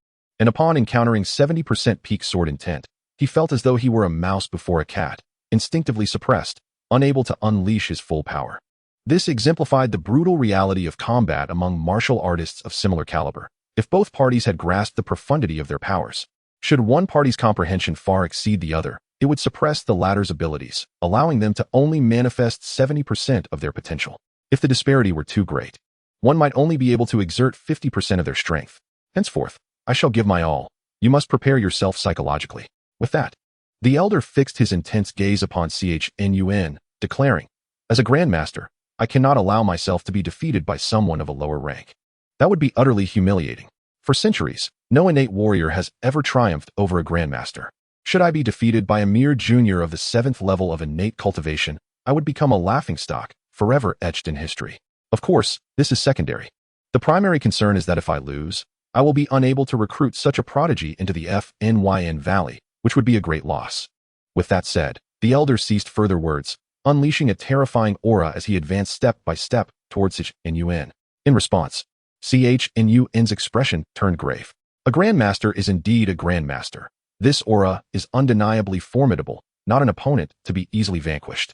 And upon encountering 70% peak sword intent, he felt as though he were a mouse before a cat, instinctively suppressed, unable to unleash his full power. This exemplified the brutal reality of combat among martial artists of similar caliber. If both parties had grasped the profundity of their powers, should one party's comprehension far exceed the other, it would suppress the latter's abilities, allowing them to only manifest 70% of their potential. If the disparity were too great, one might only be able to exert 50% of their strength. Henceforth, I shall give my all. You must prepare yourself psychologically. With that, the elder fixed his intense gaze upon Chen Yuan, declaring, as a grandmaster, I cannot allow myself to be defeated by someone of a lower rank. That would be utterly humiliating. For centuries, no innate warrior has ever triumphed over a grandmaster. Should I be defeated by a mere junior of the 7th level of innate cultivation, I would become a laughingstock, forever etched in history. Of course, this is secondary. The primary concern is that if I lose, I will be unable to recruit such a prodigy into the FNYN Valley, which would be a great loss. With that said, the elder ceased further words, unleashing a terrifying aura as he advanced step by step towards Chen Yuan. In response, Chen Yuan's expression turned grave. A grandmaster is indeed a grandmaster. This aura is undeniably formidable, not an opponent to be easily vanquished.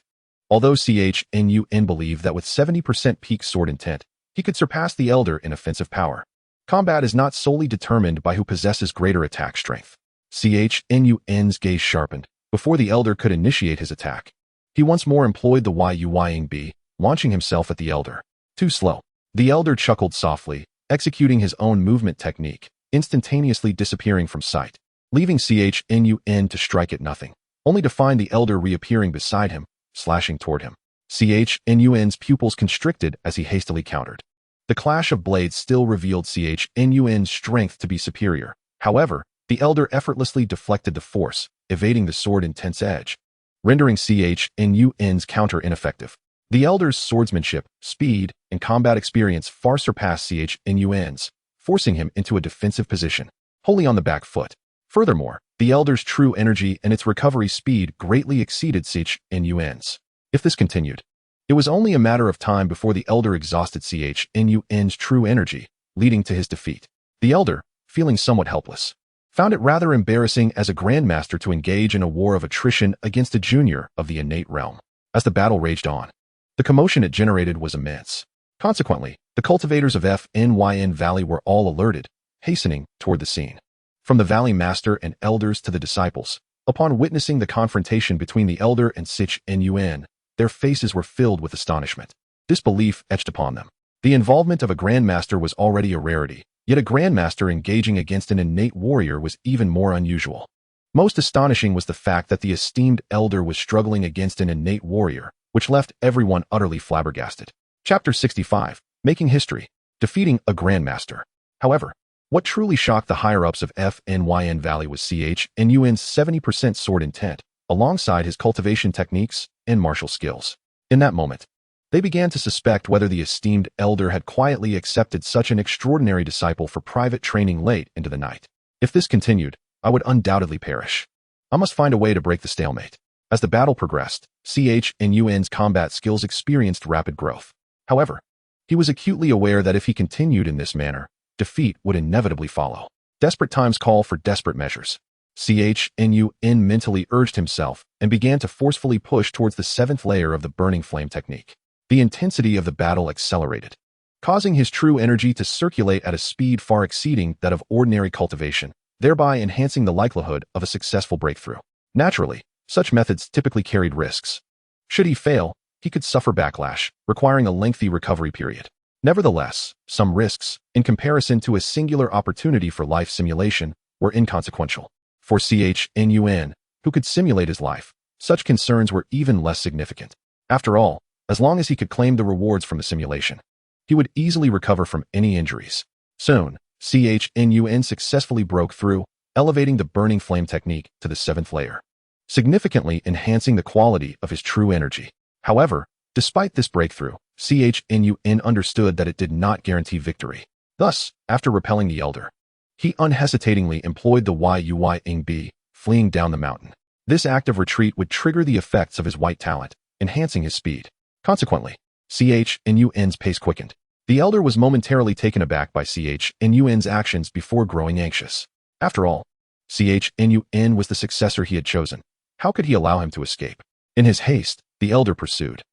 Although Chen Yuan believed that with 70% peak sword intent, he could surpass the elder in offensive power. Combat is not solely determined by who possesses greater attack strength. Chen Yuan's gaze sharpened before the elder could initiate his attack. He once more employed the Yuying, launching himself at the elder. Too slow. The elder chuckled softly, executing his own movement technique, instantaneously disappearing from sight, leaving Chen Yuan to strike at nothing, only to find the elder reappearing beside him, slashing toward him. Chen Yuan's pupils constricted as he hastily countered. The clash of blades still revealed Chen Yuan's strength to be superior. However, the elder effortlessly deflected the force, evading the sword intense edge, rendering Chen Yuan's counter ineffective. The elder's swordsmanship, speed, and combat experience far surpassed Chen Yuan's, forcing him into a defensive position, wholly on the back foot. Furthermore, the elder's true energy and its recovery speed greatly exceeded Chen Yuan's. If this continued, it was only a matter of time before the elder exhausted Chen Yuan's true energy, leading to his defeat. The elder, feeling somewhat helpless, found it rather embarrassing as a grandmaster to engage in a war of attrition against a junior of the innate realm. As the battle raged on, the commotion it generated was immense. Consequently, the cultivators of FNYN Valley were all alerted, hastening toward the scene. From the Valley Master and elders to the disciples, upon witnessing the confrontation between the elder and Chen Yuan, their faces were filled with astonishment. Disbelief etched upon them. The involvement of a grandmaster was already a rarity, yet a grandmaster engaging against an innate warrior was even more unusual. Most astonishing was the fact that the esteemed elder was struggling against an innate warrior, which left everyone utterly flabbergasted. Chapter 65, Making History, Defeating a Grandmaster. However, what truly shocked the higher-ups of FNYN Valley was Chen Yuan's 70% sword intent, alongside his cultivation techniques and martial skills. In that moment, they began to suspect whether the esteemed elder had quietly accepted such an extraordinary disciple for private training late into the night. If this continued, I would undoubtedly perish. I must find a way to break the stalemate. As the battle progressed, Chen Yuan's combat skills experienced rapid growth. However, he was acutely aware that if he continued in this manner, defeat would inevitably follow. Desperate times call for desperate measures. Chen Yuan mentally urged himself and began to forcefully push towards the 7th layer of the burning flame technique. The intensity of the battle accelerated, causing his true energy to circulate at a speed far exceeding that of ordinary cultivation, thereby enhancing the likelihood of a successful breakthrough. Naturally, such methods typically carried risks. Should he fail, he could suffer backlash, requiring a lengthy recovery period. Nevertheless, some risks, in comparison to a singular opportunity for life simulation, were inconsequential. For Chen Yuan, who could simulate his life, such concerns were even less significant. After all, as long as he could claim the rewards from the simulation, he would easily recover from any injuries. Soon, Chen Yuan successfully broke through, elevating the burning flame technique to the 7th layer, significantly enhancing the quality of his true energy. However, despite this breakthrough, Chen Yuan understood that it did not guarantee victory. Thus, after repelling the elder, he unhesitatingly employed the Yuying, fleeing down the mountain. This act of retreat would trigger the effects of his white talent, enhancing his speed. Consequently, Chen Yuan's pace quickened. The elder was momentarily taken aback by Chen Yuan's actions before growing anxious. After all, Chen Yuan was the successor he had chosen. How could he allow him to escape? In his haste, the elder pursued,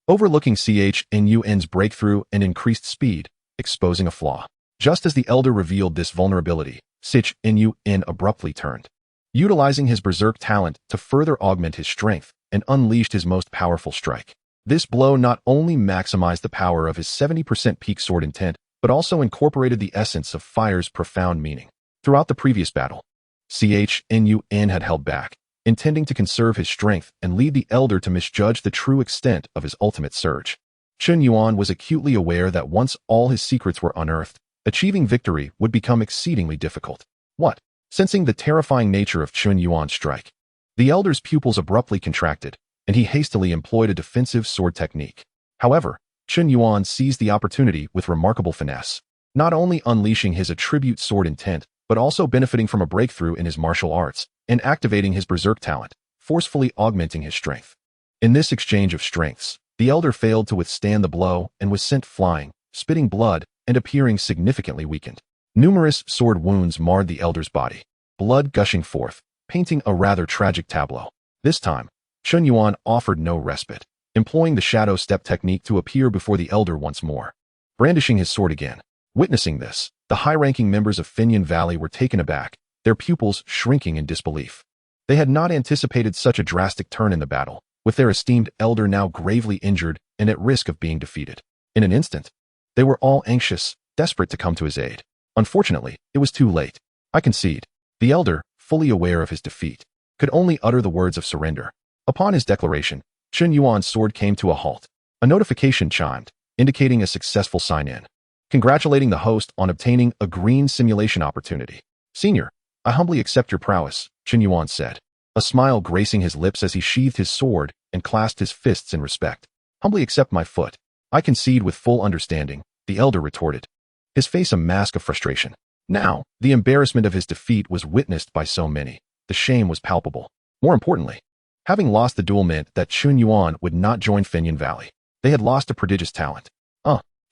overlooking Chen Yuan's breakthrough and increased speed, exposing a flaw. Just as the elder revealed this vulnerability, Chen Yuan abruptly turned, utilizing his berserk talent to further augment his strength and unleashed his most powerful strike. This blow not only maximized the power of his 70% peak sword intent, but also incorporated the essence of fire's profound meaning. Throughout the previous battle, Chen Yuan had held back, intending to conserve his strength and lead the elder to misjudge the true extent of his ultimate surge. Chen Yuan was acutely aware that once all his secrets were unearthed, achieving victory would become exceedingly difficult. What? Sensing the terrifying nature of Chen Yuan's strike, the elder's pupils abruptly contracted, and he hastily employed a defensive sword technique. However, Chen Yuan seized the opportunity with remarkable finesse, not only unleashing his attribute sword intent, but also benefiting from a breakthrough in his martial arts and activating his berserk talent, forcefully augmenting his strength. In this exchange of strengths, the elder failed to withstand the blow and was sent flying, spitting blood and appearing significantly weakened. Numerous sword wounds marred the elder's body, blood gushing forth, painting a rather tragic tableau. This time, Chen Yuan offered no respite, employing the shadow step technique to appear before the elder once more, brandishing his sword again. Witnessing this, the high-ranking members of Fenyan Valley were taken aback, their pupils shrinking in disbelief. They had not anticipated such a drastic turn in the battle, with their esteemed elder now gravely injured and at risk of being defeated. In an instant, they were all anxious, desperate to come to his aid. Unfortunately, it was too late. I concede. The elder, fully aware of his defeat, could only utter the words of surrender. Upon his declaration, Chen Yuan's sword came to a halt. A notification chimed, indicating a successful sign-in, congratulating the host on obtaining a green simulation opportunity. Senior, I humbly accept your prowess, Chen Yuan said, a smile gracing his lips as he sheathed his sword and clasped his fists in respect. Humbly accept my foot. I concede with full understanding, the elder retorted, his face a mask of frustration. Now, the embarrassment of his defeat was witnessed by so many. The shame was palpable. More importantly, having lost the duel meant that Chen Yuan would not join Fenyan Valley. They had lost a prodigious talent.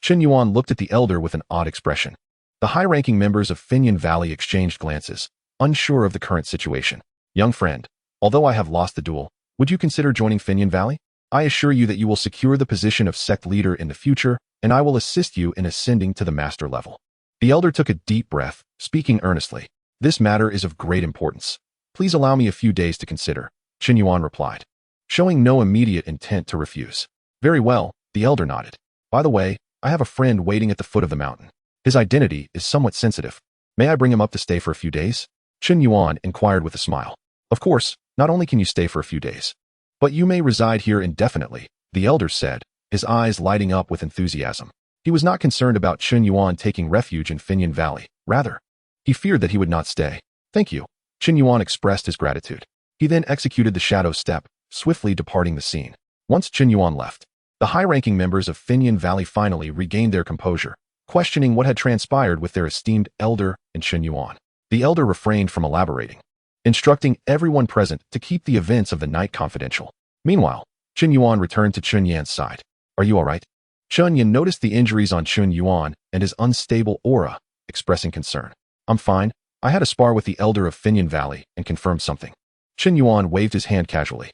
Chen Yuan looked at the elder with an odd expression. The high-ranking members of Fenyan Valley exchanged glances, unsure of the current situation. Young friend, although I have lost the duel, would you consider joining Finyan Valley? I assure you that you will secure the position of sect leader in the future, and I will assist you in ascending to the master level. The elder took a deep breath, speaking earnestly. This matter is of great importance. Please allow me a few days to consider, Chen Yuan replied, showing no immediate intent to refuse. Very well, the elder nodded. By the way, I have a friend waiting at the foot of the mountain. His identity is somewhat sensitive. May I bring him up to stay for a few days? Chen Yuan inquired with a smile. Of course, not only can you stay for a few days, but you may reside here indefinitely, the elder said, his eyes lighting up with enthusiasm. He was not concerned about Chen Yuan taking refuge in Finyan Valley. Rather, he feared that he would not stay. Thank you. Chen Yuan expressed his gratitude. He then executed the shadow step, swiftly departing the scene. Once Chen Yuan left, the high-ranking members of Finyan Valley finally regained their composure, questioning what had transpired with their esteemed elder and Chen Yuan. The elder refrained from elaborating, instructing everyone present to keep the events of the night confidential. Meanwhile, Chen Yuan returned to Chen Yan's side. Are you all right? Chen Yan noticed the injuries on Chen Yuan and his unstable aura, expressing concern. I'm fine. I had a spar with the elder of Finyan Valley and confirmed something. Chen Yuan waved his hand casually.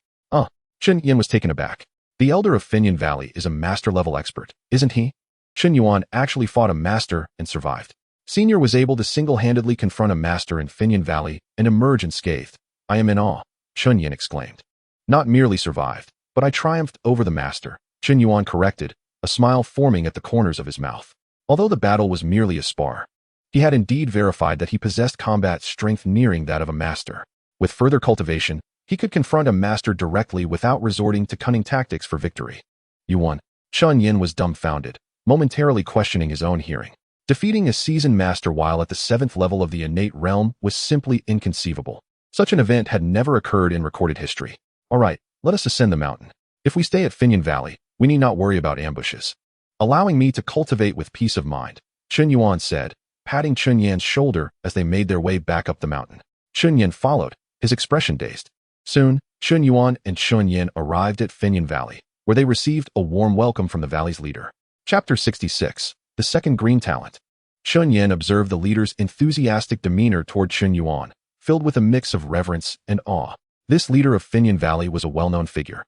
Chen Yan was taken aback. The elder of Finyan Valley is a master-level expert, isn't he? Chen Yuan actually fought a master and survived. Senior was able to single-handedly confront a master in Finyan Valley and emerge unscathed. I am in awe, Chen Yan exclaimed. Not merely survived, but I triumphed over the master, Chen Yuan corrected, a smile forming at the corners of his mouth. Although the battle was merely a spar, he had indeed verified that he possessed combat strength nearing that of a master. With further cultivation, he could confront a master directly without resorting to cunning tactics for victory. You won. Chen Yin was dumbfounded, momentarily questioning his own hearing. Defeating a seasoned master while at the 7th level of the innate realm was simply inconceivable. Such an event had never occurred in recorded history. All right, let us ascend the mountain. If we stay at Finyan Valley, we need not worry about ambushes. Allowing me to cultivate with peace of mind, Chen Yuan said, patting Chen Yan's shoulder as they made their way back up the mountain. Chen Yan followed, his expression dazed. Soon, Chen Yuan and Chen Yan arrived at Finyan Valley, where they received a warm welcome from the valley's leader. Chapter 66, The Second Green Talent. Chen Yan observed the leader's enthusiastic demeanor toward Chen Yuan, filled with a mix of reverence and awe. This leader of Finyan Valley was a well-known figure.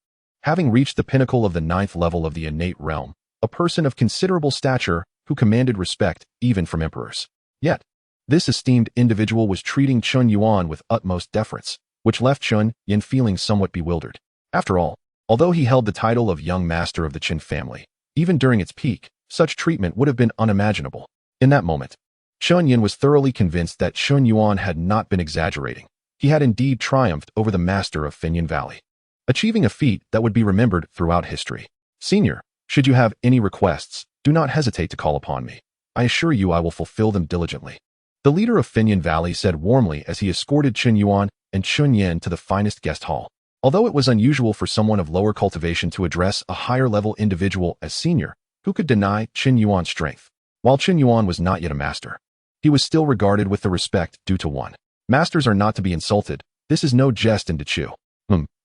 Having reached the pinnacle of the 9th level of the innate realm, a person of considerable stature who commanded respect even from emperors. Yet, this esteemed individual was treating Chen Yuan with utmost deference, which left Chen Yan feeling somewhat bewildered. After all, although he held the title of young master of the Chen family, even during its peak, such treatment would have been unimaginable. In that moment, Chen Yan was thoroughly convinced that Chen Yuan had not been exaggerating. He had indeed triumphed over the master of Finyan Valley, achieving a feat that would be remembered throughout history. Senior, should you have any requests, do not hesitate to call upon me. I assure you I will fulfill them diligently. The leader of Finyan Valley said warmly as he escorted Chen Yuan and Chen Yan to the finest guest hall. Although it was unusual for someone of lower cultivation to address a higher-level individual as senior, who could deny Chen Yuan's strength? While Chen Yuan was not yet a master, he was still regarded with the respect due to one. Masters are not to be insulted. This is no jest in Dechu.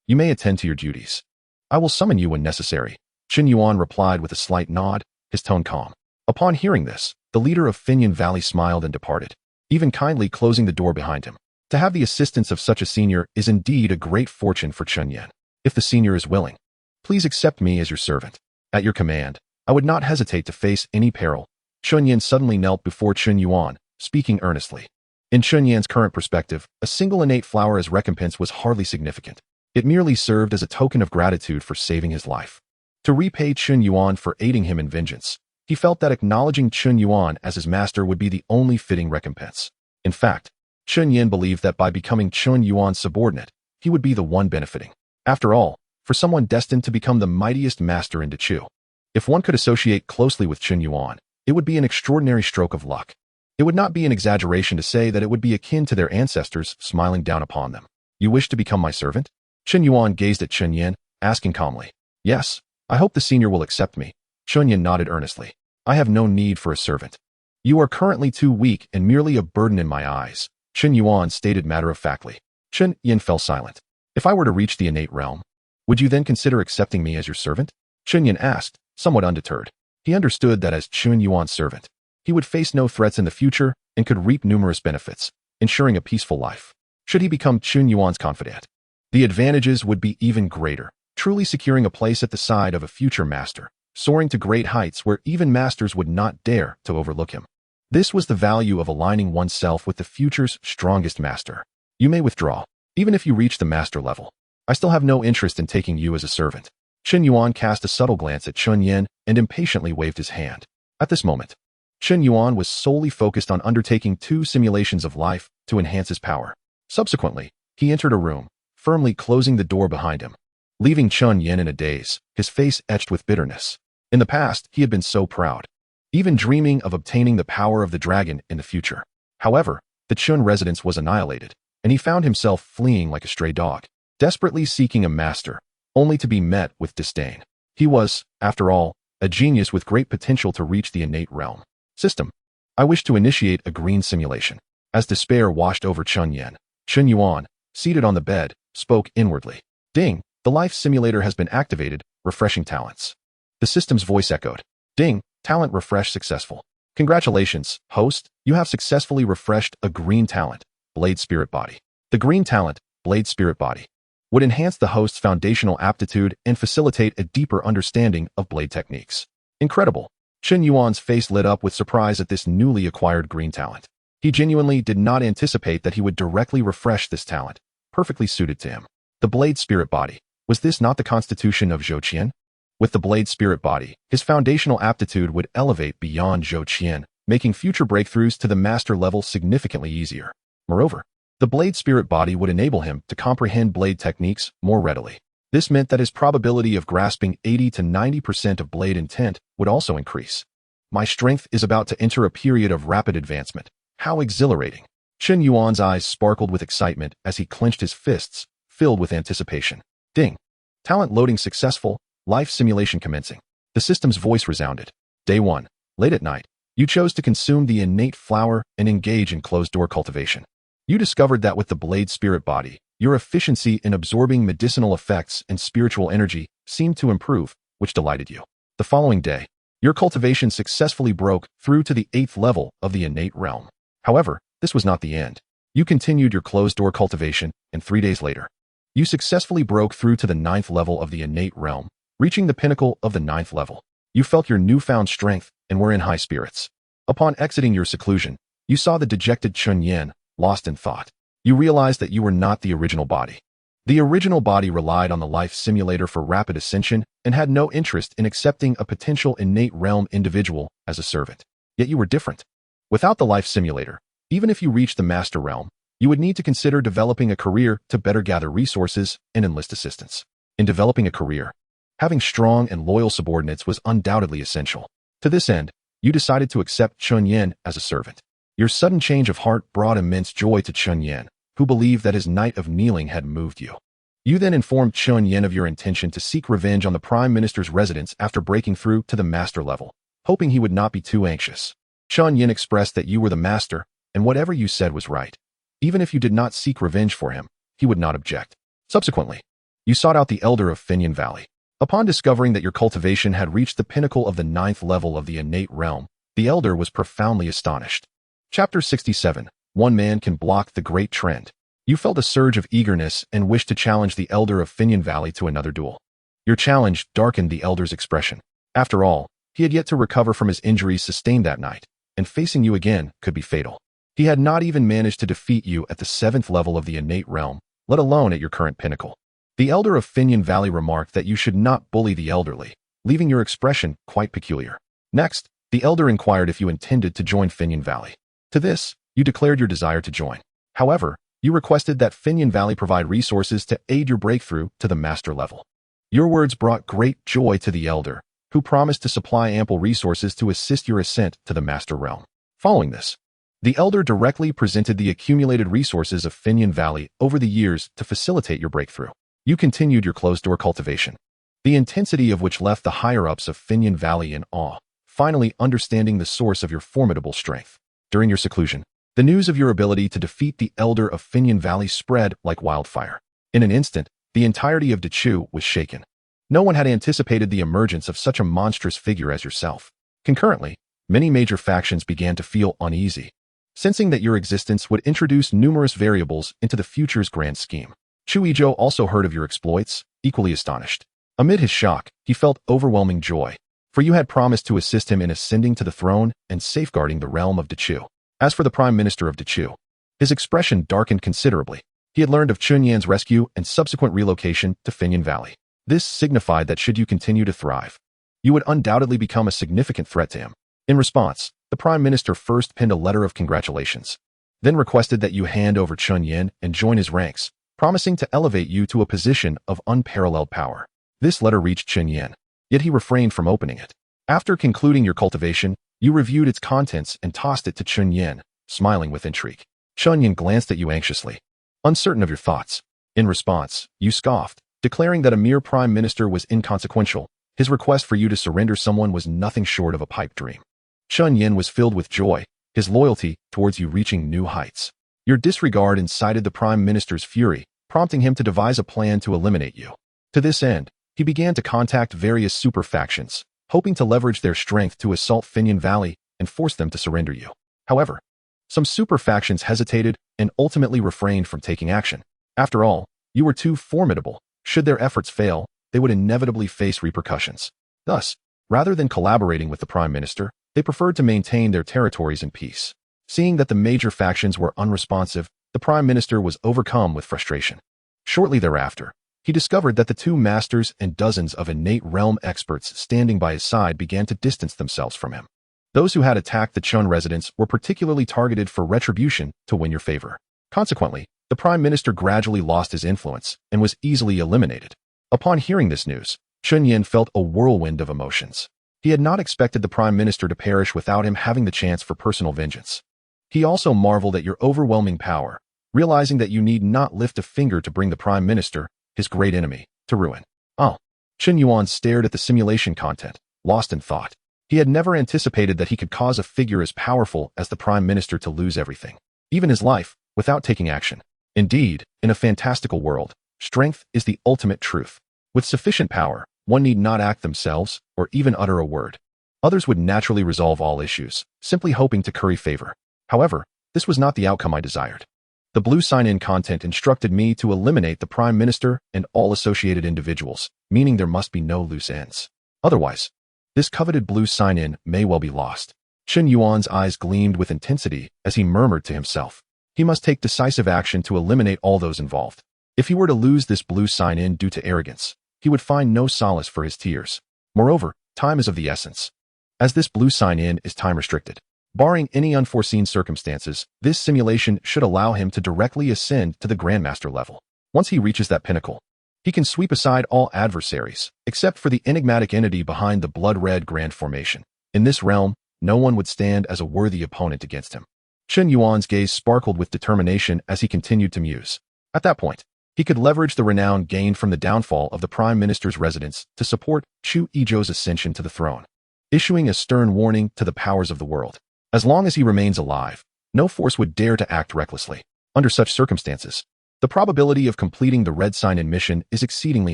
You may attend to your duties. I will summon you when necessary, Chen Yuan replied with a slight nod, his tone calm. Upon hearing this, the leader of Finyan Valley smiled and departed, even kindly closing the door behind him. To have the assistance of such a senior is indeed a great fortune for Chen Yan. If the senior is willing, please accept me as your servant. At your command, I would not hesitate to face any peril. Chen Yan suddenly knelt before Chen Yuan, speaking earnestly. In Chen Yan's current perspective, a single innate flower as recompense was hardly significant. It merely served as a token of gratitude for saving his life. To repay Chen Yuan for aiding him in vengeance, he felt that acknowledging Chen Yuan as his master would be the only fitting recompense. In fact, Chen Yan believed that by becoming Chen Yuan's subordinate, he would be the one benefiting. After all, for someone destined to become the mightiest master in Dechu, if one could associate closely with Chen Yuan, it would be an extraordinary stroke of luck. It would not be an exaggeration to say that it would be akin to their ancestors smiling down upon them. You wish to become my servant? Chen Yuan gazed at Chen Yan, asking calmly. Yes, I hope the senior will accept me. Chen Yan nodded earnestly. I have no need for a servant. You are currently too weak and merely a burden in my eyes, Chen Yuan stated matter-of-factly. Chen Yan fell silent. If I were to reach the innate realm, would you then consider accepting me as your servant? Chen Yan asked, somewhat undeterred. He understood that as Chen Yuan's servant, he would face no threats in the future and could reap numerous benefits. ensuring a peaceful life. Should he become Chen Yuan's confidant, the advantages would be even greater, truly securing a place at the side of a future master, soaring to great heights where even masters would not dare to overlook him. This was the value of aligning oneself with the future's strongest master. You may withdraw, even if you reach the master level. I still have no interest in taking you as a servant. Chen Yuan cast a subtle glance at Chen Yen and impatiently waved his hand. At this moment, Chen Yuan was solely focused on undertaking 2 simulations of life to enhance his power. Subsequently, he entered a room, firmly closing the door behind him, leaving Chen Yen in a daze, his face etched with bitterness. In the past, he had been so proud, even dreaming of obtaining the power of the dragon in the future. However, the Chen residence was annihilated, and he found himself fleeing like a stray dog, desperately seeking a master, only to be met with disdain. He was, after all, a genius with great potential to reach the innate realm. System. I wish to initiate a green simulation. As despair washed over Chen Yen, Chen Yuan, seated on the bed, spoke inwardly. Ding, the life simulator has been activated, refreshing talents. The system's voice echoed. Ding, talent refresh successful. Congratulations, host, you have successfully refreshed a green talent, Blade Spirit Body. The green talent, Blade Spirit Body, would enhance the host's foundational aptitude and facilitate a deeper understanding of blade techniques. Incredible. Chen Yuan's face lit up with surprise at this newly acquired green talent. He genuinely did not anticipate that he would directly refresh this talent, perfectly suited to him. The Blade Spirit Body. Was this not the constitution of Zhou Qian? With the Blade Spirit Body, his foundational aptitude would elevate beyond Zhou Qian, making future breakthroughs to the master level significantly easier. Moreover, the Blade Spirit Body would enable him to comprehend blade techniques more readily. This meant that his probability of grasping 80 to 90% of blade intent would also increase. My strength is about to enter a period of rapid advancement. How exhilarating. Chen Yuan's eyes sparkled with excitement as he clenched his fists, filled with anticipation. Ding. Talent loading successful, life simulation commencing. The system's voice resounded. Day 1. Late at night, you chose to consume the innate flower and engage in closed-door cultivation. You discovered that with the Blade Spirit Body, your efficiency in absorbing medicinal effects and spiritual energy seemed to improve, which delighted you. The following day, your cultivation successfully broke through to the 8th level of the innate realm. However, this was not the end. You continued your closed-door cultivation, and 3 days later, you successfully broke through to the 9th level of the innate realm, reaching the pinnacle of the 9th level. You felt your newfound strength and were in high spirits. Upon exiting your seclusion, you saw the dejected Chen Yen, lost in thought. You realized that you were not the original body. The original body relied on the life simulator for rapid ascension and had no interest in accepting a potential innate realm individual as a servant. Yet you were different. Without the life simulator, even if you reached the master realm, you would need to consider developing a career to better gather resources and enlist assistance. In developing a career, having strong and loyal subordinates was undoubtedly essential. To this end, you decided to accept Chen Yen as a servant. Your sudden change of heart brought immense joy to Chen Yen, who believed that his night of kneeling had moved you. You then informed Chen Yen of your intention to seek revenge on the Prime Minister's residence after breaking through to the master level, hoping he would not be too anxious. Chen Yen expressed that you were the master, and whatever you said was right. Even if you did not seek revenge for him, he would not object. Subsequently, you sought out the elder of Finyan Valley. Upon discovering that your cultivation had reached the pinnacle of the 9th level of the innate realm, the elder was profoundly astonished. Chapter 67. One man can block the great trend. You felt a surge of eagerness and wished to challenge the elder of Finyan Valley to another duel. Your challenge darkened the elder's expression. After all, he had yet to recover from his injuries sustained that night, and facing you again could be fatal. He had not even managed to defeat you at the 7th level of the innate realm, let alone at your current pinnacle. The elder of Finyan Valley remarked that you should not bully the elderly, leaving your expression quite peculiar. Next, the elder inquired if you intended to join Finyan Valley. To this, you declared your desire to join. However, you requested that Finyan Valley provide resources to aid your breakthrough to the master level. Your words brought great joy to the elder, who promised to supply ample resources to assist your ascent to the master realm. Following this, the elder directly presented the accumulated resources of Finyan Valley over the years to facilitate your breakthrough. You continued your closed-door cultivation, the intensity of which left the higher-ups of Finyan Valley in awe, finally understanding the source of your formidable strength. During your seclusion, the news of your ability to defeat the elder of Finyan Valley spread like wildfire. In an instant, the entirety of Dechu was shaken. No one had anticipated the emergence of such a monstrous figure as yourself. Concurrently, many major factions began to feel uneasy. sensing that your existence would introduce numerous variables into the future's grand scheme. Chu Yizhou also heard of your exploits, equally astonished. Amid his shock, he felt overwhelming joy, for you had promised to assist him in ascending to the throne and safeguarding the realm of Dechu. As for the Prime Minister of Dechu, his expression darkened considerably. He had learned of Chen Yuan's rescue and subsequent relocation to Finyan Valley. This signified that should you continue to thrive, you would undoubtedly become a significant threat to him. In response, the Prime Minister first penned a letter of congratulations, then requested that you hand over Chen Yuan and join his ranks, promising to elevate you to a position of unparalleled power. This letter reached Chen Yuan, yet he refrained from opening it. After concluding your cultivation, you reviewed its contents and tossed it to Chen Yuan, smiling with intrigue. Chen Yuan glanced at you anxiously, uncertain of your thoughts. In response, you scoffed, declaring that a mere prime minister was inconsequential. His request for you to surrender someone was nothing short of a pipe dream. Chen Yuan was filled with joy, his loyalty towards you reaching new heights. Your disregard incited the prime minister's fury, prompting him to devise a plan to eliminate you. To this end, he began to contact various super factions, hoping to leverage their strength to assault Finyan Valley and force them to surrender you. However, some super factions hesitated and ultimately refrained from taking action. After all, you were too formidable. Should their efforts fail, they would inevitably face repercussions. Thus, rather than collaborating with the Prime Minister, they preferred to maintain their territories in peace. Seeing that the major factions were unresponsive, the Prime Minister was overcome with frustration. Shortly thereafter, he discovered that the two masters and dozens of innate realm experts standing by his side began to distance themselves from him. Those who had attacked the Chun residents were particularly targeted for retribution to win your favor. Consequently, the Prime Minister gradually lost his influence and was easily eliminated. Upon hearing this news, Chen Yuan felt a whirlwind of emotions. He had not expected the Prime Minister to perish without him having the chance for personal vengeance. He also marveled at your overwhelming power, realizing that you need not lift a finger to bring the Prime Minister, his great enemy, to ruin. Oh. Chen Yuan stared at the simulation content, lost in thought. He had never anticipated that he could cause a figure as powerful as the Prime Minister to lose everything, even his life, without taking action. Indeed, in a fantastical world, strength is the ultimate truth. With sufficient power, one need not act themselves or even utter a word. Others would naturally resolve all issues, simply hoping to curry favor. However, this was not the outcome I desired. The blue sign-in content instructed me to eliminate the Prime Minister and all associated individuals, meaning there must be no loose ends. Otherwise, this coveted blue sign-in may well be lost. Chen Yuan's eyes gleamed with intensity as he murmured to himself. He must take decisive action to eliminate all those involved. If he were to lose this blue sign-in due to arrogance, he would find no solace for his tears. Moreover, time is of the essence, as this blue sign-in is time-restricted. Barring any unforeseen circumstances, this simulation should allow him to directly ascend to the Grandmaster level. Once he reaches that pinnacle, he can sweep aside all adversaries, except for the enigmatic entity behind the blood-red Grand Formation. In this realm, no one would stand as a worthy opponent against him. Chen Yuan's gaze sparkled with determination as he continued to muse. At that point, he could leverage the renown gained from the downfall of the Prime Minister's residence to support Chu Yizhou's ascension to the throne, issuing a stern warning to the powers of the world. As long as he remains alive, no force would dare to act recklessly. Under such circumstances, the probability of completing the red sign-in mission is exceedingly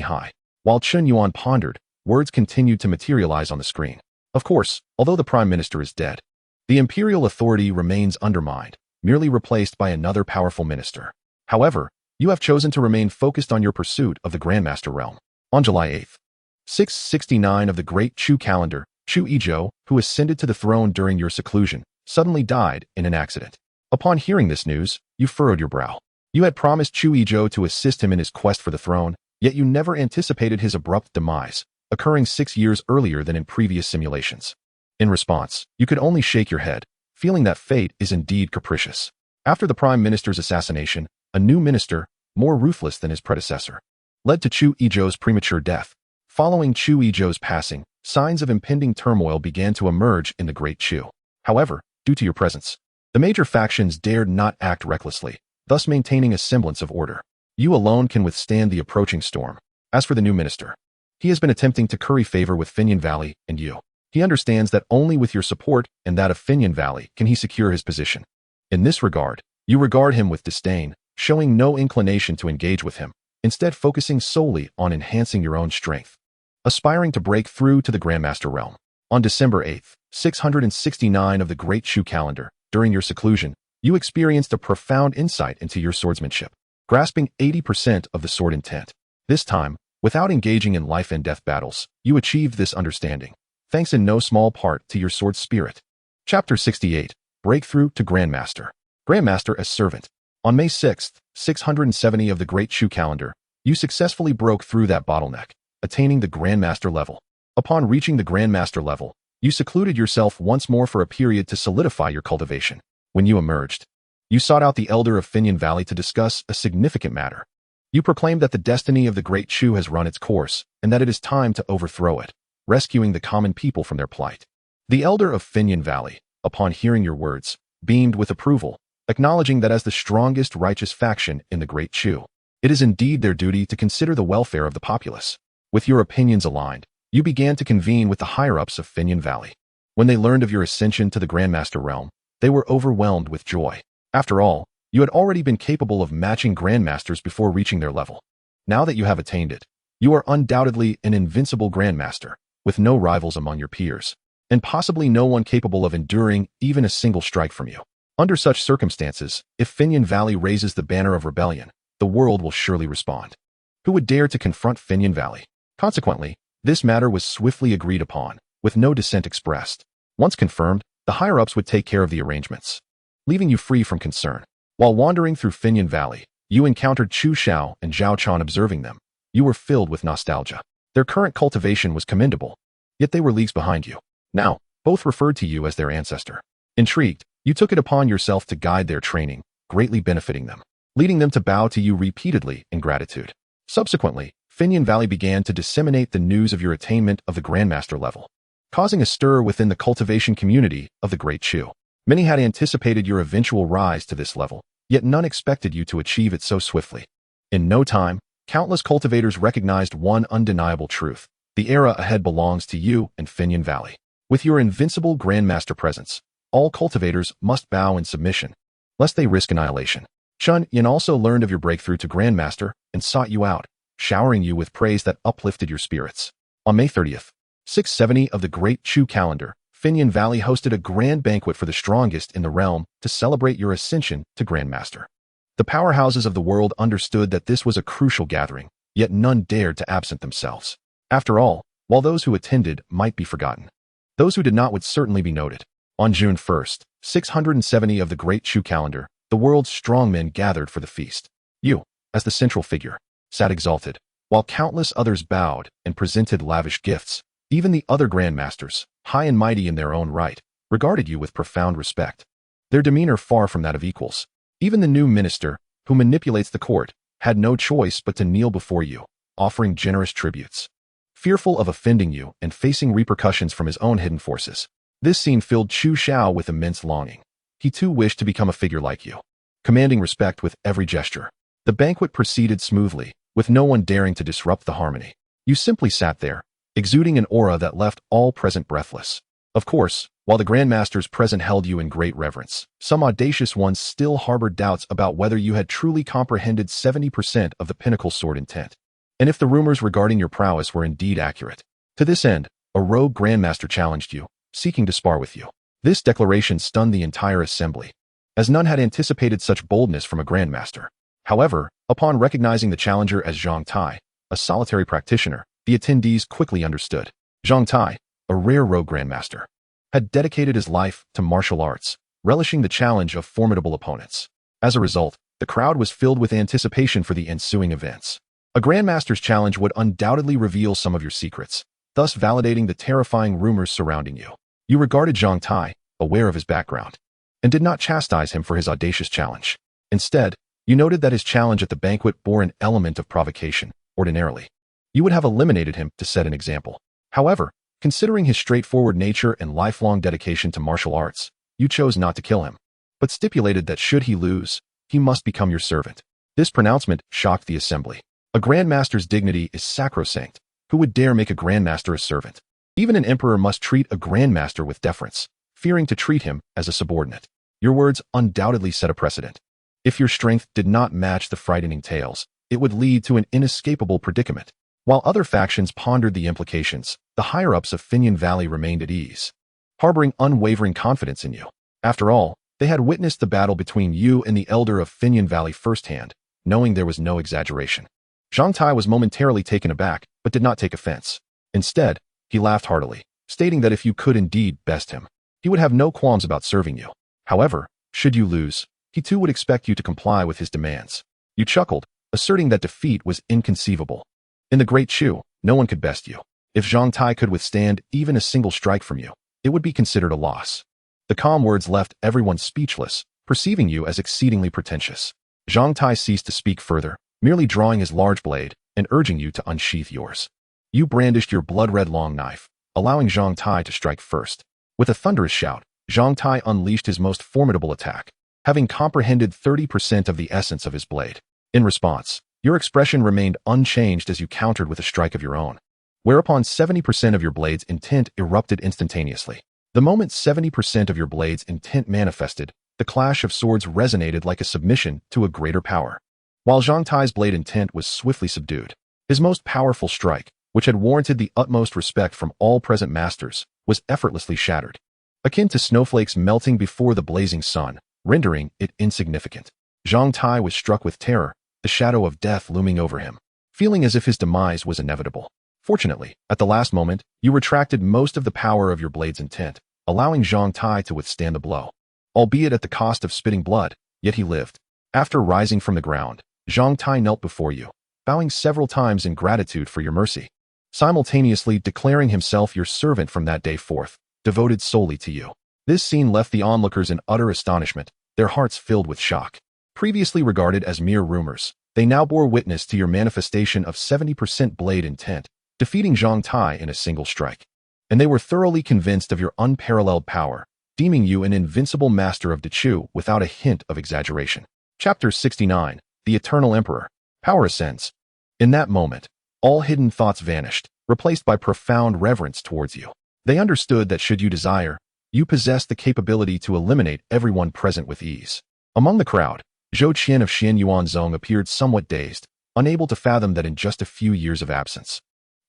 high. While Chen Yuan pondered, words continued to materialize on the screen. Of course, although the Prime Minister is dead, the imperial authority remains undermined, merely replaced by another powerful minister. However, you have chosen to remain focused on your pursuit of the Grandmaster realm. On July 8th, 669 of the Great Chu calendar, Chu Yizhou, who ascended to the throne during your seclusion, suddenly died in an accident. Upon hearing this news, you furrowed your brow. You had promised Chu Yizhou to assist him in his quest for the throne, yet you never anticipated his abrupt demise, occurring 6 years earlier than in previous simulations. In response, you could only shake your head, feeling that fate is indeed capricious. After the Prime Minister's assassination, a new minister, more ruthless than his predecessor, led to Chu Yizhou's premature death. Following Chu Yizhou's passing, signs of impending turmoil began to emerge in the Great Chu. However, due to your presence, the major factions dared not act recklessly, thus maintaining a semblance of order. You alone can withstand the approaching storm. As for the new minister, he has been attempting to curry favor with Finyan Valley and you. He understands that only with your support and that of Finyan Valley can he secure his position. In this regard, you regard him with disdain, showing no inclination to engage with him, instead focusing solely on enhancing your own strength, aspiring to break through to the Grandmaster realm. On December 8th, 669 of the Great Chu calendar, during your seclusion, you experienced a profound insight into your swordsmanship, grasping 80% of the sword intent. This time, without engaging in life and death battles, you achieved this understanding, thanks in no small part to your sword spirit. Chapter 68. Breakthrough to Grandmaster. Grandmaster as Servant. On May 6th, 670 of the Great Chu calendar, you successfully broke through that bottleneck, attaining the Grandmaster level. Upon reaching the Grandmaster level, you secluded yourself once more for a period to solidify your cultivation. When you emerged, you sought out the Elder of Finyan Valley to discuss a significant matter. You proclaimed that the destiny of the Great Chu has run its course, and that it is time to overthrow it, rescuing the common people from their plight. The Elder of Finyan Valley, upon hearing your words, beamed with approval, acknowledging that as the strongest righteous faction in the Great Chu, it is indeed their duty to consider the welfare of the populace. With your opinions aligned, you began to convene with the higher-ups of Finyan Valley. When they learned of your ascension to the Grandmaster realm, they were overwhelmed with joy. After all, you had already been capable of matching Grandmasters before reaching their level. Now that you have attained it, you are undoubtedly an invincible Grandmaster, with no rivals among your peers, and possibly no one capable of enduring even a single strike from you. Under such circumstances, if Finyan Valley raises the banner of rebellion, the world will surely respond. Who would dare to confront Finyan Valley? Consequently, this matter was swiftly agreed upon, with no dissent expressed. Once confirmed, the higher-ups would take care of the arrangements, leaving you free from concern. While wandering through Finyan Valley, you encountered Chu Xiao and Zhao Chan. Observing them, you were filled with nostalgia. Their current cultivation was commendable, yet they were leagues behind you. Now, both referred to you as their ancestor. Intrigued, you took it upon yourself to guide their training, greatly benefiting them, leading them to bow to you repeatedly in gratitude. Subsequently, Finyan Valley began to disseminate the news of your attainment of the Grandmaster level, causing a stir within the cultivation community of the Great Chu. Many had anticipated your eventual rise to this level, yet none expected you to achieve it so swiftly. In no time, countless cultivators recognized one undeniable truth: the era ahead belongs to you and Finyan Valley. With your invincible Grandmaster presence, all cultivators must bow in submission, lest they risk annihilation. Chen Yuan also learned of your breakthrough to Grandmaster and sought you out, showering you with praise that uplifted your spirits. On May 30th, 670 of the Great Chu calendar, Finyan Valley hosted a grand banquet for the strongest in the realm to celebrate your ascension to Grandmaster. The powerhouses of the world understood that this was a crucial gathering, yet none dared to absent themselves. After all, while those who attended might be forgotten, those who did not would certainly be noted. On June 1st, 670 of the Great Chu calendar, the world's strongmen gathered for the feast. You, as the central figure, sat exalted, while countless others bowed and presented lavish gifts. Even the other Grandmasters, high and mighty in their own right, regarded you with profound respect, their demeanor far from that of equals. Even the new minister, who manipulates the court, had no choice but to kneel before you, offering generous tributes. Fearful of offending you and facing repercussions from his own hidden forces, this scene filled Chu Xiao with immense longing. He too wished to become a figure like you, commanding respect with every gesture. The banquet proceeded smoothly, with no one daring to disrupt the harmony. You simply sat there, exuding an aura that left all present breathless. Of course, while the Grandmasters present held you in great reverence, some audacious ones still harbored doubts about whether you had truly comprehended 70% of the pinnacle sword intent, and if the rumors regarding your prowess were indeed accurate. To this end, a rogue Grandmaster challenged you, seeking to spar with you. This declaration stunned the entire assembly, as none had anticipated such boldness from a Grandmaster. However, upon recognizing the challenger as Zhang Tai, a solitary practitioner, the attendees quickly understood. Zhang Tai, a rare rogue Grandmaster, had dedicated his life to martial arts, relishing the challenge of formidable opponents. As a result, the crowd was filled with anticipation for the ensuing events. A Grandmaster's challenge would undoubtedly reveal some of your secrets, thus validating the terrifying rumors surrounding you. You regarded Zhang Tai, aware of his background, and did not chastise him for his audacious challenge. Instead, you noted that his challenge at the banquet bore an element of provocation. Ordinarily, you would have eliminated him to set an example. However, considering his straightforward nature and lifelong dedication to martial arts, you chose not to kill him, but stipulated that should he lose, he must become your servant. This pronouncement shocked the assembly. A Grandmaster's dignity is sacrosanct. Who would dare make a Grandmaster a servant? Even an emperor must treat a Grandmaster with deference, fearing to treat him as a subordinate. Your words undoubtedly set a precedent. If your strength did not match the frightening tales, it would lead to an inescapable predicament. While other factions pondered the implications, the higher-ups of Finyan Valley remained at ease, harboring unwavering confidence in you. After all, They had witnessed the battle between you and the elder of Finyan Valley firsthand, knowing there was no exaggeration. Zhang Tai was momentarily taken aback, but did not take offense. Instead, he laughed heartily, stating that if you could indeed best him, he would have no qualms about serving you. However, should you lose, he too would expect you to comply with his demands. You chuckled, asserting that defeat was inconceivable. In the Great Chu, no one could best you. If Zhang Tai could withstand even a single strike from you, it would be considered a loss. The calm words left everyone speechless, perceiving you as exceedingly pretentious. Zhang Tai ceased to speak further, merely drawing his large blade and urging you to unsheath yours. You brandished your blood-red long knife, allowing Zhang Tai to strike first. With a thunderous shout, Zhang Tai unleashed his most formidable attack, having comprehended 30% of the essence of his blade. In response, your expression remained unchanged as you countered with a strike of your own, whereupon 70% of your blade's intent erupted instantaneously. The moment 70% of your blade's intent manifested, the clash of swords resonated like a submission to a greater power. While Zhang Tai's blade intent was swiftly subdued, his most powerful strike, which had warranted the utmost respect from all present masters, was effortlessly shattered, akin to snowflakes melting before the blazing sun, rendering it insignificant. Zhang Tai was struck with terror, the shadow of death looming over him, feeling as if his demise was inevitable. Fortunately, at the last moment, you retracted most of the power of your blade's intent, allowing Zhang Tai to withstand the blow. Albeit at the cost of spitting blood, yet he lived. After rising from the ground, Zhang Tai knelt before you, bowing several times in gratitude for your mercy, simultaneously declaring himself your servant from that day forth, devoted solely to you. This scene left the onlookers in utter astonishment, their hearts filled with shock. Previously regarded as mere rumors, they now bore witness to your manifestation of 70% blade intent, defeating Zhang Tai in a single strike. And they were thoroughly convinced of your unparalleled power, deeming you an invincible master of Dechu without a hint of exaggeration. Chapter 69, The Eternal Emperor. Power ascends. In that moment, all hidden thoughts vanished, replaced by profound reverence towards you. They understood that should you desire, you possessed the capability to eliminate everyone present with ease. Among the crowd, Zhou Qian of Chen Yuan Zong appeared somewhat dazed, unable to fathom that in just a few years of absence,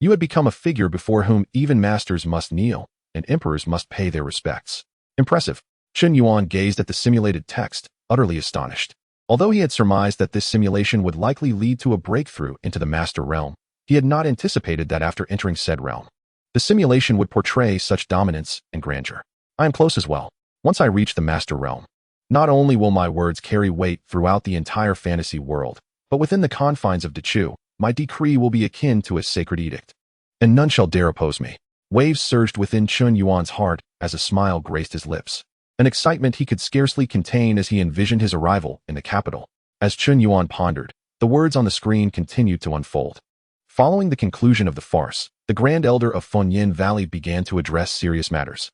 you had become a figure before whom even masters must kneel, and emperors must pay their respects. Impressive. Chen Yuan gazed at the simulated text, utterly astonished. Although he had surmised that this simulation would likely lead to a breakthrough into the master realm, he had not anticipated that after entering said realm, the simulation would portray such dominance and grandeur. I am close as well. Once I reach the master realm, not only will my words carry weight throughout the entire fantasy world, but within the confines of Dechu, my decree will be akin to a sacred edict, and none shall dare oppose me. Waves surged within Chen Yuan's heart as a smile graced his lips, an excitement he could scarcely contain as he envisioned his arrival in the capital. As Chen Yuan pondered, the words on the screen continued to unfold. Following the conclusion of the farce, the Grand Elder of Finyan Valley began to address serious matters,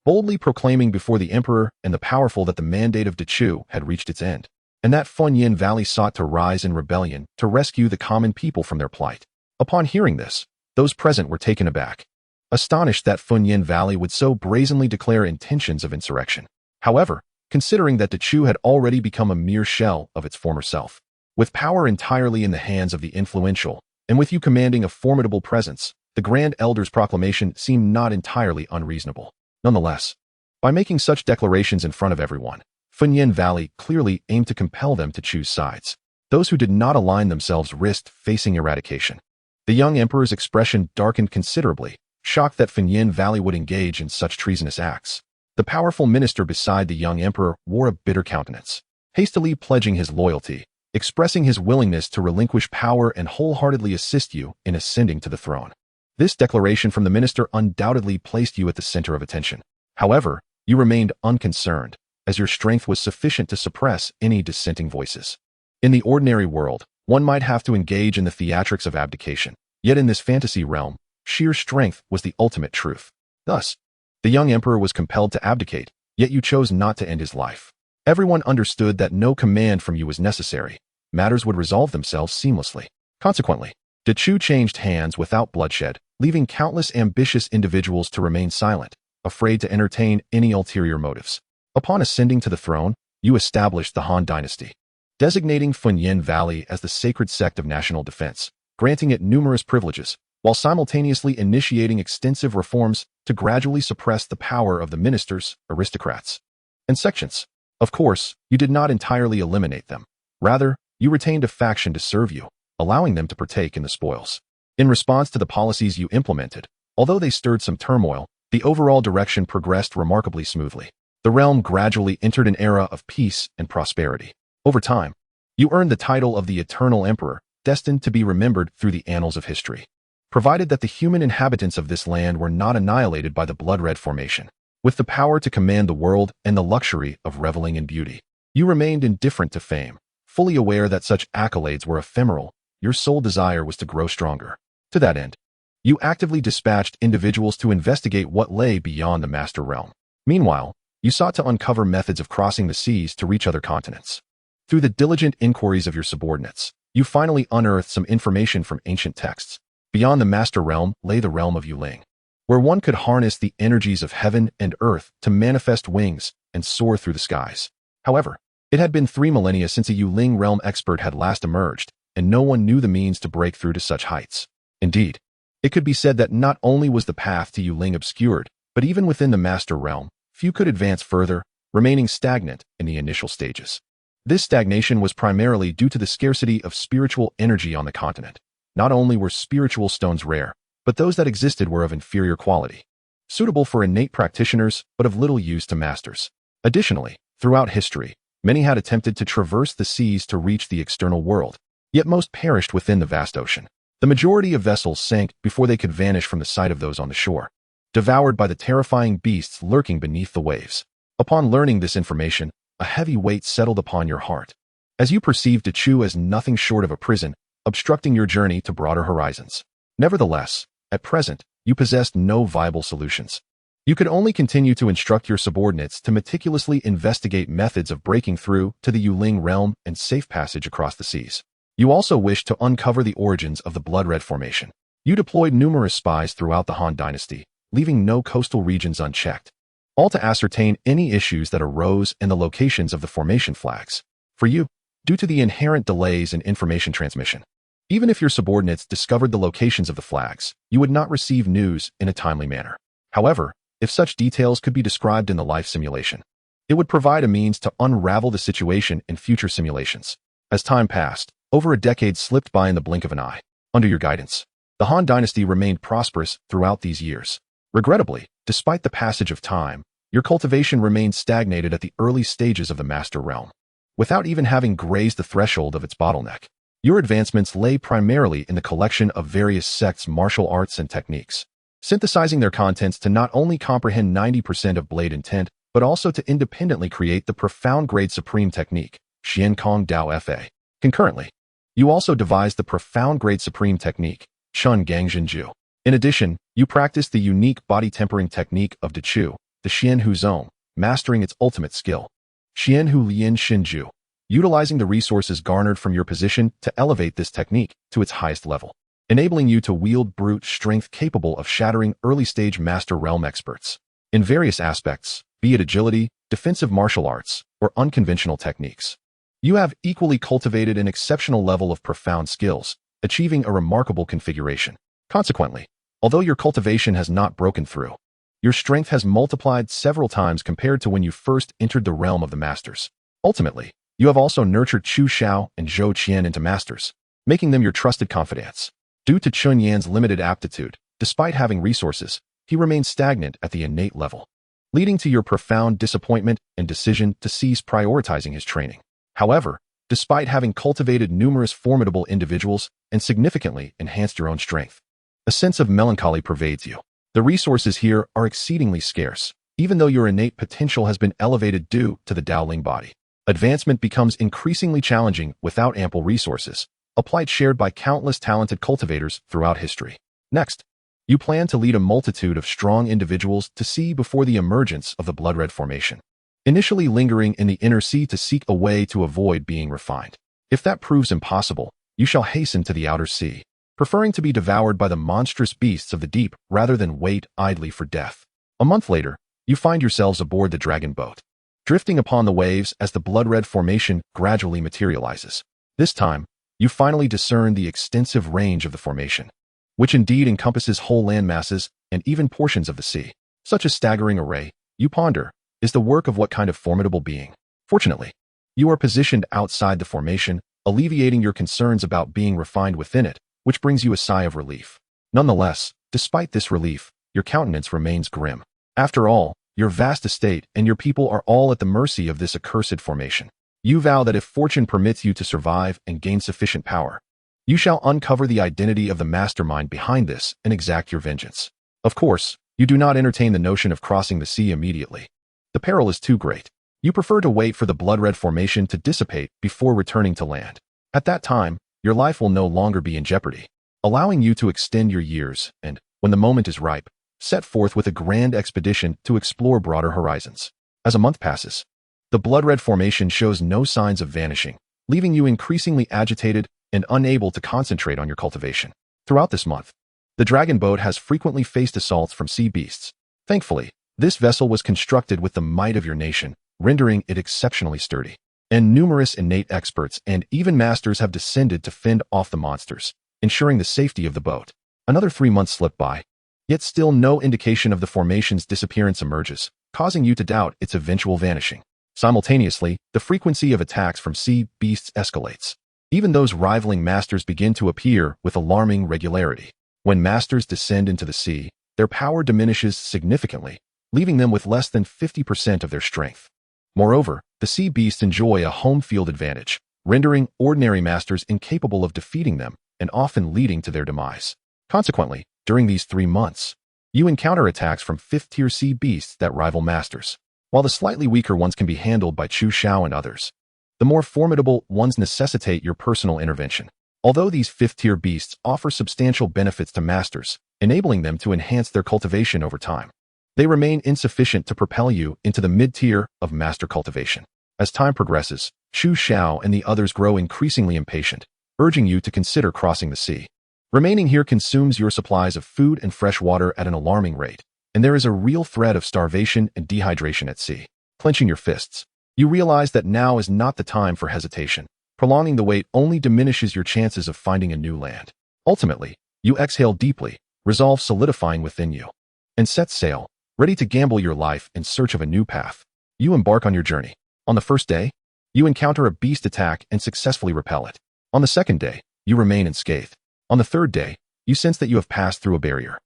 boldly proclaiming before the emperor and the powerful that the mandate of Dechu had reached its end, and that Finyan Valley sought to rise in rebellion to rescue the common people from their plight. Upon hearing this, those present were taken aback, astonished that Finyan Valley would so brazenly declare intentions of insurrection. However, considering that Dechu had already become a mere shell of its former self, with power entirely in the hands of the influential, and with you commanding a formidable presence, the Grand Elder's proclamation seemed not entirely unreasonable. Nonetheless, by making such declarations in front of everyone, Finyan Valley clearly aimed to compel them to choose sides. Those who did not align themselves risked facing eradication. The young emperor's expression darkened considerably, shocked that Finyan Valley would engage in such treasonous acts. The powerful minister beside the young emperor wore a bitter countenance, hastily pledging his loyalty, expressing his willingness to relinquish power and wholeheartedly assist you in ascending to the throne. This declaration from the minister undoubtedly placed you at the center of attention. However, you remained unconcerned, as your strength was sufficient to suppress any dissenting voices. In the ordinary world, one might have to engage in the theatrics of abdication, yet in this fantasy realm, sheer strength was the ultimate truth. Thus, the young emperor was compelled to abdicate, yet you chose not to end his life. Everyone understood that no command from you was necessary. Matters would resolve themselves seamlessly. Consequently, Dechu changed hands without bloodshed, leaving countless ambitious individuals to remain silent, afraid to entertain any ulterior motives. Upon ascending to the throne, you established the Han dynasty, designating Finyan Valley as the sacred sect of national defense, granting it numerous privileges, while simultaneously initiating extensive reforms to gradually suppress the power of the ministers, aristocrats, and sections. Of course, you did not entirely eliminate them. Rather, you retained a faction to serve you, allowing them to partake in the spoils. In response to the policies you implemented, although they stirred some turmoil, the overall direction progressed remarkably smoothly. The realm gradually entered an era of peace and prosperity. Over time, you earned the title of the Eternal Emperor, destined to be remembered through the annals of history. Provided that the human inhabitants of this land were not annihilated by the blood-red formation. With the power to command the world and the luxury of reveling in beauty, you remained indifferent to fame, fully aware that such accolades were ephemeral. Your sole desire was to grow stronger. To that end, you actively dispatched individuals to investigate what lay beyond the master realm. Meanwhile, you sought to uncover methods of crossing the seas to reach other continents. Through the diligent inquiries of your subordinates, you finally unearthed some information from ancient texts. Beyond the master realm lay the realm of Yuling, where one could harness the energies of heaven and earth to manifest wings and soar through the skies. However, it had been 3 millennia since a Yuling realm expert had last emerged, and no one knew the means to break through to such heights. Indeed, it could be said that not only was the path to Yuling obscured, but even within the master realm, few could advance further, remaining stagnant in the initial stages. This stagnation was primarily due to the scarcity of spiritual energy on the continent. Not only were spiritual stones rare, but those that existed were of inferior quality, suitable for innate practitioners but of little use to masters. Additionally, throughout history, many had attempted to traverse the seas to reach the external world, yet most perished within the vast ocean. The majority of vessels sank before they could vanish from the sight of those on the shore, devoured by the terrifying beasts lurking beneath the waves. Upon learning this information, a heavy weight settled upon your heart, as you perceived Dechu as nothing short of a prison, obstructing your journey to broader horizons. Nevertheless, at present, you possessed no viable solutions. You could only continue to instruct your subordinates to meticulously investigate methods of breaking through to the Yuling realm and safe passage across the seas. You also wished to uncover the origins of the blood-red formation. You deployed numerous spies throughout the Han dynasty, leaving no coastal regions unchecked, all to ascertain any issues that arose and the locations of the formation flags. For you, due to the inherent delays in information transmission, even if your subordinates discovered the locations of the flags, you would not receive news in a timely manner. However, if such details could be described in the life simulation, it would provide a means to unravel the situation in future simulations. As time passed, over a decade slipped by in the blink of an eye. Under your guidance, the Han dynasty remained prosperous throughout these years. Regrettably, despite the passage of time, your cultivation remained stagnated at the early stages of the master realm. Without even having grazed the threshold of its bottleneck, your advancements lay primarily in the collection of various sects' martial arts and techniques, synthesizing their contents to not only comprehend 90% of blade intent, but also to independently create the profound grade supreme technique, Xiankong Dao Fa. Concurrently, you also devised the profound grade supreme technique, Chun Gang Jinju. In addition, you practiced the unique body tempering technique of Dechu, the Xianhu Zong, mastering its ultimate skill, Xianhu Lian Xinju, utilizing the resources garnered from your position to elevate this technique to its highest level, enabling you to wield brute strength capable of shattering early-stage master realm experts. In various aspects, be it agility, defensive martial arts, or unconventional techniques, you have equally cultivated an exceptional level of profound skills, achieving a remarkable configuration. Consequently, although your cultivation has not broken through, your strength has multiplied several times compared to when you first entered the realm of the masters. Ultimately, you have also nurtured Chu Xiao and Zhou Qian into masters, making them your trusted confidants. Due to Chen Yuan's limited aptitude, despite having resources, he remained stagnant at the innate level, leading to your profound disappointment and decision to cease prioritizing his training. However, despite having cultivated numerous formidable individuals and significantly enhanced your own strength, a sense of melancholy pervades you. The resources here are exceedingly scarce, even though your innate potential has bling elevated due to the Daoling body. Advancement becomes increasingly challenging without ample resources, a plight shared by countless talented cultivators throughout history. Next, you plan to lead a multitude of strong individuals to sea before the emergence of the blood-red formation, initially lingering in the inner sea to seek a way to avoid being refined. If that proves impossible, you shall hasten to the outer sea, preferring to be devoured by the monstrous beasts of the deep rather than wait idly for death. A month later, you find yourselves aboard the dragon boat, drifting upon the waves as the blood-red formation gradually materializes. This time, you finally discern the extensive range of the formation, which indeed encompasses whole land masses and even portions of the sea. Such a staggering array, you ponder, is the work of what kind of formidable being? Fortunately, you are positioned outside the formation, alleviating your concerns about being refined within it, which brings you a sigh of relief. Nonetheless, despite this relief, your countenance remains grim. After all, your vast estate and your people are all at the mercy of this accursed formation. You vow that if fortune permits you to survive and gain sufficient power, you shall uncover the identity of the mastermind behind this and exact your vengeance. Of course, you do not entertain the notion of crossing the sea immediately. The peril is too great. You prefer to wait for the blood-red formation to dissipate before returning to land. At that time, your life will no longer be in jeopardy, allowing you to extend your years and, when the moment is ripe, set forth with a grand expedition to explore broader horizons. As a month passes, the blood-red formation shows no signs of vanishing, leaving you increasingly agitated and unable to concentrate on your cultivation. Throughout this month, the dragon boat has frequently faced assaults from sea beasts. Thankfully, this vessel was constructed with the might of your nation, rendering it exceptionally sturdy. And numerous innate experts and even masters have descended to fend off the monsters, ensuring the safety of the boat. Another 3 months slip by, yet still no indication of the formation's disappearance emerges, causing you to doubt its eventual vanishing. Simultaneously, the frequency of attacks from sea beasts escalates. Even those rivaling masters begin to appear with alarming regularity. When masters descend into the sea, their power diminishes significantly, leaving them with less than 50% of their strength. Moreover, the sea beasts enjoy a home field advantage, rendering ordinary masters incapable of defeating them and often leading to their demise. Consequently, during these 3 months, you encounter attacks from 5th-tier sea beasts that rival masters. While the slightly weaker ones can be handled by Chu Xiao and others, the more formidable ones necessitate your personal intervention. Although these 5th-tier beasts offer substantial benefits to masters, enabling them to enhance their cultivation over time, they remain insufficient to propel you into the mid-tier of master cultivation. As time progresses, Chu Xiao and the others grow increasingly impatient, urging you to consider crossing the sea. Remaining here consumes your supplies of food and fresh water at an alarming rate, and there is a real threat of starvation and dehydration at sea. Clenching your fists, you realize that now is not the time for hesitation. Prolonging the wait only diminishes your chances of finding a new land. Ultimately, you exhale deeply, resolve solidifying within you, and set sail, ready to gamble your life in search of a new path. You embark on your journey. On the first day, you encounter a beast attack and successfully repel it. On the second day, you remain unscathed. On the third day, you sense that you have passed through a barrier,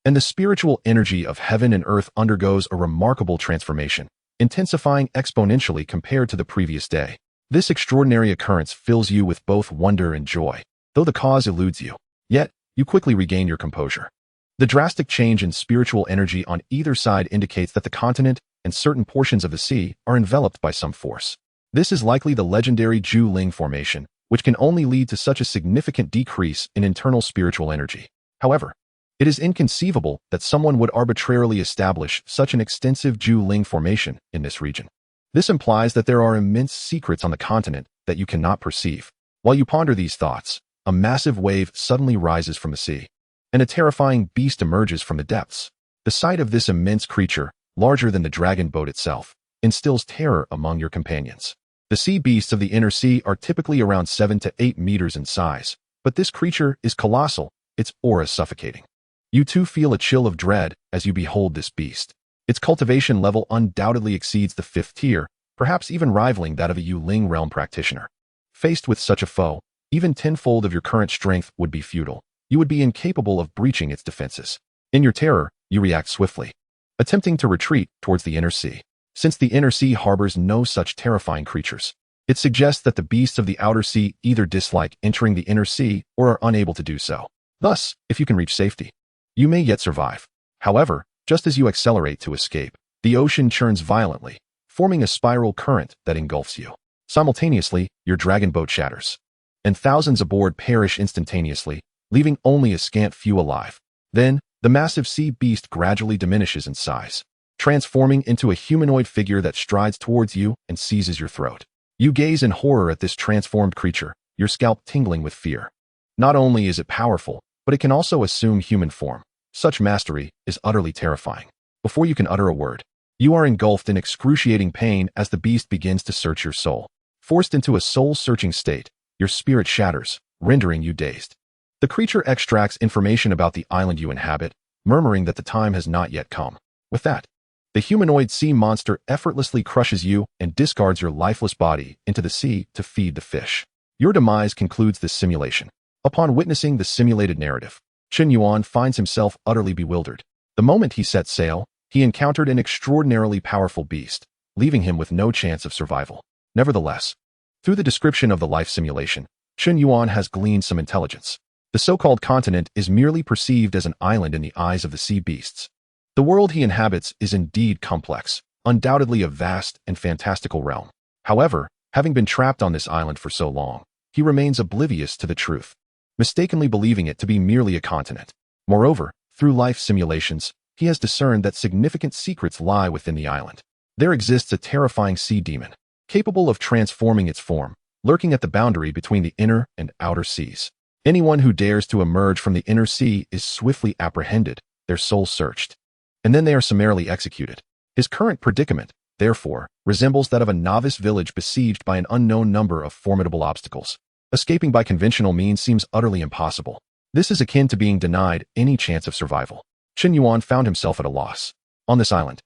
and the spiritual energy of heaven and earth undergoes a remarkable transformation, intensifying exponentially compared to the previous day. This extraordinary occurrence fills you with both wonder and joy, though the cause eludes you. Yet, you quickly regain your composure. The drastic change in spiritual energy on either side indicates that the continent and certain portions of the sea are enveloped by some force. This is likely the legendary Zhu Ling formation, which can only lead to such a significant decrease in internal spiritual energy. However, it is inconceivable that someone would arbitrarily establish such an extensive Zhu Ling formation in this region. This implies that there are immense secrets on the continent that you cannot perceive. While you ponder these thoughts, a massive wave suddenly rises from the sea, and a terrifying beast emerges from the depths. The sight of this immense creature, larger than the dragon boat itself, instills terror among your companions. The sea beasts of the inner sea are typically around 7 to 8 meters in size, but this creature is colossal, its aura suffocating. You too feel a chill of dread as you behold this beast. Its cultivation level undoubtedly exceeds the 5th tier, perhaps even rivaling that of a Yu Ling realm practitioner. Faced with such a foe, even tenfold of your current strength would be futile. You would be incapable of breaching its defenses. In your terror, you react swiftly, attempting to retreat towards the inner sea. Since the inner sea harbors no such terrifying creatures, it suggests that the beasts of the outer sea either dislike entering the inner sea or are unable to do so. Thus, if you can reach safety, you may yet survive. However, just as you accelerate to escape, the ocean churns violently, forming a spiral current that engulfs you. Simultaneously, your dragon boat shatters, and thousands aboard perish instantaneously, leaving only a scant few alive. Then, the massive sea beast gradually diminishes in size, transforming into a humanoid figure that strides towards you and seizes your throat. You gaze in horror at this transformed creature, your scalp tingling with fear. Not only is it powerful, but it can also assume human form. Such mastery is utterly terrifying. Before you can utter a word, you are engulfed in excruciating pain as the beast begins to search your soul. Forced into a soul-searching state, your spirit shatters, rendering you dazed. The creature extracts information about the island you inhabit, murmuring that the time has not yet come. With that, The humanoid sea monster effortlessly crushes you and discards your lifeless body into the sea to feed the fish. Your demise concludes this simulation. Upon witnessing the simulated narrative, Chen Yuan finds himself utterly bewildered. The moment he set sail, he encountered an extraordinarily powerful beast, leaving him with no chance of survival. Nevertheless, through the description of the life simulation, Chen Yuan has gleaned some intelligence. The so-called continent is merely perceived as an island in the eyes of the sea beasts. The world he inhabits is indeed complex, undoubtedly a vast and fantastical realm. However, having been trapped on this island for so long, he remains oblivious to the truth, mistakenly believing it to be merely a continent. Moreover, through life simulations, he has discerned that significant secrets lie within the island. There exists a terrifying sea demon, capable of transforming its form, lurking at the boundary between the inner and outer seas. Anyone who dares to emerge from the inner sea is swiftly apprehended, their soul searched, and then they are summarily executed. His current predicament, therefore, resembles that of a novice village besieged by an unknown number of formidable obstacles. Escaping by conventional means seems utterly impossible. This is akin to being denied any chance of survival. Chen Yuan found himself at a loss. On this island,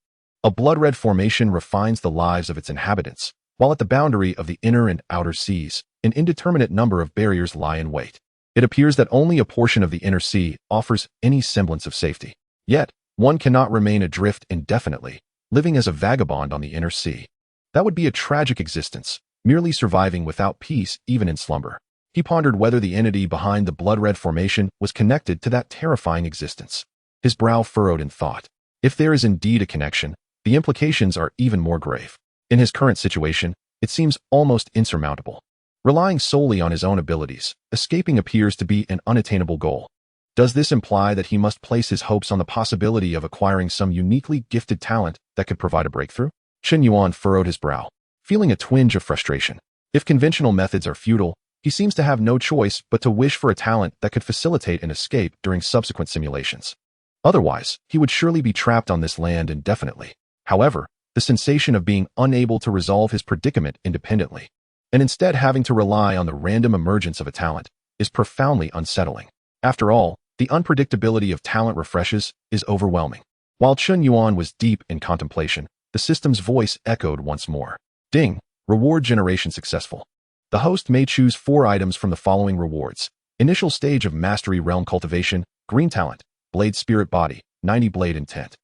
a blood-red formation refines the lives of its inhabitants, while at the boundary of the inner and outer seas, an indeterminate number of barriers lie in wait. It appears that only a portion of the inner sea offers any semblance of safety. Yet, one cannot remain adrift indefinitely, living as a vagabond on the inner sea. That would be a tragic existence, merely surviving without peace even in slumber. He pondered whether the entity behind the blood-red formation was connected to that terrifying existence. His brow furrowed in thought. If there is indeed a connection, the implications are even more grave. In his current situation, it seems almost insurmountable. Relying solely on his own abilities, escaping appears to be an unattainable goal. Does this imply that he must place his hopes on the possibility of acquiring some uniquely gifted talent that could provide a breakthrough? Chen Yuan furrowed his brow, feeling a twinge of frustration. If conventional methods are futile, he seems to have no choice but to wish for a talent that could facilitate an escape during subsequent simulations. Otherwise, he would surely be trapped on this land indefinitely. However, the sensation of being unable to resolve his predicament independently, and instead having to rely on the random emergence of a talent, is profoundly unsettling. After all, the unpredictability of talent refreshes is overwhelming. While Chen Yuan was deep in contemplation, the system's voice echoed once more. Ding! Reward generation successful. The host may choose 4 items from the following rewards. Initial stage of mastery realm cultivation, green talent, blade spirit body, 90 blade intent.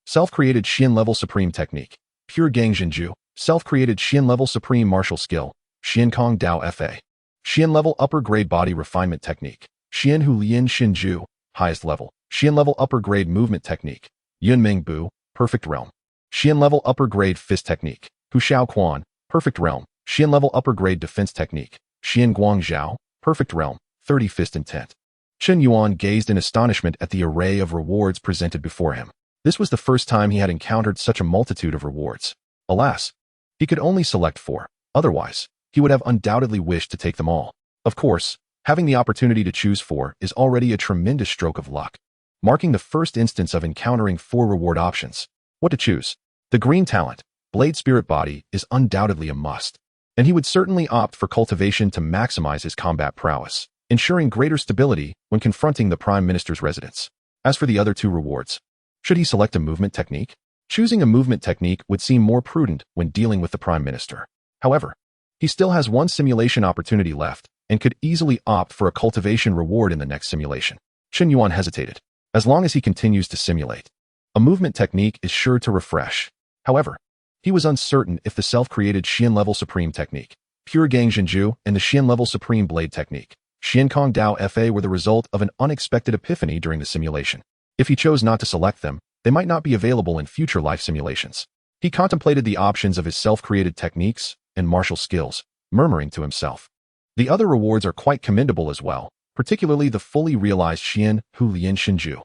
Self-created Xian level supreme technique, pure gang Jinju, self-created Xian level supreme martial skill, Xian Kong Dao Fa. Xian level upper grade body refinement technique, Xian Hu Lian Xinju, highest level. Xian level upper grade movement technique, Yun Ming Bu, perfect realm. Xian level upper grade fist technique, Hu Xiao Quan, perfect realm. Xian level upper grade defense technique, Xian Guang Zhao, perfect realm, 30 fist intent. Chen Yuan gazed in astonishment at the array of rewards presented before him. This was the first time he had encountered such a multitude of rewards. Alas, he could only select 4. Otherwise, he would have undoubtedly wished to take them all. Of course, having the opportunity to choose 4 is already a tremendous stroke of luck, marking the first instance of encountering 4 reward options. What to choose? The green talent, Blade Spirit Body, is undoubtedly a must, and he would certainly opt for cultivation to maximize his combat prowess, ensuring greater stability when confronting the Prime Minister's residence. As for the other 2 rewards, should he select a movement technique? Choosing a movement technique would seem more prudent when dealing with the Prime Minister. However, he still has 1 simulation opportunity left, and could easily opt for a cultivation reward in the next simulation. Chen Yuan hesitated. As long as he continues to simulate, a movement technique is sure to refresh. However, he was uncertain if the self-created Xian level supreme technique, pure gang Jinju, and the Xian level supreme blade technique, Xian Kong Dao Fa, were the result of an unexpected epiphany during the simulation. If he chose not to select them, they might not be available in future life simulations. He contemplated the options of his self-created techniques and martial skills, murmuring to himself. The other rewards are quite commendable as well, particularly the fully realized Xian Hu Lian Xinju,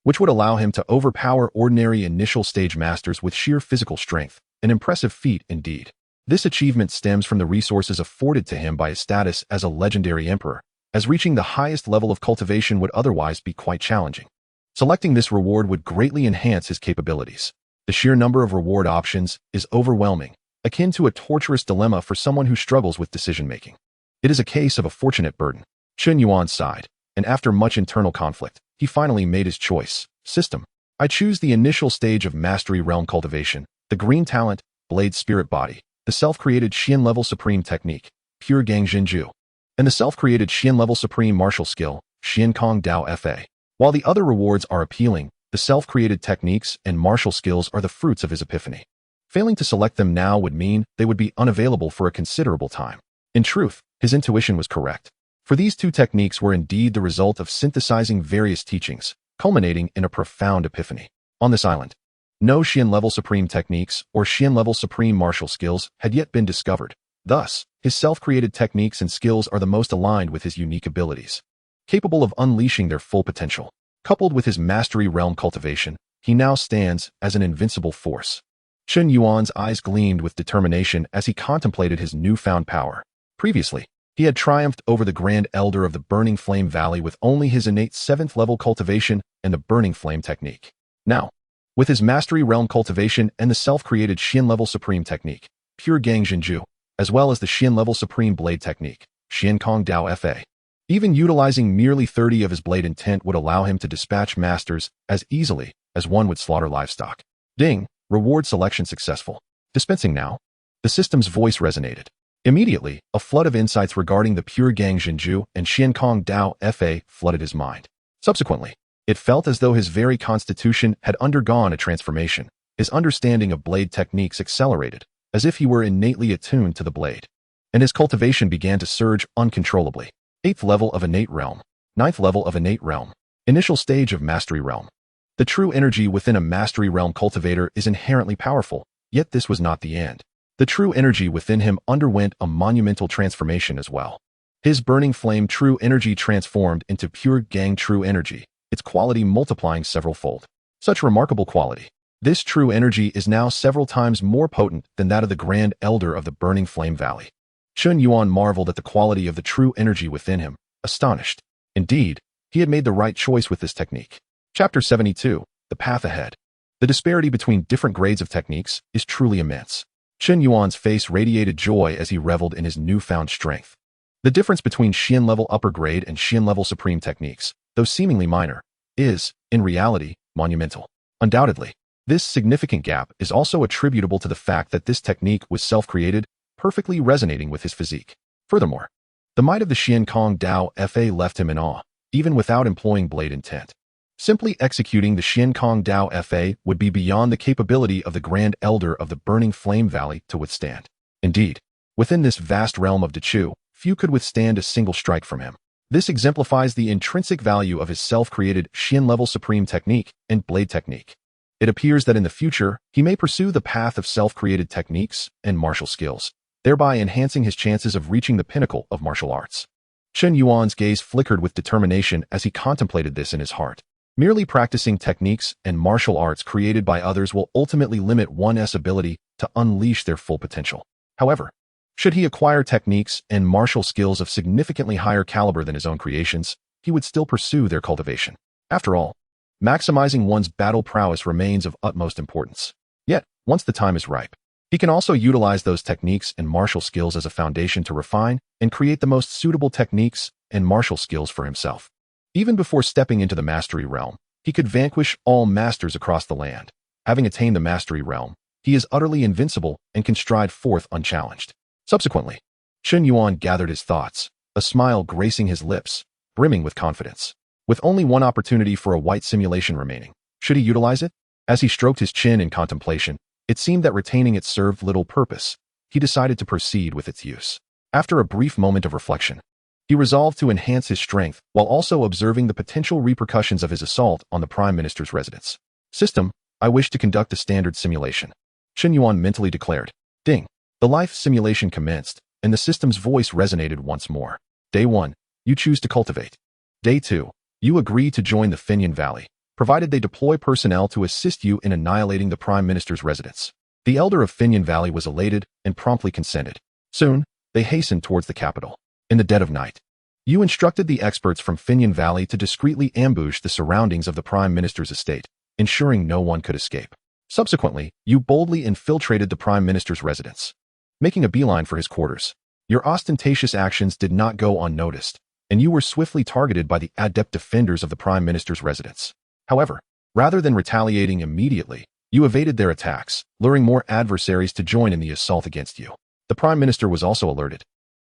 which would allow him to overpower ordinary initial stage masters with sheer physical strength, an impressive feat indeed. This achievement stems from the resources afforded to him by his status as a legendary emperor, as reaching the highest level of cultivation would otherwise be quite challenging. Selecting this reward would greatly enhance his capabilities. The sheer number of reward options is overwhelming, akin to a torturous dilemma for someone who struggles with decision-making. It is a case of a fortunate burden. Chen Yuan sighed, and after much internal conflict, he finally made his choice. System. I choose the initial stage of Mastery Realm cultivation, the Green Talent, Blade Spirit Body, the self-created Xian Level Supreme Technique, Pure Gang Jinju, and the self-created Xian Level Supreme Martial Skill, Xian Kong Dao Fa. While the other rewards are appealing, the self-created techniques and martial skills are the fruits of his epiphany. Failing to select them now would mean they would be unavailable for a considerable time. In truth, his intuition was correct. For these two techniques were indeed the result of synthesizing various teachings, culminating in a profound epiphany. On this island, no Xian Level Supreme techniques or Xian Level Supreme martial skills had yet been discovered. Thus, his self-created techniques and skills are the most aligned with his unique abilities, capable of unleashing their full potential. Coupled with his Mastery Realm cultivation, he now stands as an invincible force. Chen Yuan's eyes gleamed with determination as he contemplated his newfound power. Previously, he had triumphed over the Grand Elder of the Burning Flame Valley with only his innate 7th level cultivation and the Burning Flame technique. Now, with his Mastery Realm cultivation and the self-created Xian Level Supreme technique, Pure Gang Jinju, as well as the Xian Level Supreme Blade technique, Xian Kong Dao Fa. Even utilizing merely 30 of his blade intent would allow him to dispatch masters as easily as one would slaughter livestock. Ding, reward selection successful. Dispensing now. The system's voice resonated. Immediately, a flood of insights regarding the Pure Gang Jinju and Xian Kong Dao Fa flooded his mind. Subsequently, it felt as though his very constitution had undergone a transformation. His understanding of blade techniques accelerated, as if he were innately attuned to the blade. And his cultivation began to surge uncontrollably. 8th level of Innate Realm. 9th level of Innate Realm. Initial stage of Mastery Realm. The true energy within a Mastery Realm cultivator is inherently powerful, yet this was not the end. The true energy within him underwent a monumental transformation as well. His Burning Flame true energy transformed into Pure Gang true energy, its quality multiplying several-fold. Such remarkable quality. This true energy is now several times more potent than that of the Grand Elder of the Burning Flame Valley. Chen Yuan marveled at the quality of the true energy within him, astonished. Indeed, he had made the right choice with this technique. Chapter 72, The Path Ahead. The disparity between different grades of techniques is truly immense. Chen Yuan's face radiated joy as he reveled in his newfound strength. The difference between Xian Level Upper Grade and Xian Level Supreme techniques, though seemingly minor, is, in reality, monumental. Undoubtedly, this significant gap is also attributable to the fact that this technique was self-created, perfectly resonating with his physique. Furthermore, the might of the Xian Kong Dao Fa left him in awe, even without employing blade intent. Simply executing the Xian Kong Dao Fa would be beyond the capability of the Grand Elder of the Burning Flame Valley to withstand. Indeed, within this vast realm of Dechu, few could withstand a single strike from him. This exemplifies the intrinsic value of his self-created Xian Level Supreme technique and blade technique. It appears that in the future, he may pursue the path of self-created techniques and martial skills, thereby enhancing his chances of reaching the pinnacle of martial arts. Chen Yuan's gaze flickered with determination as he contemplated this in his heart. Merely practicing techniques and martial arts created by others will ultimately limit one's ability to unleash their full potential. However, should he acquire techniques and martial skills of significantly higher caliber than his own creations, he would still pursue their cultivation. After all, maximizing one's battle prowess remains of utmost importance. Yet, once the time is ripe, he can also utilize those techniques and martial skills as a foundation to refine and create the most suitable techniques and martial skills for himself. Even before stepping into the Mastery Realm, he could vanquish all masters across the land. Having attained the Mastery Realm, he is utterly invincible and can stride forth unchallenged. Subsequently, Chen Yuan gathered his thoughts, a smile gracing his lips, brimming with confidence. With only one opportunity for a white simulation remaining, should he utilize it? As he stroked his chin in contemplation, it seemed that retaining it served little purpose. He decided to proceed with its use. After a brief moment of reflection, he resolved to enhance his strength while also observing the potential repercussions of his assault on the Prime Minister's residence. System, I wish to conduct a standard simulation. Chen Yuan mentally declared. Ding. The life simulation commenced, and the system's voice resonated once more. Day 1, you choose to cultivate. Day 2, you agree to join the Finian Valley, provided they deploy personnel to assist you in annihilating the Prime Minister's residence. The Elder of Finian Valley was elated and promptly consented. Soon, they hastened towards the capital. In the dead of night, you instructed the experts from Finian Valley to discreetly ambush the surroundings of the Prime Minister's estate, ensuring no one could escape. Subsequently, you boldly infiltrated the Prime Minister's residence, making a beeline for his quarters. Your ostentatious actions did not go unnoticed, and you were swiftly targeted by the adept defenders of the Prime Minister's residence. However, Rather than retaliating immediately, you evaded their attacks, luring more adversaries to join in the assault against you. The Prime Minister was also alerted,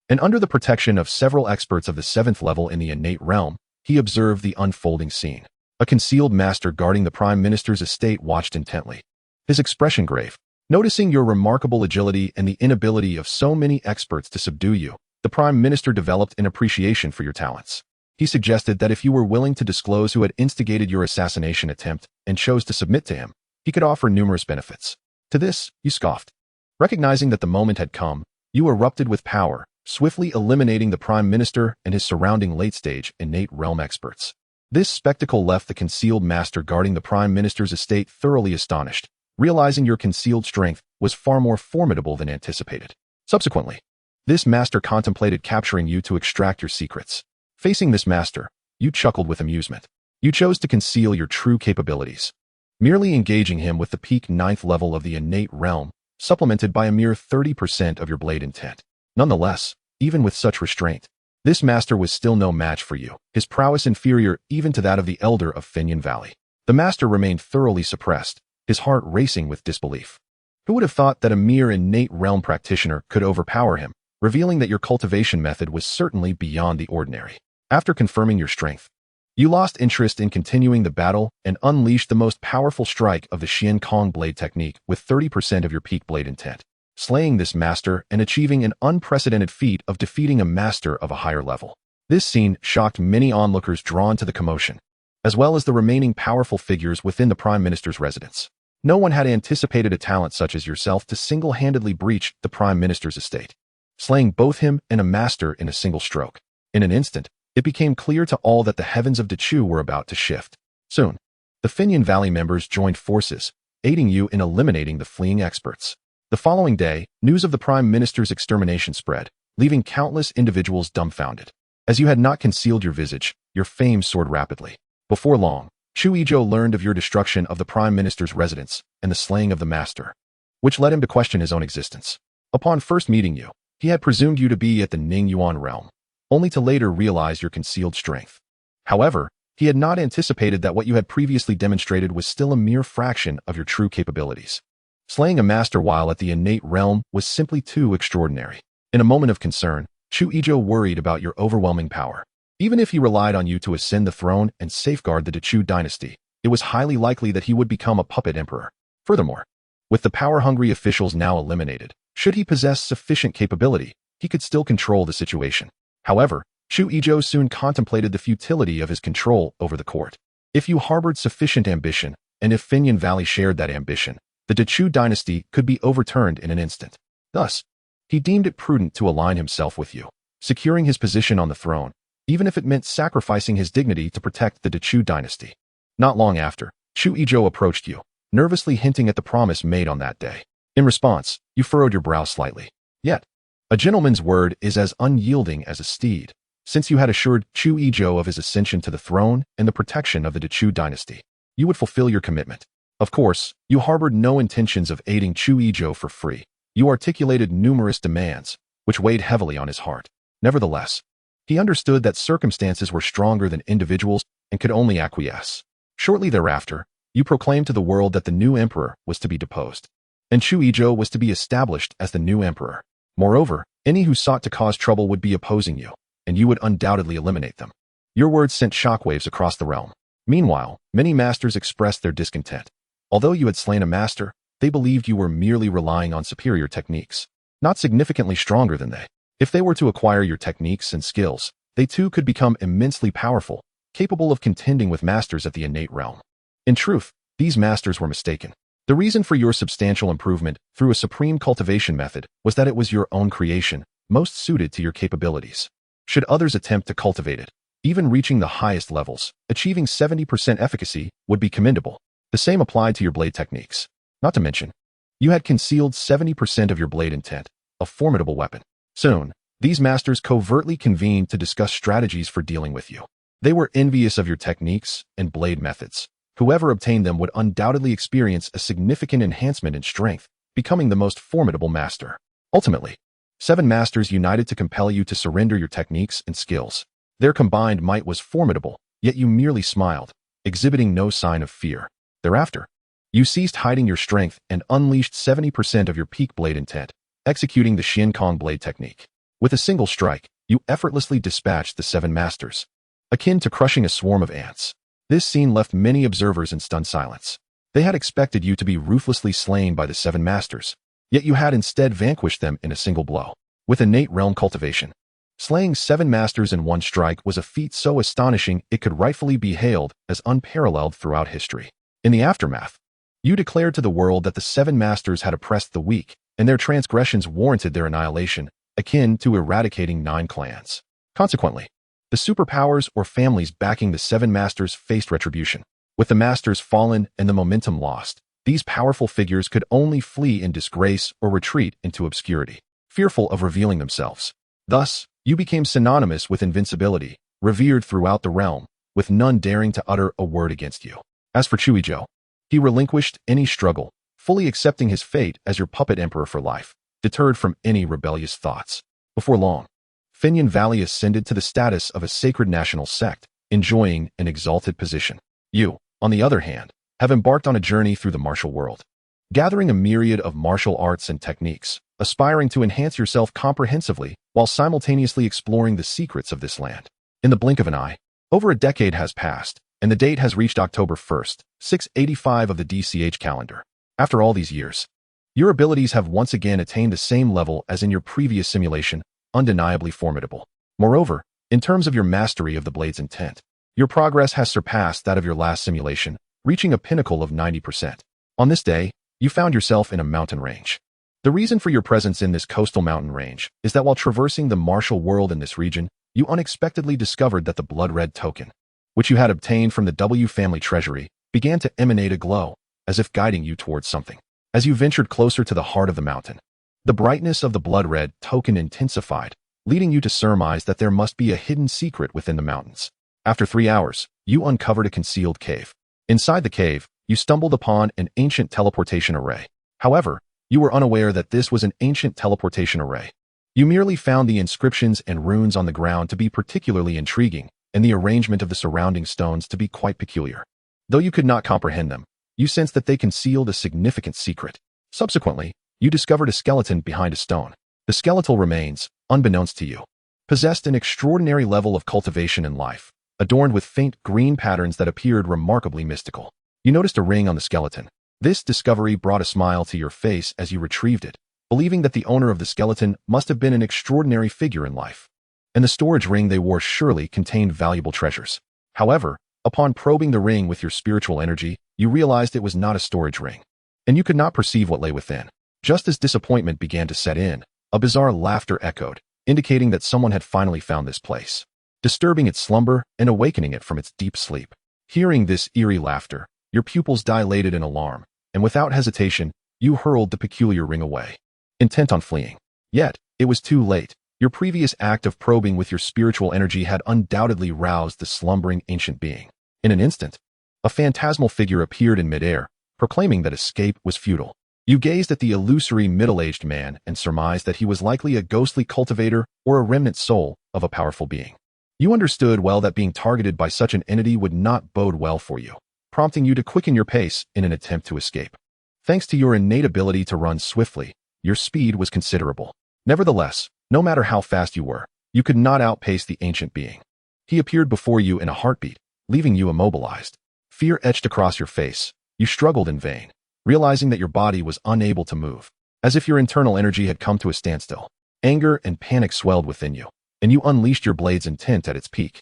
and under the protection of several experts of the 7th level in the innate realm, he observed the unfolding scene. A concealed master guarding the Prime Minister's estate watched intently, his expression grave. Noticing your remarkable agility and the inability of so many experts to subdue you, the Prime Minister developed an appreciation for your talents. He suggested that if you were willing to disclose who had instigated your assassination attempt and chose to submit to him, he could offer numerous benefits. To this, you scoffed. Recognizing that the moment had come, you erupted with power, swiftly eliminating the Prime Minister and his surrounding late-stage innate realm experts. This spectacle left the concealed master guarding the Prime Minister's estate thoroughly astonished, realizing your concealed strength was far more formidable than anticipated. Subsequently, this master contemplated capturing you to extract your secrets. Facing this master, you chuckled with amusement. You chose to conceal your true capabilities, merely engaging him with the peak 9th level of the innate realm, supplemented by a mere 30% of your blade intent. Nonetheless, even with such restraint, this master was still no match for you, his prowess inferior even to that of the elder of Finyan Valley. The master remained thoroughly suppressed, his heart racing with disbelief. Who would have thought that a mere innate realm practitioner could overpower him, revealing that your cultivation method was certainly beyond the ordinary? After confirming your strength, you lost interest in continuing the battle and unleashed the most powerful strike of the Xian Kong blade technique with 30% of your peak blade intent, slaying this master and achieving an unprecedented feat of defeating a master of a higher level. This scene shocked many onlookers drawn to the commotion, as well as the remaining powerful figures within the Prime Minister's residence. No one had anticipated a talent such as yourself to single-handedly breach the Prime Minister's estate, slaying both him and a master in a single stroke. In an instant, it became clear to all that the heavens of Dechu were about to shift. Soon, the Finyan Valley members joined forces, aiding you in eliminating the fleeing experts. The following day, news of the Prime Minister's extermination spread, leaving countless individuals dumbfounded. As you had not concealed your visage, your fame soared rapidly. Before long, Chu Izhou learned of your destruction of the Prime Minister's residence and the slaying of the master, which led him to question his own existence. Upon first meeting you, he had presumed you to be at the Ning Yuan realm, only to later realize your concealed strength. However, he had not anticipated that what you had previously demonstrated was still a mere fraction of your true capabilities. Slaying a master while at the innate realm was simply too extraordinary. In a moment of concern, Chu Izhou worried about your overwhelming power. Even if he relied on you to ascend the throne and safeguard the Dechu dynasty, it was highly likely that he would become a puppet emperor. Furthermore, with the power-hungry officials now eliminated, should he possess sufficient capability, he could still control the situation. However, Chu Izhou soon contemplated the futility of his control over the court. If you harbored sufficient ambition, and if Finyan Valley shared that ambition, the Dechu dynasty could be overturned in an instant. Thus, he deemed it prudent to align himself with you, securing his position on the throne, even if it meant sacrificing his dignity to protect the Dechu dynasty. Not long after, Chu Izhou approached you, nervously hinting at the promise made on that day. In response, you furrowed your brow slightly. Yet, a gentleman's word is as unyielding as a steed. Since you had assured Chu Izhou of his ascension to the throne and the protection of the Dechu dynasty, you would fulfill your commitment. Of course, you harbored no intentions of aiding Chu Izhou for free. You articulated numerous demands, which weighed heavily on his heart. Nevertheless, he understood that circumstances were stronger than individuals and could only acquiesce. Shortly thereafter, you proclaimed to the world that the new emperor was to be deposed, and Chu Izhou was to be established as the new emperor. Moreover, any who sought to cause trouble would be opposing you, and you would undoubtedly eliminate them. Your words sent shockwaves across the realm. Meanwhile, many masters expressed their discontent. Although you had slain a master, they believed you were merely relying on superior techniques, not significantly stronger than they. If they were to acquire your techniques and skills, they too could become immensely powerful, capable of contending with masters at the innate realm. In truth, these masters were mistaken. The reason for your substantial improvement through a supreme cultivation method was that it was your own creation, most suited to your capabilities. Should others attempt to cultivate it, even reaching the highest levels, achieving 70% efficacy would be commendable. The same applied to your blade techniques. Not to mention, you had concealed 70% of your blade intent, a formidable weapon. Soon, these masters covertly convened to discuss strategies for dealing with you. They were envious of your techniques and blade methods. Whoever obtained them would undoubtedly experience a significant enhancement in strength, becoming the most formidable master. Ultimately, 7 masters united to compel you to surrender your techniques and skills. Their combined might was formidable, yet you merely smiled, exhibiting no sign of fear. Thereafter, you ceased hiding your strength and unleashed 70% of your peak blade intent, executing the Xiankong blade technique. With a single strike, you effortlessly dispatched the 7 masters, akin to crushing a swarm of ants. This scene left many observers in stunned silence. They had expected you to be ruthlessly slain by the 7 masters, yet you had instead vanquished them in a single blow. With innate realm cultivation, slaying 7 masters in one strike was a feat so astonishing it could rightfully be hailed as unparalleled throughout history. In the aftermath, you declared to the world that the 7 masters had oppressed the weak, and their transgressions warranted their annihilation, akin to eradicating 9 clans. Consequently, the superpowers or families backing the 7 masters faced retribution. With the masters fallen and the momentum lost, these powerful figures could only flee in disgrace or retreat into obscurity, fearful of revealing themselves. Thus, you became synonymous with invincibility, revered throughout the realm, with none daring to utter a word against you. As for Chuizhou, he relinquished any struggle, fully accepting his fate as your puppet emperor for life, deterred from any rebellious thoughts. Before long, Fenyan Valley ascended to the status of a sacred national sect, enjoying an exalted position. You, on the other hand, have embarked on a journey through the martial world, gathering a myriad of martial arts and techniques, aspiring to enhance yourself comprehensively while simultaneously exploring the secrets of this land. In the blink of an eye, over a decade has passed, and the date has reached October 1st, 685 of the DCH calendar. After all these years, your abilities have once again attained the same level as in your previous simulation, undeniably formidable. Moreover, in terms of your mastery of the blade's intent, your progress has surpassed that of your last simulation, reaching a pinnacle of 90%. On this day, you found yourself in a mountain range. The reason for your presence in this coastal mountain range is that while traversing the martial world in this region, you unexpectedly discovered that the blood-red token, which you had obtained from the W family treasury, began to emanate a glow, as if guiding you towards something. As you ventured closer to the heart of the mountain, the brightness of the blood-red token intensified, leading you to surmise that there must be a hidden secret within the mountains. After 3 hours, you uncovered a concealed cave. Inside the cave, you stumbled upon an ancient teleportation array. However, you were unaware that this was an ancient teleportation array. You merely found the inscriptions and runes on the ground to be particularly intriguing, and the arrangement of the surrounding stones to be quite peculiar. Though you could not comprehend them, you sensed that they concealed a significant secret. Subsequently, you discovered a skeleton behind a stone. The skeletal remains, unbeknownst to you, possessed an extraordinary level of cultivation and life, adorned with faint green patterns that appeared remarkably mystical. You noticed a ring on the skeleton. This discovery brought a smile to your face as you retrieved it, believing that the owner of the skeleton must have been an extraordinary figure in life, and the storage ring they wore surely contained valuable treasures. However, upon probing the ring with your spiritual energy, you realized it was not a storage ring, and you could not perceive what lay within. Just as disappointment began to set in, a bizarre laughter echoed, indicating that someone had finally found this place, disturbing its slumber and awakening it from its deep sleep. Hearing this eerie laughter, your pupils dilated in alarm, and without hesitation, you hurled the peculiar ring away, intent on fleeing. Yet, it was too late. Your previous act of probing with your spiritual energy had undoubtedly roused the slumbering ancient being. In an instant, a phantasmal figure appeared in midair, proclaiming that escape was futile. You gazed at the illusory middle-aged man and surmised that he was likely a ghostly cultivator or a remnant soul of a powerful being. You understood well that being targeted by such an entity would not bode well for you, prompting you to quicken your pace in an attempt to escape. Thanks to your innate ability to run swiftly, your speed was considerable. Nevertheless, no matter how fast you were, you could not outpace the ancient being. He appeared before you in a heartbeat, leaving you immobilized. Fear etched across your face. You struggled in vain, realizing that your body was unable to move, as if your internal energy had come to a standstill. Anger and panic swelled within you, and you unleashed your blade's intent at its peak,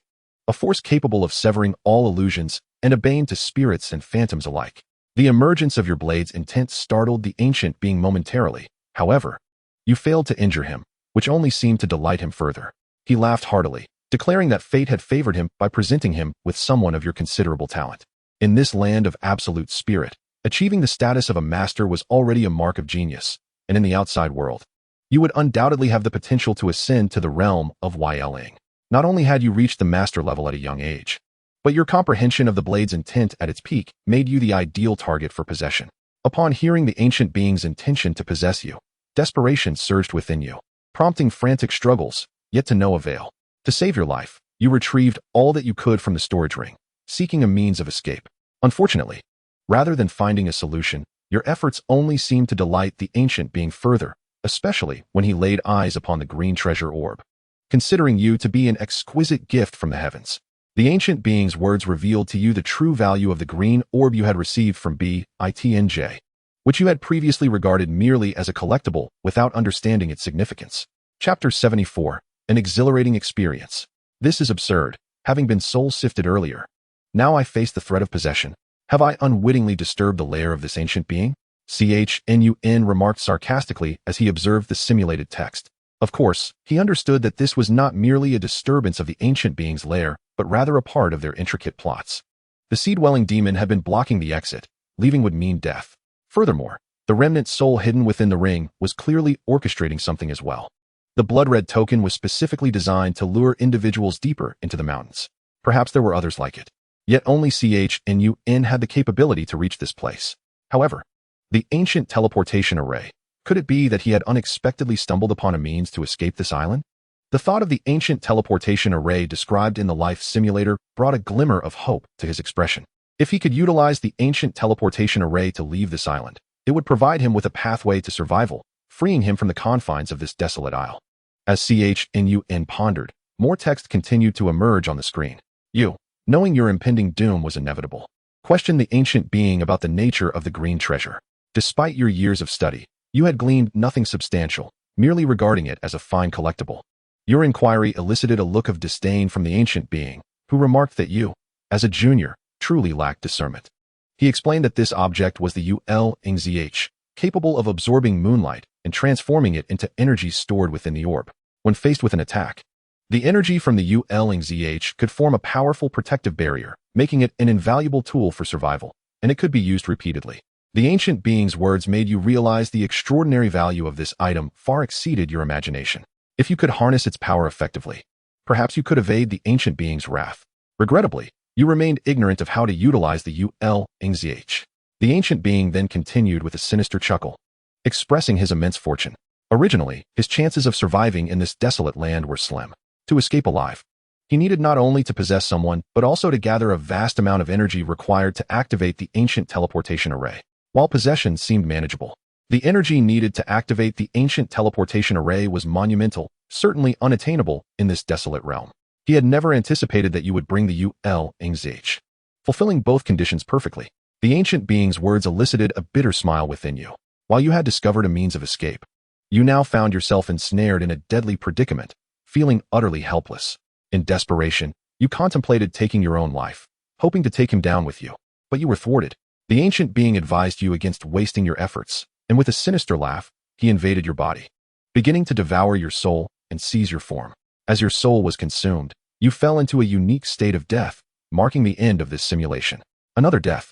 a force capable of severing all illusions and a bane to spirits and phantoms alike. The emergence of your blade's intent startled the ancient being momentarily. However, you failed to injure him, which only seemed to delight him further. He laughed heartily, declaring that fate had favored him by presenting him with someone of your considerable talent. In this land of absolute spirit, achieving the status of a master was already a mark of genius, and in the outside world, you would undoubtedly have the potential to ascend to the realm of Yiling. Not only had you reached the master level at a young age, but your comprehension of the blade's intent at its peak made you the ideal target for possession. Upon hearing the ancient being's intention to possess you, desperation surged within you, prompting frantic struggles, yet to no avail. To save your life, you retrieved all that you could from the storage ring, seeking a means of escape. Unfortunately, Rather than finding a solution, your efforts only seemed to delight the ancient being further, especially when he laid eyes upon the green treasure orb. Considering you to be an exquisite gift from the heavens, the ancient being's words revealed to you the true value of the green orb you had received from BITNJ, which you had previously regarded merely as a collectible without understanding its significance. Chapter 74, An Exhilarating Experience. This is absurd, having been soul-sifted earlier. Now I face the threat of possession. Have I unwittingly disturbed the lair of this ancient being? Chen Yuan remarked sarcastically as he observed the simulated text. Of course, he understood that this was not merely a disturbance of the ancient being's lair, but rather a part of their intricate plots. The seed-welling demon had been blocking the exit, leaving would mean death. Furthermore, the remnant soul hidden within the ring was clearly orchestrating something as well. The blood-red token was specifically designed to lure individuals deeper into the mountains. Perhaps there were others like it. Yet only Chen Yuan had the capability to reach this place. However, the ancient teleportation array, could it be that he had unexpectedly stumbled upon a means to escape this island? The thought of the ancient teleportation array described in the life simulator brought a glimmer of hope to his expression. If he could utilize the ancient teleportation array to leave this island, it would provide him with a pathway to survival, freeing him from the confines of this desolate isle. As Chen Yuan pondered, more text continued to emerge on the screen. You, knowing your impending doom was inevitable, questioned the ancient being about the nature of the green treasure. Despite your years of study, you had gleaned nothing substantial, merely regarding it as a fine collectible. Your inquiry elicited a look of disdain from the ancient being, who remarked that you, as a junior, truly lacked discernment. He explained that this object was the xianxiaaudiobooks, capable of absorbing moonlight and transforming it into energy stored within the orb. When faced with an attack, the energy from the xianxiaaudiobooks could form a powerful protective barrier, making it an invaluable tool for survival, and it could be used repeatedly. The ancient being's words made you realize the extraordinary value of this item far exceeded your imagination. If you could harness its power effectively, perhaps you could evade the ancient being's wrath. Regrettably, you remained ignorant of how to utilize the xianxiaaudiobooks. The ancient being then continued with a sinister chuckle, expressing his immense fortune. Originally, his chances of surviving in this desolate land were slim. To escape alive, he needed not only to possess someone, but also to gather a vast amount of energy required to activate the ancient teleportation array. While possession seemed manageable, the energy needed to activate the ancient teleportation array was monumental, certainly unattainable in this desolate realm. He had never anticipated that you would bring the xianxiaaudiobooks. Fulfilling both conditions perfectly, the ancient being's words elicited a bitter smile within you. While you had discovered a means of escape, you now found yourself ensnared in a deadly predicament, feeling utterly helpless. In desperation, you contemplated taking your own life, hoping to take him down with you, but you were thwarted. The ancient being advised you against wasting your efforts, and with a sinister laugh, he invaded your body, beginning to devour your soul and seize your form. As your soul was consumed, you fell into a unique state of death, marking the end of this simulation. Another death.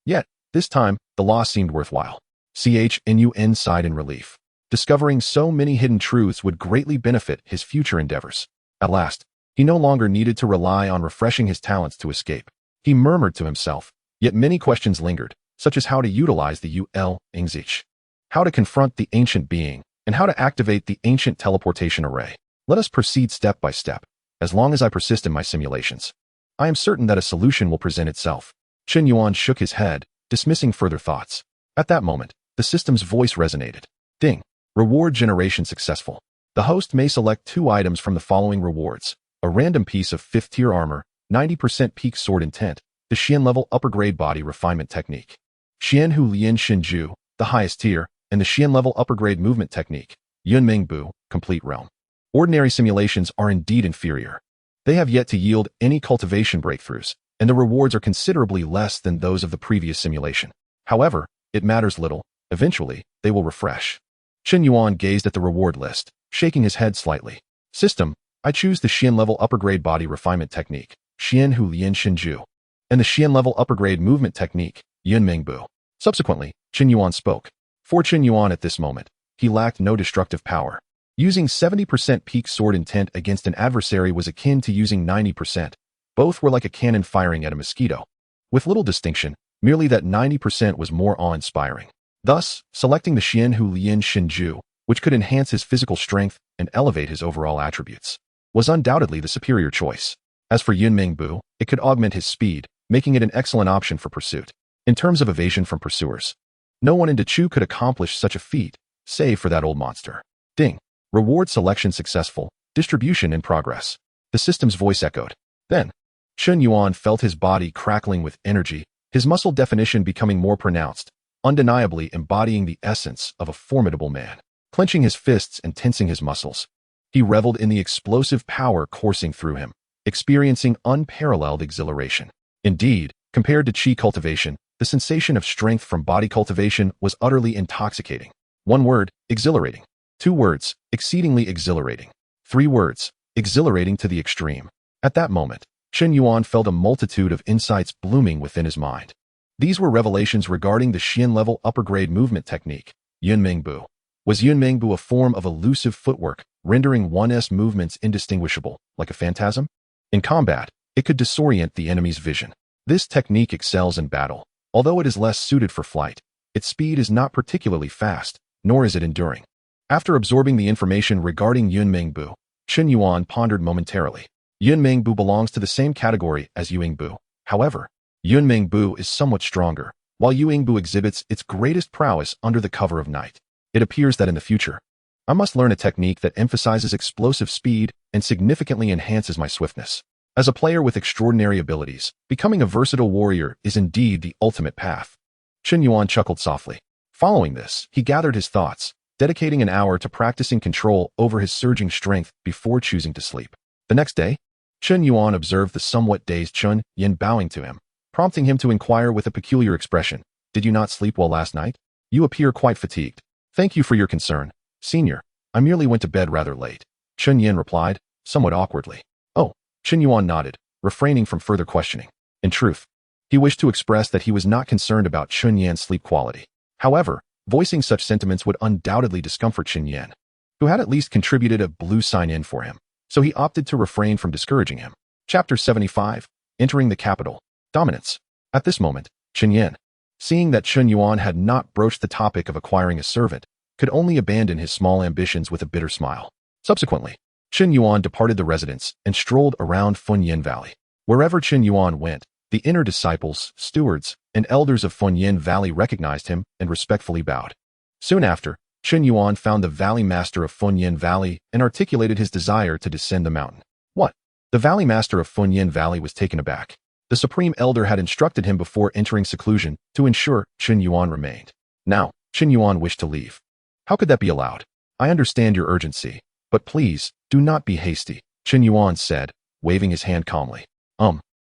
Yet, this time, the loss seemed worthwhile. Chen Yuan sighed in relief. Discovering so many hidden truths would greatly benefit his future endeavors. At last, he no longer needed to rely on refreshing his talents to escape. He murmured to himself, yet many questions lingered, such as how to utilize the xianxiaaudiobooks, how to confront the ancient being, and how to activate the ancient teleportation array. Let us proceed step by step. As long as I persist in my simulations, I am certain that a solution will present itself. Chen Yuan shook his head, dismissing further thoughts. At that moment, the system's voice resonated. Ding. Reward generation successful. The host may select 2 items from the following rewards: a random piece of 5th tier armor, 90% peak sword intent, the Xian level upper grade body refinement technique, Xianhu Lian Shinju, the highest tier, and the Xian level upper grade movement technique, Yunming Bu, complete realm. Ordinary simulations are indeed inferior. They have yet to yield any cultivation breakthroughs, and the rewards are considerably less than those of the previous simulation. However, it matters little. Eventually, they will refresh. Chen Yuan gazed at the reward list, shaking his head slightly. System, I choose the Xian level upper grade body refinement technique, Xianhu Lian Shinju, and the Xian level upper grade movement technique, Yunming Bu. Subsequently, Chen Yuan spoke. For Chen Yuan at this moment, he lacked no destructive power. Using 70% peak sword intent against an adversary was akin to using 90%. Both were like a cannon firing at a mosquito. With little distinction, merely that 90% was more awe-inspiring. Thus, selecting the Xianhu Lian Shinju, which could enhance his physical strength and elevate his overall attributes, was undoubtedly the superior choice. As for Yunming Bu, it could augment his speed, making it an excellent option for pursuit. in terms of evasion from pursuers. No one in Dechu could accomplish such a feat, save for that old monster. Ding. Reward selection successful. Distribution in progress. The system's voice echoed. Then, Chen Yuan felt his body crackling with energy, his muscle definition becoming more pronounced, undeniably embodying the essence of a formidable man. Clenching his fists and tensing his muscles, he reveled in the explosive power coursing through him, experiencing unparalleled exhilaration. Indeed, compared to chi cultivation, the sensation of strength from body cultivation was utterly intoxicating. 1 word, exhilarating. 2 words, exceedingly exhilarating. 3 words, exhilarating to the extreme. At that moment, Chen Yuan felt a multitude of insights blooming within his mind. These were revelations regarding the Xian-level upper-grade movement technique, Yunmengbu. Was Yunmengbu a form of elusive footwork, rendering one's movements indistinguishable, like a phantasm? In combat, it could disorient the enemy's vision. This technique excels in battle. Although it is less suited for flight, its speed is not particularly fast, nor is it enduring. After absorbing the information regarding Yunmengbu, Chen Yuan pondered momentarily. Yunmengbu belongs to the same category as Yuingbu. However, Yunmengbu is somewhat stronger, while Yuingbu exhibits its greatest prowess under the cover of night. It appears that in the future, I must learn a technique that emphasizes explosive speed and significantly enhances my swiftness. As a player with extraordinary abilities, becoming a versatile warrior is indeed the ultimate path. Chen Yuan chuckled softly. Following this, he gathered his thoughts, dedicating an hour to practicing control over his surging strength before choosing to sleep. The next day, Chen Yuan observed the somewhat dazed Chen Yin bowing to him, prompting him to inquire with a peculiar expression, "Did you not sleep well last night? You appear quite fatigued." "Thank you for your concern, Senior. I merely went to bed rather late," Chen Yin replied, somewhat awkwardly. "Oh." Chen Yuan nodded, refraining from further questioning. In truth, he wished to express that he was not concerned about Chen Yan's sleep quality. However, voicing such sentiments would undoubtedly discomfort Chen Yan, who had at least contributed a blue sign-in for him, so he opted to refrain from discouraging him. Chapter 75, Entering the Capital. Dominance. At this moment, Chen Yan, seeing that Chen Yuan had not broached the topic of acquiring a servant, could only abandon his small ambitions with a bitter smile. Subsequently, Chen Yuan departed the residence and strolled around Funyin Valley. Wherever Chen Yuan went, the inner disciples, stewards, and elders of Funyin Valley recognized him and respectfully bowed. Soon after, Chen Yuan found the Valley Master of Funyin Valley and articulated his desire to descend the mountain. What? The Valley Master of Funyin Valley was taken aback. The Supreme Elder had instructed him before entering seclusion to ensure Chen Yuan remained. Now, Chen Yuan wished to leave. How could that be allowed? I understand your urgency, but please, do not be hasty, Chen Yuan said, waving his hand calmly.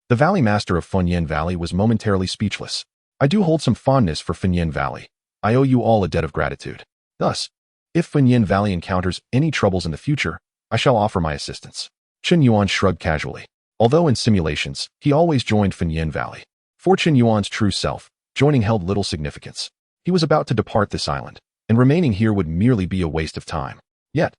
The Valley Master of Funyin Valley was momentarily speechless. I do hold some fondness for Funyin Valley. I owe you all a debt of gratitude. Thus, if Funyin Valley encounters any troubles in the future, I shall offer my assistance. Chen Yuan shrugged casually. Although in simulations, he always joined Funyin Valley. For Chen Yuan's true self, joining held little significance. He was about to depart this island, and remaining here would merely be a waste of time. Yet,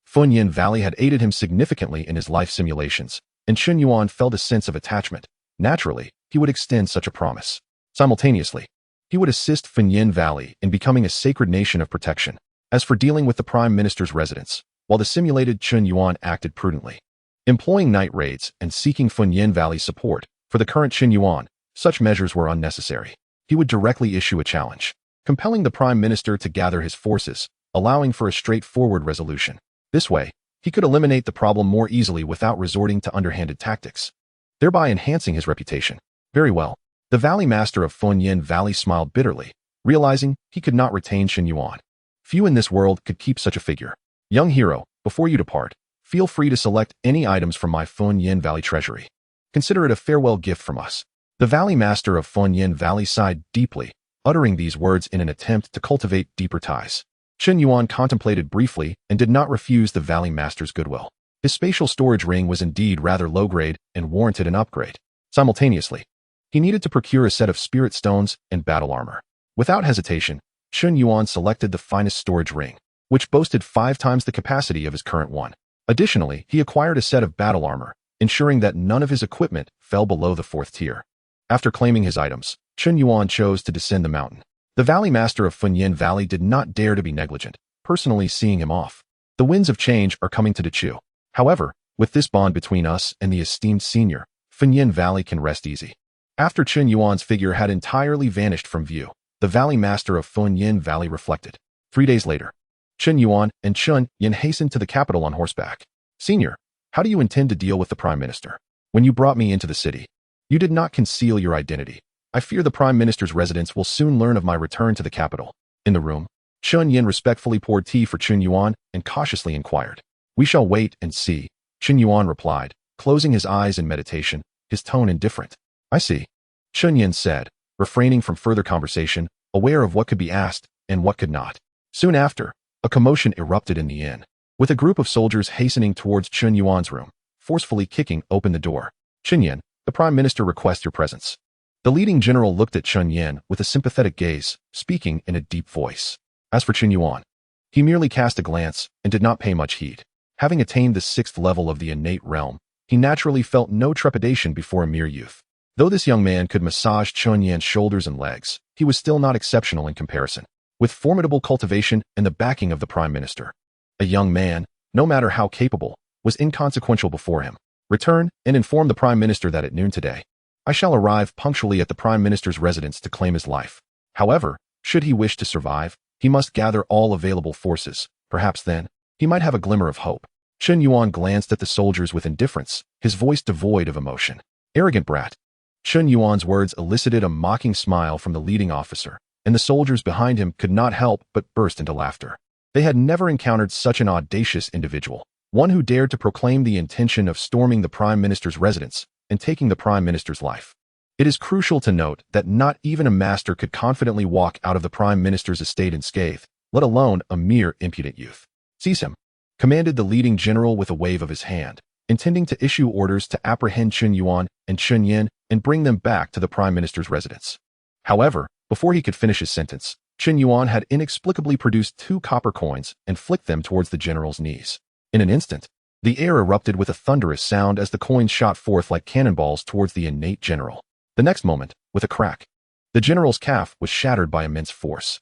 Funyin Valley had aided him significantly in his life simulations, and Chen Yuan felt a sense of attachment. Naturally, he would extend such a promise. Simultaneously, he would assist Funyin Valley in becoming a sacred nation of protection. As for dealing with the Prime Minister's residence, while the simulated Chen Yuan acted prudently, employing night raids and seeking Funyin Valley's support, for the current Chen Yuan, such measures were unnecessary. He would directly issue a challenge, compelling the Prime Minister to gather his forces, allowing for a straightforward resolution. This way, he could eliminate the problem more easily without resorting to underhanded tactics, thereby enhancing his reputation. Very well. The Valley Master of Funyin Valley smiled bitterly, realizing he could not retain Chen Yuan. Few in this world could keep such a figure. Young hero, before you depart, feel free to select any items from my Funyin Valley treasury. Consider it a farewell gift from us. The Valley Master of Funyin Valley sighed deeply, uttering these words in an attempt to cultivate deeper ties. Chen Yuan contemplated briefly and did not refuse the Valley Master's goodwill. His spatial storage ring was indeed rather low-grade and warranted an upgrade. Simultaneously, he needed to procure a set of spirit stones and battle armor. Without hesitation, Chen Yuan selected the finest storage ring, which boasted 5 times the capacity of his current one. Additionally, he acquired a set of battle armor, ensuring that none of his equipment fell below the 4th tier. After claiming his items, Chen Yuan chose to descend the mountain. The Valley Master of Funyin Valley did not dare to be negligent, personally seeing him off. The winds of change are coming to Dechu. However, with this bond between us and the esteemed senior, Funyin Valley can rest easy. After Chen Yuan's figure had entirely vanished from view, the Valley Master of Funyin Valley reflected. 3 days later, Chen Yuan and Chen Yin hastened to the capital on horseback. Senior, how do you intend to deal with the Prime Minister? When you brought me into the city, you did not conceal your identity. I fear the Prime Minister's residents will soon learn of my return to the capital. In the room, Chen Yin respectfully poured tea for Chen Yuan and cautiously inquired. We shall wait and see, Chen Yuan replied, closing his eyes in meditation, his tone indifferent. I see, Chen Yin said, refraining from further conversation, aware of what could be asked and what could not. Soon after, a commotion erupted in the inn, with a group of soldiers hastening towards Chen Yuan's room, forcefully kicking open the door. Chen Yin, the Prime Minister requests your presence. The leading general looked at Chen Yin with a sympathetic gaze, speaking in a deep voice. As for Chen Yuan, he merely cast a glance and did not pay much heed. Having attained the 6th level of the innate realm, he naturally felt no trepidation before a mere youth. Though this young man could massage Chen Yuan's shoulders and legs, he was still not exceptional in comparison. With formidable cultivation and the backing of the Prime Minister, a young man, no matter how capable, was inconsequential before him. Return and inform the Prime Minister that at noon today, I shall arrive punctually at the Prime Minister's residence to claim his life. However, should he wish to survive, he must gather all available forces. Perhaps then, he might have a glimmer of hope. Chen Yuan glanced at the soldiers with indifference, his voice devoid of emotion. Arrogant brat. Chen Yuan's words elicited a mocking smile from the leading officer, and the soldiers behind him could not help but burst into laughter. They had never encountered such an audacious individual, one who dared to proclaim the intention of storming the Prime Minister's residence and taking the Prime Minister's life. It is crucial to note that not even a master could confidently walk out of the Prime Minister's estate unscathed, let alone a mere impudent youth. Seize him, commanded the leading general with a wave of his hand, intending to issue orders to apprehend Chen Yuan and Chen Yin and bring them back to the Prime Minister's residence. However, before he could finish his sentence, Chen Yuan had inexplicably produced 2 copper coins and flicked them towards the general's knees. In an instant, the air erupted with a thunderous sound as the coins shot forth like cannonballs towards the innate general. The next moment, with a crack, the general's calf was shattered by immense force.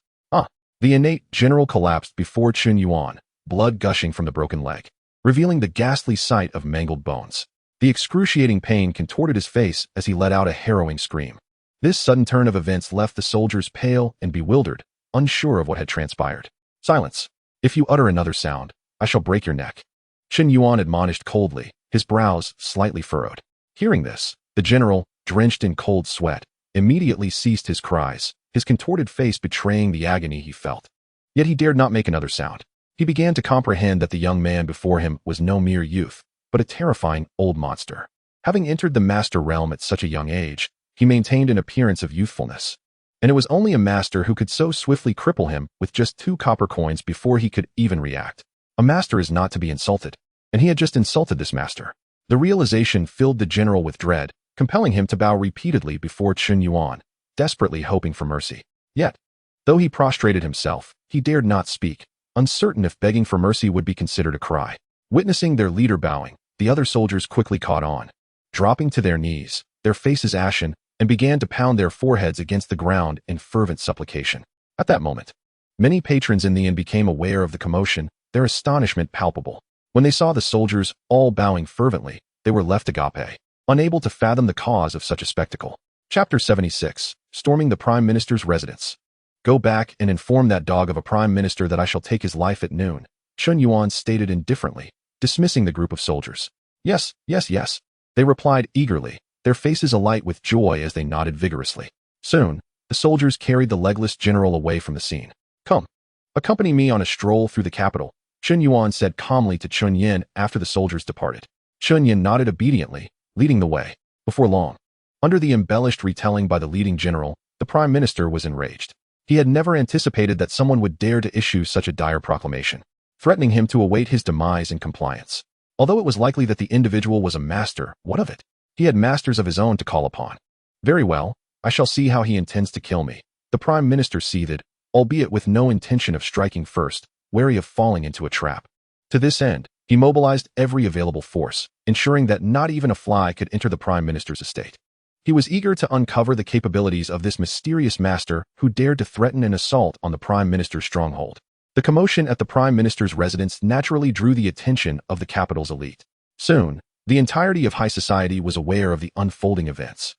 The innate general collapsed before Chen Yuan, blood gushing from the broken leg, revealing the ghastly sight of mangled bones. The excruciating pain contorted his face as he let out a harrowing scream. This sudden turn of events left the soldiers pale and bewildered, unsure of what had transpired. Silence. If you utter another sound, I shall break your neck, Chen Yuan admonished coldly, his brows slightly furrowed. Hearing this, the general, drenched in cold sweat, immediately ceased his cries, his contorted face betraying the agony he felt. Yet he dared not make another sound. He began to comprehend that the young man before him was no mere youth, but a terrifying old monster. Having entered the master realm at such a young age, he maintained an appearance of youthfulness. And it was only a master who could so swiftly cripple him with just 2 copper coins before he could even react. A master is not to be insulted, and he had just insulted this master. The realization filled the general with dread, compelling him to bow repeatedly before Chen Yuan, desperately hoping for mercy. Yet, though he prostrated himself, he dared not speak, uncertain if begging for mercy would be considered a cry. Witnessing their leader bowing, the other soldiers quickly caught on, dropping to their knees, their faces ashen, and began to pound their foreheads against the ground in fervent supplication. At that moment, many patrons in the inn became aware of the commotion, their astonishment palpable. When they saw the soldiers all bowing fervently, they were left agape, unable to fathom the cause of such a spectacle. Chapter 76, Storming the Prime Minister's Residence. Go back and inform that dog of a Prime Minister that I shall take his life at noon, Chen Yuan stated indifferently, dismissing the group of soldiers. Yes, yes, yes, they replied eagerly, their faces alight with joy as they nodded vigorously. Soon, the soldiers carried the legless general away from the scene. Come, accompany me on a stroll through the capital, Chen Yuan said calmly to Chen Yin after the soldiers departed. Chen Yin nodded obediently, leading the way. Before long, under the embellished retelling by the leading general, the Prime Minister was enraged. He had never anticipated that someone would dare to issue such a dire proclamation, threatening him to await his demise in compliance. Although it was likely that the individual was a master, what of it? He had masters of his own to call upon. Very well, I shall see how he intends to kill me, the Prime Minister seethed, albeit with no intention of striking first, wary of falling into a trap. To this end, he mobilized every available force, ensuring that not even a fly could enter the Prime Minister's estate. He was eager to uncover the capabilities of this mysterious master who dared to threaten an assault on the Prime Minister's stronghold. The commotion at the Prime Minister's residence naturally drew the attention of the capital's elite. Soon, the entirety of high society was aware of the unfolding events.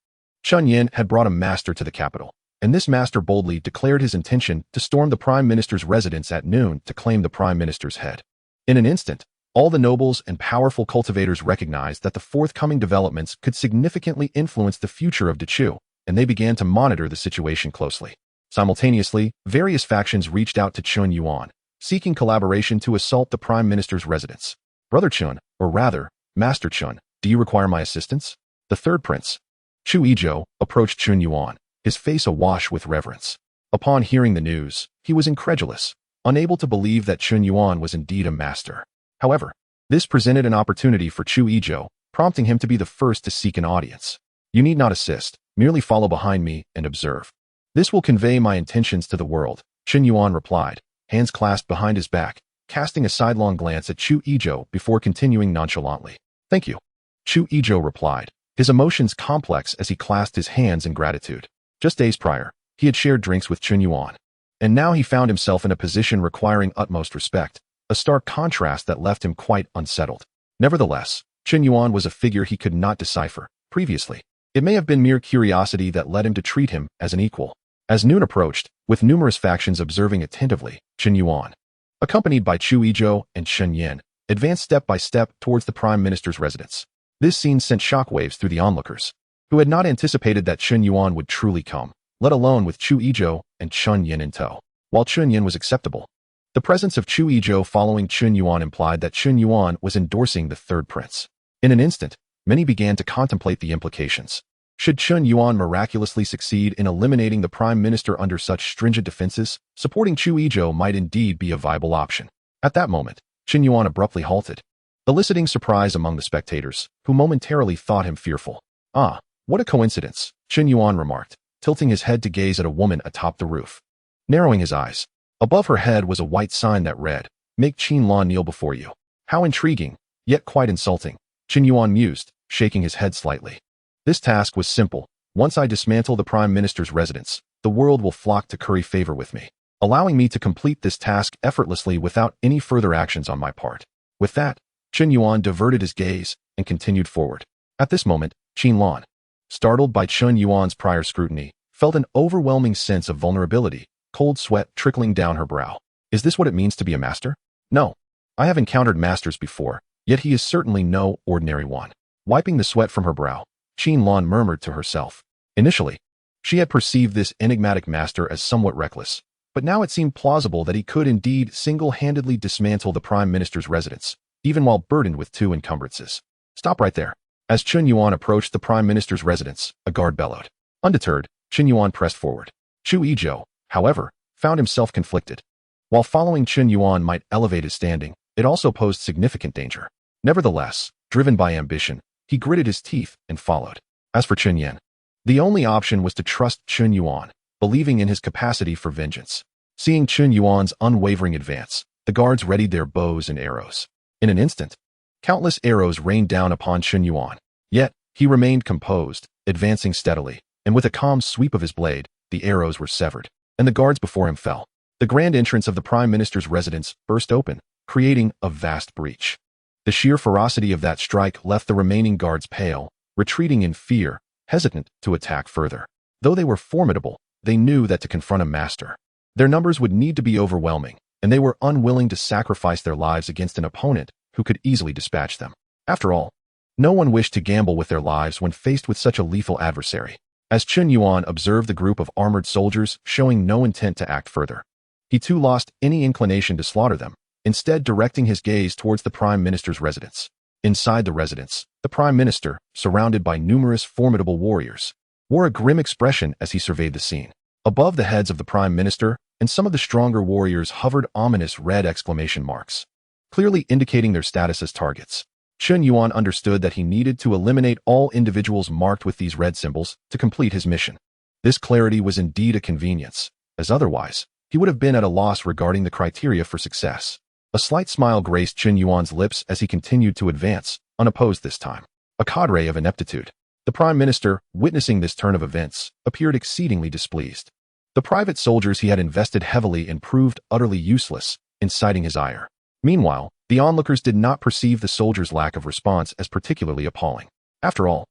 Chen Yuan had brought a master to the capital, and this master boldly declared his intention to storm the prime minister's residence at noon to claim the prime minister's head. In an instant, all the nobles and powerful cultivators recognized that the forthcoming developments could significantly influence the future of Dechu, and they began to monitor the situation closely. Simultaneously, various factions reached out to Chen Yuan, seeking collaboration to assault the prime minister's residence. Brother Chen, or rather, Master Chen, do you require my assistance? The third prince, Chu Yizhou, approached Chen Yuan, his face awash with reverence. Upon hearing the news, he was incredulous, unable to believe that Chen Yuan was indeed a master. However, this presented an opportunity for Chu Yizhou, prompting him to be the first to seek an audience. You need not assist, merely follow behind me and observe. This will convey my intentions to the world, Chen Yuan replied, hands clasped behind his back, casting a sidelong glance at Chu Yizhou before continuing nonchalantly. Thank you. Chu Yizhou replied, his emotions complex as he clasped his hands in gratitude. Just days prior, he had shared drinks with Chen Yuan, and now he found himself in a position requiring utmost respect, a stark contrast that left him quite unsettled. Nevertheless, Chen Yuan was a figure he could not decipher. Previously, it may have been mere curiosity that led him to treat him as an equal. As noon approached, with numerous factions observing attentively, Chen Yuan, accompanied by Chu Yizhou and Chen Yin, advanced step by step towards the prime minister's residence. This scene sent shockwaves through the onlookers, who had not anticipated that Chen Yuan would truly come, let alone with Chu Yizhou and Chen Yin in tow. While Chen Yin was acceptable, the presence of Chu Yizhou following Chen Yuan implied that Chen Yuan was endorsing the third prince. In an instant, many began to contemplate the implications. Should Chen Yuan miraculously succeed in eliminating the prime minister under such stringent defenses, supporting Chu Yizhou might indeed be a viable option. At that moment, Chen Yuan abruptly halted, eliciting surprise among the spectators, who momentarily thought him fearful. Ah, what a coincidence, Chen Yuan remarked, tilting his head to gaze at a woman atop the roof. Narrowing his eyes, above her head was a white sign that read, "Make Chen Lan kneel before you." How intriguing, yet quite insulting, Chen Yuan mused, shaking his head slightly. This task was simple. Once I dismantle the prime minister's residence, the world will flock to curry favor with me, allowing me to complete this task effortlessly without any further actions on my part. With that, Chen Yuan diverted his gaze and continued forward. At this moment, Chen Lan, startled by Chen Yuan's prior scrutiny, felt an overwhelming sense of vulnerability, cold sweat trickling down her brow. Is this what it means to be a master? No. I have encountered masters before, yet he is certainly no ordinary one. Wiping the sweat from her brow, Chen Lan murmured to herself. Initially, she had perceived this enigmatic master as somewhat reckless, but now it seemed plausible that he could indeed single-handedly dismantle the prime minister's residence, even while burdened with two encumbrances. Stop right there. As Chen Yuan approached the prime minister's residence, a guard bellowed. Undeterred, Chen Yuan pressed forward. Chu Yizhou, however, found himself conflicted. While following Chen Yuan might elevate his standing, it also posed significant danger. Nevertheless, driven by ambition, he gritted his teeth and followed. As for Chen Yan, the only option was to trust Chen Yuan, believing in his capacity for vengeance. Seeing Chen Yuan's unwavering advance, the guards readied their bows and arrows. In an instant, countless arrows rained down upon Chen Yuan. Yet, he remained composed, advancing steadily, and with a calm sweep of his blade, the arrows were severed, and the guards before him fell. The grand entrance of the prime minister's residence burst open, creating a vast breach. The sheer ferocity of that strike left the remaining guards pale, retreating in fear, hesitant to attack further. Though they were formidable, they knew that to confront a master, their numbers would need to be overwhelming, and they were unwilling to sacrifice their lives against an opponent who could easily dispatch them. After all, no one wished to gamble with their lives when faced with such a lethal adversary. As Chen Yuan observed the group of armored soldiers showing no intent to act further, he too lost any inclination to slaughter them, instead directing his gaze towards the prime minister's residence. Inside the residence, the prime minister, surrounded by numerous formidable warriors, wore a grim expression as he surveyed the scene. Above the heads of the prime minister and some of the stronger warriors hovered ominous red exclamation marks, clearly indicating their status as targets. Chen Yuan understood that he needed to eliminate all individuals marked with these red symbols to complete his mission. This clarity was indeed a convenience, as otherwise, he would have been at a loss regarding the criteria for success. A slight smile graced Chen Yuan's lips as he continued to advance, unopposed this time. A cadre of ineptitude. The prime minister, witnessing this turn of events, appeared exceedingly displeased. The private soldiers he had invested heavily in proved utterly useless, inciting his ire. Meanwhile, the onlookers did not perceive the soldiers' lack of response as particularly appalling. After all,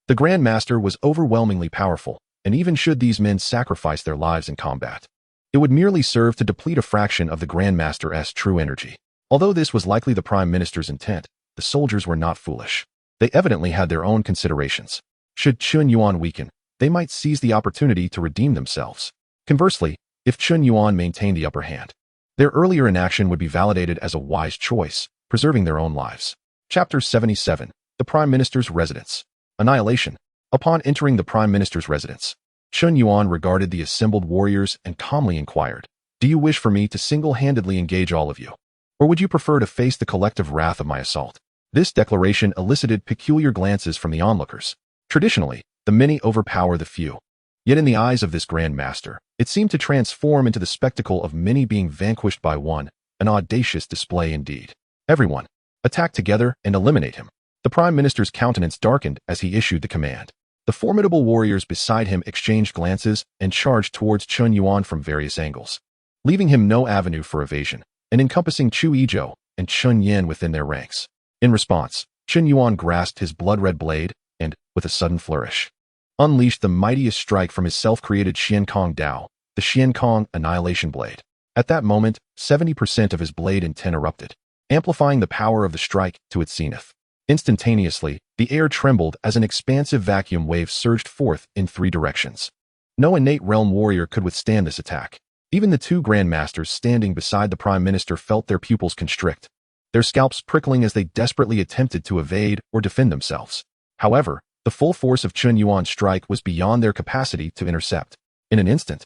The Grand Master was overwhelmingly powerful, and even should these men sacrifice their lives in combat, it would merely serve to deplete a fraction of the Grand Master's true energy. Although this was likely the Prime Minister's intent, the soldiers were not foolish. They evidently had their own considerations. Should Chen Yuan weaken, they might seize the opportunity to redeem themselves. Conversely, if Chen Yuan maintained the upper hand, their earlier inaction would be validated as a wise choice, preserving their own lives. Chapter 77. The Prime Minister's Residence. Annihilation. Upon entering the Prime Minister's residence, Chen Yuan regarded the assembled warriors and calmly inquired, "Do you wish for me to single-handedly engage all of you? Or would you prefer to face the collective wrath of my assault?" This declaration elicited peculiar glances from the onlookers. Traditionally, the many overpower the few. Yet in the eyes of this Grand Master, it seemed to transform into the spectacle of many being vanquished by one, an audacious display indeed. Everyone, attack together and eliminate him. The Prime Minister's countenance darkened as he issued the command. The formidable warriors beside him exchanged glances and charged towards Chen Yuan from various angles, leaving him no avenue for evasion, and encompassing Chu Yizhou and Chen Yin within their ranks. In response, Chen Yuan grasped his blood-red blade and, with a sudden flourish, unleashed the mightiest strike from his self-created Xiankong Dao, the Xiankong Annihilation Blade. At that moment, 70% of his blade intent erupted, amplifying the power of the strike to its zenith. Instantaneously, the air trembled as an expansive vacuum wave surged forth in 3 directions. No innate realm warrior could withstand this attack. Even the 2 Grand Masters standing beside the Prime Minister felt their pupils constrict, their scalps prickling as they desperately attempted to evade or defend themselves. However, the full force of Chen Yuan's strike was beyond their capacity to intercept. In an instant,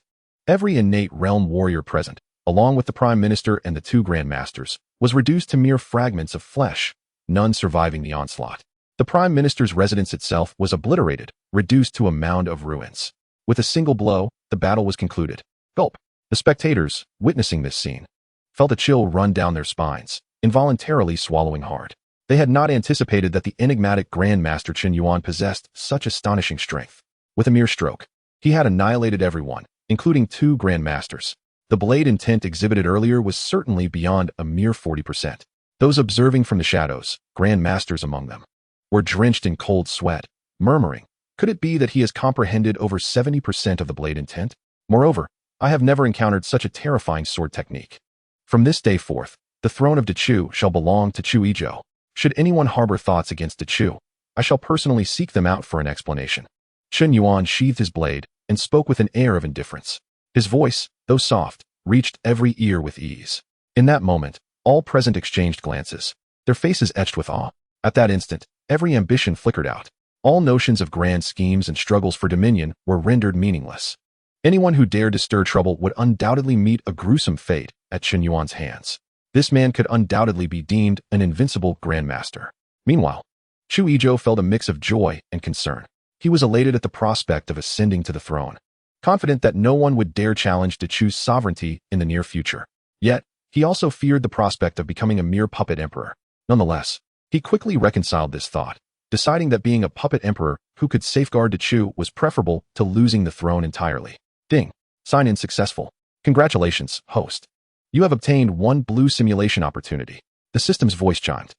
every innate realm warrior present, along with the Prime Minister and the 2 Grand Masters, was reduced to mere fragments of flesh, none surviving the onslaught. The Prime Minister's residence itself was obliterated, reduced to a mound of ruins. With a single blow, the battle was concluded. Gulp! The spectators, witnessing this scene, felt a chill run down their spines, involuntarily swallowing hard. They had not anticipated that the enigmatic Grand Master Chen Yuan possessed such astonishing strength. With a mere stroke, he had annihilated everyone, including 2 Grand Masters. The blade intent exhibited earlier was certainly beyond a mere 40%. Those observing from the shadows, Grand Masters among them, were drenched in cold sweat, murmuring, "Could it be that he has comprehended over 70% of the blade intent? Moreover, I have never encountered such a terrifying sword technique. From this day forth, the throne of Dechu shall belong to Chu Yizhou. Should anyone harbor thoughts against Dechu, I shall personally seek them out for an explanation." Chen Yuan sheathed his blade and spoke with an air of indifference. His voice, though soft, reached every ear with ease. In that moment, all present exchanged glances, their faces etched with awe. At that instant, every ambition flickered out. All notions of grand schemes and struggles for dominion were rendered meaningless. Anyone who dared to stir trouble would undoubtedly meet a gruesome fate at Chen Yuan's hands. This man could undoubtedly be deemed an invincible Grand Master. Meanwhile, Chu Yizhou felt a mix of joy and concern. He was elated at the prospect of ascending to the throne, confident that no one would dare challenge Dechu's sovereignty in the near future. Yet, he also feared the prospect of becoming a mere puppet emperor. Nonetheless, he quickly reconciled this thought, deciding that being a puppet emperor who could safeguard Dechu was preferable to losing the throne entirely. Ding. Sign-in successful. Congratulations, host. You have obtained 1 blue simulation opportunity. The system's voice chimed.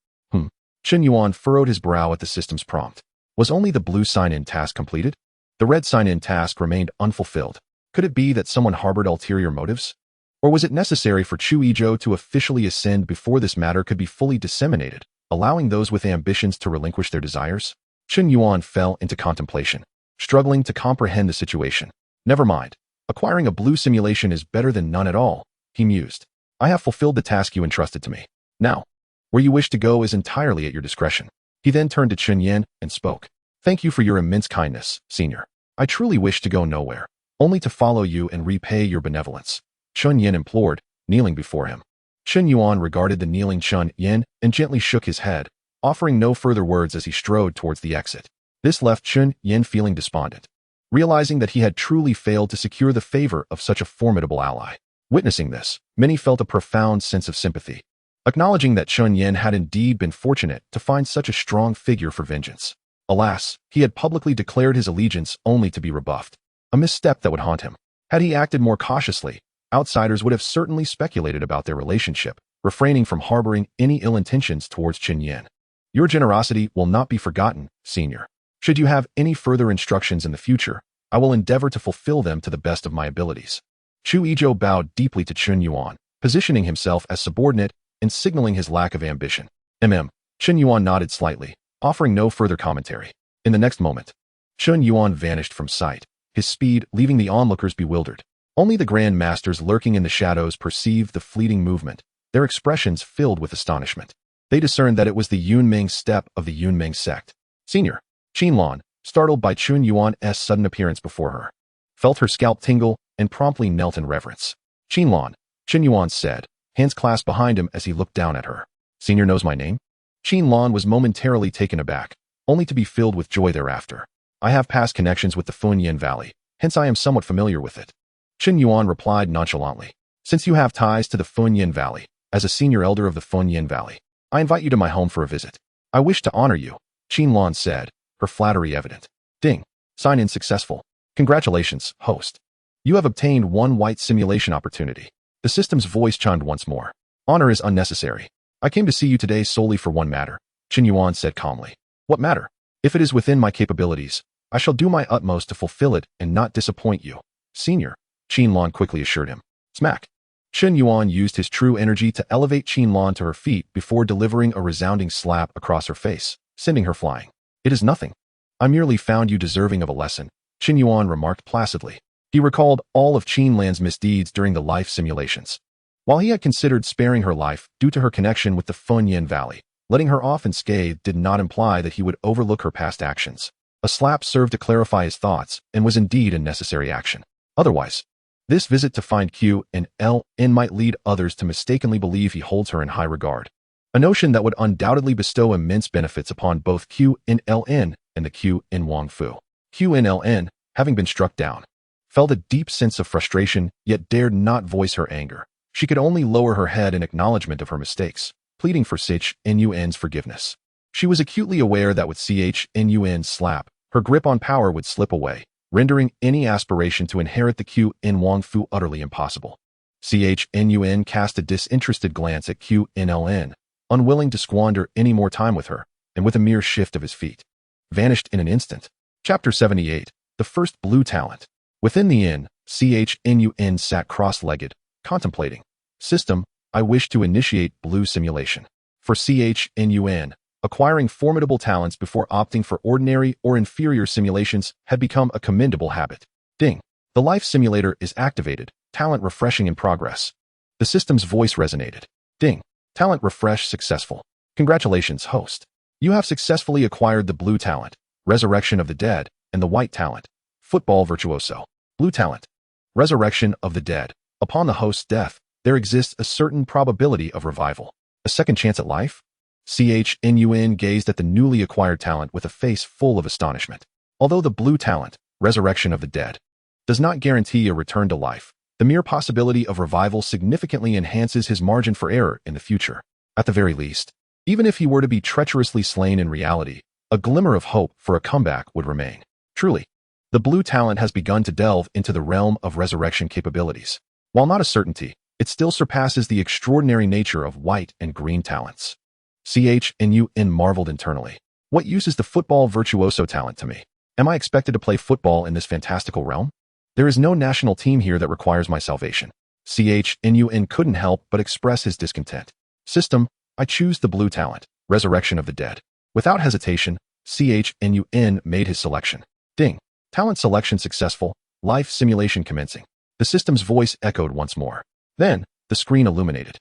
Chen Yuan furrowed his brow at the system's prompt. Was only the blue sign-in task completed? The red sign-in task remained unfulfilled. Could it be that someone harbored ulterior motives? Or was it necessary for Chu Yizhou to officially ascend before this matter could be fully disseminated, allowing those with ambitions to relinquish their desires? Chen Yuan fell into contemplation, struggling to comprehend the situation. Never mind. Acquiring a blue simulation is better than none at all, he mused. I have fulfilled the task you entrusted to me. Now, where you wish to go is entirely at your discretion. He then turned to Chen Yin and spoke. Thank you for your immense kindness, senior. I truly wish to go nowhere, only to follow you and repay your benevolence, Chen Yin implored, kneeling before him. Chen Yuan regarded the kneeling Chen Yin and gently shook his head, offering no further words as he strode towards the exit. This left Chen Yin feeling despondent, realizing that he had truly failed to secure the favor of such a formidable ally. Witnessing this, many felt a profound sense of sympathy, acknowledging that Chen Yin had indeed been fortunate to find such a strong figure for vengeance. Alas, he had publicly declared his allegiance only to be rebuffed, a misstep that would haunt him. Had he acted more cautiously, outsiders would have certainly speculated about their relationship, refraining from harboring any ill intentions towards Chen Yin. Your generosity will not be forgotten, senior. Should you have any further instructions in the future, I will endeavor to fulfill them to the best of my abilities. Chu Yizhou bowed deeply to Chen Yuan, positioning himself as subordinate and signaling his lack of ambition. Chen Yuan nodded slightly, offering no further commentary. In the next moment, Chen Yuan vanished from sight, his speed leaving the onlookers bewildered. Only the Grand Masters lurking in the shadows perceived the fleeting movement, their expressions filled with astonishment. They discerned that it was the Yunming step of the Yunming sect. Senior, Qianlan, startled by Chen Yuan's sudden appearance before her, felt her scalp tingle and promptly knelt in reverence. Qianlan, Chen Yuan said, hands clasped behind him as he looked down at her. Senior knows my name? Qianlan was momentarily taken aback, only to be filled with joy thereafter. I have past connections with the Funyin Valley, hence I am somewhat familiar with it. Chen Yuan replied nonchalantly. Since you have ties to the Funyin Valley, as a senior elder of the Funyin Valley, I invite you to my home for a visit. I wish to honor you, Qianlan said, her flattery evident. Ding. Sign-in successful. Congratulations, host. You have obtained one white simulation opportunity. The system's voice chimed once more. Honor is unnecessary. I came to see you today solely for one matter, Chen Yuan said calmly. What matter? If it is within my capabilities, I shall do my utmost to fulfill it and not disappoint you. Senior, Qianlan quickly assured him. Smack. Chen Yuan used his true energy to elevate Qianlan to her feet before delivering a resounding slap across her face, sending her flying. It is nothing. I merely found you deserving of a lesson, Chen Yuan remarked placidly. He recalled all of Qianlan's misdeeds during the life simulations. While he had considered sparing her life due to her connection with the Funyin Valley, letting her off unscathed did not imply that he would overlook her past actions. A slap served to clarify his thoughts and was indeed a necessary action. Otherwise, this visit to find Q&Ln might lead others to mistakenly believe he holds her in high regard. A notion that would undoubtedly bestow immense benefits upon both Q&Ln and the Q&Wangfu. Q&Ln, having been struck down, felt a deep sense of frustration yet dared not voice her anger. She could only lower her head in acknowledgement of her mistakes, pleading for Chen-Yuan's forgiveness. She was acutely aware that with Chen-Yuan's slap, her grip on power would slip away, rendering any aspiration to inherit the Q&Wangfu utterly impossible. Chen-Yuan cast a disinterested glance at Q&Ln, unwilling to squander any more time with her, and with a mere shift of his feet, vanished in an instant. Chapter 78, The First Blue Talent. Within the inn, Chen-Yuan sat cross-legged, contemplating. System, I wish to initiate blue simulation. For Chen-Yuan, acquiring formidable talents before opting for ordinary or inferior simulations had become a commendable habit. Ding. The life simulator is activated. Talent refreshing in progress. The system's voice resonated. Ding. Talent refresh successful. Congratulations, host. You have successfully acquired the blue talent, Resurrection of the Dead, and the white talent, Football Virtuoso. Blue talent, Resurrection of the Dead. Upon the host's death, there exists a certain probability of revival. A second chance at life? Chen-Yuan gazed at the newly acquired talent with a face full of astonishment. Although the blue talent, Resurrection of the Dead, does not guarantee a return to life, the mere possibility of revival significantly enhances his margin for error in the future. At the very least, even if he were to be treacherously slain in reality, a glimmer of hope for a comeback would remain. Truly, the blue talent has begun to delve into the realm of resurrection capabilities. While not a certainty, it still surpasses the extraordinary nature of white and green talents. Chen-Yuan marveled internally. What use is the football virtuoso talent to me? Am I expected to play football in this fantastical realm? There is no national team here that requires my salvation. Chen-Yuan couldn't help but express his discontent. System, I choose the blue talent, Resurrection of the Dead. Without hesitation, Chen-Yuan made his selection. Ding. Talent selection successful. Life simulation commencing. The system's voice echoed once more. Then, the screen illuminated,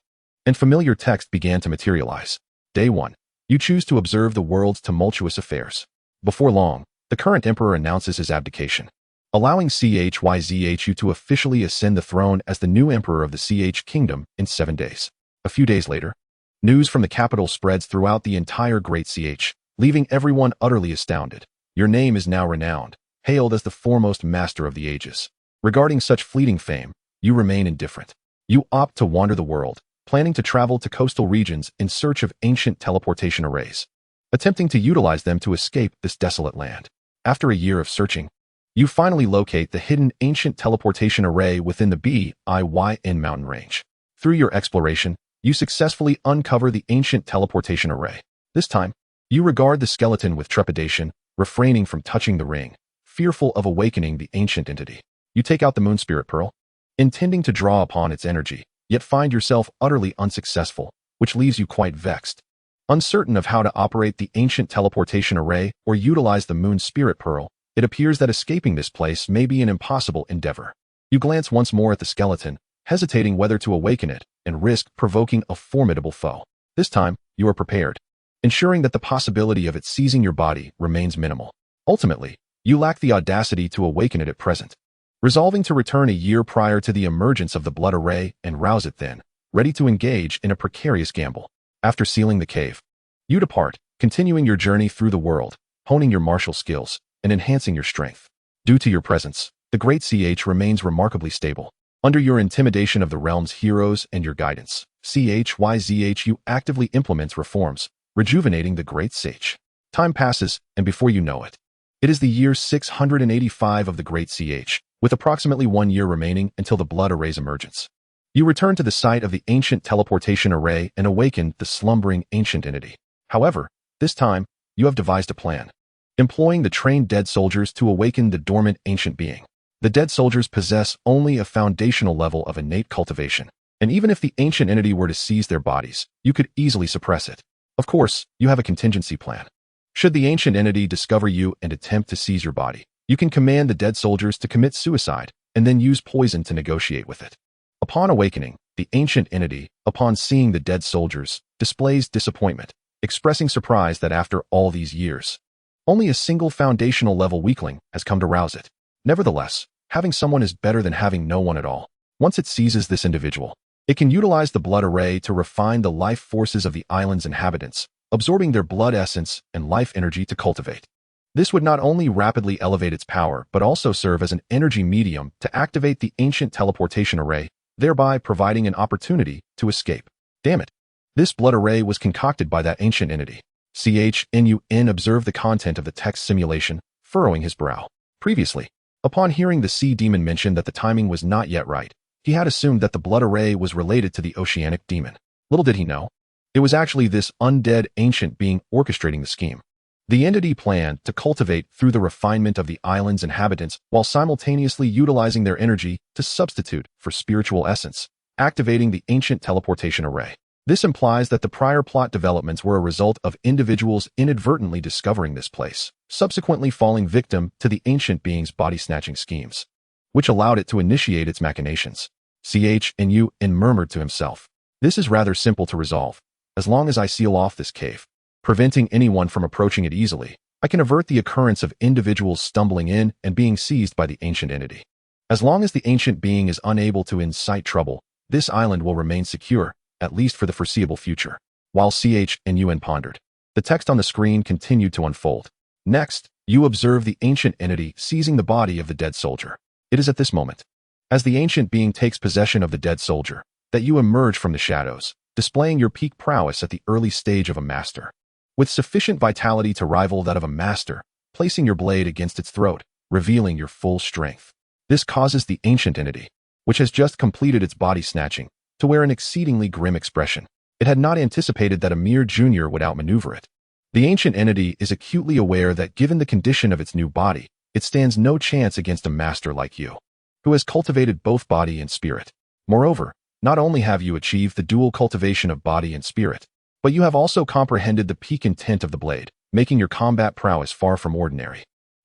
and familiar text began to materialize. Day 1. You choose to observe the world's tumultuous affairs. Before long, the current emperor announces his abdication, allowing Chyzhu to officially ascend the throne as the new emperor of the Ch kingdom in 7 days. A few days later, news from the capital spreads throughout the entire Great Ch, leaving everyone utterly astounded. Your name is now renowned, hailed as the foremost master of the ages. Regarding such fleeting fame, you remain indifferent. You opt to wander the world, planning to travel to coastal regions in search of ancient teleportation arrays, attempting to utilize them to escape this desolate land. After a year of searching, you finally locate the hidden ancient teleportation array within the Biyin mountain range. Through your exploration, you successfully uncover the ancient teleportation array. This time, you regard the skeleton with trepidation, refraining from touching the ring, fearful of awakening the ancient entity. You take out the moon spirit pearl, intending to draw upon its energy, yet find yourself utterly unsuccessful, which leaves you quite vexed. Uncertain of how to operate the ancient teleportation array or utilize the moon spirit pearl, it appears that escaping this place may be an impossible endeavor. You glance once more at the skeleton, hesitating whether to awaken it and risk provoking a formidable foe. This time, you are prepared, ensuring that the possibility of it seizing your body remains minimal. Ultimately, you lack the audacity to awaken it at present. Resolving to return a year prior to the emergence of the blood array and rouse it then, ready to engage in a precarious gamble. After sealing the cave, you depart, continuing your journey through the world, honing your martial skills, and enhancing your strength. Due to your presence, the Great CH remains remarkably stable. Under your intimidation of the realm's heroes and your guidance, CHYZHU actively implements reforms, rejuvenating the Great Sage. Time passes, and before you know it, it is the year 685 of the Great CH, with approximately 1 year remaining until the blood array's emergence. You return to the site of the ancient teleportation array and awaken the slumbering ancient entity. However, this time, you have devised a plan, employing the trained dead soldiers to awaken the dormant ancient being. The dead soldiers possess only a foundational level of innate cultivation, and even if the ancient entity were to seize their bodies, you could easily suppress it. Of course, you have a contingency plan. Should the ancient entity discover you and attempt to seize your body, you can command the dead soldiers to commit suicide and then use poison to negotiate with it. Upon awakening, the ancient entity, upon seeing the dead soldiers, displays disappointment, expressing surprise that after all these years, only a single foundational level weakling has come to rouse it. Nevertheless, having someone is better than having no one at all. Once it seizes this individual, it can utilize the blood array to refine the life forces of the island's inhabitants, absorbing their blood essence and life energy to cultivate. This would not only rapidly elevate its power, but also serve as an energy medium to activate the ancient teleportation array, thereby providing an opportunity to escape. Damn it. This blood array was concocted by that ancient entity. CHNUN observed the content of the text simulation, furrowing his brow. Previously, upon hearing the sea demon mention that the timing was not yet right, he had assumed that the blood array was related to the oceanic demon. Little did he know, it was actually this undead ancient being orchestrating the scheme. The entity planned to cultivate through the refinement of the island's inhabitants while simultaneously utilizing their energy to substitute for spiritual essence, activating the ancient teleportation array. This implies that the prior plot developments were a result of individuals inadvertently discovering this place, subsequently falling victim to the ancient being's body-snatching schemes, which allowed it to initiate its machinations. CHNUN murmured to himself, "This is rather simple to resolve. As long as I seal off this cave, preventing anyone from approaching it easily, I can avert the occurrence of individuals stumbling in and being seized by the ancient entity. As long as the ancient being is unable to incite trouble, this island will remain secure, at least for the foreseeable future." While CHNUN pondered, the text on the screen continued to unfold. Next, you observe the ancient entity seizing the body of the dead soldier. It is at this moment, as the ancient being takes possession of the dead soldier, that you emerge from the shadows, displaying your peak prowess at the early stage of a master. With sufficient vitality to rival that of a master, placing your blade against its throat, revealing your full strength. This causes the ancient entity, which has just completed its body snatching, to wear an exceedingly grim expression. It had not anticipated that a mere junior would outmaneuver it. The ancient entity is acutely aware that given the condition of its new body, it stands no chance against a master like you, who has cultivated both body and spirit. Moreover, not only have you achieved the dual cultivation of body and spirit, but you have also comprehended the peak intent of the blade, making your combat prowess far from ordinary.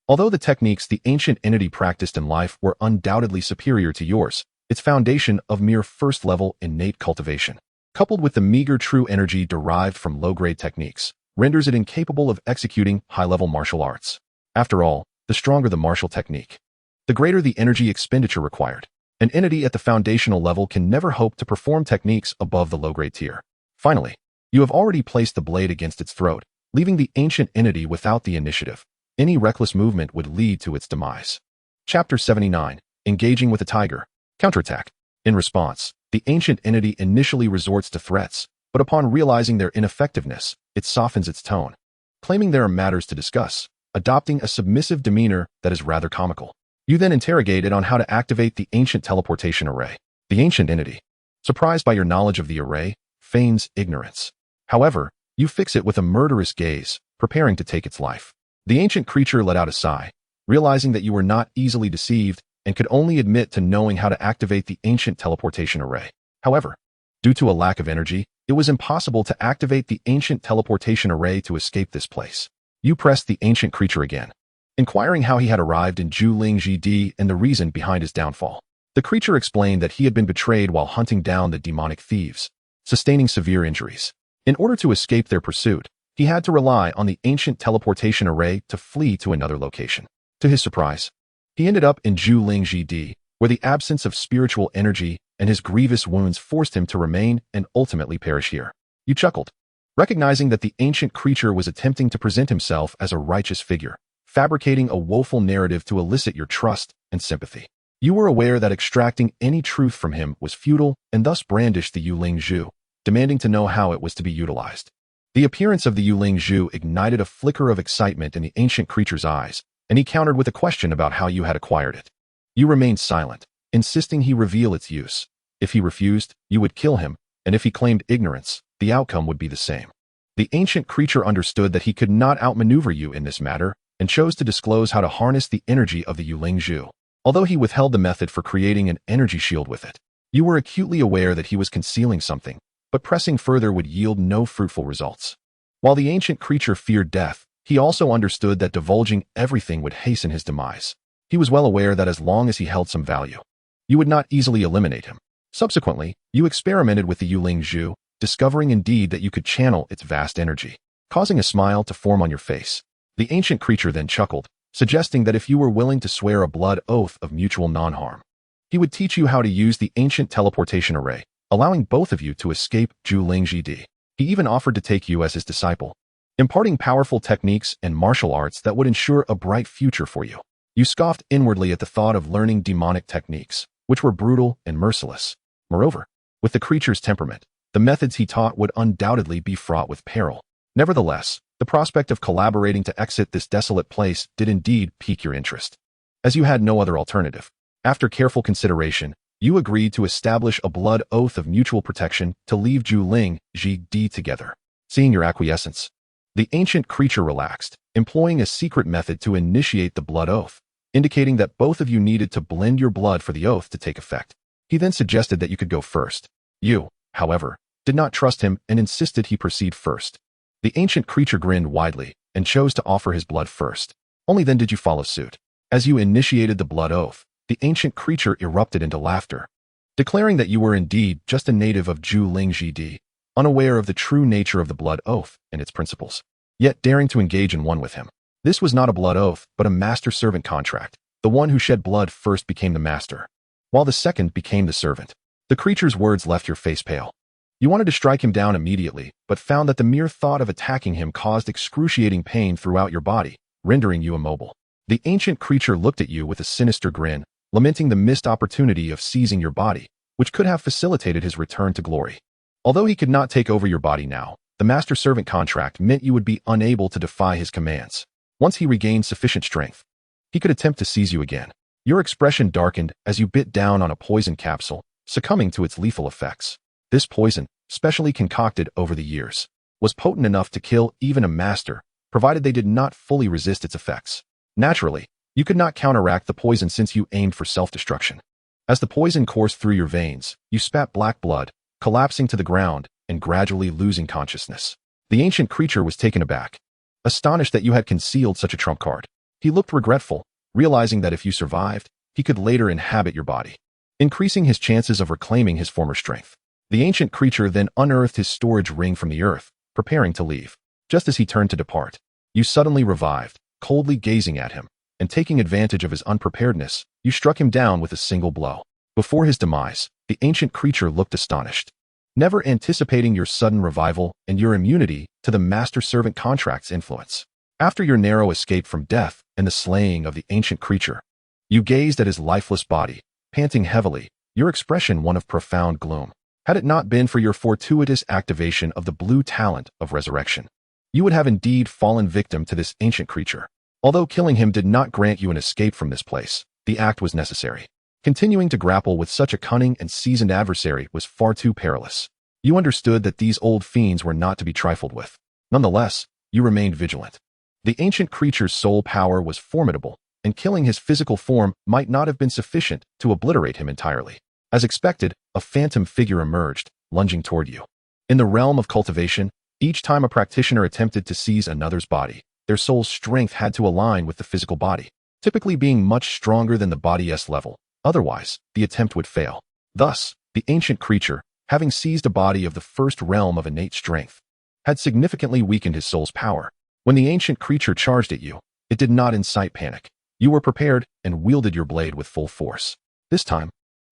Although the techniques the ancient entity practiced in life were undoubtedly superior to yours, its foundation of mere first-level innate cultivation, coupled with the meager true energy derived from low-grade techniques, renders it incapable of executing high-level martial arts. After all, the stronger the martial technique, the greater the energy expenditure required. An entity at the foundational level can never hope to perform techniques above the low-grade tier. Finally, you have already placed the blade against its throat, leaving the ancient entity without the initiative. Any reckless movement would lead to its demise. Chapter 79. Engaging with a tiger. Counterattack. In response, the ancient entity initially resorts to threats, but upon realizing their ineffectiveness, it softens its tone, claiming there are matters to discuss, adopting a submissive demeanor that is rather comical. You then interrogate it on how to activate the ancient teleportation array. The ancient entity, surprised by your knowledge of the array, feigns ignorance. However, you fix it with a murderous gaze, preparing to take its life. The ancient creature let out a sigh, realizing that you were not easily deceived and could only admit to knowing how to activate the ancient teleportation array. However, due to a lack of energy, it was impossible to activate the ancient teleportation array to escape this place. You pressed the ancient creature again, inquiring how he had arrived in Zhuling Gd and the reason behind his downfall. The creature explained that he had been betrayed while hunting down the demonic thieves, sustaining severe injuries. In order to escape their pursuit, he had to rely on the ancient teleportation array to flee to another location. To his surprise, he ended up in Zhuling Gd, where the absence of spiritual energy and his grievous wounds forced him to remain and ultimately perish here. You chuckled, recognizing that the ancient creature was attempting to present himself as a righteous figure, fabricating a woeful narrative to elicit your trust and sympathy. You were aware that extracting any truth from him was futile and thus brandished the Yuling Zhu, demanding to know how it was to be utilized. The appearance of the Yuling Zhu ignited a flicker of excitement in the ancient creature's eyes, and he countered with a question about how you had acquired it. You remained silent, insisting he reveal its use. If he refused, you would kill him, and if he claimed ignorance, the outcome would be the same. The ancient creature understood that he could not outmaneuver you in this matter, and chose to disclose how to harness the energy of the Yuling Zhu. Although he withheld the method for creating an energy shield with it, you were acutely aware that he was concealing something, but pressing further would yield no fruitful results. While the ancient creature feared death, he also understood that divulging everything would hasten his demise. He was well aware that as long as he held some value, you would not easily eliminate him. Subsequently, you experimented with the Yuling Zhu, discovering indeed that you could channel its vast energy, causing a smile to form on your face. The ancient creature then chuckled, suggesting that if you were willing to swear a blood oath of mutual non-harm, he would teach you how to use the ancient teleportation array, allowing both of you to escape Zhuling Gd. He even offered to take you as his disciple, imparting powerful techniques and martial arts that would ensure a bright future for you. You scoffed inwardly at the thought of learning demonic techniques, which were brutal and merciless. Moreover, with the creature's temperament, the methods he taught would undoubtedly be fraught with peril. Nevertheless, the prospect of collaborating to exit this desolate place did indeed pique your interest. As you had no other alternative, after careful consideration, you agreed to establish a blood oath of mutual protection to leave Zhuling Gd together. Seeing your acquiescence, the ancient creature relaxed, employing a secret method to initiate the blood oath, indicating that both of you needed to blend your blood for the oath to take effect. He then suggested that you could go first. You, however, did not trust him and insisted he proceed first. The ancient creature grinned widely and chose to offer his blood first. Only then did you follow suit. As you initiated the blood oath, the ancient creature erupted into laughter, declaring that you were indeed just a native of Zhuling Gd, unaware of the true nature of the blood oath and its principles, yet daring to engage in one with him. This was not a blood oath, but a master-servant contract. The one who shed blood first became the master, while the second became the servant. The creature's words left your face pale. You wanted to strike him down immediately, but found that the mere thought of attacking him caused excruciating pain throughout your body, rendering you immobile. The ancient creature looked at you with a sinister grin, lamenting the missed opportunity of seizing your body, which could have facilitated his return to glory. Although he could not take over your body now, the master-servant contract meant you would be unable to defy his commands. Once he regained sufficient strength, he could attempt to seize you again. Your expression darkened as you bit down on a poison capsule, succumbing to its lethal effects. This poison, specially concocted over the years, was potent enough to kill even a master, provided they did not fully resist its effects. Naturally, you could not counteract the poison since you aimed for self-destruction. As the poison coursed through your veins, you spat black blood, collapsing to the ground and gradually losing consciousness. The ancient creature was taken aback, astonished that you had concealed such a trump card. He looked regretful, realizing that if you survived, he could later inhabit your body, increasing his chances of reclaiming his former strength. The ancient creature then unearthed his storage ring from the earth, preparing to leave. Just as he turned to depart, you suddenly revived, coldly gazing at him, and taking advantage of his unpreparedness, you struck him down with a single blow. Before his demise, the ancient creature looked astonished, never anticipating your sudden revival and your immunity to the master-servant contract's influence. After your narrow escape from death and the slaying of the ancient creature, you gazed at his lifeless body, panting heavily, your expression one of profound gloom. Had it not been for your fortuitous activation of the blue talent of resurrection, you would have indeed fallen victim to this ancient creature. Although killing him did not grant you an escape from this place, the act was necessary. Continuing to grapple with such a cunning and seasoned adversary was far too perilous. You understood that these old fiends were not to be trifled with. Nonetheless, you remained vigilant, The ancient creature's soul power was formidable, and killing his physical form might not have been sufficient to obliterate him entirely. As expected, a phantom figure emerged, lunging toward you. In the realm of cultivation, each time a practitioner attempted to seize another's body, their soul's strength had to align with the physical body, typically being much stronger than the body's level. Otherwise, the attempt would fail. Thus, the ancient creature, having seized a body of the first realm of innate strength, had significantly weakened his soul's power. When the ancient creature charged at you, it did not incite panic. You were prepared and wielded your blade with full force. This time,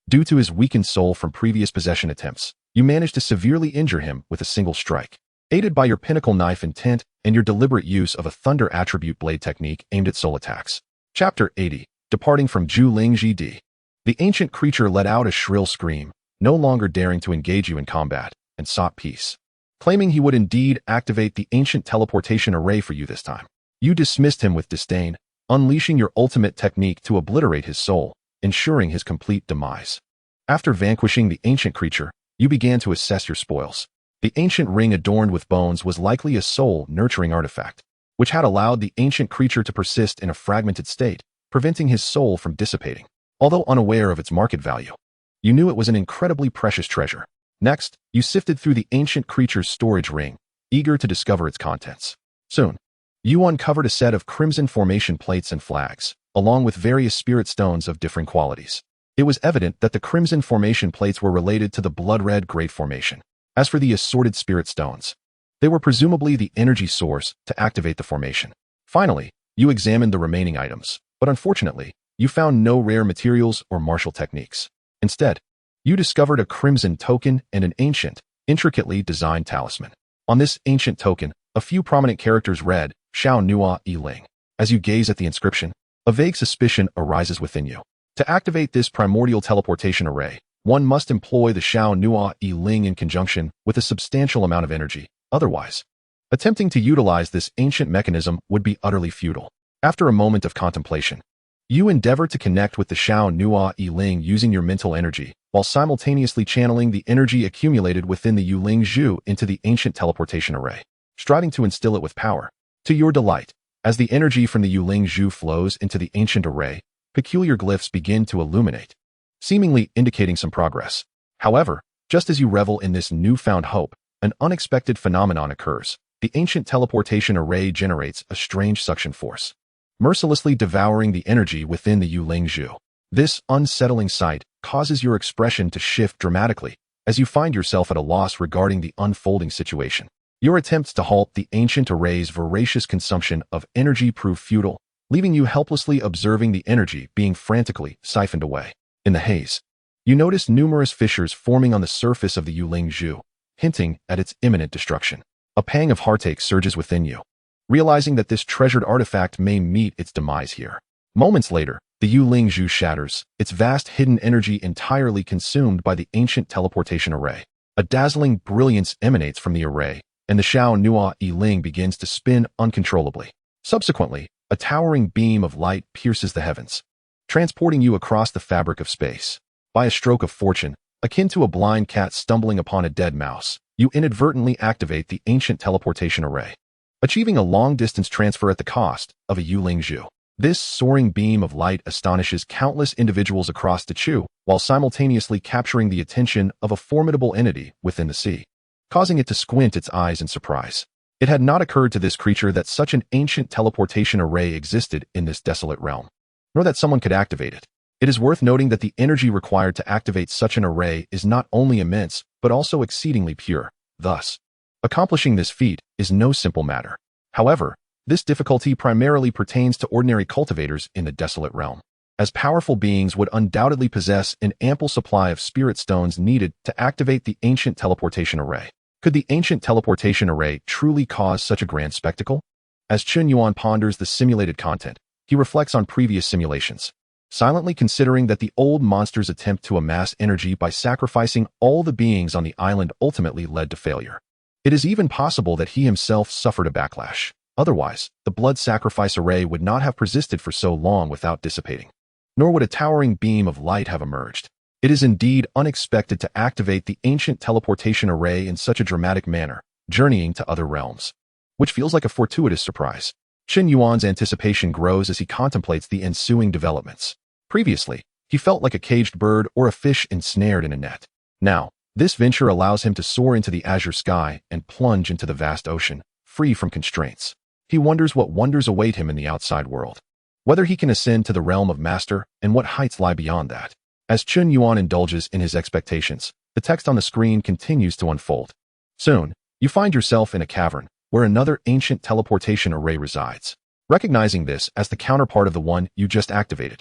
due to his weakened soul from previous possession attempts, you managed to severely injure him with a single strike. Aided by your pinnacle knife intent and your deliberate use of a thunder attribute blade technique aimed at soul attacks. Chapter 80. Departing from Zhu Ling GD. The ancient creature let out a shrill scream, no longer daring to engage you in combat, and sought peace. Claiming he would indeed activate the ancient teleportation array for you this time. You dismissed him with disdain, unleashing your ultimate technique to obliterate his soul, ensuring his complete demise. After vanquishing the ancient creature, you began to assess your spoils. The ancient ring adorned with bones was likely a soul-nurturing artifact, which had allowed the ancient creature to persist in a fragmented state, preventing his soul from dissipating. Although unaware of its market value, you knew it was an incredibly precious treasure. Next, you sifted through the ancient creature's storage ring, eager to discover its contents. Soon, you uncovered a set of crimson formation plates and flags, along with various spirit stones of differing qualities. It was evident that the crimson formation plates were related to the blood-red great formation. As for the assorted spirit stones, they were presumably the energy source to activate the formation. Finally, you examined the remaining items, but unfortunately, you found no rare materials or martial techniques. Instead, you discovered a crimson token and an ancient, intricately designed talisman. On this ancient token, a few prominent characters read, Xiao Nua Yi Ling. As you gaze at the inscription, a vague suspicion arises within you. To activate this primordial teleportation array, one must employ the Xiao Nua Yi Ling in conjunction with a substantial amount of energy. Otherwise, attempting to utilize this ancient mechanism would be utterly futile. After a moment of contemplation, you endeavor to connect with the Xiao Nua Yi Ling using your mental energy, while simultaneously channeling the energy accumulated within the Yuling Zhu into the ancient teleportation array, striving to instill it with power. To your delight, as the energy from the Yuling Zhu flows into the ancient array, peculiar glyphs begin to illuminate, seemingly indicating some progress. However, just as you revel in this newfound hope, an unexpected phenomenon occurs. The ancient teleportation array generates a strange suction force, mercilessly devouring the energy within the Yuling Zhu. This unsettling sight causes your expression to shift dramatically as you find yourself at a loss regarding the unfolding situation. Your attempts to halt the ancient array's voracious consumption of energy prove futile, leaving you helplessly observing the energy being frantically siphoned away. In the haze, you notice numerous fissures forming on the surface of the Yuling Zhu, hinting at its imminent destruction. A pang of heartache surges within you, realizing that this treasured artifact may meet its demise here. Moments later, the Yuling Zhu shatters, its vast hidden energy entirely consumed by the ancient teleportation array. A dazzling brilliance emanates from the array, and the Xiao Nua Yi Ling begins to spin uncontrollably. Subsequently, a towering beam of light pierces the heavens, transporting you across the fabric of space. By a stroke of fortune, akin to a blind cat stumbling upon a dead mouse, you inadvertently activate the ancient teleportation array, achieving a long-distance transfer at the cost of a Yuling Zhu. This soaring beam of light astonishes countless individuals across the Chu, while simultaneously capturing the attention of a formidable entity within the sea, causing it to squint its eyes in surprise. It had not occurred to this creature that such an ancient teleportation array existed in this desolate realm, nor that someone could activate it. It is worth noting that the energy required to activate such an array is not only immense, but also exceedingly pure. Thus, accomplishing this feat is no simple matter. However, this difficulty primarily pertains to ordinary cultivators in the desolate realm, as powerful beings would undoubtedly possess an ample supply of spirit stones needed to activate the ancient teleportation array. Could the ancient teleportation array truly cause such a grand spectacle? As Chen Yuan ponders the simulated content, he reflects on previous simulations, silently considering that the old monster's attempt to amass energy by sacrificing all the beings on the island ultimately led to failure. It is even possible that he himself suffered a backlash. Otherwise, the blood sacrifice array would not have persisted for so long without dissipating, nor would a towering beam of light have emerged. It is indeed unexpected to activate the ancient teleportation array in such a dramatic manner, journeying to other realms, which feels like a fortuitous surprise. Chen Yuan's anticipation grows as he contemplates the ensuing developments. Previously, he felt like a caged bird or a fish ensnared in a net. Now, this venture allows him to soar into the azure sky and plunge into the vast ocean, free from constraints. He wonders what wonders await him in the outside world, whether he can ascend to the realm of master and what heights lie beyond that. As Chen Yuan indulges in his expectations, the text on the screen continues to unfold. Soon, you find yourself in a cavern, where another ancient teleportation array resides. Recognizing this as the counterpart of the one you just activated,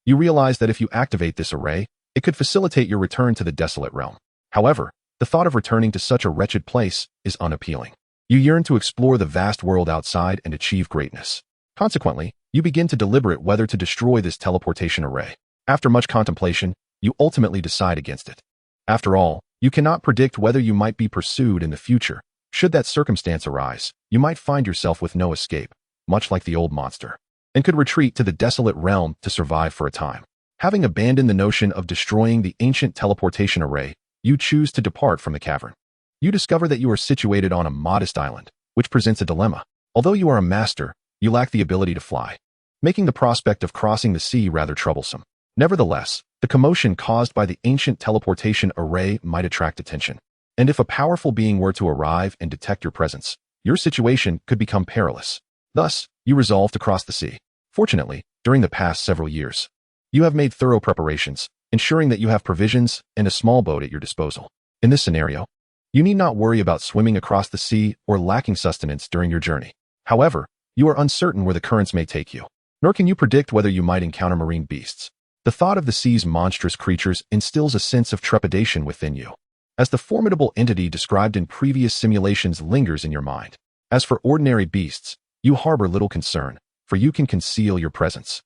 you realize that if you activate this array, it could facilitate your return to the desolate realm. However, the thought of returning to such a wretched place is unappealing. You yearn to explore the vast world outside and achieve greatness. Consequently, you begin to deliberate whether to destroy this teleportation array. After much contemplation, you ultimately decide against it. After all, you cannot predict whether you might be pursued in the future. Should that circumstance arise, you might find yourself with no escape, much like the old monster, and could retreat to the desolate realm to survive for a time. Having abandoned the notion of destroying the ancient teleportation array, you choose to depart from the cavern. You discover that you are situated on a modest island, which presents a dilemma. Although you are a master, you lack the ability to fly, making the prospect of crossing the sea rather troublesome. Nevertheless, the commotion caused by the ancient teleportation array might attract attention. And if a powerful being were to arrive and detect your presence, your situation could become perilous. Thus, you resolve to cross the sea. Fortunately, during the past several years, you have made thorough preparations, ensuring that you have provisions and a small boat at your disposal. In this scenario, you need not worry about swimming across the sea or lacking sustenance during your journey. However, you are uncertain where the currents may take you, nor can you predict whether you might encounter marine beasts. The thought of the sea's monstrous creatures instills a sense of trepidation within you, as the formidable entity described in previous simulations lingers in your mind. As for ordinary beasts, you harbor little concern, for you can conceal your presence.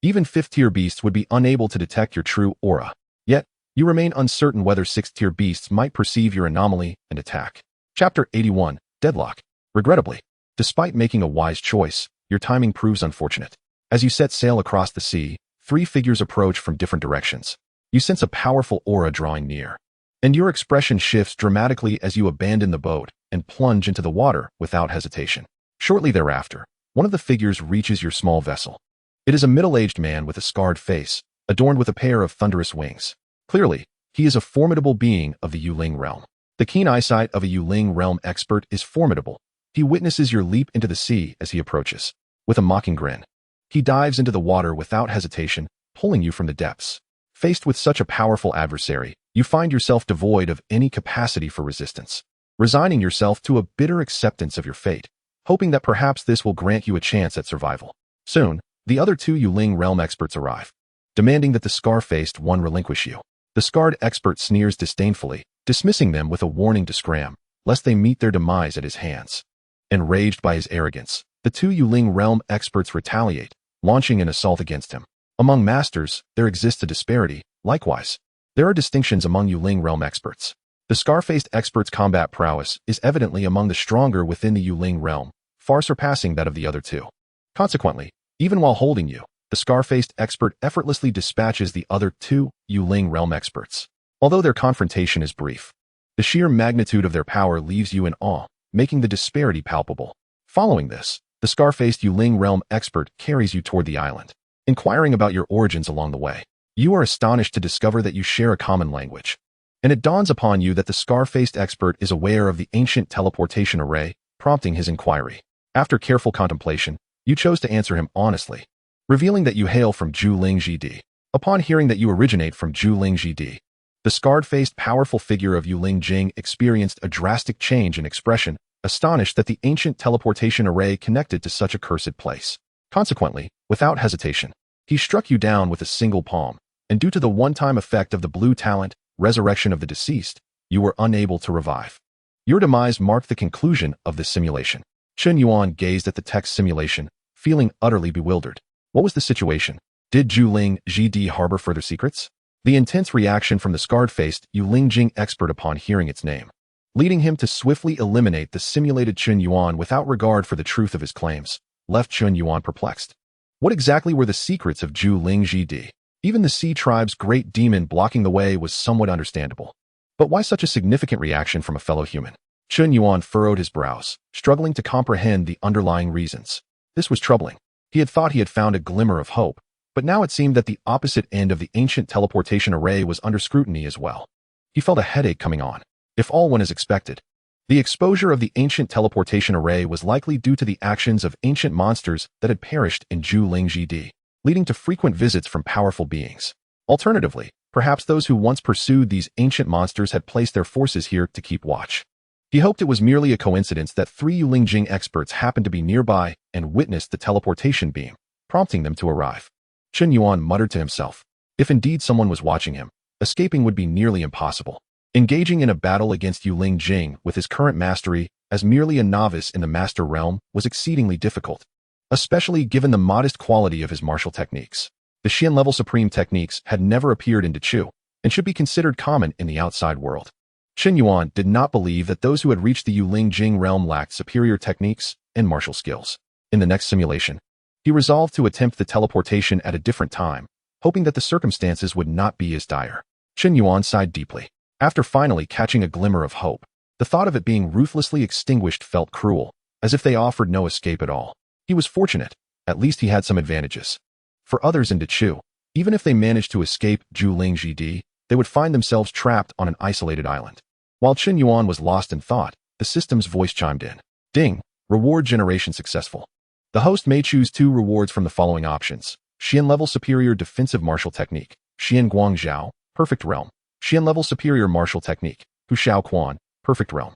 Even 5th-tier beasts would be unable to detect your true aura. Yet, you remain uncertain whether 6th-tier beasts might perceive your anomaly and attack. Chapter 81, Deadlock. Regrettably, despite making a wise choice, your timing proves unfortunate. As you set sail across the sea, 3 figures approach from different directions. You sense a powerful aura drawing near, and your expression shifts dramatically as you abandon the boat and plunge into the water without hesitation. Shortly thereafter, one of the figures reaches your small vessel. It is a middle-aged man with a scarred face, adorned with a pair of thunderous wings. Clearly, he is a formidable being of the Yuling realm. The keen eyesight of a Yuling realm expert is formidable. He witnesses your leap into the sea as he approaches. With a mocking grin, he dives into the water without hesitation, pulling you from the depths. Faced with such a powerful adversary, you find yourself devoid of any capacity for resistance, resigning yourself to a bitter acceptance of your fate, hoping that perhaps this will grant you a chance at survival. Soon, the other 2 Yuling realm experts arrive, demanding that the scar-faced one relinquish you. The scarred expert sneers disdainfully, dismissing them with a warning to scram, lest they meet their demise at his hands. Enraged by his arrogance, the 2 Yuling realm experts retaliate, launching an assault against him. Among masters, there exists a disparity. Likewise, there are distinctions among Yuling realm experts. The scar-faced expert's combat prowess is evidently among the stronger within the Yuling realm, far surpassing that of the other 2. Consequently, even while holding you, the scar-faced expert effortlessly dispatches the other 2 Yuling realm experts. Although their confrontation is brief, the sheer magnitude of their power leaves you in awe, making the disparity palpable. Following this, the scar-faced Yuling realm expert carries you toward the island, inquiring about your origins along the way. You are astonished to discover that you share a common language, and it dawns upon you that the scar-faced expert is aware of the ancient teleportation array, prompting his inquiry. After careful contemplation, you chose to answer him honestly, revealing that you hail from Zhuling Jidi. Upon hearing that you originate from Zhuling Jidi, the scarred-faced powerful figure of Yuling Jing experienced a drastic change in expression, astonished that the ancient teleportation array connected to such a cursed place. Consequently, without hesitation, he struck you down with a single palm, and due to the one-time effect of the blue talent, resurrection of the deceased, you were unable to revive. Your demise marked the conclusion of this simulation. Chen Yuan gazed at the text simulation, feeling utterly bewildered. What was the situation? Did Zhuling Jidi harbor further secrets? The intense reaction from the scarred-faced Yuling Jing expert upon hearing its name, leading him to swiftly eliminate the simulated Chen Yuan without regard for the truth of his claims, left Chen Yuan perplexed. What exactly were the secrets of Zhuling Jidi? Even the Sea Tribe's great demon blocking the way was somewhat understandable. But why such a significant reaction from a fellow human? Chen Yuan furrowed his brows, struggling to comprehend the underlying reasons. This was troubling. He had thought he had found a glimmer of hope, but now it seemed that the opposite end of the ancient teleportation array was under scrutiny as well. He felt a headache coming on. If all went as expected, the exposure of the ancient teleportation array was likely due to the actions of ancient monsters that had perished in Zhuling GD, leading to frequent visits from powerful beings. Alternatively, perhaps those who once pursued these ancient monsters had placed their forces here to keep watch. He hoped it was merely a coincidence that 3 Yulingjing experts happened to be nearby and witnessed the teleportation beam, prompting them to arrive. Chen Yuan muttered to himself. If indeed someone was watching him, escaping would be nearly impossible. Engaging in a battle against Yulingjing with his current mastery as merely a novice in the master realm was exceedingly difficult, especially given the modest quality of his martial techniques. The Xian level supreme techniques had never appeared in Dechu and should be considered common in the outside world. Chen Yuan did not believe that those who had reached the Yulingjing realm lacked superior techniques and martial skills. In the next simulation, he resolved to attempt the teleportation at a different time, hoping that the circumstances would not be as dire. Chen Yuan sighed deeply. After finally catching a glimmer of hope, the thought of it being ruthlessly extinguished felt cruel, as if they offered no escape at all. He was fortunate. At least he had some advantages. For others in Dechu, even if they managed to escape Zhuling GD, they would find themselves trapped on an isolated island. While Chen Yuan was lost in thought, the system's voice chimed in. Ding! Reward generation successful. The host may choose 2 rewards from the following options. Xian level superior defensive martial technique, Xian Guangzhao, perfect realm. Xian level superior martial technique, Hu Xiao Quan, perfect realm.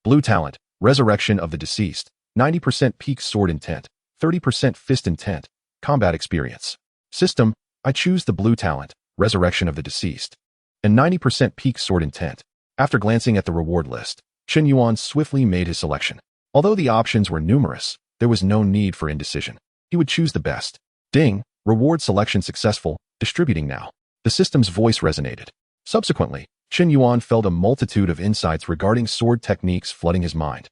Blue talent, resurrection of the deceased, 90% peak sword intent, 30% fist intent, combat experience. System, I choose the blue talent, resurrection of the deceased, and 90% peak sword intent. After glancing at the reward list, Chen Yuan swiftly made his selection. Although the options were numerous, there was no need for indecision. He would choose the best. Ding, reward selection successful, distributing now. The system's voice resonated. Subsequently, Chen Yuan felt a multitude of insights regarding sword techniques flooding his mind,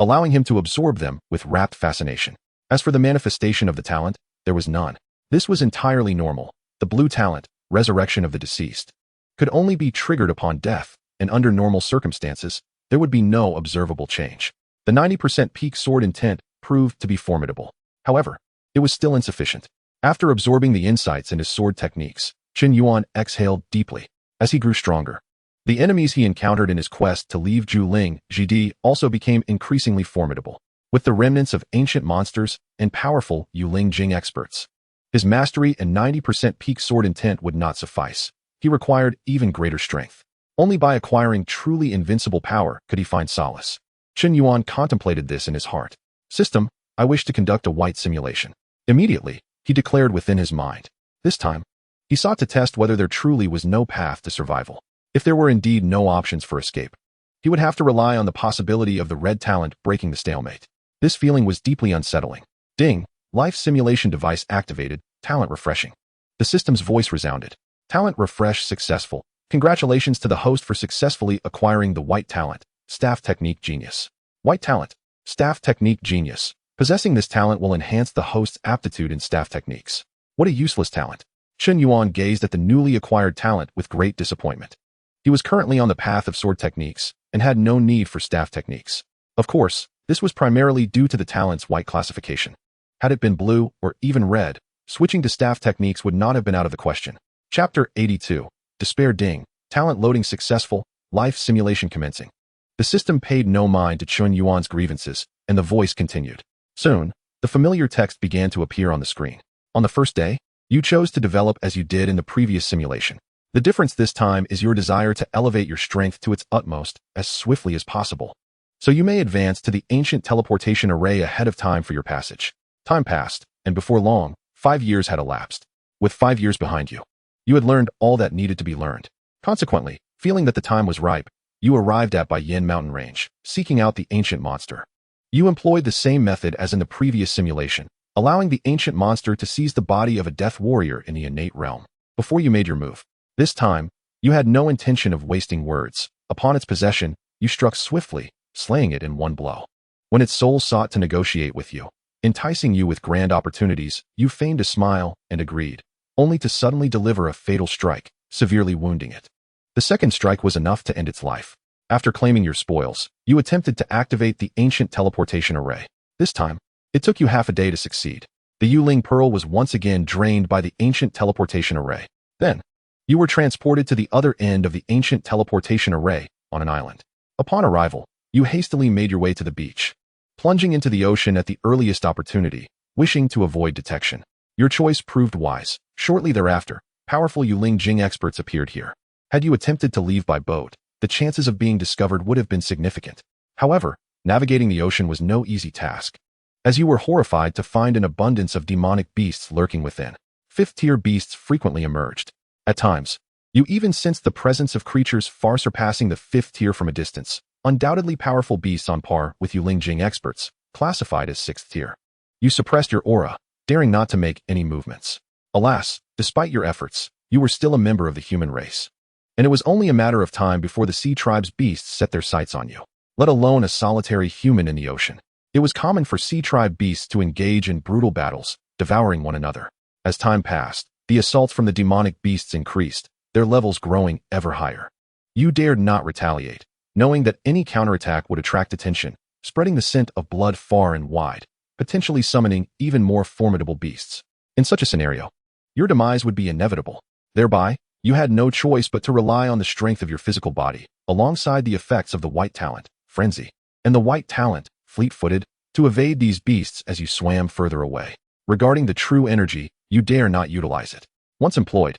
allowing him to absorb them with rapt fascination. As for the manifestation of the talent, there was none. This was entirely normal. The blue talent, resurrection of the deceased, could only be triggered upon death, and under normal circumstances, there would be no observable change. The 90% peak sword intent proved to be formidable. However, it was still insufficient. After absorbing the insights into sword techniques, Chen Yuan exhaled deeply. As he grew stronger, the enemies he encountered in his quest to leave Zhuling GD also became increasingly formidable, with the remnants of ancient monsters and powerful Yulingjing experts. His mastery and 90% peak sword intent would not suffice. He required even greater strength. Only by acquiring truly invincible power could he find solace. Chen Yuan contemplated this in his heart. System, I wish to conduct a white simulation. Immediately, he declared within his mind. This time, he sought to test whether there truly was no path to survival. If there were indeed no options for escape, he would have to rely on the possibility of the red talent breaking the stalemate. This feeling was deeply unsettling. Ding! Life simulation device activated, talent refreshing. The system's voice resounded. Talent refresh successful. Congratulations to the host for successfully acquiring the white talent, staff technique genius. White talent, staff technique genius. Possessing this talent will enhance the host's aptitude in staff techniques. What a useless talent. Chen Yuan gazed at the newly acquired talent with great disappointment. He was currently on the path of sword techniques and had no need for staff techniques. Of course, this was primarily due to the talent's white classification. Had it been blue or even red, switching to staff techniques would not have been out of the question. Chapter 82. Despair Ding. Talent loading successful. Life simulation commencing. The system paid no mind to Chen Yuan's grievances, and the voice continued. Soon, the familiar text began to appear on the screen. On the first day, you chose to develop as you did in the previous simulation. The difference this time is your desire to elevate your strength to its utmost as swiftly as possible, so you may advance to the ancient teleportation array ahead of time for your passage. Time passed, and before long, 5 years had elapsed. With 5 years behind you, you had learned all that needed to be learned. Consequently, feeling that the time was ripe, you arrived at Baiyin Mountain Range, seeking out the ancient monster. You employed the same method as in the previous simulation, allowing the ancient monster to seize the body of a death warrior in the innate realm. Before you made your move, this time, you had no intention of wasting words. Upon its possession, you struck swiftly, slaying it in one blow. When its soul sought to negotiate with you, enticing you with grand opportunities, you feigned a smile and agreed, only to suddenly deliver a fatal strike, severely wounding it. The second strike was enough to end its life. After claiming your spoils, you attempted to activate the ancient teleportation array. This time, It took you half a day to succeed. The Yuling Pearl was once again drained by the ancient teleportation array. Then, you were transported to the other end of the ancient teleportation array on an island. Upon arrival, you hastily made your way to the beach, plunging into the ocean at the earliest opportunity, wishing to avoid detection. Your choice proved wise. Shortly thereafter, powerful Yuling Jing experts appeared here. Had you attempted to leave by boat, the chances of being discovered would have been significant. However, navigating the ocean was no easy task, as you were horrified to find an abundance of demonic beasts lurking within. Fifth-tier beasts frequently emerged. At times, you even sensed the presence of creatures far surpassing the fifth tier from a distance, undoubtedly powerful beasts on par with Yuling Jing experts, classified as sixth tier. You suppressed your aura, daring not to make any movements. Alas, despite your efforts, you were still a member of the human race. And it was only a matter of time before the sea tribe's beasts set their sights on you, let alone a solitary human in the ocean. It was common for sea tribe beasts to engage in brutal battles, devouring one another. As time passed, the assaults from the demonic beasts increased, their levels growing ever higher. You dared not retaliate, knowing that any counterattack would attract attention, spreading the scent of blood far and wide, potentially summoning even more formidable beasts. In such a scenario, your demise would be inevitable. Thereby, you had no choice but to rely on the strength of your physical body, alongside the effects of the white talent, frenzy, and the white talent, fleet-footed, to evade these beasts as you swam further away. Regarding the true energy, you dare not utilize it. Once employed,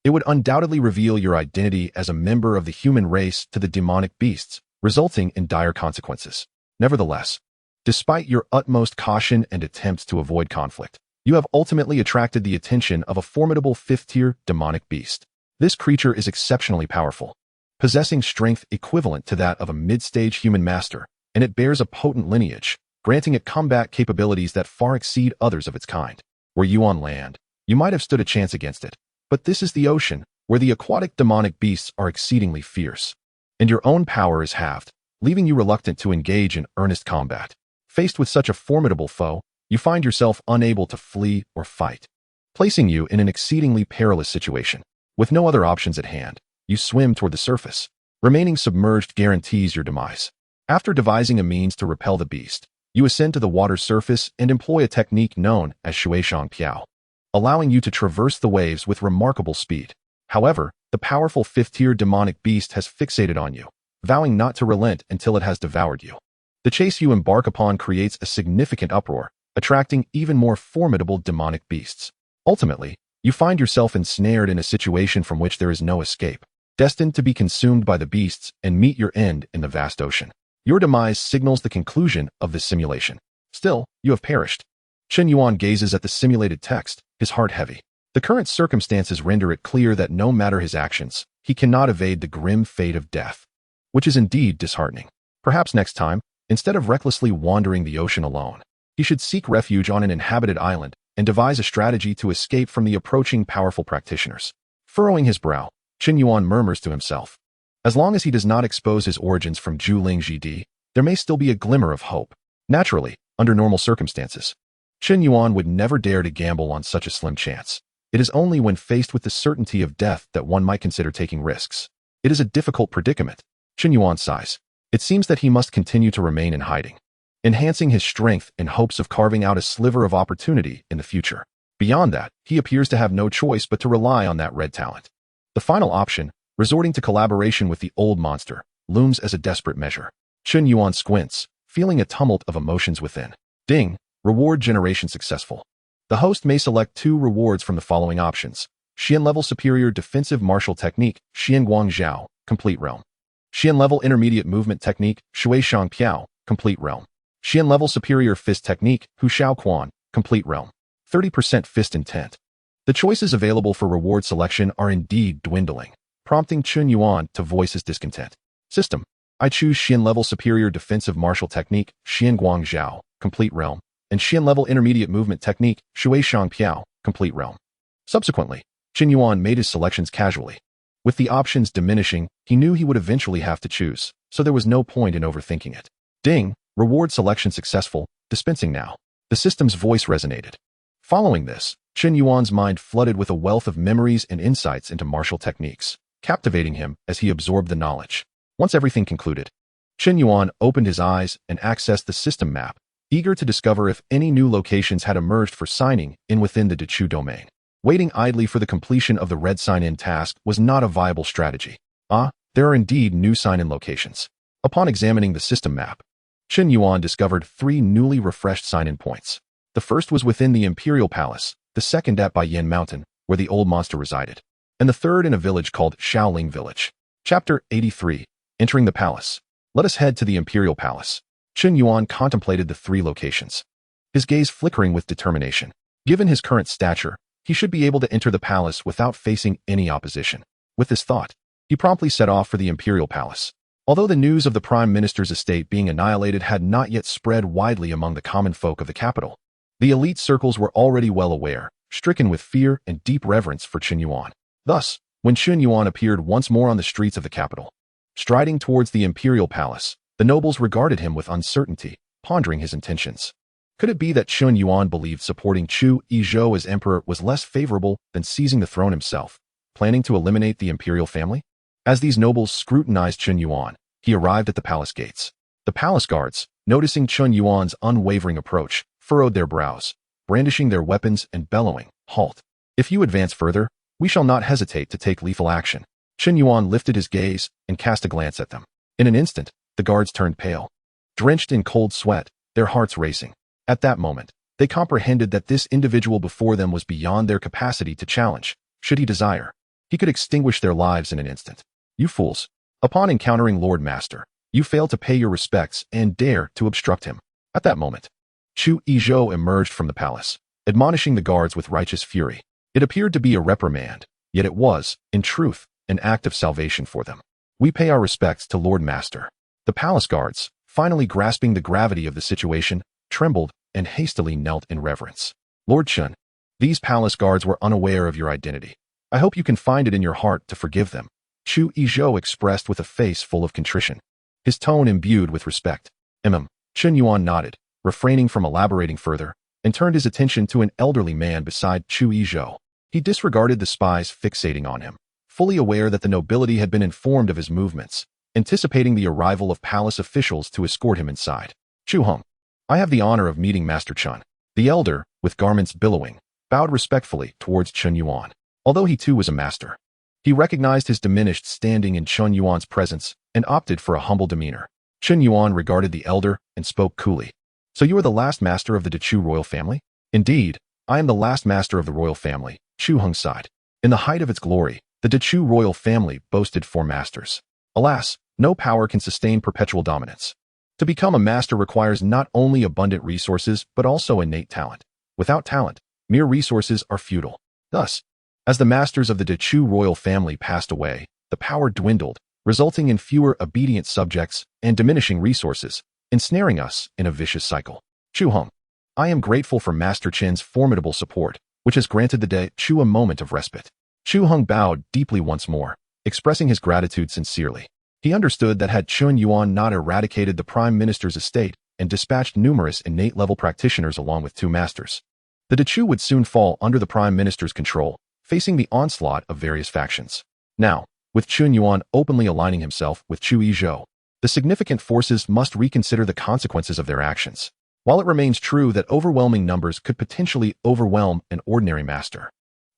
it would undoubtedly reveal your identity as a member of the human race to the demonic beasts, resulting in dire consequences. Nevertheless, despite your utmost caution and attempts to avoid conflict, you have ultimately attracted the attention of a formidable fifth-tier demonic beast. This creature is exceptionally powerful, possessing strength equivalent to that of a mid-stage human master, and it bears a potent lineage, granting it combat capabilities that far exceed others of its kind. Were you on land, you might have stood a chance against it, but this is the ocean, where the aquatic demonic beasts are exceedingly fierce, and your own power is halved, leaving you reluctant to engage in earnest combat. Faced with such a formidable foe, you find yourself unable to flee or fight, placing you in an exceedingly perilous situation. With no other options at hand, you swim toward the surface. Remaining submerged guarantees your demise. After devising a means to repel the beast, you ascend to the water's surface and employ a technique known as xianxiaaudiobooks, allowing you to traverse the waves with remarkable speed. However, the powerful fifth-tier demonic beast has fixated on you, vowing not to relent until it has devoured you. The chase you embark upon creates a significant uproar, attracting even more formidable demonic beasts. Ultimately, you find yourself ensnared in a situation from which there is no escape, destined to be consumed by the beasts and meet your end in the vast ocean. Your demise signals the conclusion of this simulation. Still, you have perished. Chen Yuan gazes at the simulated text, his heart heavy. The current circumstances render it clear that no matter his actions, he cannot evade the grim fate of death, which is indeed disheartening. Perhaps next time, instead of recklessly wandering the ocean alone, he should seek refuge on an inhabited island and devise a strategy to escape from the approaching powerful practitioners. Furrowing his brow, Chen Yuan murmurs to himself. As long as he does not expose his origins from Zhuling Jidi, there may still be a glimmer of hope. Naturally, under normal circumstances, Chen Yuan would never dare to gamble on such a slim chance. It is only when faced with the certainty of death that one might consider taking risks. It is a difficult predicament. Chen Yuan sighs. It seems that he must continue to remain in hiding, enhancing his strength in hopes of carving out a sliver of opportunity in the future. Beyond that, he appears to have no choice but to rely on that red talent. The final option, resorting to collaboration with the old monster, looms as a desperate measure. Chen Yuan squints, feeling a tumult of emotions within. Ding! Reward generation successful. The host may select 2 rewards from the following options: Xian level superior defensive martial technique, Xian Guangzhao, complete realm. Xian level intermediate movement technique, Shui Shang Piao, complete realm. Xian level superior fist technique, Hu Xiao Quan, complete realm. 30% fist intent. The choices available for reward selection are indeed dwindling, prompting Chen Yuan to voice his discontent. System: I choose Xian level superior defensive martial technique, Xian Guangzhao, complete realm, and Xian level intermediate movement technique, Shui Shang Piao, complete realm. Subsequently, Chen Yuan made his selections casually. With the options diminishing, he knew he would eventually have to choose, so there was no point in overthinking it. Ding! Reward selection successful, dispensing now. The system's voice resonated. Following this, Chen Yuan's mind flooded with a wealth of memories and insights into martial techniques, captivating him as he absorbed the knowledge. Once everything concluded, Chen Yuan opened his eyes and accessed the system map, eager to discover if any new locations had emerged for signing in within the Dechu domain. Waiting idly for the completion of the red sign-in task was not a viable strategy. There are indeed new sign-in locations. Upon examining the system map, Chen Yuan discovered 3 newly refreshed sign-in points. The first was within the Imperial Palace, the second at Baiyan Mountain, where the old monster resided, and the third in a village called Shaoling Village. Chapter 83. Entering the Palace. Let us head to the Imperial Palace. Chen Yuan contemplated the 3 locations, his gaze flickering with determination. Given his current stature, he should be able to enter the palace without facing any opposition. With this thought, he promptly set off for the Imperial Palace. Although the news of the Prime Minister's estate being annihilated had not yet spread widely among the common folk of the capital, the elite circles were already well aware, stricken with fear and deep reverence for Chen Yuan. Thus, when Chen Yuan appeared once more on the streets of the capital, striding towards the Imperial Palace, the nobles regarded him with uncertainty, pondering his intentions. Could it be that Chen Yuan believed supporting Chu Yizhou as emperor was less favorable than seizing the throne himself, planning to eliminate the imperial family? As these nobles scrutinized Chen Yuan, he arrived at the palace gates. The palace guards, noticing Chen Yuan's unwavering approach, furrowed their brows, brandishing their weapons and bellowing, "Halt! If you advance further, we shall not hesitate to take lethal action." Chen Yuan lifted his gaze and cast a glance at them. In an instant, the guards turned pale. Drenched in cold sweat, their hearts racing. At that moment, they comprehended that this individual before them was beyond their capacity to challenge. Should he desire, he could extinguish their lives in an instant. "You fools! Upon encountering Lord Master, you failed to pay your respects and dare to obstruct him." At that moment, Chu Yizhou emerged from the palace, admonishing the guards with righteous fury. It appeared to be a reprimand, yet it was, in truth, an act of salvation for them. "We pay our respects to Lord Master." The palace guards, finally grasping the gravity of the situation, trembled and hastily knelt in reverence. "Lord Chen, these palace guards were unaware of your identity. I hope you can find it in your heart to forgive them," Chu Yizhou expressed with a face full of contrition, his tone imbued with respect. Chen Yuan nodded, refraining from elaborating further, and turned his attention to an elderly man beside Chu Yizhou. He disregarded the spies fixating on him, fully aware that the nobility had been informed of his movements, anticipating the arrival of palace officials to escort him inside. "Chu Hong, I have the honor of meeting Master Chen." The elder, with garments billowing, bowed respectfully towards Chen Yuan. Although he too was a master, he recognized his diminished standing in Chen Yuan's presence and opted for a humble demeanor. Chen Yuan regarded the elder and spoke coolly. "So you are the last master of the Dechu royal family?" "Indeed, I am the last master of the royal family," Chu Hong sighed. In the height of its glory, the Dechu royal family boasted 4 masters. Alas, no power can sustain perpetual dominance. To become a master requires not only abundant resources but also innate talent. Without talent, mere resources are futile. Thus, as the masters of the Dechu royal family passed away, the power dwindled, resulting in fewer obedient subjects and diminishing resources, ensnaring us in a vicious cycle. "Chu Hong, I am grateful for Master Chen's formidable support, which has granted the Dechu a moment of respite." Chu Hong bowed deeply once more, expressing his gratitude sincerely. He understood that had Chen Yuan not eradicated the Prime Minister's estate and dispatched numerous innate-level practitioners along with 2 masters, the Dechu would soon fall under the Prime Minister's control, facing the onslaught of various factions. Now, with Chen Yuan openly aligning himself with Chu Yizhou, the significant forces must reconsider the consequences of their actions. While it remains true that overwhelming numbers could potentially overwhelm an ordinary master,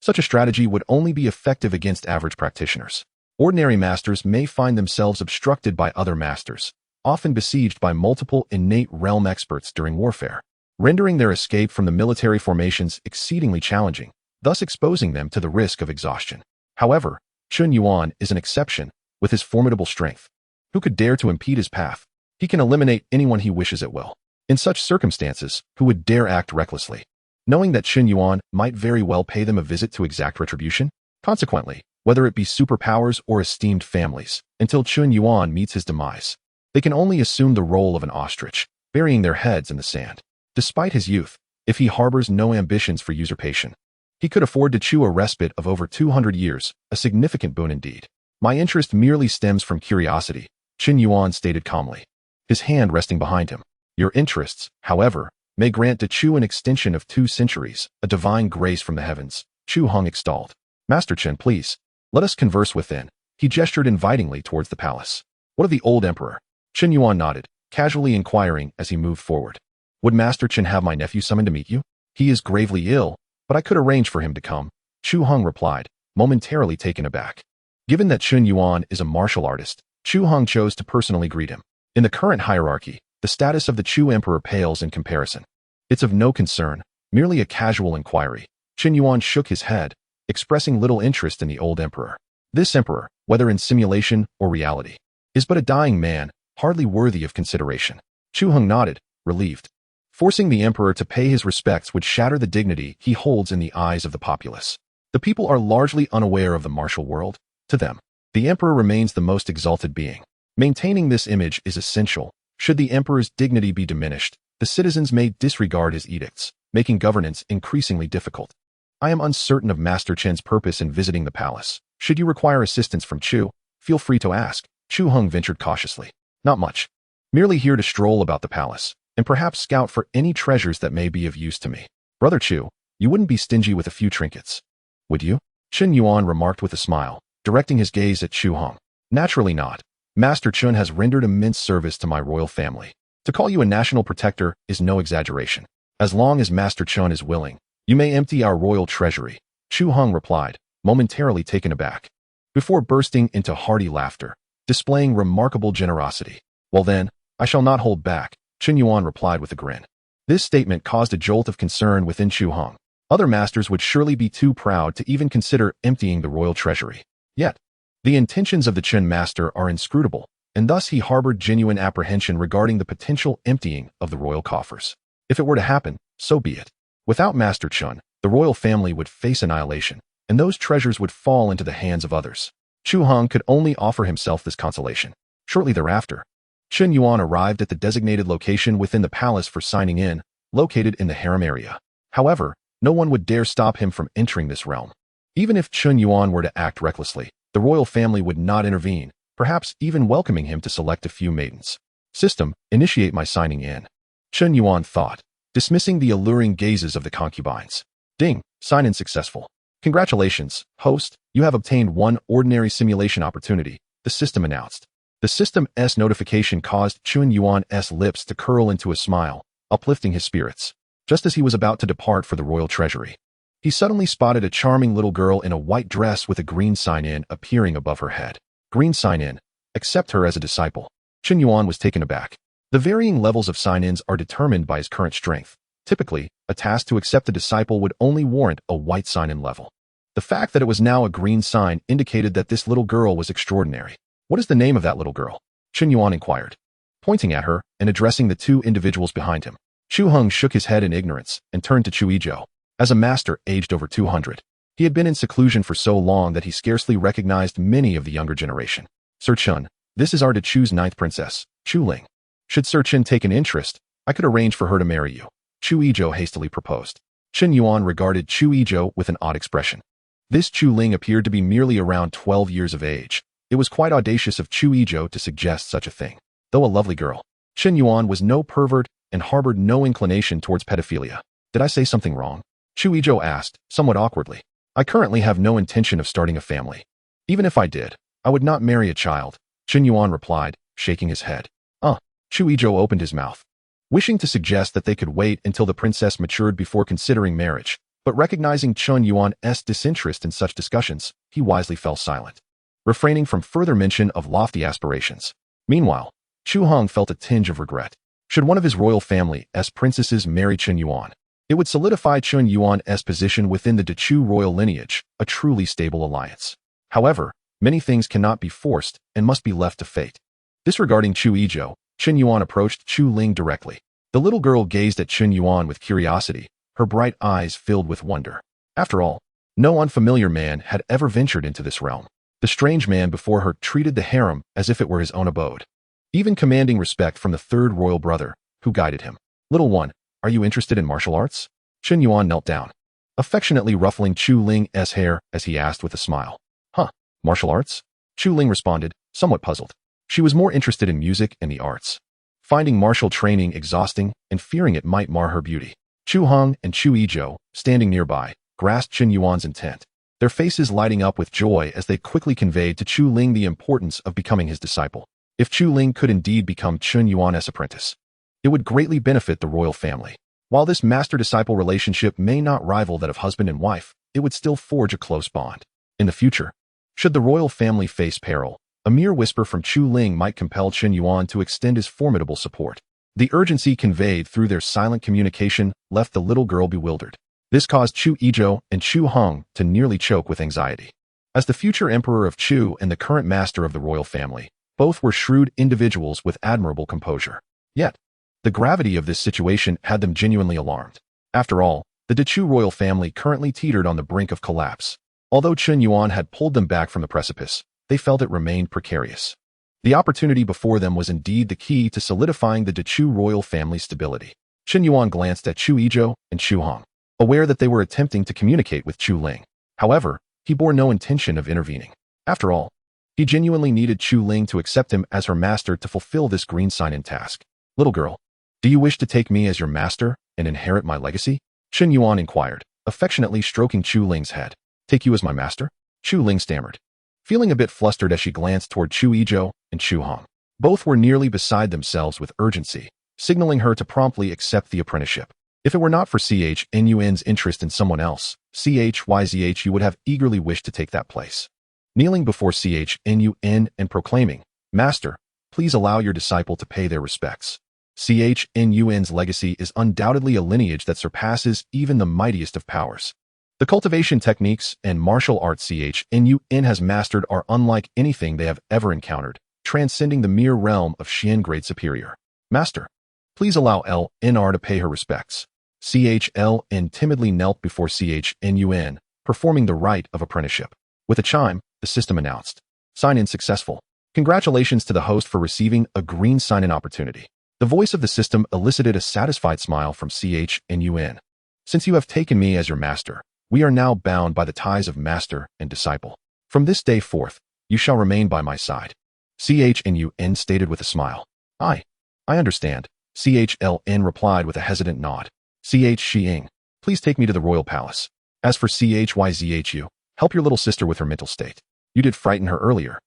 such a strategy would only be effective against average practitioners. Ordinary masters may find themselves obstructed by other masters, often besieged by multiple innate realm experts during warfare, rendering their escape from the military formations exceedingly challenging, thus exposing them to the risk of exhaustion. However, Chen Yuan is an exception, with his formidable strength. Who could dare to impede his path? He can eliminate anyone he wishes at will. In such circumstances, who would dare act recklessly, knowing that Chen Yuan might very well pay them a visit to exact retribution? Consequently, whether it be superpowers or esteemed families, until Chen Yuan meets his demise, they can only assume the role of an ostrich, burying their heads in the sand. Despite his youth, if he harbors no ambitions for usurpation, he could afford to chew a respite of over 200 years, a significant boon indeed. "My interest merely stems from curiosity," Chen Yuan stated calmly, his hand resting behind him. "Your interests, however, may grant Dechu an extension of 2 centuries, a divine grace from the heavens," Chu Hong extolled. "Master Chen, please, let us converse within." He gestured invitingly towards the palace. "What of the old emperor?" Chen Yuan nodded, casually inquiring as he moved forward. Would Master Chen have my nephew summoned to meet you? He is gravely ill, but I could arrange for him to come, Chu Heng replied, momentarily taken aback. Given that Chen Yuan is a martial artist, Chu Heng chose to personally greet him. In the current hierarchy, the status of the Chu Emperor pales in comparison. It's of no concern, merely a casual inquiry. Chen Yuan shook his head, expressing little interest in the old emperor. This emperor, whether in simulation or reality, is but a dying man, hardly worthy of consideration. Chu Heng nodded, relieved. Forcing the emperor to pay his respects would shatter the dignity he holds in the eyes of the populace. The people are largely unaware of the martial world. To them, the emperor remains the most exalted being. Maintaining this image is essential. Should the emperor's dignity be diminished, the citizens may disregard his edicts, making governance increasingly difficult. I am uncertain of Master Chen's purpose in visiting the palace. Should you require assistance from Chu, feel free to ask, Chu Heng ventured cautiously. Not much. Merely here to stroll about the palace, and perhaps scout for any treasures that may be of use to me. Brother Chu, you wouldn't be stingy with a few trinkets, would you? Chen Yuan remarked with a smile, directing his gaze at Chu Heng. Naturally not. Master Chen has rendered immense service to my royal family. To call you a national protector is no exaggeration. As long as Master Chen is willing, you may empty our royal treasury, Chu Heng replied, momentarily taken aback, before bursting into hearty laughter, displaying remarkable generosity. Well then, I shall not hold back, Chen Yuan replied with a grin. This statement caused a jolt of concern within Chu Heng. Other masters would surely be too proud to even consider emptying the royal treasury. Yet, the intentions of the Chen master are inscrutable, and thus he harbored genuine apprehension regarding the potential emptying of the royal coffers. If it were to happen, so be it. Without Master Chen, the royal family would face annihilation, and those treasures would fall into the hands of others. Chu Heng could only offer himself this consolation. Shortly thereafter, Chen Yuan arrived at the designated location within the palace for signing in, located in the harem area. However, no one would dare stop him from entering this realm. Even if Chen Yuan were to act recklessly, the royal family would not intervene, perhaps even welcoming him to select a few maidens. System, initiate my signing in, Chen Yuan thought, dismissing the alluring gazes of the concubines. Ding, sign-in successful. Congratulations, host, you have obtained one ordinary simulation opportunity, the system announced. The system's notification caused Chen Yuan's lips to curl into a smile, uplifting his spirits. Just as he was about to depart for the royal treasury, he suddenly spotted a charming little girl in a white dress with a green sign-in appearing above her head. Green sign-in, accept her as a disciple. Chen Yuan was taken aback. The varying levels of sign-ins are determined by his current strength. Typically, a task to accept a disciple would only warrant a white sign-in level. The fact that it was now a green sign indicated that this little girl was extraordinary. What is the name of that little girl? Chen Yuan inquired, pointing at her and addressing the two individuals behind him. Chu Heng shook his head in ignorance and turned to Chu Yizhou. As a master aged over 200, he had been in seclusion for so long that he scarcely recognized many of the younger generation. Sir Chen, this is our to choose ninth princess, Chu Ling. Should Sir Chen take an interest, I could arrange for her to marry you, Chu Yizhou hastily proposed. Chen Yuan regarded Chu Yizhou with an odd expression. This Chu Ling appeared to be merely around 12 years of age. It was quite audacious of Chu Yizhou to suggest such a thing. Though a lovely girl, Chen Yuan was no pervert and harbored no inclination towards pedophilia. Did I say something wrong? Chu Yizhou asked, somewhat awkwardly. I currently have no intention of starting a family. Even if I did, I would not marry a child, Chen Yuan replied, shaking his head. Chu Yizhou opened his mouth, wishing to suggest that they could wait until the princess matured before considering marriage, but recognizing Chen Yuan's disinterest in such discussions, he wisely fell silent, refraining from further mention of lofty aspirations. Meanwhile, Chu Heng felt a tinge of regret. Should one of his royal family as princesses marry Chen Yuan, it would solidify Chen Yuan's position within the Dechu royal lineage, a truly stable alliance. However, many things cannot be forced and must be left to fate. Disregarding Chu Yizhou, Chen Yuan approached Chu Ling directly. The little girl gazed at Chen Yuan with curiosity, her bright eyes filled with wonder. After all, no unfamiliar man had ever ventured into this realm. The strange man before her treated the harem as if it were his own abode, even commanding respect from the third royal brother, who guided him. Little one, are you interested in martial arts? Chen Yuan knelt down, affectionately ruffling Chu Ling's hair as he asked with a smile. Martial arts? Chu Ling responded, somewhat puzzled. She was more interested in music and the arts, finding martial training exhausting and fearing it might mar her beauty. Chu Heng and Chu Yizhou, standing nearby, grasped Chen Yuan's intent, their faces lighting up with joy as they quickly conveyed to Chu Ling the importance of becoming his disciple. If Chu Ling could indeed become Chen Yuan's apprentice, It would greatly benefit the royal family. While this master-disciple relationship may not rival that of husband and wife, it would still forge a close bond. In the future, should the royal family face peril, a mere whisper from Chu Ling might compel Chen Yuan to extend his formidable support. The urgency conveyed through their silent communication left the little girl bewildered. This caused Chu Yizhou and Chu Hong to nearly choke with anxiety. As the future emperor of Chu and the current master of the royal family, both were shrewd individuals with admirable composure. Yet, the gravity of this situation had them genuinely alarmed. After all, the Chu royal family currently teetered on the brink of collapse. Although Chen Yuan had pulled them back from the precipice, they felt it remained precarious. The opportunity before them was indeed the key to solidifying the Chu royal family's stability. Chen Yuan glanced at Chu Yizhou and Chu Hong, aware that they were attempting to communicate with Chu Ling. However, he bore no intention of intervening. After all, he genuinely needed Chu Ling to accept him as her master to fulfill this green sign-in task. Little girl, do you wish to take me as your master and inherit my legacy? Chen Yuan inquired, affectionately stroking Chu Ling's head. Take you as my master? Chu Ling stammered, feeling a bit flustered as she glanced toward Chu Yizhou and Chu Hong. Both were nearly beside themselves with urgency, signaling her to promptly accept the apprenticeship. If it were not for Chen interest in someone else, Chen would have eagerly wished to take that place. Kneeling before Chen and proclaiming, "Master, please allow your disciple to pay their respects." Chen's legacy is undoubtedly a lineage that surpasses even the mightiest of powers. The cultivation techniques and martial arts Chen has mastered are unlike anything they have ever encountered, transcending the mere realm of Xian Grade Superior. Master, please allow LNR to pay her respects. CHLN timidly knelt before Chen, performing the rite of apprenticeship. With a chime, the system announced, "Sign-in successful. Congratulations to the host for receiving a green sign-in opportunity." The voice of the system elicited a satisfied smile from Chen. "Since you have taken me as your master, we are now bound by the ties of master and disciple. From this day forth, you shall remain by my side." Chen stated with a smile. I understand," CHLN replied with a hesitant nod. Xing, please take me to the royal palace. As for Chyzhu, help your little sister with her mental state. You did frighten her earlier,"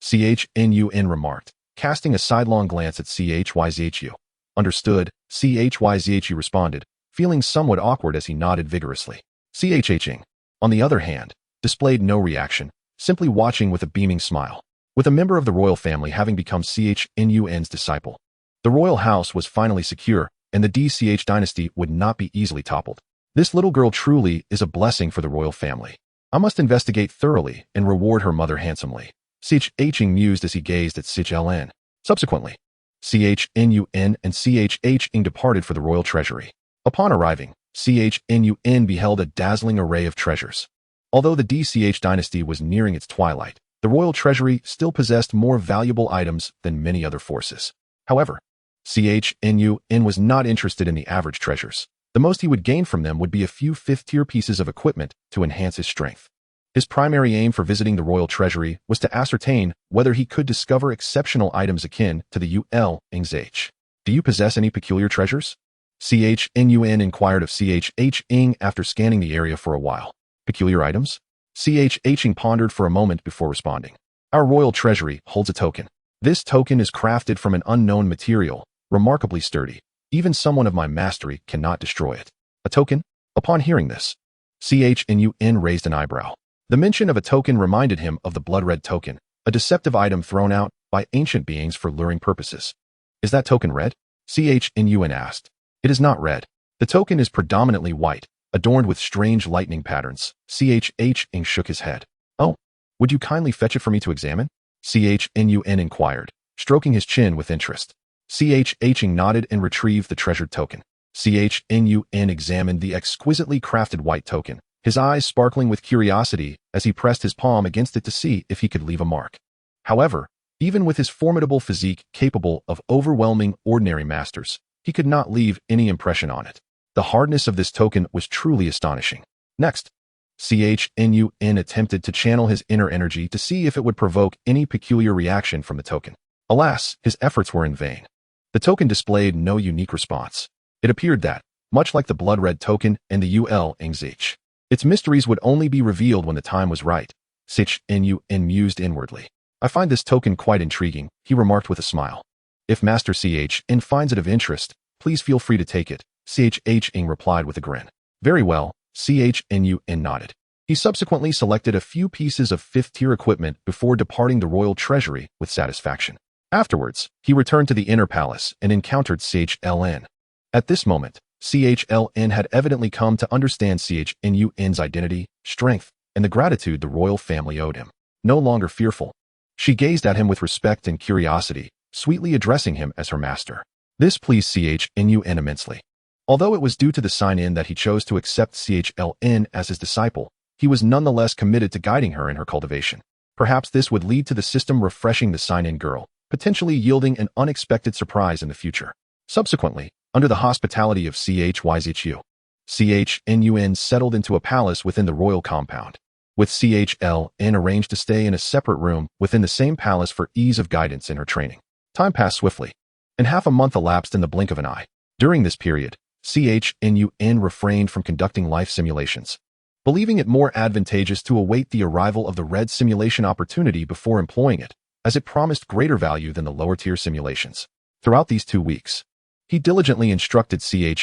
Chen remarked, casting a sidelong glance at Chyzhu. "Understood," Chyzhu responded, feeling somewhat awkward as he nodded vigorously. Ching, on the other hand, displayed no reaction, simply watching with a beaming smile. With a member of the royal family having become Chen's disciple, the royal house was finally secure, and the DCH dynasty would not be easily toppled. This little girl truly is a blessing for the royal family. I must investigate thoroughly and reward her mother handsomely. Ching mused as he gazed at CHLN. Subsequently, Chen and Ching departed for the royal treasury. Upon arriving, Chen beheld a dazzling array of treasures. Although the DCH dynasty was nearing its twilight, the royal treasury still possessed more valuable items than many other forces. However, Chen was not interested in the average treasures. The most he would gain from them would be a few fifth-tier pieces of equipment to enhance his strength. His primary aim for visiting the royal treasury was to ascertain whether he could discover exceptional items akin to the xianxiaaudiobooks. "Do you possess any peculiar treasures?" Chen inquired of Ching after scanning the area for a while. "Peculiar items?" Ching pondered for a moment before responding. "Our royal treasury holds a token. This token is crafted from an unknown material, remarkably sturdy. Even someone of my mastery cannot destroy it." "A token?" Upon hearing this, Chen raised an eyebrow. The mention of a token reminded him of the blood-red token, a deceptive item thrown out by ancient beings for luring purposes. "Is that token red?" Chen asked. "It is not red. The token is predominantly white, adorned with strange lightning patterns." Chen shook his head. "Oh, would you kindly fetch it for me to examine?" Chen inquired, stroking his chin with interest. Chen nodded and retrieved the treasured token. Chen examined the exquisitely crafted white token, his eyes sparkling with curiosity as he pressed his palm against it to see if he could leave a mark. However, even with his formidable physique capable of overwhelming ordinary masters, he could not leave any impression on it. The hardness of this token was truly astonishing. Next, Chen attempted to channel his inner energy to see if it would provoke any peculiar reaction from the token. Alas, his efforts were in vain. The token displayed no unique response. It appeared that, much like the blood-red token and the xianxiaaudiobooks, its mysteries would only be revealed when the time was right. Chen mused inwardly. "I find this token quite intriguing," he remarked with a smile. "If Master Chen finds it of interest, Please feel free to take it, Chen replied with a grin. Very well, Chen Yuan nodded. He subsequently selected a few pieces of fifth-tier equipment before departing the royal treasury with satisfaction. Afterwards, he returned to the inner palace and encountered Chen. At this moment, Chen had evidently come to understand Chen Yuan's identity, strength, and the gratitude the royal family owed him. No longer fearful, she gazed at him with respect and curiosity, sweetly addressing him as her master. This pleased Chen Yuan immensely. Although it was due to the sign-in that he chose to accept Chen as his disciple, he was nonetheless committed to guiding her in her cultivation. Perhaps this would lead to the system refreshing the sign-in girl, potentially yielding an unexpected surprise in the future. Subsequently, under the hospitality of Chen Yuan settled into a palace within the royal compound, with Chen arranged to stay in a separate room within the same palace for ease of guidance in her training. Time passed swiftly, and half a month elapsed in the blink of an eye. During this period, Chen Yuan refrained from conducting life simulations, believing it more advantageous to await the arrival of the red simulation opportunity before employing it, as it promised greater value than the lower-tier simulations. Throughout these 2 weeks, he diligently instructed Chen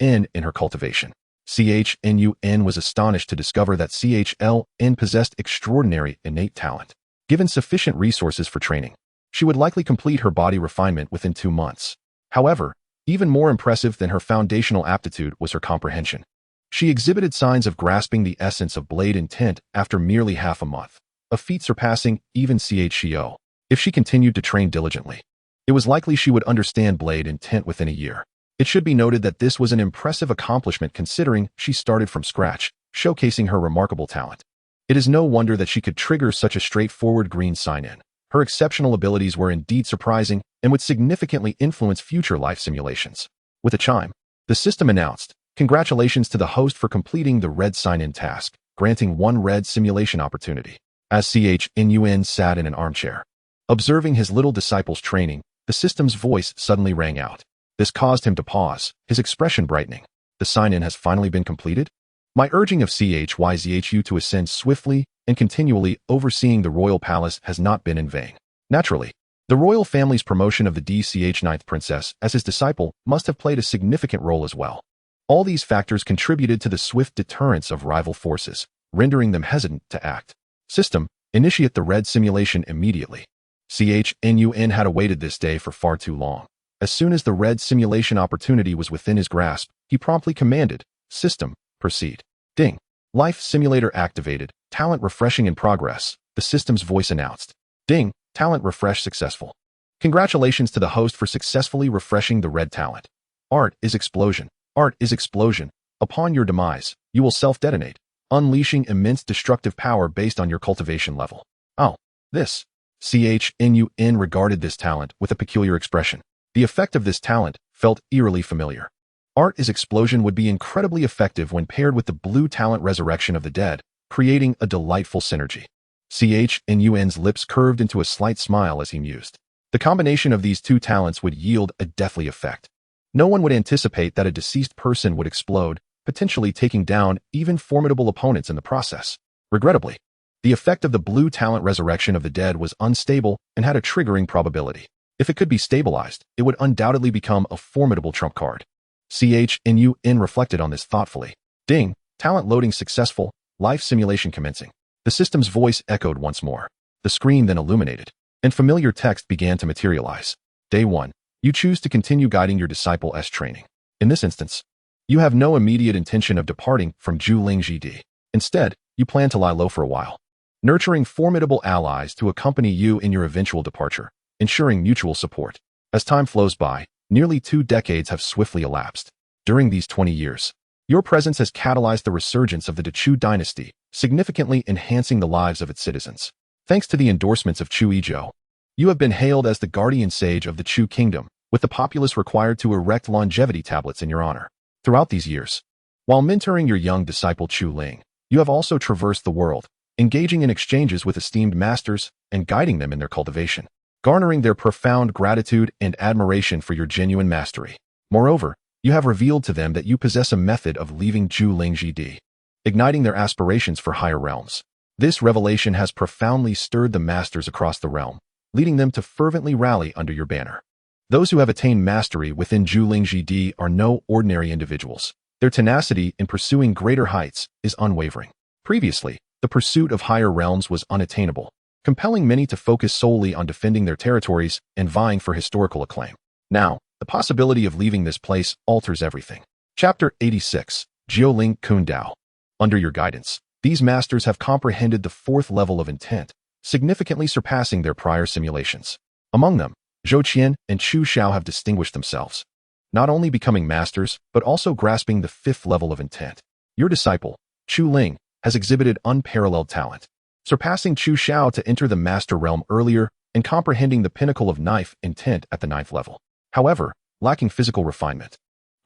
in her cultivation. Chen Yuan was astonished to discover that Chen possessed extraordinary innate talent. Given sufficient resources for training, she would likely complete her body refinement within 2 months. However, even more impressive than her foundational aptitude was her comprehension. She exhibited signs of grasping the essence of blade intent after merely half a month, a feat surpassing even xianxiao. If she continued to train diligently, it was likely she would understand blade intent within a year. It should be noted that this was an impressive accomplishment considering she started from scratch, showcasing her remarkable talent. It is no wonder that she could trigger such a straightforward green sign-in. Her exceptional abilities were indeed surprising and would significantly influence future life simulations. With a chime, the system announced, "Congratulations to the host for completing the red sign-in task, granting 1 red simulation opportunity." As Chen Yuan sat in an armchair, observing his little disciple's training, the system's voice suddenly rang out. This caused him to pause, his expression brightening. "The sign-in has finally been completed? My urging of Xianxiaaudiobooks to ascend swiftly and continually overseeing the royal palace has not been in vain." Naturally, the royal family's promotion of the ninth princess as his disciple must have played a significant role as well. All these factors contributed to the swift deterrence of rival forces, rendering them hesitant to act. System, initiate the red simulation immediately. Chen Yuan had awaited this day for far too long. As soon as the red simulation opportunity was within his grasp, he promptly commanded, "System, proceed." Ding. Life simulator activated, talent refreshing in progress, the system's voice announced. Ding, talent refresh successful. Congratulations to the host for successfully refreshing the red talent. Art is explosion. Art is explosion. Upon your demise, you will self-detonate, unleashing immense destructive power based on your cultivation level. Oh, this. Chen Yuan regarded this talent with a peculiar expression. The effect of this talent felt eerily familiar. Art is explosion would be incredibly effective when paired with the blue talent resurrection of the dead, creating a delightful synergy. Chen Yuan's lips curved into a slight smile as he mused. The combination of these 2 talents would yield a deathly effect. No one would anticipate that a deceased person would explode, potentially taking down even formidable opponents in the process. Regrettably, the effect of the blue talent resurrection of the dead was unstable and had a triggering probability. If it could be stabilized, it would undoubtedly become a formidable trump card. Chen Yuan reflected on this thoughtfully. Ding, talent loading successful, life simulation commencing. The system's voice echoed once more. The screen then illuminated, and familiar text began to materialize. Day 1. You choose to continue guiding your disciple S training. In this instance, you have no immediate intention of departing from Zhulingjidi. Instead, you plan to lie low for a while, nurturing formidable allies to accompany you in your eventual departure, ensuring mutual support. As time flows by, nearly 2 decades have swiftly elapsed. During these 20 years, your presence has catalyzed the resurgence of the Chu dynasty, significantly enhancing the lives of its citizens. Thanks to the endorsements of Chu Yizhou, you have been hailed as the guardian sage of the Chu kingdom, with the populace required to erect longevity tablets in your honor. Throughout these years, while mentoring your young disciple Chu Ling, you have also traversed the world, engaging in exchanges with esteemed masters and guiding them in their cultivation, garnering their profound gratitude and admiration for your genuine mastery. Moreover, you have revealed to them that you possess a method of leaving Zhulingjidi, igniting their aspirations for higher realms. This revelation has profoundly stirred the masters across the realm, leading them to fervently rally under your banner. Those who have attained mastery within Zhuling Jidi are no ordinary individuals. Their tenacity in pursuing greater heights is unwavering. Previously, the pursuit of higher realms was unattainable, compelling many to focus solely on defending their territories and vying for historical acclaim. Now, the possibility of leaving this place alters everything. Chapter 86, Jiuling Kun Dao. Under your guidance, these masters have comprehended the fourth level of intent, significantly surpassing their prior simulations. Among them, Zhou Qian and Chu Xiao have distinguished themselves, not only becoming masters, but also grasping the fifth level of intent. Your disciple, Chu Ling, has exhibited unparalleled talent, surpassing Chu Xiao to enter the master realm earlier and comprehending the pinnacle of knife intent at the ninth level. However, lacking physical refinement,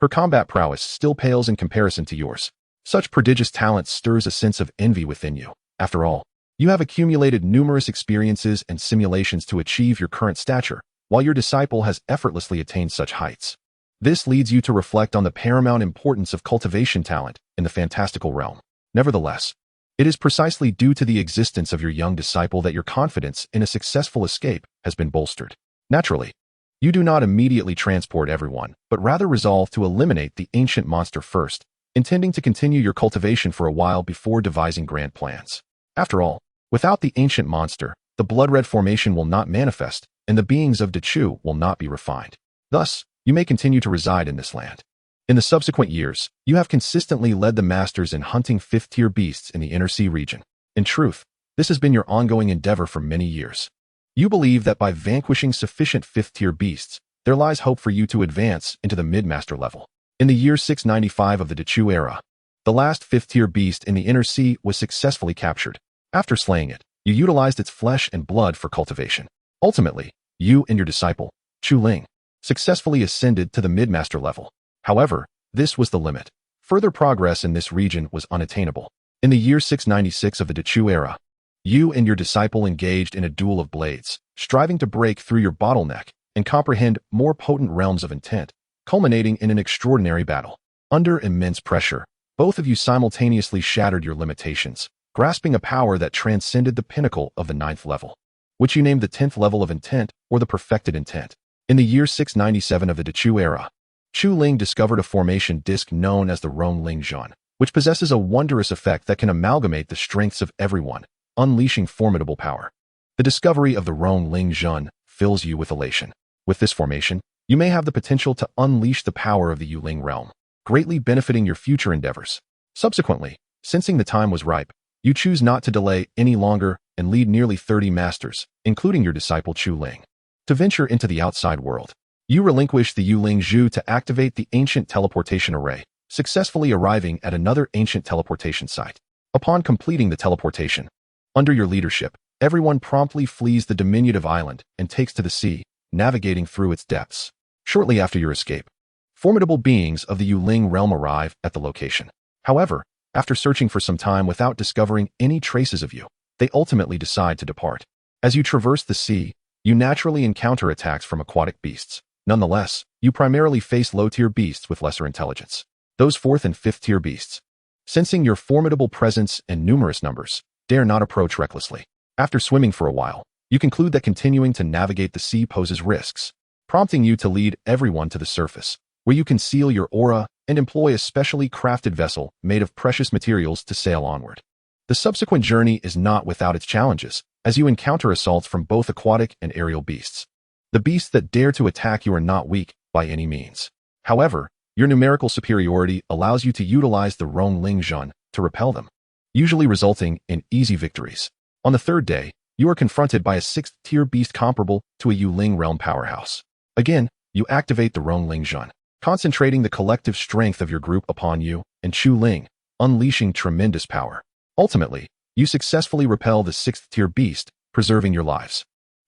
her combat prowess still pales in comparison to yours. Such prodigious talent stirs a sense of envy within you. After all, you have accumulated numerous experiences and simulations to achieve your current stature, while your disciple has effortlessly attained such heights. This leads you to reflect on the paramount importance of cultivation talent in the fantastical realm. Nevertheless, it is precisely due to the existence of your young disciple that your confidence in a successful escape has been bolstered. Naturally, you do not immediately transport everyone, but rather resolve to eliminate the ancient monster first, intending to continue your cultivation for a while before devising grand plans. After all, without the ancient monster, the blood-red formation will not manifest, and the beings of Dechu will not be refined. Thus, you may continue to reside in this land. In the subsequent years, you have consistently led the masters in hunting fifth-tier beasts in the Inner Sea region. In truth, this has been your ongoing endeavor for many years. You believe that by vanquishing sufficient fifth-tier beasts, there lies hope for you to advance into the mid-master level. In the year 695 of the Dechu era, the last fifth-tier beast in the Inner Sea was successfully captured. After slaying it, you utilized its flesh and blood for cultivation. Ultimately, you and your disciple, Chu Ling, successfully ascended to the mid-master level. However, this was the limit. Further progress in this region was unattainable. In the year 696 of the Dechu era, you and your disciple engaged in a duel of blades, striving to break through your bottleneck and comprehend more potent realms of intent, culminating in an extraordinary battle. Under immense pressure, both of you simultaneously shattered your limitations, grasping a power that transcended the pinnacle of the ninth level, which you named the 10th level of intent or the perfected intent. In the year 697 of the Dechu era, Chu Ling discovered a formation disc known as the Rong Ling Zhan, which possesses a wondrous effect that can amalgamate the strengths of everyone, unleashing formidable power. The discovery of the Rong Ling Zhan fills you with elation. With this formation, you may have the potential to unleash the power of the Yuling realm, greatly benefiting your future endeavors. Subsequently, sensing the time was ripe, you choose not to delay any longer and lead nearly 30 masters, including your disciple Chu Ling, to venture into the outside world. You relinquish the Yuling Zhu to activate the ancient teleportation array, successfully arriving at another ancient teleportation site. Upon completing the teleportation, under your leadership, everyone promptly flees the diminutive island and takes to the sea, navigating through its depths. Shortly after your escape, formidable beings of the Yuling realm arrive at the location. However, after searching for some time without discovering any traces of you, they ultimately decide to depart. As you traverse the sea, you naturally encounter attacks from aquatic beasts. Nonetheless, you primarily face low-tier beasts with lesser intelligence. Those fourth and fifth-tier beasts, sensing your formidable presence and numerous numbers, dare not approach recklessly. After swimming for a while, you conclude that continuing to navigate the sea poses risks, prompting you to lead everyone to the surface, where you conceal your aura and employ a specially crafted vessel made of precious materials to sail onward. The subsequent journey is not without its challenges, as you encounter assaults from both aquatic and aerial beasts. The beasts that dare to attack you are not weak by any means. However, your numerical superiority allows you to utilize the Rong Ling Zhan to repel them, usually resulting in easy victories. On the third day, you are confronted by a sixth-tier beast comparable to a Yuling realm powerhouse. Again, you activate the Rong Ling Zhan, concentrating the collective strength of your group upon you and Chu Ling, unleashing tremendous power. Ultimately, you successfully repel the sixth-tier beast, preserving your lives.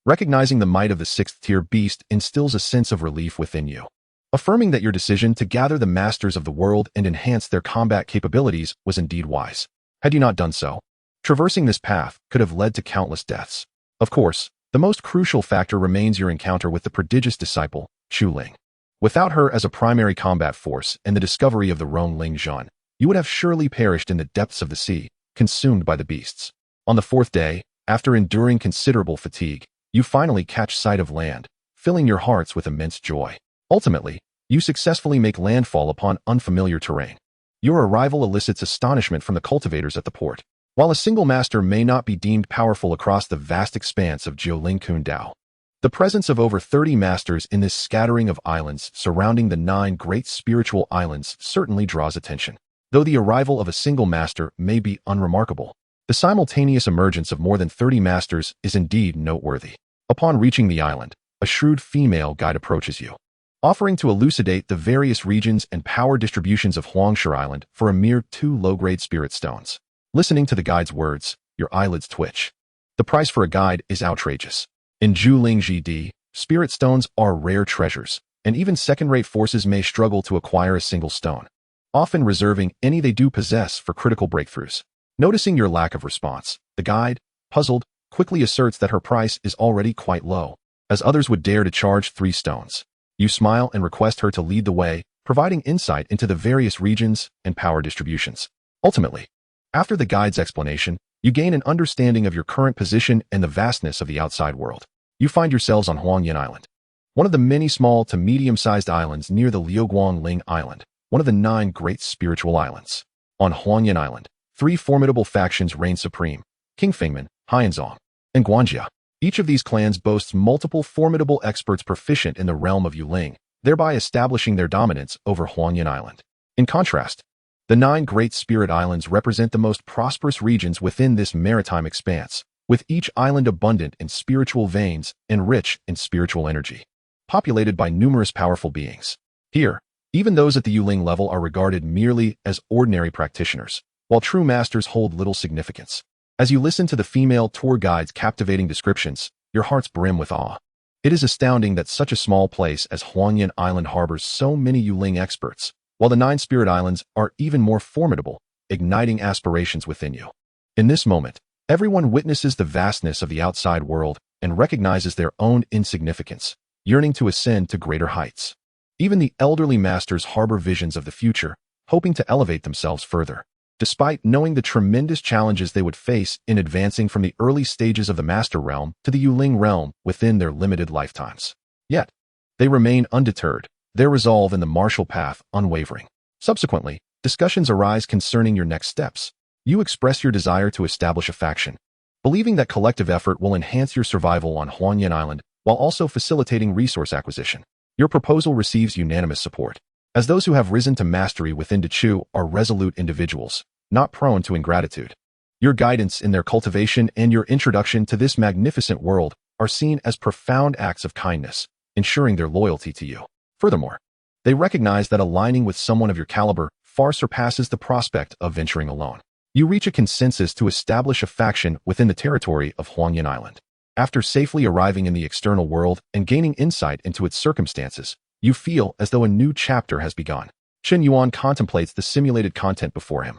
Recognizing the might of the sixth-tier beast instills a sense of relief within you, affirming that your decision to gather the masters of the world and enhance their combat capabilities was indeed wise. Had you not done so, traversing this path could have led to countless deaths. Of course, the most crucial factor remains your encounter with the prodigious disciple, Chu Ling. Without her as a primary combat force and the discovery of the Rong Ling Zhan, you would have surely perished in the depths of the sea, consumed by the beasts. On the fourth day, after enduring considerable fatigue, you finally catch sight of land, filling your hearts with immense joy. Ultimately, you successfully make landfall upon unfamiliar terrain. Your arrival elicits astonishment from the cultivators at the port. While a single master may not be deemed powerful across the vast expanse of Jiuling Dao, the presence of over 30 masters in this scattering of islands surrounding the 9 great spiritual islands certainly draws attention. Though the arrival of a single master may be unremarkable, the simultaneous emergence of more than 30 masters is indeed noteworthy. Upon reaching the island, a shrewd female guide approaches you, offering to elucidate the various regions and power distributions of Huangsha Island for a mere 2 low-grade spirit stones. Listening to the guide's words, your eyelids twitch. The price for a guide is outrageous. In Zhuling GD, spirit stones are rare treasures, and even second-rate forces may struggle to acquire a single stone, often reserving any they do possess for critical breakthroughs. Noticing your lack of response, the guide, puzzled, quickly asserts that her price is already quite low, as others would dare to charge 3 stones. You smile and request her to lead the way, providing insight into the various regions and power distributions. Ultimately, after the guide's explanation, you gain an understanding of your current position and the vastness of the outside world. You find yourselves on Huangyan Island, one of the many small to medium-sized islands near the Liuguang Ling Island, one of the 9 great spiritual islands. On Huangyan Island, 3 formidable factions reign supreme: King Fengman, Hyanzong, and Guanjia. Each of these clans boasts multiple formidable experts proficient in the realm of Yuling, thereby establishing their dominance over Huangyan Island. In contrast, the 9 great spirit islands represent the most prosperous regions within this maritime expanse, with each island abundant in spiritual veins and rich in spiritual energy, populated by numerous powerful beings. Here, even those at the Yuling level are regarded merely as ordinary practitioners, while true masters hold little significance. As you listen to the female tour guide's captivating descriptions, your hearts brim with awe. It is astounding that such a small place as Huangyan Island harbors so many Yuling experts, while the 9 spirit islands are even more formidable, igniting aspirations within you. In this moment, everyone witnesses the vastness of the outside world and recognizes their own insignificance, yearning to ascend to greater heights. Even the elderly masters harbor visions of the future, hoping to elevate themselves further, despite knowing the tremendous challenges they would face in advancing from the early stages of the master realm to the Yuling realm within their limited lifetimes. Yet, they remain undeterred, their resolve in the martial path unwavering. Subsequently, discussions arise concerning your next steps. You express your desire to establish a faction, believing that collective effort will enhance your survival on Huangyan Island while also facilitating resource acquisition. Your proposal receives unanimous support, as those who have risen to mastery within Dechu are resolute individuals, not prone to ingratitude. Your guidance in their cultivation and your introduction to this magnificent world are seen as profound acts of kindness, ensuring their loyalty to you. Furthermore, they recognize that aligning with someone of your caliber far surpasses the prospect of venturing alone. You reach a consensus to establish a faction within the territory of Huangyan Island. After safely arriving in the external world and gaining insight into its circumstances, you feel as though a new chapter has begun. Chen Yuan contemplates the simulated content before him.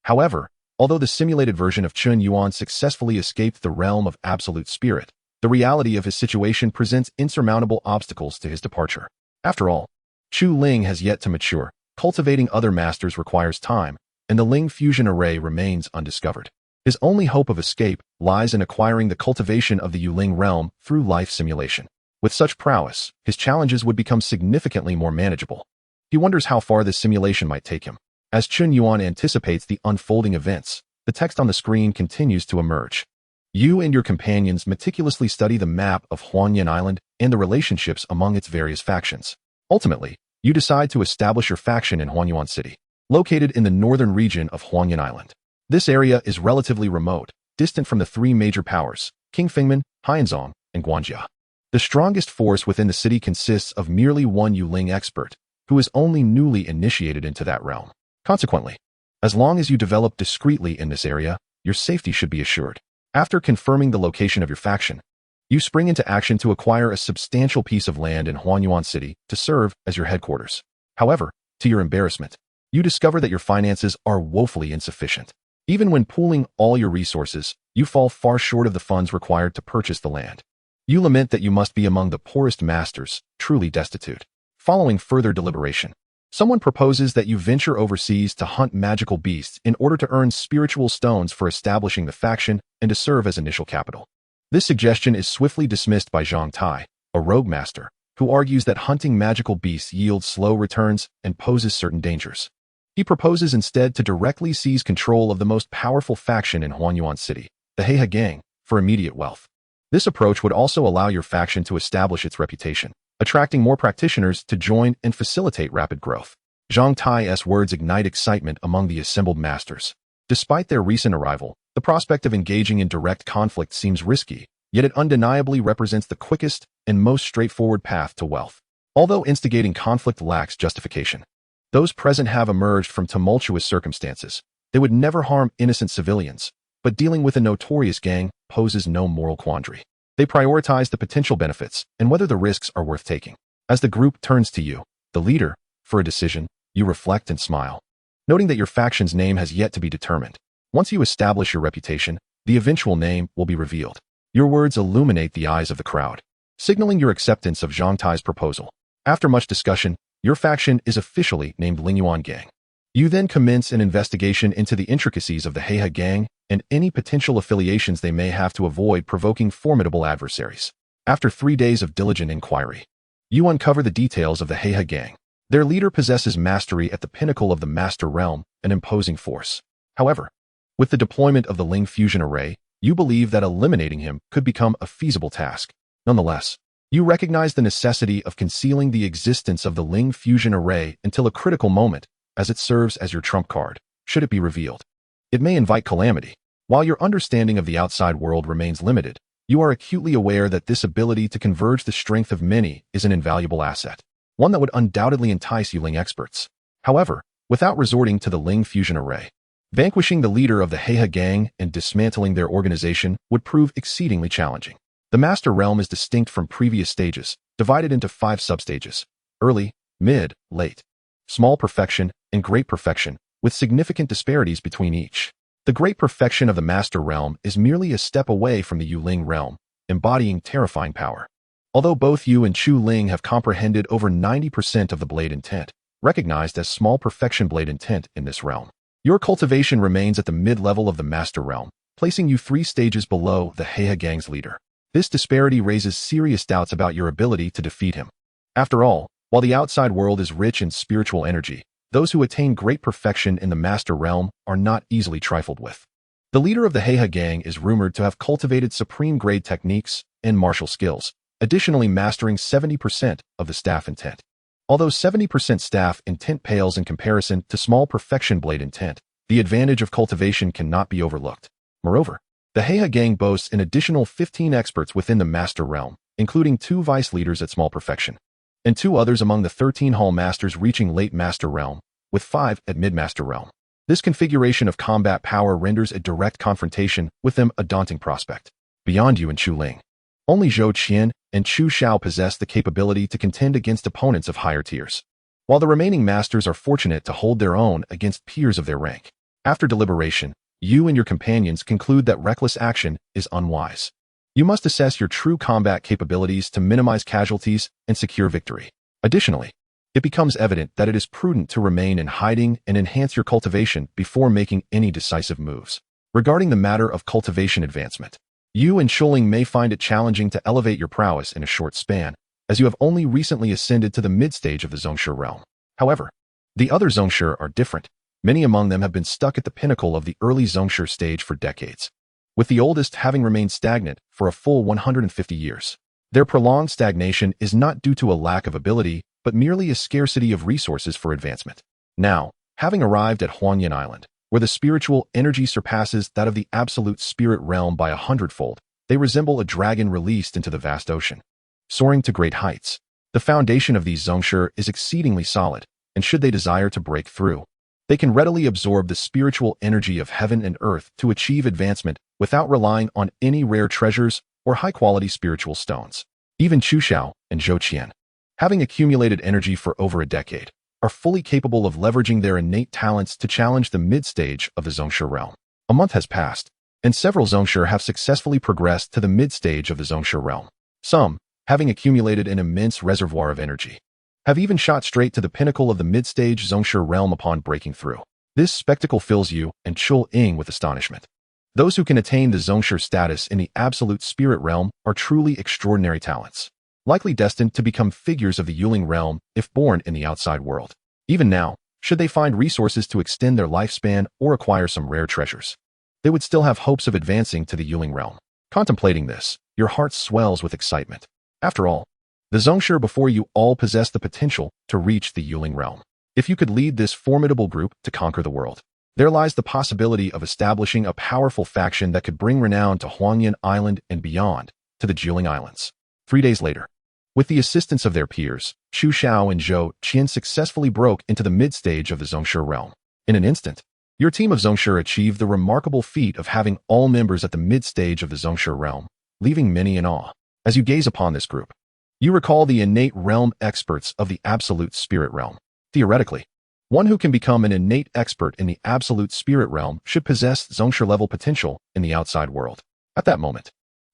However, although the simulated version of Chen Yuan successfully escaped the realm of absolute spirit, the reality of his situation presents insurmountable obstacles to his departure. After all, Chu Ling has yet to mature. Cultivating other masters requires time, and the Ling fusion array remains undiscovered. His only hope of escape lies in acquiring the cultivation of the Yuling realm through life simulation. With such prowess, his challenges would become significantly more manageable. He wonders how far this simulation might take him. As Chen Yuan anticipates the unfolding events, the text on the screen continues to emerge. You and your companions meticulously study the map of Huangyan Island and the relationships among its various factions. Ultimately, you decide to establish your faction in Huanyuan City, located in the northern region of Huangyan Island. This area is relatively remote, distant from the 3 major powers, King Fengman, Hyanzong, and Guanjia. The strongest force within the city consists of merely one Yuling expert, who is only newly initiated into that realm. Consequently, as long as you develop discreetly in this area, your safety should be assured. After confirming the location of your faction, you spring into action to acquire a substantial piece of land in Huanyuan City to serve as your headquarters. However, to your embarrassment, you discover that your finances are woefully insufficient. Even when pooling all your resources, you fall far short of the funds required to purchase the land. You lament that you must be among the poorest masters, truly destitute. Following further deliberation, someone proposes that you venture overseas to hunt magical beasts in order to earn spiritual stones for establishing the faction and to serve as initial capital. This suggestion is swiftly dismissed by Zhang Tai, a rogue master, who argues that hunting magical beasts yields slow returns and poses certain dangers. He proposes instead to directly seize control of the most powerful faction in Huanyuan City, the Heihe Gang, for immediate wealth. This approach would also allow your faction to establish its reputation, attracting more practitioners to join and facilitate rapid growth. Zhang Tai's words ignite excitement among the assembled masters. Despite their recent arrival, the prospect of engaging in direct conflict seems risky, yet it undeniably represents the quickest and most straightforward path to wealth. Although instigating conflict lacks justification, those present have emerged from tumultuous circumstances. They would never harm innocent civilians, but dealing with a notorious gang poses no moral quandary. They prioritize the potential benefits and whether the risks are worth taking. As the group turns to you, the leader, for a decision, you reflect and smile, noting that your faction's name has yet to be determined. Once you establish your reputation, the eventual name will be revealed. Your words illuminate the eyes of the crowd, signaling your acceptance of Zhang Tai's proposal. After much discussion, your faction is officially named Lingyuan Gang. You then commence an investigation into the intricacies of the Heihe Gang and any potential affiliations they may have to avoid provoking formidable adversaries. After 3 days of diligent inquiry, you uncover the details of the Heihe Gang. Their leader possesses mastery at the pinnacle of the Master Realm, an imposing force. However, with the deployment of the Ling Fusion Array, you believe that eliminating him could become a feasible task. Nonetheless, you recognize the necessity of concealing the existence of the Ling Fusion Array until a critical moment, as it serves as your trump card, should it be revealed. It may invite calamity. While your understanding of the outside world remains limited, you are acutely aware that this ability to converge the strength of many is an invaluable asset, one that would undoubtedly entice you Ling experts. However, without resorting to the Ling Fusion Array, vanquishing the leader of the Heihe Gang and dismantling their organization would prove exceedingly challenging. The Master Realm is distinct from previous stages, divided into 5 substages: early, mid, late, small perfection, and great perfection, with significant disparities between each. The great perfection of the Master Realm is merely a step away from the Yu Ling realm, embodying terrifying power. Although both you and Chu Ling have comprehended over 90% of the blade intent, recognized as small perfection blade intent in this realm, your cultivation remains at the mid-level of the Master Realm, placing you 3 stages below the Heihe Gang's leader. This disparity raises serious doubts about your ability to defeat him. After all, while the outside world is rich in spiritual energy, those who attain great perfection in the Master Realm are not easily trifled with. The leader of the Heihe Gang is rumored to have cultivated supreme-grade techniques and martial skills, additionally mastering 70% of the staff intent. Although 70% staff intent pales in comparison to small perfection blade intent, the advantage of cultivation cannot be overlooked. Moreover, the Heihe Gang boasts an additional 15 experts within the Master Realm, including 2 vice leaders at small perfection, and 2 others among the 13 Hall Masters reaching late Master Realm, with 5 at mid-Master Realm. This configuration of combat power renders a direct confrontation with them a daunting prospect. Beyond you and Chu Ling, only Zhou Qian and Chu Xiao possess the capability to contend against opponents of higher tiers, while the remaining masters are fortunate to hold their own against peers of their rank. After deliberation, you and your companions conclude that reckless action is unwise. You must assess your true combat capabilities to minimize casualties and secure victory. Additionally, it becomes evident that it is prudent to remain in hiding and enhance your cultivation before making any decisive moves. Regarding the matter of cultivation advancement, you and Shuling may find it challenging to elevate your prowess in a short span, as you have only recently ascended to the mid-stage of the Zhongshe realm. However, the other Zhongshe are different. Many among them have been stuck at the pinnacle of the early Zhongshe stage for decades, with the oldest having remained stagnant for a full 150 years. Their prolonged stagnation is not due to a lack of ability, but merely a scarcity of resources for advancement. Now, having arrived at Huanyan Island, where the spiritual energy surpasses that of the absolute spirit realm by 100-fold, they resemble a dragon released into the vast ocean, soaring to great heights. The foundation of these Zhongshe is exceedingly solid, and should they desire to break through, they can readily absorb the spiritual energy of heaven and earth to achieve advancement without relying on any rare treasures or high-quality spiritual stones. Even Chu Xiao and Zhou Qian, having accumulated energy for over a decade, are fully capable of leveraging their innate talents to challenge the mid-stage of the Zhongshe realm. A month has passed, and several Zhongshe have successfully progressed to the mid-stage of the Zhongshe realm. Some, having accumulated an immense reservoir of energy, have even shot straight to the pinnacle of the mid-stage Zhongshe realm upon breaking through. This spectacle fills you and Chul Ying with astonishment. Those who can attain the Zhongshe status in the absolute spirit realm are truly extraordinary talents. likely destined to become figures of the Yuling realm if born in the outside world. Even now, should they find resources to extend their lifespan or acquire some rare treasures, they would still have hopes of advancing to the Yuling realm. Contemplating this, your heart swells with excitement. After all, the xianxia before you all possess the potential to reach the Yuling realm. If you could lead this formidable group to conquer the world, there lies the possibility of establishing a powerful faction that could bring renown to Huangyan Island and beyond, to the Jiuling Islands. 3 days later, with the assistance of their peers, Xu Xiao and Zhou Qian successfully broke into the mid-stage of the xianxia realm. In an instant, your team of xianxia achieved the remarkable feat of having all members at the mid-stage of the xianxia realm, leaving many in awe. As you gaze upon this group, you recall the innate realm experts of the absolute spirit realm. Theoretically, one who can become an innate expert in the absolute spirit realm should possess xianxia-level potential in the outside world. At that moment,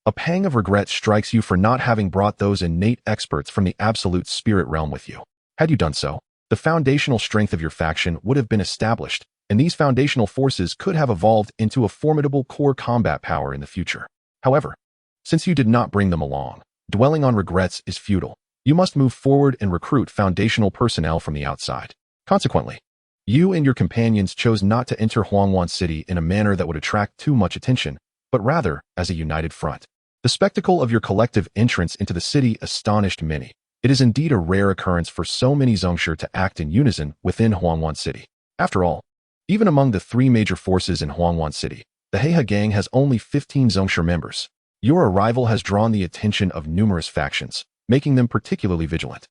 a pang of regret strikes you for not having brought those innate experts from the absolute spirit realm with you. Had you done so, the foundational strength of your faction would have been established, and these foundational forces could have evolved into a formidable core combat power in the future. However, since you did not bring them along, dwelling on regrets is futile. You must move forward and recruit foundational personnel from the outside. Consequently, you and your companions chose not to enter Huangwan City in a manner that would attract too much attention, but rather as a united front. The spectacle of your collective entrance into the city astonished many. It is indeed a rare occurrence for so many xianxia to act in unison within Huangwan City. After all, even among the 3 major forces in Huangwan City, the Heihe gang has only 15 xianxia members. Your arrival has drawn the attention of numerous factions, making them particularly vigilant.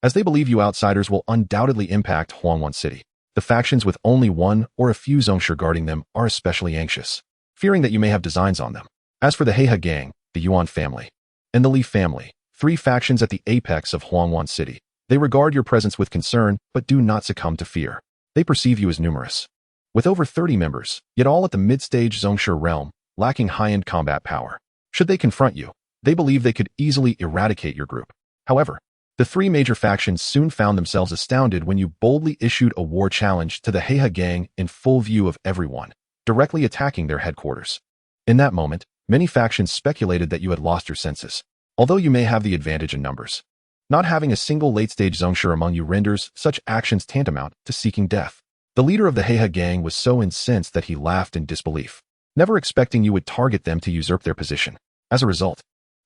As they believe you outsiders will undoubtedly impact Huangwan City, the factions with only 1 or a few xianxia guarding them are especially anxious, fearing that you may have designs on them. As for the Heihe gang, the Yuan family, and the Li family, 3 factions at the apex of Huangwan City, they regard your presence with concern but do not succumb to fear. They perceive you as numerous, with over 30 members, yet all at the mid-stage xianxia realm, lacking high-end combat power. Should they confront you, they believe they could easily eradicate your group. However, the 3 major factions soon found themselves astounded when you boldly issued a war challenge to the Heihe gang in full view of everyone, directly attacking their headquarters. In that moment, many factions speculated that you had lost your senses, although you may have the advantage in numbers. Not having a single late-stage xianxia among you renders such actions tantamount to seeking death. The leader of the Heihe gang was so incensed that he laughed in disbelief, never expecting you would target them to usurp their position. As a result,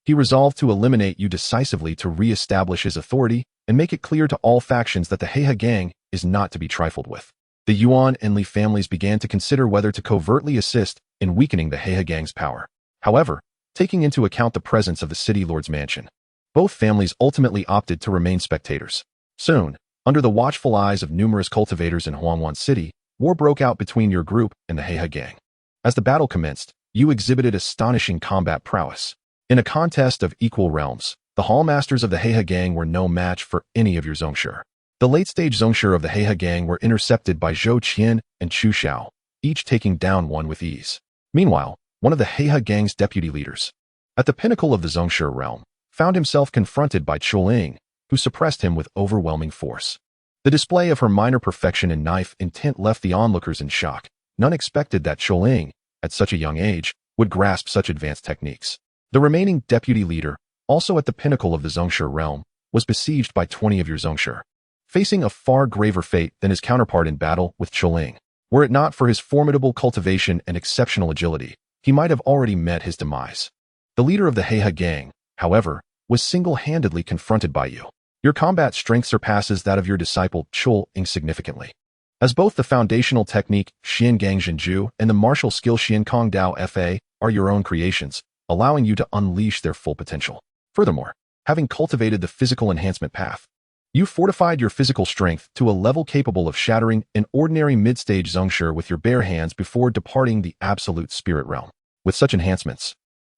he resolved to eliminate you decisively to re-establish his authority and make it clear to all factions that the Heihe gang is not to be trifled with. The Yuan and Li families began to consider whether to covertly assist in weakening the Heihe gang's power. However, taking into account the presence of the city lord's mansion, both families ultimately opted to remain spectators. Soon, under the watchful eyes of numerous cultivators in Huangwan City, war broke out between your group and the Heihe gang. As the battle commenced, you exhibited astonishing combat prowess. In a contest of equal realms, the hallmasters of the Heihe gang were no match for any of your xianxia. The late-stage xianxia of the Heihe gang were intercepted by Zhou Qian and Xu Xiao, each taking down one with ease. Meanwhile, one of the Heihe gang's deputy leaders, at the pinnacle of the xianxia realm, found himself confronted by Qiling, who suppressed him with overwhelming force. The display of her minor perfection in knife intent left the onlookers in shock. None expected that Qiling, at such a young age, would grasp such advanced techniques. The remaining deputy leader, also at the pinnacle of the xianxia realm, was besieged by 20 of your xianxia, facing a far graver fate than his counterpart in battle with Qiling. Were it not for his formidable cultivation and exceptional agility, he might have already met his demise. The leader of the Heihe gang, however, was single-handedly confronted by you. Your combat strength surpasses that of your disciple Qiling significantly. As both the foundational technique Xiangang Zhenju and the martial skill Xiankong Dao Fa are your own creations, allowing you to unleash their full potential. Furthermore, having cultivated the physical enhancement path, you fortified your physical strength to a level capable of shattering an ordinary mid-stage xianxia with your bare hands before departing the absolute spirit realm. With such enhancements,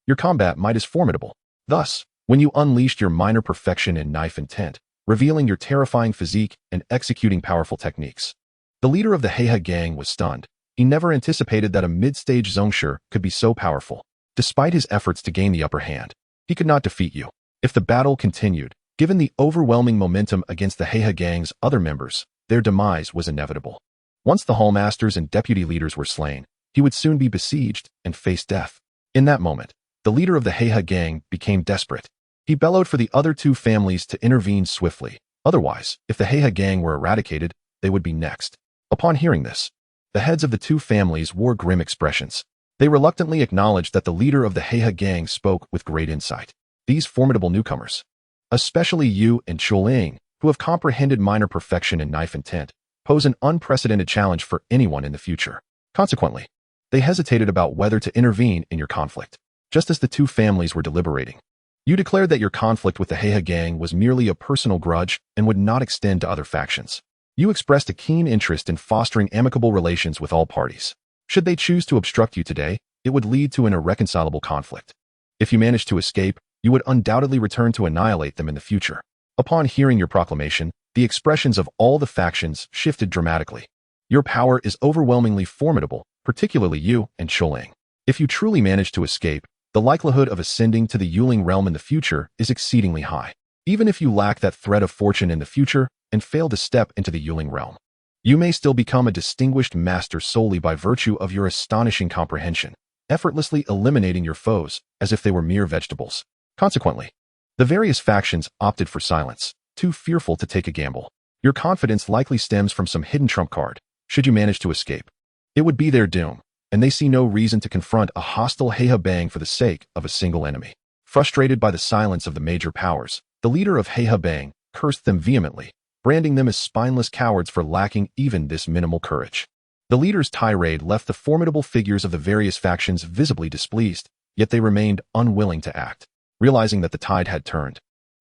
your combat might is formidable. Thus, when you unleashed your minor perfection in knife intent, revealing your terrifying physique and executing powerful techniques, the leader of the Heihe gang was stunned. He never anticipated that a mid-stage xianxia could be so powerful. Despite his efforts to gain the upper hand, he could not defeat you. If the battle continued, given the overwhelming momentum against the Heihe gang's other members, their demise was inevitable. Once the hallmasters and deputy leaders were slain, he would soon be besieged and face death. In that moment, the leader of the Heihe gang became desperate. He bellowed for the other two families to intervene swiftly. Otherwise, if the Heiha gang were eradicated, they would be next. Upon hearing this, the heads of the two families wore grim expressions. They reluctantly acknowledged that the leader of the Heiha gang spoke with great insight. These formidable newcomers, especially you and Chuling, who have comprehended minor perfection in knife intent, pose an unprecedented challenge for anyone in the future. Consequently, they hesitated about whether to intervene in your conflict. Just as the two families were deliberating, you declared that your conflict with the Heiha gang was merely a personal grudge and would not extend to other factions. You expressed a keen interest in fostering amicable relations with all parties. Should they choose to obstruct you today, it would lead to an irreconcilable conflict. If you managed to escape, you would undoubtedly return to annihilate them in the future. Upon hearing your proclamation, the expressions of all the factions shifted dramatically. Your power is overwhelmingly formidable, particularly you and Chuling. If you truly manage to escape, the likelihood of ascending to the Yuling realm in the future is exceedingly high. Even if you lack that thread of fortune in the future and fail to step into the Yuling realm, you may still become a distinguished master solely by virtue of your astonishing comprehension, effortlessly eliminating your foes as if they were mere vegetables. Consequently, the various factions opted for silence, too fearful to take a gamble. Your confidence likely stems from some hidden trump card. Should you manage to escape, it would be their doom, and they see no reason to confront a hostile Heiha Bang for the sake of a single enemy. Frustrated by the silence of the major powers, the leader of Heiha Bang cursed them vehemently, branding them as spineless cowards for lacking even this minimal courage. The leader's tirade left the formidable figures of the various factions visibly displeased, yet they remained unwilling to act. Realizing that the tide had turned,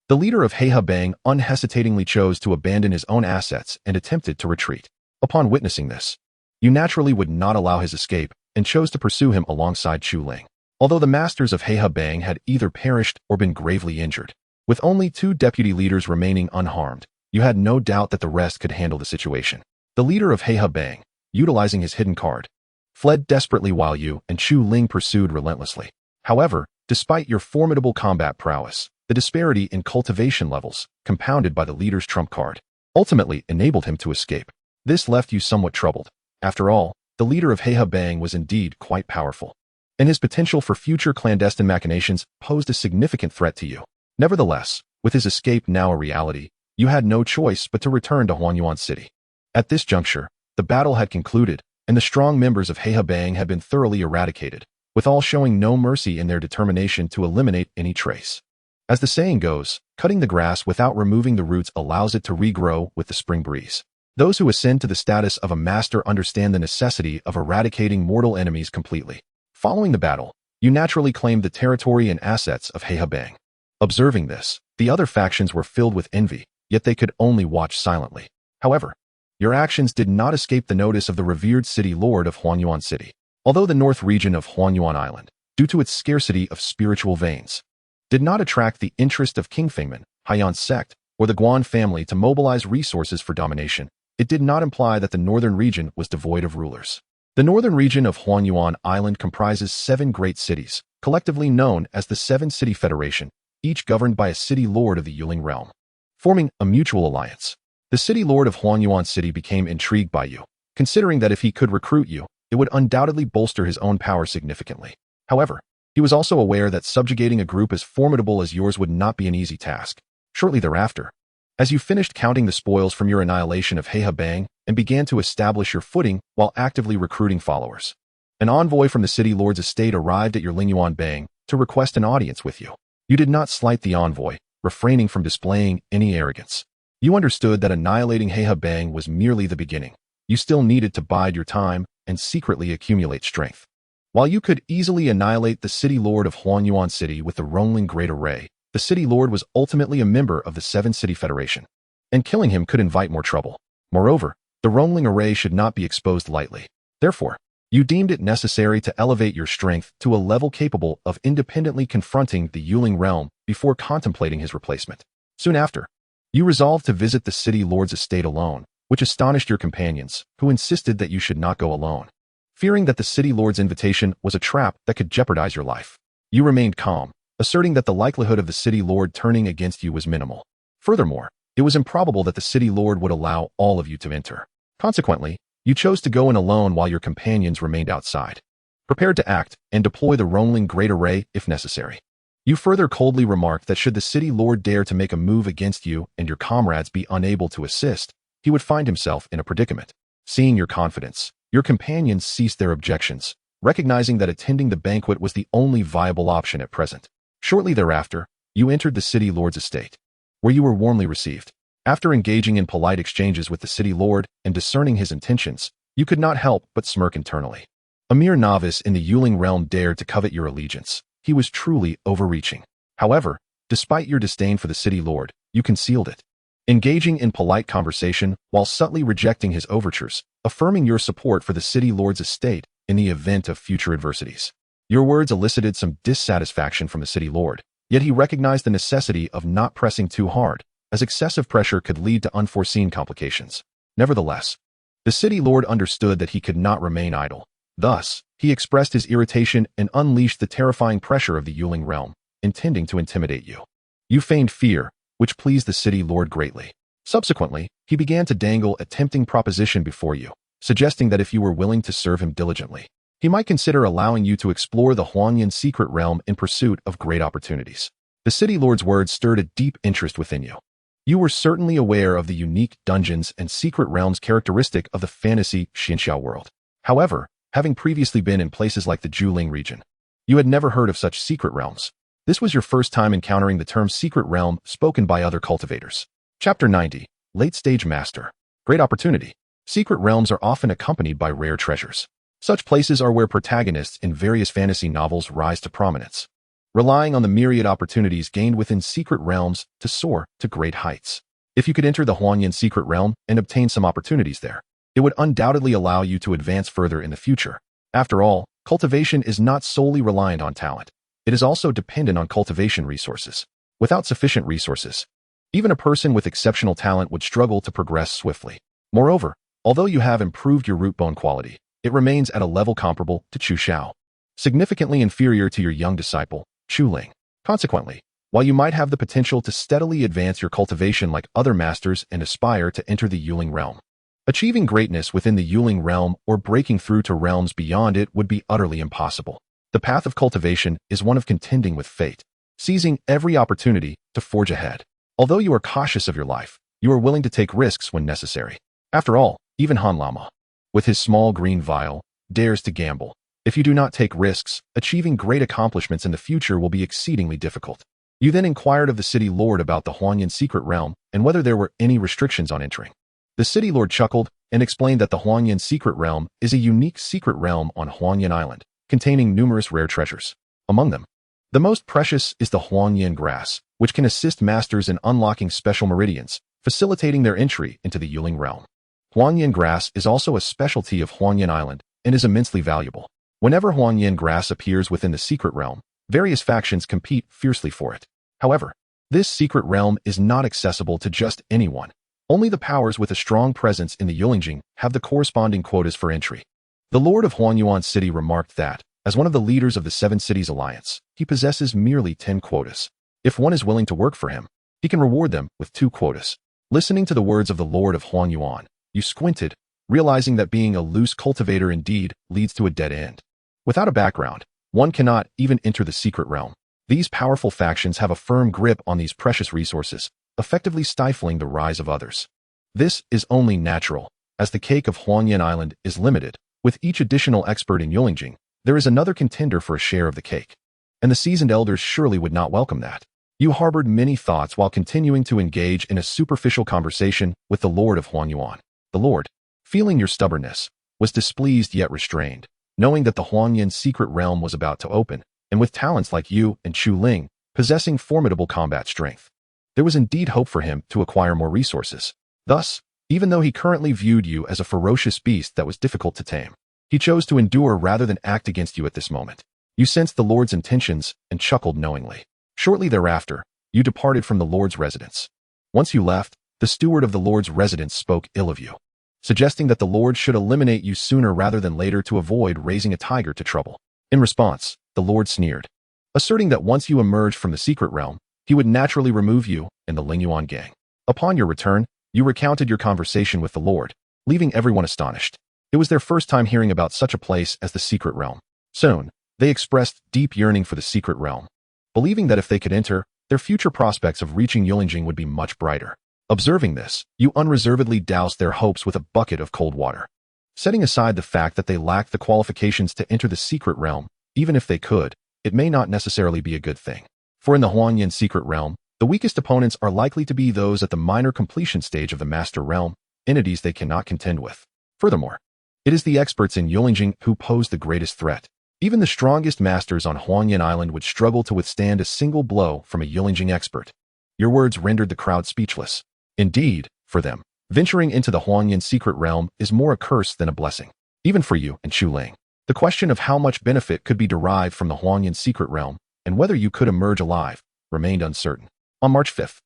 the leader of Heiha Bang unhesitatingly chose to abandon his own assets and attempted to retreat. Upon witnessing this, you naturally would not allow his escape and chose to pursue him alongside Chuling. Although the masters of Heiha Bang had either perished or been gravely injured, with only two deputy leaders remaining unharmed, you had no doubt that the rest could handle the situation. The leader of Heiha Bang, utilizing his hidden card, fled desperately while you and Chuling pursued relentlessly. However, despite your formidable combat prowess, the disparity in cultivation levels, compounded by the leader's trump card, ultimately enabled him to escape. This left you somewhat troubled. After all, the leader of Heiha Bang was indeed quite powerful, and his potential for future clandestine machinations posed a significant threat to you. Nevertheless, with his escape now a reality, you had no choice but to return to Huanyuan City. At this juncture, the battle had concluded, and the strong members of Heiha Bang had been thoroughly eradicated, with all showing no mercy in their determination to eliminate any trace. As the saying goes, cutting the grass without removing the roots allows it to regrow with the spring breeze. Those who ascend to the status of a master understand the necessity of eradicating mortal enemies completely. Following the battle, you naturally claimed the territory and assets of Heiha Bang. Observing this, the other factions were filled with envy, yet they could only watch silently. However, your actions did not escape the notice of the revered city lord of Huanyuan City. Although the north region of Huanyuan Island, due to its scarcity of spiritual veins, did not attract the interest of King Fengman, Haiyan sect, or the Guan family to mobilize resources for domination, it did not imply that the northern region was devoid of rulers. The northern region of Huanyuan Island comprises 7 great cities, collectively known as the 7-City Federation, each governed by a city lord of the Yuling realm. Forming a mutual alliance, the city lord of Huanyuan City became intrigued by you, considering that if he could recruit you, it would undoubtedly bolster his own power significantly. However, he was also aware that subjugating a group as formidable as yours would not be an easy task. Shortly thereafter, as you finished counting the spoils from your annihilation of Heiha Bang and began to establish your footing while actively recruiting followers, an envoy from the city lord's estate arrived at your Lingyuan Bang to request an audience with you. You did not slight the envoy, refraining from displaying any arrogance. You understood that annihilating Heiha Bang was merely the beginning. You still needed to bide your time and secretly accumulate strength. While you could easily annihilate the city lord of Huanyuan City with the Rongling Great Array, the city lord was ultimately a member of the 7-City Federation, and killing him could invite more trouble. Moreover, the Rongling Array should not be exposed lightly. Therefore, you deemed it necessary to elevate your strength to a level capable of independently confronting the Yuling realm before contemplating his replacement. Soon after, you resolved to visit the city lord's estate alone, which astonished your companions, who insisted that you should not go alone. Fearing that the city lord's invitation was a trap that could jeopardize your life, you remained calm, asserting that the likelihood of the city lord turning against you was minimal. Furthermore, it was improbable that the city lord would allow all of you to enter. Consequently, you chose to go in alone while your companions remained outside, prepared to act and deploy the Rongling Great Array if necessary. You further coldly remarked that should the city lord dare to make a move against you and your comrades be unable to assist, he would find himself in a predicament. Seeing your confidence, your companions ceased their objections, recognizing that attending the banquet was the only viable option at present. Shortly thereafter, you entered the city lord's estate, where you were warmly received. After engaging in polite exchanges with the city lord and discerning his intentions, you could not help but smirk internally. A mere novice in the Yuling realm dared to covet your allegiance. He was truly overreaching. However, despite your disdain for the city lord, you concealed it, engaging in polite conversation while subtly rejecting his overtures, affirming your support for the city lord's estate in the event of future adversities. Your words elicited some dissatisfaction from the city lord, yet he recognized the necessity of not pressing too hard, as excessive pressure could lead to unforeseen complications. Nevertheless, the city lord understood that he could not remain idle. Thus, he expressed his irritation and unleashed the terrifying pressure of the Yuling realm, intending to intimidate you. You feigned fear, which pleased the city lord greatly. Subsequently, he began to dangle a tempting proposition before you, suggesting that if you were willing to serve him diligently, he might consider allowing you to explore the Huanyan secret realm in pursuit of great opportunities. The city lord's words stirred a deep interest within you. You were certainly aware of the unique dungeons and secret realms characteristic of the fantasy xianxia world. However, having previously been in places like the Zhuling region, you had never heard of such secret realms. This was your first time encountering the term secret realm spoken by other cultivators. Chapter 90. Late Stage Master. Great opportunity. Secret realms are often accompanied by rare treasures. Such places are where protagonists in various fantasy novels rise to prominence, relying on the myriad opportunities gained within secret realms to soar to great heights. If you could enter the Huanyan secret realm and obtain some opportunities there, it would undoubtedly allow you to advance further in the future. After all, cultivation is not solely reliant on talent. It is also dependent on cultivation resources. Without sufficient resources, even a person with exceptional talent would struggle to progress swiftly. Moreover, although you have improved your root bone quality, it remains at a level comparable to Chu Xiao, significantly inferior to your young disciple, Chu Ling. Consequently, while you might have the potential to steadily advance your cultivation like other masters and aspire to enter the Yuling realm, achieving greatness within the Yuling realm or breaking through to realms beyond it would be utterly impossible. The path of cultivation is one of contending with fate, seizing every opportunity to forge ahead. Although you are cautious of your life, you are willing to take risks when necessary. After all, even Han Lama, with his small green vial, dares to gamble. If you do not take risks, achieving great accomplishments in the future will be exceedingly difficult. You then inquired of the city lord about the Huanyan secret realm and whether there were any restrictions on entering. The city lord chuckled and explained that the Huanyan secret realm is a unique secret realm on Huanyan Island, containing numerous rare treasures. Among them, the most precious is the Huanyan grass, which can assist masters in unlocking special meridians, facilitating their entry into the Yuling realm. Huanyan grass is also a specialty of Huanyan Island and is immensely valuable. Whenever Huanyan grass appears within the secret realm, various factions compete fiercely for it. However, this secret realm is not accessible to just anyone. Only the powers with a strong presence in the Yulingjing have the corresponding quotas for entry. The Lord of Huanyuan City remarked that, as one of the leaders of the Seven Cities Alliance, he possesses merely 10 quotas. If one is willing to work for him, he can reward them with 2 quotas. Listening to the words of the Lord of Huanyuan, you squinted, realizing that being a loose cultivator indeed leads to a dead end. Without a background, one cannot even enter the secret realm. These powerful factions have a firm grip on these precious resources, effectively stifling the rise of others. This is only natural, as the cake of Huanyan Island is limited. With each additional expert in Yulingjing, there is another contender for a share of the cake. And the seasoned elders surely would not welcome that. You harbored many thoughts while continuing to engage in a superficial conversation with the Lord of Huanyuan. The Lord, feeling your stubbornness, was displeased yet restrained, knowing that the Huanyan secret realm was about to open, and with talents like you and Chu Ling, possessing formidable combat strength, there was indeed hope for him to acquire more resources. Thus, even though he currently viewed you as a ferocious beast that was difficult to tame, he chose to endure rather than act against you at this moment. You sensed the Lord's intentions and chuckled knowingly. Shortly thereafter, you departed from the Lord's residence. Once you left, the steward of the Lord's residence spoke ill of you, suggesting that the Lord should eliminate you sooner rather than later to avoid raising a tiger to trouble. In response, the Lord sneered, asserting that once you emerged from the secret realm, he would naturally remove you and the Lingyuan gang. Upon your return, you recounted your conversation with the Lord, leaving everyone astonished. It was their first time hearing about such a place as the secret realm. Soon, they expressed deep yearning for the secret realm. believing that if they could enter, their future prospects of reaching Yulingjing would be much brighter. Observing this, you unreservedly doused their hopes with a bucket of cold water. Setting aside the fact that they lacked the qualifications to enter the secret realm, even if they could, it may not necessarily be a good thing. For in the Huanyan secret realm, the weakest opponents are likely to be those at the minor completion stage of the master realm, entities they cannot contend with. Furthermore, it is the experts in Yulingjing who pose the greatest threat. Even the strongest masters on Huanyan Island would struggle to withstand a single blow from a Yulingjing expert. Your words rendered the crowd speechless. Indeed, for them, venturing into the Huanyan secret realm is more a curse than a blessing. Even for you and Chu Ling, the question of how much benefit could be derived from the Huanyan secret realm and whether you could emerge alive remained uncertain. On March 5th,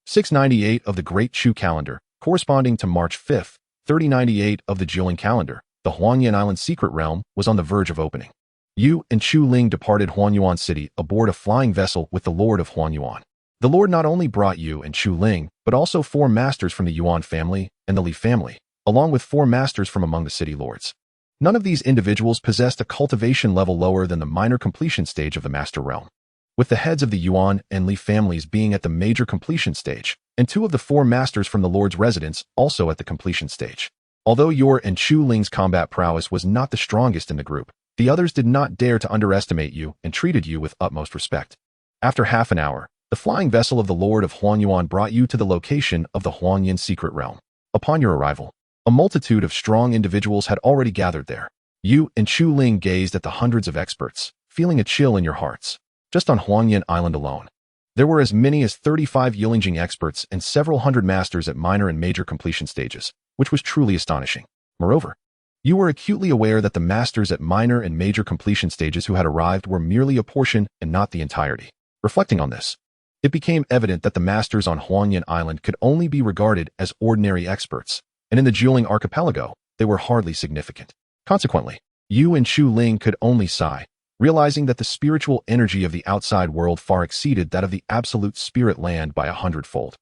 698 of the Great Chu calendar, corresponding to March 5th, 3098 of the Jiuling calendar, the Huanyan Island secret realm was on the verge of opening. You and Chu Ling departed Huanyuan City aboard a flying vessel with the Lord of Huanyuan. The Lord not only brought you and Chu Ling, but also 4 masters from the Yuan family and the Li family, along with 4 masters from among the city lords. None of these individuals possessed a cultivation level lower than the minor completion stage of the master realm, with the heads of the Yuan and Li families being at the major completion stage, and 2 of the 4 masters from the Lord's residence also at the completion stage. Although your and Chu Ling's combat prowess was not the strongest in the group, the others did not dare to underestimate you and treated you with utmost respect. After half an hour, the flying vessel of the Lord of Huanyuan brought you to the location of the Huanyan secret realm. Upon your arrival, a multitude of strong individuals had already gathered there. You and Chu Ling gazed at the hundreds of experts, feeling a chill in your hearts. Just on Huanyan Island alone, there were as many as 35 Yulingjing experts and several hundred masters at minor and major completion stages, which was truly astonishing. Moreover, you were acutely aware that the masters at minor and major completion stages who had arrived were merely a portion and not the entirety. Reflecting on this, it became evident that the masters on Huanyan Island could only be regarded as ordinary experts, and in the Jiuling archipelago, they were hardly significant. Consequently, you and Chu Ling could only sigh, realizing that the spiritual energy of the outside world far exceeded that of the absolute spirit land by 100-fold.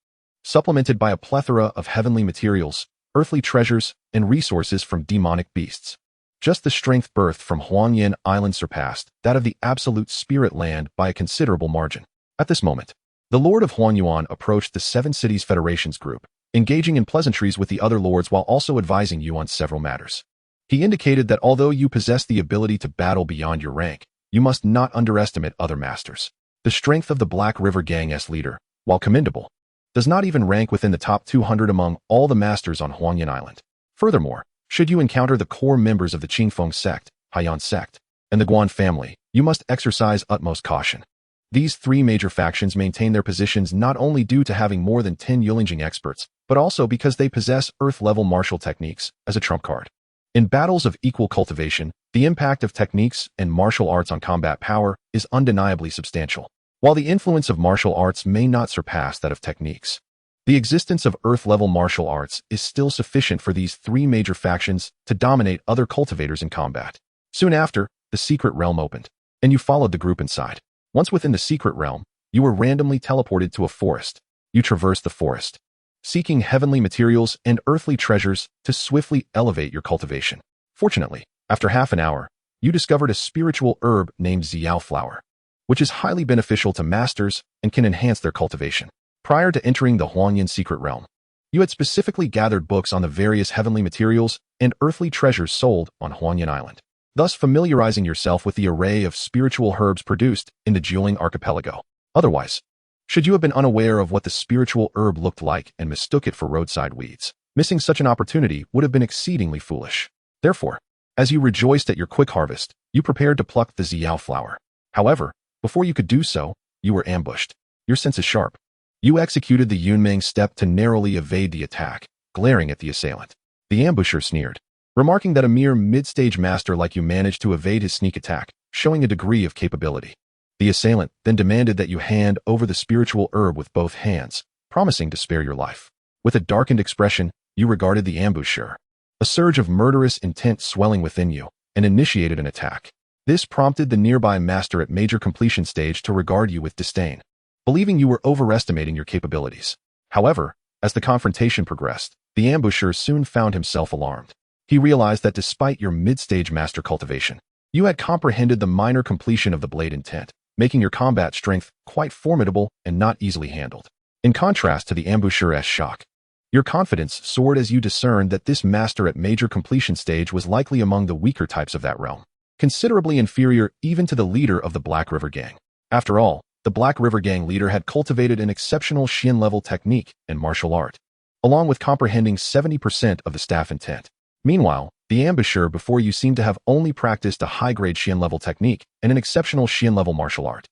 Supplemented by a plethora of heavenly materials, earthly treasures, and resources from demonic beasts. Just the strength birthed from Huanyan Island surpassed that of the absolute spirit land by a considerable margin. At this moment, the Lord of Huanyuan approached the 7 Cities Federations group, engaging in pleasantries with the other lords while also advising you on several matters. He indicated that although you possess the ability to battle beyond your rank, you must not underestimate other masters. The strength of the Black River Gang's leader, while commendable, does not even rank within the top 200 among all the masters on Huanyan Island. Furthermore, should you encounter the core members of the Qingfeng sect, Haiyan sect, and the Guan family, you must exercise utmost caution. These 3 major factions maintain their positions not only due to having more than 10 Yulingjing experts, but also because they possess Earth-level martial techniques as a trump card. In battles of equal cultivation, the impact of techniques and martial arts on combat power is undeniably substantial. While the influence of martial arts may not surpass that of techniques, the existence of Earth-level martial arts is still sufficient for these 3 major factions to dominate other cultivators in combat. Soon after, the secret realm opened, and you followed the group inside. Once within the secret realm, you were randomly teleported to a forest. You traversed the forest, seeking heavenly materials and earthly treasures to swiftly elevate your cultivation. Fortunately, after half an hour, you discovered a spiritual herb named Xiao flower, which is highly beneficial to masters and can enhance their cultivation. Prior to entering the Huanyan secret realm, you had specifically gathered books on the various heavenly materials and earthly treasures sold on Huanyan Island, thus familiarizing yourself with the array of spiritual herbs produced in the Jiuling archipelago. Otherwise, should you have been unaware of what the spiritual herb looked like and mistook it for roadside weeds, missing such an opportunity would have been exceedingly foolish. Therefore, as you rejoiced at your quick harvest, you prepared to pluck the Xiao flower. However, before you could do so, you were ambushed. Your sense is sharp. You executed the Yunmeng step to narrowly evade the attack, glaring at the assailant. The ambusher sneered, remarking that a mere mid-stage master like you managed to evade his sneak attack, showing a degree of capability. The assailant then demanded that you hand over the spiritual herb with both hands, promising to spare your life. With a darkened expression, you regarded the ambusher. A surge of murderous intent swelling within you, and initiated an attack. This prompted the nearby master at major completion stage to regard you with disdain, believing you were overestimating your capabilities. However, as the confrontation progressed, the ambusher soon found himself alarmed. He realized that despite your mid-stage master cultivation, you had comprehended the minor completion of the blade intent, making your combat strength quite formidable and not easily handled. In contrast to the ambusher's shock, your confidence soared as you discerned that this master at major completion stage was likely among the weaker types of that realm, considerably inferior even to the leader of the Black River Gang. After all, the Black River Gang leader had cultivated an exceptional Xian-level technique and martial art, along with comprehending 70% of the staff intent. Meanwhile, the ambusher before you seemed to have only practiced a high-grade Xian-level technique and an exceptional Xian-level martial art,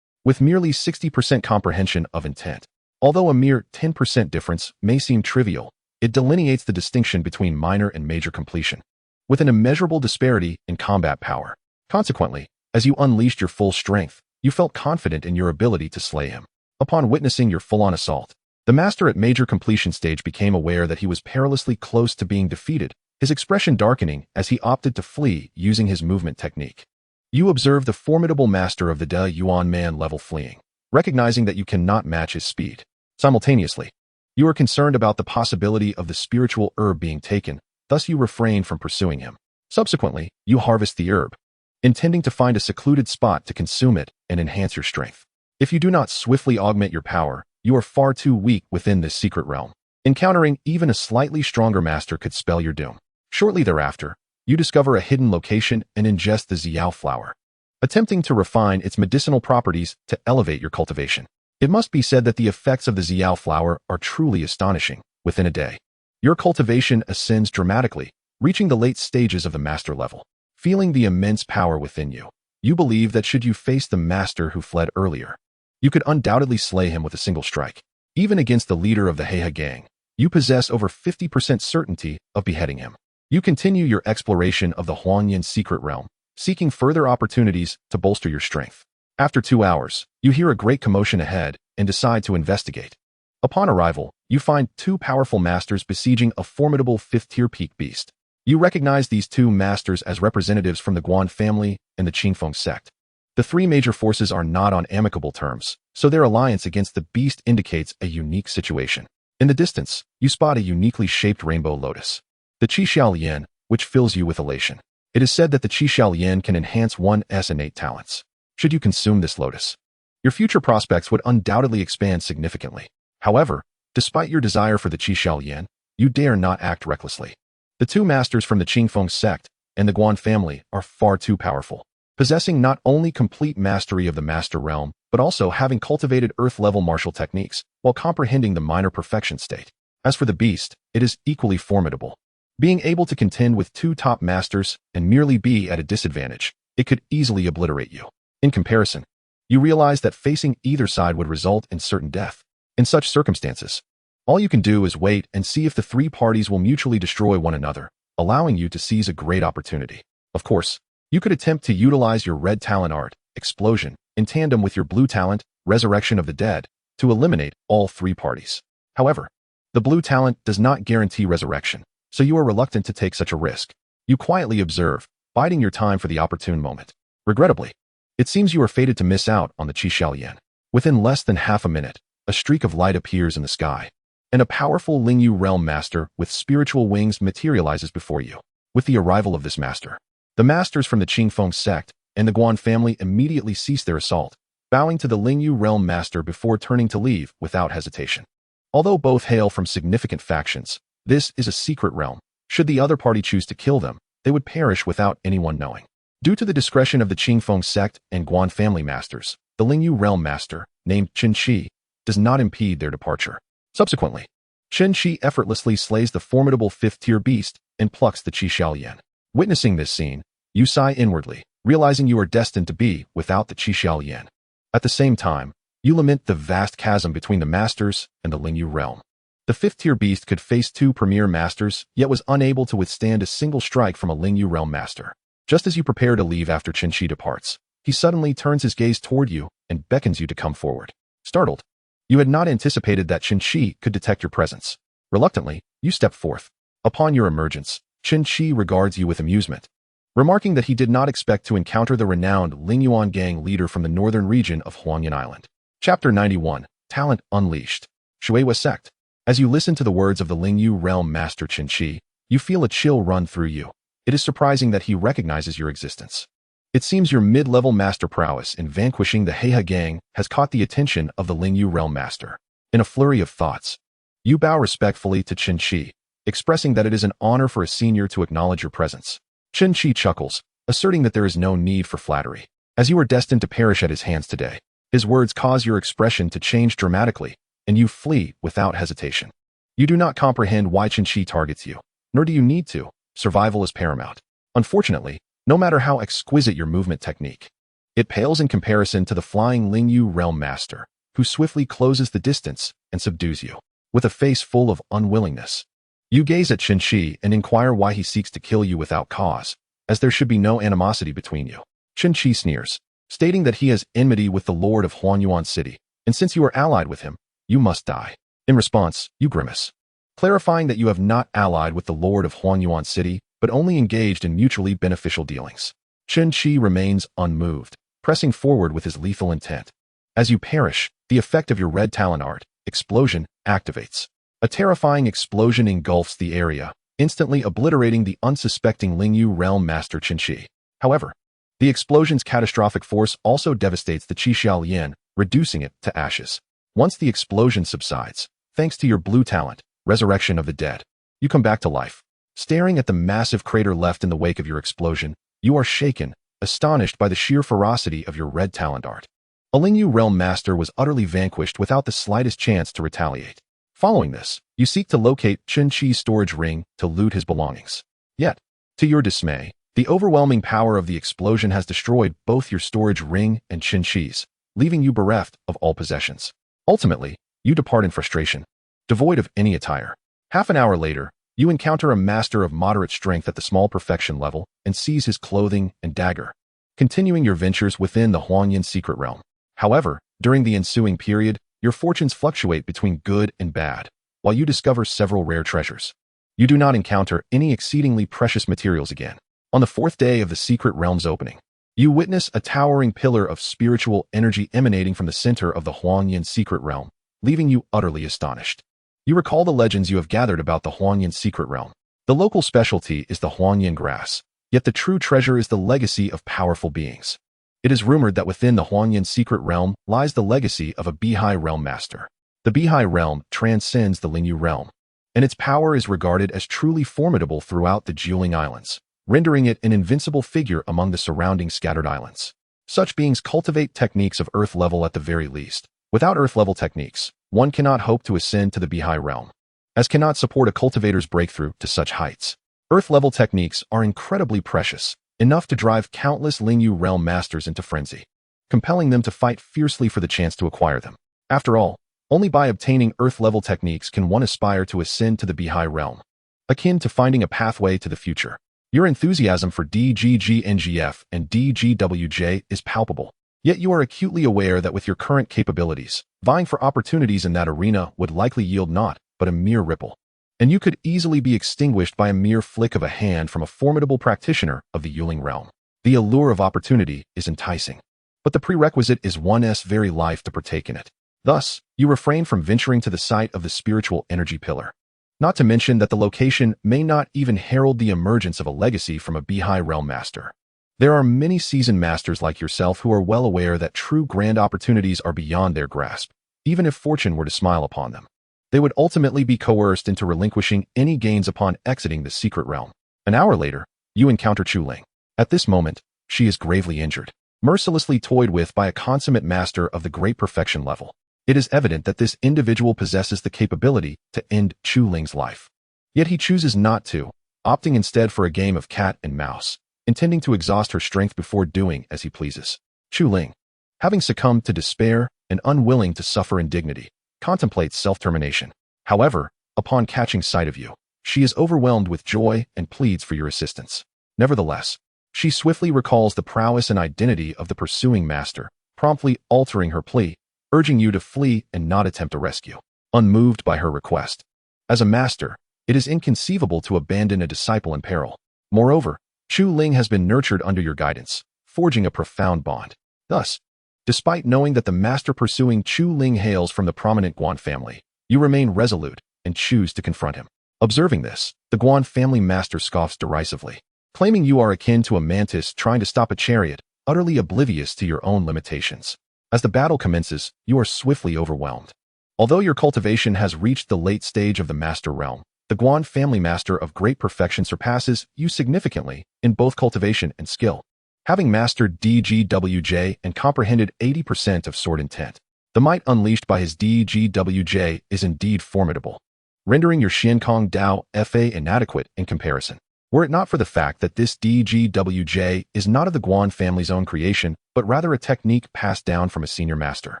with merely 60% comprehension of intent. Although a mere 10% difference may seem trivial, it delineates the distinction between minor and major completion, with an immeasurable disparity in combat power. Consequently, as you unleashed your full strength, you felt confident in your ability to slay him. Upon witnessing your full-on assault, the master at major completion stage became aware that he was perilously close to being defeated, his expression darkening as he opted to flee using his movement technique. You observe the formidable master of the De Yuan man level fleeing, recognizing that you cannot match his speed. Simultaneously, you are concerned about the possibility of the spiritual herb being taken, thus you refrain from pursuing him. Subsequently, you harvest the herb, intending to find a secluded spot to consume it and enhance your strength. If you do not swiftly augment your power, you are far too weak within this secret realm. Encountering even a slightly stronger master could spell your doom. Shortly thereafter, you discover a hidden location and ingest the xiao flower, attempting to refine its medicinal properties to elevate your cultivation. It must be said that the effects of the xiao flower are truly astonishing. Within a day, your cultivation ascends dramatically, reaching the late stages of the master level. Feeling the immense power within you, you believe that should you face the master who fled earlier, you could undoubtedly slay him with a single strike. Even against the leader of the Heihe gang, you possess over 50% certainty of beheading him. You continue your exploration of the Huangyan secret realm, seeking further opportunities to bolster your strength. After 2 hours, you hear a great commotion ahead and decide to investigate. Upon arrival, you find 2 powerful masters besieging a formidable 5th-tier peak beast. You recognize these 2 masters as representatives from the Guan family and the Qingfeng sect. The 3 major forces are not on amicable terms, so their alliance against the beast indicates a unique situation. In the distance, you spot a uniquely shaped rainbow lotus, the Xiaolian, which fills you with elation. It is said that the Xiaolian can enhance one's innate talents. Should you consume this lotus, your future prospects would undoubtedly expand significantly. However, despite your desire for the Xiaolian, you dare not act recklessly. The 2 masters from the Qingfeng sect and the Guan family are far too powerful, possessing not only complete mastery of the master realm, but also having cultivated earth-level martial techniques while comprehending the minor perfection state. As for the beast, it is equally formidable. Being able to contend with 2 top masters and merely be at a disadvantage, it could easily obliterate you. In comparison, you realize that facing either side would result in certain death. In such circumstances, all you can do is wait and see if the 3 parties will mutually destroy one another, allowing you to seize a great opportunity. Of course, you could attempt to utilize your red talent art, explosion, in tandem with your blue talent, resurrection of the dead, to eliminate all 3 parties. However, the blue talent does not guarantee resurrection, so you are reluctant to take such a risk. You quietly observe, biding your time for the opportune moment. Regrettably, it seems you are fated to miss out on the Xiaolian. Within less than half a minute, a streak of light appears in the sky, and a powerful Lingyu realm master with spiritual wings materializes before you. With the arrival of this master, the masters from the Qingfeng sect and the Guan family immediately cease their assault, bowing to the Lingyu realm master before turning to leave without hesitation. Although both hail from significant factions, this is a secret realm. Should the other party choose to kill them, they would perish without anyone knowing. Due to the discretion of the Qingfeng sect and Guan family masters, the Lingyu realm master, named Chen Shi, does not impede their departure. Subsequently, Chen Shi effortlessly slays the formidable 5th-tier beast and plucks the Xiaolian. Witnessing this scene, you sigh inwardly, realizing you are destined to be without the Xiaolian. At the same time, you lament the vast chasm between the masters and the Lingyu realm. The 5th-tier beast could face 2 premier masters, yet was unable to withstand a single strike from a Lingyu realm master. Just as you prepare to leave after Chen Shi departs, he suddenly turns his gaze toward you and beckons you to come forward. Startled, you had not anticipated that Chen Shi could detect your presence. Reluctantly, you step forth. Upon your emergence, Chen Shi regards you with amusement, remarking that he did not expect to encounter the renowned Lingyuan gang leader from the northern region of Huangyan Island. Chapter 91, Talent Unleashed. Shueihua Sect. As you listen to the words of the Lingyu realm master Chen Shi, you feel a chill run through you. It is surprising that he recognizes your existence. It seems your mid-level master prowess in vanquishing the Heihe gang has caught the attention of the Lingyu realm master. In a flurry of thoughts, you bow respectfully to Chen Qi, expressing that it is an honor for a senior to acknowledge your presence. Chen Qi chuckles, asserting that there is no need for flattery, as you are destined to perish at his hands today. His words cause your expression to change dramatically, and you flee without hesitation. You do not comprehend why Chen Qi targets you, nor do you need to. Survival is paramount. Unfortunately, no matter how exquisite your movement technique, it pales in comparison to the flying Lingyu realm master, who swiftly closes the distance and subdues you. With a face full of unwillingness, you gaze at Chen Qi and inquire why he seeks to kill you without cause, as there should be no animosity between you. Chen Qi sneers, stating that he has enmity with the lord of Huanyuan City, and since you are allied with him, you must die. In response, you grimace, clarifying that you have not allied with the lord of Huanyuan City, but only engaged in mutually beneficial dealings. Chen Qi remains unmoved, pressing forward with his lethal intent. As you perish, the effect of your red talent art, explosion, activates. A terrifying explosion engulfs the area, instantly obliterating the unsuspecting Lingyu realm master Chen Qi. However, the explosion's catastrophic force also devastates the Qi Xiaolian, reducing it to ashes. Once the explosion subsides, thanks to your blue talent, Resurrection of the Dead, you come back to life. Staring at the massive crater left in the wake of your explosion, you are shaken, astonished by the sheer ferocity of your red talent art. A Lingyu realm master was utterly vanquished without the slightest chance to retaliate. Following this, you seek to locate Chen Qi's storage ring to loot his belongings. Yet, to your dismay, the overwhelming power of the explosion has destroyed both your storage ring and Chen Qi's, leaving you bereft of all possessions. Ultimately, you depart in frustration, devoid of any attire. Half an hour later, you encounter a master of moderate strength at the small perfection level and seize his clothing and dagger, continuing your ventures within the Huanyan secret realm. However, during the ensuing period, your fortunes fluctuate between good and bad, while you discover several rare treasures. You do not encounter any exceedingly precious materials again. On the fourth day of the secret realm's opening, you witness a towering pillar of spiritual energy emanating from the center of the Huanyan secret realm, leaving you utterly astonished. You recall the legends you have gathered about the Huanyan secret realm. The local specialty is the Huanyan grass, yet the true treasure is the legacy of powerful beings. It is rumored that within the Huanyan secret realm lies the legacy of a Bihai realm master. The Bihai realm transcends the Lingyu realm, and its power is regarded as truly formidable throughout the Jiuling Islands, rendering it an invincible figure among the surrounding scattered islands. Such beings cultivate techniques of Earth level at the very least. Without Earth level techniques, one cannot hope to ascend to the Bihai realm, as cannot support a cultivator's breakthrough to such heights. Earth-level techniques are incredibly precious, enough to drive countless Lingyu realm masters into frenzy, compelling them to fight fiercely for the chance to acquire them. After all, only by obtaining Earth-level techniques can one aspire to ascend to the Bihai realm, akin to finding a pathway to the future. Your enthusiasm for DGGNGF and DGWJ is palpable. Yet you are acutely aware that with your current capabilities, vying for opportunities in that arena would likely yield naught but a mere ripple, and you could easily be extinguished by a mere flick of a hand from a formidable practitioner of the Yuling realm. The allure of opportunity is enticing, but the prerequisite is one's very life to partake in it. Thus, you refrain from venturing to the site of the spiritual energy pillar. Not to mention that the location may not even herald the emergence of a legacy from a Bihai realm master. There are many seasoned masters like yourself who are well aware that true grand opportunities are beyond their grasp, even if fortune were to smile upon them. They would ultimately be coerced into relinquishing any gains upon exiting the secret realm. An hour later, you encounter Chu Ling. At this moment, she is gravely injured, mercilessly toyed with by a consummate master of the great perfection level. It is evident that this individual possesses the capability to end Chu Ling's life. Yet he chooses not to, opting instead for a game of cat and mouse, intending to exhaust her strength before doing as he pleases. Chu Ling, having succumbed to despair and unwilling to suffer indignity, contemplates self-termination. However, upon catching sight of you, she is overwhelmed with joy and pleads for your assistance. Nevertheless, she swiftly recalls the prowess and identity of the pursuing master, promptly altering her plea, urging you to flee and not attempt a rescue. Unmoved by her request, as a master, it is inconceivable to abandon a disciple in peril. Moreover, Chu Ling has been nurtured under your guidance, forging a profound bond. Thus, despite knowing that the master pursuing Chu Ling hails from the prominent Guan family, you remain resolute and choose to confront him. Observing this, the Guan family master scoffs derisively, claiming you are akin to a mantis trying to stop a chariot utterly oblivious to your own limitations. As the battle commences, you are swiftly overwhelmed. Although your cultivation has reached the late stage of the Master Realm, the Guan family master of great perfection surpasses you significantly in both cultivation and skill. Having mastered DGWJ and comprehended 80% of sword intent, the might unleashed by his DGWJ is indeed formidable, rendering your Xiankong Dao FA inadequate in comparison. Were it not for the fact that this DGWJ is not of the Guan family's own creation, but rather a technique passed down from a senior master,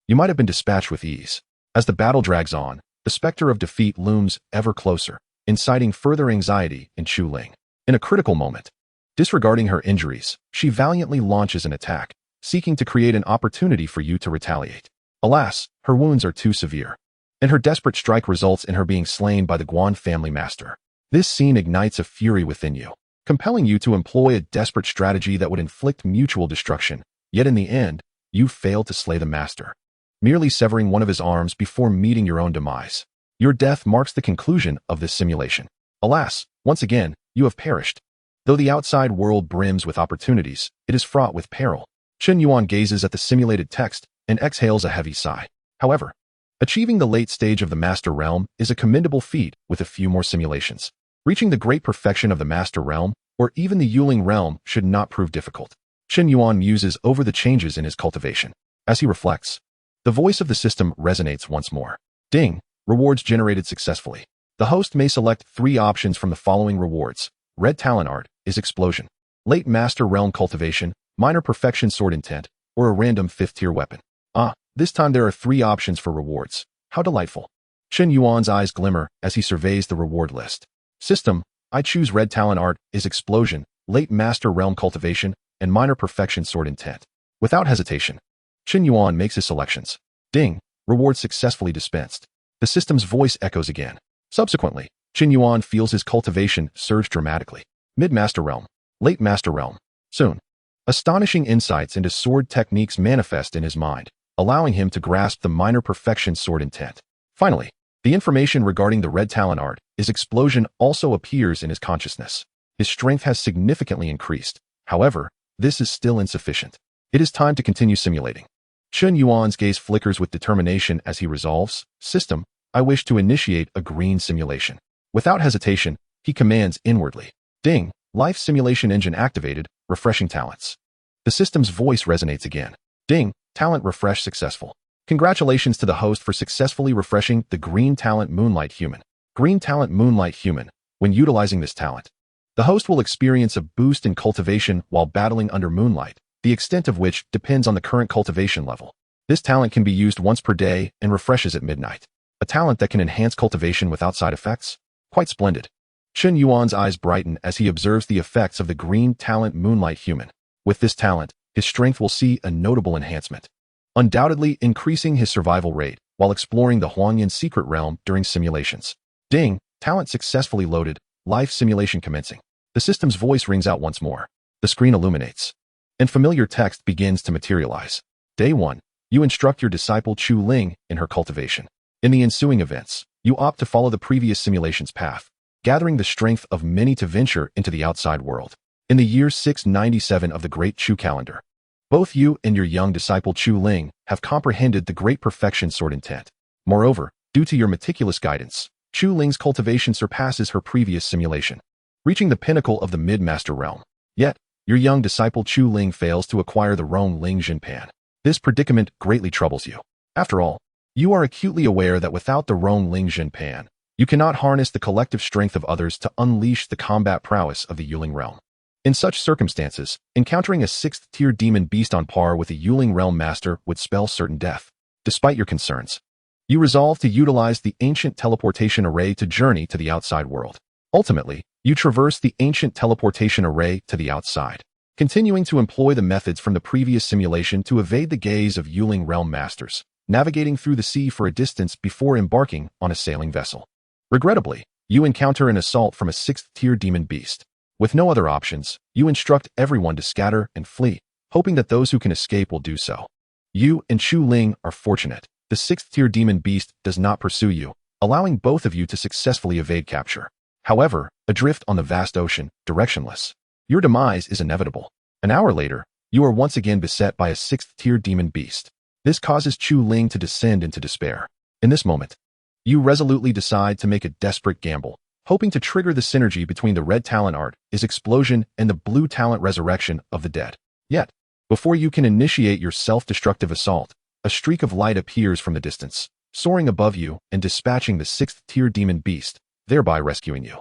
you might have been dispatched with ease. As the battle drags on, the specter of defeat looms ever closer, inciting further anxiety in Chu Ling. In a critical moment, disregarding her injuries, she valiantly launches an attack, seeking to create an opportunity for you to retaliate. Alas, her wounds are too severe, and her desperate strike results in her being slain by the Guan family master. This scene ignites a fury within you, compelling you to employ a desperate strategy that would inflict mutual destruction, yet in the end, you fail to slay the master, merely severing one of his arms before meeting your own demise. Your death marks the conclusion of this simulation. Alas, once again, you have perished. Though the outside world brims with opportunities, it is fraught with peril. Chen Yuan gazes at the simulated text and exhales a heavy sigh. However, achieving the late stage of the Master Realm is a commendable feat with a few more simulations. Reaching the great perfection of the Master Realm, or even the Yuling Realm, should not prove difficult. Chen Yuan muses over the changes in his cultivation. As he reflects, the voice of the system resonates once more. Ding! Rewards generated successfully. The host may select 3 options from the following rewards. Red Talent Art is Explosion, Late Master Realm Cultivation, Minor Perfection Sword Intent, or a random 5th-tier weapon. This time there are 3 options for rewards. How delightful. Chen Yuan's eyes glimmer as he surveys the reward list. System, I choose Red Talent Art is Explosion, Late Master Realm Cultivation, and Minor Perfection Sword Intent. Without hesitation, Chen Yuan makes his selections. Ding! Reward successfully dispensed. The system's voice echoes again. Subsequently, Chen Yuan feels his cultivation surge dramatically. Mid-Master Realm, Late Master Realm. Soon, astonishing insights into sword techniques manifest in his mind, allowing him to grasp the Minor Perfection Sword Intent. Finally, the information regarding the Red Talent Art is Explosion also appears in his consciousness. His strength has significantly increased. However, this is still insufficient. It is time to continue simulating. Chen Yuan's gaze flickers with determination as he resolves, System, I wish to initiate a green simulation. Without hesitation, he commands inwardly. Ding! Life Simulation Engine activated, refreshing talents. The system's voice resonates again. Ding! Talent refresh successful. Congratulations to the host for successfully refreshing the Green Talent Moonlight Human. Green Talent Moonlight Human. When utilizing this talent, the host will experience a boost in cultivation while battling under moonlight, the extent of which depends on the current cultivation level. This talent can be used once per day and refreshes at midnight. A talent that can enhance cultivation without side effects? Quite splendid. Chen Yuan's eyes brighten as he observes the effects of the Green Talent Moonlight Human. With this talent, his strength will see a notable enhancement, undoubtedly increasing his survival rate while exploring the Huangyan secret realm during simulations. Ding! Talent successfully loaded, life simulation commencing. The system's voice rings out once more. The screen illuminates, and familiar text begins to materialize. Day 1. You instruct your disciple Chu Ling in her cultivation. In the ensuing events, you opt to follow the previous simulation's path, gathering the strength of many to venture into the outside world. In the year 697 of the Great Chu calendar, both you and your young disciple Chu Ling have comprehended the Great Perfection Sword Intent. Moreover, due to your meticulous guidance, Chu Ling's cultivation surpasses her previous simulation, reaching the pinnacle of the Mid-Master Realm. Yet, your young disciple Chu Ling fails to acquire the Rong Ling Jinpan. This predicament greatly troubles you. After all, you are acutely aware that without the Rong Ling Jinpan, you cannot harness the collective strength of others to unleash the combat prowess of the Yuling Realm. In such circumstances, encountering a 6th-tier demon beast on par with a Yuling Realm master would spell certain death. Despite your concerns, you resolve to utilize the ancient teleportation array to journey to the outside world. Ultimately, you traverse the ancient teleportation array to the outside, continuing to employ the methods from the previous simulation to evade the gaze of Yuling Realm masters, navigating through the sea for a distance before embarking on a sailing vessel. Regrettably, you encounter an assault from a 6th-tier demon beast. With no other options, you instruct everyone to scatter and flee, hoping that those who can escape will do so. You and Chu Ling are fortunate. The 6th-tier demon beast does not pursue you, allowing both of you to successfully evade capture. However, adrift on the vast ocean, directionless, your demise is inevitable. An hour later, you are once again beset by a 6th-tier demon beast. This causes Chu Ling to descend into despair. In this moment, you resolutely decide to make a desperate gamble, hoping to trigger the synergy between the red talent art is explosion and the blue talent resurrection of the dead. Yet, before you can initiate your self-destructive assault, a streak of light appears from the distance, soaring above you and dispatching the 6th-tier demon beast, thereby rescuing you.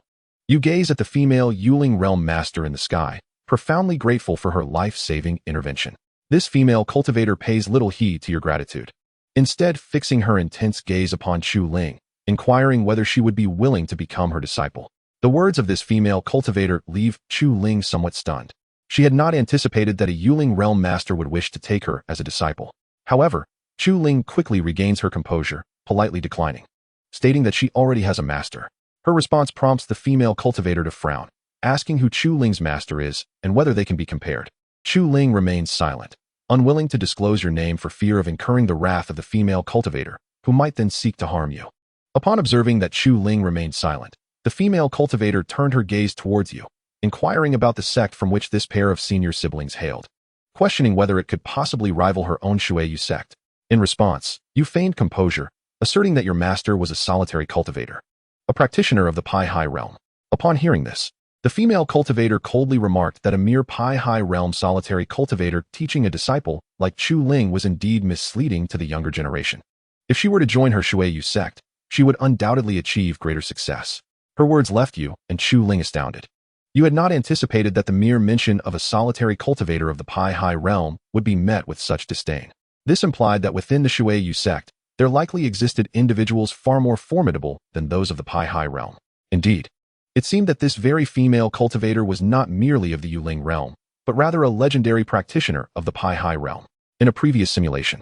You gaze at the female Yuling realm master in the sky, profoundly grateful for her life-saving intervention. This female cultivator pays little heed to your gratitude, instead fixing her intense gaze upon Chu Ling, inquiring whether she would be willing to become her disciple. The words of this female cultivator leave Chu Ling somewhat stunned. She had not anticipated that a Yuling realm master would wish to take her as a disciple. However, Chu Ling quickly regains her composure, politely declining, stating that she already has a master. Her response prompts the female cultivator to frown, asking who Chu Ling's master is and whether they can be compared. Chu Ling remains silent, unwilling to disclose your name for fear of incurring the wrath of the female cultivator, who might then seek to harm you. Upon observing that Chu Ling remained silent, the female cultivator turned her gaze towards you, inquiring about the sect from which this pair of senior siblings hailed, questioning whether it could possibly rival her own Xianxiaaudiobooks sect. In response, you feigned composure, asserting that your master was a solitary cultivator, a practitioner of the Pi High realm. Upon hearing this, the female cultivator coldly remarked that a mere Pi High realm solitary cultivator teaching a disciple like Chu Ling was indeed misleading to the younger generation. If she were to join her Xianxiaaudiobooks sect, she would undoubtedly achieve greater success. Her words left you and Chu Ling astounded. You had not anticipated that the mere mention of a solitary cultivator of the Pi High realm would be met with such disdain. This implied that within the Xianxiaaudiobooks sect, there likely existed individuals far more formidable than those of the Pi High realm. Indeed, it seemed that this very female cultivator was not merely of the Yuling realm, but rather a legendary practitioner of the Pi High realm. In a previous simulation,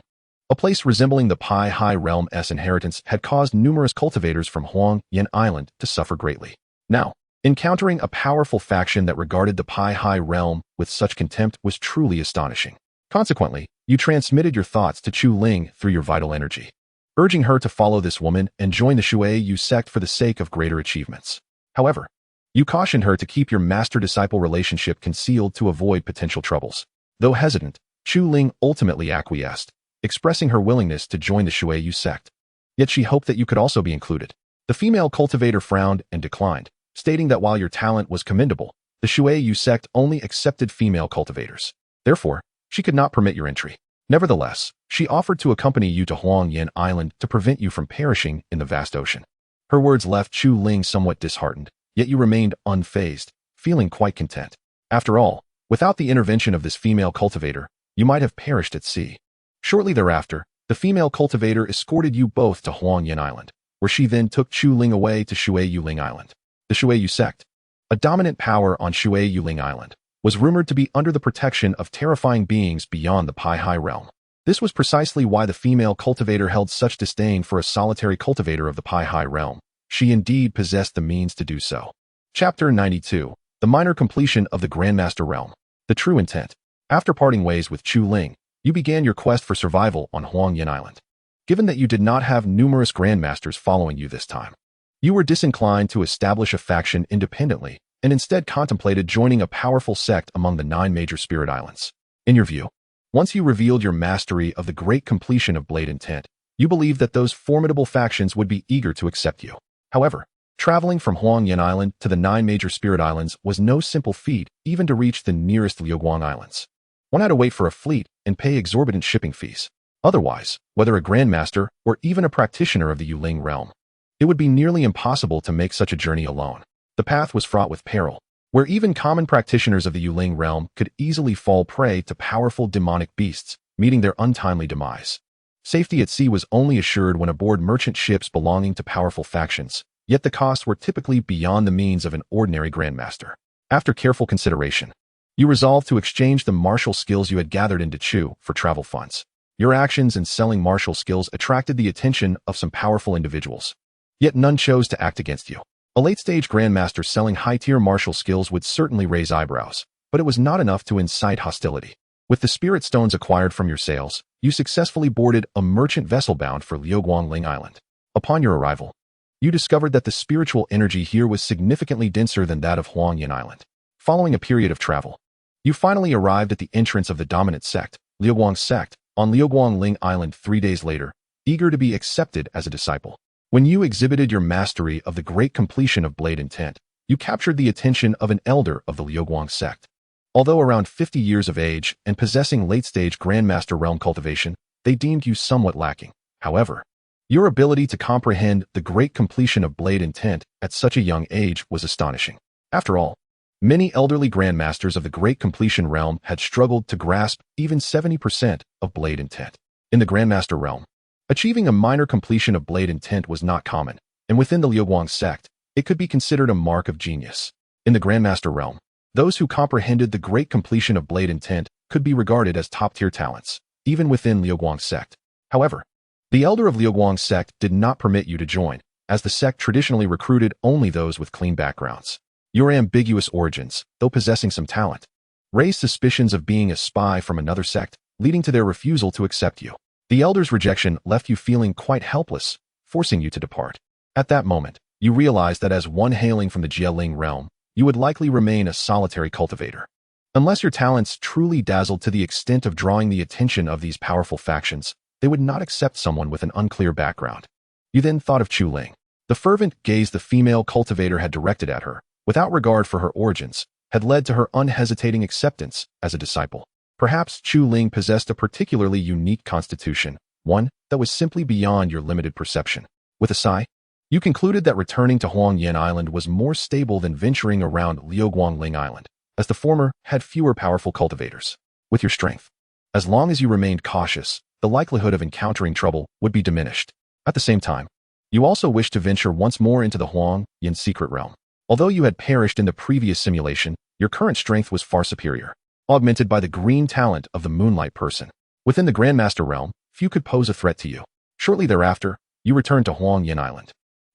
a place resembling the Pi High realm's inheritance had caused numerous cultivators from Huangyan Island to suffer greatly. Now, encountering a powerful faction that regarded the Pi High realm with such contempt was truly astonishing. Consequently, you transmitted your thoughts to Chu Ling through your vital energy, urging her to follow this woman and join the Xianxiaaudiobooks sect for the sake of greater achievements. However, you cautioned her to keep your master-disciple relationship concealed to avoid potential troubles. Though hesitant, Chu Ling ultimately acquiesced, expressing her willingness to join the Xianxiaaudiobooks sect. Yet she hoped that you could also be included. The female cultivator frowned and declined, stating that while your talent was commendable, the Xianxiaaudiobooks sect only accepted female cultivators. Therefore, she could not permit your entry. Nevertheless, she offered to accompany you to Huangyan Island to prevent you from perishing in the vast ocean. Her words left Chu Ling somewhat disheartened, yet you remained unfazed, feeling quite content. After all, without the intervention of this female cultivator, you might have perished at sea. Shortly thereafter, the female cultivator escorted you both to Huangyan Island, where she then took Chu Ling away to Xianxiaaudiobooks Island. The Xianxiaaudiobooks sect, a dominant power on Xianxiaaudiobooks Island, was rumored to be under the protection of terrifying beings beyond the Pi High realm. This was precisely why the female cultivator held such disdain for a solitary cultivator of the Pi High realm. She indeed possessed the means to do so. Chapter 92. The minor completion of the Grandmaster realm. The true intent. After parting ways with Chu Ling, you began your quest for survival on Huangyan Island. Given that you did not have numerous Grandmasters following you this time, you were disinclined to establish a faction independently and instead contemplated joining a powerful sect among the 9 major spirit islands. In your view, once you revealed your mastery of the great completion of Blade Intent, you believed that those formidable factions would be eager to accept you. However, traveling from Huangyan Island to the 9 major spirit islands was no simple feat even to reach the nearest Liuguang Islands. One had to wait for a fleet and pay exorbitant shipping fees. Otherwise, whether a Grandmaster or even a practitioner of the Yuling realm, it would be nearly impossible to make such a journey alone. The path was fraught with peril, where even common practitioners of the Yuling realm could easily fall prey to powerful demonic beasts, meeting their untimely demise. Safety at sea was only assured when aboard merchant ships belonging to powerful factions, yet the costs were typically beyond the means of an ordinary Grandmaster. After careful consideration, you resolved to exchange the martial skills you had gathered in Dechu for travel funds. Your actions in selling martial skills attracted the attention of some powerful individuals, yet none chose to act against you. A late-stage Grandmaster selling high-tier martial skills would certainly raise eyebrows, but it was not enough to incite hostility. With the spirit stones acquired from your sales, you successfully boarded a merchant vessel bound for Liuguang Island. Upon your arrival, you discovered that the spiritual energy here was significantly denser than that of Huangyan Island. Following a period of travel, You finally arrived at the entrance of the dominant sect, Liuguang sect, on Liuguang Ling Island 3 days later, eager to be accepted as a disciple. When you exhibited your mastery of the great completion of blade intent, you captured the attention of an elder of the Liuguang sect. Although around 50 years of age and possessing late-stage Grandmaster realm cultivation, they deemed you somewhat lacking. However, your ability to comprehend the great completion of blade intent at such a young age was astonishing. After all, many elderly Grandmasters of the great completion realm had struggled to grasp even 70% of blade intent. In the Grandmaster realm, achieving a minor completion of blade intent was not common, and within the Liuguang sect, it could be considered a mark of genius. In the Grandmaster realm, those who comprehended the great completion of blade intent could be regarded as top-tier talents, even within Liuguang sect. However, the elder of Liuguang sect did not permit you to join, as the sect traditionally recruited only those with clean backgrounds. Your ambiguous origins, though possessing some talent, raised suspicions of being a spy from another sect, leading to their refusal to accept you. The elder's rejection left you feeling quite helpless, forcing you to depart. At that moment, you realized that as one hailing from the Jieling realm, you would likely remain a solitary cultivator. Unless your talents truly dazzled to the extent of drawing the attention of these powerful factions, they would not accept someone with an unclear background. You then thought of Chu Ling. The fervent gaze the female cultivator had directed at her, without regard for her origins, had led to her unhesitating acceptance as a disciple. Perhaps Chu Ling possessed a particularly unique constitution, one that was simply beyond your limited perception. With a sigh, you concluded that returning to Huangyan Island was more stable than venturing around Liuguang Ling Island, as the former had fewer powerful cultivators. With your strength, as long as you remained cautious, the likelihood of encountering trouble would be diminished. At the same time, you also wished to venture once more into the Huangyan secret realm. Although you had perished in the previous simulation, your current strength was far superior, augmented by the green talent of the Moonlight person. Within the Grandmaster realm, few could pose a threat to you. Shortly thereafter, you returned to Huangyan Island.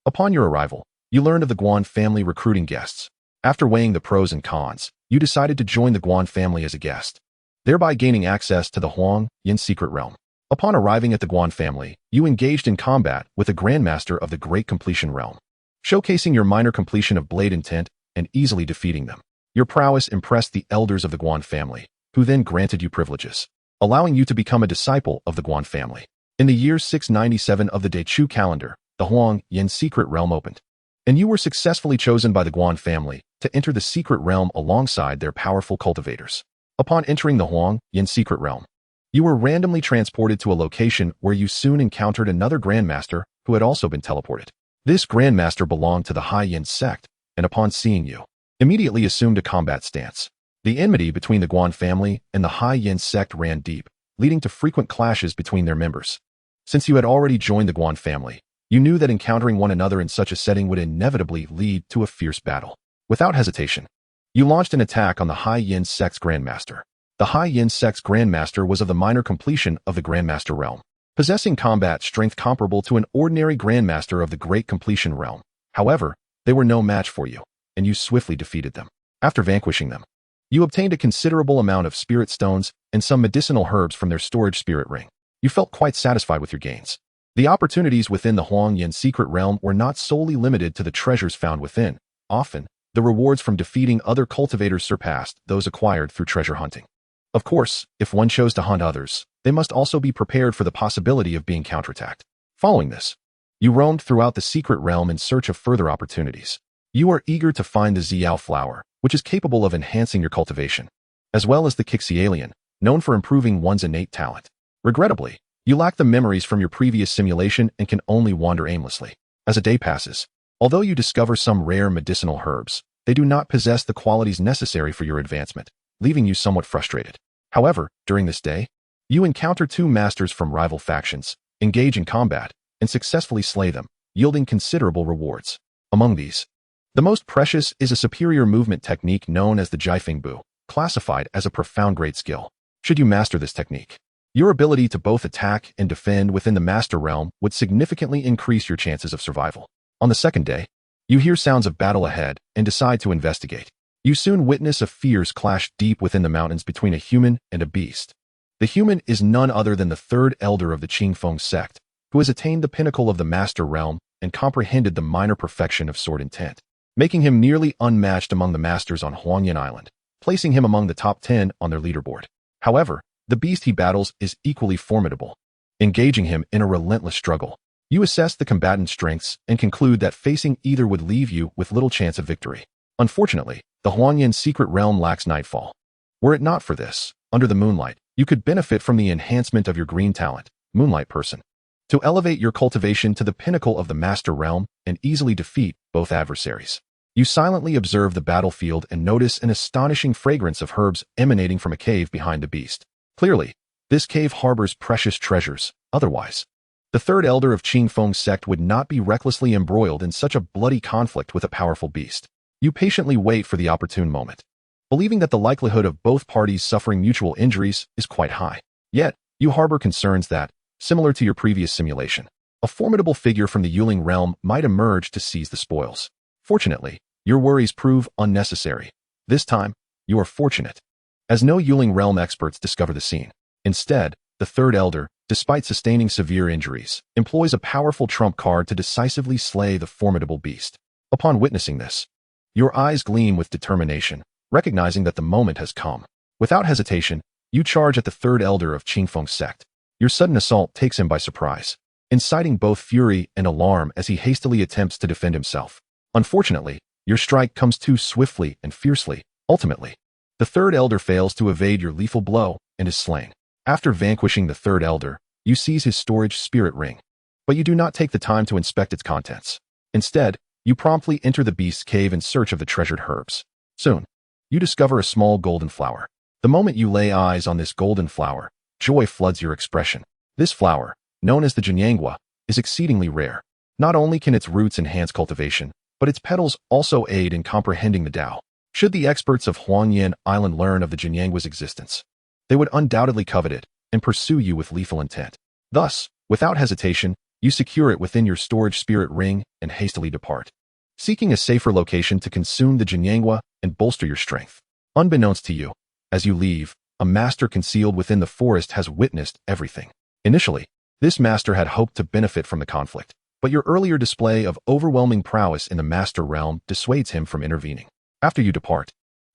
Upon your arrival, you learned of the Guan family recruiting guests. After weighing the pros and cons, you decided to join the Guan family as a guest, thereby gaining access to the Huangyan secret realm. Upon arriving at the Guan family, you engaged in combat with the Grandmaster of the Great Completion realm, showcasing your minor completion of blade intent and easily defeating them. Your prowess impressed the elders of the Guan family, who then granted you privileges, allowing you to become a disciple of the Guan family. In the year 697 of the Dechu calendar, the Huangyan secret realm opened, and you were successfully chosen by the Guan family to enter the secret realm alongside their powerful cultivators. Upon entering the Huangyan secret realm, you were randomly transported to a location where you soon encountered another Grandmaster who had also been teleported. This Grandmaster belonged to the Haiyan sect, and upon seeing you, immediately assumed a combat stance. The enmity between the Guan family and the Haiyan sect ran deep, leading to frequent clashes between their members. Since you had already joined the Guan family, you knew that encountering one another in such a setting would inevitably lead to a fierce battle. Without hesitation, you launched an attack on the Haiyan sect's Grandmaster. The Haiyan sect's Grandmaster was of the minor completion of the Grandmaster realm, possessing combat strength comparable to an ordinary Grandmaster of the Great Completion realm. However, they were no match for you, and you swiftly defeated them. After vanquishing them, you obtained a considerable amount of spirit stones and some medicinal herbs from their storage spirit ring. You felt quite satisfied with your gains. The opportunities within the Huangyan secret realm were not solely limited to the treasures found within. Often, the rewards from defeating other cultivators surpassed those acquired through treasure hunting. Of course, if one chose to hunt others, they must also be prepared for the possibility of being counterattacked. Following this, you roamed throughout the secret realm in search of further opportunities. You are eager to find the Xiao flower, which is capable of enhancing your cultivation, as well as the xianxiaalian, known for improving one's innate talent. Regrettably, you lack the memories from your previous simulation and can only wander aimlessly. As a day passes, although you discover some rare medicinal herbs, they do not possess the qualities necessary for your advancement, leaving you somewhat frustrated. However, during this day, you encounter two masters from rival factions, engage in combat, and successfully slay them, yielding considerable rewards. Among these, the most precious is a superior movement technique known as the Jiefeng Bu, classified as a profound great skill. Should you master this technique, your ability to both attack and defend within the master realm would significantly increase your chances of survival. On the second day, you hear sounds of battle ahead and decide to investigate. You soon witness a fierce clash deep within the mountains between a human and a beast. The human is none other than the third elder of the Qingfeng sect, who has attained the pinnacle of the master realm and comprehended the minor perfection of sword intent, making him nearly unmatched among the masters on Huangyan Island. placing him among the top 10 on their leaderboard. However, the beast he battles is equally formidable, engaging him in a relentless struggle. You assess the combatant's strengths and conclude that facing either would leave you with little chance of victory. Unfortunately, the Huanyan secret realm lacks nightfall. Were it not for this, under the moonlight, you could benefit from the enhancement of your green talent, Moonlight Person, to elevate your cultivation to the pinnacle of the master realm and easily defeat both adversaries. You silently observe the battlefield and notice an astonishing fragrance of herbs emanating from a cave behind the beast. Clearly, this cave harbors precious treasures. Otherwise, the third elder of Qingfeng's sect would not be recklessly embroiled in such a bloody conflict with a powerful beast. You patiently wait for the opportune moment, believing that the likelihood of both parties suffering mutual injuries is quite high. Yet, you harbor concerns that, similar to your previous simulation, a formidable figure from the Yuling realm might emerge to seize the spoils. Fortunately, your worries prove unnecessary. This time, you are fortunate, as no Yuling realm experts discover the scene. Instead, the third elder, despite sustaining severe injuries, employs a powerful trump card to decisively slay the formidable beast. Upon witnessing this, your eyes gleam with determination, recognizing that the moment has come. Without hesitation, you charge at the third elder of Qingfeng's sect. Your sudden assault takes him by surprise, inciting both fury and alarm as he hastily attempts to defend himself. Unfortunately, your strike comes too swiftly and fiercely. Ultimately, the third elder fails to evade your lethal blow and is slain. After vanquishing the third elder, you seize his storage spirit ring, but you do not take the time to inspect its contents. Instead, you promptly enter the beast's cave in search of the treasured herbs. Soon, you discover a small golden flower. The moment you lay eyes on this golden flower, joy floods your expression. This flower, known as the xianxiaaudiobooks, is exceedingly rare. Not only can its roots enhance cultivation, but its petals also aid in comprehending the Tao. Should the experts of Huanyan Island learn of the xianxiaaudiobooks' existence, they would undoubtedly covet it and pursue you with lethal intent. Thus, without hesitation, you secure it within your storage spirit ring and hastily depart, seeking a safer location to consume the xianxiaaudiobooks and bolster your strength. Unbeknownst to you, as you leave, a master concealed within the forest has witnessed everything. Initially, this master had hoped to benefit from the conflict, but your earlier display of overwhelming prowess in the master realm dissuades him from intervening. After you depart,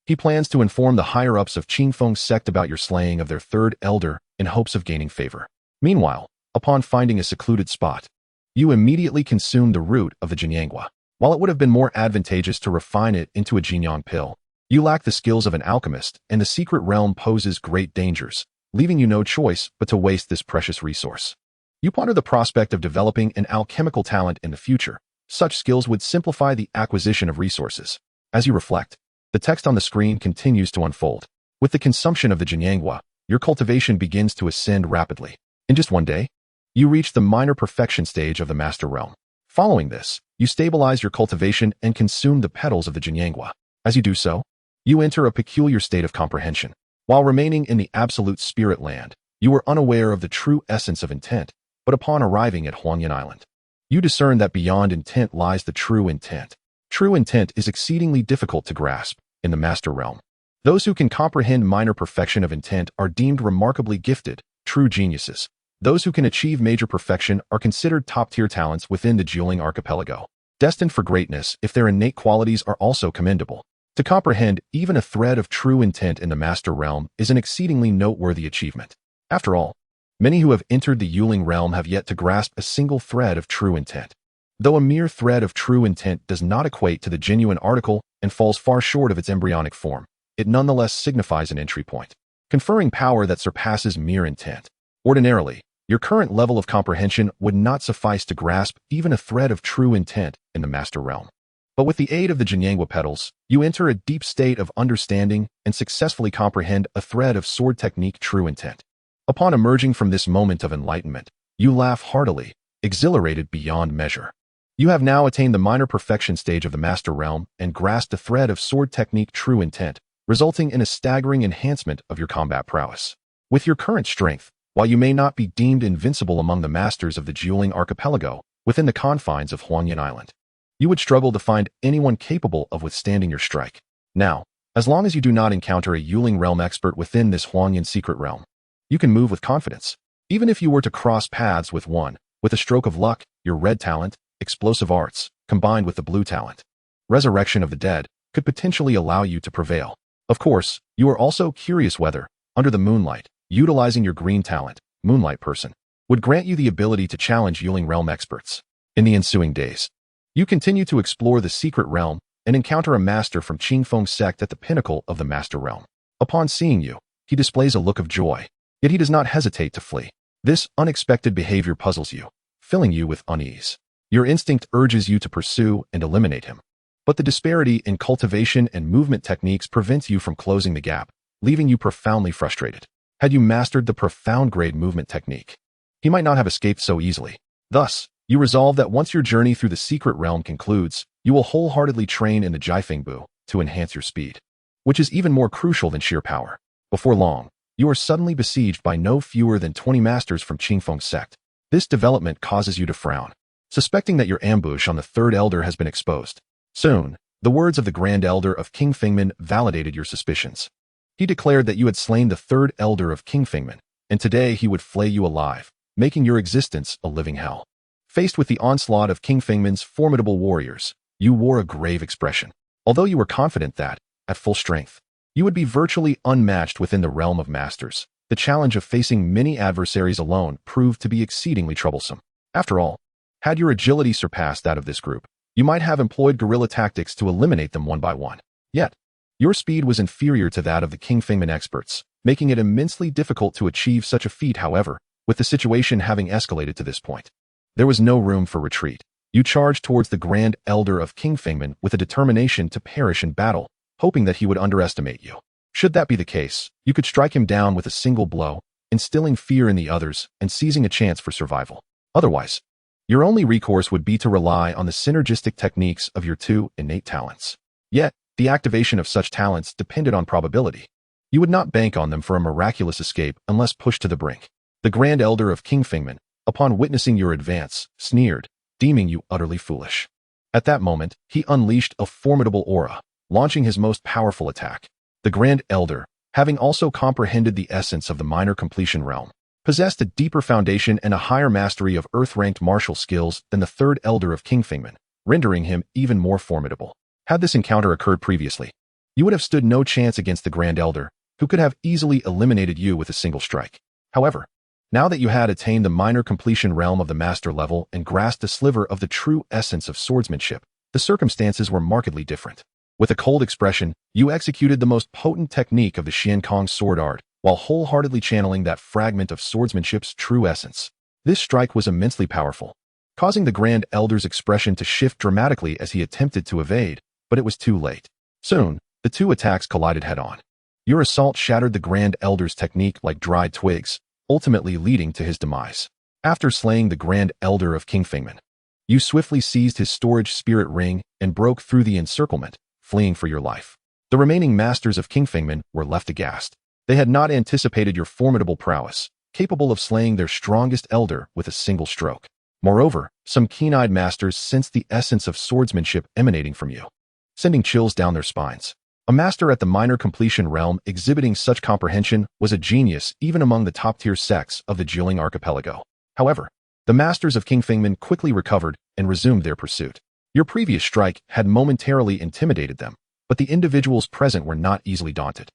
he plans to inform the higher-ups of Qingfeng's sect about your slaying of their third elder in hopes of gaining favor. Meanwhile, upon finding a secluded spot, you immediately consume the root of the xianxiaaudiobooks. While it would have been more advantageous to refine it into a jinyang pill, you lack the skills of an alchemist, and the secret realm poses great dangers, leaving you no choice but to waste this precious resource. You ponder the prospect of developing an alchemical talent in the future. Such skills would simplify the acquisition of resources. As you reflect, the text on the screen continues to unfold. With the consumption of the xianxiaaudiobooks, your cultivation begins to ascend rapidly. In just one day, you reach the minor perfection stage of the master realm. Following this, you stabilize your cultivation and consume the petals of the xianxiaaudiobooks. As you do so, you enter a peculiar state of comprehension. While remaining in the absolute spirit land, you were unaware of the true essence of intent, but upon arriving at Huanyan Island, you discern that beyond intent lies the true intent. True intent is exceedingly difficult to grasp in the master realm. Those who can comprehend minor perfection of intent are deemed remarkably gifted, true geniuses. Those who can achieve major perfection are considered top-tier talents within the Jiuling archipelago, destined for greatness if their innate qualities are also commendable. To comprehend even a thread of true intent in the master realm is an exceedingly noteworthy achievement. After all, many who have entered the Yuling realm have yet to grasp a single thread of true intent. Though a mere thread of true intent does not equate to the genuine article and falls far short of its embryonic form, it nonetheless signifies an entry point, conferring power that surpasses mere intent. Ordinarily, your current level of comprehension would not suffice to grasp even a thread of true intent in the master realm. But with the aid of the xianxiaaudiobooks petals, you enter a deep state of understanding and successfully comprehend a thread of sword technique true intent. Upon emerging from this moment of enlightenment, you laugh heartily, exhilarated beyond measure. You have now attained the minor perfection stage of the master realm and grasped the thread of sword technique true intent, resulting in a staggering enhancement of your combat prowess. With your current strength, while you may not be deemed invincible among the masters of the Jiuling archipelago within the confines of Huanyan Island, you would struggle to find anyone capable of withstanding your strike. Now, as long as you do not encounter a Yuling realm expert within this Huanyan secret realm, you can move with confidence. Even if you were to cross paths with one, with a stroke of luck, your red talent, explosive arts, combined with the blue talent, resurrection of the dead, could potentially allow you to prevail. Of course, you are also curious whether, under the moonlight, utilizing your green talent, Moonlight Person, would grant you the ability to challenge Yuling realm experts. In the ensuing days, you continue to explore the secret realm and encounter a master from Qingfeng sect at the pinnacle of the master realm. Upon seeing you, he displays a look of joy, yet he does not hesitate to flee. This unexpected behavior puzzles you, filling you with unease. Your instinct urges you to pursue and eliminate him, but the disparity in cultivation and movement techniques prevents you from closing the gap, leaving you profoundly frustrated. Had you mastered the profound grade movement technique, he might not have escaped so easily. Thus, you resolve that once your journey through the secret realm concludes, you will wholeheartedly train in the Jiefengbu to enhance your speed, which is even more crucial than sheer power. Before long, you are suddenly besieged by no fewer than 20 masters from Qingfeng sect. This development causes you to frown, suspecting that your ambush on the third elder has been exposed. Soon, the words of the Grand Elder of King Fengmen validated your suspicions. He declared that you had slain the third elder of King Fengmen, and today he would flay you alive, making your existence a living hell. Faced with the onslaught of King Fengmen's formidable warriors, you wore a grave expression. Although you were confident that, at full strength, you would be virtually unmatched within the realm of masters, the challenge of facing many adversaries alone proved to be exceedingly troublesome. After all, had your agility surpassed that of this group, you might have employed guerrilla tactics to eliminate them one by one. Yet, your speed was inferior to that of the King Fengmen experts, making it immensely difficult to achieve such a feat. However, with the situation having escalated to this point, there was no room for retreat. You charged towards the Grand Elder of King Fengmen with a determination to perish in battle, hoping that he would underestimate you. Should that be the case, you could strike him down with a single blow, instilling fear in the others and seizing a chance for survival. Otherwise, your only recourse would be to rely on the synergistic techniques of your two innate talents. Yet, the activation of such talents depended on probability. You would not bank on them for a miraculous escape unless pushed to the brink. The Grand Elder of King Fengmen, upon witnessing your advance, sneered, deeming you utterly foolish. At that moment, he unleashed a formidable aura, launching his most powerful attack. The Grand Elder, having also comprehended the essence of the minor completion realm, possessed a deeper foundation and a higher mastery of earth-ranked martial skills than the third Elder of King Fengmen, rendering him even more formidable. Had this encounter occurred previously, you would have stood no chance against the Grand Elder, who could have easily eliminated you with a single strike. However, now that you had attained the minor completion realm of the master level and grasped a sliver of the true essence of swordsmanship, the circumstances were markedly different. With a cold expression, you executed the most potent technique of the Xiankong sword art, while wholeheartedly channeling that fragment of swordsmanship's true essence. This strike was immensely powerful, causing the Grand Elder's expression to shift dramatically as he attempted to evade, but it was too late. Soon, the two attacks collided head-on. Your assault shattered the Grand Elder's technique like dried twigs, ultimately leading to his demise. After slaying the Grand Elder of King Fengmen, you swiftly seized his storage spirit ring and broke through the encirclement, fleeing for your life. The remaining masters of King Fengmen were left aghast. They had not anticipated your formidable prowess, capable of slaying their strongest elder with a single stroke. Moreover, some keen-eyed masters sensed the essence of swordsmanship emanating from you, sending chills down their spines. A master at the minor completion realm exhibiting such comprehension was a genius even among the top-tier sects of the Jiling archipelago. However, the masters of King Fengmen quickly recovered and resumed their pursuit. Your previous strike had momentarily intimidated them, but the individuals present were not easily daunted.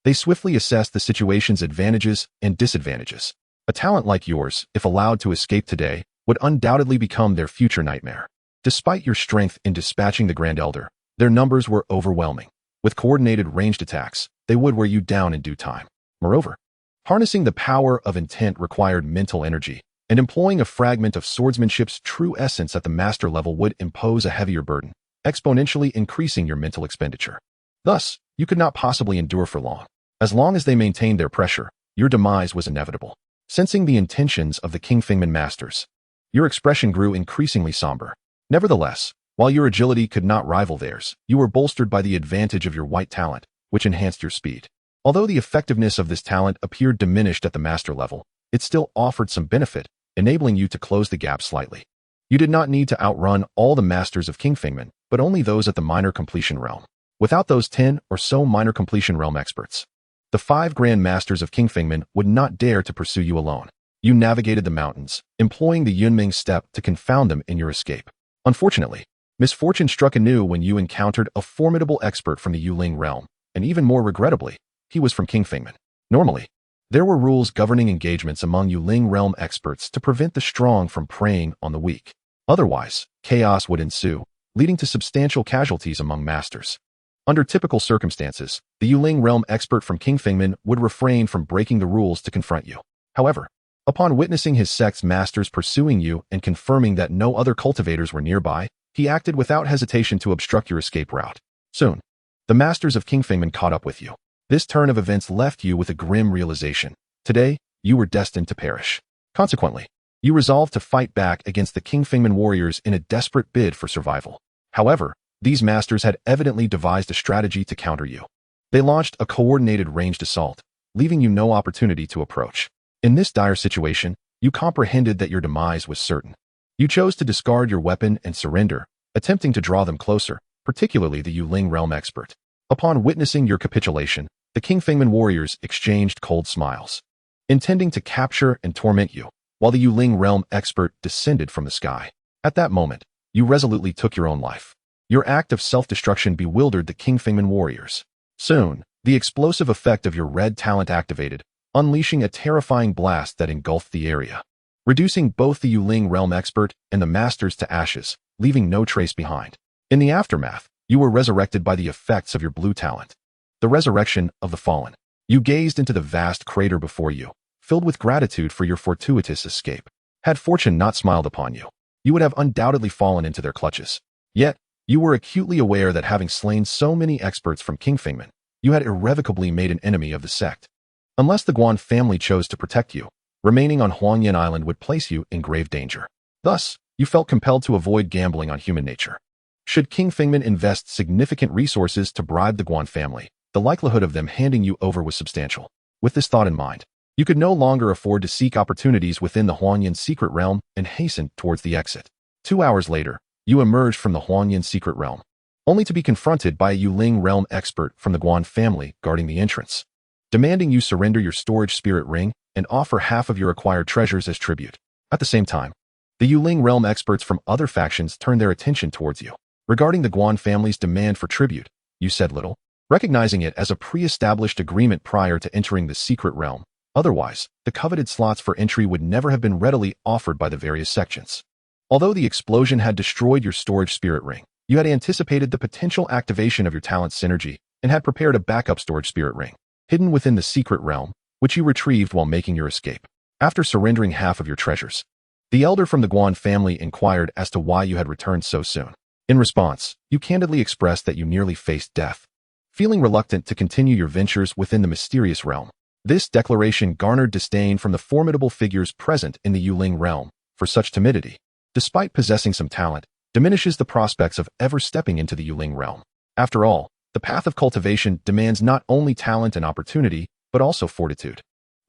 They swiftly assessed the situation's advantages and disadvantages. A talent like yours, if allowed to escape today, would undoubtedly become their future nightmare. Despite your strength in dispatching the Grand Elder, their numbers were overwhelming. With coordinated ranged attacks, they would wear you down in due time. Moreover, harnessing the power of intent required mental energy, and employing a fragment of swordsmanship's true essence at the master level would impose a heavier burden, exponentially increasing your mental expenditure. Thus, you could not possibly endure for long. As long as they maintained their pressure, your demise was inevitable. Sensing the intentions of the King Fengmen masters, your expression grew increasingly somber. Nevertheless, while your agility could not rival theirs, you were bolstered by the advantage of your white talent, which enhanced your speed. Although the effectiveness of this talent appeared diminished at the master level, it still offered some benefit, enabling you to close the gap slightly. You did not need to outrun all the masters of King Fengmen, but only those at the minor completion realm. Without those 10 or so minor completion realm experts, the 5 grand masters of King Fengmen would not dare to pursue you alone. You navigated the mountains, employing the Yunming step to confound them in your escape. Unfortunately, misfortune struck anew when you encountered a formidable expert from the Yuling realm, and even more regrettably, he was from King Fengman. Normally, there were rules governing engagements among Yuling realm experts to prevent the strong from preying on the weak. Otherwise, chaos would ensue, leading to substantial casualties among masters. Under typical circumstances, the Yuling realm expert from King Fengman would refrain from breaking the rules to confront you. However, upon witnessing his sect's masters pursuing you and confirming that no other cultivators were nearby, he acted without hesitation to obstruct your escape route. Soon, the masters of King Fengman caught up with you. This turn of events left you with a grim realization. Today, you were destined to perish. Consequently, you resolved to fight back against the King Fengman warriors in a desperate bid for survival. However, these masters had evidently devised a strategy to counter you. They launched a coordinated ranged assault, leaving you no opportunity to approach. In this dire situation, you comprehended that your demise was certain. You chose to discard your weapon and surrender, attempting to draw them closer, particularly the Yuling realm expert. Upon witnessing your capitulation, the King Fengman warriors exchanged cold smiles, intending to capture and torment you, while the Yuling realm expert descended from the sky. At that moment, you resolutely took your own life. Your act of self-destruction bewildered the King Fengman warriors. Soon, the explosive effect of your red talent activated, unleashing a terrifying blast that engulfed the area, reducing both the Yuling realm expert and the masters to ashes, leaving no trace behind. In the aftermath, you were resurrected by the effects of your blue talent. The resurrection of the fallen. You gazed into the vast crater before you, filled with gratitude for your fortuitous escape. Had fortune not smiled upon you, you would have undoubtedly fallen into their clutches. Yet, you were acutely aware that having slain so many experts from King Fengman, you had irrevocably made an enemy of the sect. Unless the Guan family chose to protect you, remaining on Huangyan Island would place you in grave danger. Thus, you felt compelled to avoid gambling on human nature. Should King Fengman invest significant resources to bribe the Guan family, the likelihood of them handing you over was substantial. With this thought in mind, you could no longer afford to seek opportunities within the Huangyan secret realm and hastened towards the exit. 2 hours later, you emerged from the Huangyan secret realm, only to be confronted by a Yuling realm expert from the Guan family guarding the entrance, demanding you surrender your storage spirit ring and offer half of your acquired treasures as tribute. At the same time, the Yuling realm experts from other factions turned their attention towards you. Regarding the Guan family's demand for tribute, you said little, recognizing it as a pre-established agreement prior to entering the secret realm. Otherwise, the coveted slots for entry would never have been readily offered by the various sections. Although the explosion had destroyed your storage spirit ring, you had anticipated the potential activation of your talent synergy and had prepared a backup storage spirit ring, hidden within the secret realm, which you retrieved while making your escape. After surrendering half of your treasures, the elder from the Guan family inquired as to why you had returned so soon. In response, you candidly expressed that you nearly faced death, feeling reluctant to continue your ventures within the mysterious realm. This declaration garnered disdain from the formidable figures present in the Yuling realm, for such timidity, despite possessing some talent, diminishes the prospects of ever stepping into the Yuling realm. After all, the path of cultivation demands not only talent and opportunity, but also fortitude,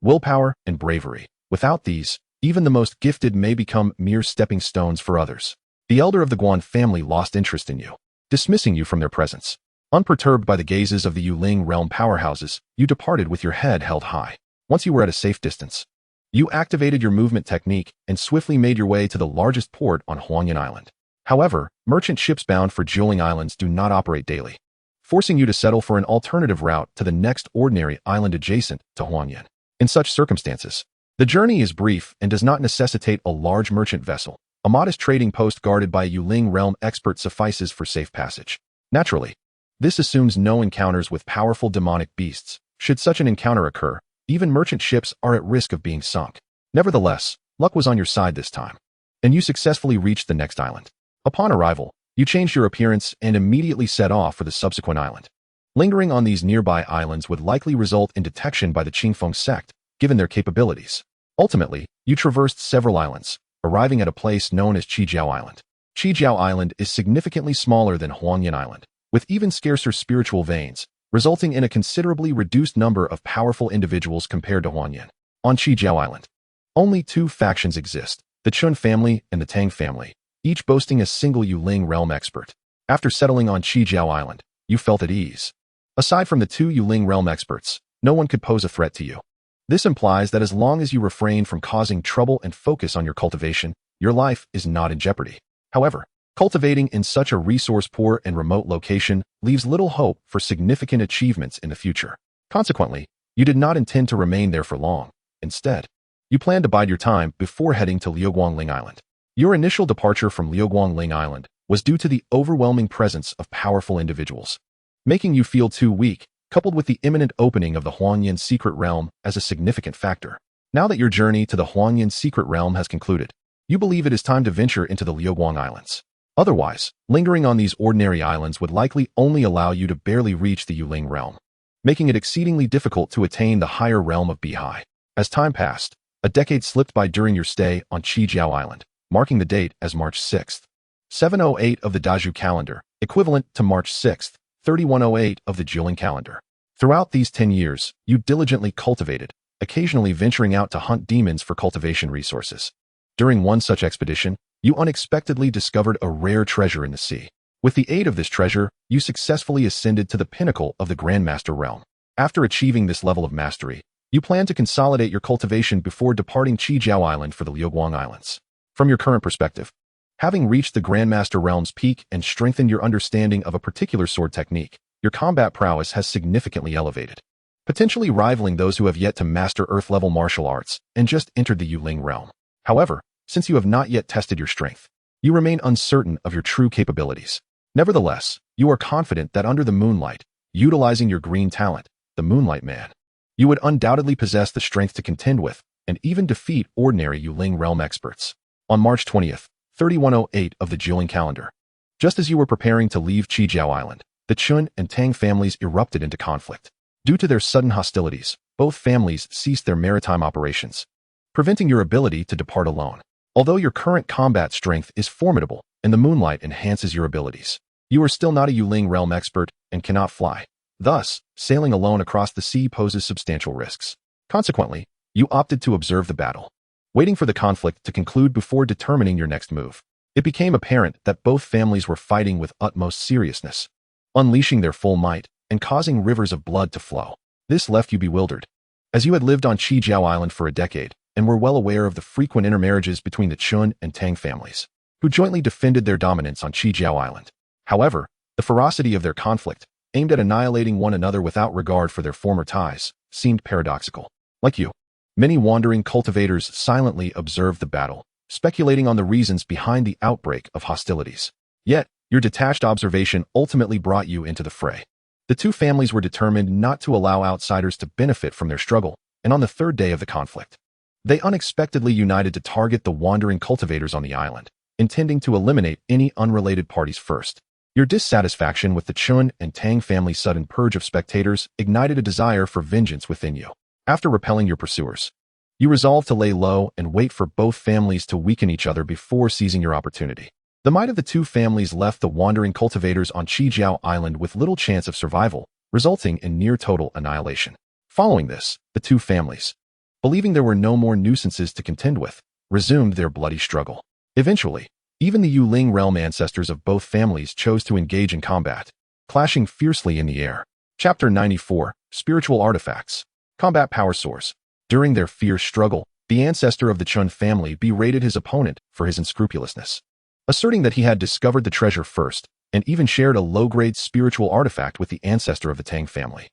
willpower, and bravery. Without these, even the most gifted may become mere stepping stones for others. The elder of the Guan family lost interest in you, dismissing you from their presence. Unperturbed by the gazes of the Yuling realm powerhouses, you departed with your head held high. Once you were at a safe distance, you activated your movement technique and swiftly made your way to the largest port on Huangyan Island. However, merchant ships bound for Jiuling Islands do not operate daily, forcing you to settle for an alternative route to the next ordinary island adjacent to Huangyan. In such circumstances, the journey is brief and does not necessitate a large merchant vessel. A modest trading post guarded by a Yuling realm expert suffices for safe passage. Naturally, this assumes no encounters with powerful demonic beasts. Should such an encounter occur, even merchant ships are at risk of being sunk. Nevertheless, luck was on your side this time, and you successfully reached the next island. Upon arrival, you changed your appearance and immediately set off for the subsequent island. Lingering on these nearby islands would likely result in detection by the Qingfeng sect, given their capabilities. Ultimately, you traversed several islands, arriving at a place known as Qijiao Island. Qijiao Island is significantly smaller than Huangyan Island, with even scarcer spiritual veins, resulting in a considerably reduced number of powerful individuals compared to Huangyan. On Qijiao Island, only 2 factions exist, the Chun family and the Tang family, each boasting a single Yuling realm expert. After settling on Qijiao Island, you felt at ease. Aside from the 2 Yuling realm experts, no one could pose a threat to you. This implies that as long as you refrain from causing trouble and focus on your cultivation, your life is not in jeopardy. However, Cultivating in such a resource-poor and remote location leaves little hope for significant achievements in the future. Consequently, you did not intend to remain there for long. Instead, you planned to bide your time before heading to Liuguangling Island. Your initial departure from Liuguangling Island was due to the overwhelming presence of powerful individuals, making you feel too weak, coupled with the imminent opening of the Huanyan secret realm as a significant factor. Now that your journey to the Huanyan secret realm has concluded, you believe it is time to venture into the Liuguang Islands. Otherwise, lingering on these ordinary islands would likely only allow you to barely reach the Yuling realm, making it exceedingly difficult to attain the higher realm of Bihai. As time passed, a decade slipped by during your stay on Qijiao Island, marking the date as March 6th, 708 of the Daju calendar, equivalent to March 6th, 3108 of the Jiling calendar. Throughout these 10 years, you diligently cultivated, occasionally venturing out to hunt demons for cultivation resources. During one such expedition, you unexpectedly discovered a rare treasure in the sea. With the aid of this treasure, you successfully ascended to the pinnacle of the Grandmaster realm. After achieving this level of mastery, you plan to consolidate your cultivation before departing Qijiao Island for the Liuguang Islands. From your current perspective, having reached the Grandmaster realm's peak and strengthened your understanding of a particular sword technique, your combat prowess has significantly elevated, potentially rivaling those who have yet to master Earth-level martial arts and just entered the Yuling realm. However, since you have not yet tested your strength, you remain uncertain of your true capabilities. Nevertheless, you are confident that under the moonlight, utilizing your green talent, the Moonlight Man, you would undoubtedly possess the strength to contend with and even defeat ordinary Yuling realm experts. On March 20th, 3108 of the Jiling calendar, just as you were preparing to leave Qijiao Island, the Chen and Tang families erupted into conflict. Due to their sudden hostilities, both families ceased their maritime operations, preventing your ability to depart alone. Although your current combat strength is formidable and the moonlight enhances your abilities, you are still not a Yuling realm expert and cannot fly. Thus, sailing alone across the sea poses substantial risks. Consequently, you opted to observe the battle, waiting for the conflict to conclude before determining your next move. It became apparent that both families were fighting with utmost seriousness, unleashing their full might and causing rivers of blood to flow. This left you bewildered, as you had lived on Qijiao Island for a decade and were well aware of the frequent intermarriages between the Chen and Tang families, who jointly defended their dominance on Qijiao Island. However, the ferocity of their conflict, aimed at annihilating one another without regard for their former ties, seemed paradoxical. Like you, many wandering cultivators silently observed the battle, speculating on the reasons behind the outbreak of hostilities. Yet, your detached observation ultimately brought you into the fray. The two families were determined not to allow outsiders to benefit from their struggle, and on the third day of the conflict, they unexpectedly united to target the wandering cultivators on the island, intending to eliminate any unrelated parties first. Your dissatisfaction with the Chen and Tang family's sudden purge of spectators ignited a desire for vengeance within you. After repelling your pursuers, you resolved to lay low and wait for both families to weaken each other before seizing your opportunity. The might of the two families left the wandering cultivators on Qijiao Island with little chance of survival, resulting in near-total annihilation. Following this, the two families, believing there were no more nuisances to contend with, resumed their bloody struggle. Eventually, even the Yuling realm ancestors of both families chose to engage in combat, clashing fiercely in the air. Chapter 94, Spiritual Artifacts. Combat Power Source. During their fierce struggle, the ancestor of the Chen family berated his opponent for his unscrupulousness, asserting that he had discovered the treasure first and even shared a low-grade spiritual artifact with the ancestor of the Tang family,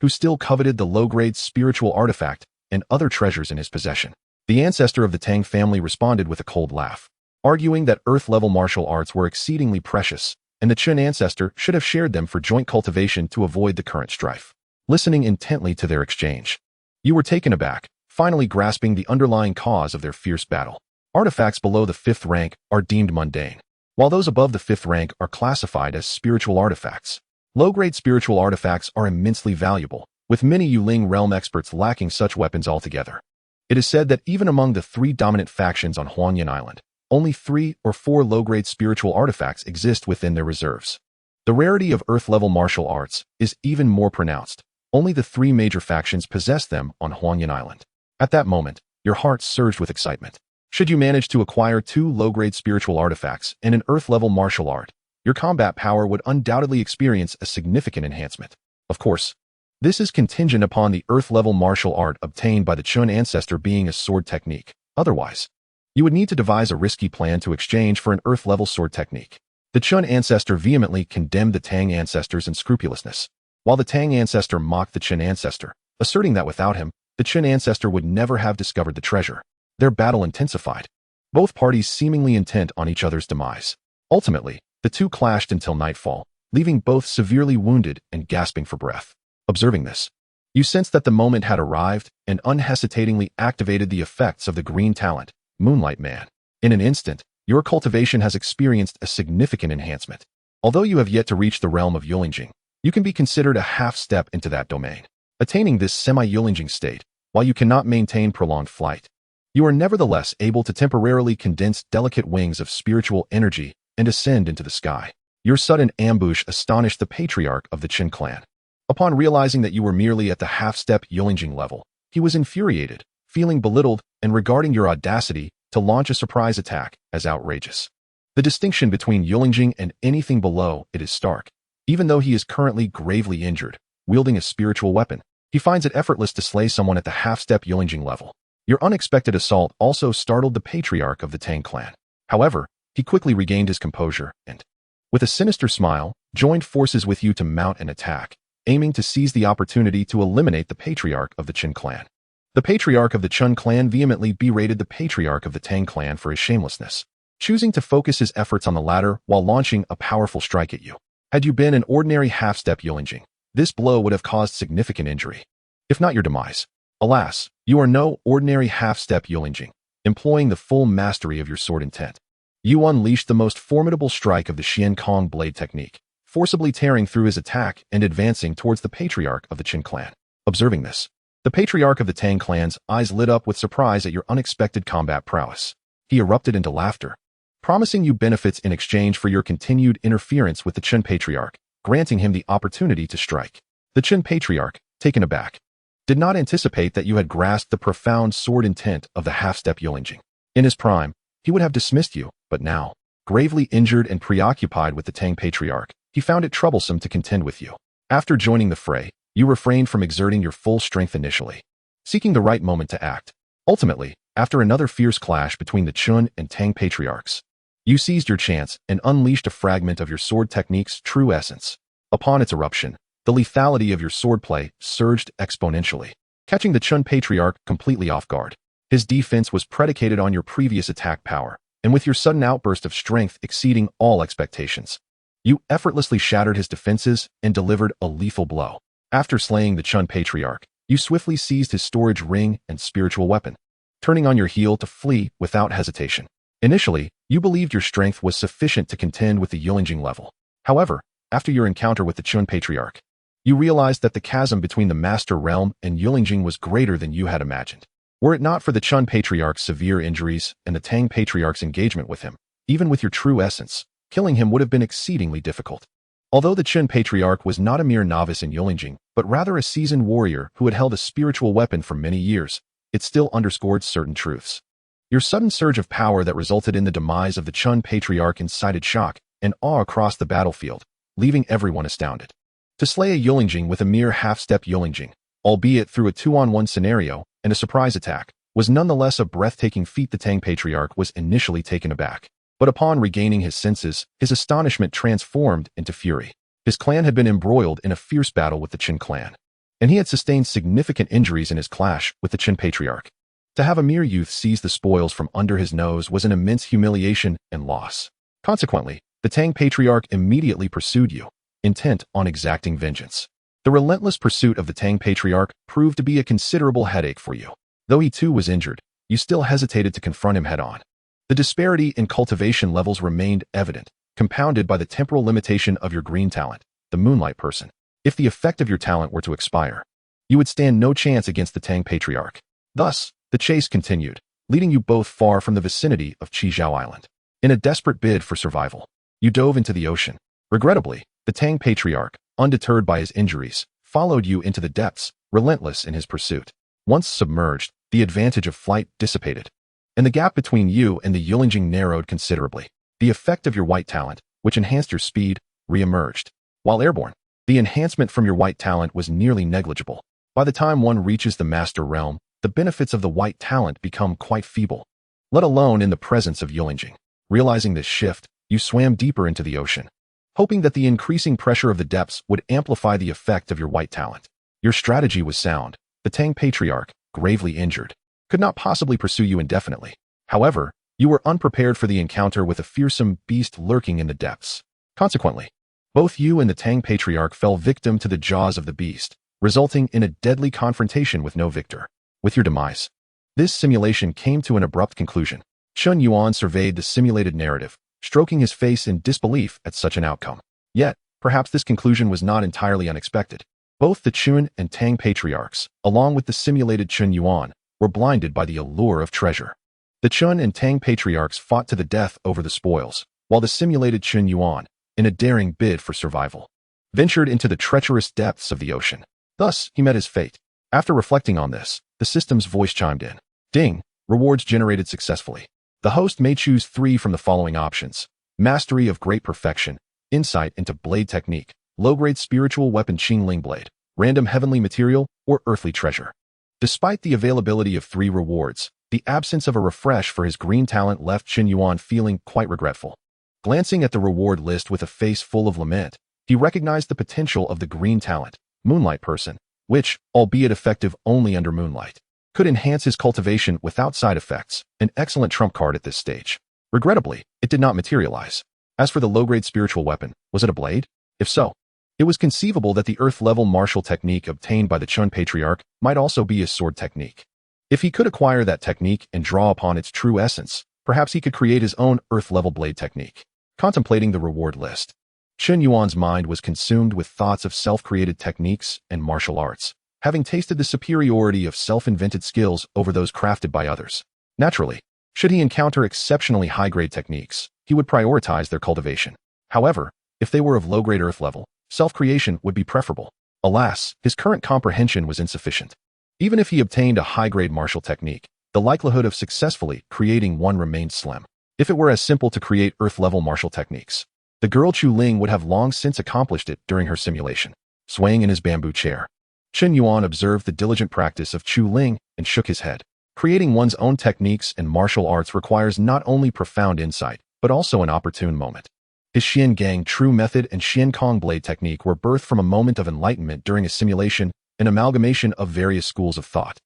who still coveted the low-grade spiritual artifact and other treasures in his possession. The ancestor of the Tang family responded with a cold laugh, arguing that Earth-level martial arts were exceedingly precious, and the Chen ancestor should have shared them for joint cultivation to avoid the current strife. Listening intently to their exchange, you were taken aback, finally grasping the underlying cause of their fierce battle. Artifacts below the 5th rank are deemed mundane, while those above the 5th rank are classified as spiritual artifacts. Low-grade spiritual artifacts are immensely valuable, with many Yuling realm experts lacking such weapons altogether. It is said that even among the 3 dominant factions on Huanyan Island, only 3 or 4 low-grade spiritual artifacts exist within their reserves. The rarity of Earth-level martial arts is even more pronounced. Only the 3 major factions possess them on Huanyan Island. At that moment, your heart surged with excitement. Should you manage to acquire 2 low-grade spiritual artifacts and an Earth-level martial art, your combat power would undoubtedly experience a significant enhancement. Of course, this is contingent upon the Earth-level martial art obtained by the Chen ancestor being a sword technique. Otherwise, you would need to devise a risky plan to exchange for an Earth-level sword technique. The Chen ancestor vehemently condemned the Tang ancestor's unscrupulousness, while the Tang ancestor mocked the Chen ancestor, asserting that without him, the Chen ancestor would never have discovered the treasure. Their battle intensified, both parties seemingly intent on each other's demise. Ultimately, the two clashed until nightfall, leaving both severely wounded and gasping for breath. Observing this, you sensed that the moment had arrived and unhesitatingly activated the effects of the green talent, Moonlight Man. In an instant, your cultivation has experienced a significant enhancement. Although you have yet to reach the realm of Yuanjing, you can be considered a half-step into that domain. Attaining this semi-Yuanjing state, while you cannot maintain prolonged flight, you are nevertheless able to temporarily condense delicate wings of spiritual energy and ascend into the sky. Your sudden ambush astonished the patriarch of the Chen clan. Upon realizing that you were merely at the half-step Yuanjing level, he was infuriated, feeling belittled and regarding your audacity to launch a surprise attack as outrageous. The distinction between Yuanjing and anything below it is stark. Even though he is currently gravely injured, wielding a spiritual weapon, he finds it effortless to slay someone at the half-step Yuanjing level. Your unexpected assault also startled the patriarch of the Tang clan. However, he quickly regained his composure and, with a sinister smile, joined forces with you to mount an attack, aiming to seize the opportunity to eliminate the patriarch of the Chen clan. The patriarch of the Chen clan vehemently berated the patriarch of the Tang clan for his shamelessness, choosing to focus his efforts on the latter while launching a powerful strike at you. Had you been an ordinary half-step Yuanjing, this blow would have caused significant injury, if not your demise. Alas, you are no ordinary half-step Yuanjing, employing the full mastery of your sword intent. You unleashed the most formidable strike of the Xian Kong blade technique, forcibly tearing through his attack and advancing towards the patriarch of the Chen clan. Observing this, the patriarch of the Tang clan's eyes lit up with surprise at your unexpected combat prowess. He erupted into laughter, promising you benefits in exchange for your continued interference with the Chen patriarch, granting him the opportunity to strike. The Chen patriarch, taken aback, did not anticipate that you had grasped the profound sword intent of the half-step Yuanjing. In his prime, he would have dismissed you, but now, gravely injured and preoccupied with the Tang patriarch, he found it troublesome to contend with you. After joining the fray, you refrained from exerting your full strength initially, seeking the right moment to act. Ultimately, after another fierce clash between the Chen and Tang patriarchs, you seized your chance and unleashed a fragment of your sword technique's true essence. Upon its eruption, the lethality of your swordplay surged exponentially, catching the Chen patriarch completely off guard. His defense was predicated on your previous attack power, and with your sudden outburst of strength exceeding all expectations, you effortlessly shattered his defenses and delivered a lethal blow. After slaying the Chen patriarch, you swiftly seized his storage ring and spiritual weapon, turning on your heel to flee without hesitation. Initially, you believed your strength was sufficient to contend with the Yuanjing level. However, after your encounter with the Chen patriarch, you realized that the chasm between the Master Realm and Yuanjing was greater than you had imagined. Were it not for the Chen patriarch's severe injuries and the Tang patriarch's engagement with him, even with your true essence, killing him would have been exceedingly difficult. Although the Chen patriarch was not a mere novice in Yuanjing, but rather a seasoned warrior who had held a spiritual weapon for many years, it still underscored certain truths. Your sudden surge of power that resulted in the demise of the Chen patriarch incited shock and awe across the battlefield, leaving everyone astounded. To slay a Yuanjing with a mere half-step Yuanjing, albeit through a 2-on-1 scenario and a surprise attack, was nonetheless a breathtaking feat. The Tang patriarch was initially taken aback, but upon regaining his senses, his astonishment transformed into fury. His clan had been embroiled in a fierce battle with the Chen clan, and he had sustained significant injuries in his clash with the Chen patriarch. To have a mere youth seize the spoils from under his nose was an immense humiliation and loss. Consequently, the Tang patriarch immediately pursued you, intent on exacting vengeance. The relentless pursuit of the Tang patriarch proved to be a considerable headache for you. Though he too was injured, you still hesitated to confront him head-on. The disparity in cultivation levels remained evident, compounded by the temporal limitation of your green talent, the Moonlight person. If the effect of your talent were to expire, you would stand no chance against the Tang patriarch. Thus, the chase continued, leading you both far from the vicinity of Qizhao Island. In a desperate bid for survival, you dove into the ocean. Regrettably, the Tang patriarch, undeterred by his injuries, followed you into the depths, relentless in his pursuit. Once submerged, the advantage of flight dissipated, and the gap between you and the Yuanjing narrowed considerably. The effect of your white talent, which enhanced your speed, re-emerged. While airborne, the enhancement from your white talent was nearly negligible. By the time one reaches the Master Realm, the benefits of the white talent become quite feeble, let alone in the presence of Yuanjing. Realizing this shift, you swam deeper into the ocean, hoping that the increasing pressure of the depths would amplify the effect of your white talent. Your strategy was sound. The Tang Patriarch, gravely injured, could not possibly pursue you indefinitely. However, you were unprepared for the encounter with a fearsome beast lurking in the depths. Consequently, both you and the Tang Patriarch fell victim to the jaws of the beast, resulting in a deadly confrontation with no victor. With your demise, this simulation came to an abrupt conclusion. Chen Yuan surveyed the simulated narrative, stroking his face in disbelief at such an outcome. Yet, perhaps this conclusion was not entirely unexpected. Both the Chun and Tang Patriarchs, along with the simulated Chen Yuan, were blinded by the allure of treasure. The Chun and Tang Patriarchs fought to the death over the spoils, while the simulated Chen Yuan, in a daring bid for survival, ventured into the treacherous depths of the ocean. Thus, he met his fate. After reflecting on this, the system's voice chimed in. Ding! Rewards generated successfully. The host may choose 3 from the following options: Mastery of Great Perfection, Insight into Blade Technique, Low-Grade Spiritual Weapon Qingling Blade, Random Heavenly Material, or Earthly Treasure. Despite the availability of 3 rewards, the absence of a refresh for his green talent left Chen Yuan feeling quite regretful. Glancing at the reward list with a face full of lament, he recognized the potential of the green talent, Moonlight Person, which, albeit effective only under moonlight, could enhance his cultivation without side effects, an excellent trump card at this stage. Regrettably, it did not materialize. As for the low-grade spiritual weapon, was it a blade? If so, it was conceivable that the earth-level martial technique obtained by the Chun Patriarch might also be a sword technique. If he could acquire that technique and draw upon its true essence, perhaps he could create his own earth-level blade technique. Contemplating the reward list, Chen Yuan's mind was consumed with thoughts of self-created techniques and martial arts, having tasted the superiority of self-invented skills over those crafted by others. Naturally, should he encounter exceptionally high-grade techniques, he would prioritize their cultivation. However, if they were of low-grade earth level, self-creation would be preferable. Alas, his current comprehension was insufficient. Even if he obtained a high-grade martial technique, the likelihood of successfully creating one remained slim. If it were as simple to create earth-level martial techniques, the girl Chu Ling would have long since accomplished it during her simulation. Swaying in his bamboo chair, Chen Yuan observed the diligent practice of Chu Ling and shook his head. Creating one's own techniques and martial arts requires not only profound insight, but also an opportune moment. His Xian Gang True Method and Xian Kong Blade Technique were birthed from a moment of enlightenment during a simulation, an amalgamation of various schools of thought,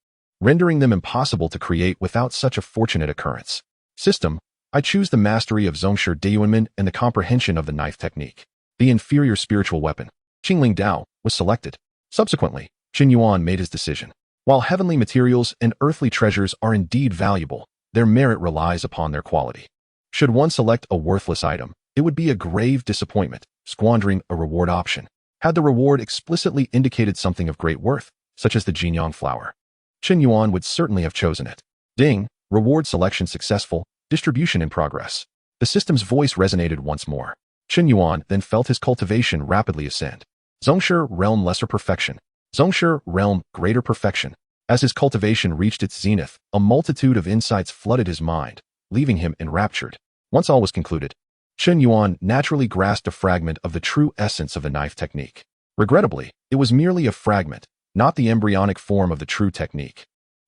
rendering them impossible to create without such a fortunate occurrence. System: I choose the mastery of Zongshi Dayuanmen and the comprehension of the knife technique. The inferior spiritual weapon, Qingling Dao, was selected. Subsequently, Chen Yuan made his decision. While heavenly materials and earthly treasures are indeed valuable, their merit relies upon their quality. Should one select a worthless item, it would be a grave disappointment, squandering a reward option. Had the reward explicitly indicated something of great worth, such as the Jinyang flower, Chen Yuan would certainly have chosen it. Ding! Reward selection successful. Distribution in progress. The system's voice resonated once more. Chen Yuan then felt his cultivation rapidly ascend. Zongshi Realm Lesser Perfection. Zongshi Realm Greater Perfection. As his cultivation reached its zenith, a multitude of insights flooded his mind, leaving him enraptured. Once all was concluded, Chen Yuan naturally grasped a fragment of the true essence of the knife technique. Regrettably, it was merely a fragment, not the embryonic form of the true technique.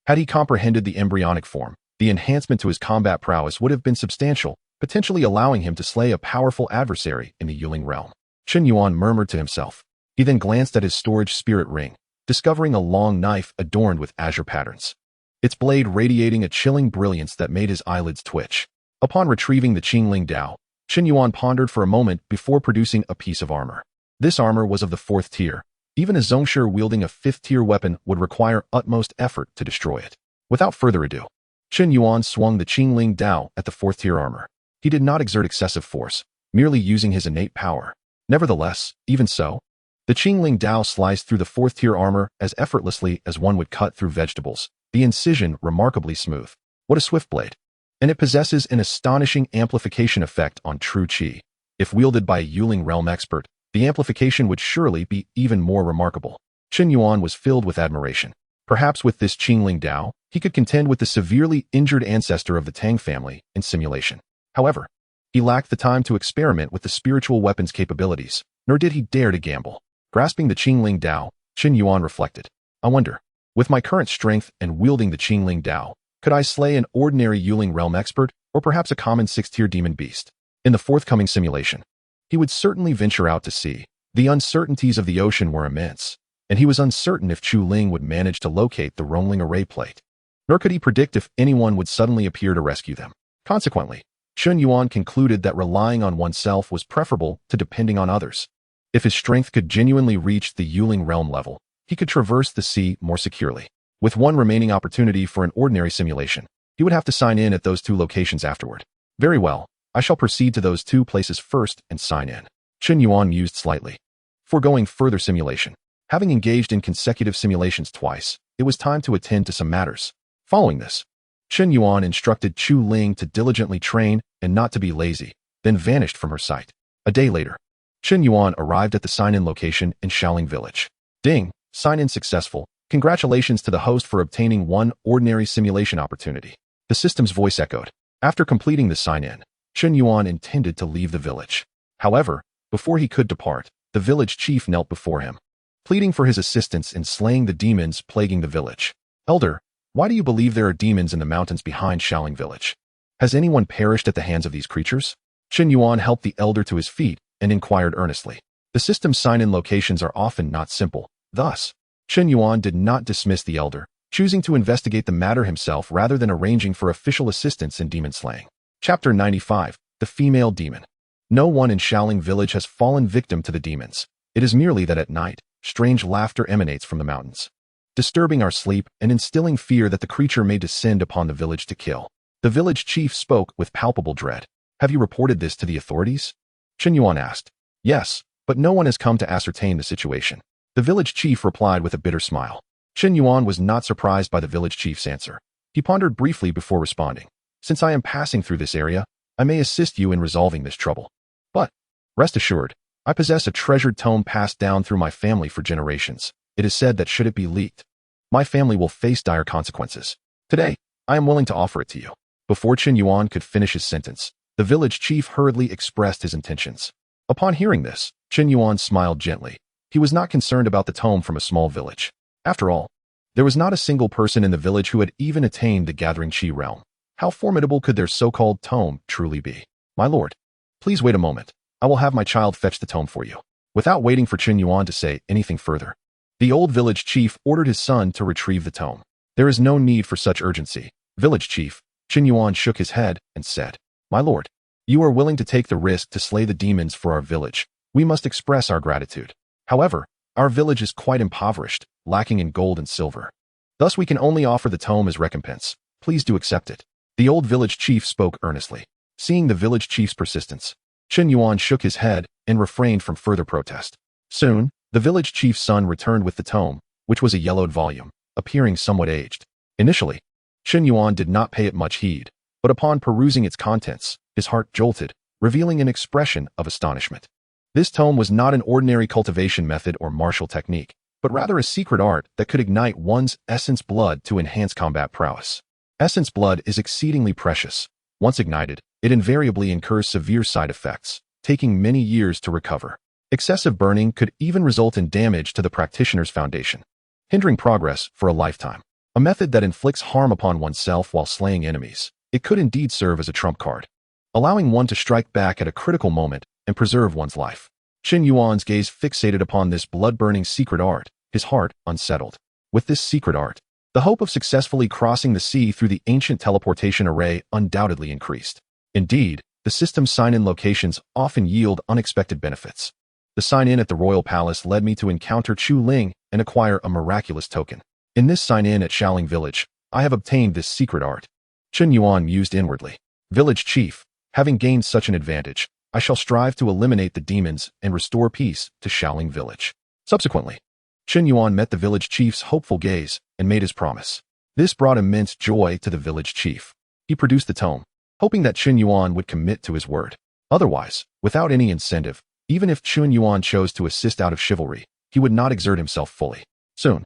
Had he comprehended the embryonic form, the enhancement to his combat prowess would have been substantial, potentially allowing him to slay a powerful adversary in the Yuling realm. Chen Yuan murmured to himself. He then glanced at his storage spirit ring, discovering a long knife adorned with azure patterns, its blade radiating a chilling brilliance that made his eyelids twitch. Upon retrieving the Qingling Dao, Chen Yuan pondered for a moment before producing a piece of armor. This armor was of the 4th tier. Even a Zongshi wielding a 5th-tier weapon would require utmost effort to destroy it. Without further ado, Chen Yuan swung the Qingling Dao at the 4th-tier armor. He did not exert excessive force, merely using his innate power. Nevertheless, even so, the Qingling Dao sliced through the 4th-tier armor as effortlessly as one would cut through vegetables, the incision remarkably smooth. What a swift blade! And it possesses an astonishing amplification effect on true qi. If wielded by a Yuling realm expert, the amplification would surely be even more remarkable. Chen Yuan was filled with admiration. Perhaps with this Qingling Dao, he could contend with the severely injured ancestor of the Tang family in simulation. However, he lacked the time to experiment with the spiritual weapon's capabilities, nor did he dare to gamble. Grasping the Qingling Dao, Chen Yuan reflected. I wonder, with my current strength and wielding the Qingling Dao, could I slay an ordinary Yuling realm expert, or perhaps a common 6th-tier demon beast? In the forthcoming simulation, he would certainly venture out to sea. The uncertainties of the ocean were immense, and he was uncertain if Chu Ling would manage to locate the rolling array plate. Nor could he predict if anyone would suddenly appear to rescue them. Consequently, Chen Yuan concluded that relying on oneself was preferable to depending on others. If his strength could genuinely reach the Yuling realm level, he could traverse the sea more securely. With one remaining opportunity for an ordinary simulation, he would have to sign in at those 2 locations afterward. Very well, I shall proceed to those 2 places first and sign in. Chen Yuan mused slightly. Foregoing further simulation, having engaged in consecutive simulations twice, it was time to attend to some matters. Following this, Chen Yuan instructed Chu Ling to diligently train and not to be lazy, then vanished from her sight. A day later, Chen Yuan arrived at the sign-in location in Xiaoling Village. Ding, sign-in successful. Congratulations to the host for obtaining 1 ordinary simulation opportunity. The system's voice echoed. After completing the sign-in, Chen Yuan intended to leave the village. However, before he could depart, the village chief knelt before him, pleading for his assistance in slaying the demons plaguing the village. Elder, why do you believe there are demons in the mountains behind Xiaoling Village? Has anyone perished at the hands of these creatures? Chen Yuan helped the elder to his feet and inquired earnestly. The system's sign-in locations are often not simple. Thus, Chen Yuan did not dismiss the elder, choosing to investigate the matter himself rather than arranging for official assistance in demon slaying. Chapter 95. The Female Demon. No one in Xiaoling Village has fallen victim to the demons. It is merely that at night, strange laughter emanates from the mountains, disturbing our sleep and instilling fear that the creature may descend upon the village to kill. The village chief spoke with palpable dread. Have you reported this to the authorities? Chen Yuan asked. Yes, but no one has come to ascertain the situation. The village chief replied with a bitter smile. Chen Yuan was not surprised by the village chief's answer. He pondered briefly before responding. Since I am passing through this area, I may assist you in resolving this trouble. But, rest assured, I possess a treasured tome passed down through my family for generations. It is said that should it be leaked, my family will face dire consequences. Today, I am willing to offer it to you. Before Chen Yuan could finish his sentence, the village chief hurriedly expressed his intentions. Upon hearing this, Chen Yuan smiled gently. He was not concerned about the tome from a small village. After all, there was not a single person in the village who had even attained the Gathering Qi realm. How formidable could their so-called tome truly be? My lord, please wait a moment. I will have my child fetch the tome for you. Without waiting for Chen Yuan to say anything further, the old village chief ordered his son to retrieve the tome. There is no need for such urgency. Village chief, Chen Yuan shook his head and said, My lord, you are willing to take the risk to slay the demons for our village. We must express our gratitude. However, our village is quite impoverished, lacking in gold and silver. Thus we can only offer the tome as recompense. Please do accept it. The old village chief spoke earnestly. Seeing the village chief's persistence, Chen Yuan shook his head and refrained from further protest. Soon, the village chief's son returned with the tome, which was a yellowed volume, appearing somewhat aged. Initially, Chen Yuan did not pay it much heed, but upon perusing its contents, his heart jolted, revealing an expression of astonishment. This tome was not an ordinary cultivation method or martial technique, but rather a secret art that could ignite one's essence blood to enhance combat prowess. Essence blood is exceedingly precious. Once ignited, it invariably incurs severe side effects, taking many years to recover. Excessive burning could even result in damage to the practitioner's foundation, hindering progress for a lifetime. A method that inflicts harm upon oneself while slaying enemies. It could indeed serve as a trump card, allowing one to strike back at a critical moment and preserve one's life. Chen Yuan's gaze fixated upon this blood-burning secret art, his heart unsettled. With this secret art, the hope of successfully crossing the sea through the ancient teleportation array undoubtedly increased. Indeed, the system's sign-in locations often yield unexpected benefits. The sign-in at the royal palace led me to encounter Chu Ling and acquire a miraculous token. In this sign-in at Xiaoling Village, I have obtained this secret art. Chen Yuan mused inwardly. Village chief, having gained such an advantage, I shall strive to eliminate the demons and restore peace to Xiaoling Village. Subsequently, Chen Yuan met the village chief's hopeful gaze and made his promise. This brought immense joy to the village chief. He produced the tome, hoping that Chen Yuan would commit to his word. Otherwise, without any incentive, even if Chen Yuan chose to assist out of chivalry, he would not exert himself fully. Soon,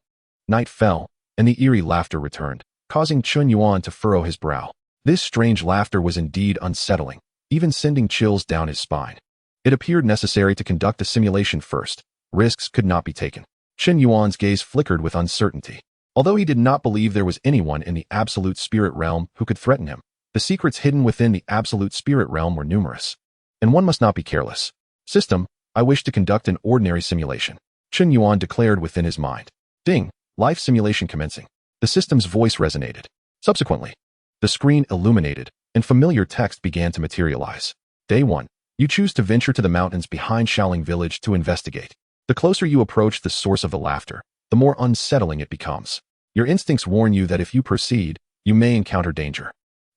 night fell, and the eerie laughter returned, causing Chen Yuan to furrow his brow. This strange laughter was indeed unsettling, even sending chills down his spine. It appeared necessary to conduct a simulation first. Risks could not be taken. Chen Yuan's gaze flickered with uncertainty. Although he did not believe there was anyone in the absolute spirit realm who could threaten him, the secrets hidden within the absolute spirit realm were numerous. and one must not be careless. System, I wish to conduct an ordinary simulation, Chen Yuan declared within his mind. Ding, life simulation commencing. The system's voice resonated. Subsequently, the screen illuminated, and familiar text began to materialize. Day 1. You choose to venture to the mountains behind Xiaoling village to investigate. The closer you approach the source of the laughter, the more unsettling it becomes. Your instincts warn you that if you proceed, you may encounter danger.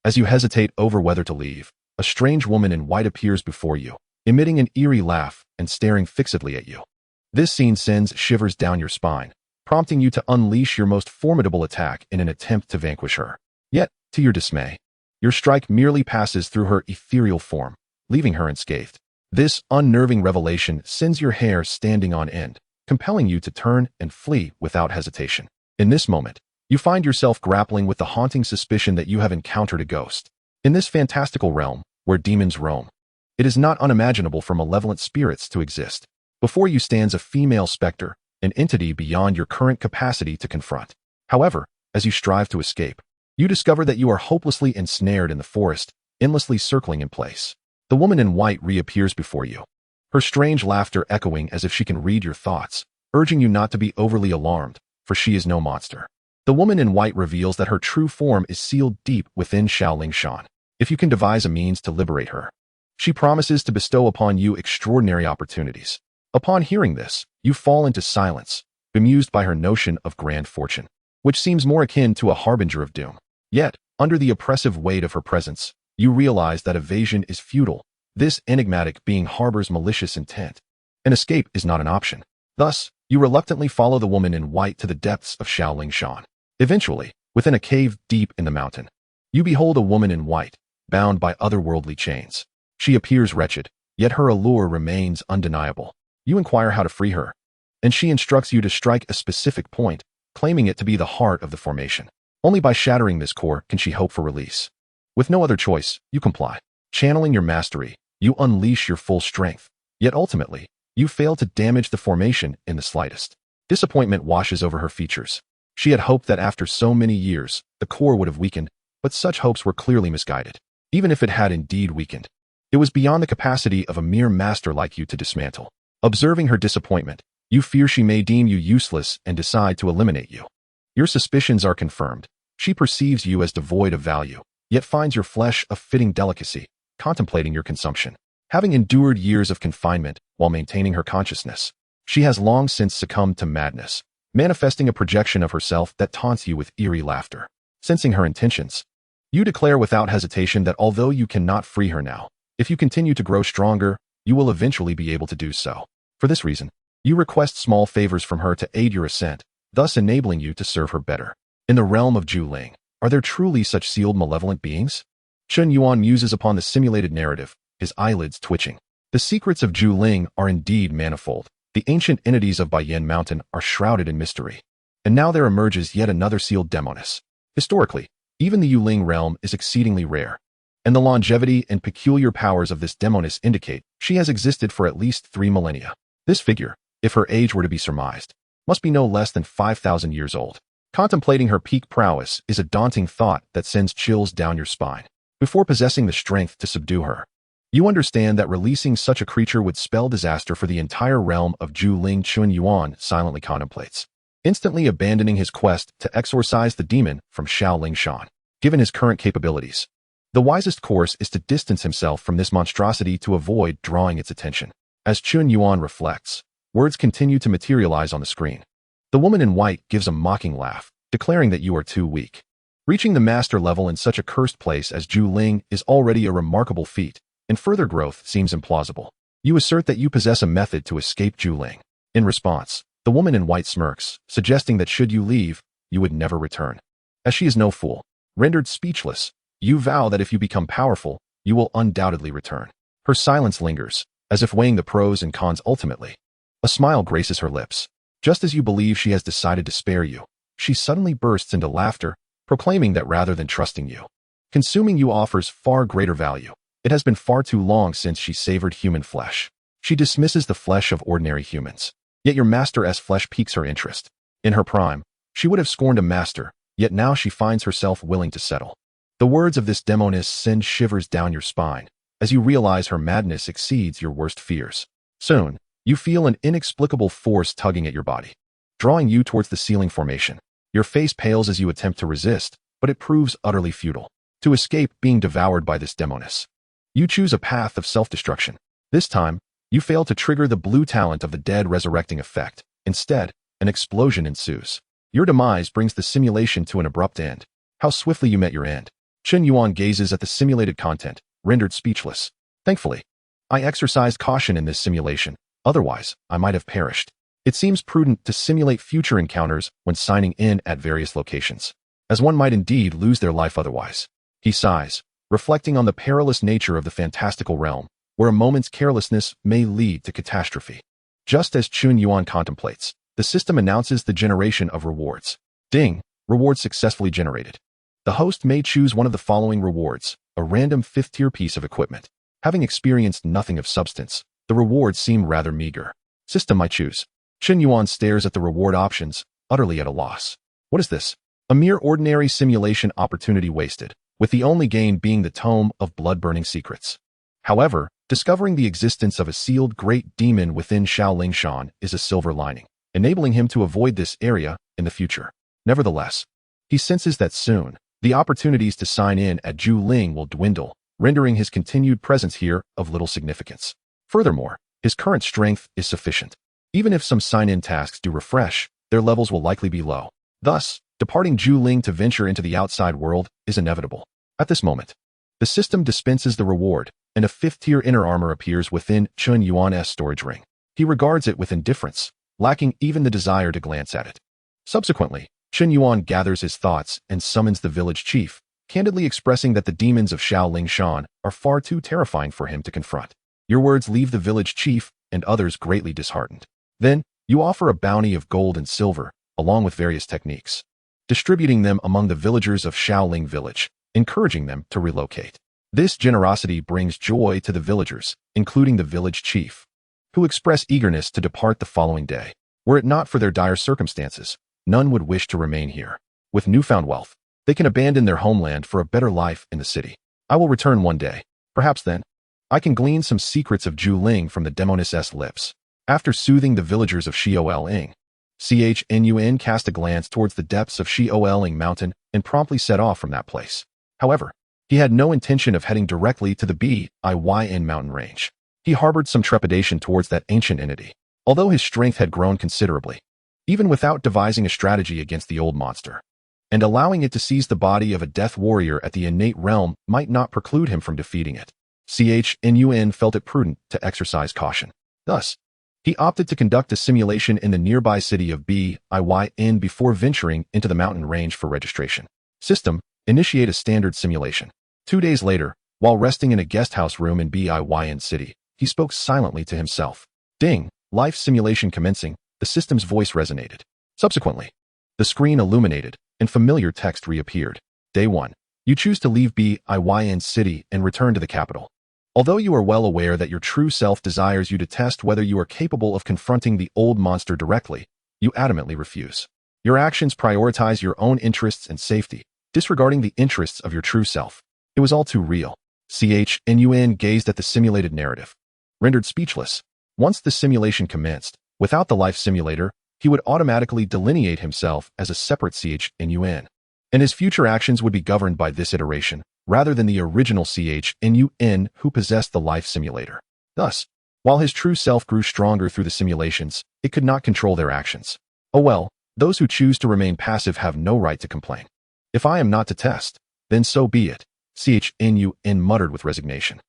As you hesitate over whether to leave, a strange woman in white appears before you, emitting an eerie laugh and staring fixedly at you. This scene sends shivers down your spine, prompting you to unleash your most formidable attack in an attempt to vanquish her. Yet, to your dismay, your strike merely passes through her ethereal form, leaving her unscathed. This unnerving revelation sends your hair standing on end, compelling you to turn and flee without hesitation. In this moment, you find yourself grappling with the haunting suspicion that you have encountered a ghost. In this fantastical realm, where demons roam, it is not unimaginable for malevolent spirits to exist. Before you stands a female specter, an entity beyond your current capacity to confront. However, as you strive to escape, you discover that you are hopelessly ensnared in the forest, endlessly circling in place. The woman in white reappears before you, her strange laughter echoing as if she can read your thoughts, urging you not to be overly alarmed, for she is no monster. The woman in white reveals that her true form is sealed deep within Xiaoling Shan. If you can devise a means to liberate her, she promises to bestow upon you extraordinary opportunities. Upon hearing this, you fall into silence, bemused by her notion of grand fortune, which seems more akin to a harbinger of doom. Yet, under the oppressive weight of her presence, you realize that evasion is futile. This enigmatic being harbors malicious intent. An escape is not an option. Thus, you reluctantly follow the woman in white to the depths of Xiaoling Shan. Eventually, within a cave deep in the mountain, you behold a woman in white, bound by otherworldly chains. She appears wretched, yet her allure remains undeniable. You inquire how to free her, and she instructs you to strike a specific point, claiming it to be the heart of the formation. Only by shattering this core can she hope for release. With no other choice, you comply. Channeling your mastery, you unleash your full strength, yet ultimately, you fail to damage the formation in the slightest. Disappointment washes over her features. She had hoped that after so many years, the core would have weakened, but such hopes were clearly misguided. Even if it had indeed weakened, it was beyond the capacity of a mere master like you to dismantle. Observing her disappointment, you fear she may deem you useless and decide to eliminate you. Your suspicions are confirmed. She perceives you as devoid of value, yet finds your flesh a fitting delicacy, contemplating your consumption. Having endured years of confinement while maintaining her consciousness, she has long since succumbed to madness, manifesting a projection of herself that taunts you with eerie laughter. Sensing her intentions, you declare without hesitation that although you cannot free her now, if you continue to grow stronger, you will eventually be able to do so. For this reason, you request small favors from her to aid your ascent, thus enabling you to serve her better. In the realm of Zhuling, are there truly such sealed malevolent beings? Chen Yuan muses upon the simulated narrative, his eyelids twitching. The secrets of Zhuling are indeed manifold. The ancient entities of Baiyan Mountain are shrouded in mystery. And now there emerges yet another sealed demoness. Historically, even the Yuling realm is exceedingly rare, and the longevity and peculiar powers of this demoness indicate she has existed for at least 3 millennia. This figure, if her age were to be surmised, must be no less than 5,000 years old. Contemplating her peak prowess is a daunting thought that sends chills down your spine. Before possessing the strength to subdue her, you understand that releasing such a creature would spell disaster for the entire realm of Zhuling. Chen Yuan silently contemplates, instantly abandoning his quest to exorcise the demon from Xiaoling Shan. Given his current capabilities, the wisest course is to distance himself from this monstrosity to avoid drawing its attention. As Chen Yuan reflects, words continue to materialize on the screen. The woman in white gives a mocking laugh, declaring that you are too weak. Reaching the master level in such a cursed place as Zhuling is already a remarkable feat, and further growth seems implausible. You assert that you possess a method to escape Zhuling. In response, the woman in white smirks, suggesting that should you leave, you would never return. As she is no fool, rendered speechless, you vow that if you become powerful, you will undoubtedly return. Her silence lingers, as if weighing the pros and cons ultimately. A smile graces her lips. Just as you believe she has decided to spare you, she suddenly bursts into laughter, proclaiming that rather than trusting you, consuming you offers far greater value. It has been far too long since she savored human flesh. She dismisses the flesh of ordinary humans. Yet your master-s flesh piques her interest. In her prime, she would have scorned a master, yet now she finds herself willing to settle. The words of this demoness send shivers down your spine, as you realize her madness exceeds your worst fears. Soon, you feel an inexplicable force tugging at your body, drawing you towards the ceiling formation. Your face pales as you attempt to resist, but it proves utterly futile. To escape being devoured by this demoness, you choose a path of self-destruction. This time, you fail to trigger the blue talent of the dead resurrecting effect. Instead, an explosion ensues. Your demise brings the simulation to an abrupt end. How swiftly you met your end. Chen Yuan gazes at the simulated content, rendered speechless. Thankfully, I exercised caution in this simulation, otherwise, I might have perished. It seems prudent to simulate future encounters when signing in at various locations, as one might indeed lose their life otherwise. He sighs, reflecting on the perilous nature of the fantastical realm, where a moment's carelessness may lead to catastrophe. Just as Chen Yuan contemplates, the system announces the generation of rewards. Ding! Reward successfully generated. The host may choose one of the following rewards, a random 5th-tier piece of equipment. Having experienced nothing of substance, the rewards seem rather meager. System I choose. Chen Yuan stares at the reward options, utterly at a loss. What is this? A mere ordinary simulation opportunity wasted, with the only gain being the tome of blood-burning secrets. However, discovering the existence of a sealed great demon within Xiaolingshan is a silver lining, enabling him to avoid this area in the future. Nevertheless, he senses that soon, the opportunities to sign in at Juling will dwindle, rendering his continued presence here of little significance. Furthermore, his current strength is sufficient. Even if some sign-in tasks do refresh, their levels will likely be low. Thus, departing Juling to venture into the outside world is inevitable. At this moment, the system dispenses the reward, and a 5th-tier inner armor appears within Chen Yuan's storage ring. He regards it with indifference, lacking even the desire to glance at it. Subsequently, Chen Yuan gathers his thoughts and summons the village chief, candidly expressing that the demons of Xiaolingshan are far too terrifying for him to confront. Your words leave the village chief and others greatly disheartened. Then, you offer a bounty of gold and silver, along with various techniques, distributing them among the villagers of Xiaoling village, encouraging them to relocate. This generosity brings joy to the villagers, including the village chief, who express eagerness to depart the following day. Were it not for their dire circumstances, none would wish to remain here. With newfound wealth, they can abandon their homeland for a better life in the city. I will return one day. Perhaps then, I can glean some secrets of Juling from the demoness's lips. After soothing the villagers of Xiaoling, Chen Yuan cast a glance towards the depths of Xiaoling mountain and promptly set off from that place. However, he had no intention of heading directly to the Biyin mountain range. He harbored some trepidation towards that ancient entity, although his strength had grown considerably, even without devising a strategy against the old monster. And allowing it to seize the body of a death warrior at the innate realm might not preclude him from defeating it. Chen Yuan felt it prudent to exercise caution. Thus, he opted to conduct a simulation in the nearby city of Biyin before venturing into the mountain range for registration. System, initiate a standard simulation. 2 days later, while resting in a guest house room in Biyin city, he spoke silently to himself. Ding, life simulation commencing, the system's voice resonated. Subsequently, the screen illuminated, and familiar text reappeared. Day 1. You choose to leave Biyin city and return to the capital. Although you are well aware that your true self desires you to test whether you are capable of confronting the old monster directly, you adamantly refuse. Your actions prioritize your own interests and safety, disregarding the interests of your true self. It was all too real. Chen Yuan gazed at the simulated narrative, rendered speechless. Once the simulation commenced, without the life simulator, he would automatically delineate himself as a separate Chen Yuan, and his future actions would be governed by this iteration, rather than the original Chen Yuan who possessed the life simulator. Thus, while his true self grew stronger through the simulations, it could not control their actions. Oh well, those who choose to remain passive have no right to complain. If I am not to test, then so be it, Chen Yuan muttered with resignation.